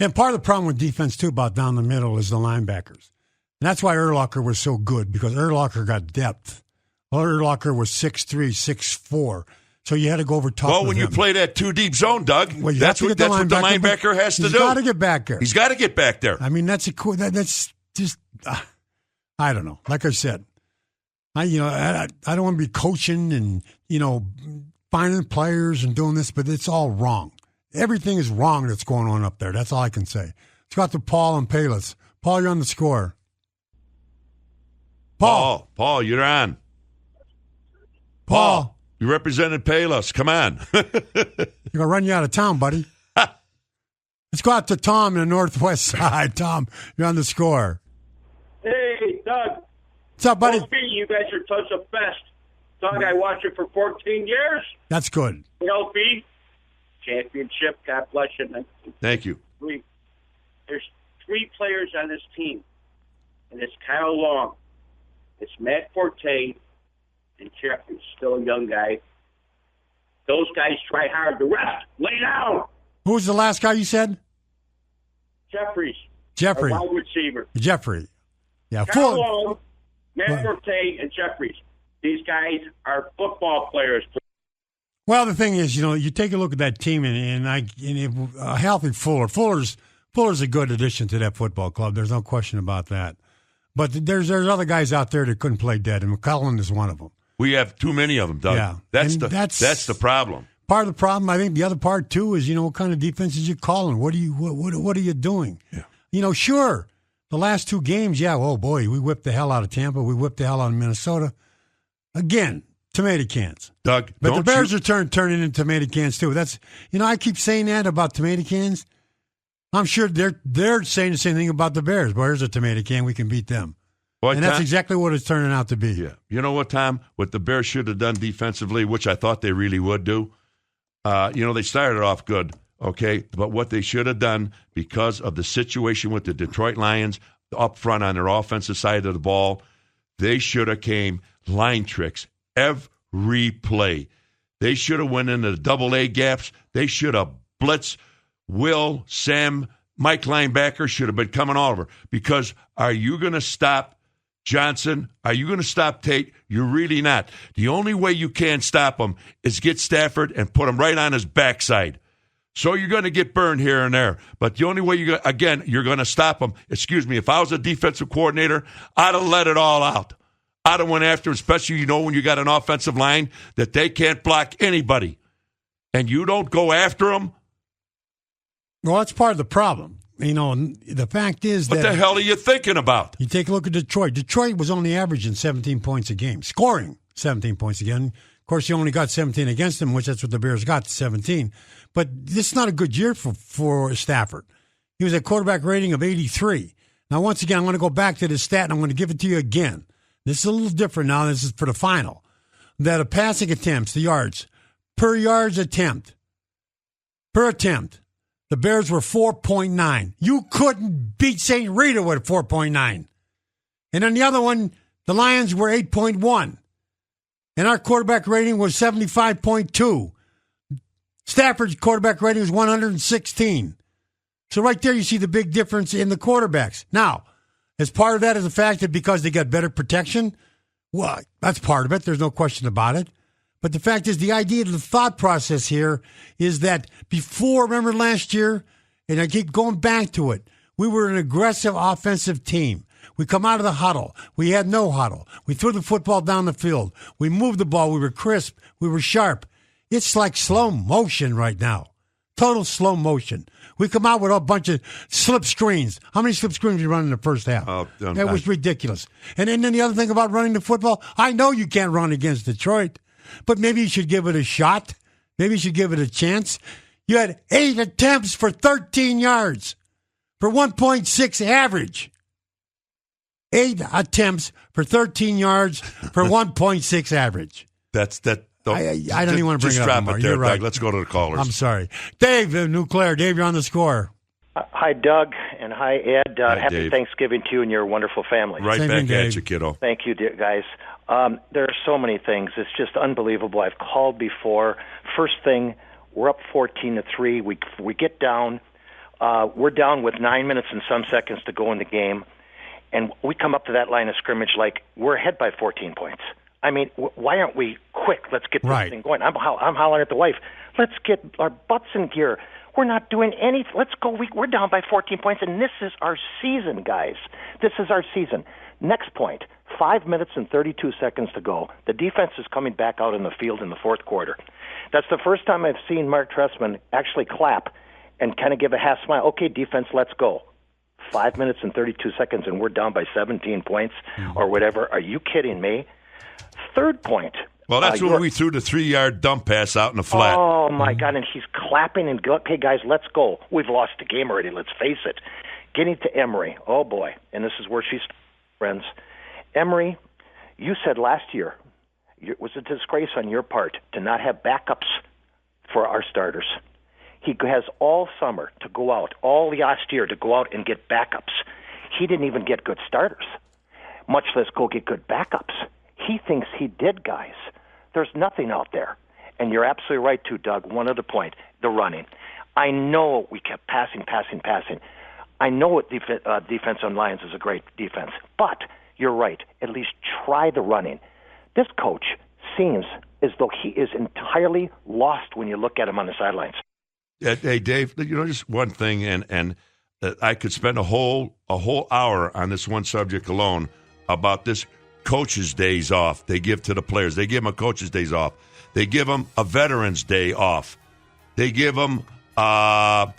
And part of the problem with defense, too, about down the middle is the linebackers. And that's why Urlacher was so good, because Urlacher got depth. Urlacher was 6'3", 6'4", so you had to go over top Well, of when him. you play that two deep zone, Doug, Well, that's what the linebacker has to do. He's got to get back there. He's got to get back there. I mean, that's just I don't know. Like I said, I don't want to be coaching and finding players and doing this, but it's all wrong. Everything is wrong that's going on up there. That's all I can say. Let's go out to Paul and Payless. Paul, you're on the score. Paul, you're on. Paul, you represented Payless. Come on. You're going to run you out of town, buddy. Let's go out to Tom in the northwest side. Tom, you're on the score. Hey, Doug. What's up, buddy? You guys are such a best. Doug, I watched you for 14 years. That's good. LB, championship. God bless you. Thank you. There's 3 players on this team, and it's kind of long. It's Matt Forte and Jeffrey, still a young guy. Those guys try hard. The rest, lay down. Who was the last guy you said? Jeffrey. Jeffrey. A wide receiver. Jeffrey. Yeah, Kyle Long, Matt Forte, and Jeffries. These guys are football players. Well, the thing is, you take a look at that team, and a healthy Fuller. Fuller's a good addition to that football club. There's no question about that. But there's other guys out there that couldn't play dead, and McClellan is one of them. We have too many of them, Doug. Yeah, that's the problem. Part of the problem, I think, the other part too is what kind of defenses you're calling. What are you doing? Yeah. Sure, the last 2 games, oh boy, we whipped the hell out of Tampa. We whipped the hell out of Minnesota. Again, tomato cans. Doug, but the Bears are turning into tomato cans too. That's I keep saying that about tomato cans. I'm sure they're saying the same thing about the Bears. Bears are tomato can. We can beat them. Boy, and that's exactly what it's turning out to be. Yeah. You know what, Tom? What the Bears should have done defensively, which I thought they really would do, they started off good, okay? But what they should have done, because of the situation with the Detroit Lions up front on their offensive side of the ball, they should have came line tricks every play. They should have went into the double-A gaps. They should have blitzed. Will, Sam, Mike linebacker should have been coming over. Because are you going to stop Johnson? Are you going to stop Tate? You're really not. The only way you can stop him is get Stafford and put him right on his backside. So you're going to get burned here and there. But the only way you're going to stop him, if I was a defensive coordinator, I'd have let it all out. I'd have went after him, especially, when you got an offensive line that they can't block anybody. And you don't go after them. Well, that's part of the problem. The fact is what the hell are you thinking about? You take a look at Detroit. Detroit was only averaging 17 points a game, scoring 17 points a game. Of course, you only got 17 against them, which that's what the Bears got, 17. But this is not a good year for Stafford. He was at quarterback rating of 83. Now, once again, I'm going to go back to this stat, and I'm going to give it to you again. This is a little different now. This is for the final. That of passing attempts, the yards, per attempt, the Bears were 4.9. You couldn't beat St. Rita with 4.9. And on the other one, the Lions were 8.1. And our quarterback rating was 75.2. Stafford's quarterback rating was 116. So right there you see the big difference in the quarterbacks. Now, as part of that is the fact that because they got better protection, well, that's part of it. There's no question about it. But the fact is, the idea, the thought process here is that before, remember last year, and I keep going back to it, we were an aggressive offensive team. We come out of the huddle. We had no huddle. We threw the football down the field. We moved the ball. We were crisp. We were sharp. It's like slow motion right now. Total slow motion. We come out with a bunch of slip screens. How many slip screens did you run in the first half? That was ridiculous. And then the other thing about running the football, I know you can't run against Detroit, but maybe you should give it a shot. Maybe you should give it a chance. You had 8 attempts for 13 yards for 1.6 average. 8 attempts for 13 yards for 1.6 average. That's that. I don't even want to bring it up drop anymore. it there, You're right. Doug. Let's go to the callers. I'm sorry. Dave in New Clare. Dave, you're on the score. Hi, Doug, and hi, Ed. Hi, happy Dave. Thanksgiving to you and your wonderful family. Right Same back thing, at Dave. you, kiddo. Thank you, dear guys. There are so many things. It's just unbelievable. I've called before. First thing, we're up 14-3. We get down. We're down with 9 minutes and some seconds to go in the game, and we come up to that line of scrimmage like we're ahead by 14 points. I mean, why aren't we quick? Let's get this thing going. I'm hollering at the wife. Let's get our butts in gear. We're not doing anything. Let's go. We're down by 14 points, and this is our season, guys. This is our season. Next point, 5 minutes and 32 seconds to go. The defense is coming back out in the field in the fourth quarter. That's the first time I've seen Mark Trestman actually clap and kind of give a half smile. Okay, defense, let's go. 5 minutes and 32 seconds, and we're down by 17 points or whatever. Are you kidding me? Third point. Well, that's when we threw the 3-yard dump pass out in the flat. Oh, my God, and he's clapping and, okay, guys, let's go. We've lost the game already, let's face it. Getting to Emory, oh, boy, and this is where she's friends. Emory, you said last year it was a disgrace on your part to not have backups for our starters. He has all summer to go out, all last year to go out and get backups. He didn't even get good starters, much less go get good backups. He thinks he did, guys. There's nothing out there. And you're absolutely right, too, Doug. One other point, the running. I know we kept passing. I know what defense on Lions is a great defense. But you're right. At least try the running. This coach seems as though he is entirely lost when you look at him on the sidelines. Hey, Dave, just one thing, and I could spend a whole hour on this one subject alone about this coaches' days off they give to the players. They give them a coaches' days off. They give them a veterans' day off. They give them a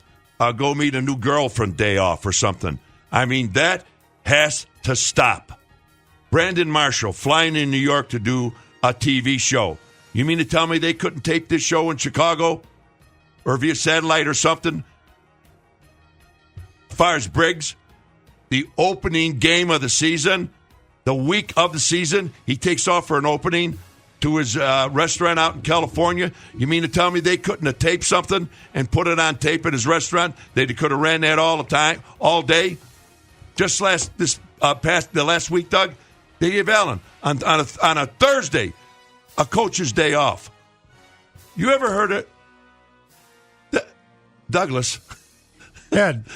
go meet a new girlfriend day off or something. I mean, that has to stop. Brandon Marshall flying in New York to do a TV show. You mean to tell me they couldn't tape this show in Chicago or via satellite or something? As far as Briggs, the opening game of the season, the week of the season, he takes off for an opening to his restaurant out in California. You mean to tell me they couldn't have taped something and put it on tape at his restaurant? They could have ran that all the time, all day. Just the last week, Doug, they gave Allen on a Thursday a coach's day off. You ever heard it, Douglas? Ed,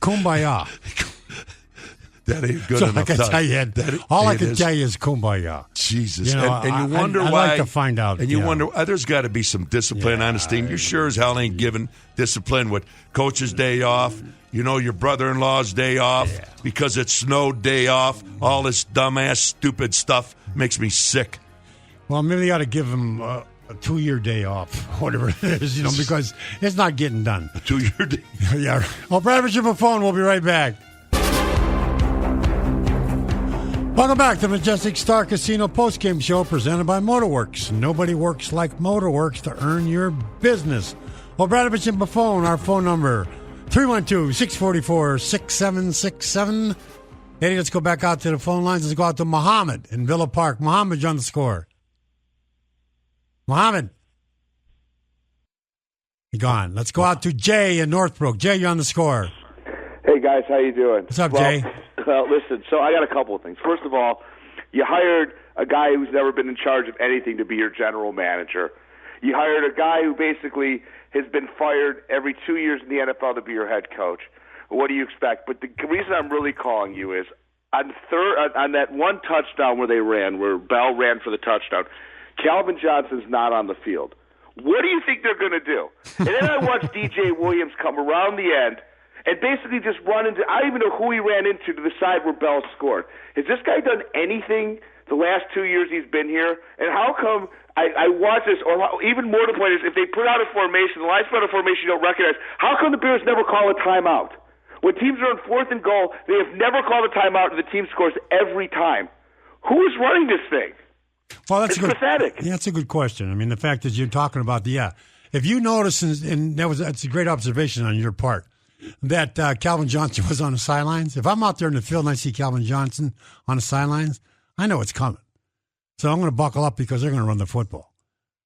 kumbaya. That ain't good so enough. I can tell you, Ed, all I can tell you is kumbaya. Jesus. You know, and you wonder I'd why. like to find out. And you wonder, there's got to be some discipline on this team. You sure as hell ain't giving discipline with coach's day off, your brother-in-law's day off, because it snowed day off. All this dumbass, stupid stuff makes me sick. Well, maybe they ought to give him a 2-year day off, whatever it is, because it's not getting done. A 2-year day? Yeah. Well, Bradford, your phone. We'll be right back. Welcome back to the Majestic Star Casino postgame show presented by Motorworks. Nobody works like Motorworks to earn your business. Well, Bradovich and Buffon, our phone number, 312-644-6767. Eddie, let's go back out to the phone lines. Let's go out to Muhammad in Villa Park. Muhammad, you're on the score. Muhammad. You're gone. Let's go out to Jay in Northbrook. Jay, you're on the score. Hey, guys, how you doing? What's up, Jay? Well, listen, so I got a couple of things. First of all, you hired a guy who's never been in charge of anything to be your general manager. You hired a guy who basically has been fired every 2 years in the NFL to be your head coach. What do you expect? But the reason I'm really calling you is on that one touchdown where Bell ran for the touchdown, Calvin Johnson's not on the field. What do you think they're going to do? And then I watched DJ Williams come around the end and basically just run into – I don't even know who he ran into to the side where Bell scored. Has this guy done anything the last 2 years he's been here? And how come I watch this, or even more to the point is if they put out a formation, the Lions put out a formation you don't recognize, how come the Bears never call a timeout? When teams are on 4th and goal, they have never called a timeout and the team scores every time. Who is running this thing? Well, that's pathetic. Yeah, that's a good question. I mean, the fact that you're talking about if you notice, and that's a great observation on your part, that Calvin Johnson was on the sidelines. If I'm out there in the field and I see Calvin Johnson on the sidelines, I know it's coming. So I'm going to buckle up because they're going to run the football.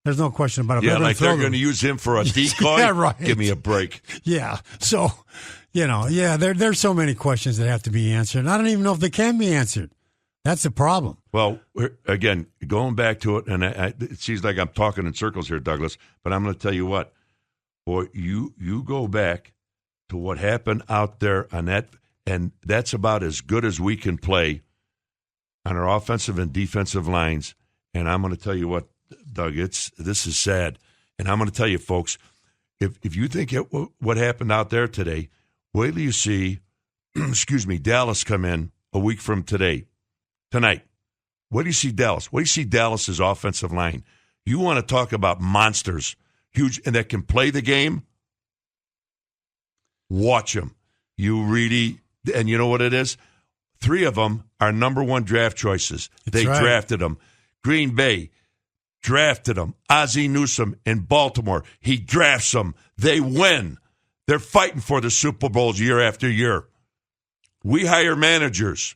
There's no question about it. Yeah, like they're going to use him for a decoy? Yeah, right. Give me a break. Yeah. So, there's so many questions that have to be answered. And I don't even know if they can be answered. That's the problem. Well, again, going back to it, and it seems like I'm talking in circles here, Douglas, but I'm going to tell you what. Boy, you go back to what happened out there on that, and that's about as good as we can play on our offensive and defensive lines. And I'm going to tell you what, Doug, this is sad. And I'm going to tell you, folks, if you think what happened out there today, wait till you see, Dallas come in a week from tonight. What do you see Dallas? What do you see Dallas's offensive line? You want to talk about monsters, huge, and that can play the game? Watch them. You really, and you know what it is? 3 of them are number 1 draft choices. They drafted them. Green Bay drafted them. Ozzie Newsome in Baltimore. He drafts them. They win. They're fighting for the Super Bowls year after year. We hire managers.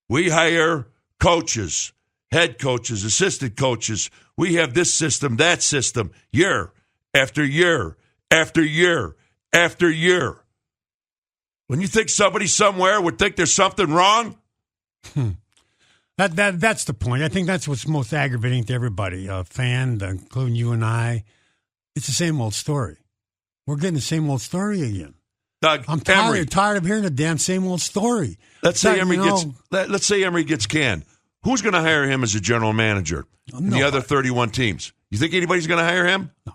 We hire coaches, head coaches, assistant coaches. We have this system, that system, year after year after year after year. When you think somebody somewhere would think there's something wrong? That's the point. I think that's what's most aggravating to everybody, a fan, including you and I. It's the same old story. We're getting the same old story again. Doug, I'm tired of hearing the damn same old story. Let's say Emery gets canned. Who's going to hire him as a general manager? The other 31 teams. You think anybody's going to hire him? No.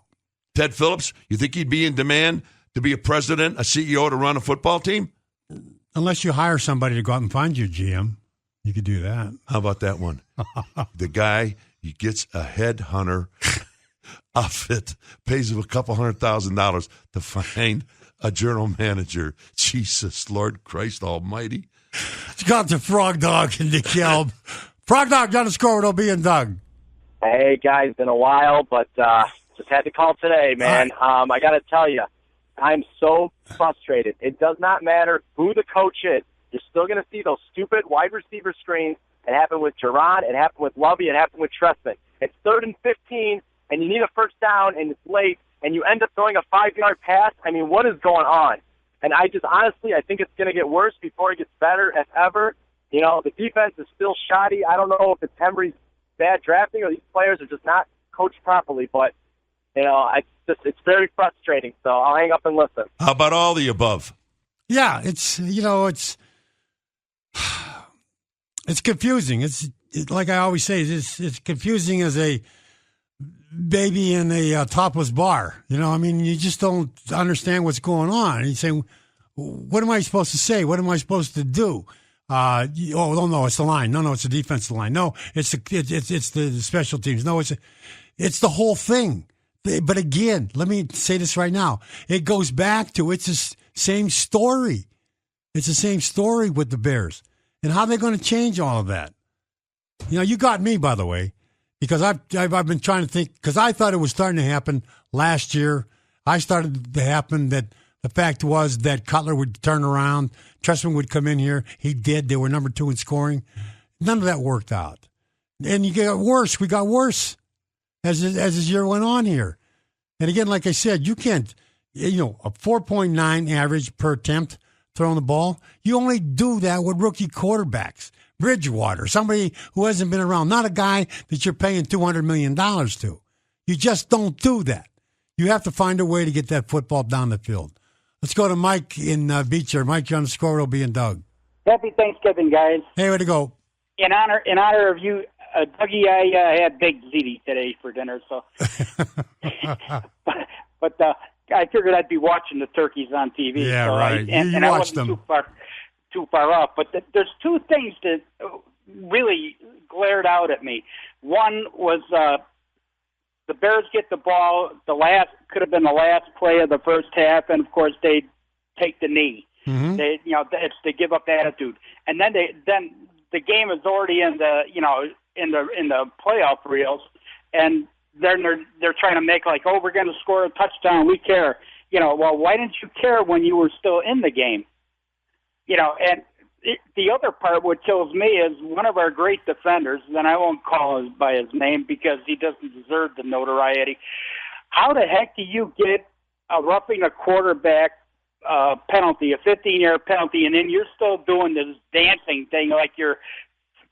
Ted Phillips? You think he'd be in demand to be a president, a CEO, to run a football team? Unless you hire somebody to go out and find your GM, you could do that. How about that one? The guy, he gets a headhunter outfit, pays him a couple $100,000 to find a general manager. Jesus, Lord Christ Almighty. It's got the Frog Dog in the Kelb. Frog Dog on the score. It'll be in Doug. Hey, guys, been a while, but just had to call today, man. I got to tell you, I'm so frustrated. It does not matter who the coach is. You're still going to see those stupid wide receiver screens. It happened with Gerard. It happened with Lovey. It happened with Trestman. It's 3rd and 15, and you need a first down, and it's late, and you end up throwing a 5-yard pass. I mean, what is going on? And I just honestly, I think it's going to get worse before it gets better as ever. You know, the defense is still shoddy. I don't know if it's Henry's bad drafting or these players are just not coached properly, but, you know, it's very frustrating. So I'll hang up and listen. How about all the above? Yeah, it's confusing. It's like I always say, it's confusing as a baby in a topless bar. You know, I mean, you just don't understand what's going on. And you say, what am I supposed to say? What am I supposed to do? No, it's the line. No, it's the defensive line. No, it's the special teams. No, it's the whole thing. But again, let me say this right now. It goes back to it's the same story. It's the same story with the Bears. And how are they going to change all of that? You know, you got me, by the way, because I've been trying to think, because I thought it was starting to happen last year. I started to happen that the fact was that Cutler would turn around, Trestman would come in here. He did. They were number 2 in scoring. None of that worked out. And you got worse. We got worse as this year went on here. And again, like I said, you can't, a 4.9 average per attempt throwing the ball. You only do that with rookie quarterbacks. Bridgewater, somebody who hasn't been around, not a guy that you're paying $200 million to. You just don't do that. You have to find a way to get that football down the field. Let's go to Mike in Beecher. Mike, you're on the score. It'll be in Doug. Happy Thanksgiving, guys. Hey, way to go. In honor of you, Dougie, I had baked ziti today for dinner, so. but I figured I'd be watching the turkeys on TV. Yeah, so right. And I wasn't too far off. But there's 2 things that really glared out at me. One was the Bears get the ball. Could have been the last play of the first half, and of course they take the knee. Mm-hmm. They give up the attitude, and then the game is already in the playoff reels, and then they're trying to make like, oh, we're going to score a touchdown, we care. Well, why didn't you care when you were still in the game? And the other part, what kills me, is one of our great defenders, and I won't call him by his name because he doesn't deserve the notoriety. How the heck do you get a roughing a quarterback penalty, a 15-yard penalty, and then you're still doing this dancing thing like you're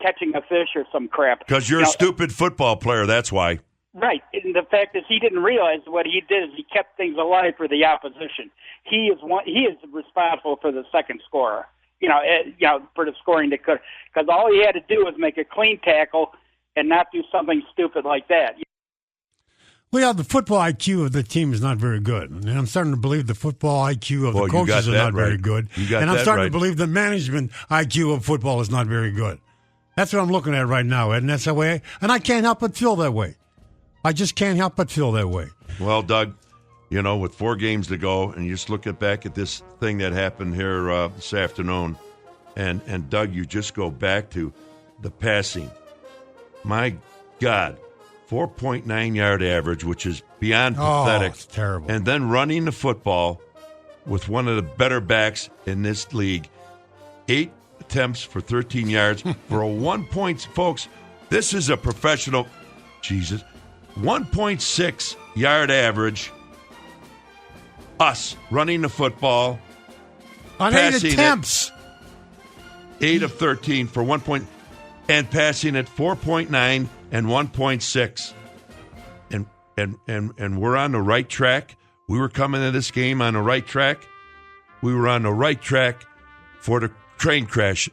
catching a fish or some crap? Because you're a stupid football player, that's why. Right. And the fact is he didn't realize what he did is he kept things alive for the opposition. He is responsible for the second scorer. For the scoring that could, because all he had to do was make a clean tackle and not do something stupid like that. Well, the football IQ of the team is not very good. And I'm starting to believe the football IQ of the coaches are not very good. And I'm starting to believe the management IQ of football is not very good. That's what I'm looking at right now, Ed, and that's the way. And I can't help but feel that way. I just can't help but feel that way. Well, Doug, with 4 games to go, and you just look back at this thing that happened here this afternoon, and Doug, you just go back to the passing. My God, 4.9 yard average, which is beyond pathetic. It's terrible. And then running the football with one of the better backs in this league. 8 attempts for 13 yards for a 1 point. Folks, this is a professional. Jesus. 1.6 yard average. Us running the football. On 8 attempts. 8 of 13 for 1 point. And passing at 4.9 and 1.6. And we're on the right track. We were coming to this game on the right track. We were on the right track for the train crash.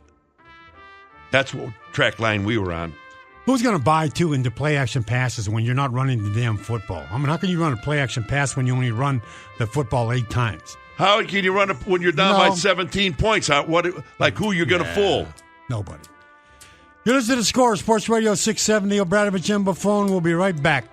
That's what track line we were on. Who's going to buy into play-action passes when you're not running the damn football? I mean, how can you run a play-action pass when you only run the football 8 times? How can you run it when you're down by 17 points? Who you're going to fool? Nobody. You're listening to The Score, Sports Radio 670, Obradovich and Buffone. We'll be right back.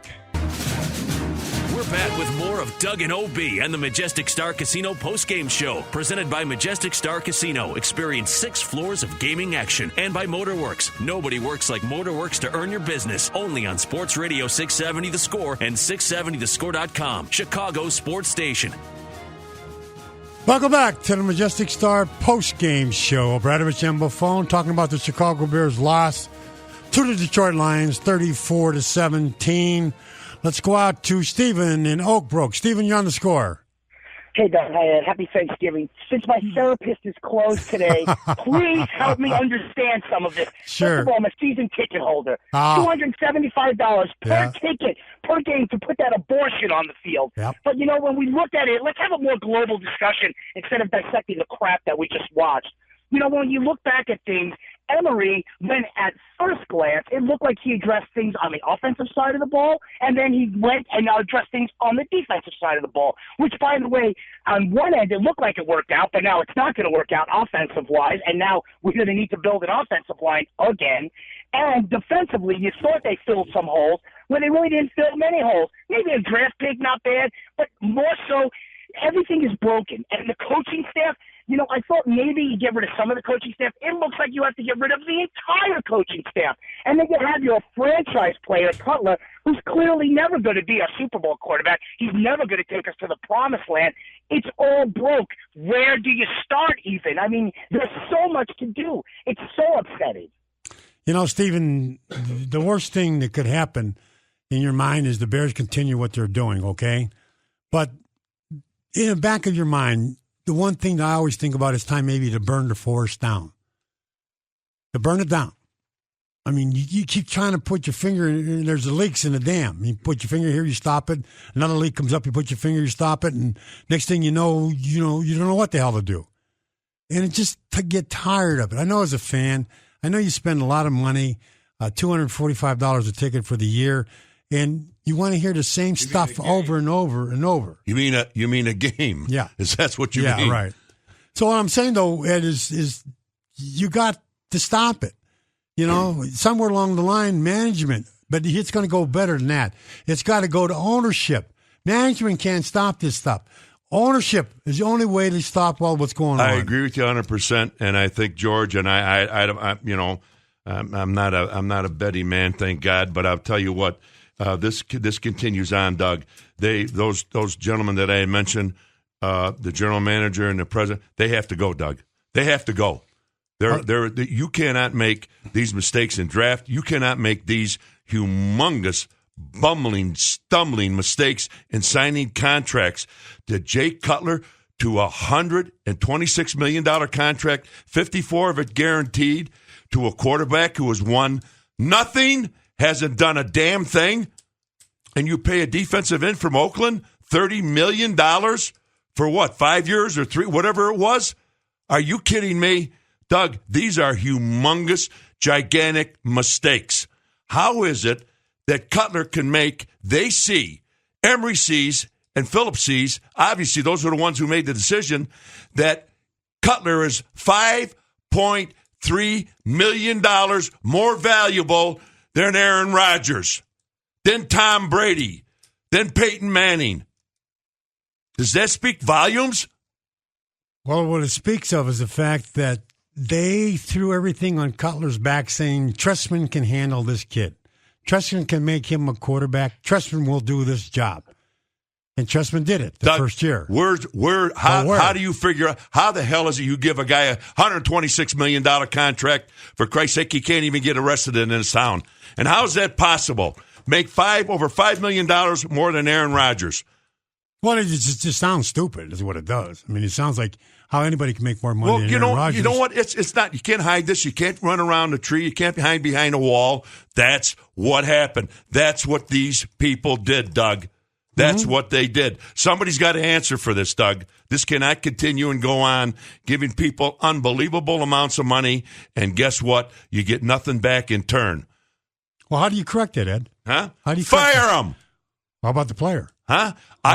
We're back with more of Doug and OB and the Majestic Star Casino postgame show, presented by Majestic Star Casino. Experience 6 floors of gaming action, and by Motorworks. Nobody works like Motorworks to earn your business. Only on Sports Radio 670 The Score and 670thescore.com. Chicago's sports station. Welcome back to the Majestic Star postgame show. Obradovich and Buffone talking about the Chicago Bears' loss to the Detroit Lions, 34-17. Let's go out to Stephen in Oak Brook. Stephen, you're on The Score. Hey, Doug. Hey, happy Thanksgiving. Since my therapist is closed today, please help me understand some of this. Sure. First of all, I'm a season ticket holder. $275 per ticket, per game to put that abortion on the field. Yep. But, when we look at it, let's have a more global discussion instead of dissecting the crap that we just watched. When you look back at things, Emery, when at first glance, it looked like he addressed things on the offensive side of the ball, and then he went and addressed things on the defensive side of the ball, which, by the way, on one end, it looked like it worked out, but now it's not going to work out offensive-wise, and now we're going to need to build an offensive line again. And defensively, you thought they filled some holes when they really didn't fill many holes. Maybe a draft pick, not bad, but more so, everything is broken. And the coaching staff, I thought maybe you get rid of some of the coaching staff. It looks like you have to get rid of the entire coaching staff. And then you have your franchise player, Cutler, who's clearly never going to be a Super Bowl quarterback. He's never going to take us to the promised land. It's all broke. Where do you start even? I mean, there's so much to do. It's so upsetting. Stephen, the worst thing that could happen in your mind is the Bears continue what they're doing, okay? But in the back of your mind, the one thing that I always think about is time maybe to burn the forest down. To burn it down. I mean, you keep trying to put your finger in, there's the leaks in the dam. You put your finger here, you stop it. Another leak comes up, you put your finger, you stop it, and next thing you know, you don't know what the hell to do. And it just to get tired of it. I know as a fan, I know you spend a lot of money, $245 a ticket for the year, and you want to hear the same stuff over and over and over. You mean a game? Yeah. That's what you mean? Yeah, right. So what I'm saying, though, Ed, is you got to stop it. Somewhere along the line, management, but it's going to go better than that. It's got to go to ownership. Management can't stop this stuff. Ownership is the only way to stop what's going on. I agree with you 100%, and I think George and I'm not a betting man, thank God, but I'll tell you what. This continues on, Doug. Those gentlemen that I had mentioned, the general manager and the president, they have to go, Doug. They have to go. You cannot make these mistakes in draft. You cannot make these humongous, bumbling, stumbling mistakes in signing contracts to Jake Cutler to a $126 million contract, 54 of it guaranteed, to a quarterback who has won nothing, hasn't done a damn thing, and you pay a defensive end from Oakland $30 million for what, 5 years or 3, whatever it was? Are you kidding me? Doug, these are humongous, gigantic mistakes. How is it that Cutler can make, they see, Emery sees, and Phillips sees, obviously those are the ones who made the decision, that Cutler is $5.3 million more valuable than Aaron Rodgers, than Tom Brady, than Peyton Manning? Does that speak volumes? Well, what it speaks of is the fact that they threw everything on Cutler's back, saying Trestman can handle this kid. Trestman can make him a quarterback. Trestman will do this job. And Trestman did it the first year. How do you figure out, how the hell is it you give a guy a $126 million contract, for Christ's sake, he can't even get arrested in his town? And how is that possible? Make over $5 million more than Aaron Rodgers. Well, it just sounds stupid is what it does. I mean, it sounds like how anybody can make more money than Aaron Rodgers. You know what? It's not. You can't hide this. You can't run around a tree. You can't hide behind a wall. That's what happened. That's what these people did, Doug. That's what they did. Somebody's got to answer for this, Doug. This cannot continue and go on giving people unbelievable amounts of money, and guess what? You get nothing back in turn. Well, how do you correct it, Ed? Huh? How do you fire them? How about the player? Huh?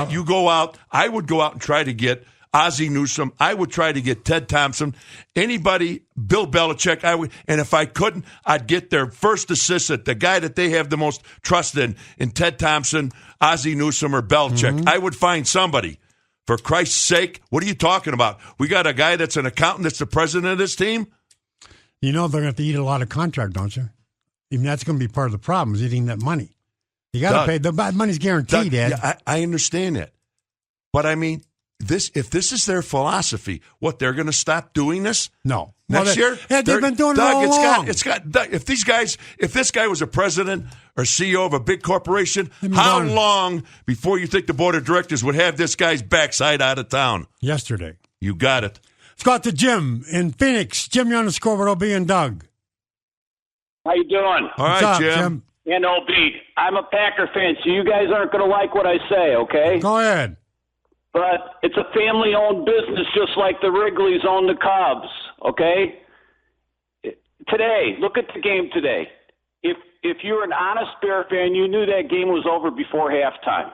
You go out. I would go out and try to get Ozzie Newsome. I would try to get Ted Thompson. Anybody, Bill Belichick. And if I couldn't, I'd get their first assistant, the guy that they have the most trust in Ted Thompson, Ozzie Newsome, or Belichick. I would find somebody. For Christ's sake, what are you talking about? We got a guy that's an accountant that's the president of this team? You know they're going to have to eat a lot of contract, don't you? Even that's going to be part of the problem, is eating that money. You got to pay. The money's guaranteed, Ed. Yeah, I understand that. But, I mean, if this is their philosophy, what, they're going to stop doing this? No. Next year? Ed, they've been doing it all along. If this guy was a president or CEO of a big corporation, how long before you think the board of directors would have this guy's backside out of town? Yesterday. You got it. Let's go out to Jim in Phoenix. Jim, you're on the scoreboard. OB and Doug. How you doing? All right, Jim. And OB, I'm a Packer fan, so you guys aren't going to like what I say, okay? Go ahead. But it's a family-owned business, just like the Wrigley's own the Cubs, okay? Today, look at the game today. If you're an honest Bear fan, you knew that game was over before halftime,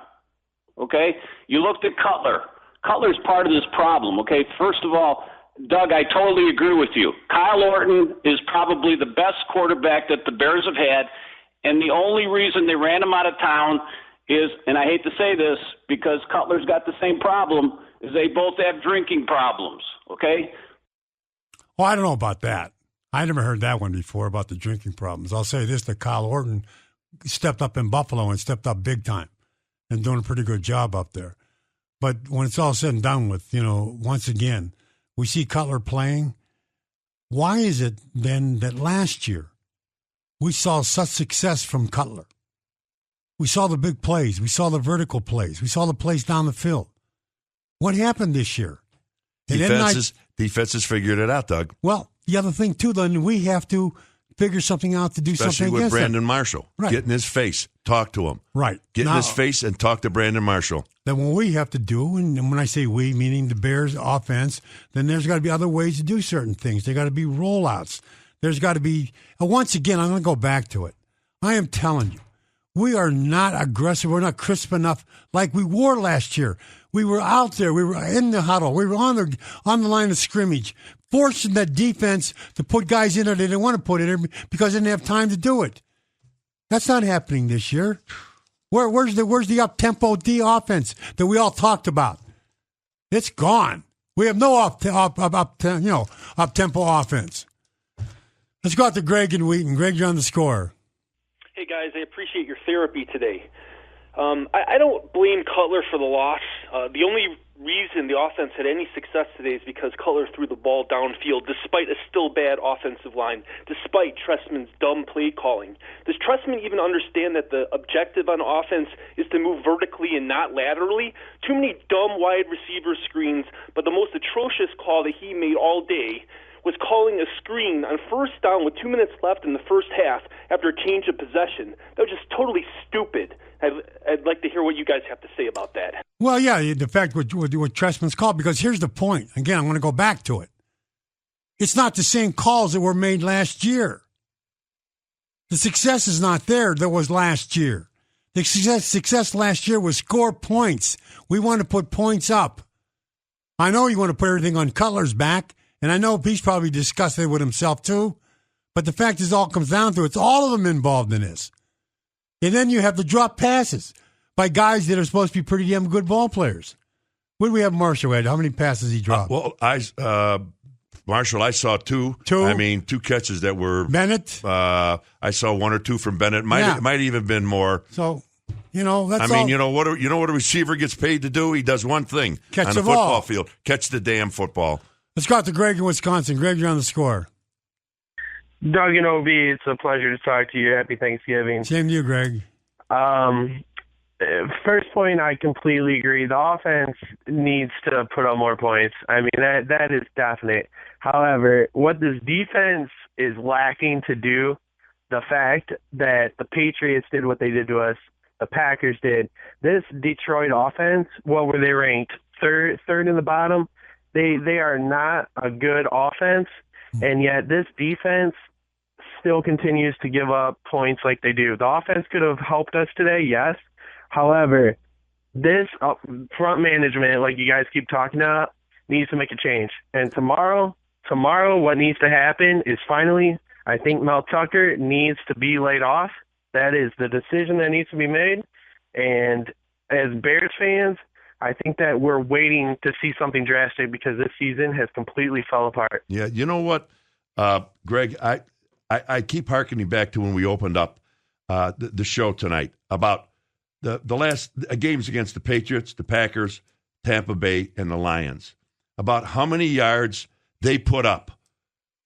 okay? You looked at Cutler. Cutler's part of this problem, okay? First of all, Doug, I totally agree with you. Kyle Orton is probably the best quarterback that the Bears have had, and the only reason they ran him out of town is, and I hate to say this, because Cutler's got the same problem, is they both have drinking problems, okay? Well, I don't know about that. I never heard that one before about the drinking problems. I'll say this, that Kyle Orton stepped up in Buffalo and stepped up big time and doing a pretty good job up there. But when it's all said and done with, once again, we see Cutler playing. Why is it then that last year we saw such success from Cutler? We saw the big plays. We saw the vertical plays. We saw the plays down the field. What happened this year? Defenses figured it out, Doug. Well, the other thing, too, then we have to figure something out to do Especially something with against Brandon it. Marshall. Right. Get in his face. Talk to him. Right. Get in his face and talk to Brandon Marshall. Then what we have to do, and when I say we, meaning the Bears offense, then there's got to be other ways to do certain things. There got to be rollouts. There's got to be, once again, I'm going to go back to it. I am telling you, we are not aggressive. We're not crisp enough like we were last year. We were out there. We were in the huddle. We were on the line of scrimmage, forcing that defense to put guys in there they didn't want to put in there because they didn't have time to do it. That's not happening this year. Where's the up-tempo D offense that we all talked about? It's gone. We have no up-tempo offense. Let's go out to Greg and Wheaton. Greg, you're on the score. Hey, guys, I appreciate your therapy today. I don't blame Cutler for the loss. The only reason the offense had any success today is because Cutler threw the ball downfield despite a still bad offensive line, despite Trestman's dumb play calling. Does Trestman even understand that the objective on offense is to move vertically and not laterally? Too many dumb wide receiver screens, but the most atrocious call that he made all day was calling a screen on first down with 2 minutes left in the first half after a change of possession. That was just totally stupid. I'd like to hear what you guys have to say about that. Well, yeah, the fact what Trestman's called, because here's the point. Again, I'm going to go back to it. It's not the same calls that were made last year. The success is not there that was last year. The success last year was score points. We want to put points up. I know you want to put everything on Cutler's back, and I know he's probably disgusted with himself too, but the fact is all comes down to it's all of them involved in this. And then you have the drop passes by guys that are supposed to be pretty damn good ball players. What do we have Marshall at? How many passes he dropped? Marshall, I saw two. I mean, 2 catches that were Bennett. I saw 1 or 2 from Bennett. Might even been more. So, that's all. You know what a receiver gets paid to do? He does one thing catch on the a football ball. field: catch the damn football. Let's go out to Greg in Wisconsin. Greg, you're on the score. Doug and OB, it's a pleasure to talk to you. Happy Thanksgiving. Same to you, Greg. First point, I completely agree. The offense needs to put up more points. I mean, that is definite. However, what this defense is lacking to do, the fact that the Patriots did what they did to us, the Packers did. This Detroit offense, what were they ranked? Third in the bottom? They are not a good offense, and yet this defense still continues to give up points like they do. The offense could have helped us today, yes. However, this front management, like you guys keep talking about, needs to make a change. And tomorrow, what needs to happen is finally, I think Mel Tucker needs to be laid off. That is the decision that needs to be made. And as Bears fans, I think that we're waiting to see something drastic because this season has completely fell apart. Yeah, you know what, Greg, I keep hearkening back to when we opened up the show tonight about the last games against the Patriots, the Packers, Tampa Bay, and the Lions, about how many yards they put up.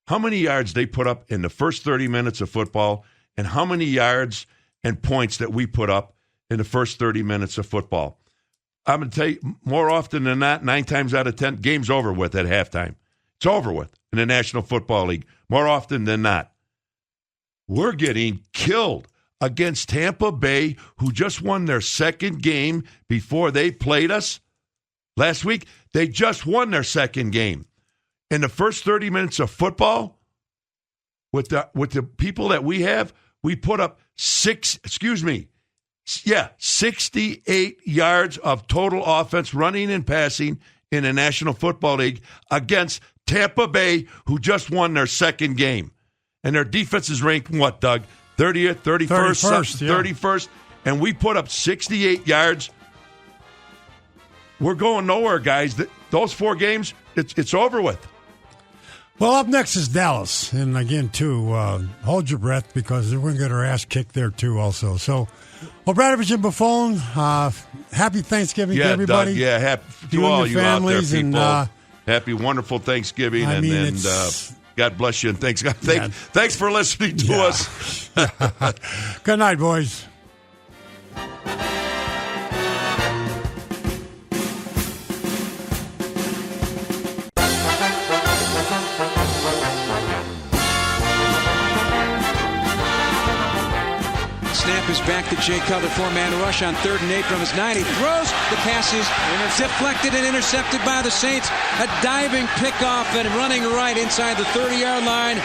How many yards they put up in the first 30 minutes of football, and how many yards and points that we put up in the first 30 minutes of football. I'm going to tell you, more often than not, 9 times out of 10, game's over with at halftime. It's over with in the National Football League, more often than not. We're getting killed against Tampa Bay, who just won their second game before they played us last week. They just won their second game. In the first 30 minutes of football, with the people that we have, we put up 68 yards of total offense, running and passing in the National Football League against Tampa Bay, who just won their second game. And their defense is ranked, what, Doug? 30th, 31st, 31st. And we put up 68 yards. We're going nowhere, guys. Those 4 games, it's over with. Well, up next is Dallas. And again, too, hold your breath because we're going to get our ass kicked there, too, also. So, Obradovich and Buffon, happy Thanksgiving to everybody. Doug, happy to all you out there, people. Happy, wonderful Thanksgiving. And God bless you, and thanks for listening to us. Good night, boys. Snap is back to Jay Cutler, 4-man rush on 3rd and 8 from his 9. He throws. The pass is deflected and intercepted by the Saints. A diving pickoff and running right inside the 30-yard line.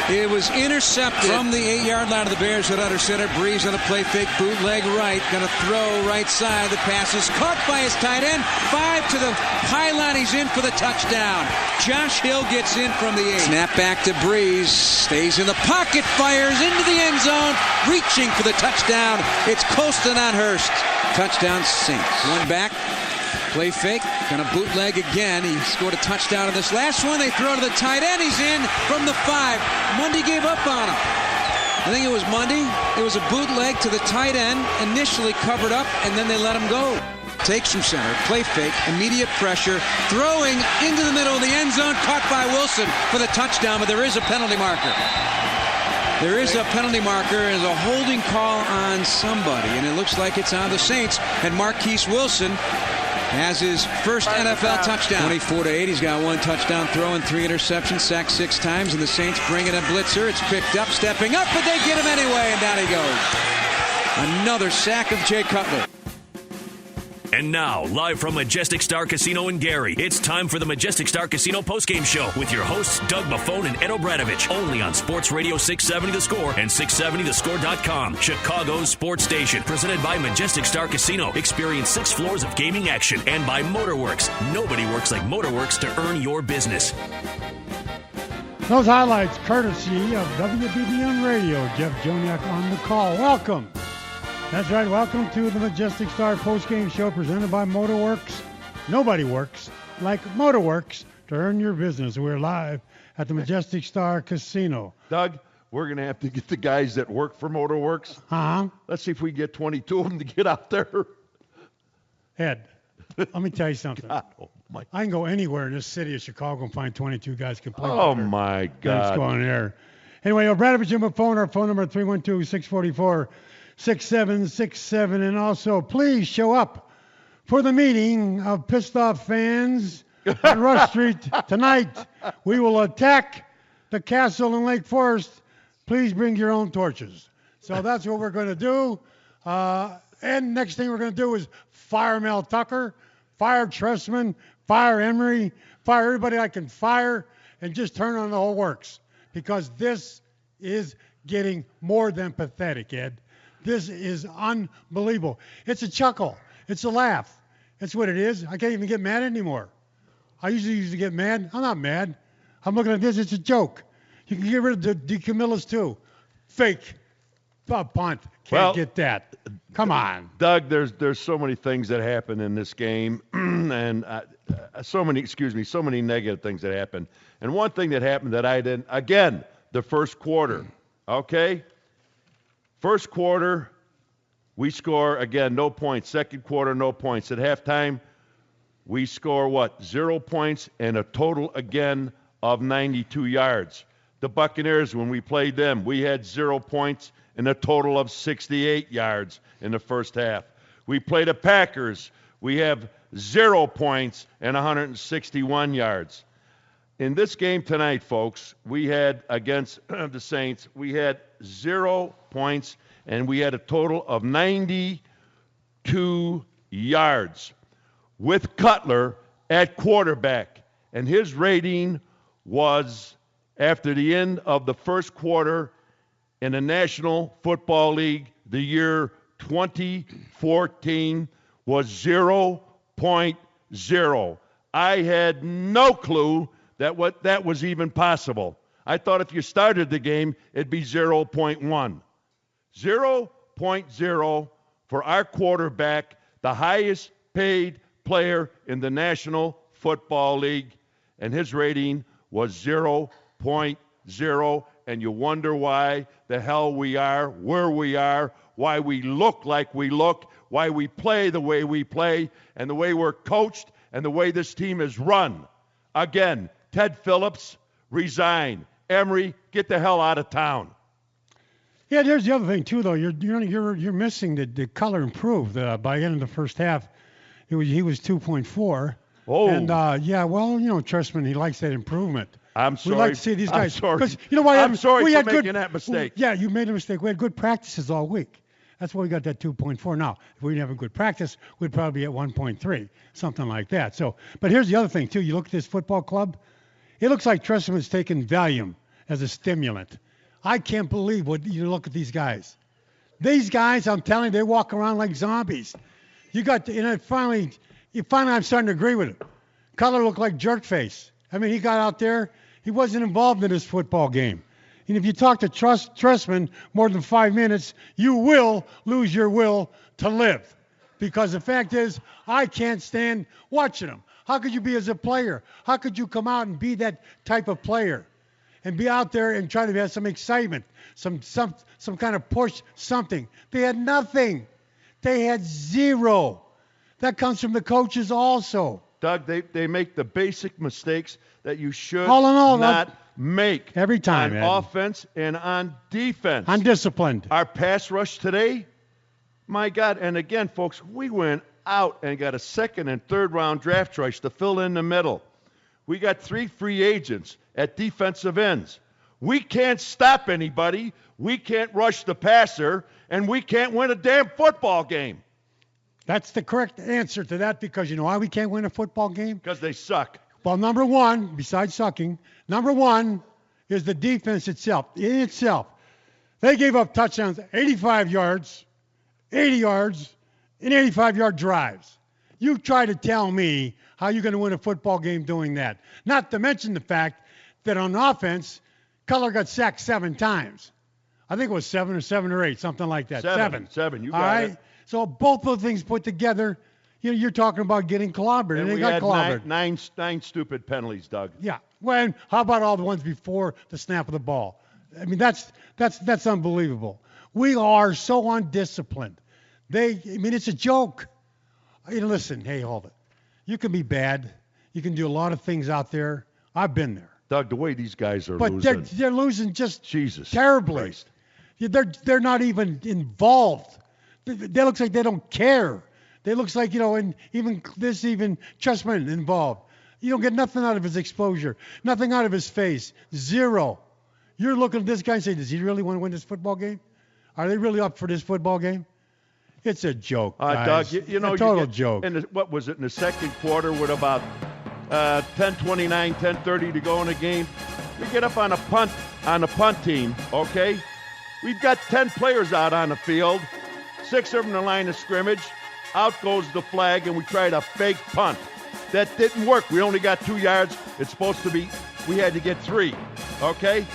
It was intercepted from the 8-yard line of the Bears. Hit under center. Breeze on a play fake. Bootleg right. Going to throw right side. The pass is caught by his tight end. 5 to the pylon. He's in for the touchdown. Josh Hill gets in from the 8. Snap back to Breeze. Stays in the pocket. Fires into the end zone. Reaching for the touchdown. It's Colston on Hurst. Touchdown Saints. One back. Play fake. Gonna bootleg again. He scored a touchdown in this last one. They throw to the tight end. He's in from the 5. Mundy gave up on him. I think it was Mundy. It was a bootleg to the tight end. Initially covered up, and then they let him go. Takes from center, play fake, immediate pressure, throwing into the middle of the end zone, caught by Wilson for the touchdown, but there is a penalty marker. There is a penalty marker. There's a holding call on somebody, and it looks like it's on the Saints. And Marquise Wilson has his first NFL touchdown. 24-8. He's got 1 touchdown throw and 3 interceptions, sacked 6 times, and the Saints bring in a blitzer. It's picked up, stepping up, but they get him anyway, and down he goes. Another sack of Jay Cutler. And now, live from Majestic Star Casino in Gary, it's time for the Majestic Star Casino postgame show with your hosts, Doug Buffone and Ed O'Bradovich, only on Sports Radio 670 The Score and 670thescore.com, Chicago's sports station, presented by Majestic Star Casino. Experience 6 floors of gaming action, and by Motorworks. Nobody works like Motorworks to earn your business. Those highlights courtesy of WBBM Radio. Jeff Joniak on the call. Welcome. That's right. Welcome to the Majestic Star postgame show presented by Motorworks. Nobody works like Motorworks to earn your business. We're live at the Majestic Star Casino. Doug, we're going to have to get the guys that work for Motorworks. Uh-huh. Let's see if we can get 22 of them to get out there. Ed, let me tell you something. God, oh my. I can go anywhere in this city of Chicago and find 22 guys who can play. Oh, my God. Let's go on there. Anyway, O'Bradovich and phone. Our phone number 312-644-6767. And also, please show up for the meeting of pissed off fans on Rush Street tonight. We will attack the castle in Lake Forest. Please bring your own torches. So that's what we're going to do. And next thing we're going to do is fire Mel Tucker, fire Tressman, fire Emery, fire everybody I can fire, and just turn on the whole works. Because this is getting more than pathetic, Ed. This is unbelievable. It's a chuckle. It's a laugh. That's what it is. I can't even get mad anymore. I used to get mad. I'm not mad. I'm looking at this. It's a joke. You can get rid of the DeCamillas too. Fake. Punt. Can't get that. Come on. Doug, there's so many things that happen in this game, and so many negative things that happen. And one thing that happened that I didn't, again, the first quarter, okay? First quarter, we score, again, no points. Second quarter, no points. At halftime, we score, 0 points and a total, again, of 92 yards. The Buccaneers, when we played them, we had 0 points and a total of 68 yards in the first half. We played the Packers. We have 0 points and 161 yards. In this game tonight, folks, we had against the Saints, we had 0 points and we had a total of 92 yards with Cutler at quarterback. And his rating was, after the end of the first quarter in the National Football League, the year 2014, was 0.0. I had no clue that was even possible. I thought if you started the game, it'd be 0.1. 0.0 for our quarterback, the highest paid player in the National Football League, and his rating was 0.0, and you wonder why the hell we are where we are, why we look like we look, why we play the way we play, and the way we're coached, and the way this team is run. Again, Ted Phillips, resign. Emery, get the hell out of town. Yeah, there's the other thing too, though. You're missing the color improved by the end of the first half. He was 2.4. Oh. And Tressman, he likes that improvement. I'm sorry. We like to see these guys. I'm sorry. 'Cause you know why? I'm sorry for making that mistake. Yeah, you made a mistake. We had good practices all week. That's why we got that 2.4. Now, if we didn't have a good practice, we'd probably be at 1.3, something like that. So, but here's the other thing too. You look at this football club. It looks like Tressman's taking Valium as a stimulant. I can't believe what you look at these guys. These guys, I'm telling you, they walk around like zombies. Finally, I'm starting to agree with him. Cutler looked like jerkface. I mean, he got out there. He wasn't involved in this football game. And if you talk to Tressman more than 5 minutes, you will lose your will to live. Because the fact is, I can't stand watching him. How could you be as a player? How could you come out and be that type of player? And be out there and try to have some excitement, some kind of push, something. They had nothing. They had zero. That comes from the coaches also. Doug, they make the basic mistakes that you should not make every time on offense and on defense. Undisciplined. Our pass rush today, my God. And again, folks, we went out and got a second and third round draft choice to fill in the middle. We got 3 free agents at defensive ends. We can't stop anybody. We can't rush the passer, and we can't win a damn football game. That's the correct answer to that, because you know why we can't win a football game? Because they suck. Well, number one, besides sucking, number one is the defense itself. In itself, they gave up touchdowns 85 yards, 80 yards, and 85-yard drives. You try to tell me how you're going to win a football game doing that. Not to mention the fact that on offense, Cutler got sacked 7 times. I think it was 7 or 8, something like that. 7. You got it. So both those things put together, you're talking about getting clobbered, and they got clobbered. Nine stupid penalties, Doug. Yeah. Well, and how about all the ones before the snap of the ball? I mean, that's unbelievable. We are so undisciplined. It's a joke. Listen, hey, hold it. You can be bad. You can do a lot of things out there. I've been there. Doug, the way these guys are losing. But they're losing just terribly. Christ. They're not even involved. They look like they don't care. They looks like, and even Chessman involved. You don't get nothing out of his exposure, nothing out of his face, 0. You're looking at this guy and saying, does he really want to win this football game? Are they really up for this football game? It's a joke, guys. Doug, a total joke. What was it, in the second quarter with about 10:29, 10:30 to go in the game? We get up on a punt team, okay? We've got 10 players out on the field, 6 of them in the line of scrimmage. Out goes the flag, and we tried a fake punt. That didn't work. We only got 2 yards. It's supposed to be, we had to get 3, okay?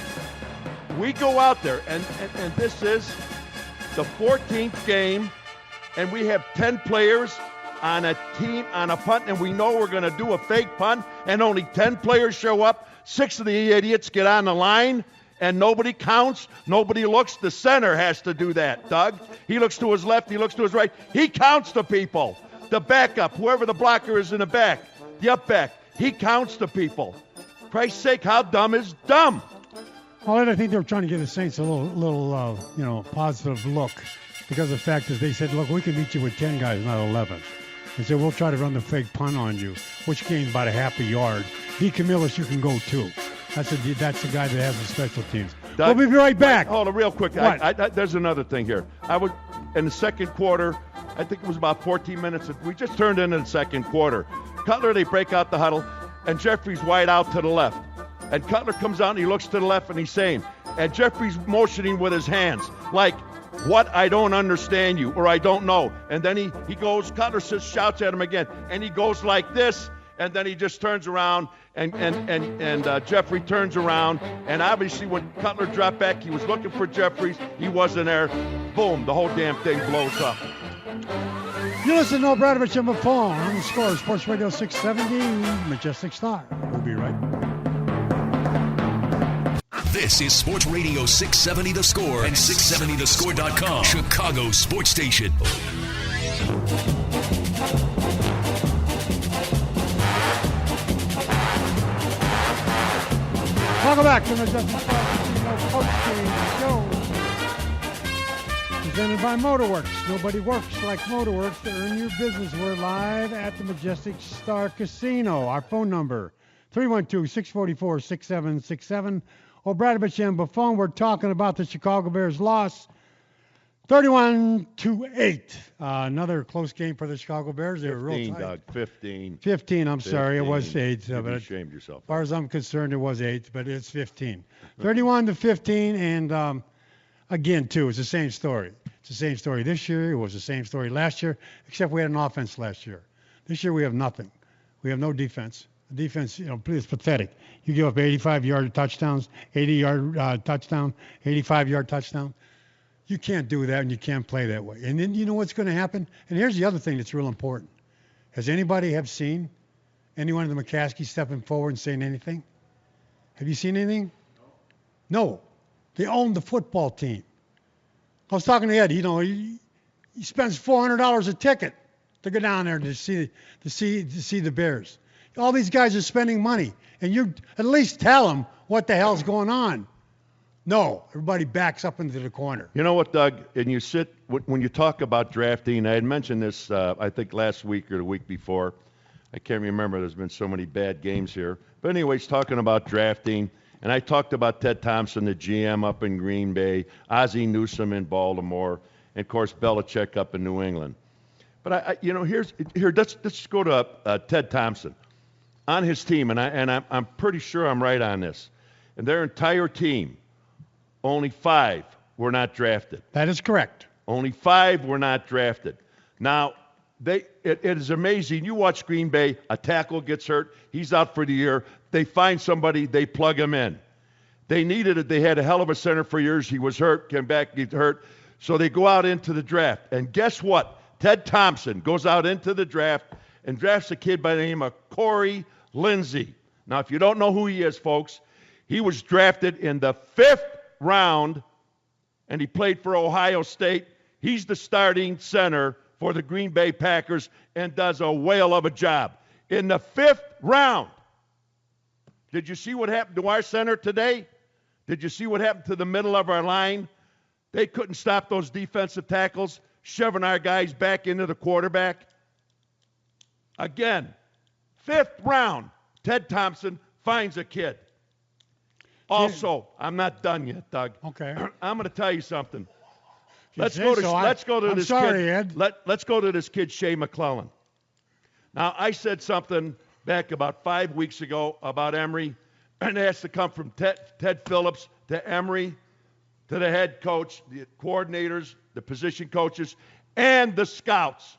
We go out there, and this is the 14th game, and we have 10 players on a team, on a punt, and we know we're going to do a fake punt, and only 10 players show up. 6 of the idiots get on the line, and nobody counts, nobody looks. The center has to do that, Doug. He looks to his left, he looks to his right. He counts the people. The backup, whoever the blocker is in the back, the up back, he counts the people. Christ's sake, how dumb is dumb? Well, I think they were trying to give the Saints a little positive look, because the fact is they said, look, we can beat you with 10 guys, not 11. They said, we'll try to run the fake punt on you, which gained about a half a yard. D. Camillus, you can go 2. That's the guy that has the special teams. Doug, we'll be right back. Hold on, real quick. There's another thing here. In the second quarter, I think it was about 14 minutes. We just turned into the second quarter. Cutler, they break out the huddle, and Jeffrey's wide out to the left. And Cutler comes out and he looks to the left and he's saying, and Jeffrey's motioning with his hands, like, what, I don't understand you, or I don't know. And then he goes, Cutler shouts at him again, and he goes like this, and then he just turns around, and Jeffrey turns around, and obviously when Cutler dropped back, he was looking for Jeffries, he wasn't there. Boom, the whole damn thing blows up. You listen to Obradovich and Buffon on the Score, Sports Radio 670, Majestic Star. We'll be right back. This is Sports Radio 670 The Score and 670thescore.com, Chicago Sports Station. Welcome back to the Majestic Star Post-Game Show. Presented by Motorworks. Nobody works like Motorworks to earn your business. We're live at the Majestic Star Casino. Our phone number, 312-644-6767. Obradovich and Buffon, we're talking about the Chicago Bears loss, 31-8. Another close game for the Chicago Bears. They were real tight. Doug, 15. 15, I'm sorry. It was 8. You'd be ashamed yourself. As far as I'm concerned, it was 8, but it's 15. 31-15, and again, too, it's the same story. It's the same story this year. It was the same story last year, except we had an offense last year. This year we have nothing. We have no defense. The defense, is pathetic. You give up 85-yard touchdowns, 80-yard touchdown, 85-yard touchdown. You can't do that, and you can't play that way. And then you know what's going to happen? And here's the other thing that's real important. Has anybody seen anyone in the McCaskey stepping forward and saying anything? Have you seen anything? No. They own the football team. I was talking to Ed. He spends $400 a ticket to go down there to see the Bears. All these guys are spending money, and you at least tell them what the hell's going on. No, everybody backs up into the corner. You know what, Doug? And you when you talk about drafting, I had mentioned this, I think, last week or the week before. I can't remember. There's been so many bad games here. But anyways, talking about drafting, and I talked about Ted Thompson, the GM up in Green Bay, Ozzie Newsome in Baltimore, and, of course, Belichick up in New England. But, let's go to Ted Thompson. On his team, and I'm pretty sure I'm right on this, and their entire team, only 5 were not drafted. That is correct. Only 5 were not drafted. Now, it is amazing. You watch Green Bay, a tackle gets hurt, he's out for the year. They find somebody, they plug him in. They needed it. They had a hell of a center for years. He was hurt, came back, get hurt. So they go out into the draft. And guess what? Ted Thompson goes out into the draft and drafts a kid by the name of Corey Lindsey. Now, if you don't know who he is, folks, he was drafted in the 5th round, and he played for Ohio State. He's the starting center for the Green Bay Packers and does a whale of a job. In the 5th round, did you see what happened to our center today? Did you see what happened to the middle of our line? They couldn't stop those defensive tackles, shoving our guys back into the quarterback. Again, 5th round, Ted Thompson finds a kid. Also, I'm not done yet, Doug. Okay. I'm going to tell you something. Let's go to this kid. Ed. Let's go to this kid, Shea McClellan. Now, I said something back about 5 weeks ago about Emory, and it has to come from Ted Phillips to Emory to the head coach, the coordinators, the position coaches, and the scouts,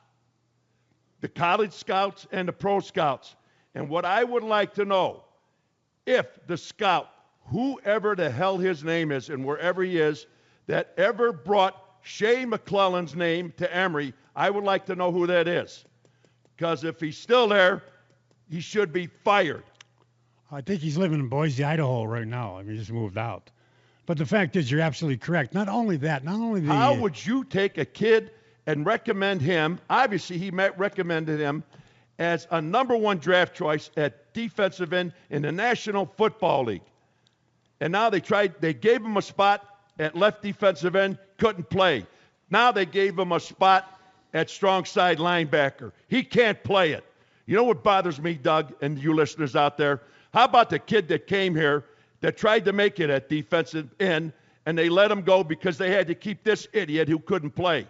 the college scouts and the pro scouts. And what I would like to know, if the scout, whoever the hell his name is and wherever he is, that ever brought Shea McClellan's name to Emory, I would like to know who that is. Because if he's still there, he should be fired. I think he's living in Boise, Idaho right now. I mean, he just moved out. But the fact is, you're absolutely correct. Not only that, How would you take a kid and recommend him? Obviously, he recommended him as a number 1 draft choice at defensive end in the National Football League. And now they gave him a spot at left defensive end, couldn't play. Now they gave him a spot at strong side linebacker. He can't play it. You know what bothers me, Doug, and you listeners out there? How about the kid that came here that tried to make it at defensive end, and they let him go because they had to keep this idiot who couldn't play?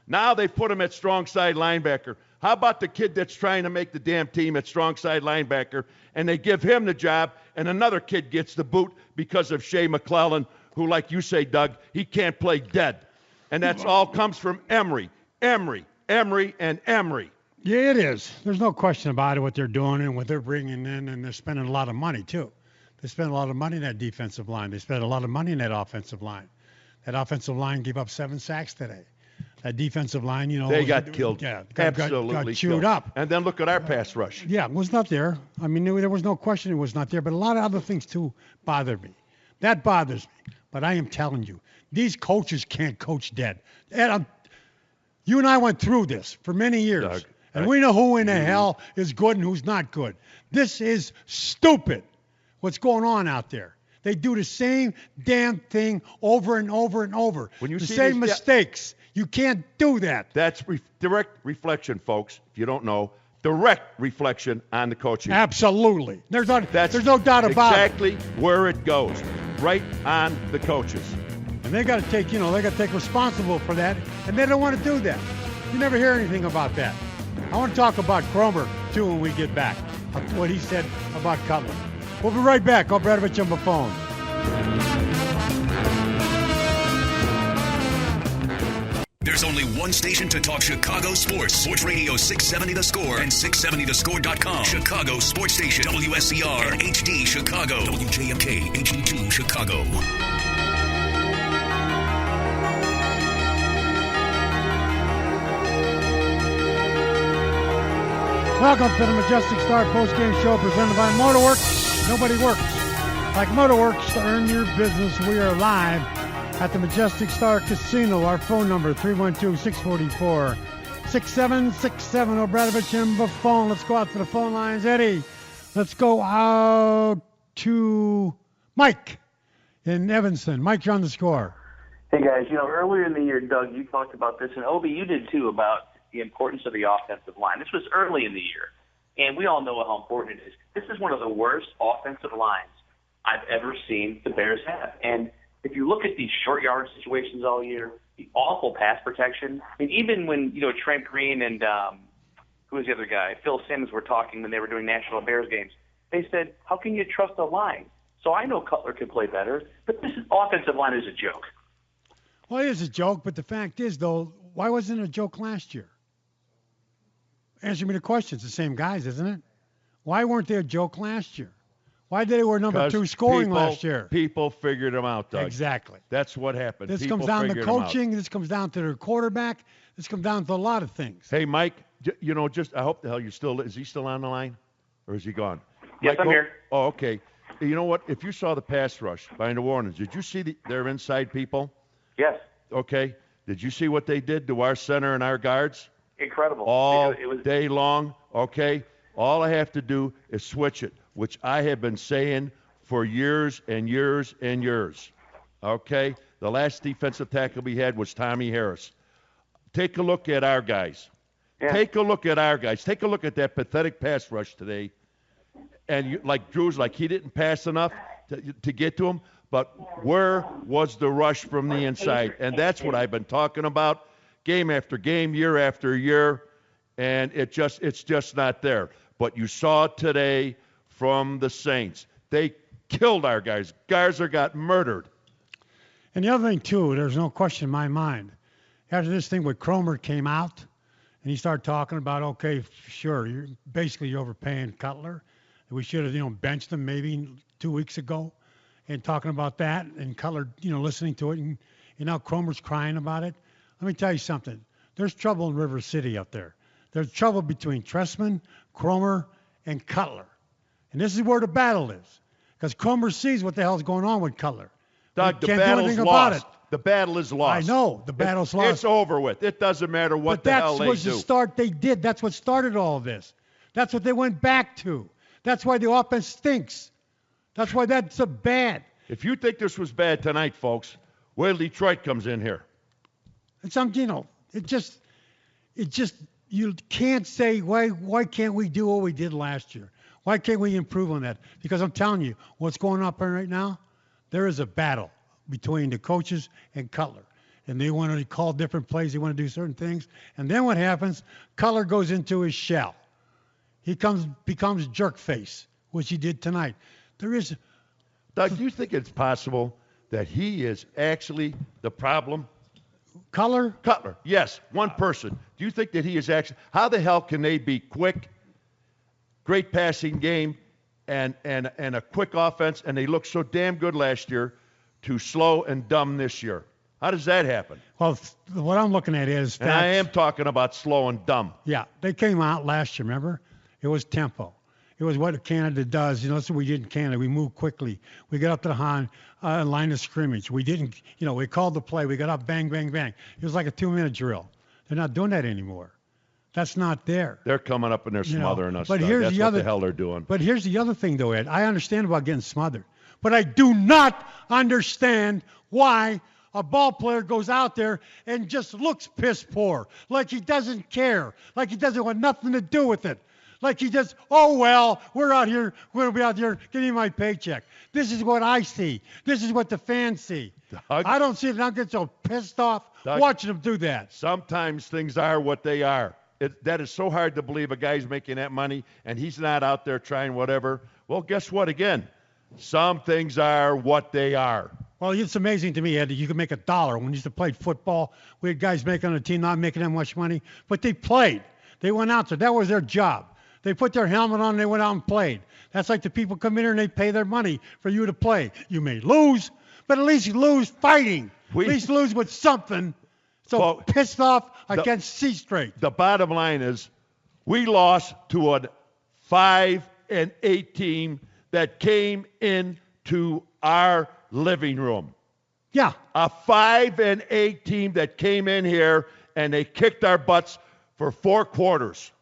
Now they put him at strong side linebacker. How about the kid that's trying to make the damn team at strong side linebacker, and they give him the job, and another kid gets the boot because of Shea McClellan, who, like you say, Doug, he can't play dead. And that's all comes from Emory, and Emory. Yeah, it is. There's no question about it, what they're doing and what they're bringing in, and they're spending a lot of money, too. They spend a lot of money in that defensive line. They spend a lot of money in that offensive line. That offensive line gave up 7 sacks today. That defensive line, they got killed. Yeah, absolutely got chewed killed. up. And then look at our pass rush. Yeah, it was not there. I mean, there was no question it was not there, but a lot of other things, too, bother me. That bothers me. But I am telling you, these coaches can't coach dead. Ed, you and I went through this for many years, Doug, and we know who in the hell is good and who's not good. This is stupid, what's going on out there. They do the same damn thing over and over and over. When you the see same mistakes. You can't do that. That's direct reflection, folks, if you don't know. Direct reflection on the coaching. Absolutely. There's no doubt about it. Exactly where it goes. Right on the coaches. And they got to take, they got to take responsible for that, and they don't want to do that. You never hear anything about that. I want to talk about Cromer, too, when we get back, what he said about Cutler. We'll be right back. Obradovich on the phone. There's only one station to talk Chicago sports. Sports Radio 670 The Score and 670thescore.com. Chicago Sports Station. WSCR and HD Chicago. WJMK HD2 Chicago. Welcome to the Majestic Star postgame show presented by Motorworks. Nobody works like Motorworks to earn your business. We are live at the Majestic Star Casino. Our phone number, 312-644-5600. 6767 Obradovich and Buffon. Let's go out to the phone lines. Eddie, let's go out to Mike in Evanston. Mike, you're on the score. Hey, guys, earlier in the year, Doug, you talked about this, and Obi, you did too, about the importance of the offensive line. This was early in the year, and we all know how important it is. This is one of the worst offensive lines I've ever seen the Bears have. And if you look at these short yard situations all year, the awful pass protection, I mean, even when, Trent Green and who was the other guy, Phil Simms, were talking when they were doing National Bears games, they said, how can you trust the line? So I know Cutler could play better, but this offensive line is a joke. Well, it is a joke, but the fact is, though, why wasn't it a joke last year? Answer me the question. It's the same guys, isn't it? Why weren't they a joke last year? Why did they were number 2 scoring last year? People figured them out, Doug. Exactly. That's what happened. This people comes down to coaching. This comes down to their quarterback. This comes down to a lot of things. Hey, Mike, I hope the hell is he still on the line? Or is he gone? Yes, Mike, I'm here. Oh, okay. You know what? If you saw the pass rush by New Orleans, did you see their inside people? Yes. Okay. Did you see what they did to our center and our guards? Incredible. All it was day long, okay? All I have to do is switch it, which I have been saying for years and years and years, okay? The last defensive tackle we had was Tommy Harris. Take a look at our guys. Yeah. Take a look at our guys. Take a look at that pathetic pass rush today. And Drew's he didn't pass enough to get to him. But where was the rush from the inside? And that's what I've been talking about game after game, year after year, and it's just not there. But you saw it today from the Saints. They killed our guys. Garza got murdered. And the other thing, too, there's no question in my mind. After this thing with Cromer came out, and he started talking about, okay, sure, you're overpaying Cutler. We should have, benched him maybe 2 weeks ago. And talking about that, and Cutler, listening to it, and now Cromer's crying about it. Let me tell you something. There's trouble in River City out there. There's trouble between Trestman, Cromer, and Cutler. And this is where the battle is. Because Cromer sees what the hell's going on with Cutler. Doug, the can't do battle's anything lost. about it. The battle is lost. I know. The battle's lost. It's over with. It doesn't matter what the hell they do. But that was the start they did. That's what started all of this. That's what they went back to. That's why the offense stinks. That's why that's so bad. If you think this was bad tonight, folks, wait till Detroit comes in here. And it just you can't say why can't we do what we did last year? Why can't we improve on that? Because I'm telling you, what's going on right now, there is a battle between the coaches and Cutler. And they want to call different plays. They want to do certain things. And then what happens? Cutler goes into his shell. He becomes jerk face, which he did tonight. Doug, do you think it's possible that he is actually the problem? Cutler, yes, one person. Do you think that he is actually? How the hell can they be quick, great passing game, and a quick offense, and they looked so damn good last year, to slow and dumb this year? How does that happen? Well, what I'm looking at is and I am talking about slow and dumb. Yeah, they came out last year, remember? It was tempo. It was what Canada does. That's what we did in Canada. We moved quickly. We got up to the line of scrimmage. We didn't, we called the play. We got up, bang, bang, bang. It was like a 2-minute drill. They're not doing that anymore. That's not there. They're coming up and they're smothering us. But that's what the hell they're doing. But here's the other thing, though, Ed. I understand about getting smothered. But I do not understand why a ball player goes out there and just looks piss poor, like he doesn't care, like he doesn't want nothing to do with it. Like he just, we're out here, we're going to be out here, give me my paycheck. This is what I see. This is what the fans see. Doug, I don't see it. I get so pissed off watching them do that. Sometimes things are what they are. That is so hard to believe a guy's making that money and he's not out there trying whatever. Well, guess what? Again, some things are what they are. Well, it's amazing to me, Ed, that you can make $1. When we used to play football, we had guys making on the team not making that much money, but they played. They went out there. That was their job. They put their helmet on and they went out and played. That's like the people come in here and they pay their money for you to play. You may lose, but at least you lose fighting. At least lose with something. So pissed off, I can't see straight. The bottom line is we lost to a 5-8 team that came into our living room. Yeah. A 5-8 team that came in here and they kicked our butts for 4 quarters.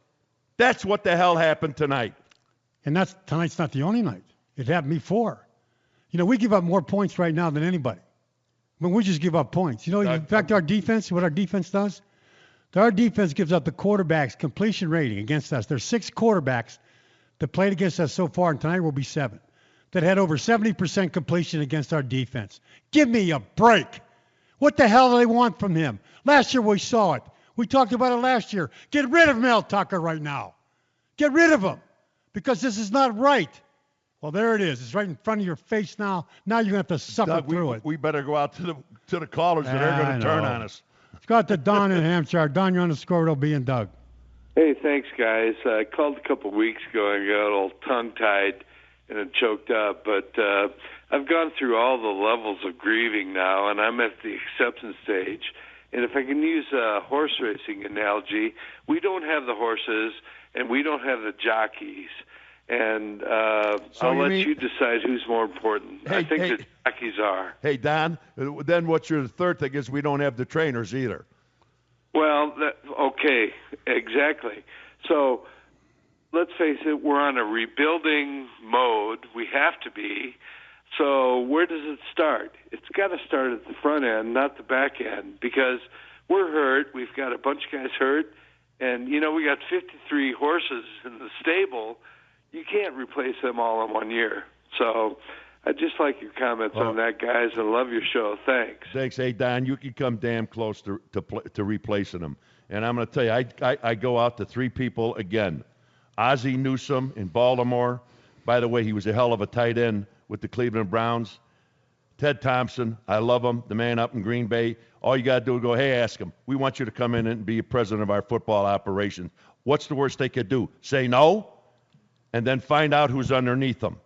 That's what the hell happened tonight. And tonight's not the only night. It happened before. We give up more points right now than anybody. I mean, we just give up points. In fact, our defense, what our defense does, our defense gives up the quarterbacks completion rating against us. There's 6 quarterbacks that played against us so far, and tonight will be 7, that had over 70% completion against our defense. Give me a break. What the hell do they want from him? Last year we saw it. We talked about it last year. Get rid of Mel Tucker right now. Get rid of him because this is not right. Well, there it is. It's right in front of your face now. Now you're going to have to suffer through it. We better go out to the callers, and they're going to turn on us. Let's go out to Don in Hampshire. Don, you're on the score. It'll be in Doug. Hey, thanks, guys. I called a couple of weeks ago and got a little tongue-tied and choked up, but I've gone through all the levels of grieving now, and I'm at the acceptance stage. And if I can use a horse racing analogy, we don't have the horses, and we don't have the jockeys. And I'll let you decide who's more important. I think the jockeys are. Hey, Don, then what's your third thing is we don't have the trainers either. Well, okay, exactly. So let's face it, we're on a rebuilding mode. We have to be. So where does it start? It's got to start at the front end, not the back end, because we're hurt. We've got a bunch of guys hurt. And, we got 53 horses in the stable. You can't replace them all in 1 year. So I'd just like your comments on that, guys. I love your show. Thanks. Thanks. Hey, Don, you can come damn close to replacing them. And I'm going to tell you, I go out to 3 people again. Ozzie Newsome in Baltimore. By the way, he was a hell of a tight end with the Cleveland Browns. Ted Thompson, I love him, the man up in Green Bay. All you got to do is go, hey, ask him. We want you to come in and be president of our football operation. What's the worst they could do? Say no? And then find out who's underneath them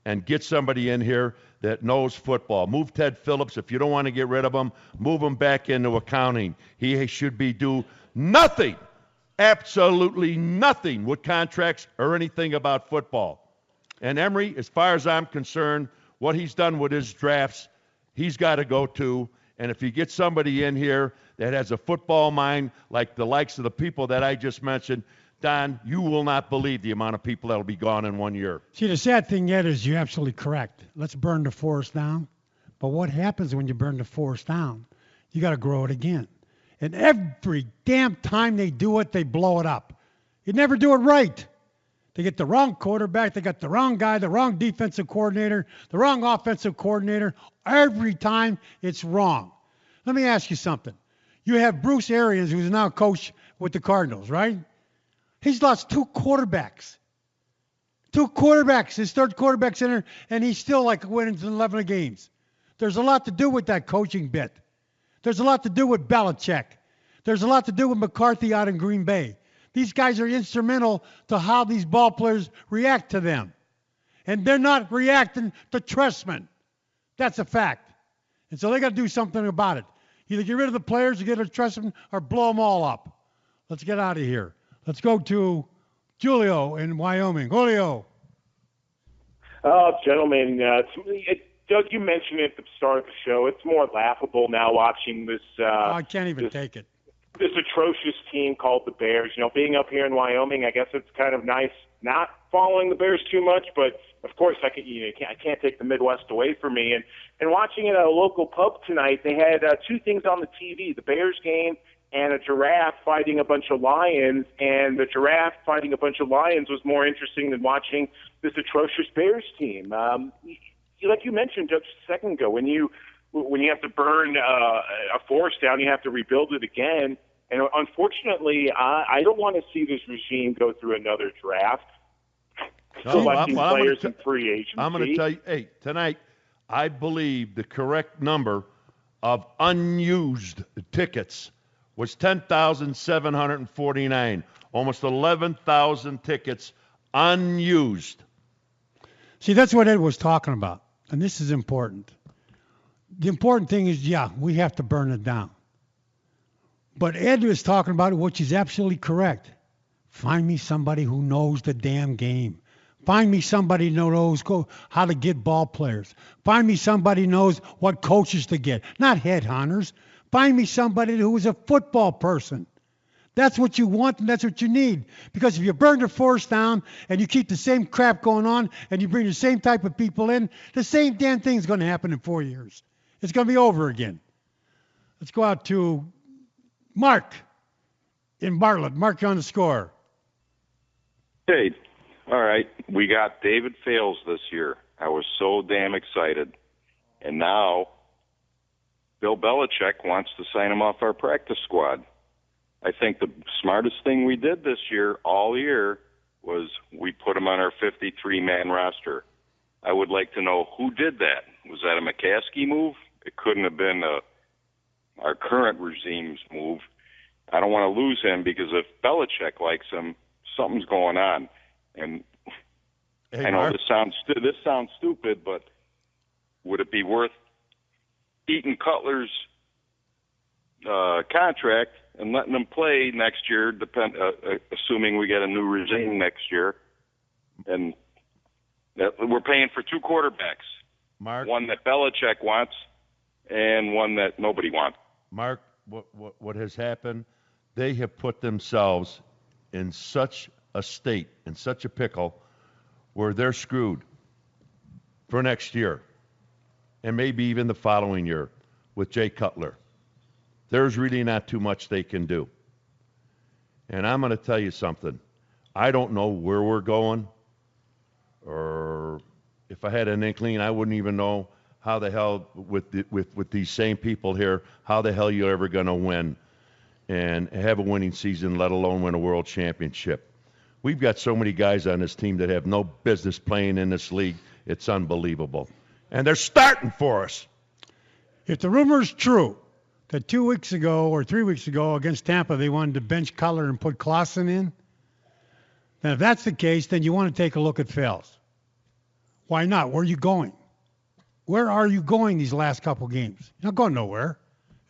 and get somebody in here that knows football. Move Ted Phillips. If you don't want to get rid of him, move him back into accounting. He should be do nothing, absolutely nothing with contracts or anything about football. And Emery, as far as I'm concerned, what he's done with his drafts, he's got to go too. And if you get somebody in here that has a football mind like the likes of the people that I just mentioned, Don, you will not believe the amount of people that will be gone in 1 year. See, the sad thing yet is you're absolutely correct. Let's burn the forest down. But what happens when you burn the forest down? You got to grow it again. And every damn time they do it, they blow it up. You never do it right. They get the wrong quarterback. They got the wrong guy, the wrong defensive coordinator, the wrong offensive coordinator. Every time it's wrong. Let me ask you something. You have Bruce Arians, who's now coach with the Cardinals, right? He's lost 2 quarterbacks. 2 quarterbacks. His third quarterback's in there, and he's still winning 11 games. There's a lot to do with that coaching bit. There's a lot to do with Belichick. There's a lot to do with McCarthy out in Green Bay. These guys are instrumental to how these ball players react to them. And they're not reacting to Trestman. That's a fact. And so they got to do something about it. Either get rid of the players or get rid of Trestman or blow them all up. Let's get out of here. Let's go to Julio in Wyoming. Julio. Oh, gentlemen, Doug, you mentioned it at the start of the show. It's more laughable now watching this. I can't even take it. This atrocious team called the Bears. Being up here in Wyoming, I guess it's kind of nice not following the Bears too much, but of course I can't take the Midwest away from me. And watching it at a local pub tonight, they had 2 things on the TV: the Bears game and a giraffe fighting a bunch of lions. And the giraffe fighting a bunch of lions was more interesting than watching this atrocious Bears team. Like you mentioned just a second ago, when you have to burn a forest down, you have to rebuild it again. And unfortunately, I don't want to see this regime go through another draft, selecting players in free agency. I'm going to tell you, hey, tonight, I believe the correct number of unused tickets was 10,749, almost 11,000 tickets unused. See, that's what Ed was talking about, and this is important. The important thing is, we have to burn it down. But Ed was talking about it, which is absolutely correct. Find me somebody who knows the damn game. Find me somebody who knows how to get ball players. Find me somebody who knows what coaches to get, not headhunters. Find me somebody who is a football person. That's what you want and that's what you need. Because if you burn the force down and you keep the same crap going on and you bring the same type of people in, the same damn thing's going to happen in 4 years. It's going to be over again. Let's go out to Mark in Bartlett. Mark, you're on the score. Hey, all right. We got David Fales this year. I was so damn excited. And now Bill Belichick wants to sign him off our practice squad. I think the smartest thing we did this year, all year, was we put him on our 53-man roster. I would like to know who did that. Was that a McCaskey move? It couldn't have been our current regime's move. I don't want to lose him because if Belichick likes him, something's going on. And hey, I know Mark. this sounds stupid, but would it be worth eating Cutler's contract and letting him play next year, assuming we get a new regime next year? And we're paying for two quarterbacks, Mark, one that Belichick wants and one that nobody wants. Mark, what has happened, they have put themselves in such a state, in such a pickle, where they're screwed for next year and maybe even the following year with Jay Cutler. There's really not too much they can do. And I'm going to tell you something. I don't know where we're going, or if I had an inkling, I wouldn't even know how the hell, with these same people here, how the hell you're ever going to win and have a winning season, let alone win a world championship. We've got so many guys on this team that have no business playing in this league. It's unbelievable. And they're starting for us. If the rumor's true that 2 weeks ago or 3 weeks ago against Tampa they wanted to bench Cutler and put Clausen in, then if that's the case, then you want to take a look at Fales. Why not? Where are you going? Where are you going these last couple games? You're not going nowhere.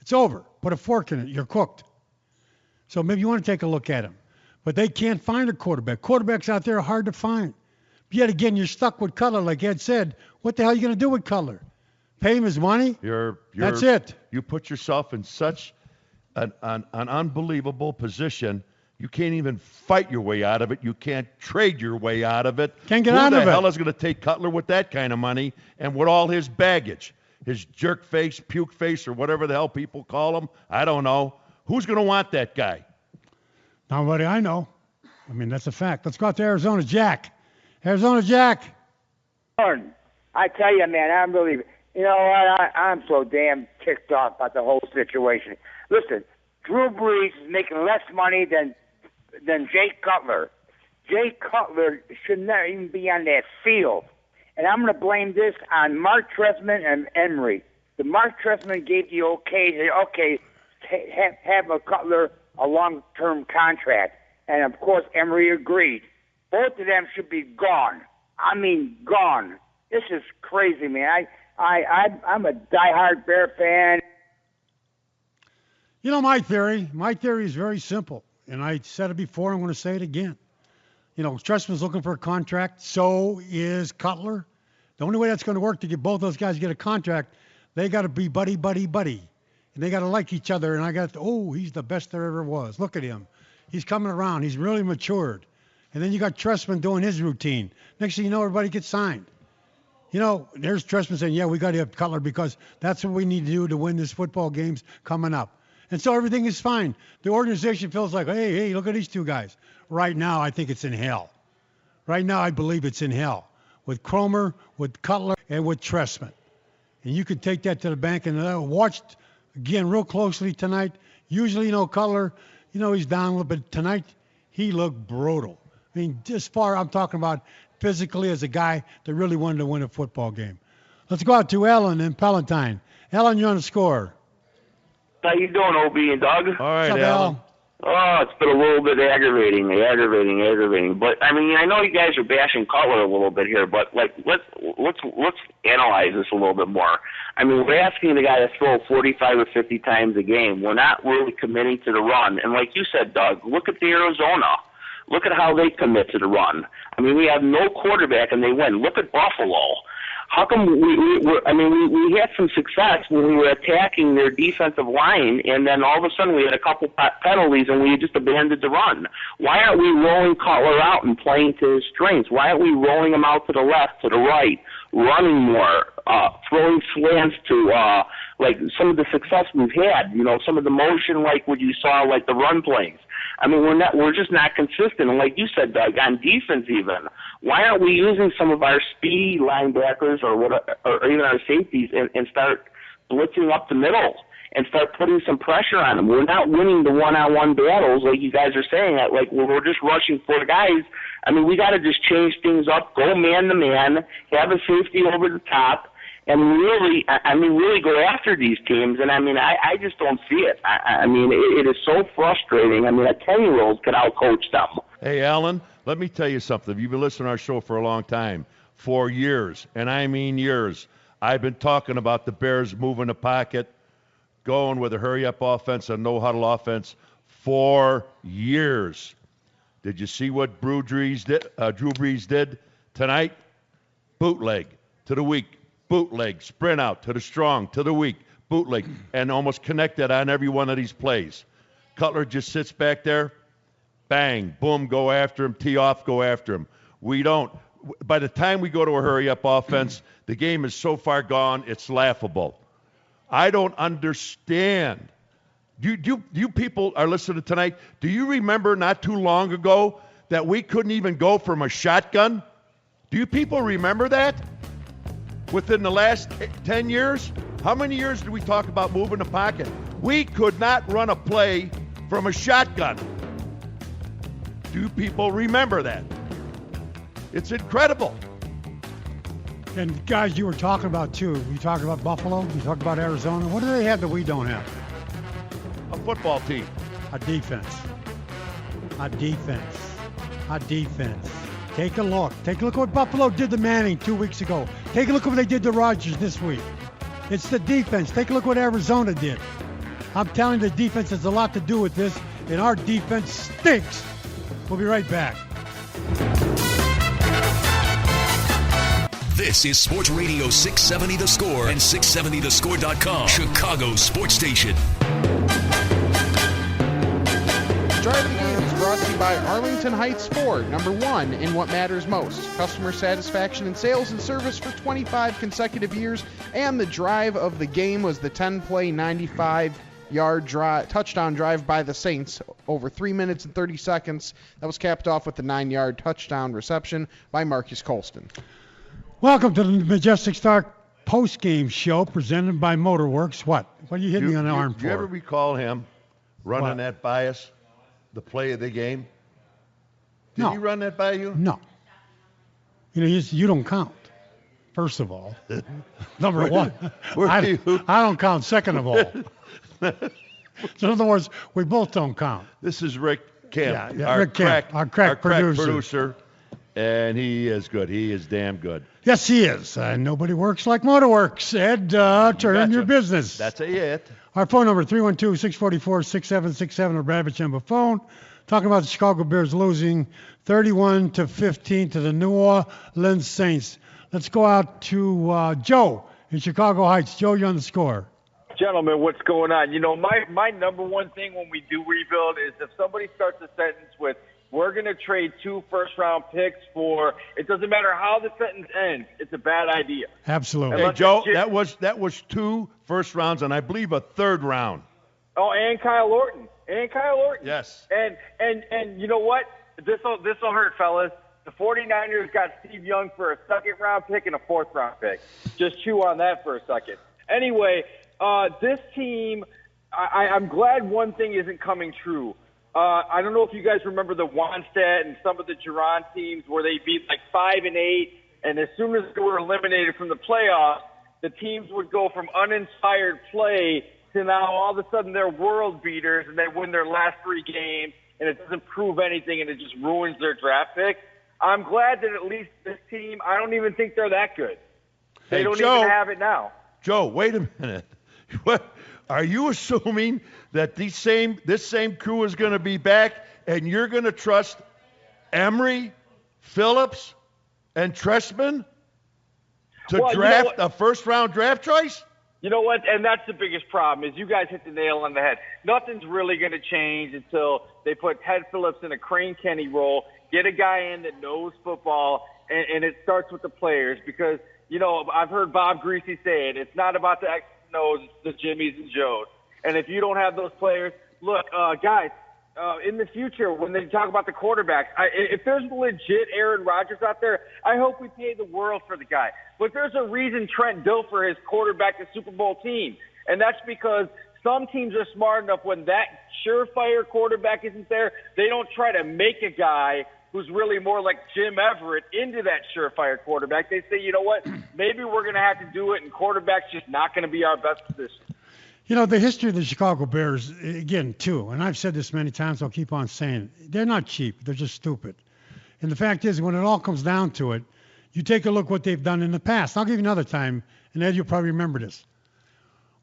It's over. Put a fork in it. You're cooked. So maybe you want to take a look at him. But they can't find a quarterback. Quarterbacks out there are hard to find. But yet again, you're stuck with Cutler, like Ed said. What the hell are you going to do with Cutler? Pay him his money? That's it. You put yourself in such an unbelievable position. You can't even fight your way out of it. You can't trade your way out of it. Can't get out of it. Who the hell is going to take Cutler with that kind of money and with all his baggage? His jerk face, puke face, or whatever the hell people call him? I don't know. Who's going to want that guy? Nobody I know. I mean, that's a fact. Let's go out to Arizona Jack. Arizona Jack. I tell you, man, I'm really, you know what, I'm so damn ticked off about the whole situation. Listen, Drew Brees is making less money than Jay Cutler. Jay Cutler should not even be on that field. And I'm going to blame this on Mark Trestman and Emery. The Mark Trestman gave the okay, have a Cutler a long-term contract. And, of course, Emery agreed. Both of them should be gone. I mean, gone. This is crazy, man. I'm a diehard Bear fan. You know my theory. My theory is very simple. And I said it before. I'm going to say it again. You know, Trestman's looking for a contract. So is Cutler. The only way that's going to work to get both those guys to get a contract, they got to be buddy. And they got to like each other. And he's the best there ever was. Look at him. He's coming around. He's really matured. And then you got Trestman doing his routine. Next thing you know, everybody gets signed. You know, there's Trestman saying, yeah, we got to have Cutler because that's what we need to do to win this football games coming up. And so everything is fine. The organization feels like, hey, look at these two guys. Right now, I think it's in hell. Right now, I believe it's in hell. With Cromer, with Cutler, and with Trestman. And you could take that to the bank. And I watched, again, real closely tonight. Usually, Cutler, he's down a little bit. Tonight, he looked brutal. I mean, as far I'm talking about physically as a guy that really wanted to win a football game. Let's go out to Ellen in Palatine. Ellen, you're on the score. How you doing, OB and Doug? All right, What's up, Alan. Oh, it's been a little bit aggravating. But I mean, I know you guys are bashing Cutler a little bit here, but let's analyze this a little bit more. I mean, we're asking the guy to throw 45 or 50 times a game. We're not really committing to the run. And like you said, Doug, look at the Arizona. Look at how they commit to the run. I mean, we have no quarterback and they win. Look at Buffalo. How come we had some success when we were attacking their defensive line, and then all of a sudden we had a couple penalties and we just abandoned the run? Why aren't we rolling Cutler out and playing to his strengths? Why aren't we rolling him out to the left, to the right, running more, throwing slants to like some of the success we've had? Some of the motion, like what you saw, like the run plays. We're just not consistent. And like you said, Doug, on defense even, why aren't we using some of our speedy linebackers or even our safeties and start blitzing up the middle and start putting some pressure on them? We're not winning the one-on-one battles like you guys are saying. Like we're just rushing 4 guys. We got to just change things up, go man-to-man, have a safety over the top, and really go after these teams. And I just don't see it. It is so frustrating. A 10-year-old could outcoach them. Hey, Alan, let me tell you something. You've been listening to our show for a long time. For years, and I mean years, I've been talking about the Bears moving the pocket, going with a hurry-up offense, a no-huddle offense for years. Did you see what Drew Brees did tonight? Bootleg to the weak. Bootleg, sprint out to the strong, to the weak, bootleg, and almost connected on every one of these plays. Cutler just sits back there, bang, boom, go after him, tee off, go after him. We don't. By the time we go to a hurry-up offense, the game is so far gone, it's laughable. I don't understand. You people are listening tonight, do you remember not too long ago that we couldn't even go from a shotgun? Do you people remember that? Within the last 10 years? How many years did we talk about moving the pocket? We could not run a play from a shotgun. Do people remember that? It's incredible. And guys, you were talking about too. You talked about Buffalo. You talked about Arizona. What do they have that we don't have? A football team. A defense. A defense. A defense. Take a look. Take a look at what Buffalo did to Manning 2 weeks ago. Take a look at what they did to Rodgers this week. It's the defense. Take a look at what Arizona did. I'm telling you, the defense has a lot to do with this, and our defense stinks. We'll be right back. This is Sports Radio 670 The Score and 670thescore.com, Chicago Sports Station. Drive the Game is brought to you by Arlington Heights Ford, #1 in what matters most. Customer satisfaction in sales and service for 25 consecutive years, and the drive of the game was the 10-play, 95-yard touchdown drive by the Saints, over 3 minutes and 30 seconds. That was capped off with the 9-yard touchdown reception by Marcus Colston. Welcome to the Majestic Star post-game show presented by Motorworks. What are you hitting me on the arm for? Do you ever recall him running that by us, the play of the game? Did he run that by you? No. You don't count, first of all. Number one. I don't count, second of all. So in other words, we both don't count. This is Rick Kemp, Rick Kemp, our crack producer. And he is good. He is damn good. Yes, he is. Nobody works like Motorworks, Ed. Turn your business. That's it. Our phone number, 312-644-6767, or Bravich on the phone. Talking about the Chicago Bears losing 31-15 to the New Orleans Saints. Let's go out to Joe in Chicago Heights. Joe, you're on the score. Gentlemen, what's going on? My number one thing when we do rebuild is if somebody starts a sentence with, we're going to trade 2 first-round picks for, it doesn't matter how the sentence ends, it's a bad idea. Absolutely. Hey, Joe, that was 2 first rounds and I believe a 3rd round. Oh, and Kyle Orton. Yes. And you know what? This'll hurt, fellas. The 49ers got Steve Young for a 2nd-round pick and a 4th-round pick. Just chew on that for a second. Anyway, this team, I'm glad one thing isn't coming true. I don't know if you guys remember the Wannstedt and some of the Giron teams where they beat like 5-8, and as soon as they were eliminated from the playoffs, the teams would go from uninspired play to now all of a sudden they're world beaters and they win their last 3 games, and it doesn't prove anything and it just ruins their draft pick. I'm glad that at least this team, I don't even think they're that good. They don't even have it now. Joe, wait a minute. What? Are you assuming that this same crew is going to be back and you're going to trust Emery, Phillips, and Trestman? To draft a first-round draft choice? You know what? And that's the biggest problem is you guys hit the nail on the head. Nothing's really going to change until they put Ted Phillips in a Crane Kenny role, get a guy in that knows football, and it starts with the players because, I've heard Bob Greasy say it. It's not about the X's and O's, it's the Jimmies and Joes. And if you don't have those players, look, guys, in the future, when they talk about the quarterbacks, if there's legit Aaron Rodgers out there, I hope we pay the world for the guy. But there's a reason Trent Dilfer has quarterbacked a Super Bowl team, and that's because some teams are smart enough when that surefire quarterback isn't there, they don't try to make a guy who's really more like Jim Everett into that surefire quarterback. They say, you know what, maybe we're going to have to do it, and quarterback's just not going to be our best position. The history of the Chicago Bears, again, too, and I've said this many times, I'll keep on saying it, they're not cheap. They're just stupid. And the fact is, when it all comes down to it, you take a look what they've done in the past. I'll give you another time, and Ed, you'll probably remember this.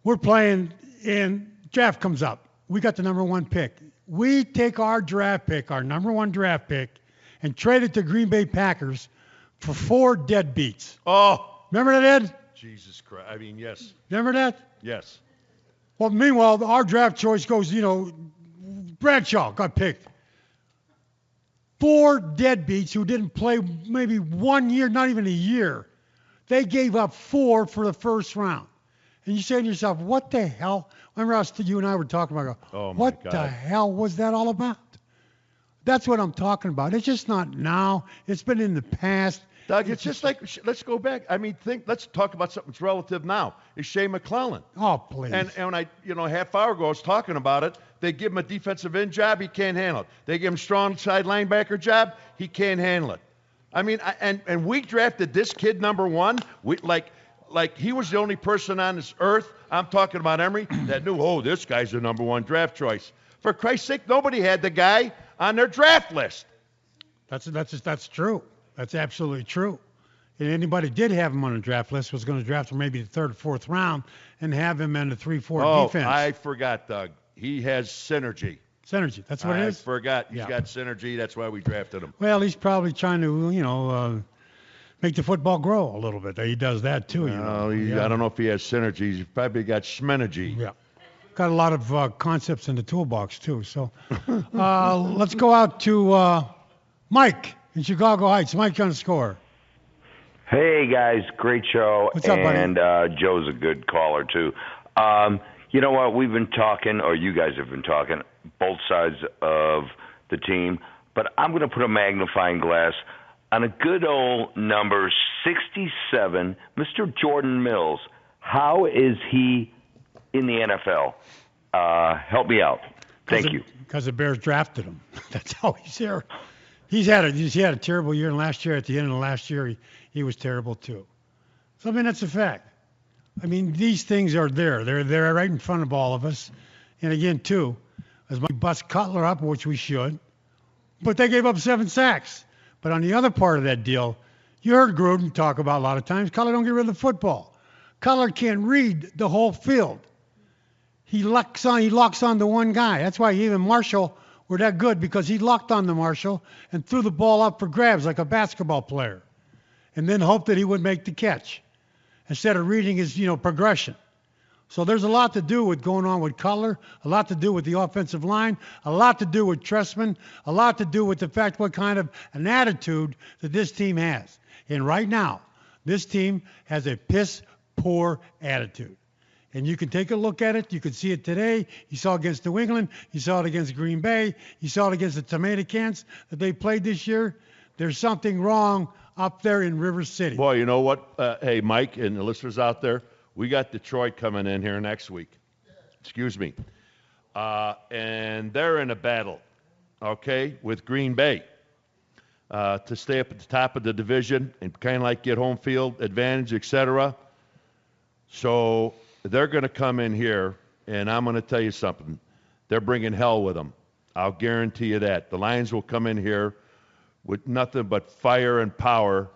We're playing, and draft comes up. We got the number 1 pick. We take our draft pick, our number 1 draft pick, and trade it to Green Bay Packers for 4 deadbeats. Oh. Remember that, Ed? Jesus Christ. I mean, yes. Remember that? Yes. Well, meanwhile, our draft choice goes, Bradshaw got picked. 4 deadbeats who didn't play maybe 1 year, not even a year. They gave up 4 for the first round. And you say to yourself, what the hell? Remember you and I were talking about, what the hell was that all about? That's what I'm talking about. It's just not now. It's been in the past. Doug, it's just like, let's go back. I mean, let's talk about something that's relative now. Is Shea McClellan. Oh, please. And when I, half hour ago I was talking about it, they give him a defensive end job, he can't handle it. They give him a strong side linebacker job, he can't handle it. I mean, and we drafted this kid number 1. We like he was the only person on this earth, I'm talking about Emory, that knew, this guy's the number 1 draft choice. For Christ's sake, nobody had the guy on their draft list. That's true. That's absolutely true. And anybody did have him on a draft list was going to draft him maybe the 3rd or 4th round and have him in the 3-4 defense. I forgot, Doug. He has synergy. Synergy. That's what it is? I forgot. He's got synergy. That's why we drafted him. Well, he's probably trying to, make the football grow a little bit. He does that too. I don't know if he has synergy. He's probably got schmenergy. Yeah. Got a lot of concepts in the toolbox too. So let's go out to Mike in Chicago Heights. Mike on the score. Hey, guys. Great show. What's up, buddy? And Joe's a good caller, too. You know what? We've been talking, or you guys have been talking, both sides of the team. But I'm going to put a magnifying glass on a good old number 67, Mr. Jordan Mills. How is he in the NFL? Help me out. Thank you. Because the Bears drafted him. That's how he's there. He had a terrible year, and last year, at the end of the last year, he was terrible too. So, I mean, that's a fact. I mean, these things are there. They're right in front of all of us. And again, too, as we bust Cutler up, which we should, but they gave up 7 sacks. But on the other part of that deal, you heard Gruden talk about a lot of times, Cutler don't get rid of the football. Cutler can't read the whole field. He locks on to one guy. That's why even Marshall were that good, because he locked on to Marshall and threw the ball up for grabs like a basketball player, and then hoped that he would make the catch instead of reading his, progression. So there's a lot to do with going on with Cutler, a lot to do with the offensive line, a lot to do with Trestman, a lot to do with the fact what kind of an attitude that this team has. And right now, this team has a piss-poor attitude. And you can take a look at it. You can see it today. You saw it against New England. You saw it against Green Bay. You saw it against the Tomato Cans that they played this year. There's something wrong up there in River City. Boy, you know what? Hey, Mike and the listeners out there, we got Detroit coming in here next week. Excuse me. And they're in a battle, okay, with Green Bay to stay up at the top of the division and kind of like get home field advantage, etc. So they're going to come in here, and I'm going to tell you something. They're bringing hell with them. I'll guarantee you that. The Lions will come in here with nothing but fire and power,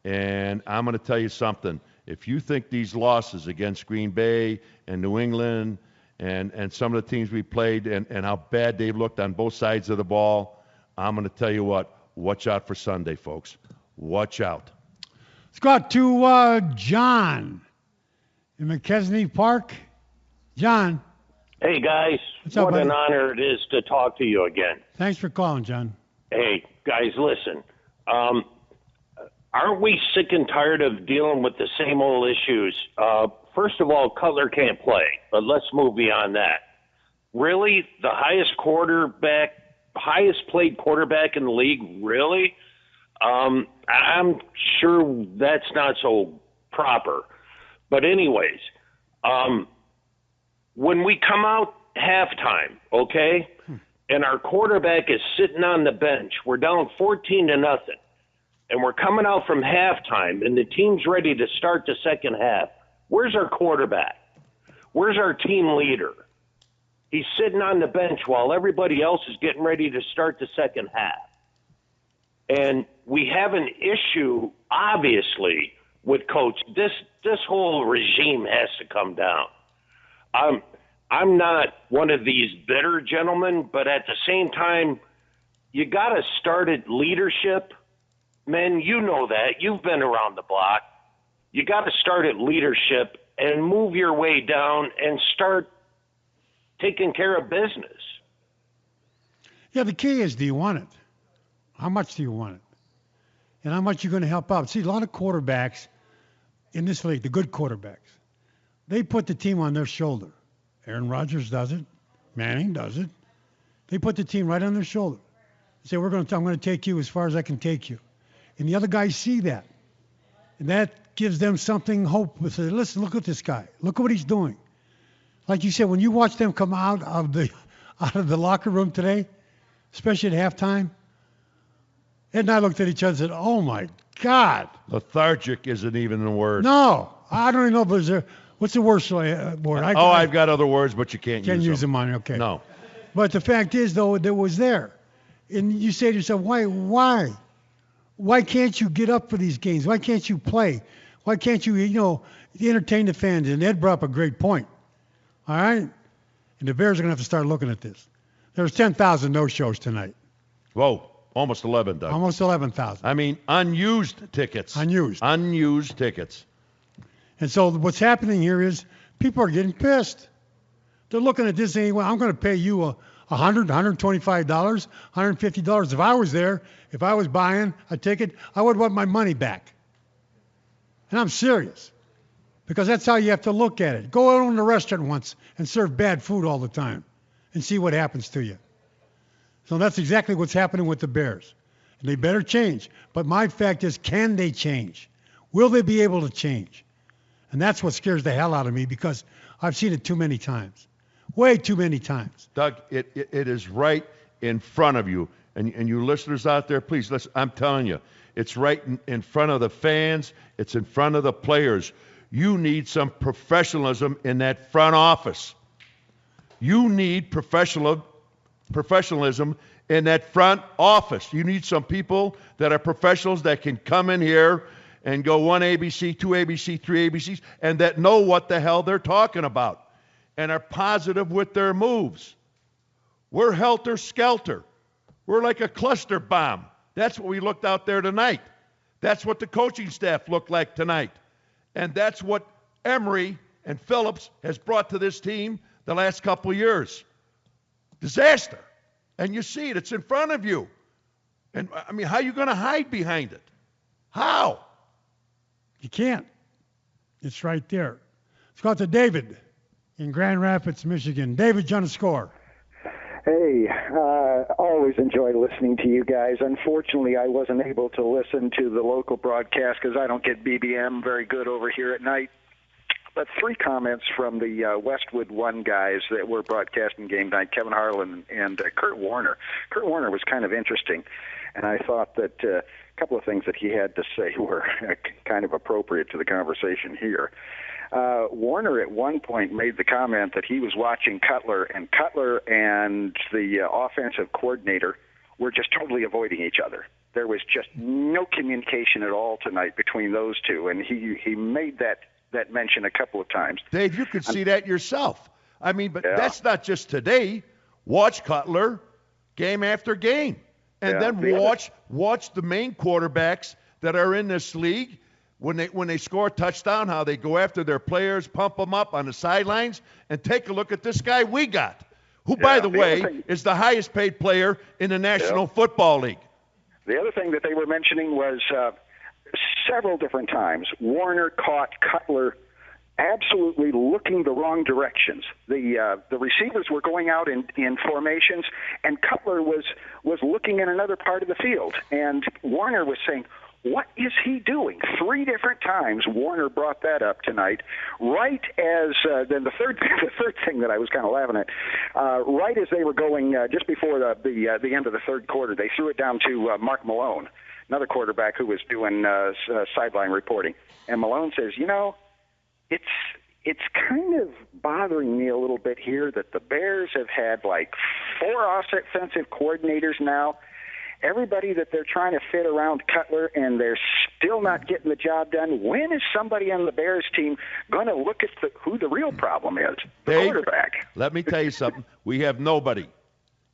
and I'm going to tell you something. If you think these losses against Green Bay and New England and some of the teams we played and how bad they've looked on both sides of the ball, I'm going to tell you what, watch out for Sunday, folks. Watch out. Let's go out to John in McKesney Park. John. Hey, guys. What's up, what buddy? an honor it is to talk to you again. Thanks for calling, John. Hey, guys, listen. Aren't we sick and tired of dealing with the same old issues? First of all, Cutler can't play, but let's move beyond that. Really? The highest played quarterback in the league? Really? I'm sure that's not so proper. But anyways, when we come out halftime, okay, and our quarterback is sitting on the bench, we're down 14-0, and we're coming out from halftime, and the team's ready to start the second half. Where's our quarterback? Where's our team leader? He's sitting on the bench while everybody else is getting ready to start the second half. And we have an issue, obviously, with Coach. This whole regime has to come down. I'm not one of these bitter gentlemen, but at the same time, you got to start at leadership. Men, you know that. You've been around the block. You got to start at leadership and move your way down and start taking care of business. Yeah, the key is, do you want it? How much do you want it? And how much you're going to help out? See, a lot of quarterbacks in this league, the good quarterbacks, they put the team on their shoulder. Aaron Rodgers does it. Manning does it. They put the team right on their shoulder. They say, I'm going to take you as far as I can take you. And the other guys see that. And that gives them something hope. They say, listen, look at this guy. Look at what he's doing. Like you said, when you watch them come out of the locker room today, especially at halftime, Ed and I looked at each other and said, oh, my God. Lethargic isn't even a word. No. I don't even know if there's a – what's the worst word? I've got other words, but you can't use them. On it. Okay. No. But the fact is, though, that was there. And you say to yourself, why? Why can't you get up for these games? Why can't you play? Why can't you, entertain the fans? And Ed brought up a great point. All right? And the Bears are going to have to start looking at this. There's 10,000 no-shows tonight. Whoa. Almost 11, Doug. Almost 11,000. I mean, unused tickets. Unused tickets. And so what's happening here is people are getting pissed. They're looking at this saying, well, I'm going to pay you $100, $125, $150. If I was there, if I was buying a ticket, I would want my money back. And I'm serious. Because that's how you have to look at it. Go out in a restaurant once and serve bad food all the time and see what happens to you. So that's exactly what's happening with the Bears. And they better change. But my fact is, can they change? Will they be able to change? And that's what scares the hell out of me because I've seen it too many times. Way too many times. Doug, it is right in front of you. And you listeners out there, please listen. I'm telling you, it's right in front of the fans. It's in front of the players. You need some professionalism in that front office. You need professionalism in that front office. You need some people that are professionals that can come in here and go 1 ABC, 2 ABC, 3 ABCs, and that know what the hell they're talking about and are positive with their moves. We're helter-skelter. We're like a cluster bomb. That's what we looked out there tonight. That's what the coaching staff looked like tonight. And that's what Emery and Phillips has brought to this team the last couple of years. Disaster. And you see it. It's in front of you. And, I mean, how are you going to hide behind it? How? You can't. It's right there. Let's go out to David in Grand Rapids, Michigan. David, on the score. Hey, always enjoy listening to you guys. Unfortunately, I wasn't able to listen to the local broadcast because I don't get BBM very good over here at night. But 3 comments from the Westwood One guys that were broadcasting game night, Kevin Harlan and Kurt Warner. Kurt Warner was kind of interesting, and I thought that a couple of things that he had to say were kind of appropriate to the conversation here. Warner at one point made the comment that he was watching Cutler and the offensive coordinator were just totally avoiding each other. There was just no communication at all tonight between those two, and he made that mention a couple of times. Dave, you could see that yourself. I mean, but that's not just today. Watch Cutler game after game. And then watch the main quarterbacks that are in this league when they score a touchdown, how they go after their players, pump them up on the sidelines, and take a look at this guy we got, who, by the way, is the highest paid player in the National Football League. The other thing that they were mentioning was several different times, Warner caught Cutler absolutely looking the wrong directions. The receivers were going out in formations, and Cutler was looking in another part of the field. And Warner was saying, what is he doing? 3 different times Warner brought that up tonight. Right as then the third thing that I was kind of laughing at, right as they were going just before the end of the third quarter, they threw it down to Mark Malone, another quarterback who was doing sideline reporting. And Malone says, it's kind of bothering me a little bit here that the Bears have had like 4 offensive coordinators now. Everybody that they're trying to fit around Cutler, and they're still not getting the job done. When is somebody on the Bears team going to look at who the real problem is? The quarterback. Let me tell you something. We have nobody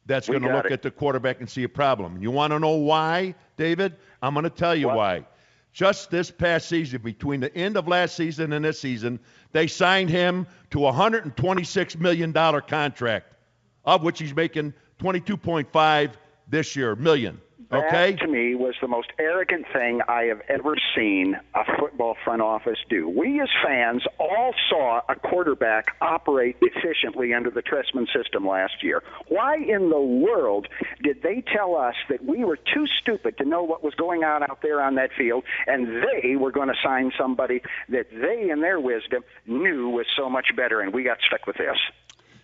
that's going to look at the quarterback and see a problem. You want to know why, David? I'm going to tell you why. Just this past season, between the end of last season and this season, they signed him to a $126 million contract, of which he's making $22.5 this year, million. Okay? That, to me, was the most arrogant thing I have ever seen a football front office do. We, as fans, all saw a quarterback operate efficiently under the Trestman system last year. Why in the world did they tell us that we were too stupid to know what was going on out there on that field, and they were going to sign somebody that they, in their wisdom, knew was so much better, and we got stuck with this?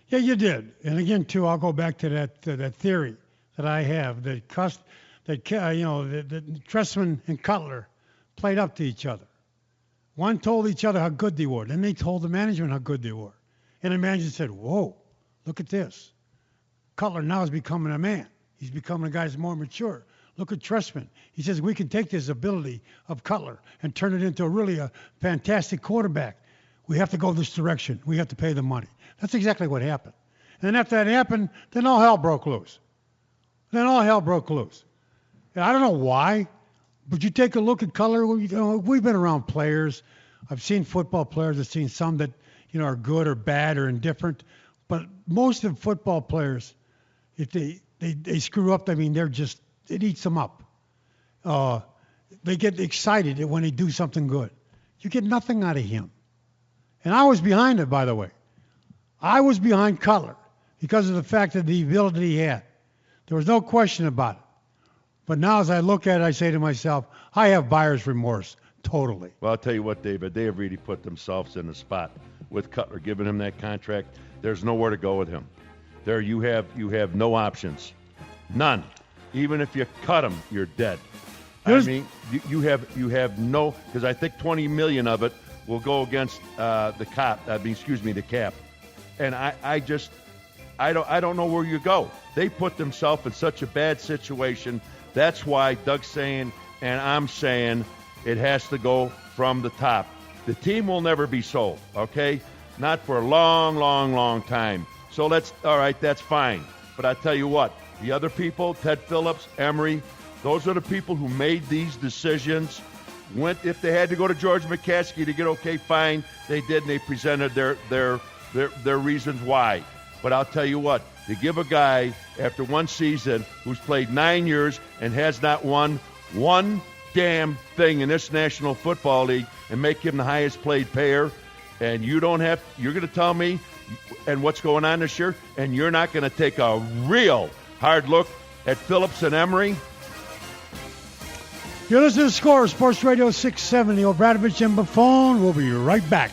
Yeah, you did. And again, too, I'll go back to that theory that I have that Trestman and Cutler played up to each other. One told each other how good they were. Then they told the management how good they were. And the management said, whoa, look at this. Cutler now is becoming a man. He's becoming a guy that's more mature. Look at Trestman. He says we can take this ability of Cutler and turn it into a fantastic quarterback. We have to go this direction. We have to pay the money. That's exactly what happened. And then after that happened, then all hell broke loose. And I don't know why, but you take a look at Cutler. We've been around players. I've seen football players. I've seen some that are good or bad or indifferent. But most of football players, if they screw up, I mean, it eats them up. They get excited when they do something good. You get nothing out of him. And I was behind it, by the way. I was behind Cutler because of the fact of the ability he had. There was no question about it. But now as I look at it, I say to myself, I have buyer's remorse, totally. Well, I'll tell you what, David, they have really put themselves in a spot with Cutler, giving him that contract. There's nowhere to go with him. There you have no options. None. Even if you cut him, you're dead. I mean, you have no, because I think $20 million of it will go against the cap. And I don't know where you go. They put themselves in such a bad situation. That's why Doug's saying, and I'm saying, it has to go from the top. The team will never be sold, okay? Not for a long, long, long time. So all right, that's fine. But I tell you what, the other people, Ted Phillips, Emery, those are the people who made these decisions. If they had to go to George McCaskey to get okay, fine. They did, and they presented their reasons why. But I'll tell you what, to give a guy after one season who's played 9 years and has not won one damn thing in this National Football League and make him the highest paid player, and you're going to tell me and what's going on this year, and you're not going to take a real hard look at Phillips and Emery? You're listening to The Score, Sports Radio 670, Obradovich and Buffon. We'll be right back.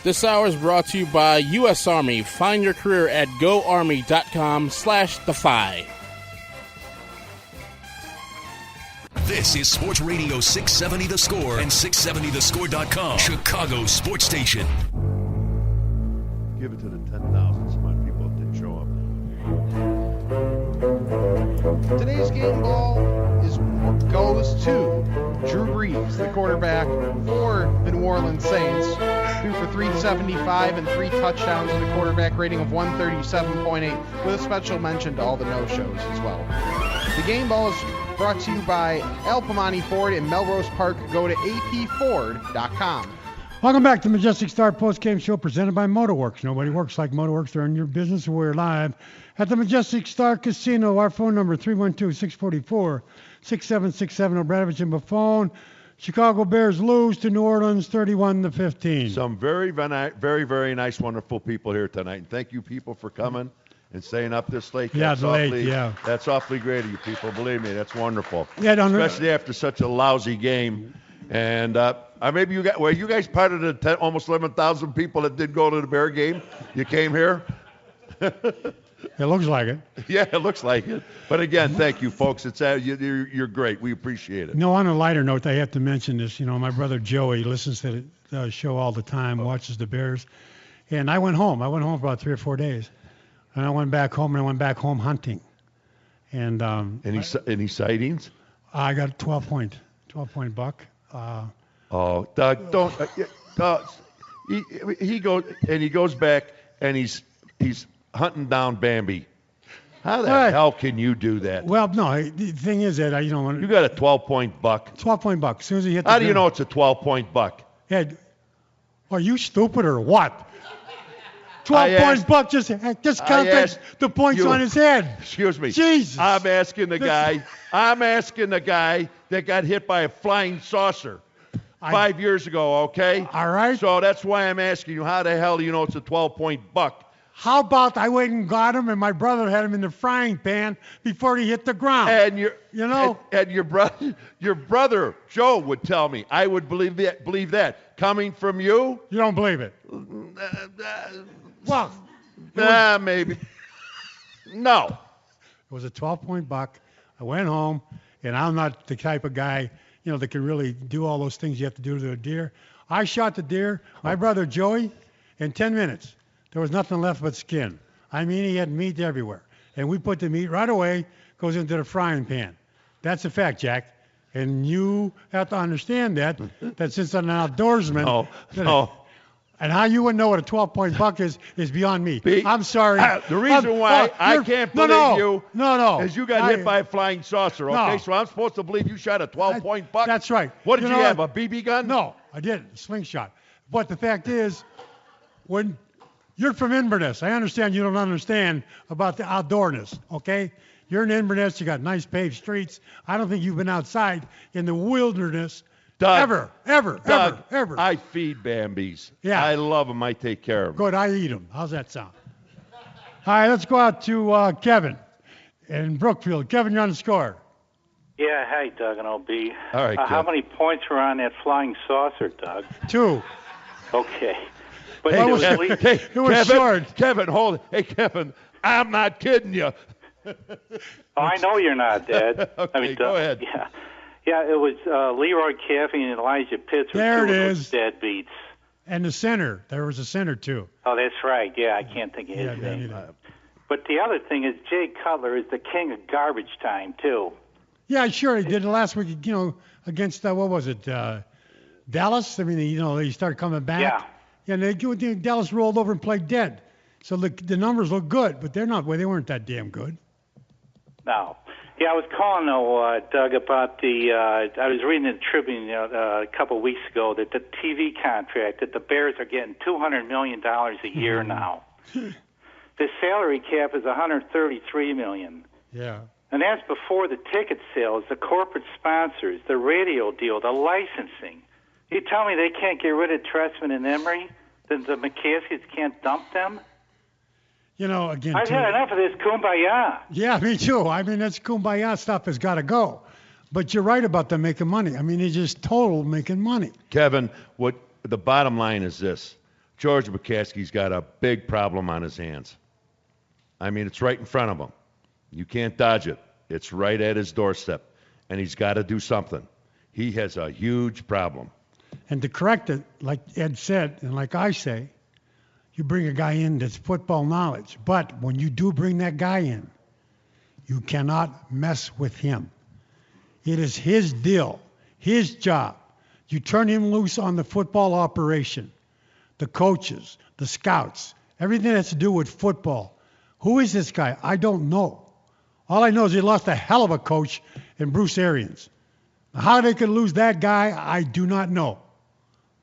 This hour is brought to you by U.S. Army. Find your career at goarmy.com/defy. This is Sports Radio 670 The Score and 670thescore.com, Chicago sports station. Give it to the 10,000 smart people that didn't show up. Today's game ball goes to Drew Brees, the quarterback for the New Orleans Saints. Threw for 375 and 3 touchdowns and a quarterback rating of 137.8, with a special mention to all the no-shows as well. The game ball is brought to you by El Pamani Ford in Melrose Park. Go to apford.com. Welcome back to the Majestic Star Postgame Show presented by Motorworks. Nobody works like Motorworks. They're in your business. We're live at the Majestic Star Casino. Our phone number, 312-644-6767. Obradovich and Buffon. Chicago Bears lose to New Orleans 31-15. Some very, very nice, wonderful people here tonight. And thank you, people, for coming and staying up this late. Yeah, That's awfully great of you people. Believe me, that's wonderful. Yeah, especially after such a lousy game. And maybe you guys part of the almost 11,000 people that did go to the Bear game? You came here? It looks like it. Yeah, it looks like it. But again, thank you, folks. It's you're great. We appreciate it. No, on a lighter note, I have to mention this. You know, my brother Joey listens to the show all the time, watches the Bears. And I went home. For about 3 or 4 days. And I went back home, hunting. And any sightings? I got a 12-point buck. Doug, don't. He goes back and he's hunting down Bambi. How the hell can you do that? Well, no. The thing is that you got a 12-point buck. 12-point buck. As soon as he hit. How do you know it's a 12-point buck? Yeah. Are you stupid or what? 12-point buck just counts the points on his head. Excuse me. Jesus. I'm asking the guy that got hit by a flying saucer 5 years ago, okay? All right. So that's why I'm asking you, how the hell do you know it's a 12-point buck? How about I went and got him, and my brother had him in the frying pan before he hit the ground? And your brother Joe would tell me. I would believe that. Coming from you? You don't believe it? Well, maybe. No. It was a 12-point buck. I went home, and I'm not the type of guy, that can really do all those things you have to do to a deer. I shot the deer, my brother Joey, in 10 minutes. There was nothing left but skin. I mean, he had meat everywhere. And we put the meat right away, goes into the frying pan. That's a fact, Jack. And you have to understand that since I'm an outdoorsman. No. And how you would know what a 12-point buck is beyond me. I'm sorry. The reason why I can't believe you is you got hit by a flying saucer, okay? No. So I'm supposed to believe you shot a 12-point buck? That's right. What did you have, a BB gun? No, I didn't. A slingshot. But the fact is, when you're from Inverness, I understand you don't understand about the outdoorness, okay? You're in Inverness. You got nice paved streets. I don't think you've been outside in the wilderness Doug, ever. I feed Bambis. Yeah. I love them. I take care of them. Good. I eat them. How's that sound? All right, let's go out to Kevin in Brookfield. Kevin, you're on the score. Yeah, hey, Doug and OB. All right, how many points were on that flying saucer, Doug? 2. Okay. But Hey, it was at least... It was Kevin, short. Kevin, hold it. Hey, Kevin, I'm not kidding you. Oh, I know you're not, Dad. Okay, go ahead. Yeah, it was Leroy Caffey and Elijah Pitts. There it is. Deadbeats. And the center. There was a center, too. Oh, that's right. Yeah, I can't think of his name. But the other thing is Jay Cutler is the king of garbage time, too. Yeah, sure. He did it last week, against, what was it, Dallas? I mean, they started coming back. Yeah. Yeah, and Dallas rolled over and played dead. So the numbers look good, but they weren't that damn good. No. Yeah, I was calling, though, Doug, about I was reading in the Tribune a couple of weeks ago that the TV contract, that the Bears are getting $200 million a year now. The salary cap is $133 million. Yeah. And that's before the ticket sales, the corporate sponsors, the radio deal, the licensing. You tell me they can't get rid of Trestman and Emery? Then the McCaskies can't dump them? Again, I've had enough of this kumbaya. Yeah, me too. I mean, that's kumbaya stuff has got to go. But you're right about them making money. I mean, it's just total making money. Kevin, what the bottom line is this. George McCaskey's got a big problem on his hands. I mean, it's right in front of him. You can't dodge it. It's right at his doorstep. And he's got to do something. He has a huge problem. And to correct it, like Ed said, and like I say, you bring a guy in that's football knowledge. But when you do bring that guy in, you cannot mess with him. It is his deal, his job. You turn him loose on the football operation, the coaches, the scouts, everything that has to do with football. Who is this guy? I don't know. All I know is he lost a hell of a coach and Bruce Arians. How they could lose that guy, I do not know.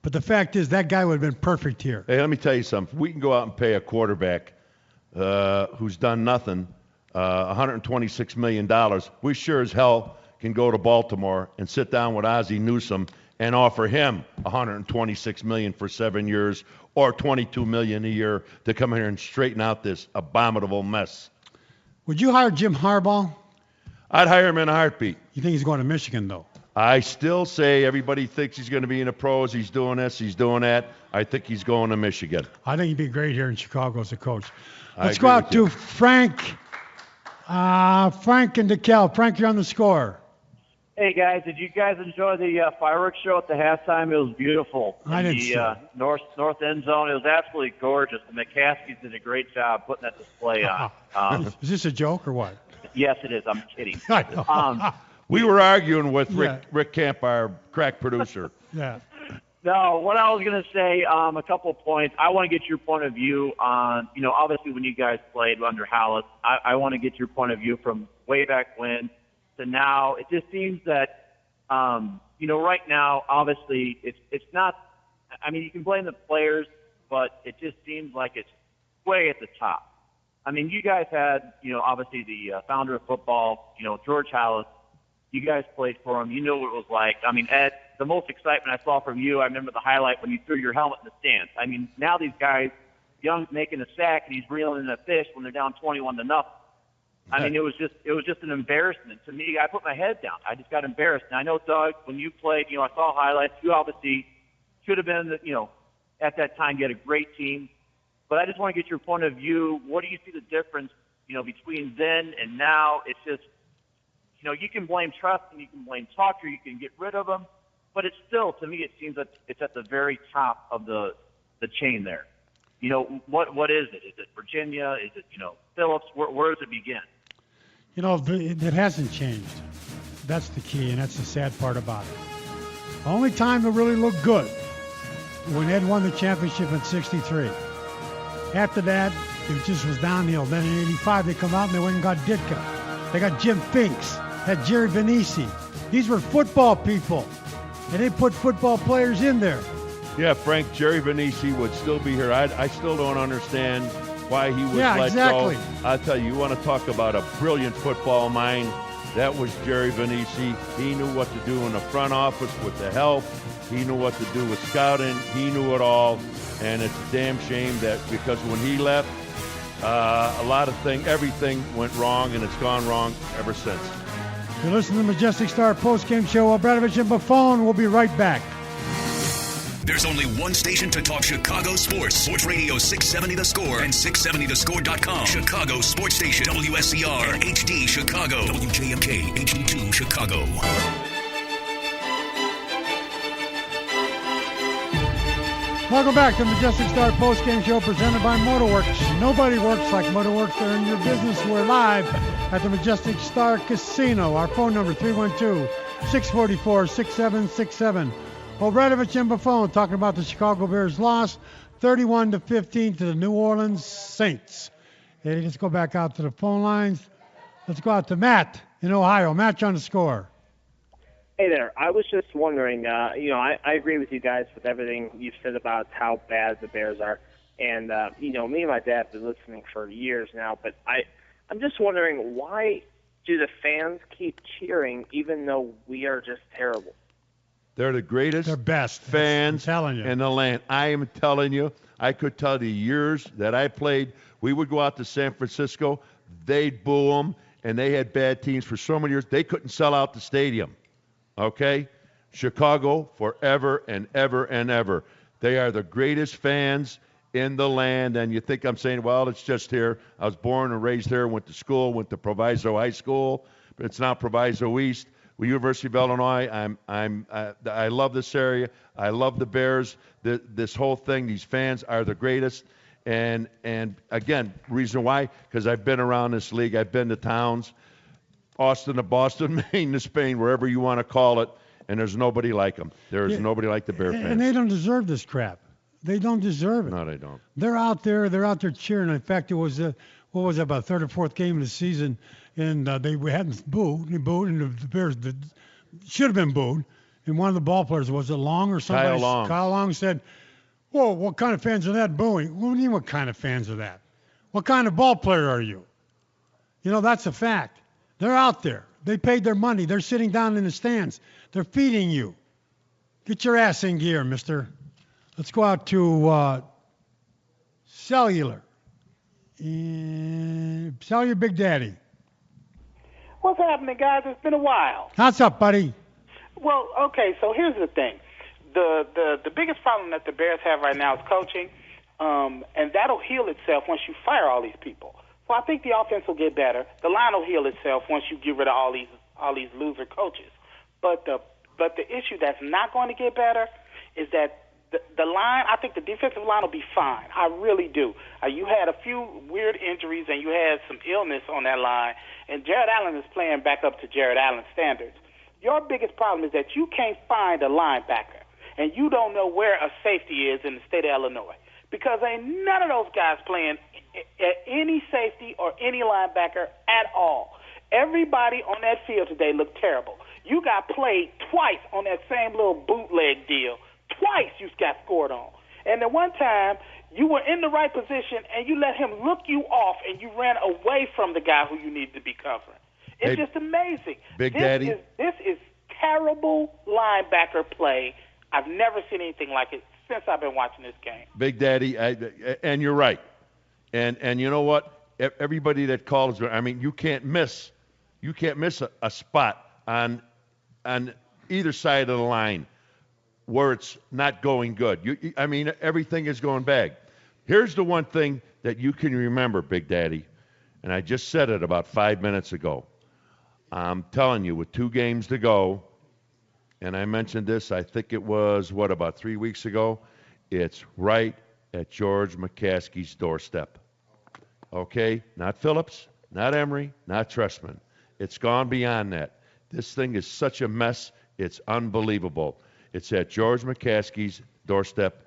But the fact is, that guy would have been perfect here. Hey, let me tell you something. We can go out and pay a quarterback who's done nothing $126 million. We sure as hell can go to Baltimore and sit down with Ozzie Newsome and offer him $126 million for 7 years or $22 million a year to come here and straighten out this abominable mess. Would you hire Jim Harbaugh? I'd hire him in a heartbeat. You think he's going to Michigan, though? I still say everybody thinks he's going to be in the pros. He's doing this. He's doing that. I think he's going to Michigan. I think he'd be great here in Chicago as a coach. I Let's agree go out with you. to Frank. Frank and DeKalb. Frank, you're on the score. Hey guys, did you guys enjoy the fireworks show at the halftime? It was beautiful. I didn't see it. North end zone. It was absolutely gorgeous. The McCaskies did a great job putting that display on. Is this a joke or what? Yes, it is. I'm kidding. I know. We were arguing with Yeah. Rick Camp, our crack producer. Yeah. No, what I was going to say, a couple of points. I want to get your point of view on, obviously when you guys played under Hollis, I want to get your point of view from way back when to now. It just seems that, right now, obviously it's not, you can blame the players, but it just seems like it's way at the top. You guys had, obviously the founder of football, George Hollis. You guys played for him. You know what it was like. Ed, the most excitement I saw from you, I remember the highlight when you threw your helmet in the stands. Now these guys, Young's making a sack and he's reeling in a fish when they're down 21-0. It was just an embarrassment to me. I put my head down. I just got embarrassed. And I know, Doug, when you played, I saw highlights. You obviously should have been, at that time you had a great team. But I just want to get your point of view. What do you see the difference, between then and now? It's just, you can blame Trust and you can blame Tucker. You can get rid of them. But it's still, to me, it seems that it's at the very top of the chain there. What is it? Is it Virginia? Is it, Phillips? Where does it begin? It hasn't changed. That's the key, and that's the sad part about it. The only time it really looked good when Ed won the championship in '63. After that, it just was downhill. Then in '85, they come out and they went and got Ditka. They got Jim Finks, had Jerry Venisi. These were football people, and they put football players in there. Yeah, Frank, Jerry Venisi would still be here. I still don't understand why he was let exactly. go. I'll tell you, you want to talk about a brilliant football mind. That was Jerry Venisi. He knew what to do in the front office with the help. He knew what to do with scouting. He knew it all. And it's a damn shame that because when he left, everything went wrong, and it's gone wrong ever since. You're listening to the Majestic Star postgame show. Obradovich and Buffon. We'll be right back. There's only one station to talk Chicago sports. Sports Radio 670 The Score and 670thescore.com. Chicago Sports Station. WSCR HD Chicago. WJMK HD2 Chicago. Welcome back to the Majestic Star postgame show presented by Motorworks. Nobody works like Motorworks. They're in your business. We're live at the Majestic Star Casino. Our phone number 312-644-6767. Obradovich and Buffon talking about the Chicago Bears loss 31-15 to the New Orleans Saints. Hey, let's go back out to the phone lines. Let's go out to Matt in Ohio. Matt, you're on the score. Hey there. I was just wondering, I agree with you guys with everything you've said about how bad the Bears are. And, me and my dad have been listening for years now, but I'm just wondering, why do the fans keep cheering even though we are just terrible? They're the greatest They're best. fans I'm telling you. in the land. I am telling you, I could tell the years that I played, we would go out to San Francisco, they'd boo them, and they had bad teams for so many years, they couldn't sell out the stadium. Okay? Chicago forever and ever and ever. They are the greatest fans in the land, and you think I'm saying, well, it's just here. I was born and raised here, went to school, went to Proviso High School, but it's now Proviso East. University of Illinois. I love this area. I love the Bears. This whole thing. These fans are the greatest. And again, reason why? Because I've been around this league. I've been to towns, Austin to Boston, Maine to Spain, wherever you want to call it. And there's nobody like them. There's nobody like the Bear fans. And they don't deserve this crap. They don't deserve it. No, they don't. They're out there cheering. In fact, it was about third or fourth game of the season, and they hadn't booed. They booed, and the Bears should have been booed. And one of the ball players, was it Long or somebody? Kyle Long said, "Whoa, what kind of fans are that booing?" What do you mean, what kind of fans are that? What kind of ball player are you? That's a fact. They're out there. They paid their money. They're sitting down in the stands. They're feeding you. Get your ass in gear, mister. Let's go out to Cellular. Cellular Big Daddy. What's happening, guys? It's been a while. What's up, buddy? Well, okay, so here's the thing. The biggest problem that the Bears have right now is coaching, and that'll heal itself once you fire all these people. So I think the offense will get better. The line will heal itself once you get rid of all these loser coaches. But the issue that's not going to get better is that the line, I think the defensive line will be fine. I really do. You had a few weird injuries and you had some illness on that line, and Jared Allen is playing back up to Jared Allen standards. Your biggest problem is that you can't find a linebacker, and you don't know where a safety is in the state of Illinois, because ain't none of those guys playing at any safety or any linebacker at all. Everybody on that field today looked terrible. You got played twice on that same little bootleg deal. Twice you got scored on. And the one time you were in the right position and you let him look you off and you ran away from the guy who you needed to be covering. It's just amazing. Big Daddy. This is terrible linebacker play. I've never seen anything like it since I've been watching this game. Big Daddy, and you're right. And you know what? Everybody that calls, you can't miss a spot on either side of the line where it's not going good. Everything is going bad. Here's the one thing that you can remember, Big Daddy, and I just said it about 5 minutes ago. I'm telling you, with 2 games to go, and I mentioned this, I think it was, about 3 weeks ago, it's right at George McCaskey's doorstep. Okay? Not Phillips, not Emery, not Trestman. It's gone beyond that. This thing is such a mess, it's unbelievable. It's at George McCaskey's doorstep,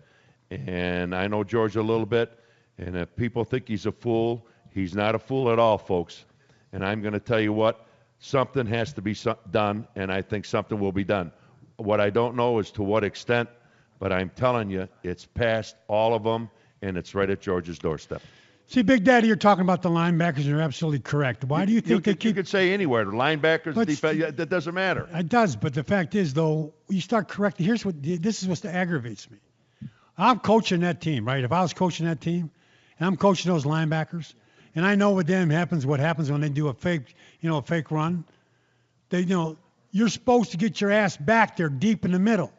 and I know George a little bit, and if people think he's a fool, he's not a fool at all, folks. And I'm going to tell you what, something has to be done, and I think something will be done. What I don't know is to what extent, but I'm telling you, it's past all of them, and it's right at George's doorstep. See, Big Daddy, you're talking about the linebackers, and you're absolutely correct. Why do you think they keep... You could say anywhere. The linebackers, defense, that doesn't matter. It does, but the fact is, though, you start correcting. This is what aggravates me. I'm coaching that team, right? If I was coaching that team, and I'm coaching those linebackers, and I know what happens when they do a fake run. You're supposed to get your ass back there deep in the middle.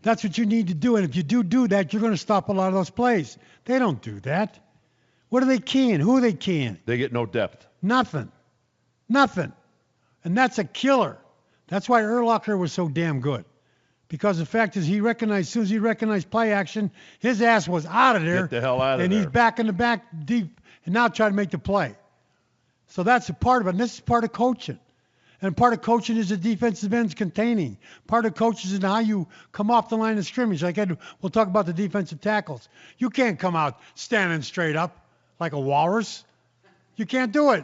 That's what you need to do, and if you do that, you're going to stop a lot of those plays. They don't do that. What are they keying? Who are they keying? They get no depth. Nothing. And that's a killer. That's why Urlacher was so damn good. Because the fact is, as soon as he recognized play action, his ass was out of there. Get the hell out of there. And he's back in the back deep and now trying to make the play. So that's a part of it. And this is part of coaching. And part of coaching is the defensive ends containing. Part of coaching is how you come off the line of scrimmage. We'll talk about the defensive tackles. You can't come out standing straight up like a walrus. You can't do it.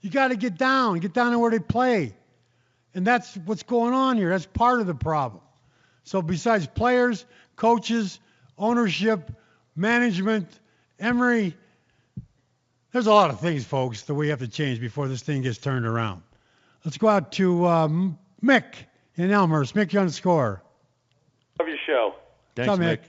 You got to get down to where they play. And that's what's going on here. That's part of the problem. So besides players, coaches, ownership, management, Emery, there's a lot of things, folks, that we have to change before this thing gets turned around. Let's go out to Mick in Elmhurst. Mick, you're on the score. Love your show. Thanks, Mick.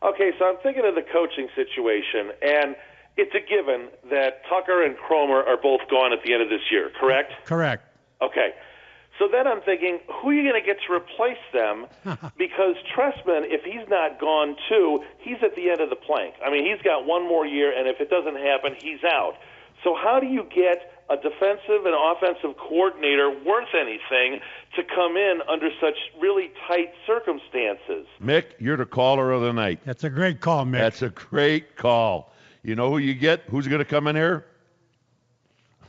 Okay, so I'm thinking of the coaching situation, and it's a given that Tucker and Cromer are both gone at the end of this year, correct? Correct. Okay. So then I'm thinking, who are you going to get to replace them? Because Trestman, if he's not gone too, he's at the end of the plank. He's got one more year, and if it doesn't happen, he's out. So how do you get a defensive and offensive coordinator worth anything to come in under such really tight circumstances? Mick, you're the caller of the night. That's a great call, Mick. That's a great call. You know who you get? Who's going to come in here?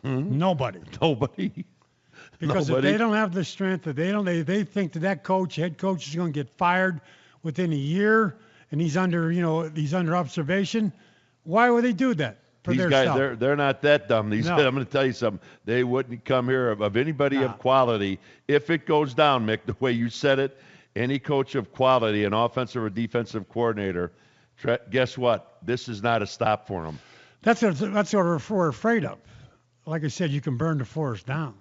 Nobody. Because if they don't have the strength, they think that head coach is going to get fired within a year, and he's under observation. Why would they do that? for these their guys, stuff. they're not that dumb. These No. I'm going to tell you something. They wouldn't come here of anybody of quality if it goes down, Mick, the way you said it. Any coach of quality, an offensive or defensive coordinator, guess what? This is not a stop for them. That's what we're afraid of. Like I said, you can burn the forest down,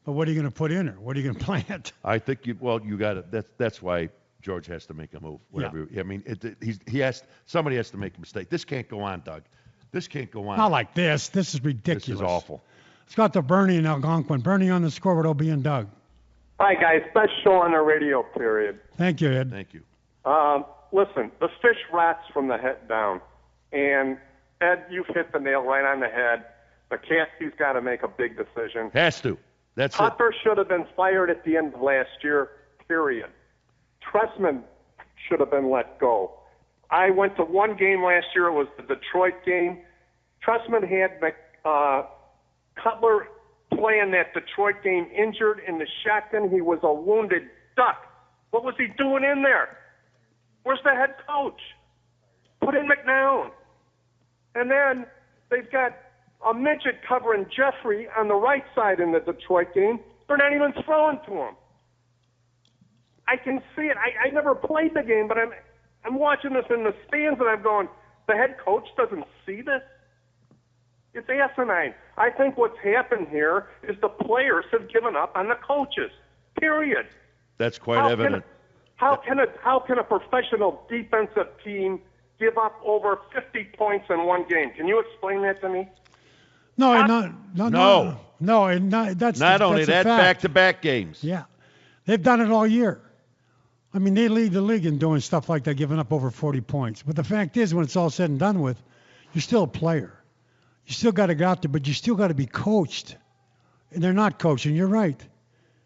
but what are you going to put in there? What are you going to plant? I think you got it. That's why George has to make a move. Whatever. I mean, somebody has to make a mistake. This can't go on, Doug. This can't go on. Not like this. This is ridiculous. This is awful. Let's go out to Bernie in Algonquin. Bernie on the score with OB and Doug. Hi, guys. Best show on the radio, period. Thank you, Ed. Thank you. Listen, the fish rots from the head down. And, Ed, you've hit the nail right on the head. McCaskey's got to make a big decision. Has to. That's Tucker should have been fired at the end of last year, period. Trestman should have been let go. I went to one game last year. It was the Detroit game. Trestman had Cutler playing that Detroit game injured in the shotgun. He was a wounded duck. What was he doing in there? Where's the head coach? Put in McNown. And then they've got a midget covering Jeffrey on the right side in the Detroit game. They're not even throwing to him. I can see it. I never played the game, but I'm watching this in the stands, and I'm going, the head coach doesn't see this? It's asinine. I think what's happened here is the players have given up on the coaches, period. That's quite evident. How can a professional defensive team give up over 50 points in one game? Can you explain that to me? No. That's not only that's a that, fact. back-to-back games. Yeah, they've done it all year. I mean, they lead the league in doing stuff like that, giving up over 40 points. But the fact is, when it's all said and done with, you're still a player. You still got to get out there, but you still got to be coached. And they're not coaching. You're right.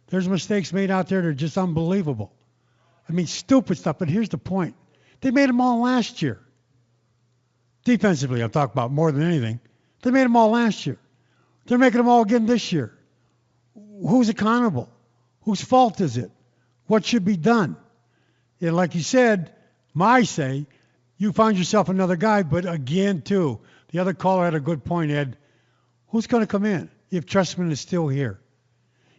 There's mistakes made out there that are just unbelievable. I mean, stupid stuff. But here's the point. They made them all last year. Defensively, I'm talking about more than anything. They made them all last year. They're making them all again this year. Who's accountable? Whose fault is it? What should be done? And like you said, you find yourself another guy, but again, too, the other caller had a good point, Ed. Who's going to come in if Trestman is still here?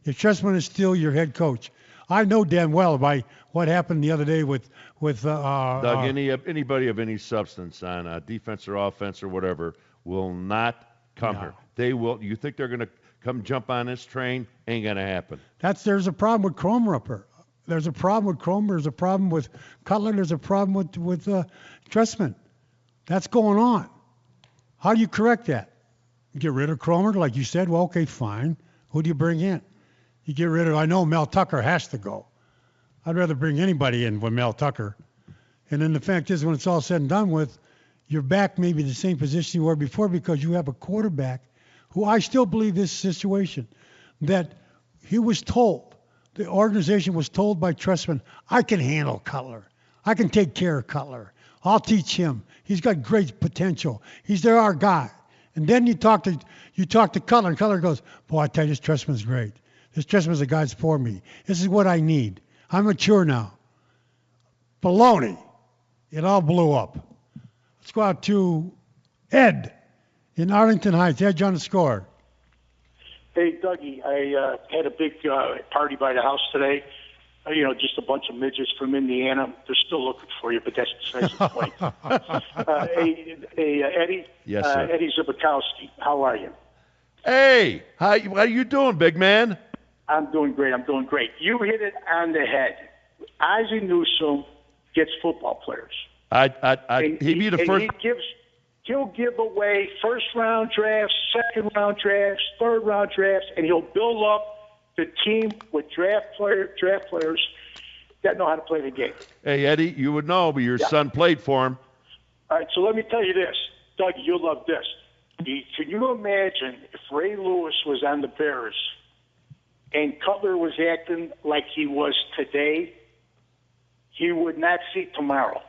If Trestman is still your head coach? I know damn well by what happened the other day with Doug, anybody of any substance on defense or offense or whatever will not come here. They will. You think they're going to come jump on this train? Ain't going to happen. There's a problem with Cromer up here. There's a problem with Cromer. There's a problem with Cutler. There's a problem with Trestman. That's going on. How do you correct that? You get rid of Cromer, like you said. Well, okay, fine. Who do you bring in? You get rid of. I know Mel Tucker has to go. I'd rather bring anybody in with Mel Tucker. And then the fact is, when it's all said and done with, you're back maybe the same position you were before because you have a quarterback who I still believe this situation that he was told, the organization was told by Trestman, I can handle Cutler. I can take care of Cutler. I'll teach him. He's got great potential. He's our guy. And then you talk to Cutler, and Cutler goes, boy, I tell you, this Trestman's great. This Trestman's the guy's for me. This is what I need. I'm mature now. Baloney. It all blew up. Let's go out to Ed in Arlington Heights. Ed, on the score. Hey, Dougie, I had a big party by the house today. Just a bunch of midgets from Indiana. They're still looking for you, but that's besides the point. Hey, Eddie. Yes, sir. Eddie Zubikowski. How are you? Hey, how you doing, big man? I'm doing great. You hit it on the head. Ozzie Newsome gets football players. He'd be the first. He'll give away first-round drafts, second-round drafts, third-round drafts, and he'll build up the team with draft players that know how to play the game. Hey, Eddie, you would know, but your son played for him. All right, so let me tell you this. Doug, you'll love this. Can you imagine if Ray Lewis was on the Bears and Cutler was acting like he was today? He would not see tomorrow.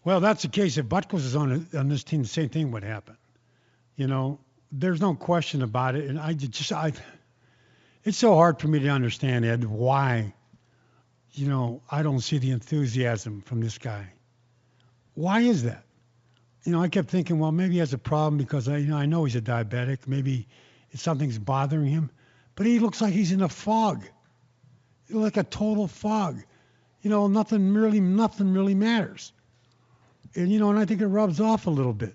Well, that's the case. If Butkus was on this team, the same thing would happen. There's no question about it. And it's so hard for me to understand, Ed, why, I don't see the enthusiasm from this guy. Why is that? I kept thinking, well, maybe he has a problem because I know he's a diabetic. Maybe something's bothering him. But he looks like he's in a fog, like a total fog. Nothing really matters. And I think it rubs off a little bit.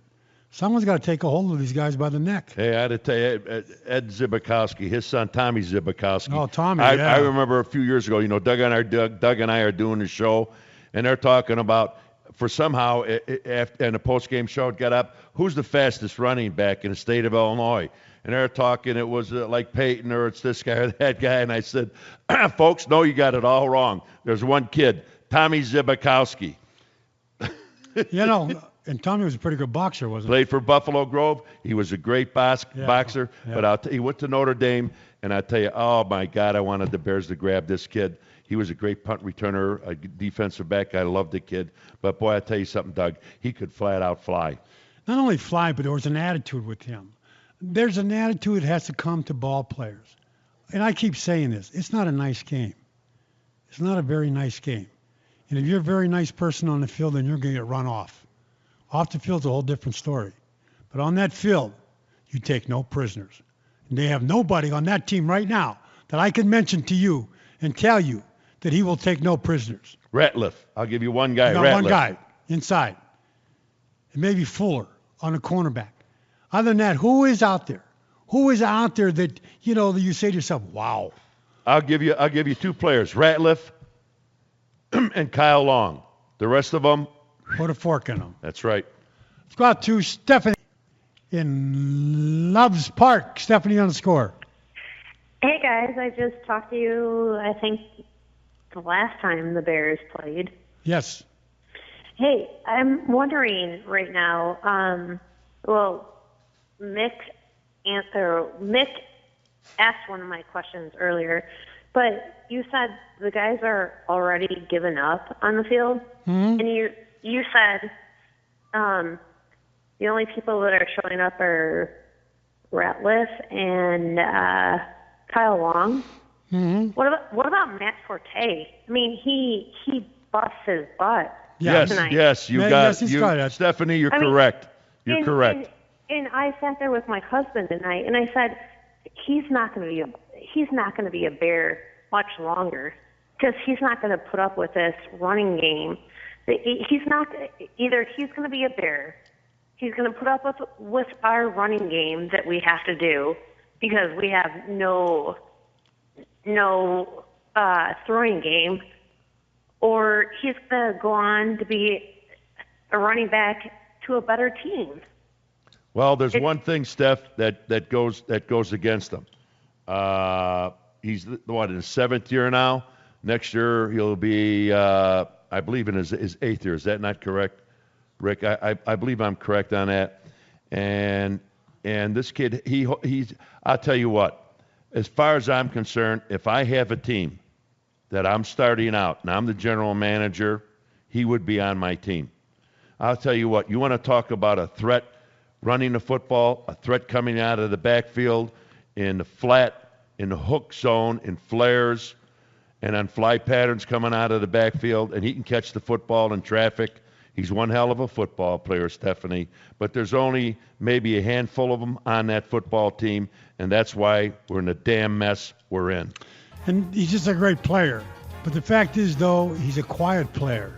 Someone's got to take a hold of these guys by the neck. Hey, I had to tell you, Ed Zibikowski, his son Tommy Zibikowski. Oh, Tommy, yeah. I remember a few years ago, Doug and I are doing the show, and they're talking about, for somehow, in a post-game show, it got up, who's the fastest running back in the state of Illinois? And they're talking, it was like Peyton or it's this guy or that guy. And I said, folks, no, you got it all wrong. There's one kid, Tommy Zibikowski. And Tommy was a pretty good boxer, wasn't he? Played for Buffalo Grove. He was a great boxer. Yeah. But he went to Notre Dame, and I tell you, oh, my God, I wanted the Bears to grab this kid. He was a great punt returner, a defensive back. I loved the kid. But, boy, I tell you something, Doug, he could flat out fly. Not only fly, but there was an attitude with him. There's an attitude that has to come to ball players. And I keep saying this. It's not a nice game. It's not a very nice game. And if you're a very nice person on the field, then you're going to get run off. Off the field's a whole different story. But on that field, you take no prisoners. And they have nobody on that team right now that I can mention to you and tell you that he will take no prisoners. Ratliff. I'll give you one guy. One guy inside. And maybe Fuller on a cornerback. Other than that, who is out there? Who is out there that, that you say to yourself, wow. I'll give you two players, Ratliff and Kyle Long. The rest of them, put a fork in them. That's right. Let's go out to Stephanie in Loves Park. Stephanie on the score. Hey, guys. I just talked to you, I think, the last time the Bears played. Yes. Hey, I'm wondering right now, Mick asked one of my questions earlier, but you said the guys are already given up on the field, and you said the only people that are showing up are Ratliff and Kyle Long. Mm-hmm. What about Matt Forte? I mean, he busts his butt. Yes, tonight. yes, you got it. Stephanie, you're correct. You're correct. And I sat there with my husband tonight, and I said, he's not going to be a Bear much longer because he's not going to put up with this running game. He's not either. He's going to be a Bear. He's going to put up with our running game that we have to do because we have no throwing game, or he's going to go on to be a running back to a better team. Well, there's one thing, Steph, that goes against him. He's in his seventh year now. Next year he'll be, I believe, in his eighth year. Is that not correct, Rick? I believe I'm correct on that. And this kid, he's. I'll tell you what. As far as I'm concerned, if I have a team that I'm starting out and I'm the general manager, he would be on my team. I'll tell you what. You want to talk about a threat running the football, a threat coming out of the backfield, in the flat, in the hook zone, in flares, and on fly patterns coming out of the backfield, and he can catch the football in traffic. He's one hell of a football player, Stephanie, but there's only maybe a handful of them on that football team, and that's why we're in the damn mess we're in. And he's just a great player. But the fact is, though, he's a quiet player.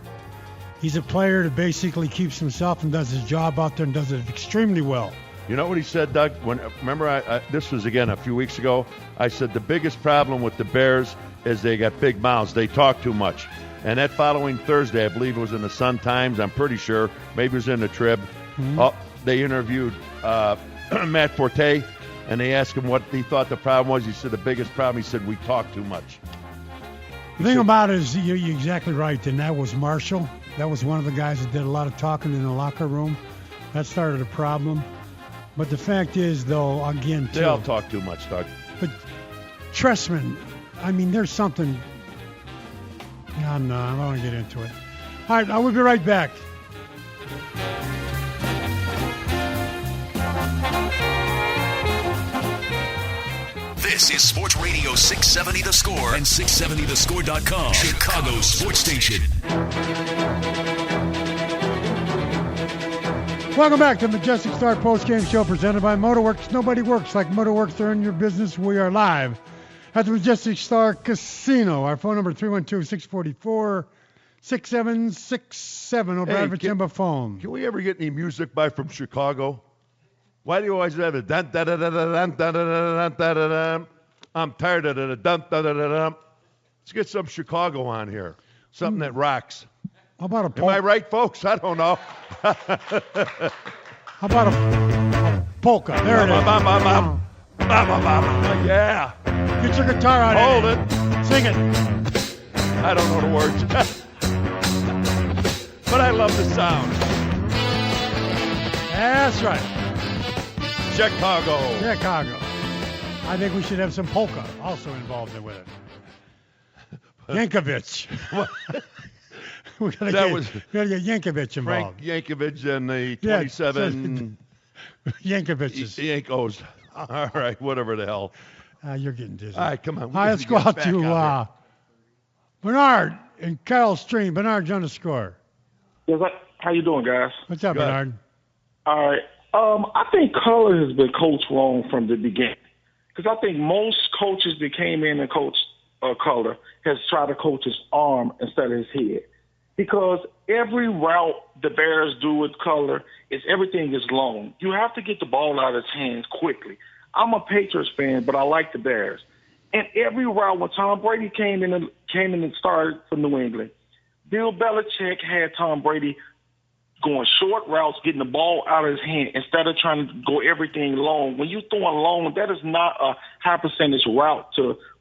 He's a player that basically keeps himself and does his job out there and does it extremely well. You know what he said, Doug? Remember, this was, again, a few weeks ago. I said the biggest problem with the Bears is they got big mouths. They talk too much. And that following Thursday, I believe it was in the Sun-Times, I'm pretty sure, maybe it was in the Trib, they interviewed Matt Forte, and they asked him what he thought the problem was. He said the biggest problem, he said, we talk too much. The thing about it is, you're exactly right, and that was Marshall. That was one of the guys that did a lot of talking in the locker room. That started a problem. But the fact is, though, again, they all talk too much, Doug. But Tressman, I mean, there's something. No, I don't want to get into it. All right, I will be right back. This is Sports Radio 670 The Score and 670thescore.com, Chicago's sports station. Welcome back to Majestic Star Postgame Show presented by Motorworks. Nobody works like Motorworks to earn your business. We are live at the Majestic Star Casino. Our phone number 312-644-6767. O'Bradford Timber phone. Can we ever get any music by from Chicago? Why do you always have it? Dun, dun, dun, dun, dun, dun, dun, dun, dun, dun, dun. I'm tired of it. Dun, dun, dun, dun, dun. Let's get some Chicago on here. Something that rocks. How about a Am I right, folks? I don't know. How about a polka? There it is. Yeah. Get your guitar out. Hold it. Sing it. I don't know the words. But I love the sound. That's right. Chicago. I think we should have some polka also involved with it. Yankovic. we gotta get Yankovic involved. Frank Yankovic and the 27 Yankovic's. Yankos. All right, whatever the hell. You're getting dizzy. All right, come on. All right, let's go out to Bernard in Carroll Stream. Bernard's on the score. Yes, how you doing, guys? What's up, Bernard? All right. I think color has been coached wrong from the beginning. Because I think most coaches that came in and coached color has tried to coach his arm instead of his head. Because every route the Bears do with color is everything is long. You have to get the ball out of his hands quickly. I'm a Patriots fan, but I like the Bears. And every route when Tom Brady came in and started for New England, Bill Belichick had Tom Brady going short routes, getting the ball out of his hand instead of trying to go everything long. When you're throwing long, that is not a high percentage route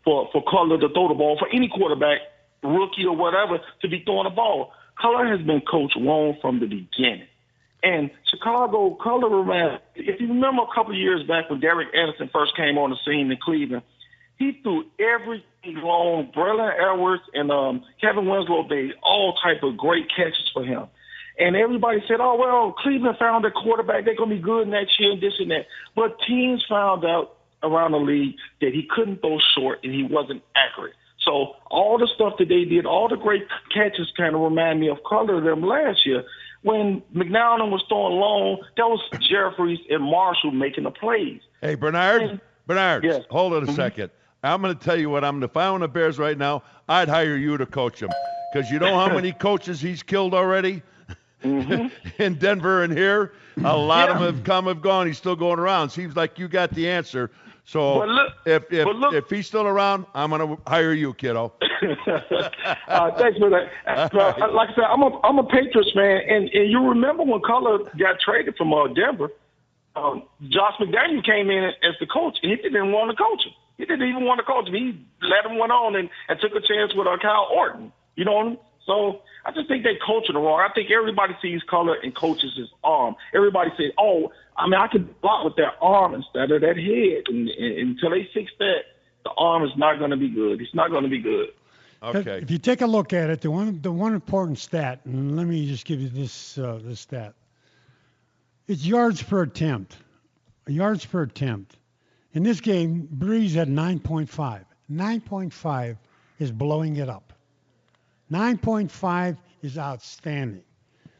for Color to throw the ball, for any quarterback, rookie or whatever, to be throwing the ball. Color has been coached wrong from the beginning. And Chicago, Color, if you remember a couple of years back when Derek Anderson first came on the scene in Cleveland, he threw everything long. Braylon Edwards and Kevin Winslow made all type of great catches for him. And everybody said, oh, well, Cleveland found a quarterback. They're going to be good next year and this and that. But teams found out around the league that he couldn't throw short and he wasn't accurate. So all the stuff that they did, all the great catches kind of remind me of Color of them last year. When McNown was throwing long, that was Jeffries and Marshall making the plays. Hey, Bernard, yes. Hold it a second. I'm going to tell you what, if I own the Bears right now, I'd hire you to coach him. Because you know how many coaches he's killed already? In Denver and here, a lot of them have come, have gone. He's still going around. Seems like you got the answer. So if he's still around, I'm going to hire you, kiddo. Thanks for that. Like I said, I'm a Patriots fan, and you remember when Color got traded from Denver, Josh McDaniel came in as the coach, and he didn't want to coach him. He didn't even want to coach him. He let him went on and took a chance with Kyle Orton. You know, so I just think they coaching it wrong. I think everybody sees Color and coaches his arm. Everybody says, oh, I can block with that arm instead of that head. And until they fix that, the arm is not going to be good. It's not going to be good. Okay. If you take a look at it, the one important stat, and let me just give you this stat. It's yards per attempt. Yards per attempt. In this game, Breeze had 9.5. 9.5 is blowing it up. 9.5 is outstanding.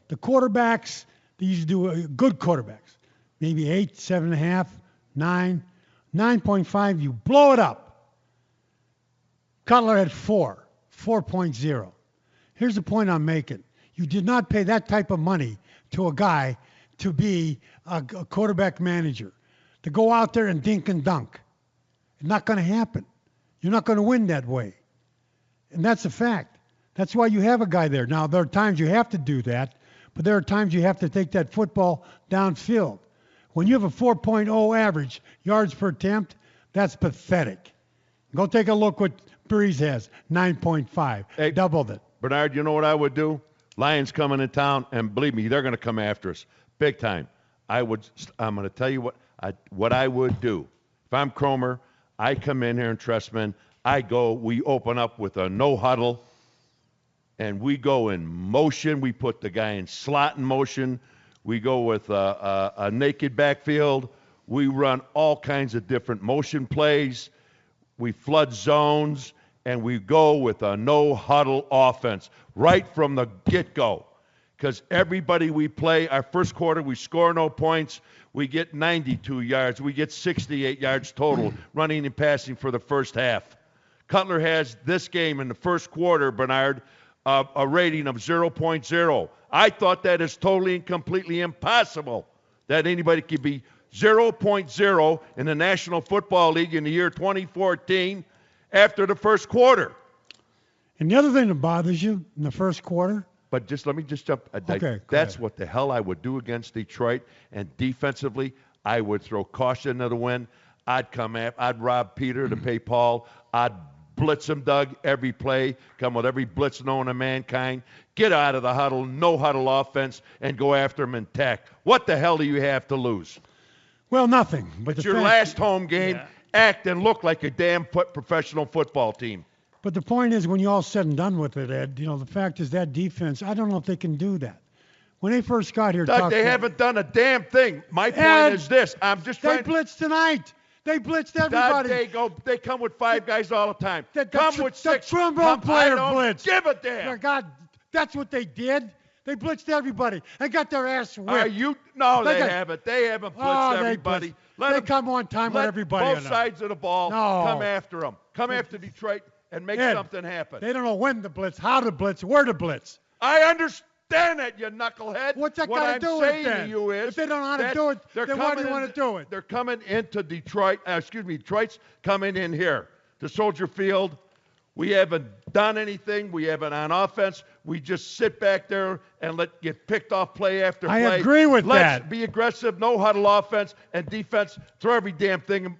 The quarterbacks, these do good quarterbacks, maybe 8, 7.5, 9. 9.5, you blow it up. Cutler had 4.0. Here's the point I'm making. You did not pay that type of money to a guy to be a quarterback manager, to go out there and dink and dunk. It's not going to happen. You're not going to win that way. And that's a fact. That's why you have a guy there. Now, there are times you have to do that, but there are times you have to take that football downfield. When you have a 4.0 average yards per attempt, that's pathetic. Go take a look what Breeze has, 9.5. Hey, doubled it. Bernard, you know what I would do? Lions coming in town, and believe me, they're going to come after us big time. I'm going to tell you what I would do. If I'm Cromer, I come in here and Trestman, we open up with a no huddle, and we go in motion. We put the guy in slot in motion. We go with a naked backfield. We run all kinds of different motion plays. We flood zones, and we go with a no-huddle offense right from the get-go. because everybody we play, our first quarter, we score no points. We get 92 yards. We get 68 yards total running and passing for the first half. Cutler has this game in the first quarter, Bernard, a rating of 0.0. I thought that is totally and completely impossible that anybody could be 0.0 in the National Football League in the year 2014 after the first quarter. And the other thing that bothers you in the first quarter? But let me jump. Okay, that's what the hell I would do against Detroit. And defensively, I would throw caution to the wind. I'd rob Peter to pay Paul. I'd blitz him, Doug, every play. Come with every blitz known to mankind. Get out of the huddle, no huddle offense, and go after him and tack. What the hell do you have to lose? Well, nothing. But it's your last home game. Yeah. Act and look like a damn professional football team. But the point is, when you're all said and done with it, Ed, the fact is that defense, I don't know if they can do that. When they first got here, Doug, they haven't done a damn thing. My point is this. I'm just trying. They blitzed tonight. They blitzed everybody. Doug, they come with 5 guys all the time. Come with 6. The trombone player blitzed. Give a damn. God, that's what they did. They blitzed everybody and got their ass whipped. No, they haven't. They haven't blitzed everybody. They come on time with everybody. Both sides of the ball come after them. Come after Detroit and make something happen. They don't know when to blitz, how to blitz, where to blitz. I understand that, you knucklehead. What's that got to do with it? What I'm saying to you is, if they don't know how to do it, then why do you want to do it? They're coming into Detroit. Detroit's coming in here to Soldier Field. We haven't done anything. We haven't on offense. We just sit back there and get picked off play after play. I agree with that. Let's be aggressive, no huddle offense, and defense. Throw every damn thing,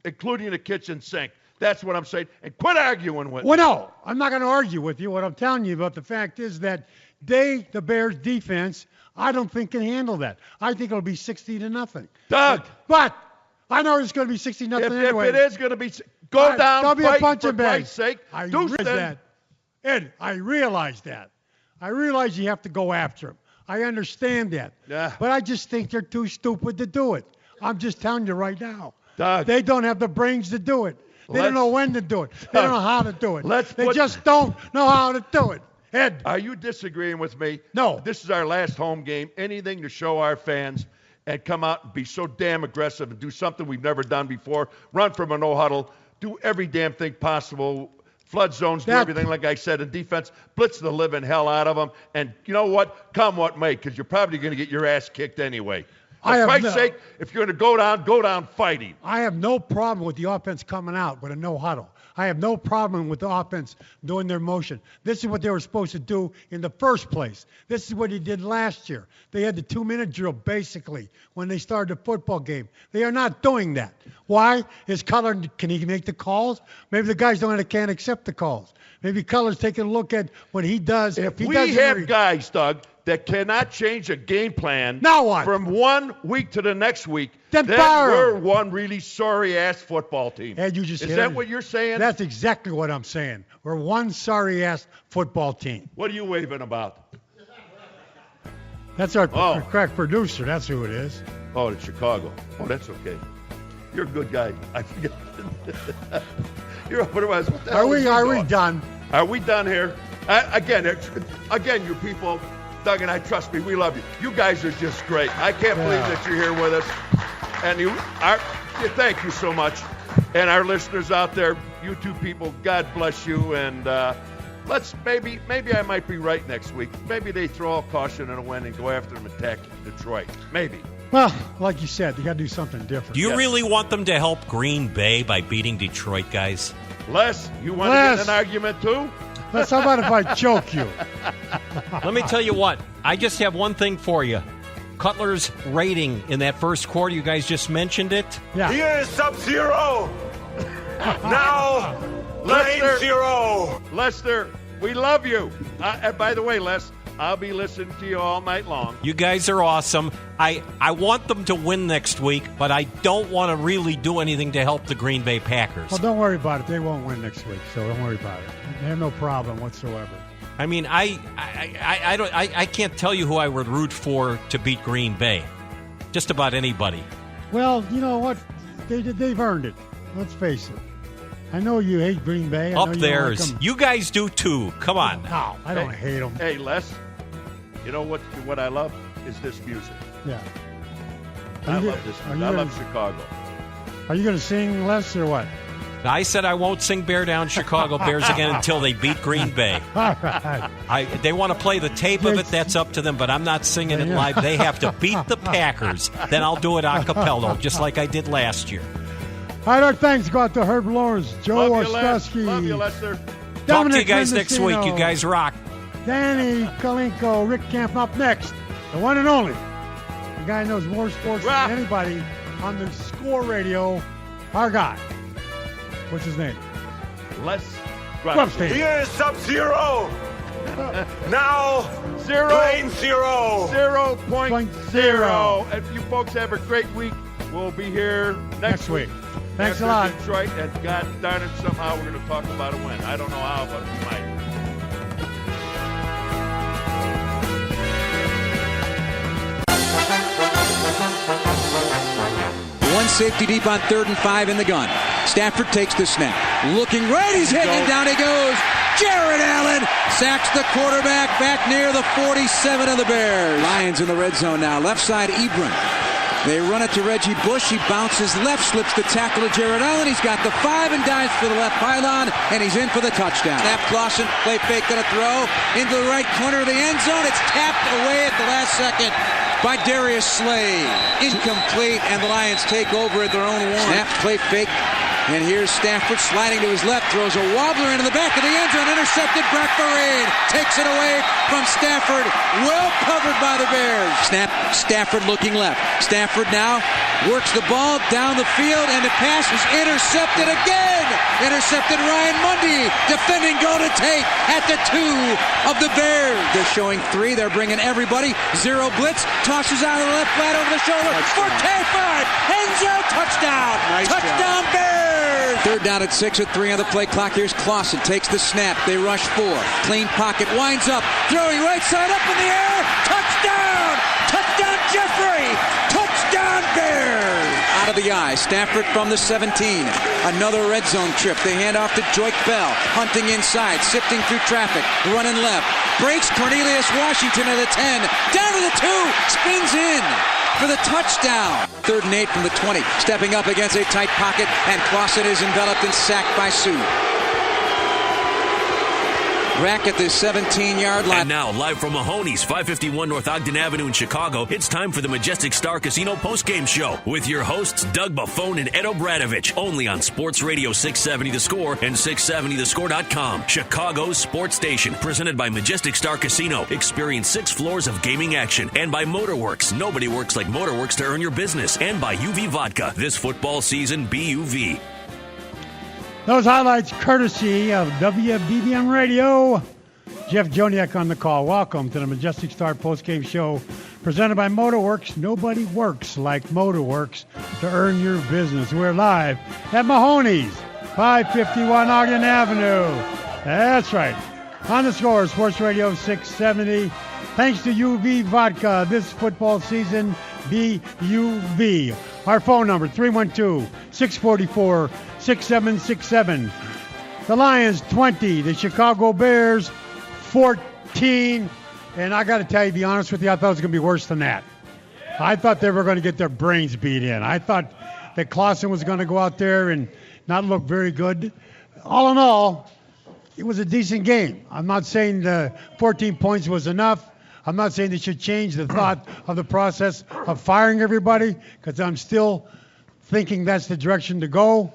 including the kitchen sink. That's what I'm saying. And quit arguing with me. Well, no, I'm not going to argue with you. What I'm telling you about the fact is that the Bears defense, I don't think can handle that. I think it'll be 60-0. Doug. But I know it's going to be 60-0 anyway. If it is going to be, go down, there'll be fight a bunch for of bags. Christ's sake. I realize that. Ed, I realize that. I realize you have to go after them. I understand that. Yeah. But I just think they're too stupid to do it. I'm just telling you right now. Doug. They don't have the brains to do it. They don't know when to do it. They don't know how to do it. They just don't know how to do it. Ed. Are you disagreeing with me? No. This is our last home game. Anything to show our fans and come out and be so damn aggressive and do something we've never done before. Run from a no huddle. Do every damn thing possible. Flood zones, do everything like I said in defense. Blitz the living hell out of them. And you know what? Come what may, because you're probably going to get your ass kicked anyway. For Christ's sake, if you're going to go down fighting. I have no problem with the offense coming out with a no huddle. I have no problem with the offense doing their motion. This is what they were supposed to do in the first place. This is what he did last year. They had the 2-minute drill, basically, when they started the football game. They are not doing that. Why? His Cutler, can he make the calls? Maybe the guys can't accept the calls. Maybe Cutler's taking a look at what he does. If we have guys, Doug, that cannot change a game plan from 1 week to the next week, then we're one really sorry-ass football team. And you just Is that what you're saying? That's exactly what I'm saying. We're one sorry-ass football team. What are you waving about? That's our crack producer. That's who it is. Oh, it's Chicago. Oh, that's okay. You're a good guy. I forget. Are we done? Are we done here? Again, you people, Doug and I, trust me, we love you. You guys are just great. I can't believe that you're here with us. And thank you so much. And our listeners out there, you two people, God bless you. And maybe I might be right next week. Maybe they throw all caution and a win and go after them and attack Detroit. Maybe. Well, like you said, they got to do something different. Do you really want them to help Green Bay by beating Detroit, guys? Les, you want to get in an argument too? Les, how about if I choke you? Let me tell you what. I just have one thing for you. Cutler's rating in that first quarter, you guys just mentioned it. Yeah. Here is Sub-Zero. Now, Lane Zero. Lester, we love you. And by the way, Les, I'll be listening to you all night long. You guys are awesome. I want them to win next week, but I don't want to really do anything to help the Green Bay Packers. Well, don't worry about it. They won't win next week, so don't worry about it. They have no problem whatsoever. I mean, I can't tell you who I would root for to beat Green Bay. Just about anybody. Well, you know what? They've earned it. Let's face it. I know you hate Green Bay. Up theirs. You guys do too. Come on. No, I don't hate them. Hey, Les, You know what I love is this music. Yeah. I love this music. I love Chicago. Are you going to sing, Les, or what? I said I won't sing Bear Down Chicago Bears again until they beat Green Bay. All right. They want to play the tape of it, that's up to them, but I'm not singing it live. They have to beat the Packers. Then I'll do it a cappella, just like I did last year. All right, our thanks go out to Herb Lawrence, Joe Ostrowski. Love you, Lester. Talk to you guys next week. You guys rock. Danny Kalinko, Rick Camp up next. The one and only. The guy knows more sports than anybody on the Score Radio. Our guy. What's his name? Les Grubstein. Here's Sub-Zero. Now, Plane Zero. 0.0. And you folks have a great week. We'll be here next week. Thanks a lot. Detroit, and God darn it, somehow we're going to talk about a win. I don't know how, but we might. One safety deep on 3rd and 5 in the gun. Stafford takes the snap. Looking right, he's hit, and down he goes. Jared Allen sacks the quarterback back near the 47 of the Bears. Lions in the red zone now. Left side, Ebron. They run it to Reggie Bush. He bounces left, slips the tackle to Jared Allen. He's got the 5 and dives for the left pylon, and he's in for the touchdown. Snap Clausen, play fake, going to throw into the right corner of the end zone. It's tapped away at the last second by Darius Slay. Incomplete, and the Lions take over at their own 1. Snap, play fake, and here's Stafford sliding to his left, throws a wobbler into the back of the end zone, intercepted. Brock Vereen takes it away from Stafford, well covered by the Bears. Snap, Stafford looking left. Stafford now works the ball down the field, and the pass is intercepted again. Intercepted Ryan Mundy, defending Golden Tate at the 2 of the Bears. They're showing 3. They're bringing everybody. 0 blitz, tosses out of the left, flat over the shoulder. Forte 5, end zone, touchdown. Touchdown Bears. 3rd down at 6 with 3 on the play clock. Here's Clausen, takes the snap. They rush 4. Clean pocket, winds up, throwing right side up in the air. Touchdown! Touchdown Jeffrey! Touchdown Bears! Out of the eye, Stafford from the 17. Another red zone trip. They hand off to Joik Bell. Hunting inside, sifting through traffic, running left. Breaks Cornelius Washington at the 10. Down to the 2, spins in for the touchdown. 3rd and 8 from the 20. Stepping up against a tight pocket, and Clausen is enveloped and sacked by Sue. Rack at the 17-yard line. And now, live from Mahoney's, 551 North Ogden Avenue in Chicago, it's time for the Majestic Star Casino postgame show with your hosts, Doug Buffone and Ed Obradovich, only on Sports Radio 670 The Score and 670thescore.com. Chicago's sports station, presented by Majestic Star Casino. Experience 6 floors of gaming action. And by Motorworks. Nobody works like Motorworks to earn your business. And by UV Vodka. This football season, BUV. Those highlights courtesy of WBBM Radio. Jeff Joniak on the call. Welcome to the Majestic Star postgame show presented by Motorworks. Nobody works like Motorworks to earn your business. We're live at Mahoney's, 551 Ogden Avenue. That's right. On the Score, Sports Radio 670. Thanks to UV Vodka this football season, BUV. Our phone number, 312-644-6767. The Lions, 20. The Chicago Bears, 14. And I got to tell you, to be honest with you, I thought it was going to be worse than that. I thought they were going to get their brains beat in. I thought that Clausen was going to go out there and not look very good. All in all, it was a decent game. I'm not saying the 14 points was enough. I'm not saying they should change the thought of the process of firing everybody, because I'm still thinking that's the direction to go.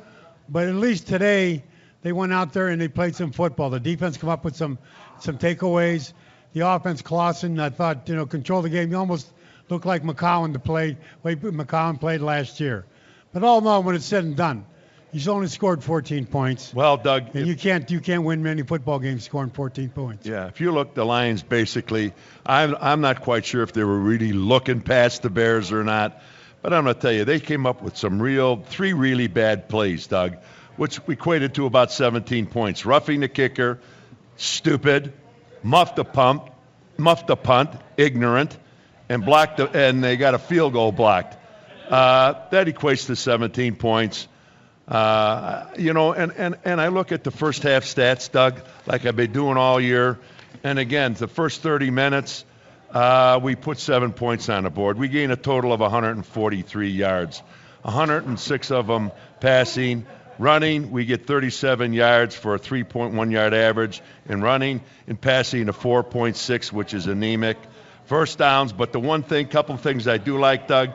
But at least today they went out there and they played some football. The defense come up with some takeaways. The offense, Clausen, I thought, controlled the game. He almost looked like McCown to play, way McCown played last year. But all in all, when it's said and done, he's only scored 14 points. Well, Doug, and you can't win many football games scoring 14 points. Yeah, if you look, the Lions basically, I'm not quite sure if they were really looking past the Bears or not, but I'm going to tell you, they came up with 3 really bad plays, Doug, which equated to about 17 points. Roughing the kicker, stupid, muffed the punt, ignorant, and and they got a field goal blocked. That equates to 17 points. And I look at the first half stats, Doug, like I've been doing all year. And again, the first 30 minutes, We put 7 points on the board. We gained a total of 143 yards, 106 of them passing. Running, we get 37 yards for a 3.1 yard average in running, and passing a 4.6, which is anemic. First downs, but the couple of things I do like, Doug,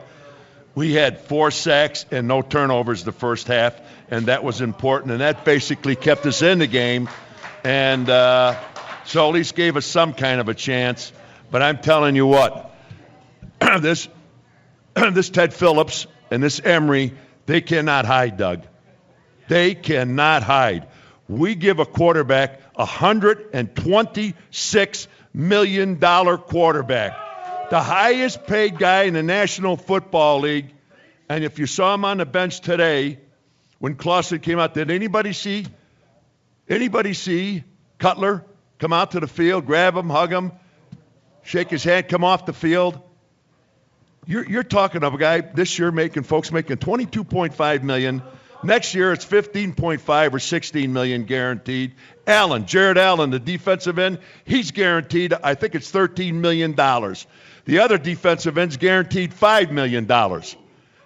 we had 4 sacks and no turnovers the first half, and that was important, and that basically kept us in the game, and so at least gave us some kind of a chance. But I'm telling you what, this Ted Phillips and this Emery, they cannot hide, Doug. They cannot hide. We give a quarterback $126 million quarterback, the highest paid guy in the National Football League. And if you saw him on the bench today, when Clausen came out, did anybody see Cutler come out to the field, grab him, hug him, shake his hand, come off the field? You're talking of a guy this year making $22.5 million. Next year, it's $15.5 or $16 million guaranteed. Jared Allen, the defensive end, he's guaranteed, I think it's $13 million. The other defensive end's guaranteed $5 million.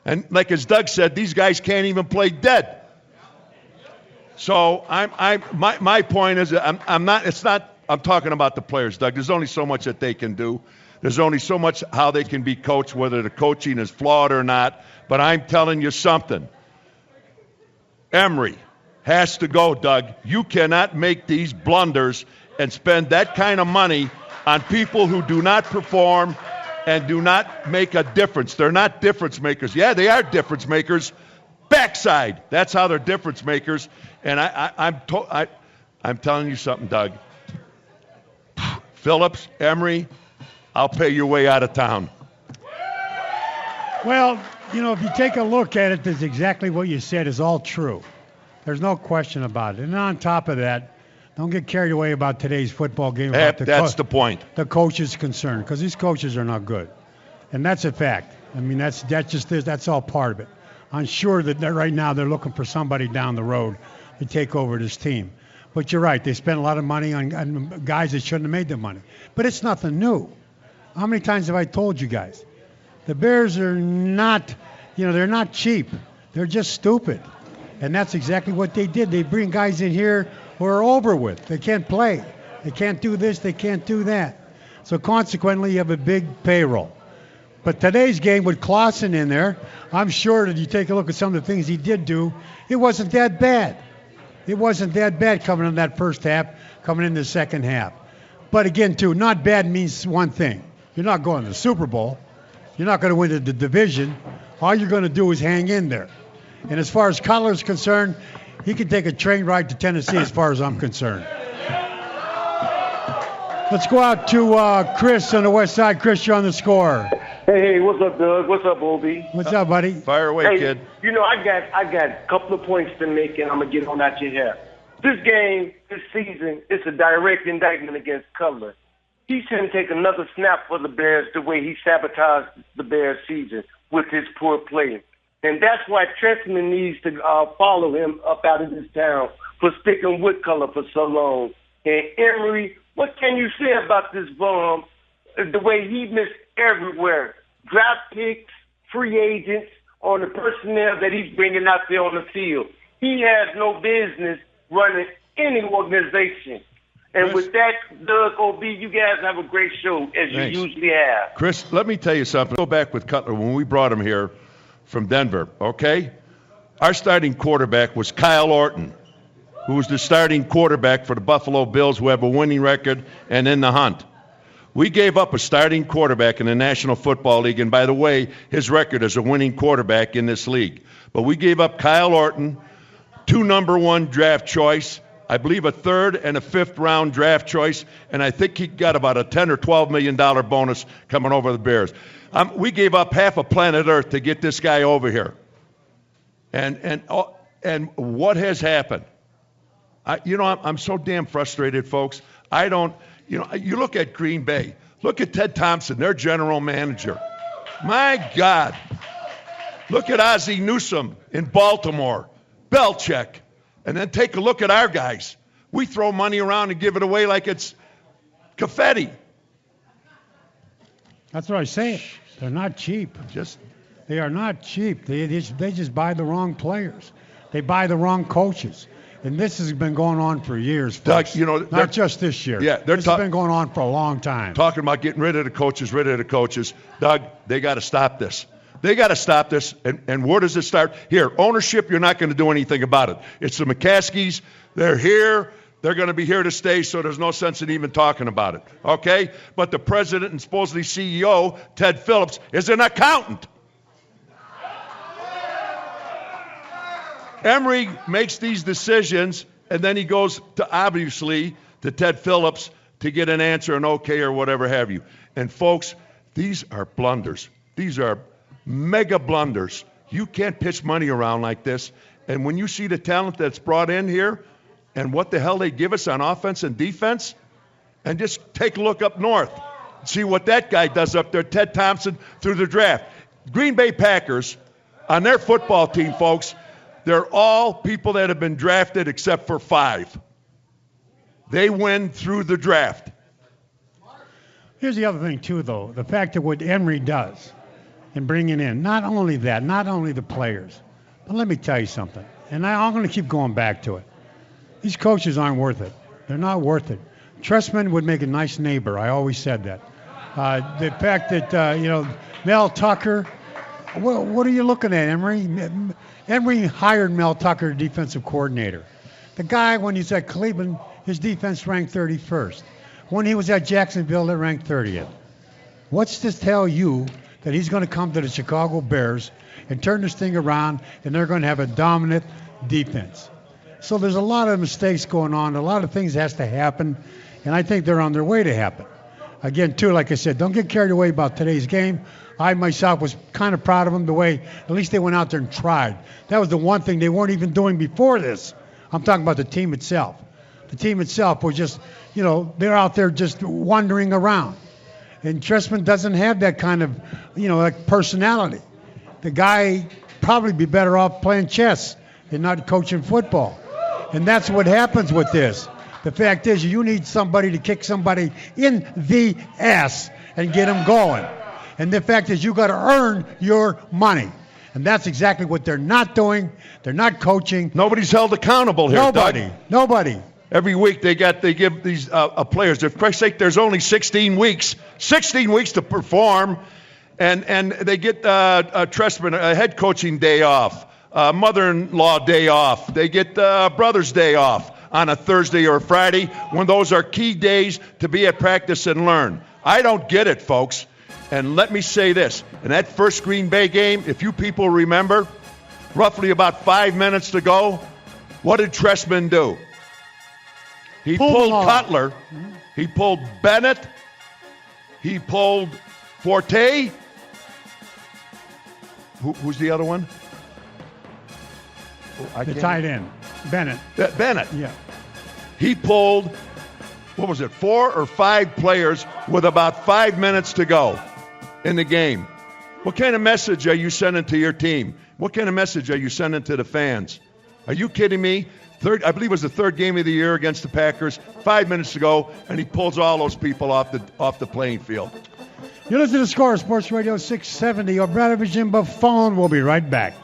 And like as Doug said, these guys can't even play dead. So my point is, I'm talking about the players, Doug. There's only so much that they can do. There's only so much how they can be coached, whether the coaching is flawed or not. But I'm telling you something. Emery has to go, Doug. You cannot make these blunders and spend that kind of money on people who do not perform and do not make a difference. They're not difference makers. Yeah, they are difference makers. Backside. That's how they're difference makers. And I'm telling you something, Doug. Phillips, Emery, I'll pay your way out of town. Well, if you take a look at it, that's exactly what you said is all true. There's no question about it. And on top of that, don't get carried away about today's football game. That's the point. The coach is concerned because these coaches are not good. And that's a fact. I mean, that's all part of it. I'm sure that right now they're looking for somebody down the road to take over this team. But you're right. They spent a lot of money on guys that shouldn't have made the money. But it's nothing new. How many times have I told you guys? The Bears are not, they're not cheap. They're just stupid. And that's exactly what they did. They bring guys in here who are over with. They can't play. They can't do this. They can't do that. So consequently, you have a big payroll. But today's game with Clausen in there, I'm sure that you take a look at some of the things he did do, it wasn't that bad. It wasn't that bad coming in that first half, coming in the second half. But again, too, not bad means one thing. You're not going to the Super Bowl. You're not going to win the division. All you're going to do is hang in there. And as far as Cutler's concerned, he can take a train ride to Tennessee as far as I'm concerned. Let's go out to Chris on the west side. Chris, you're on the score. Hey, what's up, Doug? What's up, Obi? What's up, buddy? Fire away, kid. I got a couple of points to make, and I'm going to get on out your hair. This game, this season, it's a direct indictment against Cutler. He shouldn't take another snap for the Bears the way he sabotaged the Bears' season with his poor play. And that's why Trestman needs to follow him up out of this town for sticking with Cutler for so long. And Emery, what can you say about this bum? The way he missed everywhere. Draft picks, free agents, on the personnel that he's bringing out there on the field. He has no business running any organization. And with that, Doug, OB, you guys have a great show, as Thanks. You usually have. Chris, let me tell you something. Go back with Cutler when we brought him here from Denver, okay? Our starting quarterback was Kyle Orton, who was the starting quarterback for the Buffalo Bills, who have a winning record and in the hunt. We gave up a starting quarterback in the National Football League, and by the way, his record is a winning quarterback in this league. But we gave up Kyle Orton, 2 number 1 draft choice, I believe a 3rd and a 5th round draft choice, and I think he got about a $10 or $12 million bonus coming over the Bears. We gave up half a planet Earth to get this guy over here. And what has happened? I'm so damn frustrated, folks. You look at Green Bay. Look at Ted Thompson, their general manager. My God. Look at Ozzie Newsome in Baltimore. Belichick. And then take a look at our guys. We throw money around and give it away like it's confetti. That's what I say. They're not cheap. They are not cheap. They just buy the wrong players. They buy the wrong coaches. And this has been going on for years, folks. Doug, not just this year. Yeah, this has been going on for a long time. Talking about getting rid of the coaches. Doug, they got to stop this. They got to stop this. And where does it start? Here, ownership, you're not going to do anything about it. It's the McCaskies. They're here. They're going to be here to stay, so there's no sense in even talking about it. Okay? But the president and supposedly CEO, Ted Phillips, is an accountant. Emery makes these decisions, and then he goes to, obviously, to Ted Phillips to get an answer, an okay, or whatever have you. And, folks, these are blunders. These are mega blunders. You can't pitch money around like this. And when you see the talent that's brought in here and what the hell they give us on offense and defense, and just take a look up north. See what that guy does up there, Ted Thompson, through the draft. Green Bay Packers, on their football team, folks, they're all people that have been drafted except for 5. They win through the draft. Here's the other thing, too, though. The fact that what Emery does in bringing in, not only that, not only the players, but let me tell you something, and I'm going to keep going back to it. These coaches aren't worth it. They're not worth it. Trestman would make a nice neighbor. I always said that. The fact that, Mel Tucker, what are you looking at, Emery? Emery hired Mel Tucker, defensive coordinator. The guy, when he's at Cleveland, his defense ranked 31st. When he was at Jacksonville, it ranked 30th. What's to tell you that he's going to come to the Chicago Bears and turn this thing around, and they're going to have a dominant defense? So there's a lot of mistakes going on. A lot of things has to happen, and I think they're on their way to happen. Again, too, like I said, don't get carried away about today's game. I, myself, was kind of proud of them the way at least they went out there and tried. That was the one thing they weren't even doing before this. I'm talking about the team itself. The team itself was just, they're out there just wandering around. And Trestman doesn't have that kind of, like personality. The guy probably be better off playing chess and not coaching football. And that's what happens with this. The fact is, you need somebody to kick somebody in the ass and get them going. And the fact is, you got to earn your money. And that's exactly what they're not doing. They're not coaching. Nobody's held accountable here, Doug. Nobody. Every week they give these players, for Christ's sake, there's only 16 weeks. 16 weeks to perform. And they get Trestman a head coaching day off, mother-in-law day off. They get brother's day off on a Thursday or a Friday when those are key days to be at practice and learn. I don't get it, folks. And let me say this. In that first Green Bay game, if you people remember, roughly about 5 minutes to go, what did Trestman do? He pulled Cutler. He pulled Bennett. He pulled Forte. Who's the other one? The tight end, Bennett. Bennett. Yeah. He pulled, 4 or 5 players with about 5 minutes to go in the game. What kind of message are you sending to your team? What kind of message are you sending to the fans? Are you kidding me? I believe it was the third game of the year against the Packers, 5 minutes to go, and he pulls all those people off the playing field. You listen to Score, Sports Radio 670. Obradovich and Buffon. We'll be right back.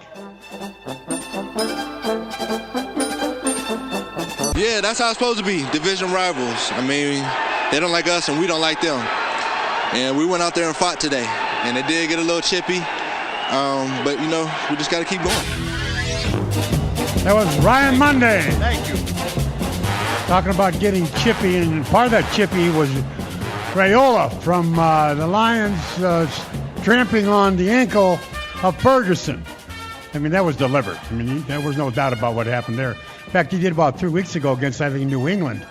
Yeah, that's how it's supposed to be. Division rivals. I mean, they don't like us and we don't like them. And we went out there and fought today. And it did get a little chippy. But, we just got to keep going. That was Ryan Monday. Thank you. Talking about getting chippy, and part of that chippy was Raiola from the Lions trampling on the ankle of Ferguson. I mean, that was deliberate. I mean, there was no doubt about what happened there. In fact, he did about 3 weeks ago against, I think, New England.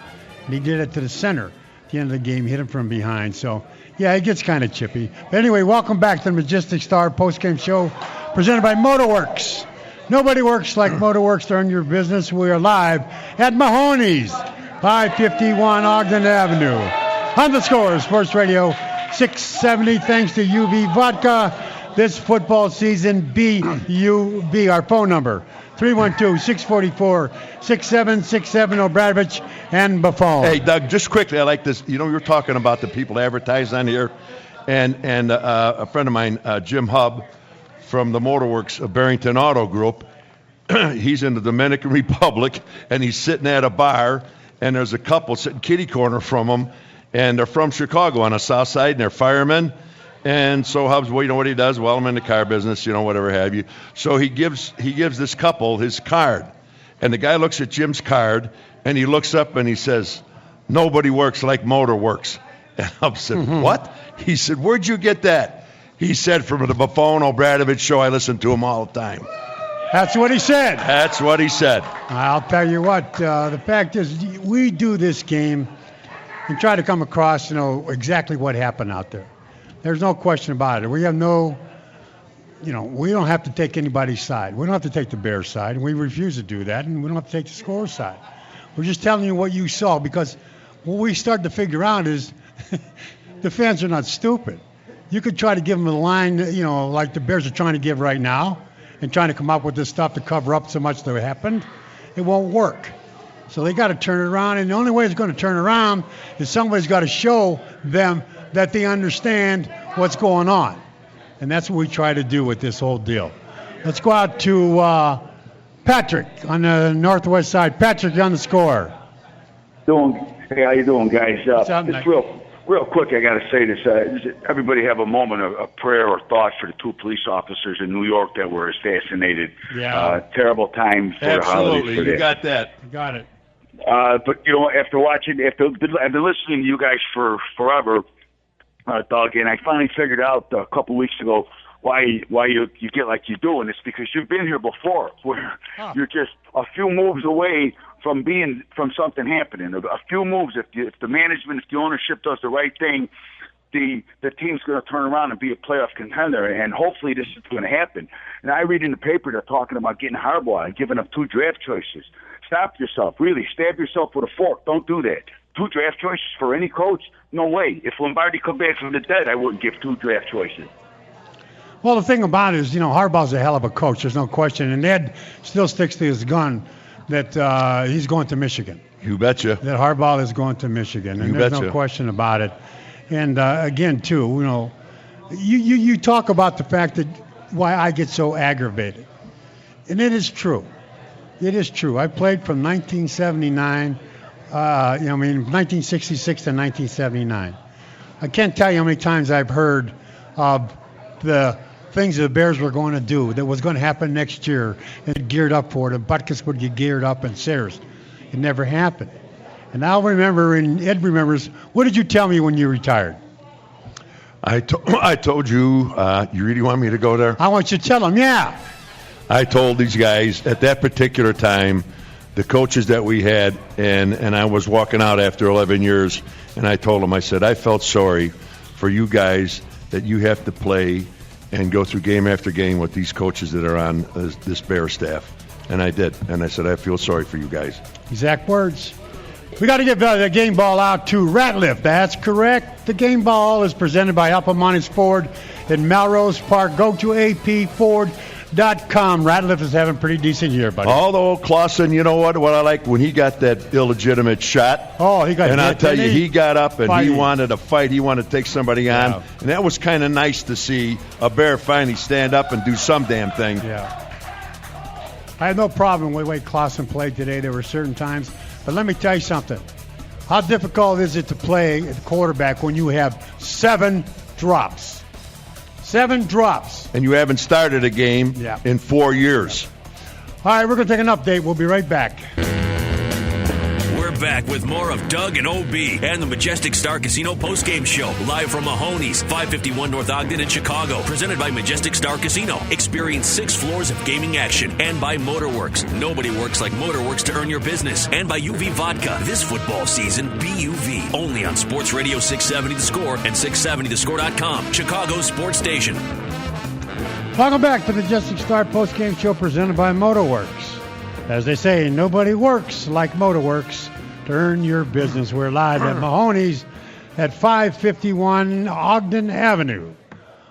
And he did it to the center. At the end of the game, hit him from behind. So, yeah, it gets kind of chippy. But anyway, welcome back to the Majestic Star postgame show presented by Motorworks. Nobody works like Motorworks to earn your business. We are live at Mahoney's, 551 Ogden Avenue. On the Score, Sports Radio 670, thanks to UV Vodka. This football season, BUV, our phone number, 312-644-6767, Obradovich and Buffon. Hey, Doug, just quickly, I like this. You were talking about the people advertised on here. and a friend of mine, Jim Hubb, from the Motorworks of Barrington Auto Group. He's in the Dominican Republic, and he's sitting at a bar, and there's a couple sitting kitty corner from him, and they're from Chicago on the south side, and they're firemen. And so Hubbs, well, you know what he does? Well, I'm in the car business, whatever have you. So he gives this couple his card, and the guy looks at Jim's card, and he looks up and he says, "Nobody works like Motorworks." And Hubbs said, "What?" He said, "Where'd you get that?" He said, "From the Buffone Obradovich show. I listen to him all the time." That's what he said. That's what he said. I'll tell you what, the fact is we do this game and try to come across, exactly what happened out there. There's no question about it. We have we don't have to take anybody's side. We don't have to take the Bears' side, and we refuse to do that, and we don't have to take the score's side. We're just telling you what you saw, because what we start to figure out is the fans are not stupid. You could try to give them a line, like the Bears are trying to give right now, and trying to come up with this stuff to cover up so much that happened. It won't work. So they got to turn it around, and the only way it's going to turn around is somebody's got to show them that they understand what's going on. And that's what we try to do with this whole deal. Let's go out to Patrick on the northwest side. Patrick, you're on the score. Hey, how you doing, guys? Just real quick, I got to say this. Everybody have a moment of prayer or thought for the two police officers in New York that were assassinated. Yeah. Terrible time for the holidays. Absolutely, you got that. You got it. But I've been listening to you guys for forever, Doug, and I finally figured out a couple weeks ago why you get like you do, and it's because you've been here before, where you're just a few moves away from something happening. A few moves, if the management, if the ownership does the right thing, the team's going to turn around and be a playoff contender, and hopefully this is going to happen. And I read in the paper they're talking about getting Harbaugh and giving up 2 draft choices. Stop yourself, really. Stab yourself with a fork. Don't do that. 2 draft choices for any coach? No way. If Lombardi come back from the dead, I wouldn't give 2 draft choices. Well, the thing about it is, Harbaugh's a hell of a coach. There's no question. And Ed still sticks to his gun that he's going to Michigan. You betcha. That Harbaugh is going to Michigan. And there's no question about it. And, again, too, you talk about the fact that why I get so aggravated. And it is true. It is true. I played from 1979, 1966 to 1979. I can't tell you how many times I've heard of the things the Bears were going to do that was going to happen next year and geared up for it, and Butkus would get geared up and Sayers. It never happened. And I'll remember, and Ed remembers, what did you tell me when you retired? I told you, you really want me to go there? I want you to tell them, yeah. I told these guys at that particular time, the coaches that we had, and I was walking out after 11 years, and I told them, I said, I felt sorry for you guys that you have to play and go through game after game with these coaches that are on this Bear staff. And I did. And I said, I feel sorry for you guys. Exact words. We got to give the game ball out to Ratliff. That's correct. The game ball is presented by Alpamanis Ford in Melrose Park. Go to apford.com. Ratliff is having a pretty decent year, buddy. Although Clausen, you know what I like? When he got that illegitimate shot. Oh, he got And hit, I'll tell you, he got up and fighting. he wanted to fight. He wanted to take somebody on. Yeah. And that was kind of nice to see a Bear finally stand up and do some damn thing. Yeah. I had no problem with the way Clausen played today. There were certain times. But let me tell you something. How difficult is it to play at quarterback when you have 7 drops? 7 drops. And you haven't started a game in 4 years. All right, we're going to take an update. We'll be right back. We're back with more of Doug and OB and the Majestic Star Casino postgame show, live from Mahoney's, 551 North Ogden in Chicago. Presented by Majestic Star Casino. Experience 6 floors of gaming action. And by Motorworks. Nobody works like Motorworks to earn your business. And by UV Vodka. This football season, BUV. Only on Sports Radio 670 The Score and 670thescore.com. Chicago's sports station. Welcome back to the Majestic Star postgame show presented by Motorworks. As they say, nobody works like Motorworks to earn your business. We're live at Mahoney's at 551 Ogden Avenue.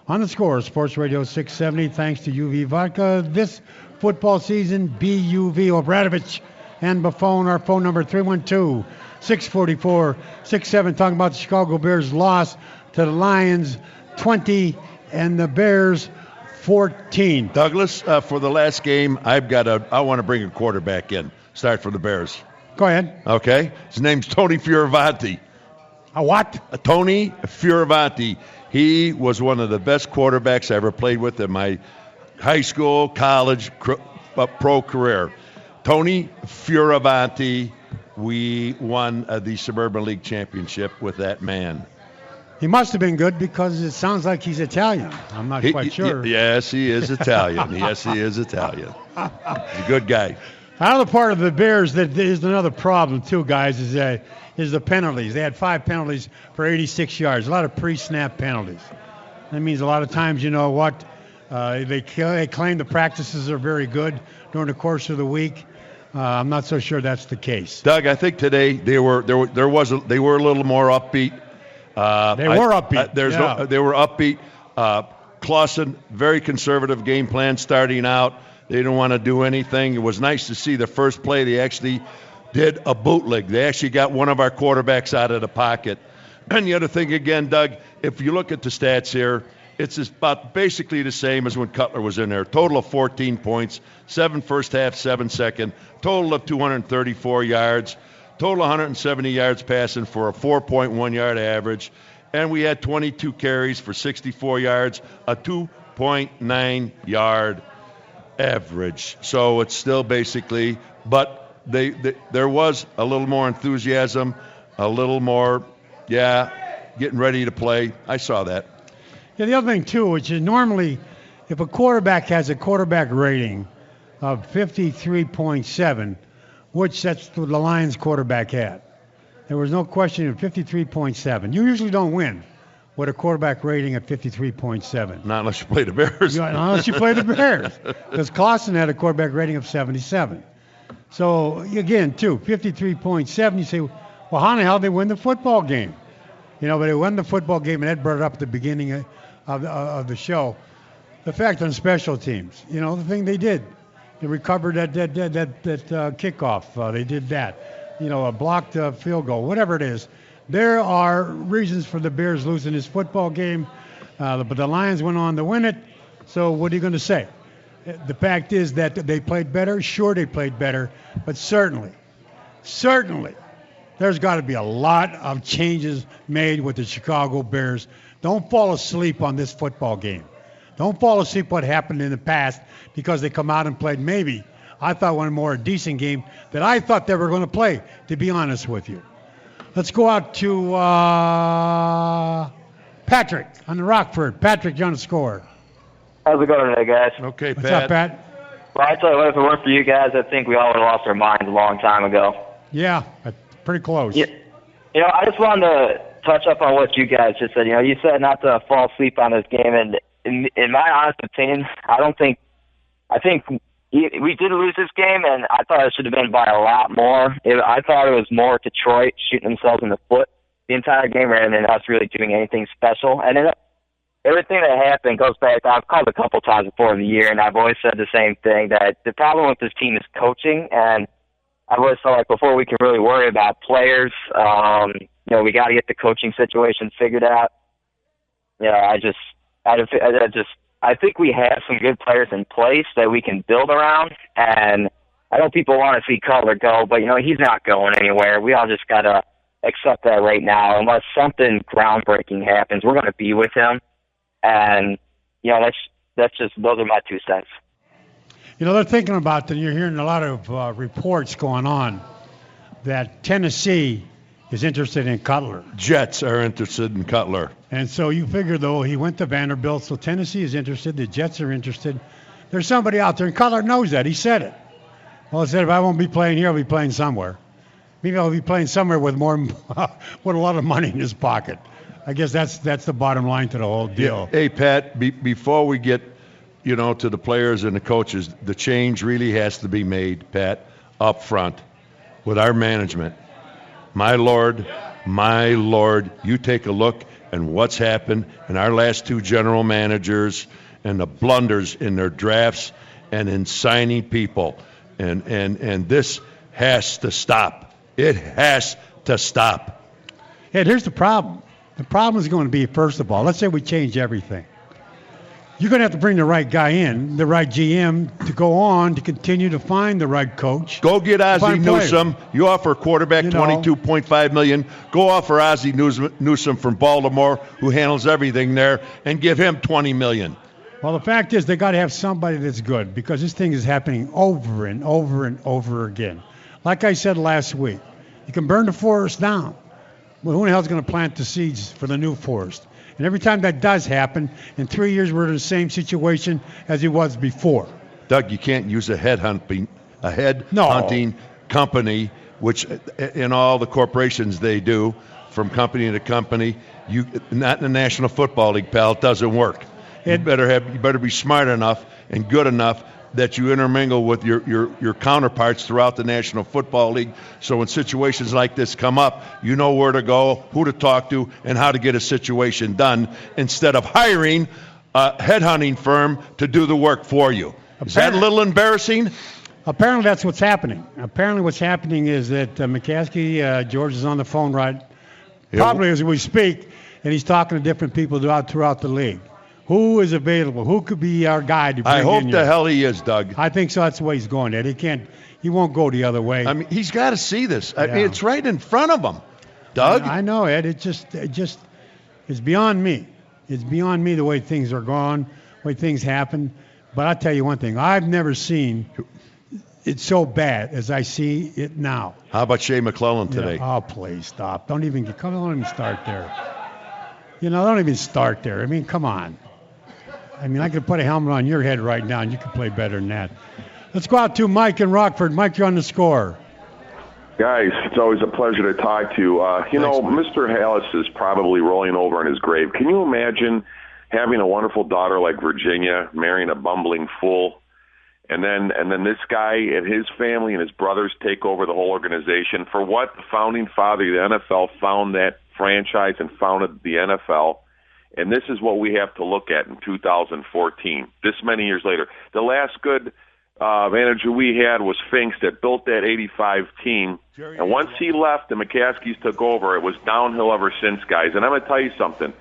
On the Score, Sports Radio 670, thanks to UV Vodka. This football season, BUV, Obradovich and Buffone. Our phone number, 312-644-67. Talking about the Chicago Bears' loss to the Lions 20 and the Bears 14. Douglas, for the last game, I want to bring a quarterback in. Start for the Bears. Go ahead. Okay. His name's Tony Fioravanti. A what? Tony Fioravanti. He was one of the best quarterbacks I ever played with in my high school, college, pro career. Tony Fioravanti, we won the Suburban League Championship with that man. He must have been good because it sounds like he's Italian. I'm not quite sure. Yes, he is Italian. Yes, he is Italian. He's a good guy. Another part of the Bears that is another problem, too, guys, is the penalties. They had 5 penalties for 86 yards, a lot of pre-snap penalties. That means a lot of times, you know what, they claim the practices are very good during the course of the week. I'm not so sure that's the case. Doug, I think today they were a little more upbeat. They were upbeat. They were upbeat. Clausen, very conservative game plan starting out. They didn't want to do anything. It was nice to see the first play. They actually did a bootleg. They actually got one of our quarterbacks out of the pocket. And the other thing, again, Doug, if you look at the stats here, it's about basically the same as when Cutler was in there. Total of 14 points, 7 first half, 7 second, total of 234 yards. Total 170 yards passing for a 4.1 yard average. And we had 22 carries for 64 yards, a 2.9 yard average. So it's still basically, but there was a little more enthusiasm, a little more, getting ready to play. I saw that. Yeah, the other thing, too, which is normally if a quarterback has a quarterback rating of 53.7, which that's what the Lions quarterback had. There was no question of 53.7. You usually don't win with a quarterback rating of 53.7. Not unless you play the Bears. Unless you play the Bears. Because Clausen had a quarterback rating of 77. So, again, too, 53.7, you say, well, how in the hell did they win the football game? You know, but they won the football game, and Ed brought it up at the beginning of the show. The fact on special teams, you know, the thing they did. They recovered that kickoff. They did that. You know, a blocked field goal, whatever it is. There are reasons for the Bears losing this football game, but the Lions went on to win it. So what are you going to say? The fact is that they played better. Sure, they played better, but certainly, there's got to be a lot of changes made with the Chicago Bears. Don't fall asleep on this football game. Don't fall asleep what happened in the past because they come out and played maybe, I thought, one more decent game that I thought they were going to play, to be honest with you. Let's go out to Patrick on the Rockford. Patrick, you're on the score. How's it going today, guys? Okay, Pat. What's up, Pat? Well, I tell you what, if it weren't for you guys, I think we all would have lost our minds a long time ago. Yeah, pretty close. Yeah. You know, I just wanted to touch up on what you guys just said. You know, you said not to fall asleep on this game, and in my honest opinion, I think we did lose this game, and I thought it should have been by a lot more. I thought it was more Detroit shooting themselves in the foot the entire game rather than us really doing anything special. And then everything that happened goes back. I've called a couple times before in the year, and I've always said the same thing, that the problem with this team is coaching. And I've always felt like before we can really worry about players, you know, we got to get the coaching situation figured out. You know, I think we have some good players in place that we can build around, and I know people want to see Cutler go, but, you know, he's not going anywhere. We all just got to accept that right now. Unless something groundbreaking happens, we're going to be with him, and, you know, those are my 2 cents. You know, they're thinking about that. You're hearing a lot of reports going on that Tennessee is interested in Cutler. Jets are interested in Cutler. And so you figure, though, he went to Vanderbilt, so Tennessee is interested. The Jets are interested. There's somebody out there, and Cutler knows that. He said it. Well, he said, if I won't be playing here, I'll be playing somewhere. Maybe I'll be playing somewhere with with a lot of money in his pocket. I guess that's the bottom line to the whole deal. Yeah. Hey, Pat, before we get, you know, to the players and the coaches, the change really has to be made, Pat, up front with our management. My Lord, you take a look at what's happened in our last 2 general managers and the blunders in their drafts and in signing people. And this has to stop. It has to stop. And here's the problem. The problem is going to be, first of all, let's say we change everything. You're going to have to bring the right guy in, the right GM, to go on to continue to find the right coach. Go get Ozzie Newsome. You offer a quarterback $22.5 million. Go offer Ozzie Newsome from Baltimore, who handles everything there, and give him $20 million. Well, the fact is they got to have somebody that's good, because this thing is happening over and over and over again. Like I said last week, you can burn the forest down. Well, who the hell is going to plant the seeds for the new forest? And every time that does happen, in 3 years we're in the same situation as it was before. Doug, you can't use a headhunting company, which in all the corporations they do, from company to company. Not in the National Football League, pal. It doesn't work. You better be smart enough and good enough that you intermingle with your counterparts throughout the National Football League. So when situations like this come up, you know where to go, who to talk to, and how to get a situation done, instead of hiring a headhunting firm to do the work for you. Is that a little embarrassing? Apparently that's what's happening. Apparently what's happening is that McCaskey, George, is on the phone probably as we speak, and he's talking to different people throughout the league. Who is available? Who could be our guy to bring in? I hope the hell he is, Doug. I think so. That's the way he's going, Ed. He won't go the other way. I mean, he's got to see this. I mean, it's right in front of him, Doug. I know, Ed. It's beyond me. It's beyond me the way things are going, the way things happen. But I'll tell you one thing. I've never seen it so bad as I see it now. How about Shea McClellan today? Yeah. Oh, please stop. Don't even start there. Don't even start there. I mean, come on. I could put a helmet on your head right now, and you could play better than that. Let's go out to Mike in Rockford. Mike, you're on the score. Guys, it's always a pleasure to talk to. Mr. Hallis is probably rolling over in his grave. Can you imagine having a wonderful daughter like Virginia marrying a bumbling fool, and then this guy and his family and his brothers take over the whole organization for what the founding father of the NFL found that franchise and founded the NFL? And this is what we have to look at in 2014, this many years later. The last good manager we had was Finks that built that 85 team. And once he left and McCaskey's took over, it was downhill ever since, guys. And I'm going to tell you something.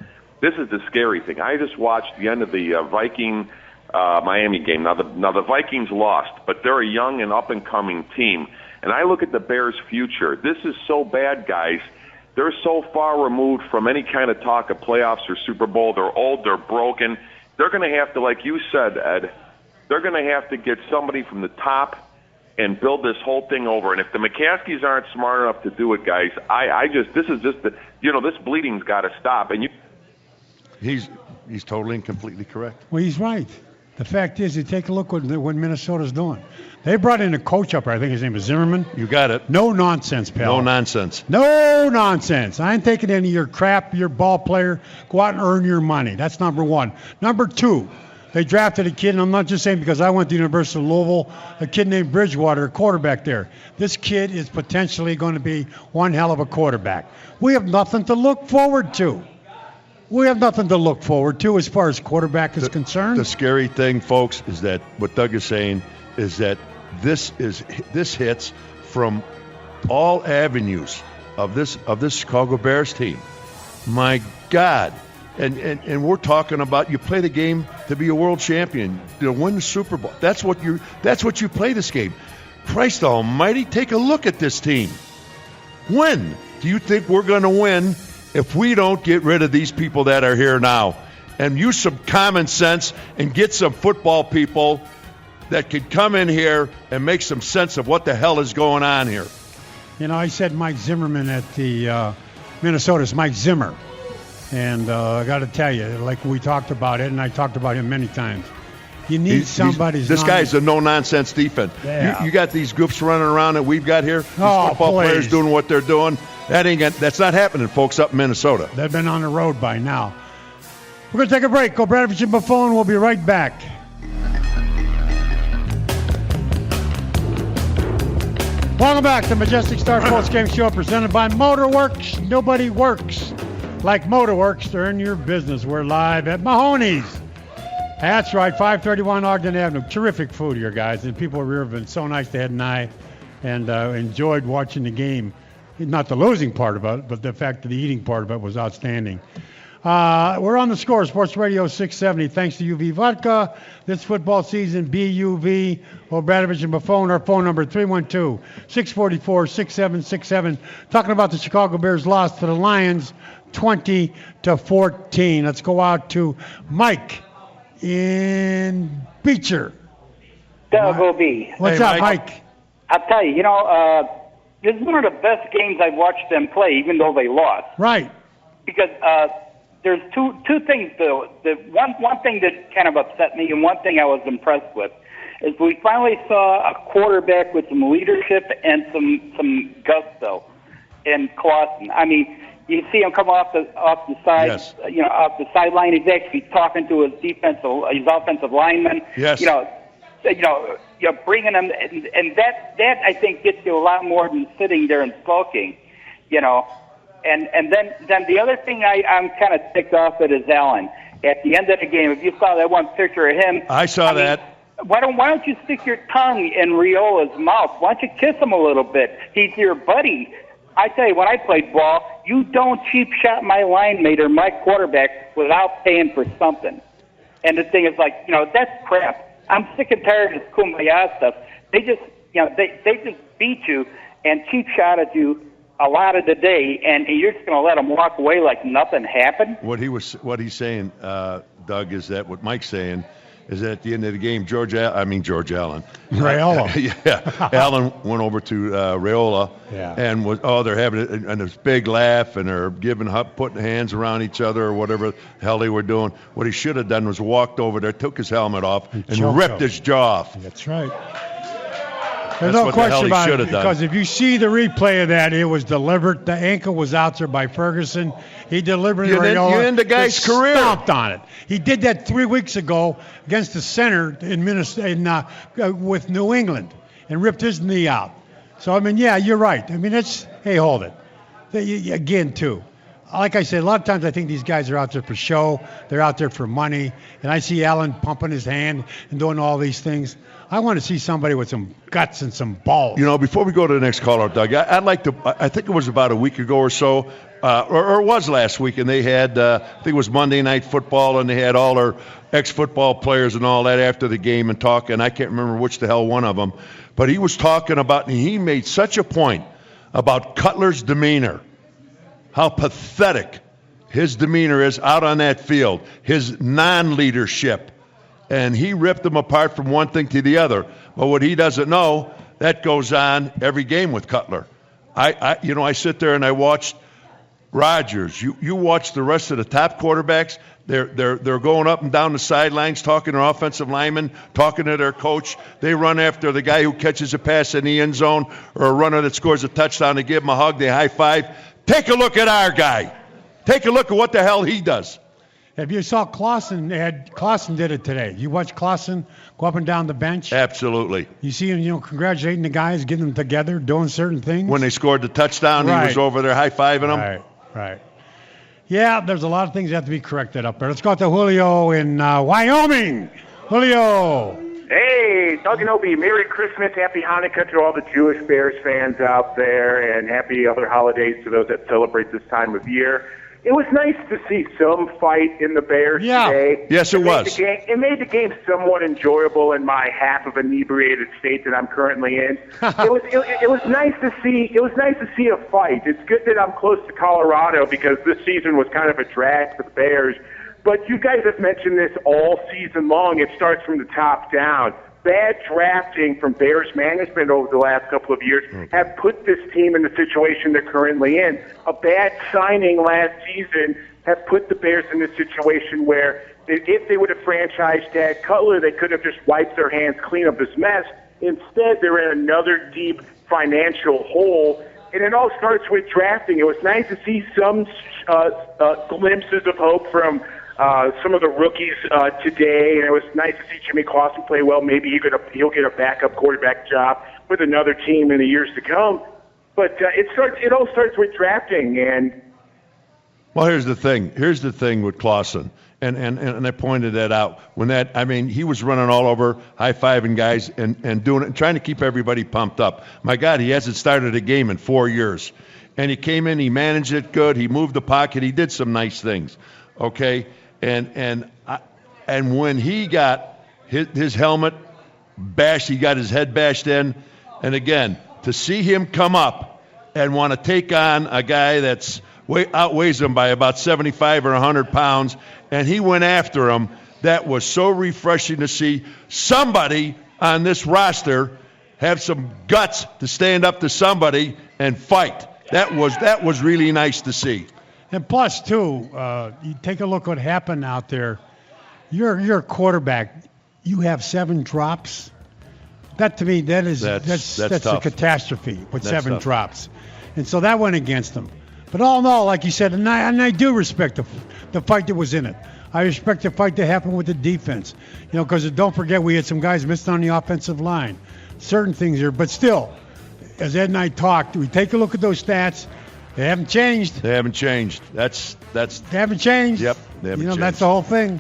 This is the scary thing. I just watched the end of the Viking Miami game. Now the Vikings lost, but they're a young and up-and-coming team. And I look at the Bears' future. This is so bad, guys. They're so far removed from any kind of talk of playoffs or Super Bowl. They're old. They're broken. They're going to have to, like you said, Ed, they're going to have to get somebody from the top and build this whole thing over. And if the McCaskeys aren't smart enough to do it, guys, this bleeding's got to stop. And he's totally and completely correct. Well, he's right. The fact is, you take a look what Minnesota's doing. They brought in a coach up there. I think his name is Zimmerman. You got it. No nonsense, pal. No nonsense. No nonsense. I ain't taking any of your crap, your ball player. Go out and earn your money. That's number one. Number two, they drafted a kid, and I'm not just saying because I went to the University of Louisville, a kid named Bridgewater, a quarterback there. This kid is potentially going to be one hell of a quarterback. We have nothing to look forward to. We have nothing to look forward to as far as quarterback is concerned. The scary thing, folks, is that what Doug is saying is that this hits from all avenues of this Chicago Bears team. My God. And we're talking about you play the game to be a world champion, to win the Super Bowl. That's what you play this game. Christ almighty, take a look at this team. When do you think we're going to win if we don't get rid of these people that are here now and use some common sense and get some football people that could come in here and make some sense of what the hell is going on here? I said Mike Zimmerman at the Minnesota's Mike Zimmer. And I got to tell you, like we talked about it, and I talked about him many times, you need somebody. This guy's a no-nonsense defense. Yeah. You got these goofs running around that we've got here. These football players doing what they're doing. That's not happening, folks, up in Minnesota. They've been on the road by now. We're going to take a break. Go Bradford and Buffon. We'll be right back. Welcome back to Majestic Star Post Game Show presented by Motorworks. Nobody works like Motorworks to earn your business. We're live at Mahoney's. That's right, 531 Ogden Avenue. Terrific food here, guys. And people here have been so nice to Ed and I and enjoyed watching the game Not the losing part of it, but the fact that the eating part of it was outstanding. We're on the Score, Sports Radio 670, thanks to UV Vodka. This football season, BUV, Obradovich and Buffon. Our phone number, 312-644-6767. Talking about the Chicago Bears loss to the Lions, 20-14. Let's go out to Mike in Beecher. Doug O.B. What's up, Mike? I'll tell you, this is one of the best games I've watched them play, even though they lost. Right. Because there's two things, though. The one thing that kind of upset me and one thing I was impressed with is we finally saw a quarterback with some leadership and some gusto in Clausen. I mean, you see him come off the side, Yes. Off the sideline. He's actually talking to his offensive lineman. Yes. Bringing them, and that I think gets you a lot more than sitting there and sulking, And then the other thing I'm kind of ticked off at is Allen. At the end of the game, if you saw that one picture of him, I saw that. Why don't you stick your tongue in Riola's mouth? Why don't you kiss him a little bit? He's your buddy. I tell you, when I played ball, you don't cheap shot my line mate or my quarterback without paying for something. And the thing is, that's crap. I'm sick and tired of this kumbaya stuff. They just, they just beat you and cheap shotted you a lot of the day, and you're just going to let them walk away like nothing happened. What he's saying, Doug, is that what Mike's saying is that at the end of the game, George Allen. Raiola. Yeah. Allen went over to Raiola and they're having this big laugh and they're putting hands around each other or whatever the hell they were doing. What he should have done was walked over there, took his helmet off, and ripped his jaw off. That's right. There's no question about it, because if you see the replay of that, it was deliberate. The ankle was out there by Ferguson. He deliberately You end the guy's career. Stomped on it. He did that 3 weeks ago against the center in Minnesota with New England and ripped his knee out. So, I mean, yeah, you're right. I mean, hold it. Again, too. Like I said, a lot of times I think these guys are out there for show. They're out there for money. And I see Allen pumping his hand and doing all these things. I want to see somebody with some guts and some balls. Before we go to the next caller, Doug, I'd like to. I think it was about a week ago or so, or it was last week, and they had. I think it was Monday Night Football, and they had all their ex-football players and all that after the game and talking. I can't remember which the hell one of them, but he was talking about, and he made such a point about Cutler's demeanor, how pathetic his demeanor is out on that field, his non-leadership. And he ripped them apart from one thing to the other. But what he doesn't know, that goes on every game with Cutler. I sit there and I watched Rodgers. You watch the rest of the top quarterbacks. They're going up and down the sidelines, talking to their offensive linemen, talking to their coach. They run after the guy who catches a pass in the end zone or a runner that scores a touchdown. They give him a hug. They high five. Take a look at our guy. Take a look at what the hell he does. If you saw Clausen did it today. You watch Clausen go up and down the bench? Absolutely. You see him, congratulating the guys, getting them together, doing certain things? When they scored the touchdown, He was over there high-fiving them. Right. Yeah, there's a lot of things that have to be corrected up there. Let's go to Julio in Wyoming. Julio. Hey, Doug and Opie, Merry Christmas, Happy Hanukkah to all the Jewish Bears fans out there, and happy other holidays to those that celebrate this time of year. It was nice to see some fight in the Bears today. Yes, it was. It made the game somewhat enjoyable in my half of inebriated state that I'm currently in. It was nice to see. It was nice to see a fight. It's good that I'm close to Colorado because this season was kind of a drag for the Bears. But you guys have mentioned this all season long. It starts from the top down. Bad drafting from Bears management over the last couple of years have put this team in the situation they're currently in. A bad signing last season have put the Bears in this situation where if they would have franchised Dad Cutler, they could have just wiped their hands clean of this mess. Instead, they're in another deep financial hole. And it all starts with drafting. It was nice to see some glimpses of hope from some of the rookies today, and it was nice to see Jimmy Clausen play well. Maybe he'll get a backup quarterback job with another team in the years to come. But it all starts with drafting. And well, here's the thing with Clausen, and I pointed that out he was running all over, high-fiving guys and doing it and trying to keep everybody pumped up. My God, he hasn't started a game in 4 years. and he came in, he managed it good, he moved the pocket, he did some nice things, okay? And when he got his helmet bashed, he got his head bashed in, and again, to see him come up and want to take on a guy that's outweighs him by about 75 or 100 pounds, and he went after him. That was so refreshing to see somebody on this roster have some guts to stand up to somebody and fight. That was really nice to see. And plus, too, you take a look what happened out there. You're a quarterback. You have 7 drops. That to me, that's a catastrophe with 7 drops. And so that went against him. But all in all, like you said, and I do respect the fight that was in it. I respect the fight that happened with the defense. You know, because don't forget we had some guys missed on the offensive line. Certain things here, but still, as Ed and I talked, we take a look at those stats. They haven't changed. They haven't changed. They haven't changed. Yep, they haven't changed. That's the whole thing.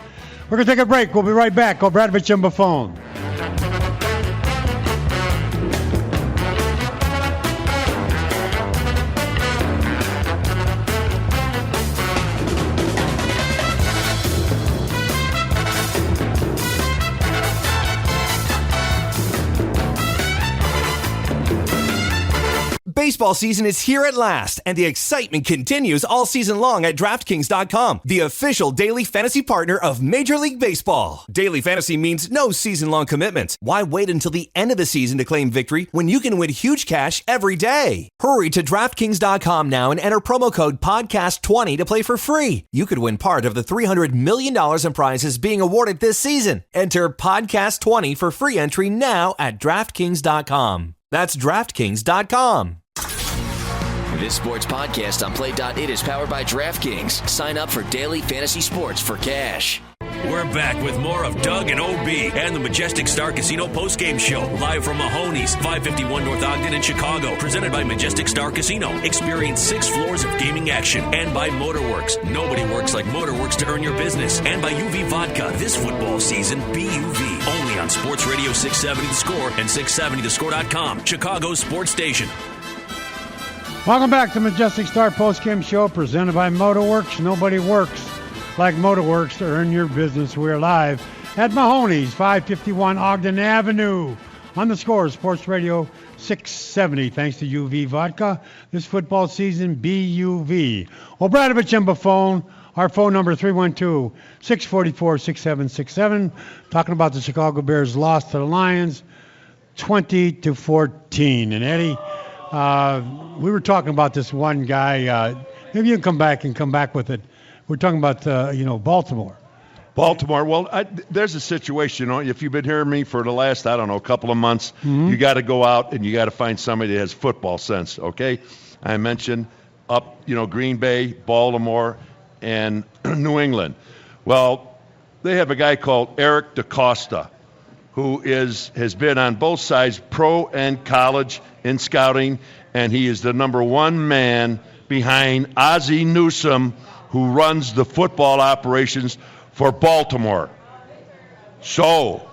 We're gonna take a break. We'll be right back. Obradovich and Buffone. Baseball season is here at last, and the excitement continues all season long at DraftKings.com, the official daily fantasy partner of Major League Baseball. Daily fantasy means no season-long commitments. Why wait until the end of the season to claim victory when you can win huge cash every day? Hurry to DraftKings.com now and enter promo code PODCAST20 to play for free. You could win part of the $300 million in prizes being awarded this season. Enter PODCAST20 for free entry now at DraftKings.com. That's DraftKings.com. This sports podcast on Play.it is powered by DraftKings. Sign up for daily fantasy sports for cash. We're back with more of Doug and OB and the Majestic Star Casino postgame show. Live from Mahoney's, 551 North Ogden in Chicago. Presented by Majestic Star Casino. Experience 6 floors of gaming action. And by Motorworks. Nobody works like Motorworks to earn your business. And by UV Vodka. This football season, BUV. Only on Sports Radio 670 The Score and 670thescore.com. Chicago's sports station. Welcome back to Majestic Star Postgame Show presented by Motorworks. Nobody works like Motorworks to earn your business. We're live at Mahoney's, 551 Ogden Avenue. On the Score, Sports Radio 670. Thanks to UV Vodka. This football season, BUV. Obradovich and Buffone. Our phone number, 312-644-6767. Talking about the Chicago Bears' loss to the Lions, 20-14. And Eddie, we were talking about this one guy. Maybe you can come back with it. We're talking about, Baltimore. Baltimore. Well, there's a situation. If you've been hearing me for the last, couple of months, you got to go out and you got to find somebody that has football sense. Okay, I mentioned Green Bay, Baltimore, and New England. Well, they have a guy called Eric DaCosta, who has been on both sides, pro and college, in scouting, and he is the number 1 man behind Ozzie Newsome, who runs the football operations for Baltimore. So,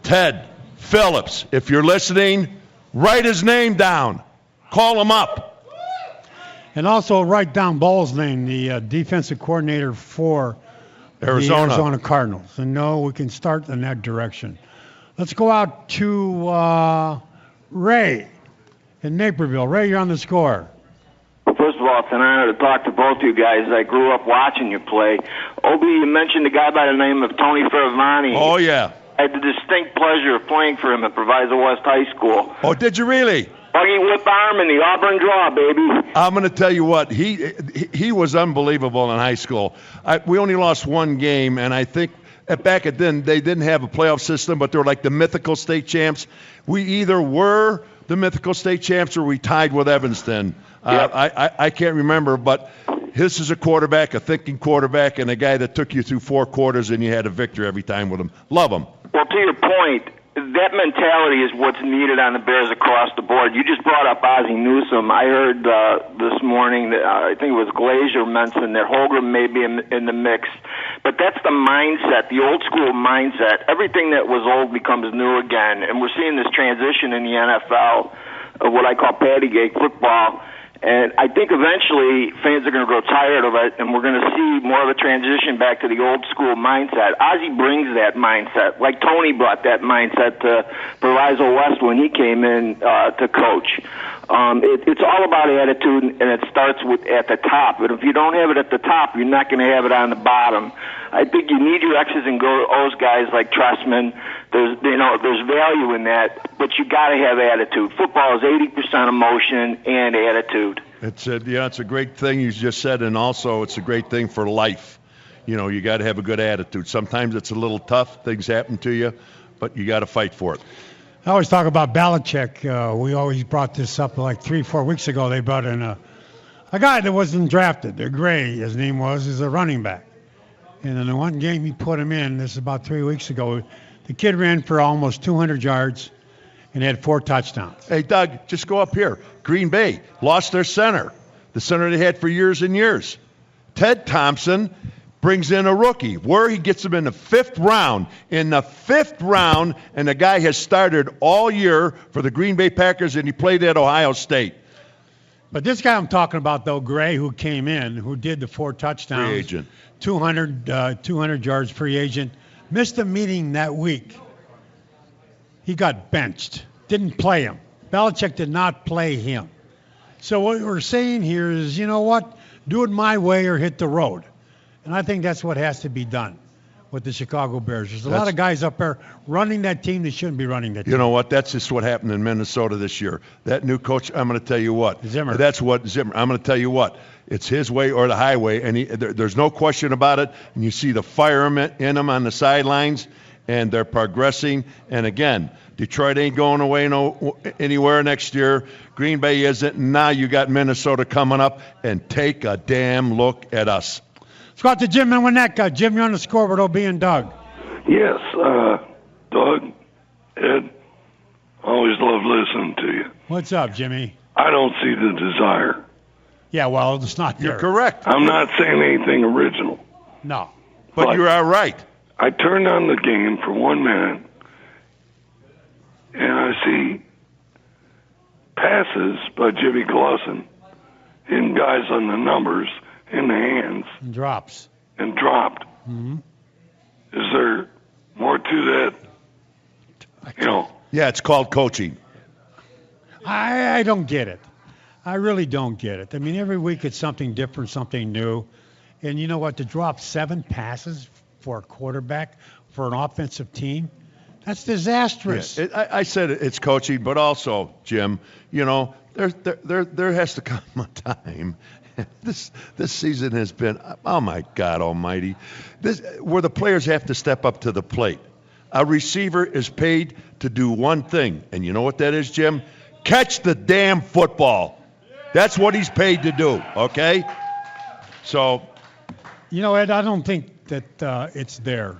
Ted Phillips, if you're listening, write his name down. Call him up. And also write down Ball's name, the defensive coordinator for Arizona. The Arizona Cardinals. And we can start in that direction. Let's go out to Ray in Naperville. Ray, you're on the Score. First of all, it's an honor to talk to both you guys. I grew up watching you play. Obi, you mentioned a guy by the name of Tony Ferravani. Oh, yeah. I had the distinct pleasure of playing for him at Proviso West High School. Oh, did you really? Buggy whip arm and the Auburn draw, baby. I'm going to tell you what, he was unbelievable in high school. We only lost 1 game, and I think back then they didn't have a playoff system, but they were like the mythical state champs. We either were the mythical state champs or we tied with Evanston. Yep. I can't remember, but this is a quarterback, a thinking quarterback, and a guy that took you through 4 quarters and you had a victory every time with him. Love him. Well, to your point, that mentality is what's needed on the Bears across the board. You just brought up Ozzie Newsome. I heard this morning that I think it was Glazier mentioned that Holgram may be in the mix. But that's the mindset, the old school mindset. Everything that was old becomes new again. And we're seeing this transition in the NFL, what I call Pattygate football. And I think eventually fans are going to grow tired of it, and we're going to see more of a transition back to the old school mindset. Ozzie brings that mindset, like Tony brought that mindset to Proviso West when he came in to coach. It's all about attitude, and it starts at the top. But if you don't have it at the top, you're not going to have it on the bottom. I think you need your X's and O's guys like Trestman. There's value in that, but you got to have attitude. Football is 80% emotion and attitude. It's a great thing you just said, and also it's a great thing for life. You got to have a good attitude. Sometimes it's a little tough. Things happen to you, but you got to fight for it. I always talk about Belichick. We always brought this up like 3-4 weeks ago. They brought in a guy that wasn't drafted. Gray, his name was, is a running back. And in the one game he put him in, this is about 3 weeks ago, the kid ran for almost 200 yards and had 4 touchdowns. Hey, Doug, just go up here. Green Bay lost their center, the center they had for years and years. Ted Thompson brings in a rookie, where he gets him in the 5th round. In the 5th round, and the guy has started all year for the Green Bay Packers, and he played at Ohio State. But this guy I'm talking about, though, Gray, who came in, who did the 4 touchdowns. Free agent. 200 yards free agent. Missed a meeting that week. He got benched. Didn't play him. Belichick did not play him. So what we're saying here is, you know what? Do it my way or hit the road. And I think that's what has to be done with the Chicago Bears. There's a lot of guys up there running that team that shouldn't be running that team. You know what? That's just what happened in Minnesota this year. That new coach, I'm going to tell you what. Zimmer. That's what Zimmer. I'm going to tell you what. It's his way or the highway, and there's no question about it. And you see the fire in them on the sidelines, and they're progressing. And again, Detroit ain't going away anywhere next year. Green Bay isn't. Now you got Minnesota coming up, and take a damn look at us. Let's go out to Jim and Winnetka. Jim, you're on the scoreboard. OB and Doug. Yes, Doug, Ed, always love listening to you. What's up, Jimmy? I don't see the desire. Yeah, well, it's not there. You're correct. I'm not saying anything original. No. But you are right. I turned on the game for 1 minute, and I see passes by Jimmy Glosson hitting guys on the numbers in the hands. And drops. And dropped. Mm-hmm. Is there more to that? Yeah, it's called coaching. I don't get it. I really don't get it. I mean, every week it's something different, something new. And you know what? To drop 7 passes for a quarterback for an offensive team, that's disastrous. Yeah, I said it's coaching, but also, Jim, there has to come a time. This season has been, oh my God Almighty, where the players have to step up to the plate. A receiver is paid to do one thing, and you know what that is, Jim? Catch the damn football. That's what he's paid to do. Okay, so. Ed, I don't think that it's there.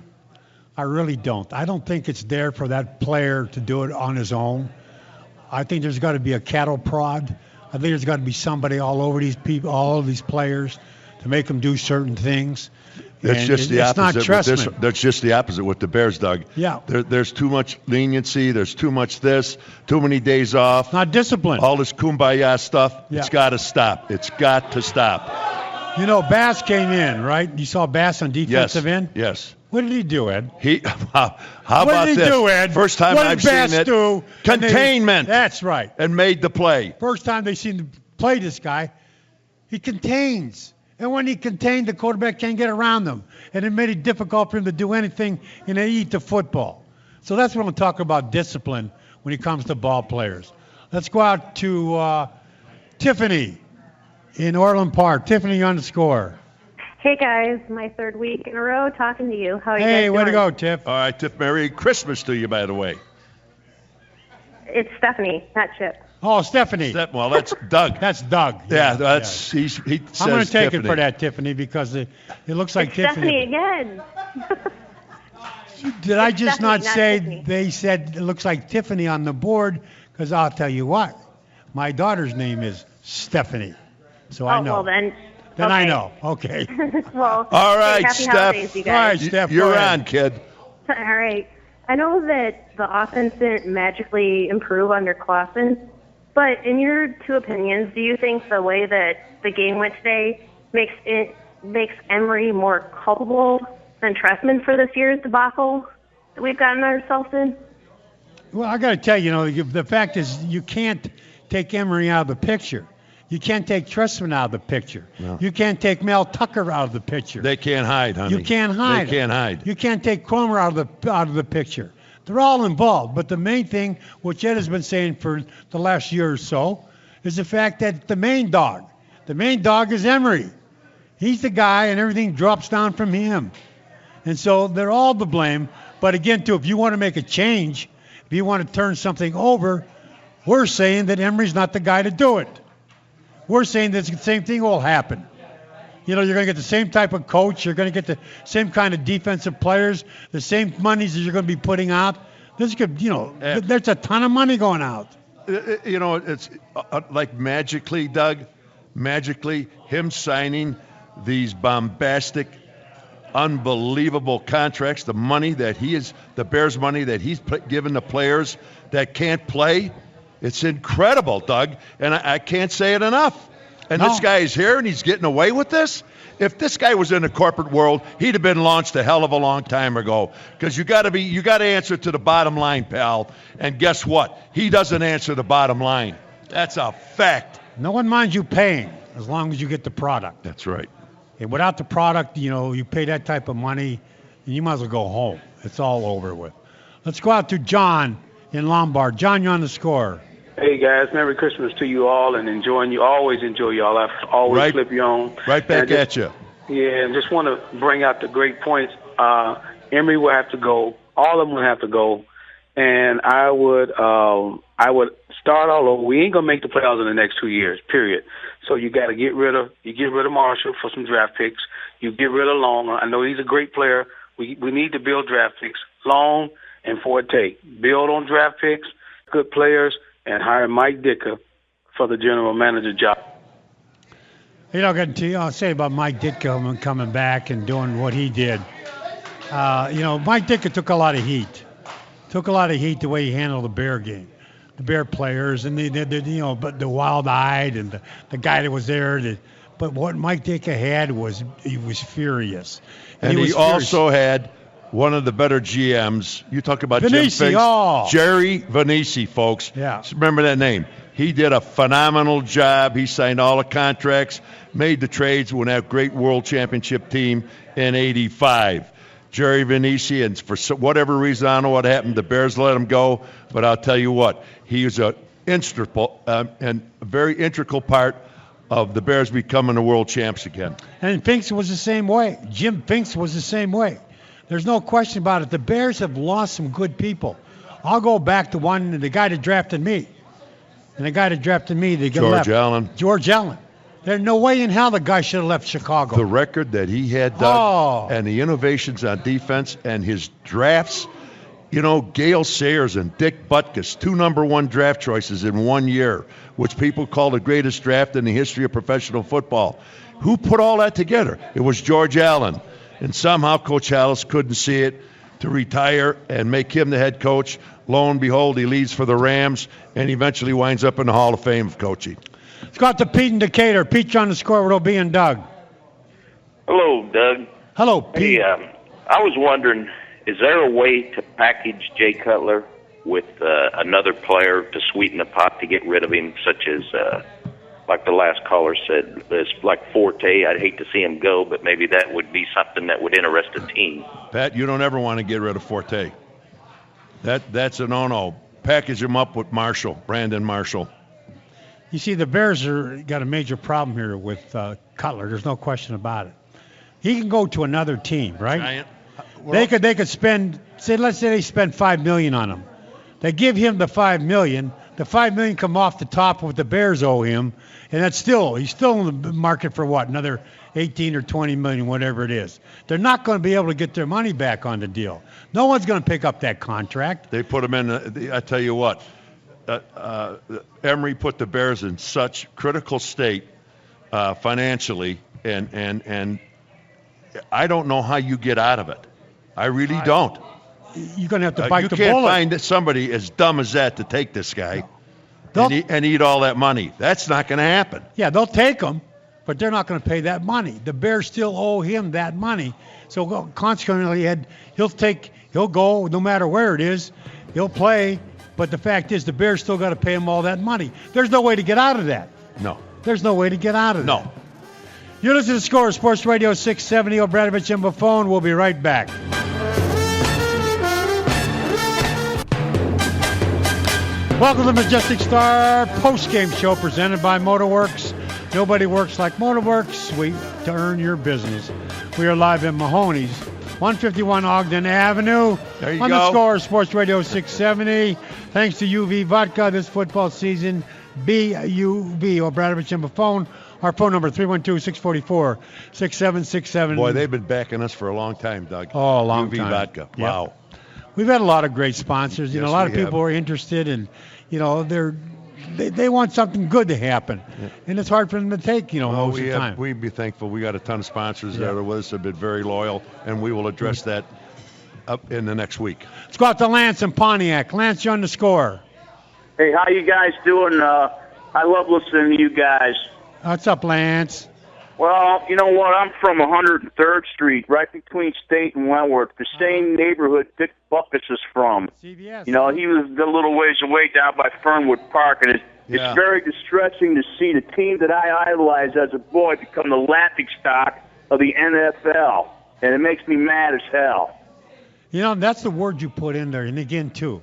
I really don't. I don't think it's there for that player to do it on his own. I think there's got to be a cattle prod. I think there's got to be somebody all over these people, all of these players, to make them do certain things. That's just the opposite. Not that's just the opposite with the Bears, Doug. Yeah. There's too much leniency. There's too much this. Too many days off. Not discipline. All this kumbaya stuff. Yeah. It's got to stop. It's got to stop. Bass came in, right? You saw Bass on defensive end? Yes. What did he do, Ed? How about what did he this? do, Ed? First time what I've did Bass seen it. Do? Containment. That's right. And made the play. First time they seen him play this guy, he contains. And when he contained, the quarterback can't get around them. And it made it difficult for him to do anything, and they eat the football. So that's what I'm talking about, discipline, when it comes to ball players. Let's go out to Tiffany in Orland Park. Tiffany, you're on the score. Hey, guys. My 3rd week in a row talking to you. How are you guys doing? Hey, way to go, Tiff. All right, Tiff, Merry Christmas to you, by the way. It's Stephanie, not Chip. Oh, Stephanie. Well, that's Doug. That's Doug. Yeah, that's he says I'm going to take Tiffany. it for that, Tiffany, because it looks like it's Tiffany. Stephanie again. Did I just Stephanie, not say Tiffany. They said it looks like Tiffany on the board? Because I'll tell you what, my daughter's name is Stephanie. So I know. Well, then okay. I know. Okay. Well, all right, happy Steph. holidays, you guys. All right, Steph. You're on, kid. All right. I know that the offense didn't magically improve under Clausen, But in your two opinions, do you think the way that the game went today makes Emery more culpable than Trestman for this year's debacle that we've gotten ourselves in? Well, I got to tell you, the fact is you can't take Emery out of the picture. You can't take Trestman out of the picture. No. You can't take Mel Tucker out of the picture. They can't hide, honey. You can't hide. They can't hide. You can't take Cromer out of the picture. They're all involved. But the main thing, which Ed has been saying for the last year or so, is the fact that the main dog is Emery. He's the guy, and everything drops down from him. And so they're all to blame. But again, too, if you want to make a change, if you want to turn something over, we're saying that Emery's not the guy to do it. We're saying that the same thing will happen. You're going to get the same type of coach. You're going to get the same kind of defensive players, the same monies that you're going to be putting out. There's a ton of money going out. It's like magically, Doug, him signing these bombastic, unbelievable contracts, the Bears money that he's given the players that can't play. It's incredible, Doug, and I can't say it enough. And This guy is here, and he's getting away with this. If this guy was in the corporate world, he'd have been launched a hell of a long time ago. Because you got to answer to the bottom line, pal. And guess what? He doesn't answer the bottom line. That's a fact. No one minds you paying as long as you get the product. That's right. And without the product, you pay that type of money, and you might as well go home. It's all over with. Let's go out to John in Lombard. John, you're on the score. Hey, guys, Merry Christmas to you all, and enjoying you. Always enjoy y'all. I always flip you on. Right back at you. Yeah, and just want to bring out the great points. Emery will have to go. All of them will have to go. And I would start all over. We ain't going to make the playoffs in the next 2 years, period. So you got to get rid of Marshall for some draft picks. You get rid of Long. I know he's a great player. We need to build draft picks. Long and Forte. Build on draft picks, good players, and hire Mike Ditka for the general manager job. I'll say about Mike Ditka coming back and doing what he did. Mike Ditka took a lot of heat. The way he handled the Bear game, the Bear players, and the wild-eyed and the guy that was there. But what Mike Ditka had he was furious. And he also had one of the better GMs. You talk about Jim Finks. Jerry Vanisi, folks. Yeah. Remember that name. He did a phenomenal job. He signed all the contracts, made the trades, won that great World Championship team in '85. Jerry Vanisi, and for whatever reason, I don't know what happened, the Bears let him go. But I'll tell you what, he was a very integral part of the Bears becoming the world champs again. And Finks was the same way. Jim Finks was the same way. There's no question about it. The Bears have lost some good people. I'll go back to the guy that drafted me. And the guy that drafted me, George Allen. George Allen. There's no way in hell the guy should have left Chicago. The record that he had, Doug, and the innovations on defense and his drafts. Gale Sayers and Dick Butkus, 2 number 1 draft choices in 1 year, which people call the greatest draft in the history of professional football. Who put all that together? It was George Allen. And somehow Coach Hallis couldn't see it to retire and make him the head coach. Lo and behold, he leaves for the Rams and eventually winds up in the Hall of Fame of coaching. Let's go out to Pete in Decatur. Pete, on the score with OB and Doug. Hello, Doug. Hello, Pete. Hey, I was wondering, is there a way to package Jay Cutler with another player to sweeten the pot to get rid of him, such as, like the last caller said, it's like Forte? I'd hate to see him go, but maybe that would be something that would interest a team. Pat, you don't ever want to get rid of Forte. That's a no-no. Package him up with Brandon Marshall. You see, the Bears got a major problem here with Cutler. There's no question about it. He can go to another team, right? They could spend, let's say they spend $5 million on him. They give him the $5 million. The $5 million come off the top of what the Bears owe him, and he's still in the market for what, another 18 or 20 million, whatever it is. They're not going to be able to get their money back on the deal. No one's going to pick up that contract. They put him in. I tell you what, Emery put the Bears in such critical state financially, and I don't know how you get out of it. I really don't. You're going to have to bite the bullet. You can't find somebody as dumb as that to take this guy. and eat all that money. That's not going to happen. Yeah, they'll take him, but they're not going to pay that money. The Bears still owe him that money. So consequently, he'll go no matter where it is. He'll play, but the fact is the Bears still got to pay him all that money. There's no way to get out of that. No. There's no way to get out of that. No. You're listening to Score, Sports Radio 670. Obradovich and Buffone. We'll be right back. Welcome to the Majestic Star post-game show presented by Motorworks. Nobody works like Motorworks. To earn your business. We are live in Mahoney's, 151 Ogden Avenue. There you on go. The Score, Sports Radio 670. Thanks to UV Vodka this football season. BUV, Obradovich and Buffone. Our phone number, 312-644-6767. Boy, they've been backing us for a long time, Doug. Oh, a long UV time. Vodka. Yep. Wow. We've had a lot of great sponsors. A lot of people are interested, and they want something good to happen, and it's hard for them to take. Most of the time. We'd be thankful. We got a ton of sponsors that are with us, have been very loyal, and we will address that up in the next week. Let's go out to Lance in Pontiac. Lance, you're on The Score. Hey, how you guys doing? I love listening to you guys. What's up, Lance? Well, you know what? I'm from 103rd Street, right between State and Wentworth, the same neighborhood Dick Buckus is from. CVS. He was a little ways away down by Fernwood Park, and it's very distressing to see the team that I idolized as a boy become the laughingstock of the NFL, and it makes me mad as hell. That's the word you put in there, and again, too.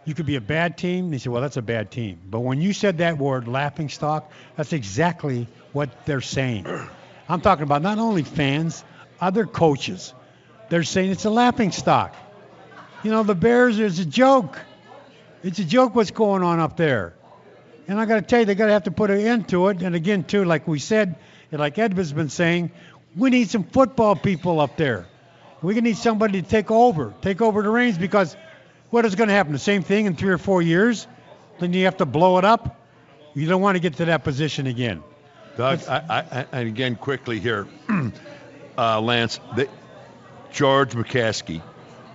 You could be a bad team. They say, well, that's a bad team. But when you said that word, laughingstock, that's exactly what they're saying. I'm talking about not only fans, other coaches. They're saying it's a laughingstock. The Bears is a joke. It's a joke what's going on up there. And I got to tell you, they got to have to put an end to it. And again, too, like we said, and like Ed has been saying, we need some football people up there. We need somebody to take over the reins, because what is going to happen? The same thing in 3 or 4 years? Then you have to blow it up? You don't want to get to that position again. Doug, I again, quickly here, Lance, George McCaskey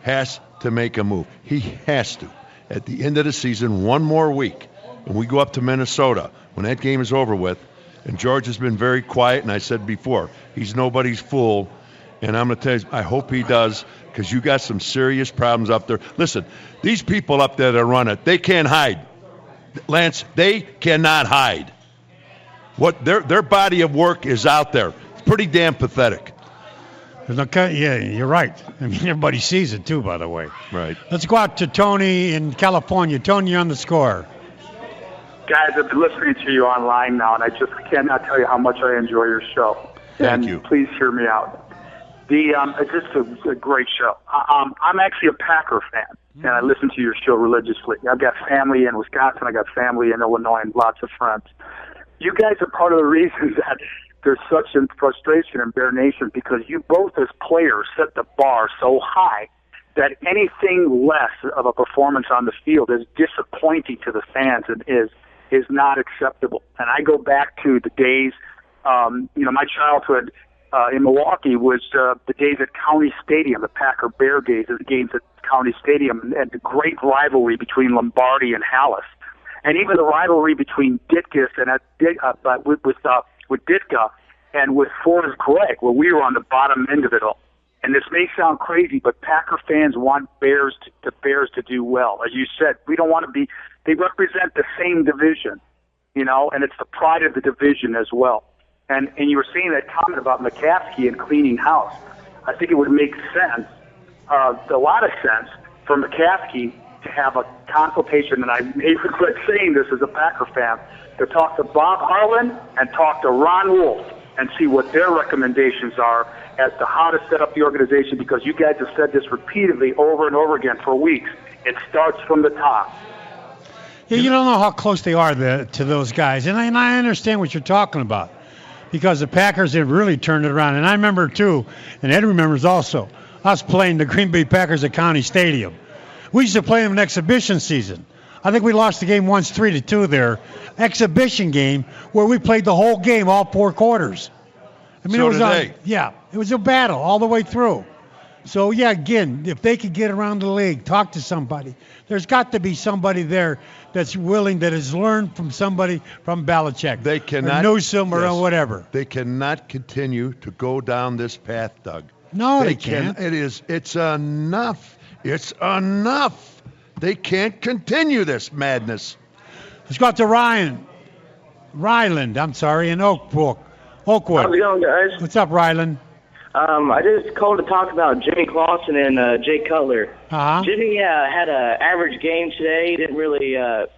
has to make a move. He has to. At the end of the season, one more week, when we go up to Minnesota, when that game is over with, and George has been very quiet, and I said before, he's nobody's fool, and I'm going to tell you, I hope he does, because you got some serious problems up there. Listen, these people up there that run it, they can't hide. Lance, they cannot hide. What their body of work is out there. It's pretty damn pathetic. Yeah, you're right. I mean, everybody sees it too, by the way. Right. Let's go out to Tony in California. Tony, you're on The Score. Guys, I've been listening to you online now, and I just cannot tell you how much I enjoy your show. Thank you. Please hear me out. It's just a great show. I'm actually a Packer fan, and I listen to your show religiously. I've got family in Wisconsin. I got family in Illinois, and lots of friends. You guys are part of the reason that there's such a frustration in Bear Nation, because you both as players set the bar so high that anything less of a performance on the field is disappointing to the fans and is not acceptable. And I go back to the days, my childhood in Milwaukee was the days at County Stadium, the Packer-Bear days of the games at County Stadium, and the great rivalry between Lombardi and Hallis. And even the rivalry between Ditkus and with Ditka and with Forrest Gregg, where we were on the bottom end of it all. And this may sound crazy, but Packer fans want Bears to do well. As you said, we don't want to be. They represent the same division, and it's the pride of the division as well. And you were saying that comment about McCaskey and cleaning house. I think it would make sense, a lot of sense, for McCaskey to have a consultation, and I may regret saying this as a Packer fan, to talk to Bob Harlan and talk to Ron Wolf and see what their recommendations are as to how to set up the organization, because you guys have said this repeatedly over and over again for weeks. It starts from the top. Yeah, you don't know how close they are to those guys, and I understand what you're talking about, because the Packers have really turned it around. And I remember, too, and Ed remembers also, us playing the Green Bay Packers at County Stadium. We used to play them in exhibition season. I think we lost the game once 3-2 there. Exhibition game where we played the whole game, all 4 quarters. I mean, So it was did they. it was a battle all the way through. So, yeah, again, if they could get around the league, talk to somebody. There's got to be somebody there that's willing, that has learned from somebody from Belichick. They cannot. Or Newsom or whatever. They cannot continue to go down this path, Doug. No, they can't. It's enough. It's enough. They can't continue this madness. Let's go out to Ryland, in Oakwood. How's it going, guys? What's up, Ryland? I just called to talk about Jimmy Clausen and Jay Cutler. Uh-huh. Jimmy had an average game today. He didn't really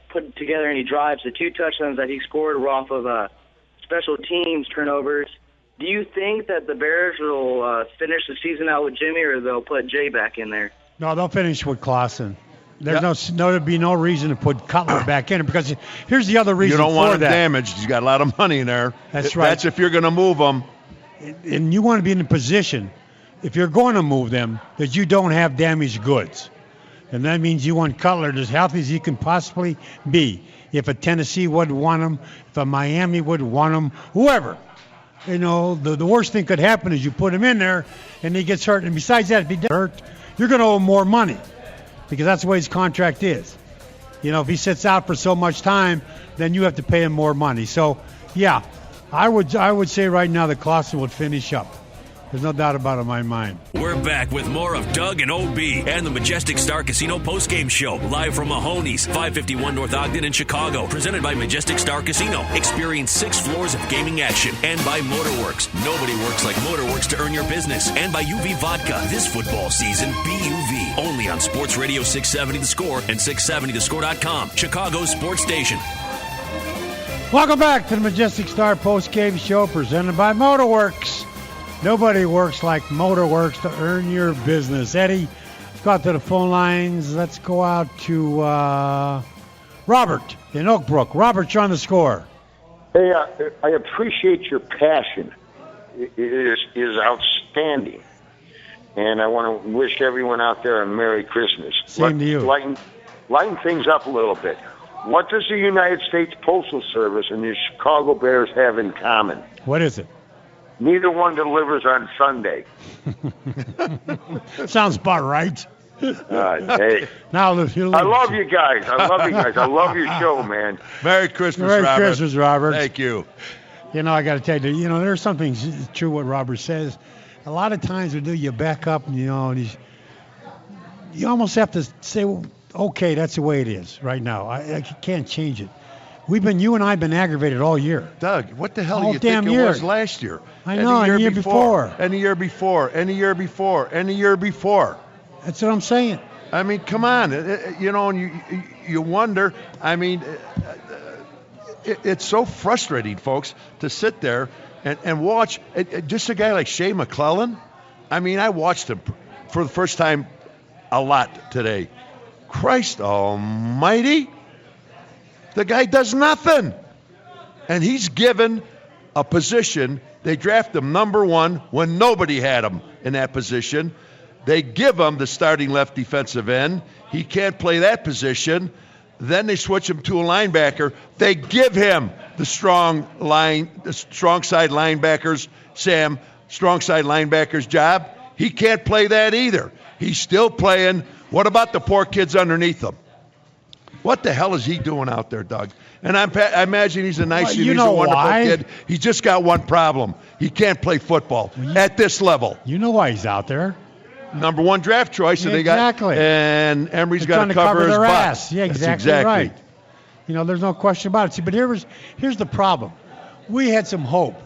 put together any drives. The 2 touchdowns that he scored were off of special teams turnovers. Do you think that the Bears will finish the season out with Jimmy, or they'll put Jay back in there? No, they'll finish with Clausen. There'd be no reason to put Cutler back in it, because here's the other reason. You don't want him that. damaged. He's got a lot of money in there. That's right. That's if you're going to move him. And you want to be in a position, if you're going to move them, that you don't have damaged goods. And that means you want Cutler as healthy as he can possibly be. If a Tennessee would want him, if a Miami would want him, whoever. The worst thing could happen is you put him in there and he gets hurt. And besides that, if he gets hurt, you're going to owe him more money, because that's the way his contract is. If he sits out for so much time, then you have to pay him more money. So, yeah. I would say right now that Clausen would finish up. There's no doubt about it in my mind. We're back with more of Doug and OB and the Majestic Star Casino postgame show, live from Mahoney's, 551 North Ogden in Chicago. Presented by Majestic Star Casino. Experience 6 floors of gaming action. And by Motorworks. Nobody works like Motorworks to earn your business. And by UV Vodka. This football season, BUV. Only on Sports Radio 670 The Score and 670thescore.com. Chicago's sports station. Welcome back to the Majestic Star post-game show, presented by Motorworks. Nobody works like Motorworks to earn your business. Eddie, let's go out to the phone lines. Let's go out to Robert in Oak Brook. Robert, you're on the Score. Hey, I appreciate your passion. It is outstanding. And I want to wish everyone out there a Merry Christmas. Same to you. Lighten things up a little bit. What does the United States Postal Service and the Chicago Bears have in common? What is it? Neither one delivers on Sunday. Sounds about right. Hey. Now, I love you guys. I love your show, man. Merry Christmas, Robert. Robert. Merry Christmas, Robert. Thank you. I got to tell you, there's something true what Robert says. A lot of times you back up, and, you almost have to say, well, okay, that's the way it is right now. I can't change it. You and I have been aggravated all year. Doug, what the hell all do you think year. It was last year? I know, and the year before. And the year before, and the year before, and the year before. That's what I'm saying. I mean, come on. And you wonder. I mean, it's so frustrating, folks, to sit there and watch. Just a guy like Shea McClellan. I mean, I watched him for the first time a lot today. Christ almighty. The guy does nothing. And he's given a position. They draft him number 1 when nobody had him in that position. They give him the starting left defensive end. He can't play that position. Then they switch him to a linebacker. They give him the strong side linebacker's job. He can't play that either. He's still playing. What about the poor kids underneath him? What the hell is he doing out there, Doug? And I imagine he's a nice kid. He's a wonderful kid. He's just got one problem. He can't play football at this level. You know why he's out there. Number 1 draft choice. And exactly. And Emery's got to cover his their butt. ass. Yeah, exactly right. There's no question about it. See, but here's the problem. We had some hope.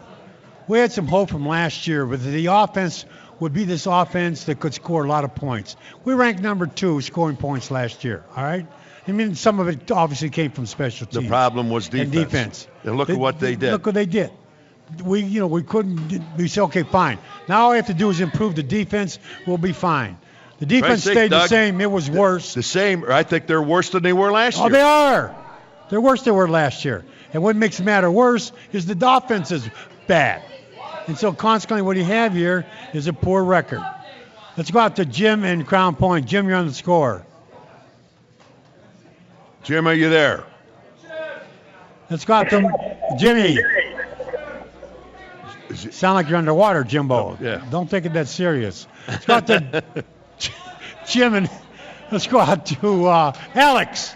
We had some hope from last year with the offense would be this offense that could score a lot of points. We ranked number 2 scoring points last year, all right? I mean, some of it obviously came from special teams. The problem was defense. And look at what they did. Look what they did. We said, okay, fine. Now all we have to do is improve the defense. We'll be fine. The defense stayed the same. It was worse. The same. I think they're worse than they were last year. Oh, they are. They're worse than they were last year. And what makes the matter worse is the offense is bad. And so consequently what you have here is a poor record. Let's go out to Jim in Crown Point. Jim, you're on the Score. Jim, are you there? Let's go out to Jimmy. Sound like you're underwater, Jimbo. Oh, yeah. Don't take it that serious. Let's go out to Jim and let's go out to Alex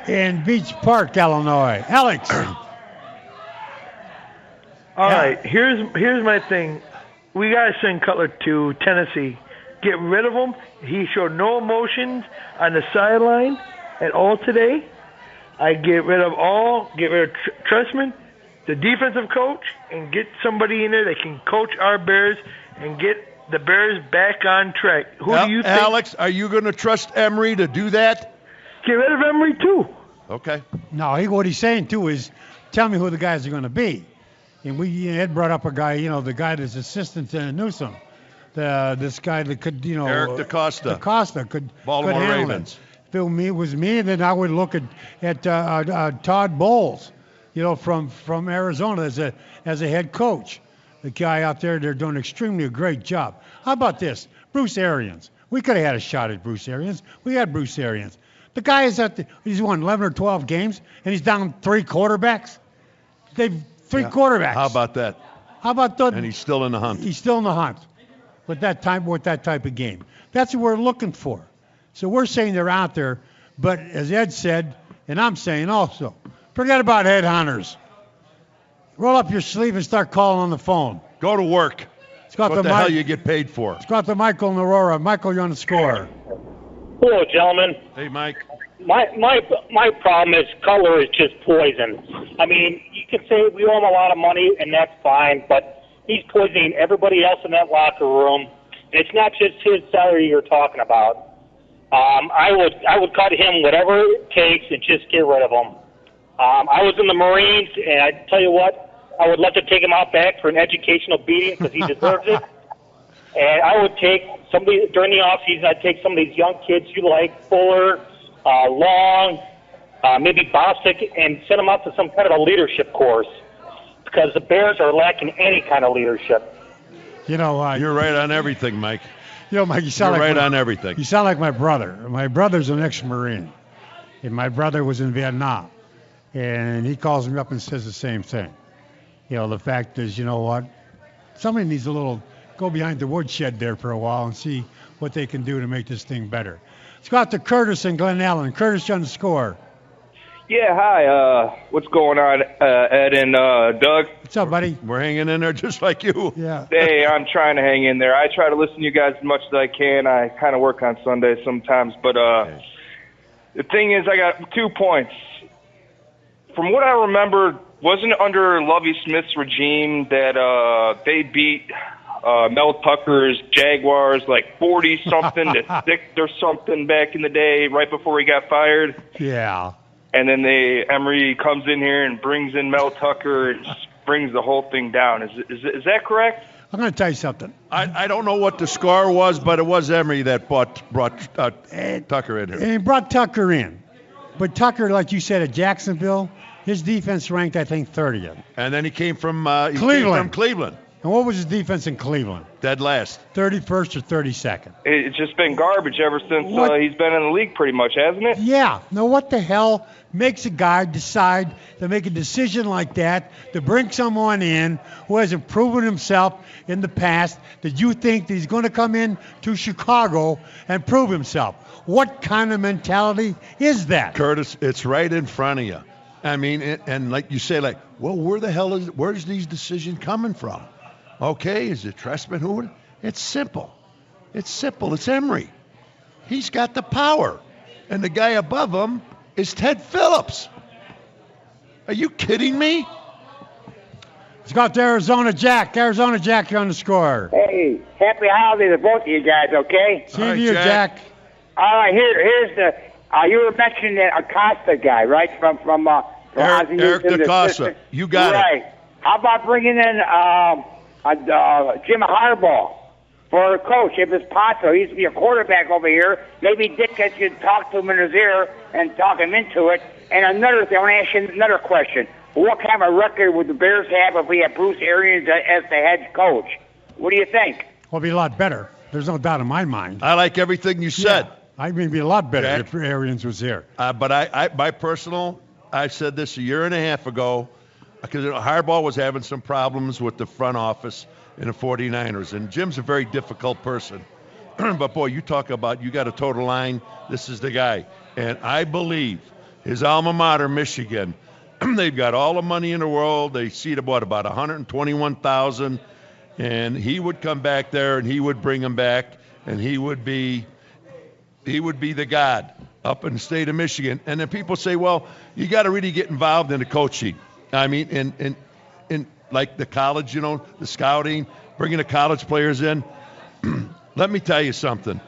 in Beach Park, Illinois. Alex. All right, here's my thing. We got to send Cutler to Tennessee. Get rid of him. He showed no emotions on the sideline at all today. I get rid of Trestman, the defensive coach, and get somebody in there that can coach our Bears and get the Bears back on track. Who do you think? Alex, are you going to trust Emery to do that? Get rid of Emery, too. Okay. No, what he's saying, too, is tell me who the guys are going to be. And Ed brought up a guy, the guy that's assistant to Newsom. This guy that could, Eric DaCosta. DaCosta could Baltimore handle Ravens. If it was me, then I would look at Todd Bowles, from Arizona as a head coach. The guy out there, they're doing extremely great job. How about this? Bruce Arians. We could have had a shot at Bruce Arians. We had Bruce Arians. The guy is he's won 11 or 12 games, and he's down 3 quarterbacks. They've 3 quarterbacks. How about that? How about that? And he's still in the hunt. He's still in the hunt with that type of game. That's what we're looking for. So we're saying they're out there, but as Ed said, and I'm saying also, forget about headhunters. Roll up your sleeve and start calling on the phone. Go to work. What the hell you get paid for? Let's go out to Michael in Aurora. Michael, you're on the score. Hello, gentlemen. Hey, Mike. My problem is Cutler is just poison. I mean, you can say we owe him a lot of money, and that's fine, but he's poisoning everybody else in that locker room. It's not just his salary you're talking about. I would cut him whatever it takes and just get rid of him. I was in the Marines, and I tell you what, I would love to take him out back for an educational beating because he deserves it. And I would take somebody during the offseason. I'd take some of these young kids you like, Fuller, Long, maybe Bostic, and send them out to some kind of a leadership course because the Bears are lacking any kind of leadership. You're right on everything, Mike. Mike, you sound You're right on everything. You sound like my brother. My brother's an ex-Marine, and my brother was in Vietnam, and he calls me up and says the same thing. The fact is, you know what? Somebody needs go behind the woodshed there for a while and see what they can do to make this thing better. Let's go out to Curtis and Glen Allen. Curtis, you on the score. Yeah, hi. What's going on, Ed and Doug? What's up, buddy? We're hanging in there just like you. Yeah. Hey, I'm trying to hang in there. I try to listen to you guys as much as I can. I kind of work on Sundays sometimes. But the thing is, I got 2 points. From what I remember, wasn't it under Lovie Smith's regime that they beat Mel Tucker's Jaguars like 40-something to 6 or something back in the day, right before he got fired? Yeah. And then Emery comes in here and brings in Mel Tucker and brings the whole thing down. Is that correct? I'm going to tell you something. I don't know what the score was, but it was Emery that brought Tucker in here. And he brought Tucker in. But Tucker, like you said, at Jacksonville, his defense ranked, I think, 30th. And then he came from Cleveland. And what was his defense in Cleveland? Dead last. 31st or 32nd. It's just been garbage ever since he's been in the league pretty much, hasn't it? Yeah. Now, what the hell makes a guy decide to make a decision like that, to bring someone in who hasn't proven himself in the past, that you think that he's going to come in to Chicago and prove himself? What kind of mentality is that? Curtis, it's right in front of you. I mean, and like you say, where's these decisions coming from? Okay, is it Trestman? It's simple. It's Emery. He's got the power. And the guy above him is Ted Phillips. Are you kidding me? Let's go out to Arizona Jack. Arizona Jack, you're on the score. Hey, happy holidays to both of you guys, okay? See you, Jack. All right, here's the, you were mentioning that Acosta guy, right? From Eric DaCosta. You got it. Right. How about bringing in Jim Harbaugh for a coach, if it's possible? He used to be a quarterback over here. Maybe Dick could talk to him in his ear and talk him into it. And another thing, I want to ask you another question. What kind of record would the Bears have if we had Bruce Arians as the head coach? What do you think? Well, it'd be a lot better. There's no doubt in my mind. I like everything you said. Yeah, I mean, it'd be a lot better if Arians was here. But I said this a year and a half ago. because Harbaugh was having some problems with the front office in the 49ers, and Jim's a very difficult person. But, boy, you talk about you got a total line, this is the guy. And I believe his alma mater, Michigan, they've got all the money in the world. They seat about 121,000, and he would come back there, and he would bring them back, and he would be the god up in the state of Michigan. And then people say, well, you got to really get involved in the coaching. I mean, in like the college, the scouting, bringing the college players in. Let me tell you something.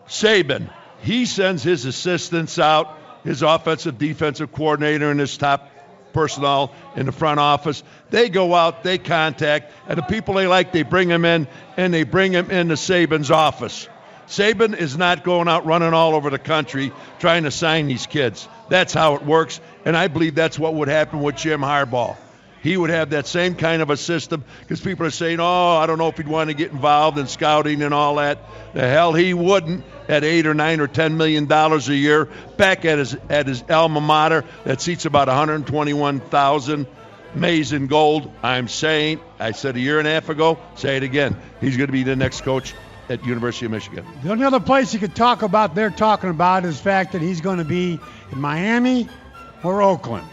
Saban, he sends his assistants out, his offensive, defensive coordinator, and his top personnel in the front office. They go out, they contact, and the people they like, they bring them in, and they bring them into Saban's office. Saban is not going out running all over the country trying to sign these kids. That's how it works, and I believe that's what would happen with Jim Harbaugh. He would have that same kind of a system, because people are saying, I don't know if he'd want to get involved in scouting and all that. The hell he wouldn't at $8 or $9 or $10 million a year back at his alma mater that seats about 121,000 maize and gold. I said a year and a half ago, say it again. He's going to be the next coach at University of Michigan. The only other place you could talk about, they're talking about, is the fact that he's going to be in Miami or Oakland.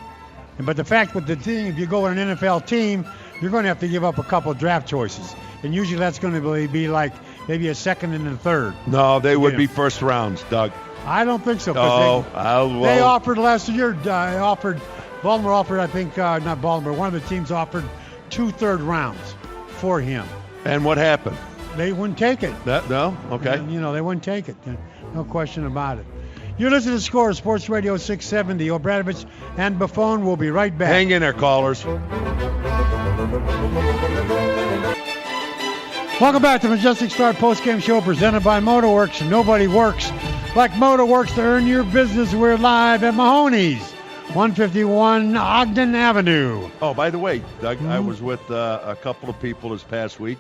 But the fact with the team, if you go with an NFL team, you're going to have to give up a couple draft choices. And usually that's going to be like maybe a second and a third. No, they would be first rounds, Doug. I don't think so. They offered last year. Baltimore offered, I think, not Baltimore, one of the teams offered 2 third rounds for him. And what happened? They wouldn't take it. No? Okay. They wouldn't take it. No question about it. You're listening to Score, Sports Radio 670. Obradovich and Buffon will be right back. Hang in there, callers. Welcome back to Majestic Start Postgame Show presented by Motorworks. Nobody works like Motorworks to earn your business. We're live at Mahoney's, 151 Ogden Avenue. Oh, by the way, Doug, I was with a couple of people this past week.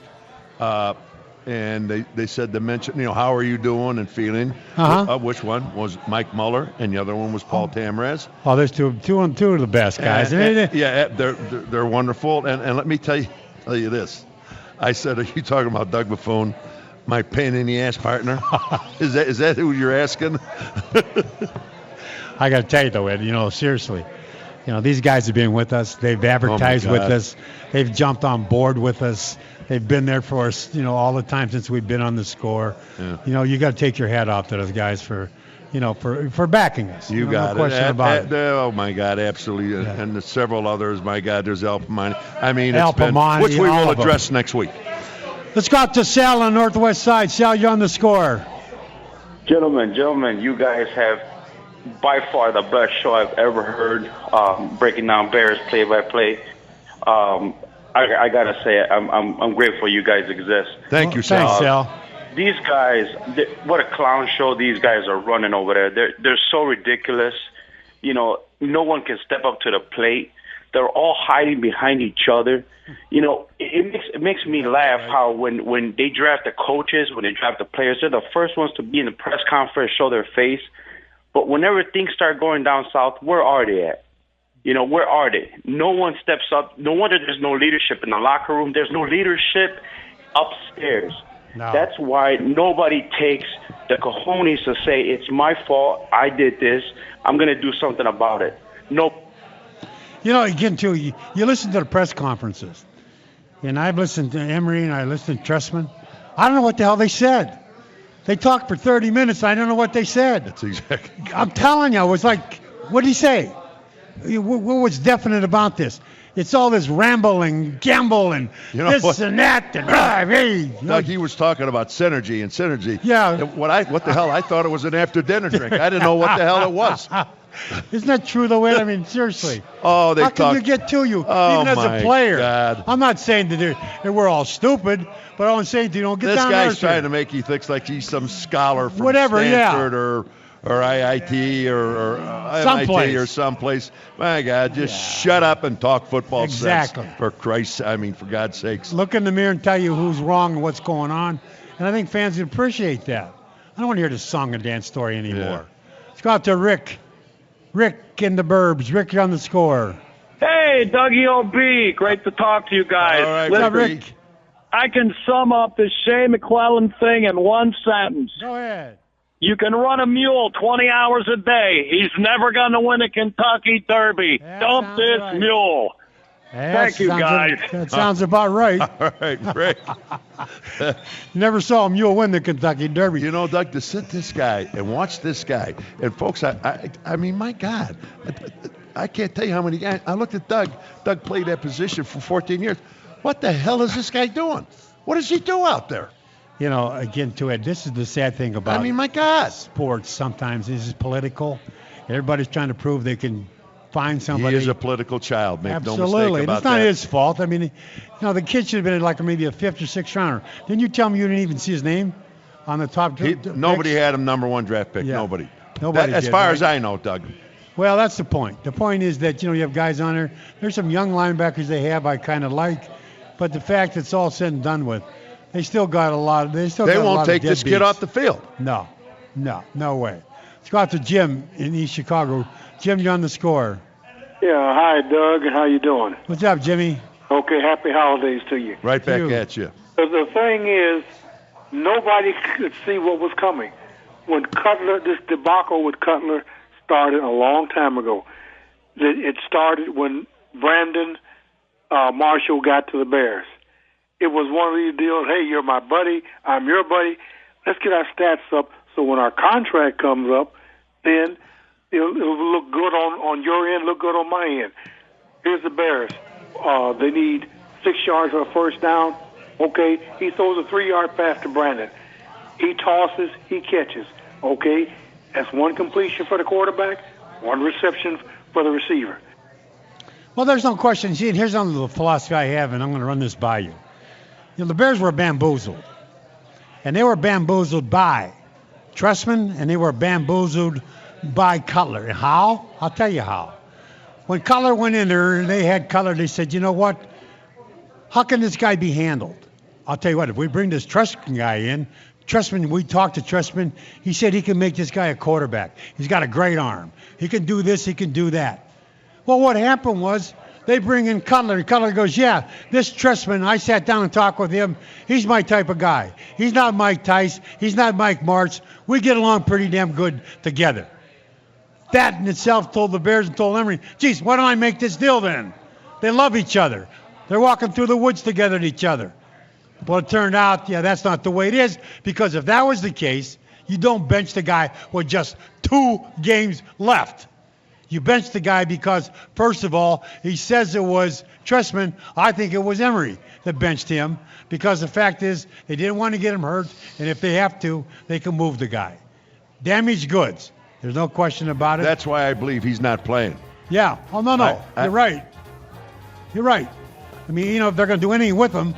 And they said to mention, how are you doing and feeling? Which one was Mike Muller, and the other one was Paul Tamraz. Oh, there's two of the best guys. They're wonderful. And let me tell you this. I said, are you talking about Doug Buffon, my pain in the ass partner? Is that who you're asking? I got to tell you though, Ed. Seriously. These guys have been with us. They've advertised with us. They've jumped on board with us. They've been there for us, all the time since we've been on the Score. Yeah. You got to take your hat off to those guys for backing us. You got no question about it. Oh my God, absolutely, yeah. And several others. My God, there's Alpamani. I mean, Alpamani, which we will address next week. Let's go out to Sal on the northwest side. Sal, you're on the Score. Gentlemen, you guys have by far the best show I've ever heard. Breaking down Bears play-by-play. I gotta say, I'm grateful you guys exist. Thank you, Sal. Thanks, Sal. These guys, what a clown show these guys are running over there. They're so ridiculous. No one can step up to the plate. They're all hiding behind each other. It makes me laugh how when they draft the coaches, when they draft the players, they're the first ones to be in the press conference, show their face. But whenever things start going down south, where are they at? Where are they? No one steps up. No wonder there's no leadership in the locker room. There's no leadership upstairs. No. That's why nobody takes the cojones to say, it's my fault, I did this, I'm going to do something about it. Nope. Again, too, you listen to the press conferences. And I've listened to Emery and I listened to Trestman. I don't know what the hell they said. They talked for 30 minutes. I don't know what they said. That's exactly. I'm telling you, I was like, what did he say? What was definite about this? It's all this rambling, gamble, and this and that. And Doug, he was talking about synergy. Yeah. What the hell? I thought it was an after-dinner drink. I didn't know what the hell it was. Isn't that true, though, Ed? I mean, seriously. Oh, How can you get to you, even as a player? God. I'm not saying that we're all stupid, but I'm saying that you don't get down there. This guy's trying to make you think like he's some scholar from Stanford or IIT or MIT or someplace. My God, just shut up and talk football exactly. sense. For Christ's, for God's sakes. Look in the mirror and tell you who's wrong and what's going on. And I think fans would appreciate that. I don't want to hear this song and dance story anymore. Yeah. Let's go out to Rick. Rick in the Burbs. Rick, you're on the Score. Hey, Hey, Dougie O.B., great to talk to you guys. All right, Listen, Rick. I can sum up the Shea McClellan thing in one sentence. Go ahead. You can run a mule 20 hours a day. He's never going to win a Kentucky Derby. Dump this mule. Thank you, guys. That sounds about right. All right, Rick. Never saw a mule win the Kentucky Derby. You know, Doug, to sit this guy and watch this guy, and folks, I mean, my God, I can't tell you how many guys. I looked at Doug. Doug played that position for 14 years. What the hell is this guy doing? What does he do out there? You know, again, to it, this is the sad thing about my God, sports sometimes is political. Everybody's trying to prove they can find somebody. He is a political child, make no Absolutely. mistake about It's not that. his fault. I mean, the kid should have been like maybe a 5th or 6th rounder. Didn't you tell me you didn't even see his name on the top Nobody picks? had him number 1 draft pick. Yeah. Nobody. As Did, far right? as I know, Doug. Well, that's the point. The point is that, you have guys on there. There's some young linebackers they have I kind of like, but the fact it's all said and done with, they still got a lot. They won't take this kid off the field. No way. Let's go out to Jim in East Chicago. Jim, you're on the score. Yeah, hi, Doug. How you doing? What's up, Jimmy? Okay, happy holidays to you. Right back at you. The thing is, nobody could see what was coming. When this debacle with Cutler started a long time ago. It started when Brandon Marshall got to the Bears. It was one of these deals, hey, you're my buddy, I'm your buddy. Let's get our stats up so when our contract comes up, then it'll look good on your end, look good on my end. Here's the Bears. They need 6 yards or a first down. Okay, he throws a 3-yard pass to Brandon. He tosses, he catches. Okay, that's 1 completion for the quarterback, 1 reception for the receiver. Well, there's no question. See, here's another philosophy I have, and I'm going to run this by you. The Bears were bamboozled. And they were bamboozled by Trestman, and they were bamboozled by Cutler. And how? I'll tell you how. When Cutler went in there, and they had Cutler, they said, you know what? How can this guy be handled? I'll tell you what, if we bring this Trestman guy in, we talked to Trestman, he said he can make this guy a quarterback. He's got a great arm. He can do this, he can do that. Well, what happened was they bring in Cutler, and Cutler goes, yeah, this Trestman, I sat down and talked with him. He's my type of guy. He's not Mike Tice. He's not Mike Martz. We get along pretty damn good together. That in itself told the Bears and told Emery, geez, why don't I make this deal then? They love each other. They're walking through the woods together to each other. Well, it turned out, that's not the way it is, because if that was the case, you don't bench the guy with just 2 games left. You bench the guy because, first of all, he says it was Trestman. I think it was Emery that benched him because the fact is they didn't want to get him hurt, and if they have to, they can move the guy. Damaged goods. There's no question about it. That's why I believe he's not playing. Yeah. Oh, no. You're right. You're right. I mean, if they're going to do anything with him,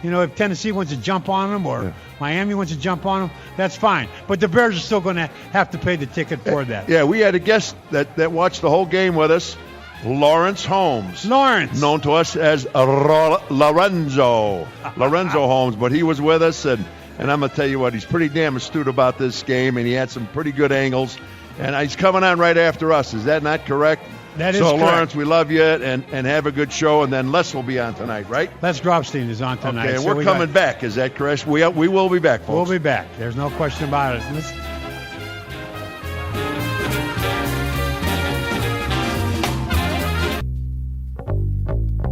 if Tennessee wants to jump on him or Miami wants to jump on him, that's fine. But the Bears are still going to have to pay the ticket for that. Yeah, we had a guest that watched the whole game with us, Lawrence Holmes. Known to us as Lorenzo Holmes. But he was with us, and I'm going to tell you what, he's pretty damn astute about this game, and he had some pretty good angles. And he's coming on right after us. Is that not correct? That is correct. So, Lawrence, we love you, and have a good show. And then Les will be on tonight, right? Les Grobstein is on tonight. Okay, and we're coming back. Is that correct? We will be back, folks. We'll be back. There's no question about it.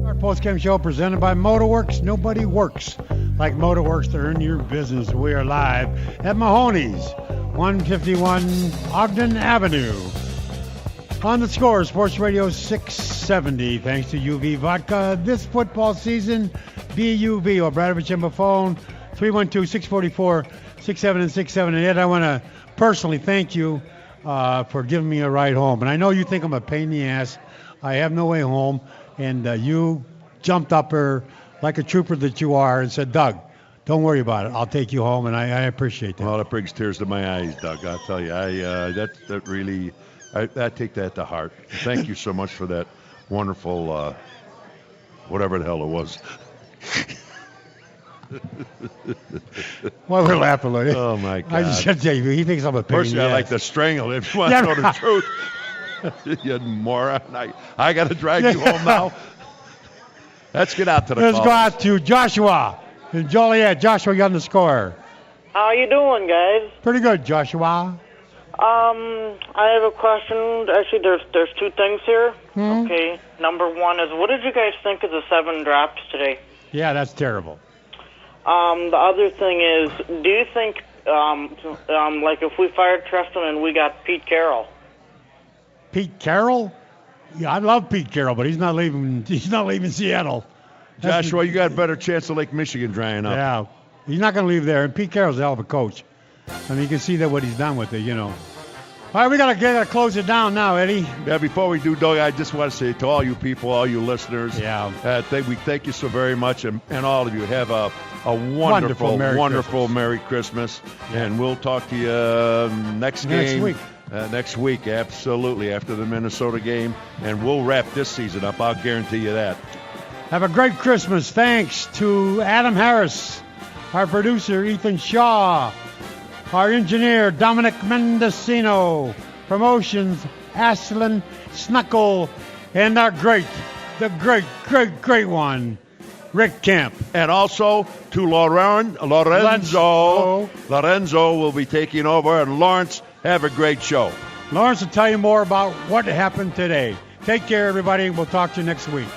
Our post-game show presented by Motorworks. Nobody works like Motorworks to earn your business. We are live at Mahoney's, 151 Ogden Avenue. On the score, Sports Radio 670. Thanks to UV Vodka. This football season, BUV. Obradovich and Buffone, 312-644-6767. And Ed, I want to personally thank you for giving me a ride home. And I know you think I'm a pain in the ass. I have no way home. And you jumped up her like a trooper that you are and said, Doug, don't worry about it. I'll take you home. And I appreciate that. Well, it brings tears to my eyes, Doug. I'll tell you. That really... I take that to heart. Thank you so much for that wonderful, whatever the hell it was. Well, we're laughing, Lloyd. Oh, my God. I just said to you, he thinks I'm a pain in the ass. Personally, I like to strangle him if you want to know the truth. You moron. I got to drag you home now. Let's get out to the Let's calls. go out to Joshua in Joliet. Joshua, you on the score. How you doing, guys? Pretty good, Joshua. I have a question. Actually, there's two things here. Hmm? Okay. Number one is, what did you guys think of the 7 drops today? Yeah, that's terrible. The other thing is, do you think, like if we fired Treston and we got Pete Carroll? Pete Carroll? Yeah, I love Pete Carroll, but he's not leaving. He's not leaving Seattle. Joshua, you got a better chance of Lake Michigan drying up. Yeah, he's not going to leave there. And Pete Carroll's a hell of a coach. I mean, you can see that what he's done with it, you know. All right, we gotta close it down now, Eddie. Yeah, before we do, Doug, I just want to say to all you people, all you listeners, we thank you so very much, and all of you have a wonderful Merry Christmas. And we'll talk to you next week. Next week, absolutely, after the Minnesota game, and we'll wrap this season up. I'll guarantee you that. Have a great Christmas. Thanks to Adam Harris, our producer Ethan Shaw, our engineer, Dominic Mendocino, promotions, Aslan Snuckle, and our the great one, Rick Kemp. And also to Lorenzo. Lorenzo will be taking over, and Lawrence, have a great show. Lawrence will tell you more about what happened today. Take care, everybody. We'll talk to you next week.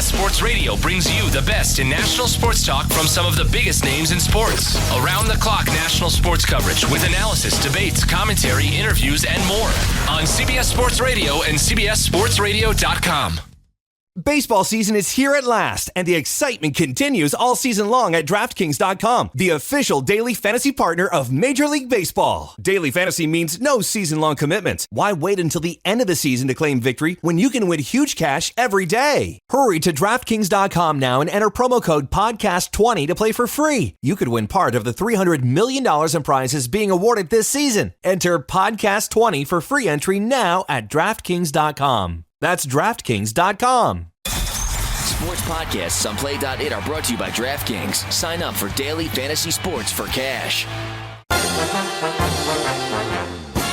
Sports Radio brings you the best in national sports talk from some of the biggest names in sports. Around-the-clock national sports coverage with analysis, debates, commentary, interviews, and more on CBS Sports Radio and CBSSportsRadio.com. Baseball season is here at last, and the excitement continues all season long at DraftKings.com, the official daily fantasy partner of Major League Baseball. Daily fantasy means no season-long commitments. Why wait until the end of the season to claim victory when you can win huge cash every day? Hurry to DraftKings.com now and enter promo code PODCAST20 to play for free. You could win part of the $300 million in prizes being awarded this season. Enter PODCAST20 for free entry now at DraftKings.com. That's DraftKings.com. Sports podcasts on Play.it are brought to you by DraftKings. Sign up for daily fantasy sports for cash.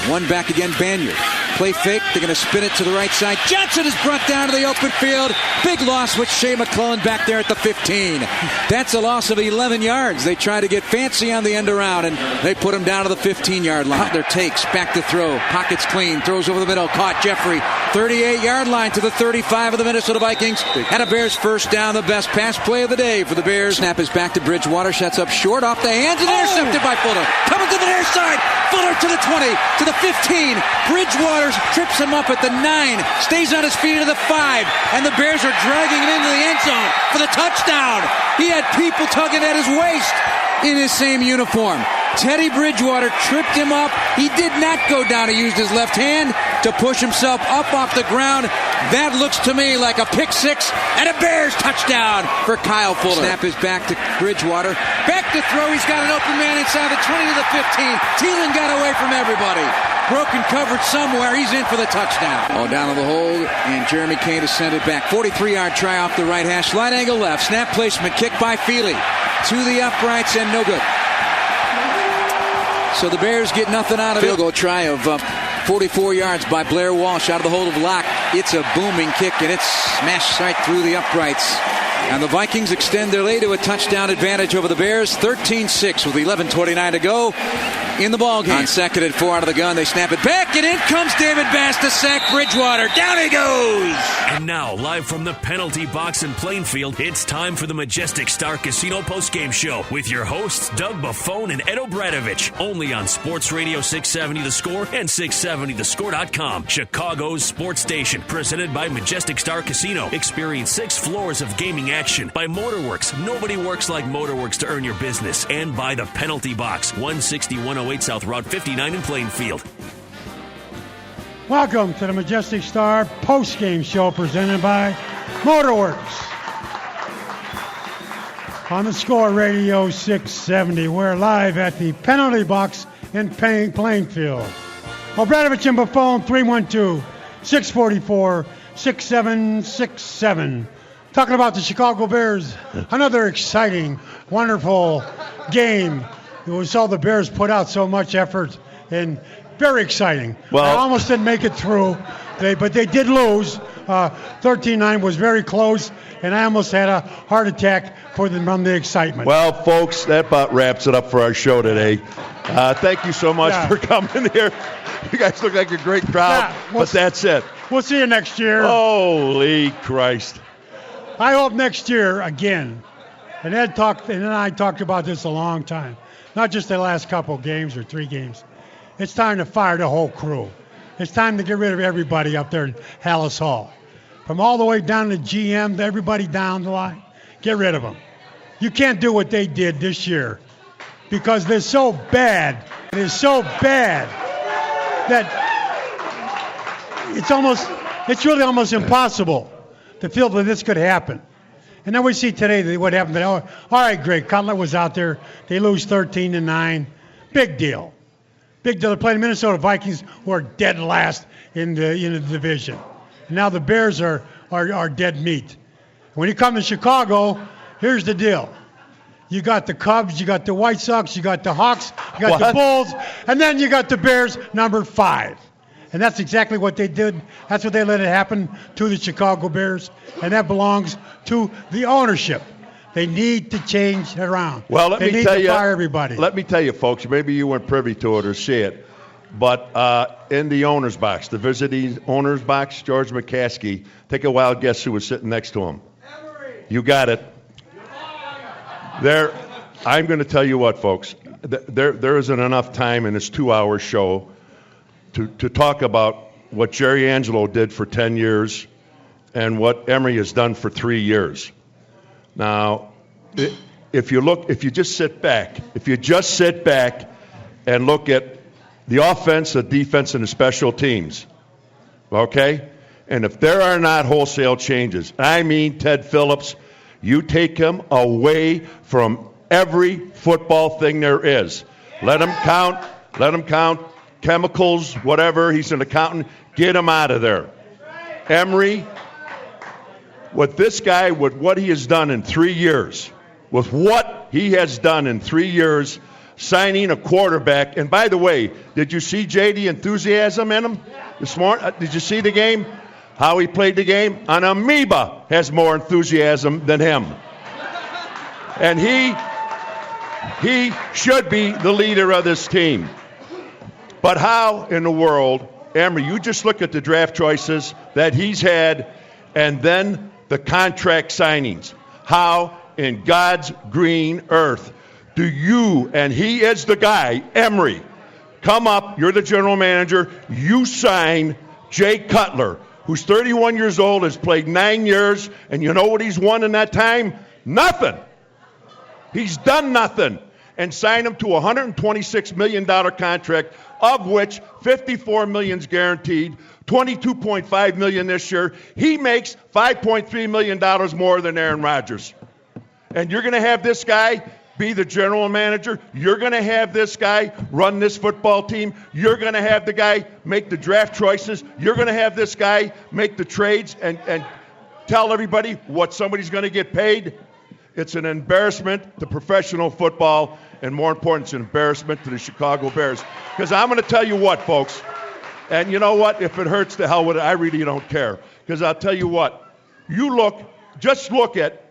One back again, Banyard. Play fake. They're going to spin it to the right side. Johnson is brought down to the open field. Big loss with Shea McClellan back there at the 15. That's a loss of 11 yards. They try to get fancy on the end around, and they put him down to the 15-yard line. Cutler takes, back to throw. Pockets clean. Throws over the middle. Caught Jeffrey. 38-yard line to the 35 of the Minnesota Vikings. And a Bears first down. The best pass play of the day for the Bears. Snap is back to Bridgewater. Shuts up short off the hands and intercepted by Fuller. Coming to the near side. Fuller to the 20. To the 15. Bridgewater trips him up at the 9, stays on his feet to the 5, and the Bears are dragging him into the end zone for the touchdown. He had people tugging at his waist in his same uniform. Teddy Bridgewater tripped him up. He did not go down. He used his left hand to push himself up off the ground. That looks to me like a pick six and a Bears touchdown for Kyle Fuller. Snap is back to Bridgewater. Back to throw. He's got an open man inside the 20 to the 15. Thielen got away from everybody. Broken coverage somewhere. He's in for the touchdown. Oh, down to the hold, and Jeremy Kane has sent it back. 43-yard try off the right hash. Slide angle left. Snap placement. Kick by Feely. To the uprights and no good. So the Bears get nothing out of it. Field goal try of 44 yards by Blair Walsh out of the hold of Locke. It's a booming kick, and it's smashed right through the uprights. And the Vikings extend their lead to a touchdown advantage over the Bears, 13-6 with 11:29 to go in the ballgame. On second and 4 out of the gun, they snap it back, and in comes David Bass to sack Bridgewater. Down he goes! And now, live from the penalty box in Plainfield, it's time for the Majestic Star Casino postgame show with your hosts, Doug Buffone and Ed Obradovich, only on Sports Radio 670 The Score and 670thescore.com. Chicago's sports station, presented by Majestic Star Casino. Experience 6 floors of gaming action by Motorworks. Nobody works like Motorworks to earn your business. And by the penalty box, 160-108 South Route 59 in Plainfield. Welcome to the Majestic Star post-game show presented by Motorworks. On the Score Radio 670, we're live at the penalty box in Plainfield. Obradovich and Buffone, 312-644-6767. Talking about the Chicago Bears, another exciting, wonderful game We saw the Bears put out so much effort, and very exciting. Well, I almost didn't make it through, but they did lose. 13-9 was very close, and I almost had a heart attack from the excitement. Well, folks, that about wraps it up for our show today. Thank you so much for coming here. You guys look like a great crowd, but that's it. We'll see you next year. Holy Christ. I hope next year again. And Ed and I talked about this a long time. Not just the last couple games or 3 games. It's time to fire the whole crew. It's time to get rid of everybody up there in Hallis Hall. From all the way down to GM to everybody down the line. Get rid of them. You can't do what they did this year because they're so bad. It is so bad that it's really almost impossible to feel that this could happen. And then we see today what happened. All right, great. Cutler was out there. They lose 13-9. Big deal. Big deal. They're playing the Minnesota Vikings, who are dead last in the division. And now the Bears are dead meat. When you come to Chicago, here's the deal. You got the Cubs, you got the White Sox, you got the Hawks, you got the Bulls, and then you got the Bears, number 5. And that's exactly what they did. That's what they let it happen to the Chicago Bears, and that belongs to the ownership. They need to change it around. Well, let me tell you, fire everybody. Let me tell you, folks, maybe you weren't privy to it or see it, but in the owner's box, the visiting owner's box, George McCaskey, take a wild guess who was sitting next to him. You got it. I'm going to tell you what, folks. There isn't enough time in this 2-hour show to talk about what Jerry Angelo did for 10 years and what Emery has done for 3 years. Now, if you just sit back and look at the offense, the defense, and the special teams, okay? And if there are not wholesale changes, I mean Ted Phillips, you take him away from every football thing there is. Let him count chemicals, whatever. He's an accountant. Get him out of there. Emery, with this guy, with what he has done in 3 years, signing a quarterback. And by the way, did you see J.D. enthusiasm in him this morning? Did you see the game? How he played the game? An amoeba has more enthusiasm than him. And he should be the leader of this team. But how in the world, Emery, you just look at the draft choices that he's had and then the contract signings. How in God's green earth do you, and he is the guy, Emery, come up, you're the general manager, you sign Jay Cutler, who's 31 years old, has played 9 years, and you know what he's won in that time? Nothing. He's done nothing. And sign him to a $126 million contract, of which $54 million is guaranteed, $22.5 million this year. He makes $5.3 million more than Aaron Rodgers. And you're going to have this guy be the general manager. You're going to have this guy run this football team. You're going to have the guy make the draft choices. You're going to have this guy make the trades and tell everybody what somebody's going to get paid. It's an embarrassment to professional football, and more important, it's an embarrassment to the Chicago Bears. Because I'm going to tell you what, folks, and you know what? If it hurts, the hell with it. I really don't care. Because I'll tell you what. Just look at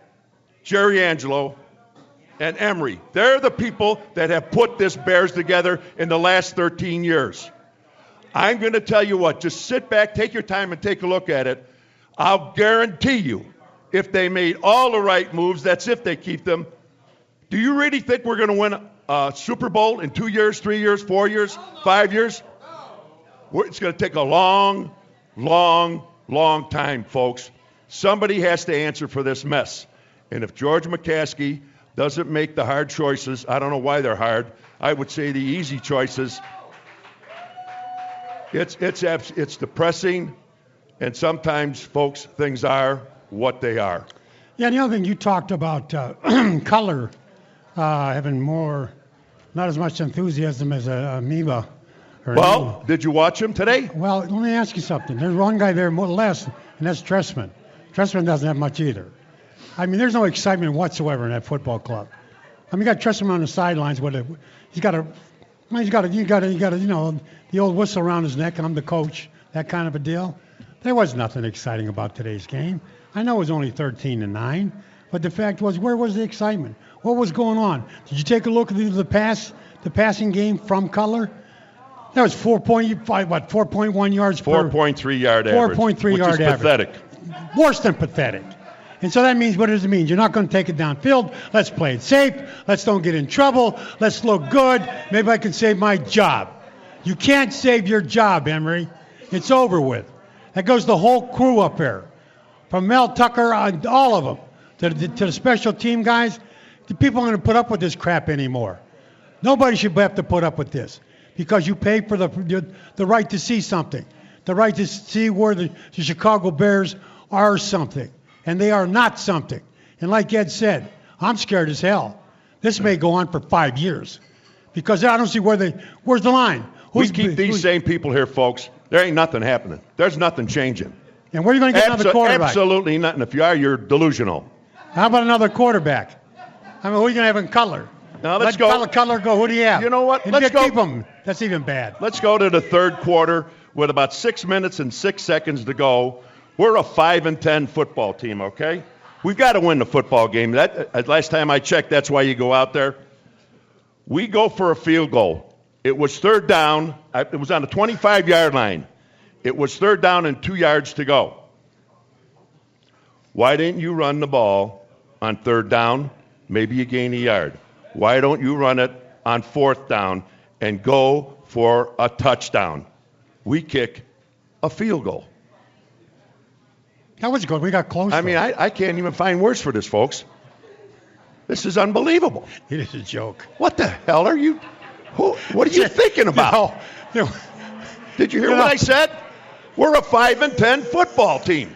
Jerry Angelo and Emery. They're the people that have put this Bears together in the last 13 years. I'm going to tell you what. Just sit back, take your time, and take a look at it. I'll guarantee you, if they made all the right moves, that's if they keep them. Do you really think we're going to win a Super Bowl in 2 years, 3 years, 4 years, 5 years? It's going to take a long, long, long time, folks. Somebody has to answer for this mess. And if George McCaskey doesn't make the hard choices, I don't know why they're hard, I would say the easy choices, it's depressing. And sometimes, folks, things are what they are. Yeah, the other thing you talked about, Cutler having not as much enthusiasm as amoeba. Well, did you watch him today? Well, let me ask you something. There's one guy there more or less, and that's Trestman. Trestman doesn't have much either. I mean, there's no excitement whatsoever in that football club. I mean, you got to trust him on the sidelines. He's got the old whistle around his neck, and I'm the coach, that kind of a deal. There was nothing exciting about today's game. I know it was only 13-9, but the fact was, where was the excitement? What was going on? Did you take a look at the passing game from Cutler? That was 4.1 yards per 4.3 yard average. 4.3 yard average. Pathetic. Worse than pathetic. And so that means, what does it mean? You're not going to take it downfield. Let's play it safe. Let's don't get in trouble. Let's look good. Maybe I can save my job. You can't save your job, Emery. It's over with. That goes the whole crew up there. From Mel Tucker on all of them to the special team guys. The people aren't going to put up with this crap anymore. Nobody should have to put up with this because you pay for the right to see something, the right to see where the Chicago Bears are something, and they are not something. And like Ed said, I'm scared as hell. This may go on for 5 years because I don't see where's the line. We keep these same people here, folks. There ain't nothing happening. There's nothing changing. And where are you going to get another quarterback? Absolutely nothing. If you are, you're delusional. How about another quarterback? I mean, who are you going to have in Cutler? Now, let's go. Let Cutler go. Who do you have? You know what? Let's go. Keep him. That's even bad. Let's go to the third quarter with about 6 minutes and 6 seconds to go. We're a 5-10 football team, okay? We've got to win the football game. Last time I checked, that's why you go out there. We go for a field goal. It was third down. It was on the 25-yard line. It was third down and 2 yards to go. Why didn't you run the ball on third down? Maybe you gain a yard. Why don't you run it on fourth down and go for a touchdown? We kick a field goal. That was good. We got close. I mean, I can't even find words for this, folks. This is unbelievable. It is a joke. What the hell are you? What are you thinking about? Did you hear what I said? We're a 5-10 football team.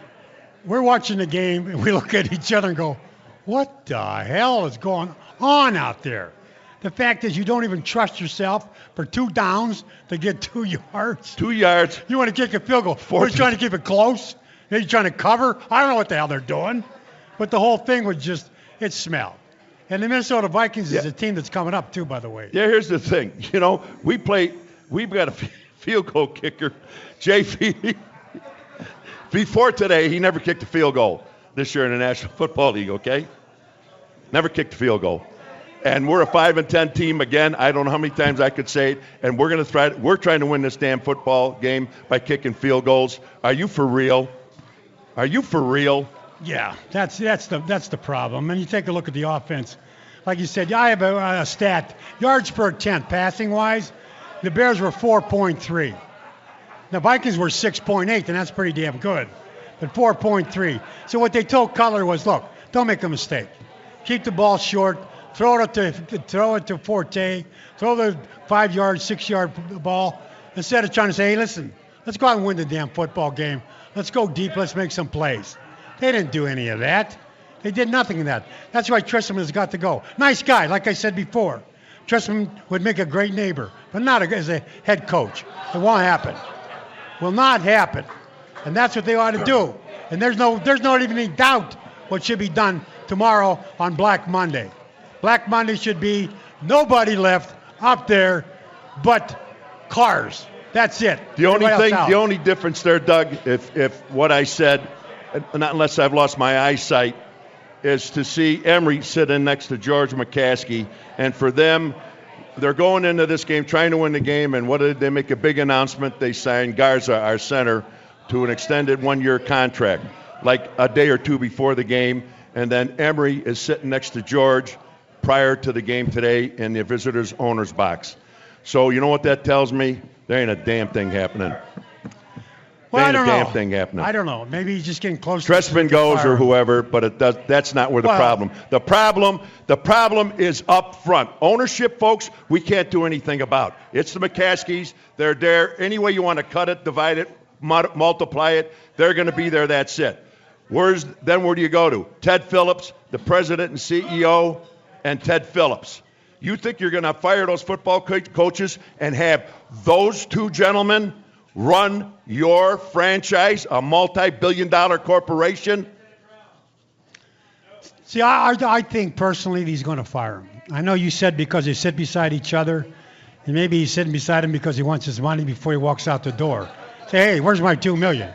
We're watching the game, and we look at each other and go, what the hell is going on out there? The fact is you don't even trust yourself for 2 downs to get 2 yards. 2 yards. You want to kick a field goal. We're trying to keep it close. They're trying to cover. I don't know what the hell they're doing. But the whole thing was just, it smelled. And the Minnesota Vikings is a team that's coming up, too, by the way. Yeah, here's the thing. You know, we've got a field goal kicker, JP. Before today, he never kicked a field goal this year in the National Football League, okay? Never kicked a field goal. And we're a 5-10 team again. I don't know how many times I could say it. And we're trying to win this damn football game by kicking field goals. Are you for real? Are you for real? Yeah, that's the problem. And you take a look at the offense. Like you said, I have a stat. Yards per attempt, passing-wise, the Bears were 4.3. The Vikings were 6.8, and that's pretty damn good. But 4.3. So what they told Cutler was, look, don't make a mistake. Keep the ball short. Throw it to Forte. Throw the 5-yard, 6-yard ball. Instead of trying to say, hey, listen, let's go out and win the damn football game. Let's go deep. Let's make some plays. They didn't do any of that. They did nothing in that. That's why Tristram has got to go. Nice guy, like I said before. Tristram would make a great neighbor, but not as a head coach. It won't happen. Will not happen. And that's what they ought to do. And there's not even any doubt what should be done tomorrow on Black Monday. Black Monday should be nobody left up there but cars. That's it. The only difference there, Doug, if what I said, not unless I've lost my eyesight, is to see Emery sitting next to George McCaskey. And for them, they're going into this game trying to win the game. And what did they make a big announcement? They signed Garza, our center, to an extended 1-year contract, like a day or two before the game. And then Emery is sitting next to George prior to the game today in the visitors' owner's box. So you know what that tells me? There ain't a damn thing happening. Well, I don't know. Damn thing happening. I don't know. Maybe he's just getting close. Trestman goes or whoever, but that's not where the problem. The problem is up front. Ownership, folks, we can't do anything about. It's the McCaskies. They're there. Any way you want to cut it, divide it, multiply it, they're going to be there. That's it. Where do you go to? Ted Phillips, the president and CEO, and Ted Phillips. You think you're going to fire those football coaches and have those two gentlemen run your franchise, a multi-billion-dollar corporation? See, I think personally he's going to fire him. I know you said because they sit beside each other, and maybe he's sitting beside him because he wants his money before he walks out the door. Say, hey, where's my $2 million?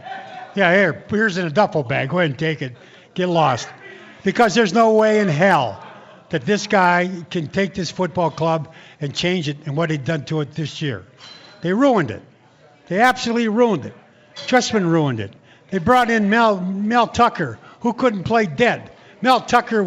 Yeah, here's in a duffel bag. Go ahead and take it. Get lost. Because there's no way in hell that this guy can take this football club and change it and what they've done to it this year. They ruined it. They absolutely ruined it. Trustman ruined it. They brought in Mel Tucker, who couldn't play dead. Mel Tucker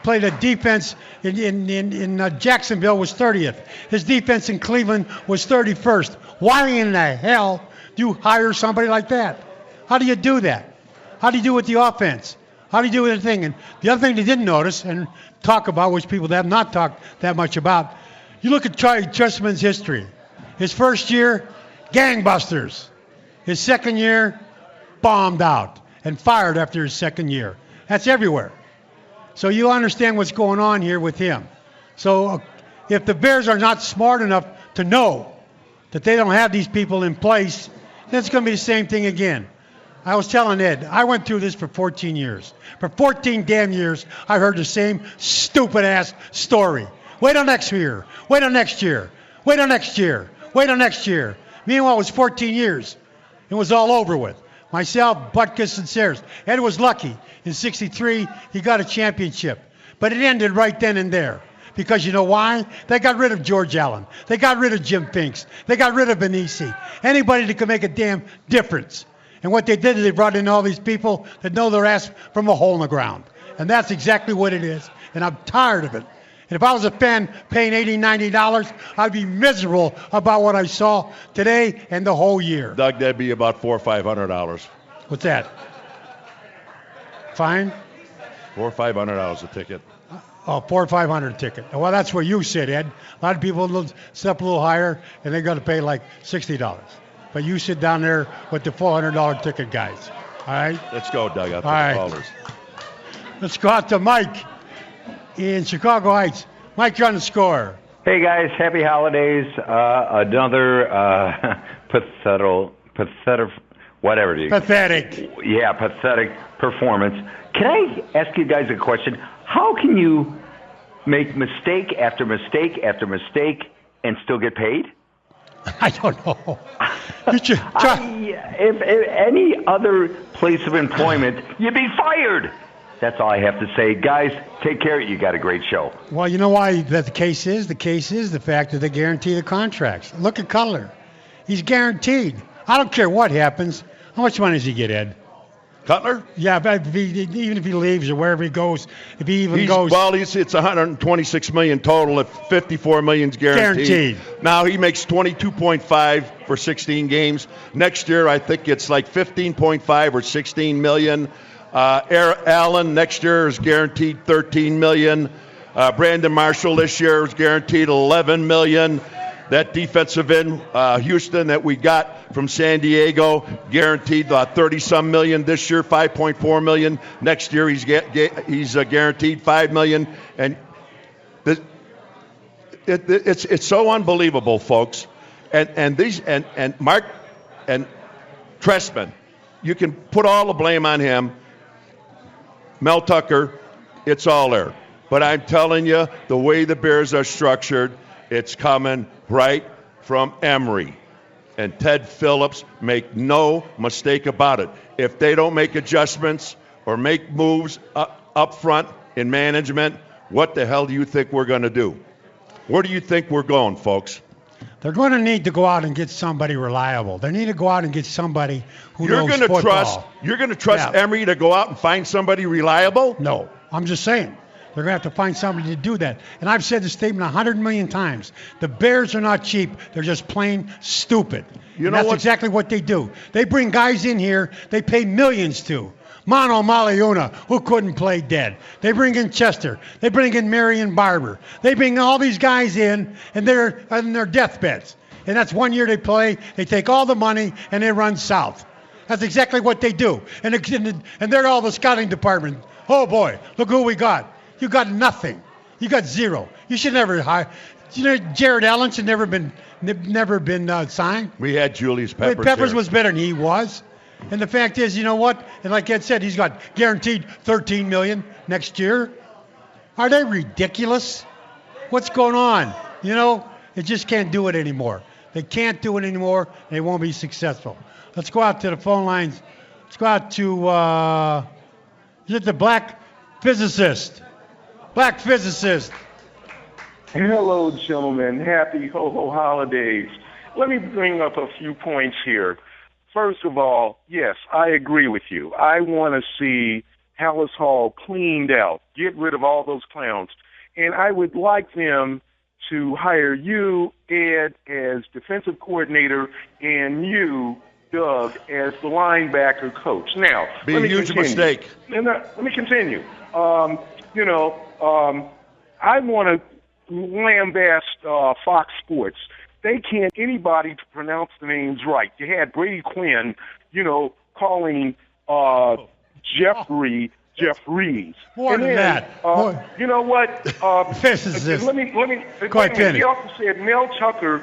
played a defense in Jacksonville was 30th. His defense in Cleveland was 31st. Why in the hell do you hire somebody like that? How do you do that? How do you do with the offense? How do you do with the thing? And the other thing they didn't notice and talk about, which people have not talked that much about, you look at Trustman's history. His first year, gangbusters. His second year, bombed out and fired after his second year. That's everywhere. So you understand what's going on here with him. So if the Bears are not smart enough to know that they don't have these people in place, then it's going to be the same thing again. I was telling Ed, I went through this for 14 years. For 14 damn years, I heard the same stupid-ass story. Wait till next year. Wait till next year. Wait till next year. Wait till next year. Meanwhile, it was 14 years. It was all over with. Myself, Butkus, and Sayers. Ed was lucky. In '63, he got a championship. But it ended right then and there. Because you know why? They got rid of George Allen. They got rid of Jim Finks. They got rid of Benisi. Anybody that could make a damn difference. And what they did is they brought in all these people that know their ass from a hole in the ground. And that's exactly what it is. And I'm tired of it. And if I was a fan paying $80, $90, I'd be miserable about what I saw today and the whole year. Doug, that'd be about $400 or $500. What's that? Fine? $400 or $500 a ticket. Oh, $400 or $500 a ticket. Well, that's where you sit, Ed. A lot of people step a little higher, and they got to pay like $60. But you sit down there with the $400 ticket guys. All right? Let's go, Doug. Out to All right. the callers. Let's go out to Mike in Chicago Heights. Mike, you're on the score. Hey, guys. Happy holidays. Another pathetic, whatever it is. Pathetic. Yeah, pathetic performance. Can I ask you guys a question? How can you make mistake after mistake after mistake and still get paid? I don't know. If any other place of employment, you'd be fired. That's all I have to say. Guys, take care. You got a great show. Well, you know why that the case is? The case is the fact that they guarantee the contracts. Look at Cutler. He's guaranteed. I don't care what happens. How much money does he get, Ed? Cutler? Yeah, but even if he leaves or wherever he goes, if he even goes. Well, it's $126 million total. If $54 million is guaranteed. Now he makes $22.5 for 16 games. Next year, I think it's like $15.5 or $16 million. Allen next year is guaranteed $13 million. Brandon Marshall this year is guaranteed $11 million. That defensive end, Houston, that we got from San Diego, guaranteed $30-some million this year, $5.4 million. Next year, he's guaranteed $5 million. And it's so unbelievable, folks. And Mark and Trestman, you can put all the blame on him. Mel Tucker, it's all there. But I'm telling you, the way the Bears are structured, it's coming right from Emery. And Ted Phillips, make no mistake about it. If they don't make adjustments or make moves up front in management, what the hell do you think we're going to do? Where do you think we're going, folks? They're going to need to go out and get somebody reliable. They need to go out and get somebody who knows football. You're going to trust Emery to go out and find somebody reliable? No, I'm just saying. They're going to have to find somebody to do that. And I've said this statement 100 million times. The Bears are not cheap. They're just plain stupid. That's exactly what they do. They bring guys in here they pay millions to. Mano Maliuna, who couldn't play dead. They bring in Chester. They bring in Marion Barber. They bring all these guys in, and they're on their deathbeds. And that's 1 year they play. They take all the money, and they run south. That's exactly what they do. And they're all the scouting department. Oh, boy, look who we got. You got nothing. You got zero. You should never hire. You know, Jared Allen should never been signed. We had Julius Peppers. Peppers was better than he was. And the fact is, you know what? And like Ed said, he's got guaranteed $13 million next year. Are they ridiculous? What's going on? You know, they just can't do it anymore. They can't do it anymore. They won't be successful. Let's go out to the phone lines. Let's go out to, is it the Black Physicist? Black Physicist. Hello, gentlemen. Happy ho-ho holidays. Let me bring up a few points here. First of all, yes, I agree with you. I want to see Hallis Hall cleaned out. Get rid of all those clowns. And I would like them to hire you, Ed, as defensive coordinator, and you, Doug, as the linebacker coach. Now, Be a huge mistake. Let me continue. I want to lambast Fox Sports. They can't anybody to pronounce the names right. You had Brady Quinn, calling Jeffries. More than that. You know what? Let me. Quite he also said Mel Tucker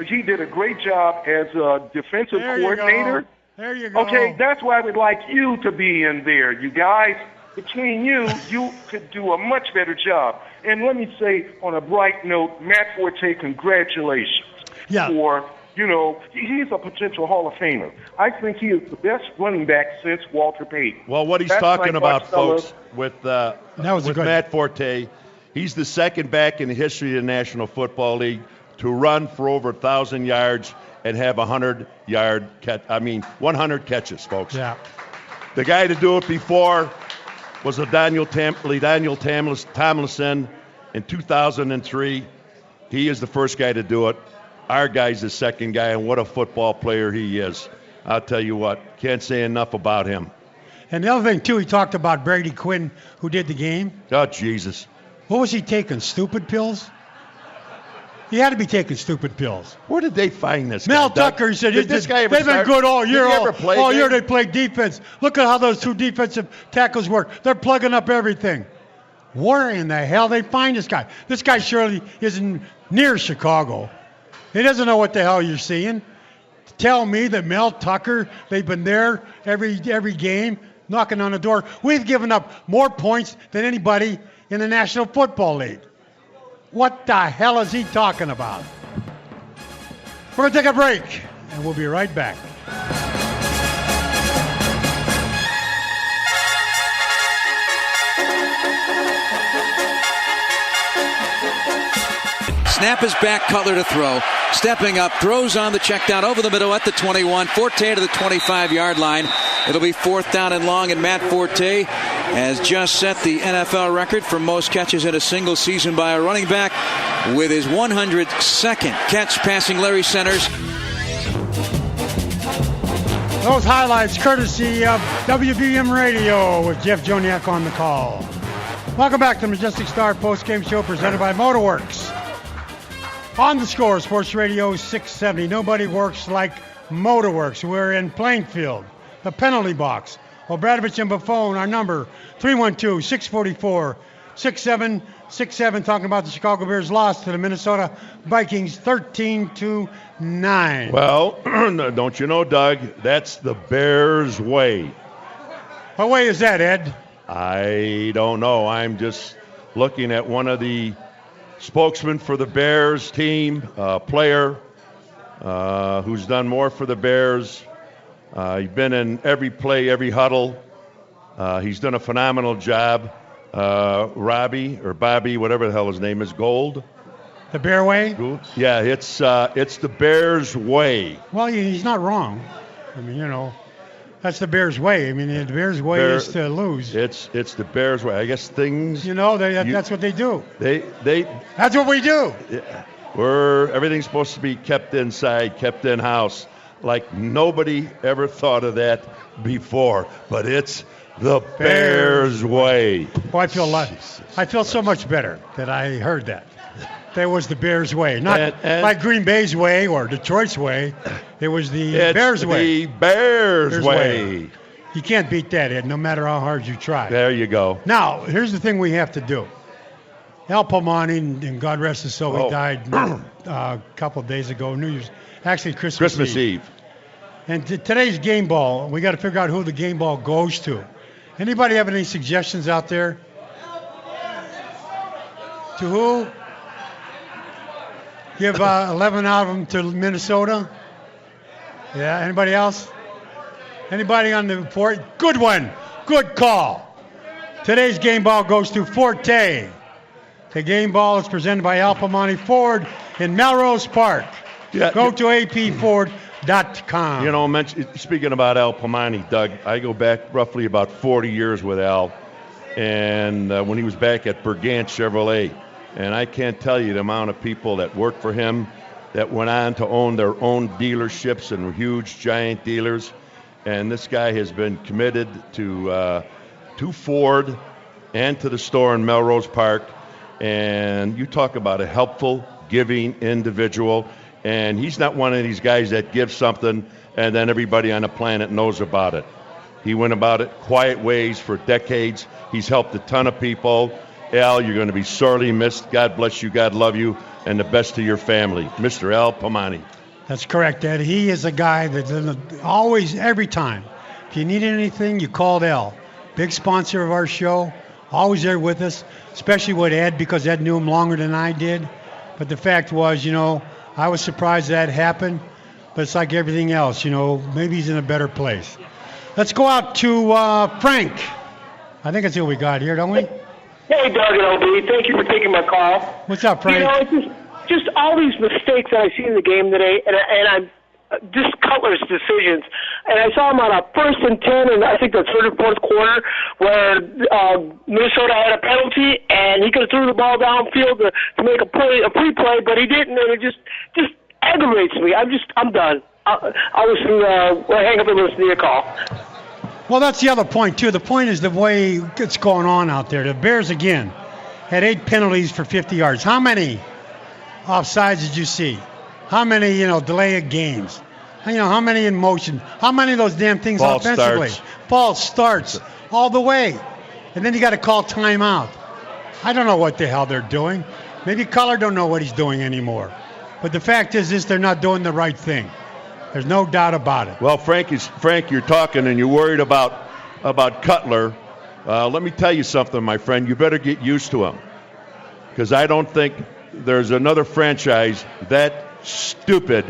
he did a great job as a defensive coordinator. There you go. Okay, that's why I would like you to be in there. You guys, between you could do a much better job. And let me say, on a bright note, Matt Forte, congratulations. Yeah. He's a potential Hall of Famer. I think he is the best running back since Walter Payton. Well, what he's talking about, folks, with Matt Forte, he's the second back in the history of the National Football League to run for over 1,000 yards and have 100 catches, folks. Yeah. The guy to do it before was Daniel Tomlinson in 2003. He is the first guy to do it. Our guy's the second guy, and what a football player he is. I'll tell you what, can't say enough about him. And the other thing, too, he talked about Brady Quinn, who did the game. Oh, Jesus. What was he taking, stupid pills? He had to be taking stupid pills. Where did they find this Mel guy? Tucker said Did this guy ever they've been good all year. All year they played defense. Look at how those two defensive tackles work. They're plugging up everything. Where in the hell they find this guy? This guy surely isn't near Chicago. He doesn't know what the hell you're seeing. Tell me that Mel Tucker, they've been there every game, knocking on the door. We've given up more points than anybody in the National Football League. What the hell is he talking about? We're going to take a break, and we'll be right back. Snap is back, Cutler to throw. Stepping up, throws on the check down over the middle at the 21. Forte to the 25-yard line. It'll be 4th down and long, and Matt Forte has just set the NFL record for most catches in a single season by a running back with his 102nd catch, passing Larry Centers. Those highlights courtesy of WBM Radio with Jeff Joniak on the call. Welcome back to the Majestic Star postgame show presented by Motorworks. On the Score, Sports Radio 670. Nobody works like Motorworks. We're in Plainfield, the penalty box. Obradovich and Buffon, our number, 312-644-6767, talking about the Chicago Bears' loss to the Minnesota Vikings 13-9. Well, don't you know, Doug, that's the Bears' way. What way is that, Ed? I don't know. I'm just looking at one of the spokesman for the Bears team, player who's done more for the Bears. He's been in every play, every huddle. He's done a phenomenal job. Robbie or Bobby, whatever the hell his name is, Gold. The Bear way? Yeah, it's the Bears way. Well, he's not wrong. I mean, that's the Bears way. I mean, the Bears way is to lose. It's the Bears way. I guess things. That's what they do. They. That's what we do. Everything's supposed to be kept inside, kept in house, like nobody ever thought of that before. But it's the Bears way. Well, I feel so much better that I heard that. That was the Bears way, not like Green Bay's way or Detroit's way. It was the Bears way. The Bears way. You can't beat that, Ed, no matter how hard you try. There you go. Now, here's the thing we have to do. Al Palmani, and God rest his soul, he died a couple of days ago. New Year's, actually Christmas Eve. And today's game ball, we got to figure out who the game ball goes to. Anybody have any suggestions out there? To who? Give 11 out of them to Minnesota. Yeah, anybody else? Anybody on the report? Good one. Good call. Today's game ball goes to Forte. The game ball is presented by Al Piemonte Ford in Melrose Park. Yeah, go to apford.com. You know, speaking about Al Piemonte, Doug, I go back roughly about 40 years with Al, and when he was back at Burgant Chevrolet. And I can't tell you the amount of people that worked for him that went on to own their own dealerships and were huge, giant dealers. And this guy has been committed to Ford and to the store in Melrose Park. And you talk about a helpful, giving individual. And he's not one of these guys that gives something and then everybody on the planet knows about it. He went about it quiet ways for decades. He's helped a ton of people. Al, you're going to be sorely missed. God bless you. God love you. And the best to your family. Mr. Al Piemonte. That's correct, Ed. He is a guy that always, every time, if you needed anything, you called Al. Big sponsor of our show. Always there with us, especially with Ed, because Ed knew him longer than I did. But the fact was, I was surprised that happened. But it's like everything else, maybe he's in a better place. Let's go out to Frank. I think that's who we got here, don't we? Hey, Doug and OB. Thank you for taking my call. What's up, Frank? It's just all these mistakes that I see in the game today, and I'm just Cutler's decisions. And I saw him on a 1st and 10, and I think the 3rd or 4th quarter, where Minnesota had a penalty, and he could have threw the ball downfield to make a free play, but he didn't, and it just aggravates me. I'm done. I'll hang up and listen to your call. Well, that's the other point, too. The point is the way it's going on out there. The Bears, again, had 8 penalties for 50 yards. How many offsides did you see? How many, delay of games? How many in motion? How many of those damn things false offensively? Starts. False starts all the way. And then you got to call timeout. I don't know what the hell they're doing. Maybe Cutler don't know what he's doing anymore. But the fact is they're not doing the right thing. There's no doubt about it. Well, Frank, you're talking and you're worried about Cutler. Let me tell you something, my friend. You better get used to him, because I don't think there's another franchise that stupid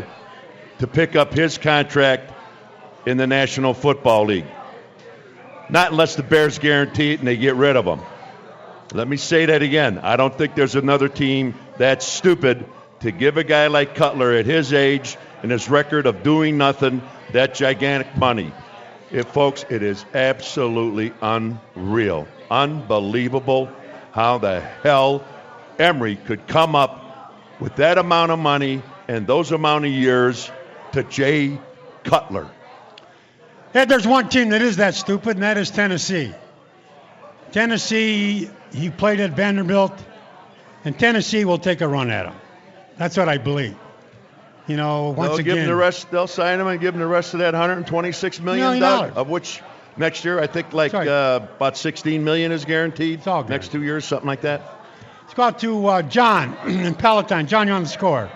to pick up his contract in the National Football League. Not unless the Bears guarantee it and they get rid of him. Let me say that again. I don't think there's another team that's stupid to give a guy like Cutler at his age and his record of doing nothing that gigantic money. Folks, it is absolutely unreal, unbelievable how the hell Emery could come up with that amount of money and those amount of years to Jay Cutler. Ed, there's one team that is that stupid, and that is Tennessee. Tennessee, he played at Vanderbilt, and Tennessee will take a run at him. That's what I believe. Once again, they'll sign him and give him the rest of that $126 million, of which next year I think about $16 million is guaranteed. It's all good. Next 2 years, something like that. Let's go out to John in Palatine. John, you're on the score.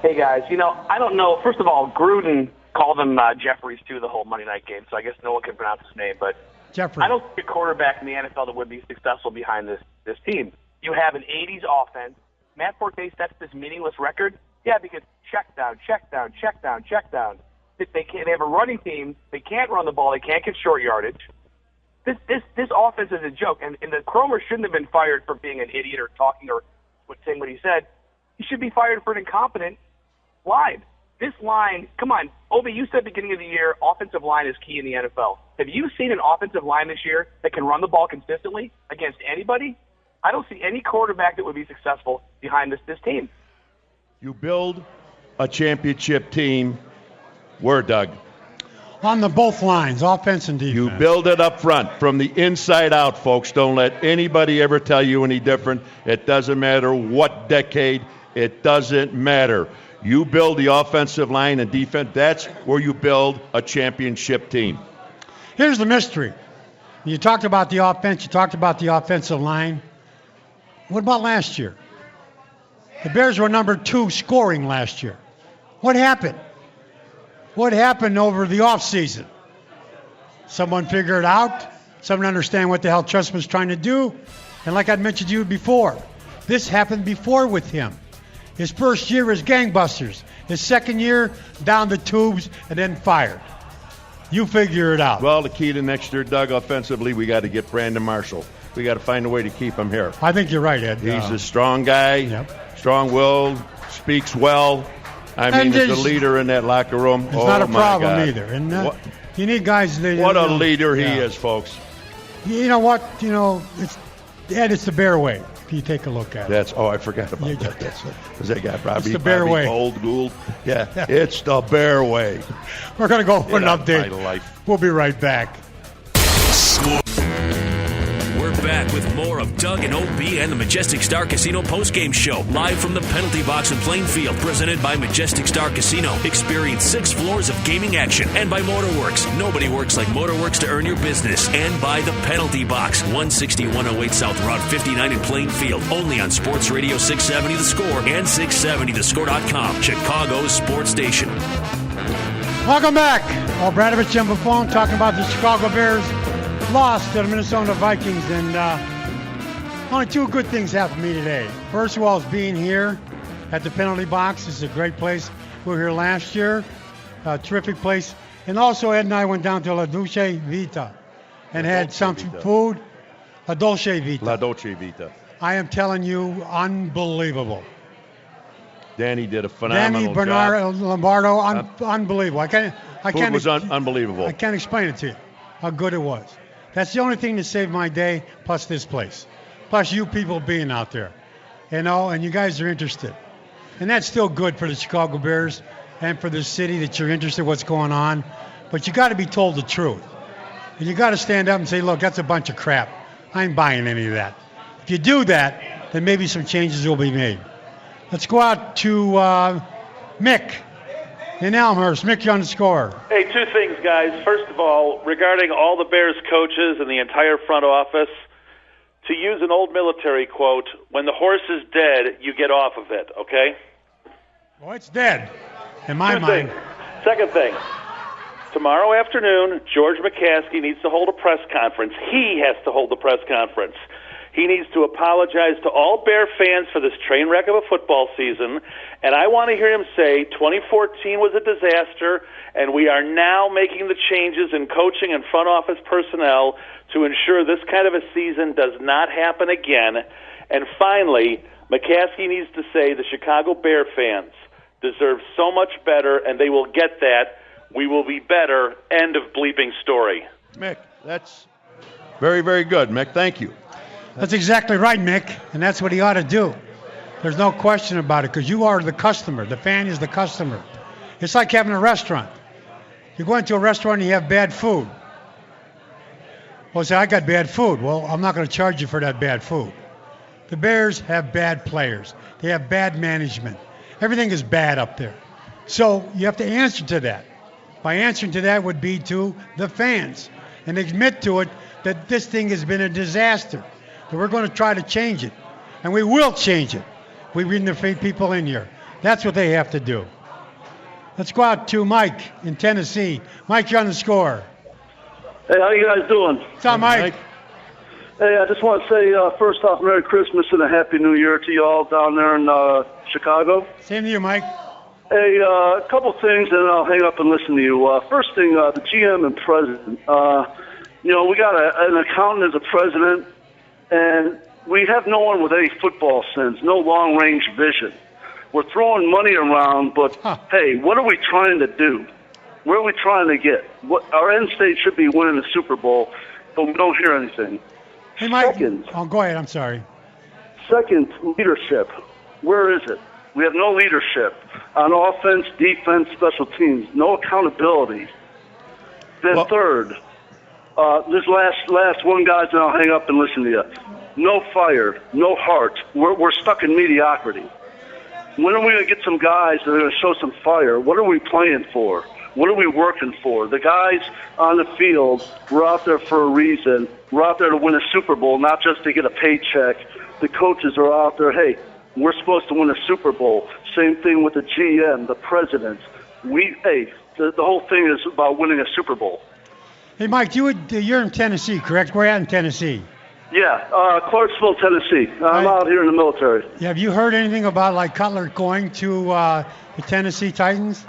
Hey, guys. I don't know. First of all, Gruden called him Jeffries, too, the whole Monday night game, so I guess no one can pronounce his name. But Jeffrey. I don't see a quarterback in the NFL that would be successful behind this team. You have an 80s offense. Matt Forte sets this meaningless record. Yeah, because check down, check down, check down, check down. They have a running team. They can't run the ball. They can't get short yardage. This offense is a joke. And the Cromer shouldn't have been fired for being an idiot or talking or saying what he said. He should be fired for an incompetent line. This line, come on, Obi, you said at the beginning of the year, offensive line is key in the NFL. Have you seen an offensive line this year that can run the ball consistently against anybody? I don't see any quarterback that would be successful behind this team. You build a championship team. Where, Doug? On both lines, offense and defense. You build it up front from the inside out, folks. Don't let anybody ever tell you any different. It doesn't matter what decade. It doesn't matter. You build the offensive line and defense. That's where you build a championship team. Here's the mystery. You talked about the offense. You talked about the offensive line. What about last year? The Bears were number 2 scoring last year. What happened? What happened over the offseason? Someone figure it out? Someone understand what the hell Trust was trying to do? And like I'd mentioned to you before, This happened before with him. His first year is gangbusters. His second year, down the tubes and then fired. You figure it out. Well, the key to next year, Doug, offensively, we got to get Brandon Marshall. We got to find a way to keep him here. I think you're right, Ed. He's a strong guy, strong-willed, speaks well. I mean, he's a leader in that locker room. It's not a problem either. And you need guys that... What a leader he is, folks. You know what? It's the Bear way. If you take a look at it. I forgot about that. Because they got Robbie, it's the Bear way. Old Gould. Yeah, it's the Bear way. We're going to go for an update. We'll be right back. We're back with more of Doug and OB and the Majestic Star Casino postgame show, live from the penalty box in Plainfield, presented by Majestic Star Casino. Experience 6 floors of gaming action, and by Motorworks. Nobody works like Motorworks to earn your business. And by the penalty box, 160-108 South Route 59 in Plainfield. Only on Sports Radio 670 The Score and 670thescore.com, Chicago's sports station. Welcome back. Paul Bradovich on the phone talking about the Chicago Bears lost to the Minnesota Vikings, and only 2 good things happened to me today. First of all, is being here at the penalty box. This is a great place. We were here last year, a terrific place. And also, Ed and I went down to La Dolce Vita and had some food. La Dolce Vita. La Dolce Vita. I am telling you, unbelievable. Danny did a phenomenal job. Danny Lombardo, unbelievable. Food was unbelievable. I can't explain it to you how good it was. That's the only thing that saved my day, plus this place. Plus you people being out there. And you guys are interested. And that's still good for the Chicago Bears and for the city that you're interested in what's going on. But you got to be told the truth. And you got to stand up and say, look, that's a bunch of crap. I ain't buying any of that. If you do that, then maybe some changes will be made. Let's go out to Mick in Elmhurst. Mick, you're on the score. Hey, 2 things, guys. First of all, regarding all the Bears coaches and the entire front office, to use an old military quote, when the horse is dead, you get off of it, okay? Well, it's dead, in my mind. Second thing, tomorrow afternoon, George McCaskey needs to hold a press conference. He has to hold the press conference. He needs to apologize to all Bear fans for this train wreck of a football season, and I want to hear him say 2014 was a disaster, and we are now making the changes in coaching and front office personnel to ensure this kind of a season does not happen again. And finally, McCaskey needs to say the Chicago Bear fans deserve so much better, and they will get that. We will be better. End of bleeping story. Mick, that's very, very good, Mick. Thank you. That's exactly right, Mick, and that's what he ought to do. There's no question about it, because you are the customer. The fan is the customer. It's like having a restaurant. You go into a restaurant and you have bad food. Well, say, I got bad food. Well, I'm not going to charge you for that bad food. The Bears have bad players. They have bad management. Everything is bad up there. So you have to answer to that. By answering to that would be to the fans and admit to it that this thing has been a disaster. That we're going to try to change it. And we will change it. We bring the people in here. That's what they have to do. Let's go out to Mike in Tennessee. Mike, you're on the score. Hey, how you guys doing? What's up, Mike? Hey, I just want to say, first off, Merry Christmas and a Happy New Year to you all down there in Chicago. Same to you, Mike. Hey, a couple things, and I'll hang up and listen to you. First thing, the GM and president. We got an accountant as a president, and we have no one with any football sense, no long-range vision. We're throwing money around, but, hey, what are we trying to do? Where are we trying to get? Our end state should be winning the Super Bowl, but we don't hear anything. Hey, Mike. Go ahead. I'm sorry. Second, leadership. Where is it? We have no leadership on offense, defense, special teams. No accountability. Then third, this last one, guys, and I'll hang up and listen to you. No fire, no heart. We're stuck in mediocrity. When are we going to get some guys that are going to show some fire? What are we playing for? What are we working for? The guys on the field, we're out there for a reason. We're out there to win a Super Bowl, not just to get a paycheck. The coaches are out there, hey, we're supposed to win a Super Bowl. Same thing with the GM, the president. The whole thing is about winning a Super Bowl. Hey, Mike, you're in Tennessee, correct? Where at in Tennessee? Yeah, Clarksville, Tennessee. I'm out here in the military. Yeah, have you heard anything about like Cutler going to the Tennessee Titans?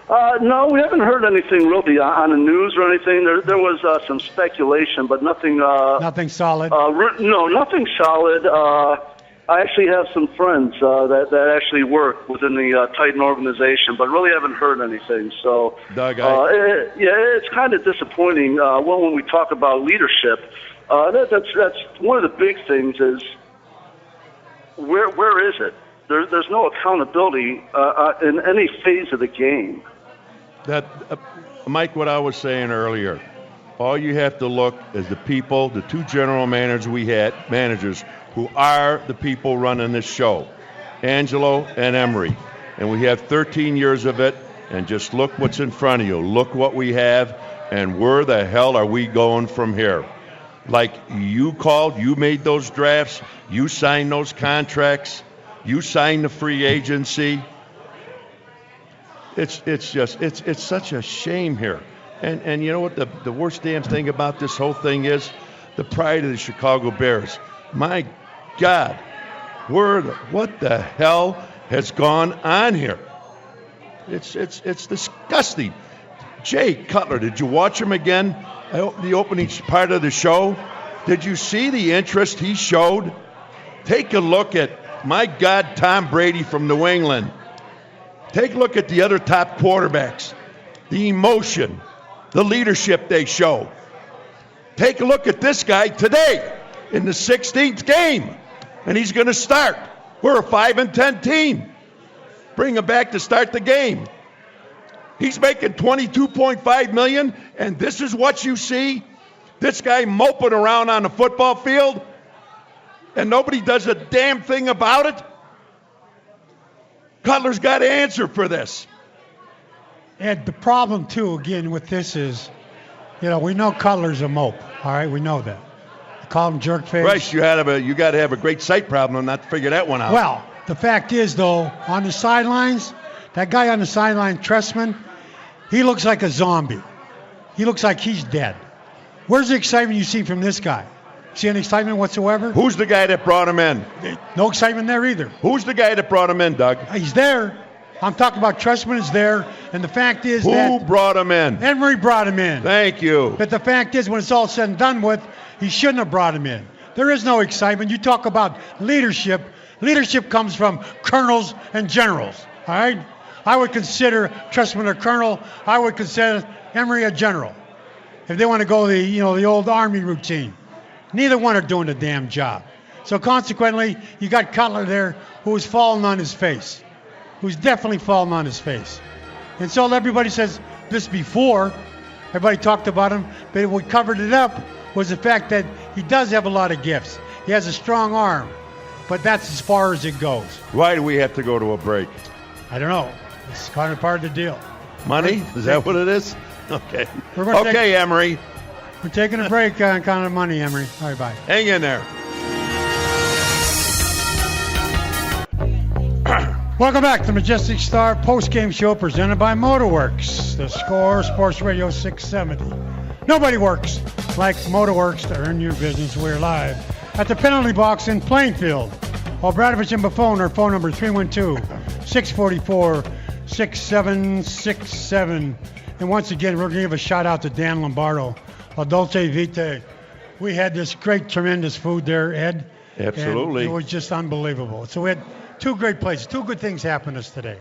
No, we haven't heard anything really on the news or anything. There was some speculation, but nothing. Nothing solid. No, nothing solid. I actually have some friends that actually work within the Titan organization, but really haven't heard anything. So, Doug, it's kind of disappointing. When we talk about leadership, that's one of the big things is where is it? There's no accountability in any phase of the game. That, Mike, what I was saying earlier, all you have to look is the people, the two general managers who are the people running this show, Angelo and Emery. And we have 13 years of it, and just look what's in front of you. Look what we have, and where the hell are we going from here? Like you called, you made those drafts, you signed those contracts, you signed the free agency. It's such a shame here. And you know what the worst damn thing about this whole thing is? The pride of the Chicago Bears. My God, what the hell has gone on here? It's disgusting. Jay Cutler, did you watch him again? The opening part of the show? Did you see the interest he showed? Take a look at, my God, Tom Brady from New England. Take a look at the other top quarterbacks. The emotion, the leadership they show. Take a look at this guy today in the 16th game, and he's going to start. We're a 5-10 team. Bring him back to start the game. He's making $22.5 million, and this is what you see? This guy moping around on the football field, and nobody does a damn thing about it? Cutler's got to answer for this. And the problem, too, again, with this is, we know Cutler's a mope. All right, we know that. They call him jerk face. Bryce, you got to have a great sight problem not to figure that one out. Well, the fact is, though, on the sidelines, that guy on the sideline, Tressman, he looks like a zombie. He looks like he's dead. Where's the excitement you see from this guy? See any excitement whatsoever? Who's the guy that brought him in? No excitement there either. Who's the guy that brought him in, Doug? He's there. I'm talking about Tressman is there, and the fact is Who brought him in? Emery brought him in. Thank you. But the fact is, when it's all said and done with, he shouldn't have brought him in. There is no excitement. You talk about leadership. Leadership comes from colonels and generals, all right? I would consider Tressman a colonel. I would consider Emery a general. If they want to go the old Army routine. Neither one are doing the damn job. So consequently, you got Cutler there who's fallen on his face. Who's definitely fallen on his face. And so everybody says this before. Everybody talked about him. But what covered it up was the fact that he does have a lot of gifts. He has a strong arm. But that's as far as it goes. Why do we have to go to a break? I don't know. It's kind of part of the deal. Money? Is that what it is? Okay. Okay, Emery. We're taking a break on kind of money, Emery. All right, bye. Hang in there. Welcome back to the Majestic Star post-game show presented by Motorworks. The Score, Sports Radio 670. Nobody works like Motorworks to earn your business. We're live at the penalty box in Plainfield. Obradovich and Buffon, our phone number 312-644-6767. And once again, we're going to give a shout out to Dan Lombardo, Dolce Vita. We had this great, tremendous food there, Ed. Absolutely. And it was just unbelievable. So we had two great places. Two good things happened to us today.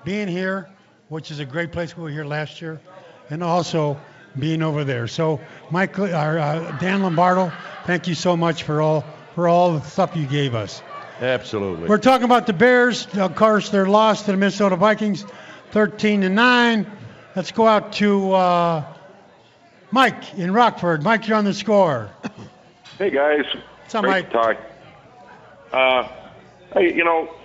Being here, which is a great place. We were here last year. And also being over there. So, Dan Lombardo, thank you so much for all the stuff you gave us. Absolutely. We're talking about the Bears. Of course, they're lost to the Minnesota Vikings, 13-9. Let's go out to Mike in Rockford. Mike, you're on the Score. Hey, guys. What's up, Great Mike? to talk. Hey,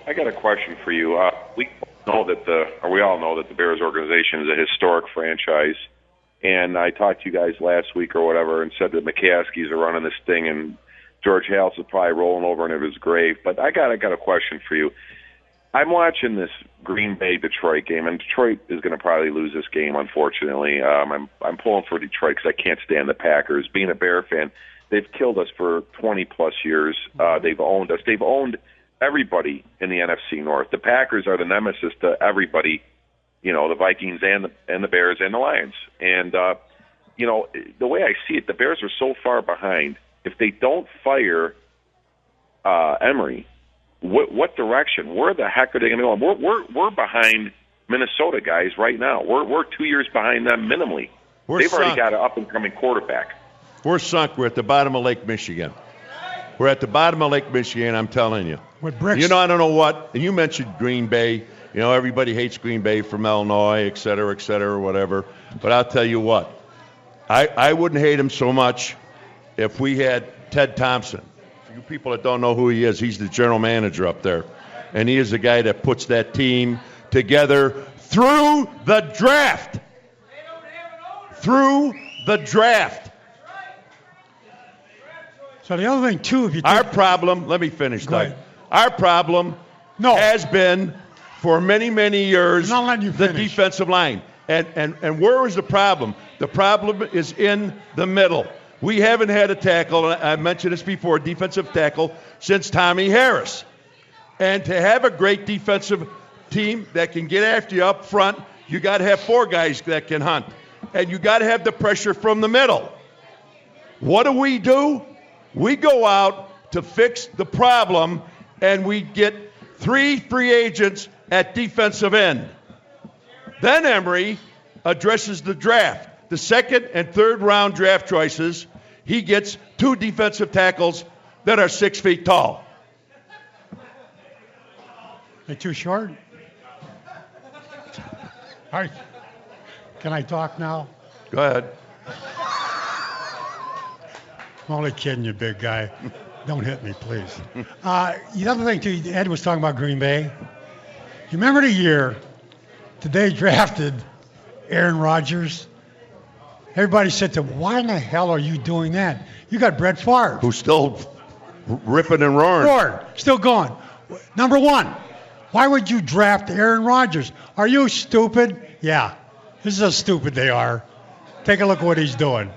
I got a question for you. We all know that the Bears organization is a historic franchise. And I talked to you guys last week or whatever and said that McCaskies are running this thing and George Halas is probably rolling over into his grave. But I got a question for you. I'm watching this Green Bay-Detroit game, and Detroit is going to probably lose this game, unfortunately. I'm pulling for Detroit because I can't stand the Packers. Being a Bear fan, They've killed us for 20-plus years. They've owned us. They've owned everybody in the NFC North. The Packers are the nemesis to everybody, the Vikings and the Bears and the Lions. And, the way I see it, the Bears are so far behind. If they don't fire Emery, what direction? Where the heck are they going to go? We're behind Minnesota guys right now. We're 2 years behind them minimally. They've already got an up-and-coming quarterback. We're sunk. We're at the bottom of Lake Michigan. We're at the bottom of Lake Michigan, I'm telling you. With bricks. I don't know what. And you mentioned Green Bay. Everybody hates Green Bay from Illinois, et cetera, whatever. But I'll tell you what. I wouldn't hate him so much if we had Ted Thompson. For you people that don't know who he is, he's the general manager up there. And he is the guy that puts that team together through the draft. Through the draft. So the other thing, too, if you our problem, let me finish, Doug. Our problem has been for many, many years the defensive line. And where is the problem? The problem is in the middle. We haven't had a tackle, and I mentioned this before, defensive tackle, since Tommy Harris. And to have a great defensive team that can get after you up front, you got to have 4 guys that can hunt. And you got to have the pressure from the middle. What do? We go out to fix the problem, and we get 3 free agents at defensive end. Then Emery addresses the draft. The second and third round draft choices, he gets 2 defensive tackles that are 6 feet tall. They're too short? All right. Can I talk now? Go ahead. I'm only kidding you, big guy. Don't hit me, please. The other thing, too, Ed was talking about Green Bay. You remember the year that they drafted Aaron Rodgers? Everybody said to him, why in the hell are you doing that? You got Brett Favre. Who's still ripping and roaring. Still going. Number 1, why would you draft Aaron Rodgers? Are you stupid? Yeah. This is how stupid they are. Take a look at what he's doing.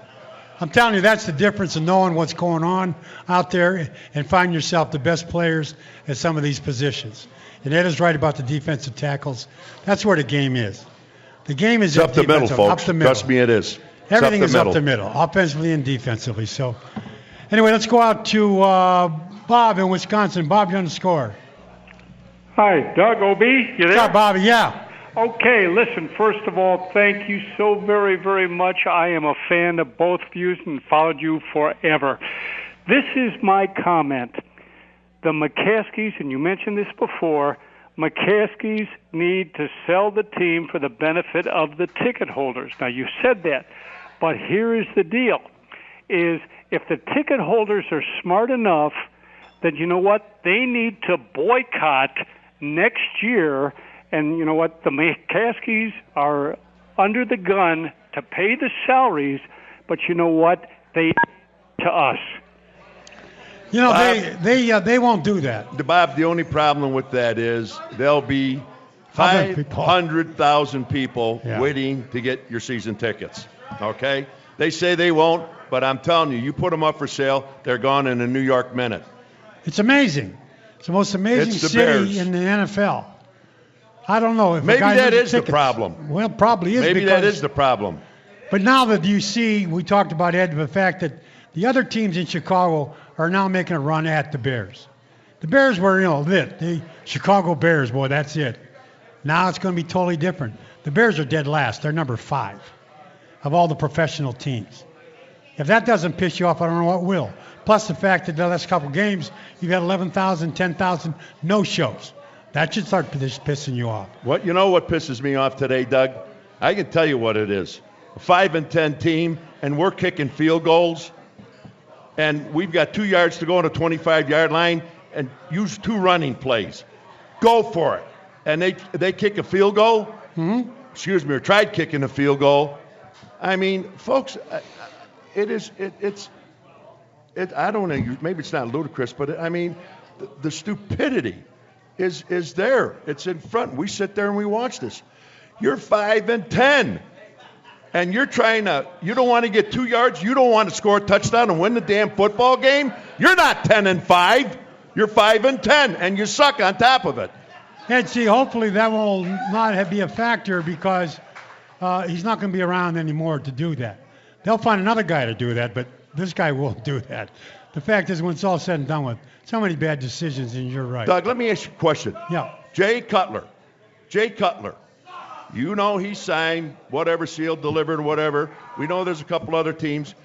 I'm telling you, that's the difference in knowing what's going on out there and find yourself the best players at some of these positions. And Ed is right about the defensive tackles. That's where the game is. The game is up the middle, folks. Up the middle. Trust me, it is. Everything is up the middle, offensively and defensively. So, anyway, let's go out to Bob in Wisconsin. Bob, you're on the score. Hi, Doug, OB, you there? What's up, Bobby? Yeah. Okay, listen, first of all, thank you so very, very much. I am a fan of both views and followed you forever. This is my comment. The McCaskies, and you mentioned this before, McCaskies need to sell the team for the benefit of the ticket holders. Now, you said that, but here is the deal, is if the ticket holders are smart enough that, you know what, they need to boycott next year. And you know what? The McCaskies are under the gun to pay the salaries, but you know what? They to us. You know, Bob, they won't do that. Bob, the only problem with that is there'll be 500,000 people waiting to get your season tickets. Okay? They say they won't, but I'm telling you, you put them up for sale, they're gone in a New York minute. It's amazing. It's the most amazing city Bears. in the NFL. I don't know. Maybe that is the problem. Well, probably is. Maybe that is the problem. But now that you see, we talked about, Ed, the fact that the other teams in Chicago are now making a run at the Bears. The Bears were, the Chicago Bears, boy, that's it. Now it's going to be totally different. The Bears are dead last. They're number 5 of all the professional teams. If that doesn't piss you off, I don't know what will. Plus the fact that the last couple games, you've had 11,000, 10,000 no-shows. That should start pissing you off. You know what pisses me off today, Doug? I can tell you what it is. A 5-10 team, and we're kicking field goals, and we've got 2 yards to go on a 25-yard line, and use 2 running plays. Go for it. And they kick a field goal. Mm-hmm. Excuse me, or tried kicking a field goal. I mean, folks, it's I don't know, maybe it's not ludicrous, but I mean, the stupidity is there. It's in front. We sit there and we watch this. You're 5-10. and you don't want to get 2 yards, you don't want to score a touchdown and win the damn football game, you're not 10-5. You're 5-10, and you suck on top of it. And see, hopefully that will not be a factor because he's not going to be around anymore to do that. They'll find another guy to do that, but this guy won't do that. The fact is, when it's all said and done with, so many bad decisions, and you're right. Doug, let me ask you a question. Yeah. Jay Cutler. You know he signed whatever, sealed, delivered, whatever. We know there's a couple other teams.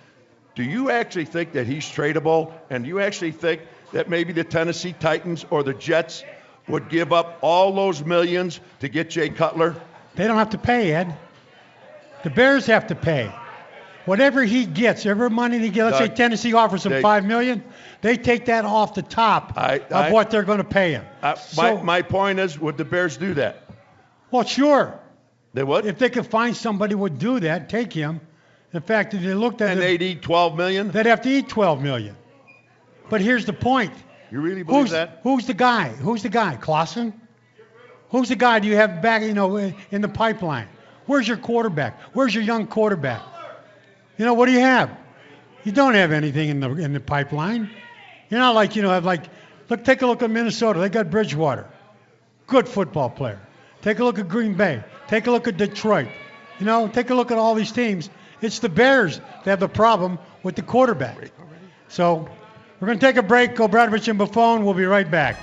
Do you actually think that he's tradable? And do you actually think that maybe the Tennessee Titans or the Jets would give up all those millions to get Jay Cutler? They don't have to pay, Ed. The Bears have to pay. Whatever he gets, every money he gets, let's say Tennessee offers him $5 million, they take that off the top of what they're going to pay him. My point is, would the Bears do that? Well, sure. They would? If they could find somebody who would do that, take him. The fact that they looked at and they'd eat $12 million? They'd have to eat $12 million. But here's the point. You really believe that? Who's the guy? Clausen? Who's the guy do you have back, in the pipeline? Where's your quarterback? Where's your young quarterback? What do you have? You don't have anything in the pipeline. You're not like, take a look at Minnesota. They got Bridgewater. Good football player. Take a look at Green Bay. Take a look at Detroit. Take a look at all these teams. It's the Bears that have the problem with the quarterback. So we're going to take a break. Go Bradovich and Buffon. We'll be right back.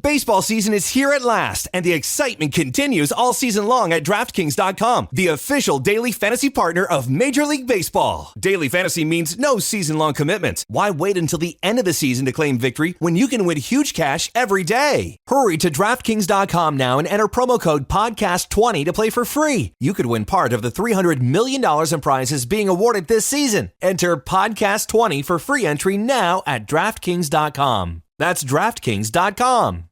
Baseball season is here at last, and the excitement continues all season long at DraftKings.com, the official daily fantasy partner of Major League Baseball. Daily fantasy means no season-long commitments. Why wait until the end of the season to claim victory when you can win huge cash every day? Hurry to DraftKings.com now and enter promo code PODCAST20 to play for free. You could win part of the $300 million in prizes being awarded this season. Enter PODCAST20 for free entry now at DraftKings.com. That's DraftKings.com.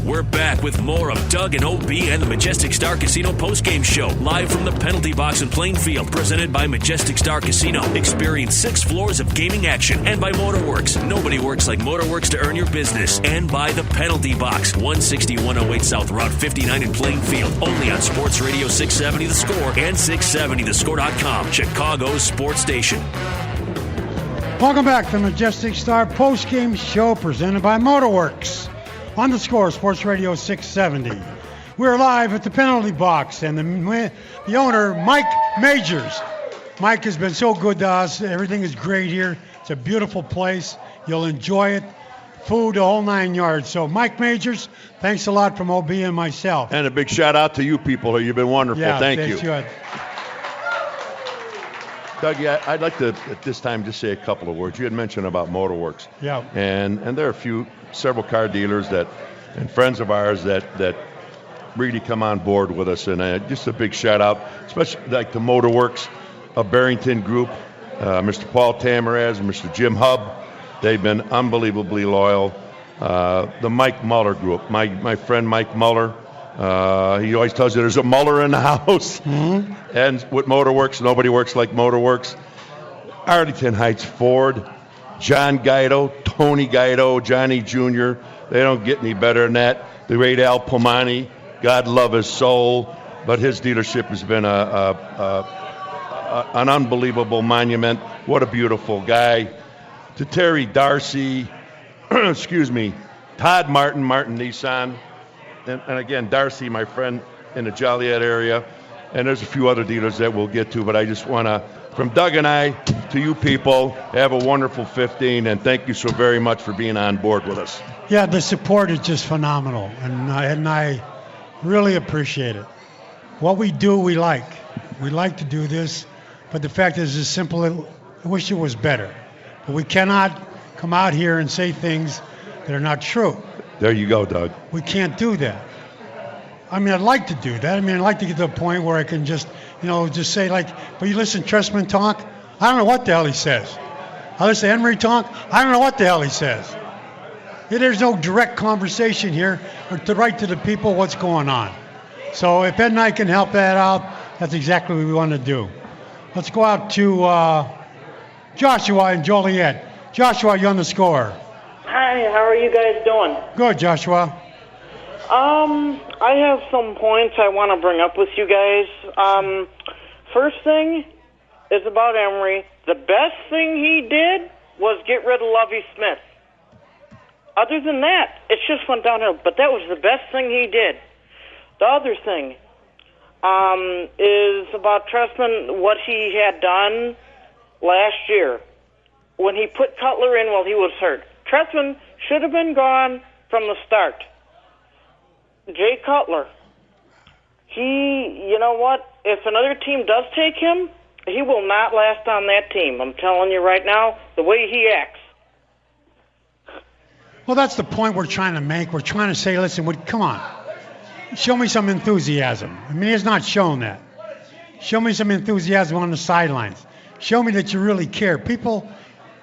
We're back with more of Doug and OB and the Majestic Star Casino postgame show, live from the penalty box in Plainfield, presented by Majestic Star Casino. Experience 6 floors of gaming action, and by Motorworks. Nobody works like Motorworks to earn your business. And by the penalty box, 160-108 South Route 59 in Plainfield, only on Sports Radio 670 The Score and 670thescore.com, Chicago's sports station. Welcome back to the Majestic Star postgame show presented by Motorworks. On the Score, Sports Radio 670. We're live at the penalty box, and the owner, Mike Majors. Mike has been so good to us. Everything is great here. It's a beautiful place. You'll enjoy it. Food, the whole 9 yards. So, Mike Majors, thanks a lot from OB and myself. And a big shout out to you people. You've been wonderful. Thank you. Doug, I'd like to, at this time, just say a couple of words. You had mentioned about Motorworks. Yeah. And there are several car dealers and friends of ours that really come on board with us. And just a big shout out, especially like the Motorworks of Barrington Group, Mr. Paul Tamaraz and Mr. Jim Hubb. They've been unbelievably loyal. The Mike Muller Group, my friend Mike Muller. He always tells you there's a Muller in the house. Mm-hmm. And with Motorworks, nobody works like Motorworks. Arlington Heights Ford, John Guido, Tony Guido, Johnny Jr. They don't get any better than that. The great Al Pomani, God love his soul, but his dealership has been an unbelievable monument. What a beautiful guy. To Terry Darcy, excuse me, Todd Martin Nissan. And again, Darcy, my friend in the Joliet area. And there's a few other dealers that we'll get to, but I just want to, from Doug and I to you people, have a wonderful 15, and thank you so very much for being on board with us. Yeah, the support is just phenomenal, and I really appreciate it. What we do, we like. We like to do this, but the fact is, it's simple. I wish it was better. But we cannot come out here and say things that are not true. There you go, Doug. We can't do that. I mean, I'd like to do that. I mean, I'd like to get to a point where I can just say, but you listen to Tressman talk, I don't know what the hell he says. I listen to Henry talk, I don't know what the hell he says. There's no direct conversation here or to write to the people what's going on. So if Ed and I can help that out, that's exactly what we want to do. Let's go out to Joshua and Joliet. Joshua, you're on the Score. Hi, how are you guys doing? Good, Joshua. I have some points I want to bring up with you guys. First thing is about Emery. The best thing he did was get rid of Lovie Smith. Other than that, it just went downhill. But that was the best thing he did. The other thing is about Trestman, what he had done last year when he put Cutler in while he was hurt. Trestman should have been gone from the start. Jay Cutler, you know what? If another team does take him, he will not last on that team. I'm telling you right now, the way he acts. Well, that's the point we're trying to make. We're trying to say, listen, come on. Show me some enthusiasm. I mean, he's not shown that. Show me some enthusiasm on the sidelines. Show me that you really care. People,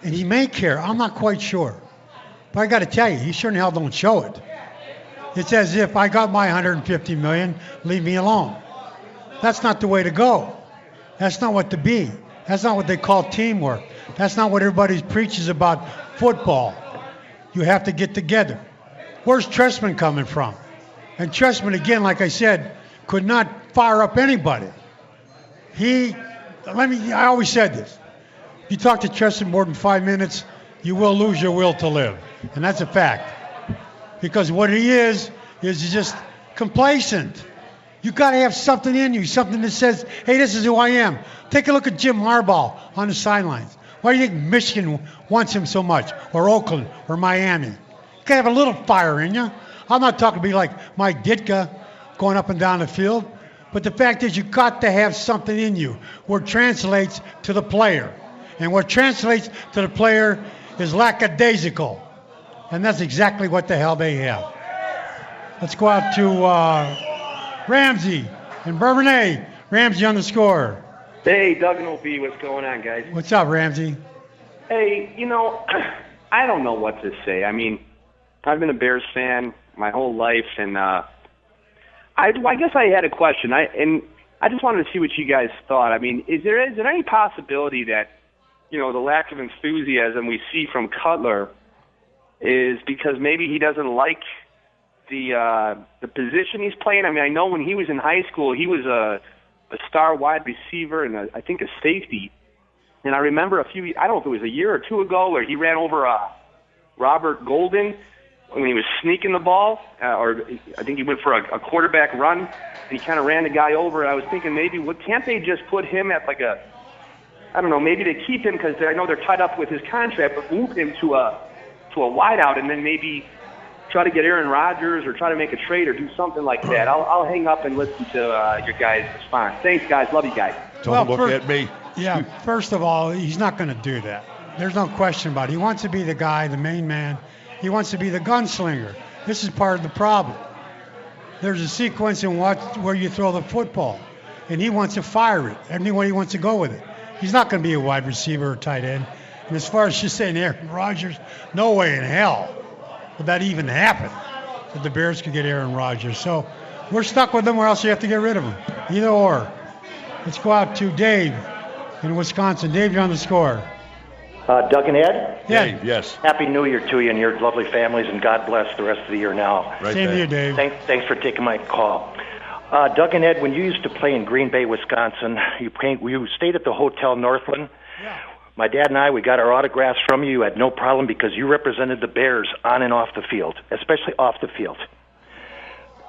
and he may care. I'm not quite sure. But I got to tell you, he sure in hell don't show it. It's as if I got my $150 million, leave me alone. That's not the way to go. That's not what to be. That's not what they call teamwork. That's not what everybody preaches about football. You have to get together. Where's Trestman coming from? And Trestman, again, like I said, could not fire up anybody. I always said this. If you talk to Trestman more than 5 minutes, you will lose your will to live. And that's a fact. Because what he is he's just complacent. You got to have something in you, something that says, hey, this is who I am. Take a look at Jim Harbaugh on the sidelines. Why do you think Michigan wants him so much, or Oakland, or Miami? You got to have a little fire in you. I'm not talking to be like Mike Ditka going up and down the field, but the fact is you got to have something in you where it translates to the player. And what translates to the player is lackadaisical. And that's exactly what the hell they have. Let's go out to Ramsey and Bourbonnais. Ramsey on the score. Hey, Doug and OB, what's going on, guys? What's up, Ramsey? Hey, I don't know what to say. I mean, I've been a Bears fan my whole life, and I guess I had a question. I just wanted to see what you guys thought. I mean, is there any possibility that, the lack of enthusiasm we see from Cutler is because maybe he doesn't like the position he's playing? I mean, I know when he was in high school, he was a star wide receiver and I think a safety. And I remember I don't know if it was a year or two ago, where he ran over Robert Golden when he was sneaking the ball, or I think he went for a quarterback run, and he kind of ran the guy over. I was thinking can't they just put him at maybe they keep him because I know they're tied up with his contract, but move him to a wideout and then maybe try to get Aaron Rodgers or try to make a trade or do something like that. I'll hang up and listen to your guys' response. Thanks, guys. Love you guys. Don't look at me. Yeah, first of all, he's not going to do that. There's no question about it. He wants to be the guy, the main man. He wants to be the gunslinger. This is part of the problem. There's a sequence in where you throw the football, and he wants to fire it anywhere he wants to go with it. He's not going to be a wide receiver or tight end. And as far as just saying Aaron Rodgers, no way in hell would that even happen, that the Bears could get Aaron Rodgers. So we're stuck with him, or else you have to get rid of him. Either or. Let's go out to Dave in Wisconsin. Dave, you're on the score. Doug and Ed? Yeah. Dave, yes. Happy New Year to you and your lovely families, and God bless the rest of the year now. Right. Same to you, Dave. Thanks for taking my call. Doug and Ed, when you used to play in Green Bay, Wisconsin, you stayed at the Hotel Northland. Yeah. My dad and I, we got our autographs from you. You had no problem because you represented the Bears on and off the field, especially off the field.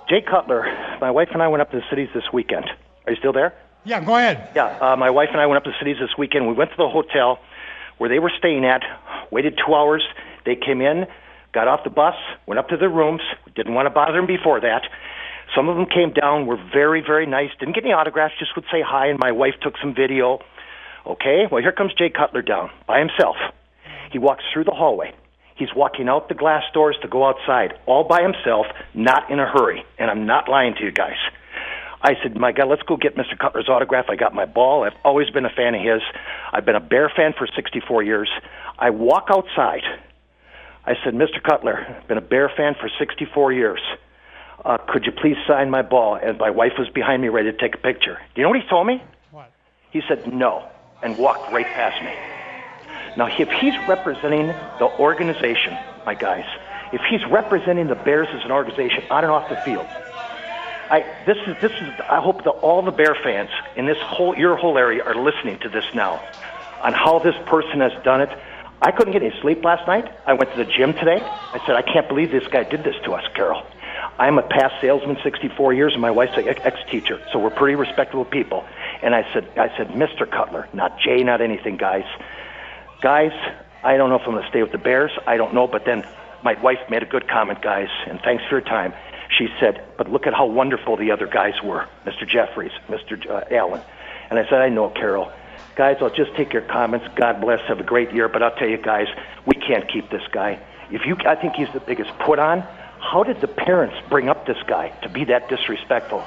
Jay Cutler, my wife and I went up to the cities this weekend. Are you still there? Yeah, go ahead. Yeah, my wife and I went up to the cities this weekend. We went to the hotel where they were staying at, waited 2 hours. They came in, got off the bus, went up to their rooms. Didn't want to bother them before that. Some of them came down, were very, very nice. Didn't get any autographs, just would say hi, and my wife took some video. Okay, well, here comes Jay Cutler down by himself. He walks through the hallway. He's walking out the glass doors to go outside, all by himself, not in a hurry. And I'm not lying to you guys. I said, my God, let's go get Mr. Cutler's autograph. I got my ball. I've always been a fan of his. I've been a Bear fan for 64 years. I walk outside. I said, Mr. Cutler, I've been a Bear fan for 64 years. Could you please sign my ball? And my wife was behind me ready to take a picture. Do you know what he told me? What? He said no and walked right past me. Now, if he's representing the organization, my guys, if he's representing the Bears as an organization on and off the field, I hope that all the Bear fans in your whole area are listening to this now on how this person has done it. I couldn't get any sleep last night. I went to the gym today. I said, I can't believe this guy did this to us, Carol. I'm a past salesman, 64 years, and my wife's an ex-teacher, so we're pretty respectable people. And I said, Mr. Cutler, not Jay, not anything, guys. Guys, I don't know if I'm going to stay with the Bears. I don't know, but then my wife made a good comment, guys, and thanks for your time. She said, but look at how wonderful the other guys were, Mr. Jeffries, Mr. Allen. And I said, I know, Carol. Guys, I'll just take your comments. God bless. Have a great year. But I'll tell you, guys, we can't keep this guy. I think he's the biggest put on. How did the parents bring up this guy to be that disrespectful?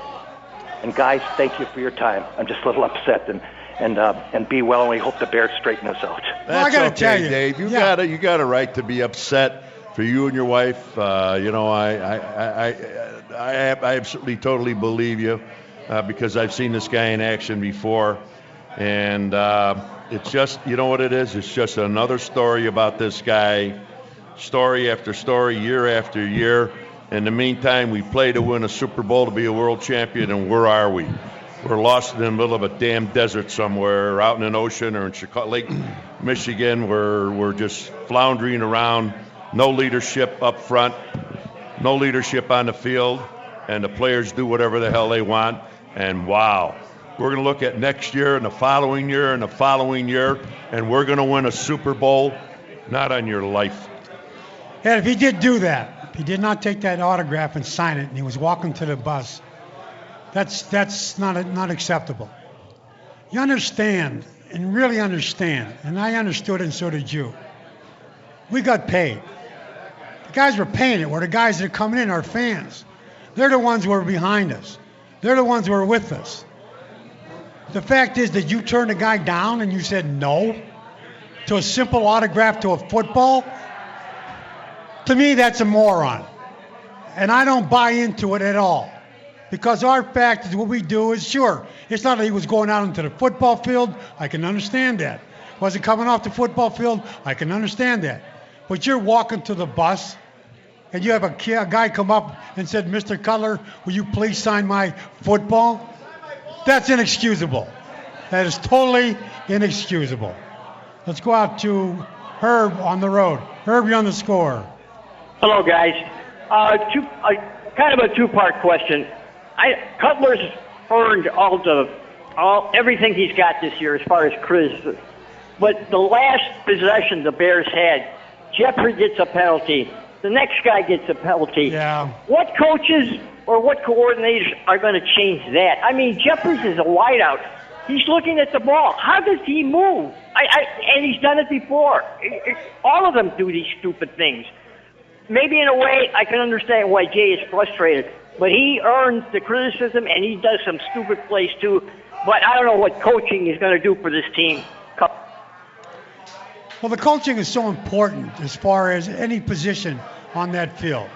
And guys, thank you for your time. I'm just a little upset and be well. And we hope the Bears straighten us out. That's I gotta okay, tell you, Dave. You got a right to be upset for you and your wife. I absolutely totally believe you because I've seen this guy in action before. And it's just, you know what it is? It's just another story about this guy, story after story, year after year. In the meantime, we play to win a Super Bowl, to be a world champion, and where are we? We're lost in the middle of a damn desert somewhere, out in an ocean or in Chicago, Lake Michigan, where we're just floundering around. No leadership up front, no leadership on the field, and the players do whatever the hell they want. And wow. We're going to look at next year and the following year and the following year, and we're going to win a Super Bowl, not on your life. And if he did do that, if he did not take that autograph and sign it, and he was walking to the bus, that's not acceptable. You understand, and really understand, and I understood and so did you. We got paid. The guys were paying it. Were the guys that are coming in, our fans. They're the ones who are behind us. They're the ones who are with us. The fact is that you turned a guy down and you said no to a simple autograph to a football. To me, that's a moron. And I don't buy into it at all. Because our fact is what we do is, sure, it's not that he was going out into the football field. I can understand that. Wasn't coming off the football field. I can understand that. But you're walking to the bus and you have a guy come up and said, Mr. Cutler, will you please sign my football? That's inexcusable. That is totally inexcusable. Let's go out to Herb on the road. Herb, you're on the score. Hello, guys. Kind of a two-part question. Cutler's earned everything he's got this year as far as criticism. But the last possession the Bears had, Jeffrey gets a penalty. The next guy gets a penalty. Yeah. What coaches or what coordinators are going to change that? I mean, Jeffries is a wideout. He's looking at the ball. How does he move? And he's done it before. All of them do these stupid things. Maybe in a way I can understand why Jay is frustrated, but he earns the criticism and he does some stupid plays too. But I don't know what coaching is going to do for this team. Well, the coaching is so important as far as any position on that field.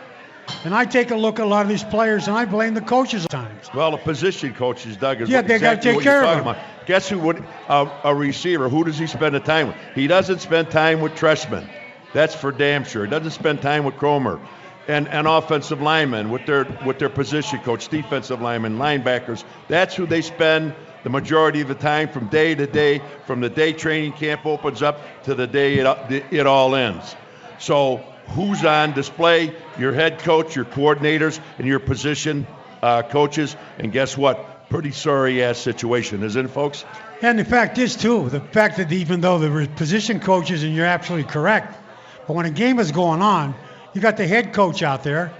And I take a look at a lot of these players, and I blame the coaches at times. Well, the position coaches, Doug, is they exactly got to take what care you're of talking them. about. Guess who would a receiver? Who does he spend the time with? He doesn't spend time with Trestman. That's for damn sure. He doesn't spend time with Cromer and offensive linemen with their position coach, defensive linemen, linebackers. That's who they spend the majority of the time from day to day, from the day training camp opens up to the day it all ends. So who's on display? Your head coach, your coordinators, and your position coaches. And guess what? Pretty sorry-ass situation, isn't it, folks? And the fact is, too, the fact that even though the position coaches, and you're absolutely correct, but when a game is going on, you got the head coach out there,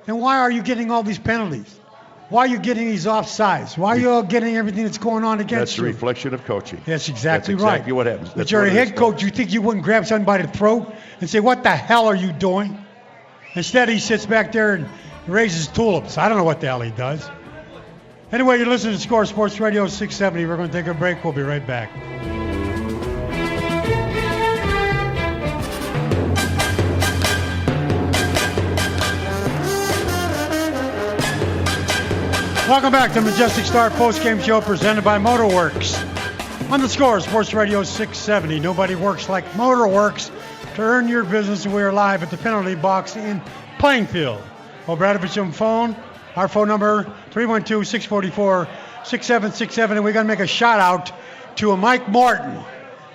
then why are you getting all these penalties? Why are you getting these offsides? Why are you all getting everything that's going on against you? That's a reflection of coaching. That's exactly right. That's exactly what happens. But you're a head coach. You think you wouldn't grab somebody by the throat and say, what the hell are you doing? Instead, he sits back there and raises tulips. I don't know what the hell he does. Anyway, you're listening to Score Sports Radio 670. We're going to take a break. We'll be right back. Welcome back to Majestic Star Postgame Show presented by Motorworks. On the Score, Sports Radio 670. Nobody works like Motorworks to earn your business. We are live at the penalty box in Plainfield. Obradovich on phone. Our phone number, 312-644-6767. And we're going to make a shout out to a Mike Martin.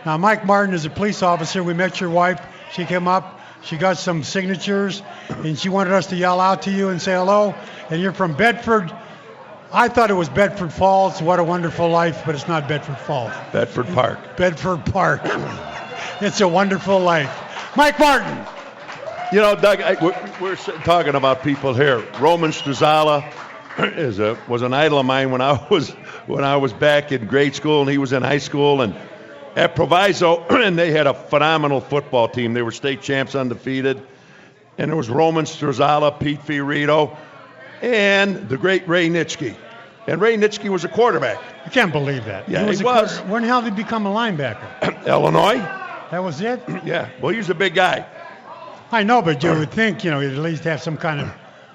Now, Mike Martin is a police officer. We met your wife. She came up. She got some signatures, and she wanted us to yell out to you and say hello. And you're from Bedford. I thought it was Bedford Falls. What a wonderful life, but it's not Bedford Falls. Bedford Park. Bedford Park. It's a wonderful life. Mike Martin. You know, Doug, we're talking about people here. Roman Struzala was an idol of mine when I was back in grade school and he was in high school, and at Proviso, and they had a phenomenal football team. They were state champs, undefeated. And there was Roman Struzala, Pete Fiorito, and the great Ray Nitschke. And Ray Nitschke was a quarterback. I can't believe that. Yeah, he was. When the hell did he become a linebacker? Illinois. That was it? Yeah. Well, he was a big guy. I know, but you would think, he'd at least have some kind of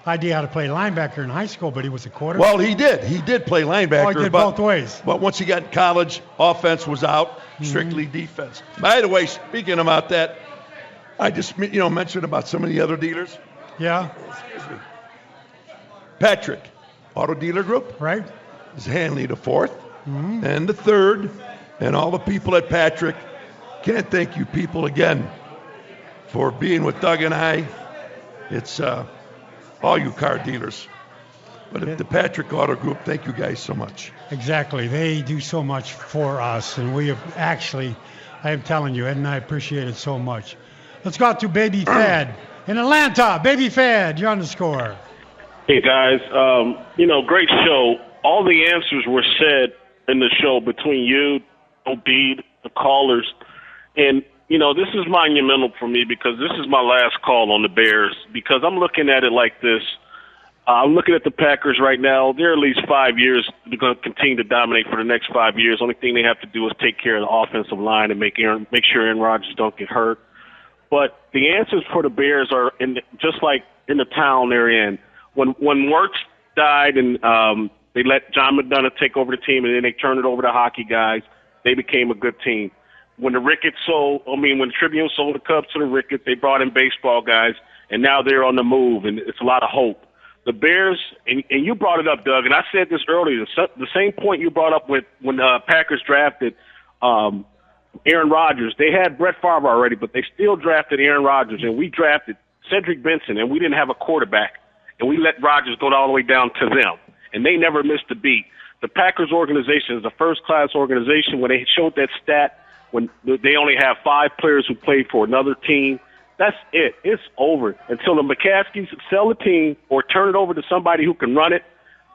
idea how to play linebacker in high school, but he was a quarterback. Well, he did. He did play linebacker. Oh, he did both ways. But once he got in college, offense was out, strictly defense. By the way, speaking about that, I just mentioned about some of the other dealers. Yeah. Excuse me. Patrick, Auto Dealer Group. Right. Is handling the fourth and the third, and all the people at Patrick. Can't thank you people again for being with Doug and I. It's all you car dealers. But at the Patrick Auto Group, thank you guys so much. Exactly. They do so much for us, and we have actually, I am telling you, Ed and I appreciate it so much. Let's go out to Baby Fad in Atlanta. Baby Fad, you're on the score. Hey, guys. Great show. All the answers were said in the show between you, Obed, the callers. And, this is monumental for me because this is my last call on the Bears because I'm looking at it like this. I'm looking at the Packers right now. They're at least 5 years. They're going to continue to dominate for the next 5 years. Only thing they have to do is take care of the offensive line and make sure Aaron Rodgers don't get hurt. But the answers for the Bears are just like in the town they're in. When Wirtz died and they let John McDonough take over the team and then they turned it over to hockey guys, they became a good team. When the Tribune sold the Cubs to the Ricketts, they brought in baseball guys, and now they're on the move, and it's a lot of hope. The Bears, and you brought it up, Doug, and I said this earlier, the same point you brought up with when Packers drafted Aaron Rodgers. They had Brett Favre already, but they still drafted Aaron Rodgers, and we drafted Cedric Benson, and we didn't have a quarterback, and we let Rodgers go all the way down to them, and they never missed a beat. The Packers organization is a first-class organization. When they showed that stat, when they only have 5 players who played for another team, that's it. It's over. Until the McCaskies sell the team or turn it over to somebody who can run it,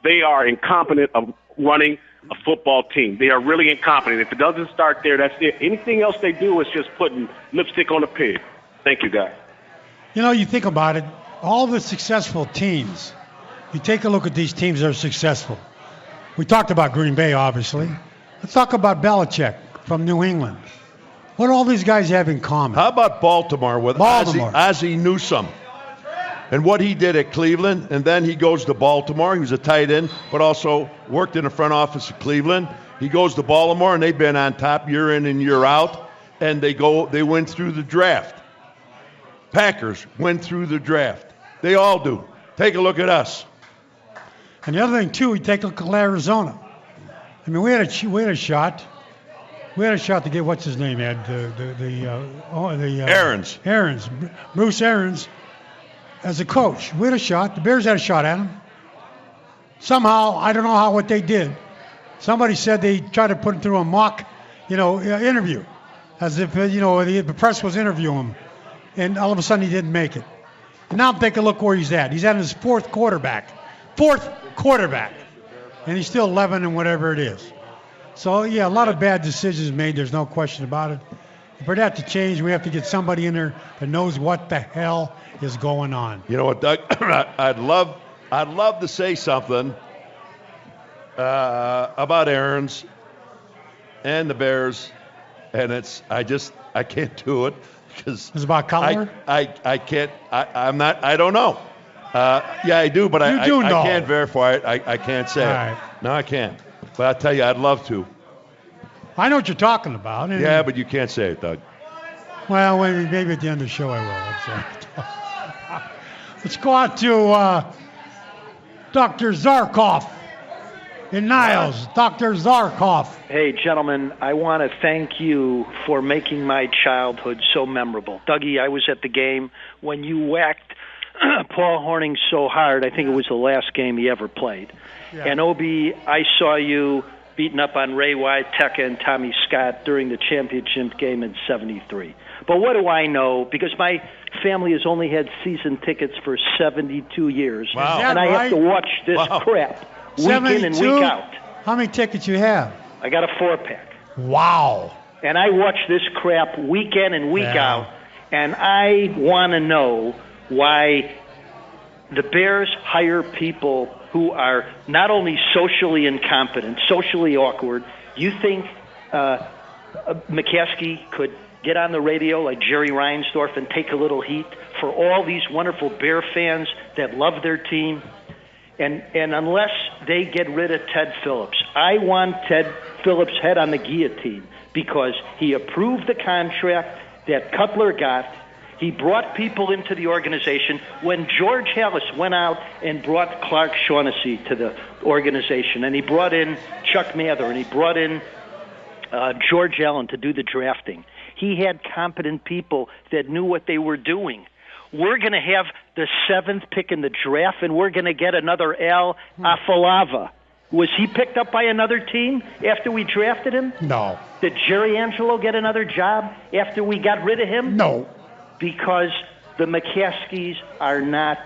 they are incompetent of running a football team. They are really incompetent. If it doesn't start there, that's it. Anything else they do is just putting lipstick on a pig. Thank you, guys. You think about it, all the successful teams, you take a look at these teams that are successful. We talked about Green Bay, obviously. Let's talk about Belichick from New England. What do all these guys have in common? How about Baltimore with Ozzie Newsome and what he did at Cleveland, and then he goes to Baltimore. He was a tight end, but also worked in the front office of Cleveland. He goes to Baltimore, and they've been on top year in and year out, and they went through the draft. Packers went through the draft. They all do. Take a look at us. And the other thing, too, we take a look at Arizona. I mean, we had a shot. We had a shot to get, what's his name, Ed? Aarons. Bruce Aarons as a coach. We had a shot. The Bears had a shot at him. Somehow, I don't know what they did. Somebody said they tried to put him through a mock, interview, as if, the press was interviewing him. And all of a sudden, he didn't make it. And now take a look where he's at. He's at his fourth quarterback. And he's still 11 and whatever it is. So, yeah, a lot of bad decisions made. There's no question about it. For that to change, we have to get somebody in there that knows what the hell is going on. You know what, Doug? I'd love to say something about Aarons and the Bears, and I can't do it because it's about color. I can't. I don't know. Yeah, I do, but I can't verify it. I can't say it. No, I can't. But I tell you, I'd love to. I know what you're talking about. Yeah, but you can't say it, Doug. Well, maybe at the end of the show I will. Let's go out to Dr. Zarkov in Niles. Dr. Zarkov. Hey, gentlemen, I want to thank you for making my childhood so memorable. Dougie, I was at the game when you whacked Paul Hornung so hard. I think it was the last game he ever played. Yeah. And Obi, I saw you beating up on Ray White, Tekka, and Tommy Scott during the championship game in '73. But what do I know? Because my family has only had season tickets for 72 years. Wow. And I have to watch this crap week in and week out. How many tickets you have? I got a 4-pack. Wow. And I watch this crap week in and week out, and I want to know why the Bears hire people who are not only socially incompetent, socially awkward. You think McCaskey could get on the radio like Jerry Reinsdorf and take a little heat for all these wonderful Bear fans that love their team? And unless they get rid of Ted Phillips, I want Ted Phillips' head on the guillotine because he approved the contract that Cutler got. He brought people into the organization. When George Halas went out and brought Clark Shaughnessy to the organization, and he brought in Chuck Mather, and he brought in George Allen to do the drafting, he had competent people that knew what they were doing. We're going to have the 7th pick in the draft, and we're going to get another Al Afalava. Was he picked up by another team after we drafted him? No. Did Jerry Angelo get another job after we got rid of him? No. Because the McCaskies are not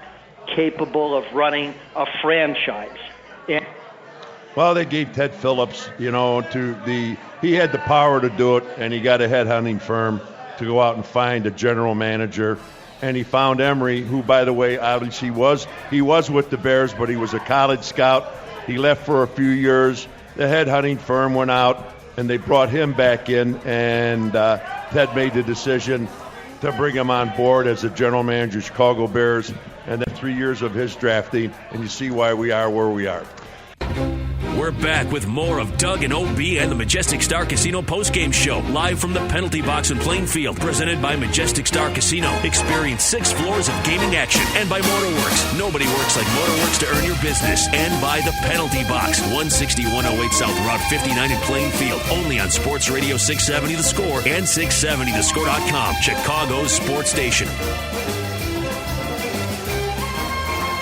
capable of running a franchise. Well, they gave Ted Phillips, he had the power to do it, and he got a headhunting firm to go out and find a general manager. And he found Emery, who, by the way, obviously he was with the Bears, but he was a college scout. He left for a few years. The headhunting firm went out, and they brought him back in, and Ted made the decision to bring him on board as a general manager of Chicago Bears, and then 3 years of his drafting, and you see why we are where we are. We're back with more of Doug and OB and the Majestic Star Casino postgame show, live from the penalty box in Plainfield, presented by Majestic Star Casino. Experience 6 floors of gaming action, and by Motorworks. Nobody works like Motorworks to earn your business. And by the penalty box, 160-108 South Route 59 in Plainfield. Only on Sports Radio 670 The Score and 670thescore.com, Chicago's sports station.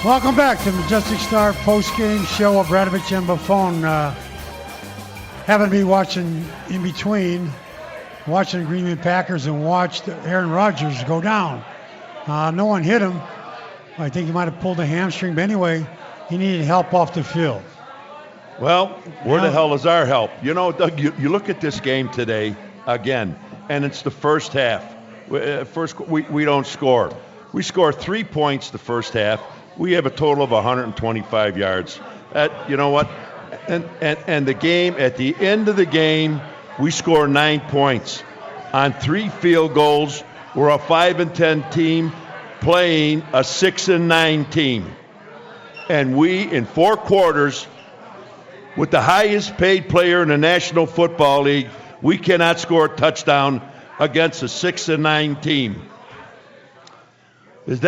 Welcome back to Majestic Star post-game show of Radovich and Buffon. Having to be watching in between, watching the Green Bay Packers and watched Aaron Rodgers go down. No one hit him. I think he might have pulled a hamstring, but anyway, he needed help off the field. Well, where the hell is our help? Doug, you look at this game today again, and it's the first half. We don't score. We score 3 points the first half. We have a total of 125 yards. You know what? And the game, at the end of the game, we score 9 points on 3 field goals. We're a 5-10 team playing a 6-9 team. And we, in 4 quarters, with the highest paid player in the National Football League, we cannot score a touchdown against a 6-9 team. Is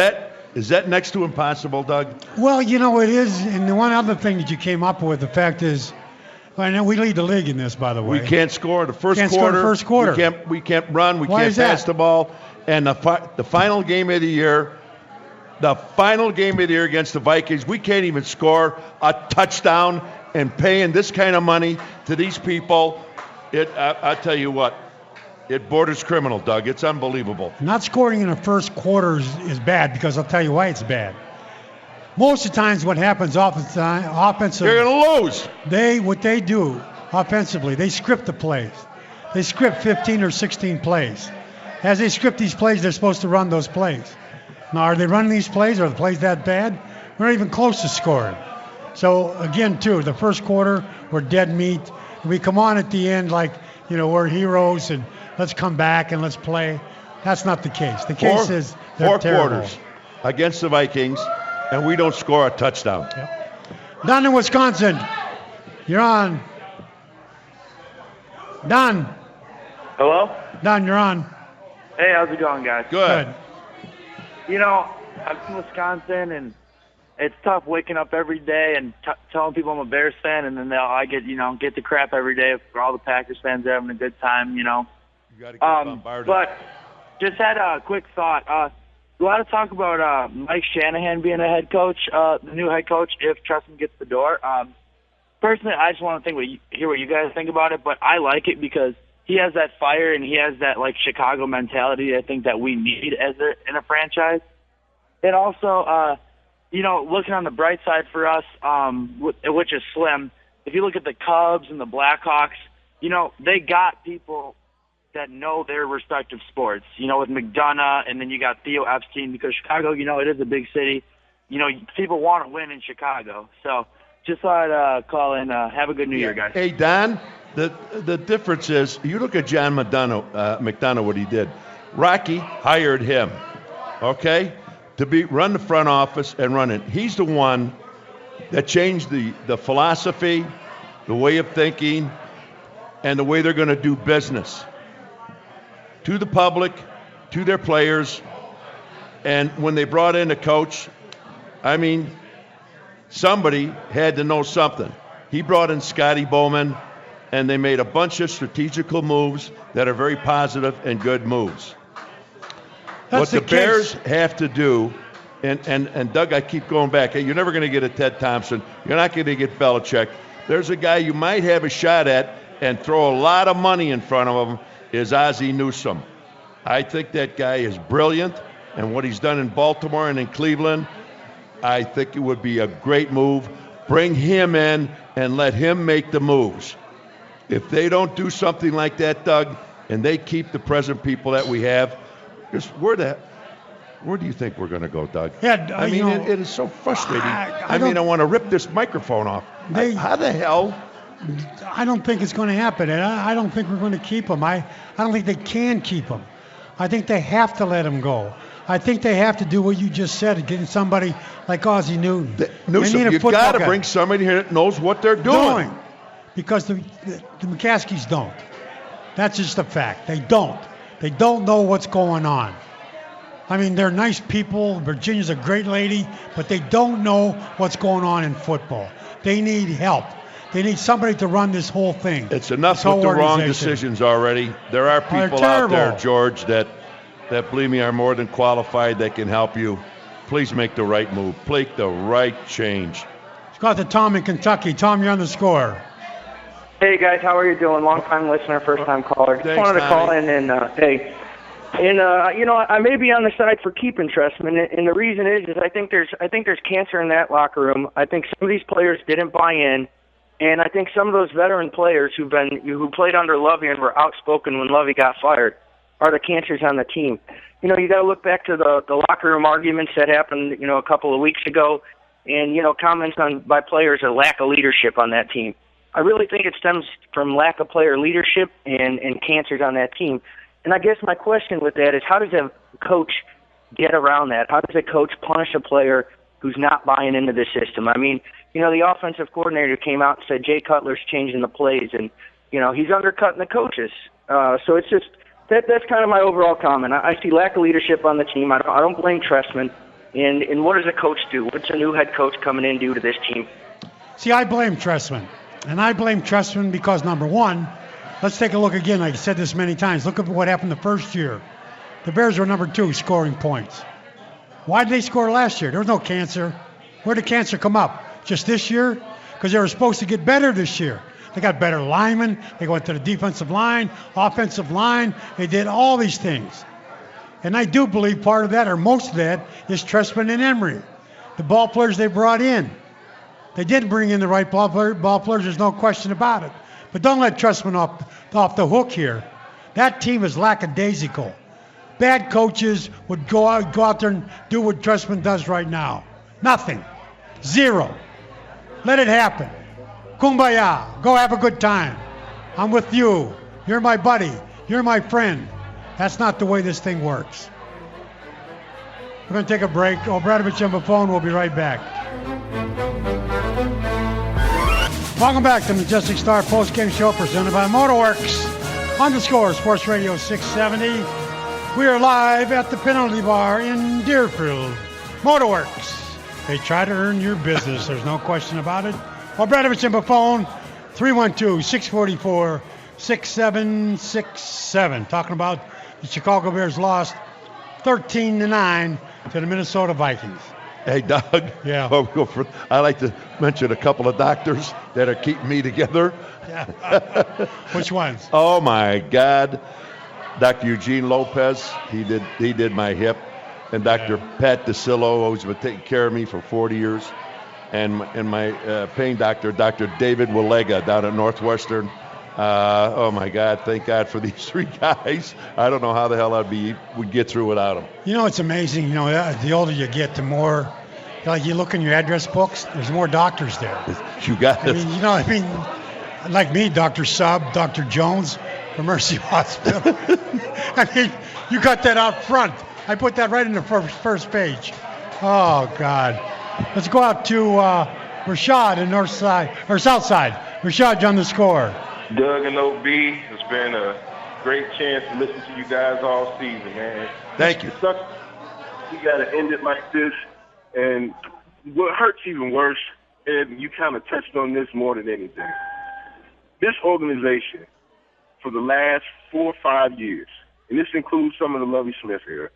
that next to impossible, Doug? Well, it is. And the one other thing that you came up with, the fact is, I know we lead the league in this, by the way. We can't score the first quarter. Score the first quarter. We can't run. We Why can't is pass that? the ball. And the final game of the year, against the Vikings, we can't even score a touchdown. And paying this kind of money to these people, I tell you what, it borders criminal, Doug. It's unbelievable. Not scoring in the first quarter is bad, because I'll tell you why it's bad. Most of the times what happens offensive, you're going to lose. What they do offensively, they script the plays. They script 15 or 16 plays. As they script these plays, they're supposed to run those plays. Now, are they running these plays? Are the plays that bad? We're not even close to scoring. So, again, too, the first quarter, we're dead meat. And we come on at the end like, we're heroes and let's come back and let's play. That's not the case. The case is they're 4 terrible. quarters against the Vikings, and we don't score a touchdown. Yep. Don in Wisconsin, you're on. Don. Hello? Don, you're on. Hey, how's it going, guys? Good. I'm from Wisconsin, and it's tough waking up every day and telling people I'm a Bears fan, and then I get the crap every day for all the Packers fans having a good time. You got to get bombarded. But just had a quick thought. A lot of talk about Mike Shanahan being a head coach, the new head coach, if Trestman gets the door. Personally, I just want to hear what you guys think about it, but I like it because he has that fire and he has that Chicago mentality I think that we need in a franchise. And also, looking on the bright side for us, which is slim, if you look at the Cubs and the Blackhawks, they got people that know their respective sports, with McDonough, and then you got Theo Epstein, because Chicago, it is a big city. People want to win in Chicago. So just thought I'd call in. Have a good New Year, guys. Hey, Don, the difference is, you look at John McDonough, what he did. Rocky hired him, okay, to run the front office and run it. He's the one that changed the philosophy, the way of thinking, and the way they're going to do business to the public, to their players. And when they brought in a coach, somebody had to know something. He brought in Scotty Bowman, and they made a bunch of strategical moves that are very positive and good moves. What the Bears have to do, and Doug, I keep going back, hey, you're never going to get a Ted Thompson. You're not going to get Belichick. There's a guy you might have a shot at and throw a lot of money in front of him, is Ozzie Newsome. I think that guy is brilliant, and what he's done in Baltimore and in Cleveland, I think it would be a great move. Bring him in and let him make the moves. If they don't do something like that, Doug, and they keep the present people that we have, where do you think we're going to go, Doug? Yeah, it is so frustrating. I want to rip this microphone off. How the hell? I don't think it's going to happen, and I don't think we're going to keep him. I don't think they can keep him. I think they have to let him go. I think they have to do what you just said, getting somebody like Ozzie Newsome. You've got to bring somebody here that knows what they're doing. Because the McCaskies don't. That's just a fact. They don't. They don't know what's going on. They're nice people. Virginia's a great lady, but they don't know what's going on in football. They need help. They need somebody to run this whole thing. It's enough with the wrong decisions already. There are people out there, George, that believe me are more than qualified, that can help you. Please make the right move. Make the right change. Let's go out to Tom in Kentucky. Tom, you're on the score. Hey, guys. How are you doing? Long-time listener, first-time caller. Just wanted to call in and I may be on the side for keeping Trestman, and the reason is I think there's cancer in that locker room. I think some of these players didn't buy in, and I think some of those veteran players who played under Lovey and were outspoken when Lovey got fired are the cancers on the team. You got to look back to the locker room arguments that happened, a couple of weeks ago, and comments by players or lack of leadership on that team. I really think it stems from lack of player leadership and cancers on that team. And I guess my question with that is, how does a coach get around that? How does a coach punish a player who's not buying into the system? The offensive coordinator came out and said Jay Cutler's changing the plays, and, he's undercutting the coaches. So it's just, that's kind of my overall comment. I see lack of leadership on the team. I don't blame Trestman. And what does a coach do? What's a new head coach coming in do to this team? See, I blame Trestman. And I blame Trestman because, number one, let's take a look again. I said this many times. Look at what happened the first year. The Bears were number 2 scoring points. Why did they score last year? There was no cancer. Where did cancer come up? Just this year? Because they were supposed to get better this year. They got better linemen. They went to the defensive line, offensive line. They did all these things. And I do believe part of that, or most of that, is Trestman and Emery. The ball players they brought in. They did bring in the right ball players. There's no question about it. But don't let Trestman off the hook here. That team is lackadaisical. Bad coaches would go out there and do what Trestman does right now. Nothing. Zero. Let it happen. Kumbaya. Go have a good time. I'm with you. You're my buddy. You're my friend. That's not the way this thing works. We're going to take a break. Obradovich on the phone. We'll be right back. Welcome back to Majestic Star Postgame Show presented by Motorworks. On the Score, Sports Radio 670. We are live at the penalty bar in Deerfield. Motorworks. They try to earn your business. There's no question about it. Obradovich and Buffon, 312-644-6767. Talking about the Chicago Bears lost 13-9 to the Minnesota Vikings. Hey, Doug. Yeah. I like to mention a couple of doctors that are keeping me together. Yeah. Which ones? Oh, my God. Dr. Eugene Lopez, he did my hip. And Dr. Pat DeCillo, who's been taking care of me for 40 years. And my pain doctor, Dr. David Willega, down at Northwestern. Oh, my God. Thank God for these three guys. I don't know how the hell would get through without them. You know, it's amazing. You know, the older you get, the more, like you look in your address books, there's more doctors there. You got it. I mean, like me, Dr. Sub, Dr. Jones from Mercy Hospital. I mean, you got that out front. I put that right in the first page. Oh, God. Let's go out to Rashad in South Side. Rashad on the score. Doug and OB, it's been a great chance to listen to you guys all season, man. Thank you. It sucks. We got to end it like this. And what hurts even worse, and you kind of touched on this more than anything, this organization for the last 4 or 5 years, and this includes some of the Lovie Smith era,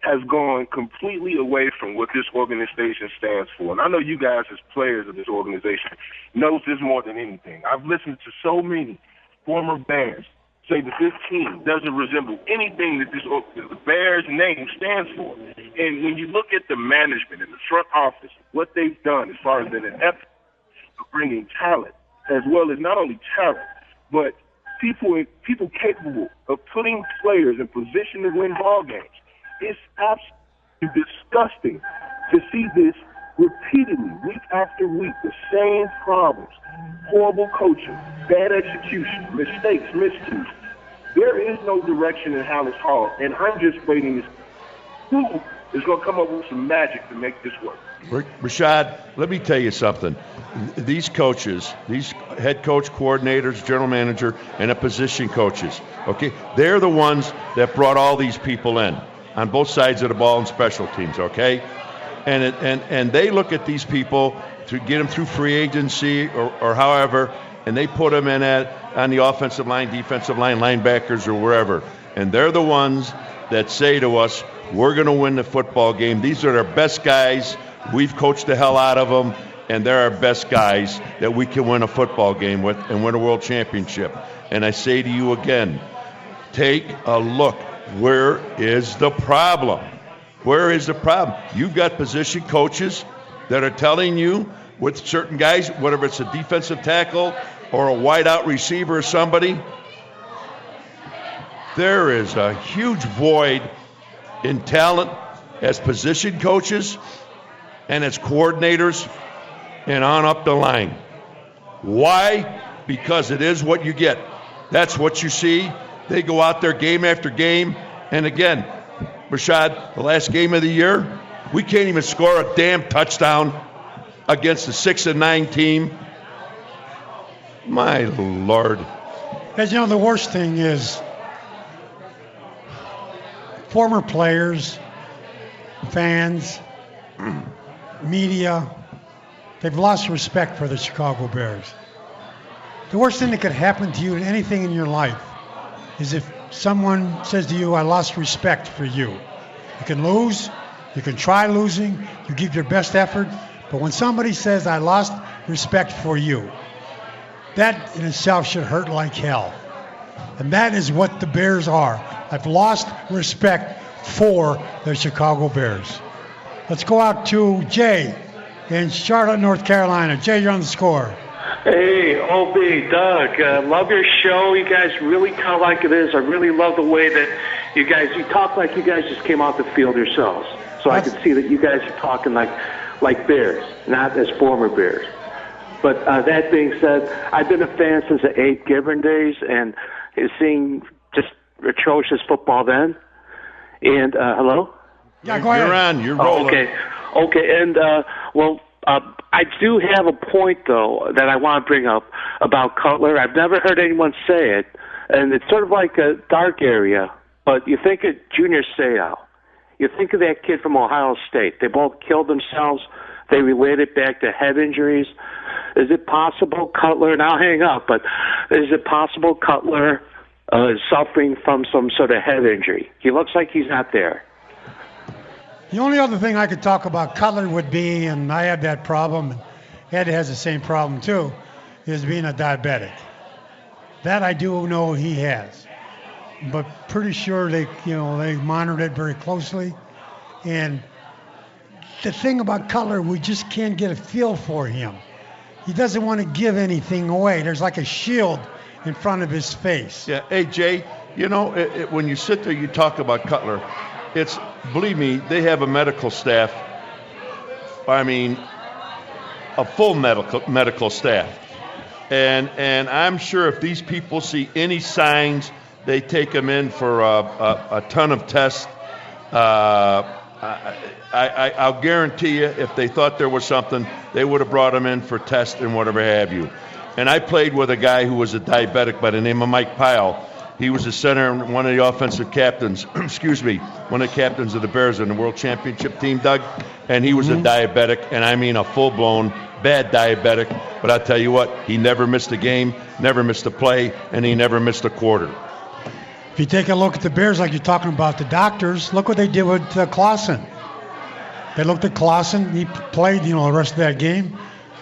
has gone completely away from what this organization stands for. And I know you guys as players of this organization knows this more than anything. I've listened to so many former Bears say that this team doesn't resemble anything that the Bears name stands for. And when you look at the management and the front office, what they've done as far as an effort of bringing talent, as well as not only talent, but people capable of putting players in position to win ball games. It's absolutely disgusting to see this repeatedly, week after week, the same problems, horrible coaching, bad execution, mistakes, miscues. There is no direction in Hallis Hall, and I'm just waiting who is going to come up with some magic to make this work. Rashad, let me tell you something. These coaches, these head coach, coordinators, general manager, and the position coaches, okay, they're the ones that brought all these people in on both sides of the ball and special teams, okay? And they look at these people to get them through free agency or however, and they put them in on the offensive line, defensive line, linebackers, or wherever. And they're the ones that say to us, we're going to win the football game. These are our best guys. We've coached the hell out of them, and they're our best guys that we can win a football game with and win a world championship. And I say to you again, take a look. Where is the problem? Where is the problem? You've got position coaches that are telling you with certain guys, whether it's a defensive tackle or a wideout receiver or somebody, there is a huge void in talent as position coaches and as coordinators and on up the line. Why? Because it is what you get. That's what you see. They go out there game after game. And again, Rashad, the last game of the year, we can't even score a damn touchdown against a 6-9 team. My Lord. As you know, the worst thing is former players, fans, media, they've lost respect for the Chicago Bears. The worst thing that could happen to you in anything in your life is if someone says to you, I lost respect for you. You can lose, you can try losing, you give your best effort, but when somebody says, I lost respect for you, that in itself should hurt like hell. And that is what the Bears are. I've lost respect for the Chicago Bears. Let's go out to Jay in Charlotte, North Carolina. Jay, you're on the score. Hey, OB, Doug, love your show. You guys really tell like it is. I really love the way that you talk like you guys just came off the field yourselves. So I can see that you guys are talking like Bears, not as former Bears. But that being said, I've been a fan since the Abe Gibbon days, and seeing just atrocious football then. And, hello? Yeah, go ahead. You're on. You're rolling. Okay. And, I do have a point, though, that I want to bring up about Cutler. I've never heard anyone say it, and it's sort of like a dark area. But you think of Junior Seau. You think of that kid from Ohio State. They both killed themselves. they relate it back to head injuries. Is it possible Cutler, and I'll hang up, but is it possible Cutler is suffering from some sort of head injury? He looks like he's not there. The only other thing I could talk about Cutler would be, and I have that problem, and Ed has the same problem too, is being a diabetic. That I do know he has, but pretty sure they monitored it very closely. And the thing about Cutler, we just can't get a feel for him. He doesn't want to give anything away. There's like a shield in front of his face. Yeah. Hey, Jay, when you sit there, you talk about Cutler. Believe me, they have a medical staff. I mean, a full medical staff. And I'm sure if these people see any signs, they take him in for a ton of tests. I'll guarantee you, if they thought there was something, they would have brought him in for tests and whatever have you. And I played with a guy who was a diabetic by the name of Mike Pyle. He was the center and one of the offensive captains, one of the captains of the Bears in the World Championship team, Doug. And he was a diabetic, and I mean a full-blown bad diabetic. But I tell you what, he never missed a game, never missed a play, and he never missed a quarter. If you take a look at the Bears, like you're talking about the doctors, look what they did with Clausen. They looked at Clausen. He played, the rest of that game.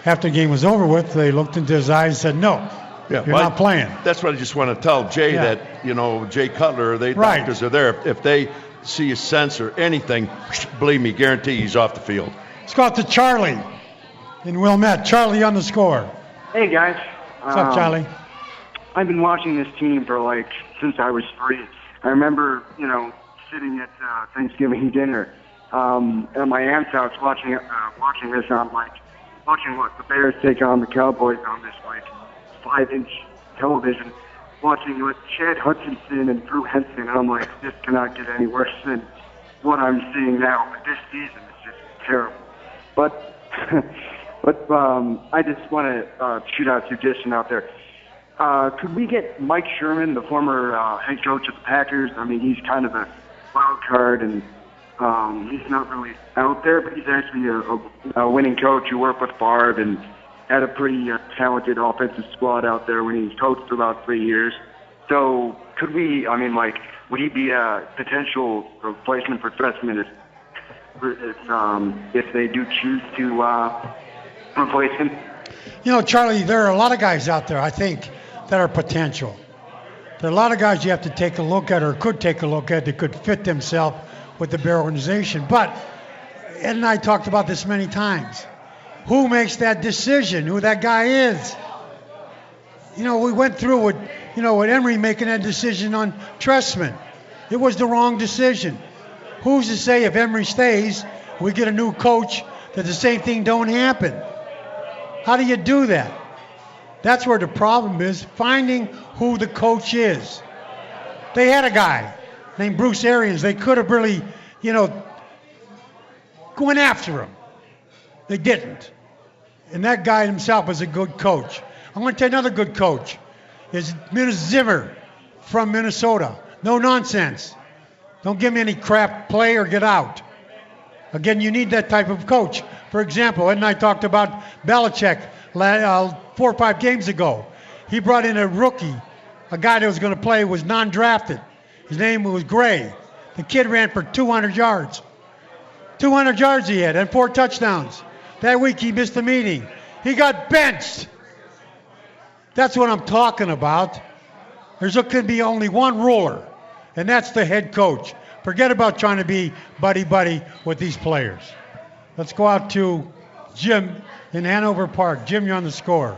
After the game was over with, they looked into his eyes and said, no, you're not playing. That's what I just want to tell Jay, that, Jay Cutler, doctors are there. If they see a sense or anything, believe me, guarantee he's off the field. Let's go out to Charlie in Wilmette. Charlie on the score. Hey, guys. What's up, Charlie? I've been watching this team for, since I was 3. I remember, sitting at Thanksgiving dinner at my aunt's house watching this on, watching the Bears take on the Cowboys on this, 5-inch television, watching with Chad Hutchinson and Drew Henson, and I'm like, this cannot get any worse than what I'm seeing now. But this season is just terrible. But I just want to shoot out a suggestion out there. Could we get Mike Sherman, the former head coach of the Packers? I mean, he's kind of a wild card, and he's not really out there, but he's actually a winning coach who worked with Favre and had a pretty talented offensive squad out there when he coached for about 3 years. So could we, would he be a potential replacement for Trestman if they do choose to replace him? Charlie, there are a lot of guys out there, I think, that are potential. There are a lot of guys you have to take a look at or could take a look at that could fit themselves with the Bear organization. But Ed and I talked about this many times. Who makes that decision, who that guy is? We went through with Emery making that decision on Trestman. It was the wrong decision. Who's to say if Emery stays, we get a new coach, that the same thing don't happen? How do you do that? That's where the problem is, finding who the coach is. They had a guy named Bruce Arians. They could have really, going after him. They didn't. And that guy himself was a good coach. I'm going to tell you another good coach is Zimmer from Minnesota. No nonsense. Don't give me any crap, play or get out. Again, you need that type of coach. For example, Ed and I talked about Belichick 4 or 5 games ago. He brought in a rookie, a guy that was going to play, was non-drafted. His name was Gray. The kid ran for 200 yards. 200 yards he had and 4 touchdowns. That week he missed a meeting. He got benched. That's what I'm talking about. There could be only one ruler, and that's the head coach. Forget about trying to be buddy-buddy with these players. Let's go out to Jim in Hanover Park. Jim, you're on the score.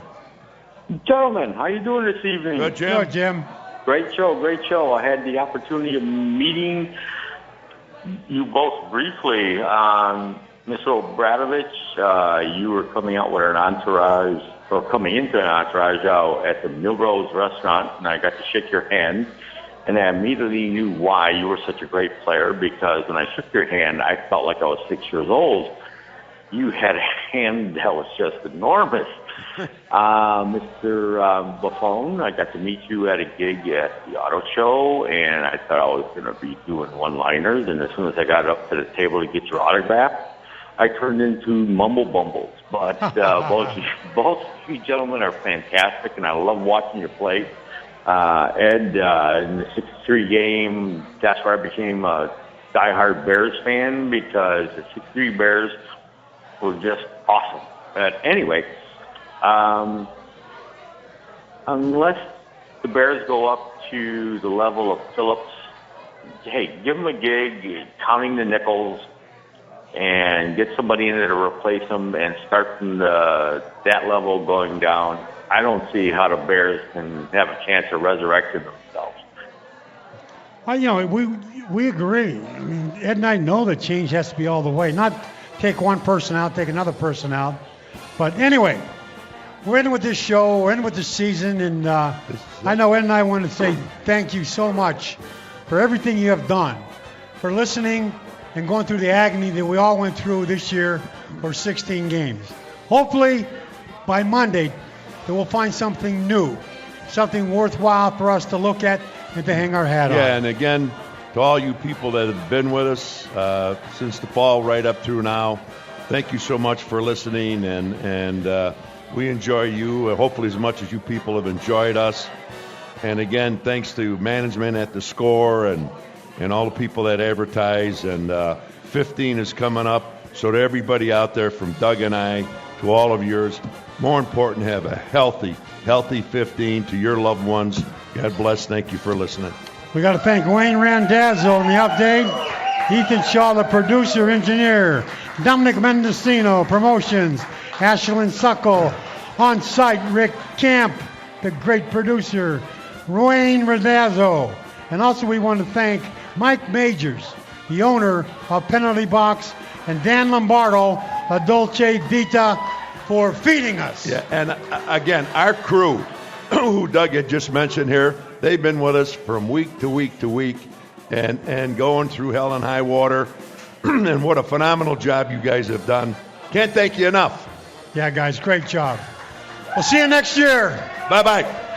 Gentlemen, how you doing this evening? Good, Jim. Good, Jim. Great show. I had the opportunity of meeting you both briefly. Mr. Obradovich, you were coming out with an entourage, or coming into an entourage out at the Milrose restaurant, and I got to shake your hand, and I immediately knew why you were such a great player, because when I shook your hand, I felt like I was 6 years old. You had a hand that was just enormous. Mr. Buffon, I got to meet you at a gig at the auto show, and I thought I was going to be doing one-liners, and as soon as I got up to the table to get your autograph, I turned into mumble bumbles. But both you gentlemen are fantastic, and I love watching you play. Ed, in the 63 game, that's where I became a diehard Bears fan, because the 63 Bears were just awesome. But anyway, unless the Bears go up to the level of Phillips, hey, give them a gig, counting the nickels, and get somebody in there to replace them and start from that level going down. I don't see how the Bears can have a chance of resurrecting themselves. We agree. I mean, Ed and I know that change has to be all the way, not take one person out, take another person out. But anyway, we're in with this show, we're in with the season, and I know Ed and I want to say thank you so much for everything you have done, for listening and going through the agony that we all went through this year for 16 games. Hopefully, by Monday, that we'll find something new, something worthwhile for us to look at and to hang our hat on. Yeah, and again, to all you people that have been with us since the fall right up through now, thank you so much for listening, and we enjoy you, hopefully as much as you people have enjoyed us. And again, thanks to management at The Score and all the people that advertise. And 15 is coming up, so to everybody out there, from Doug and I to all of yours, more important, have a healthy 15 to your loved ones. God bless. Thank you for listening. We got to thank Wayne Randazzo on the update, Ethan Shaw, the producer, engineer, Dominic Mendocino, promotions, Ashlyn Suckle, on site, Rick Camp, the great producer, Wayne Randazzo. And also we want to thank Mike Majors, the owner of Penalty Box, and Dan Lombardo, a Dolce Vita, for feeding us. Yeah, and again, our crew, who Doug had just mentioned here, they've been with us from week to week to week and going through hell and high water. And what a phenomenal job you guys have done. Can't thank you enough. Yeah, guys, great job. We'll see you next year. Bye-bye.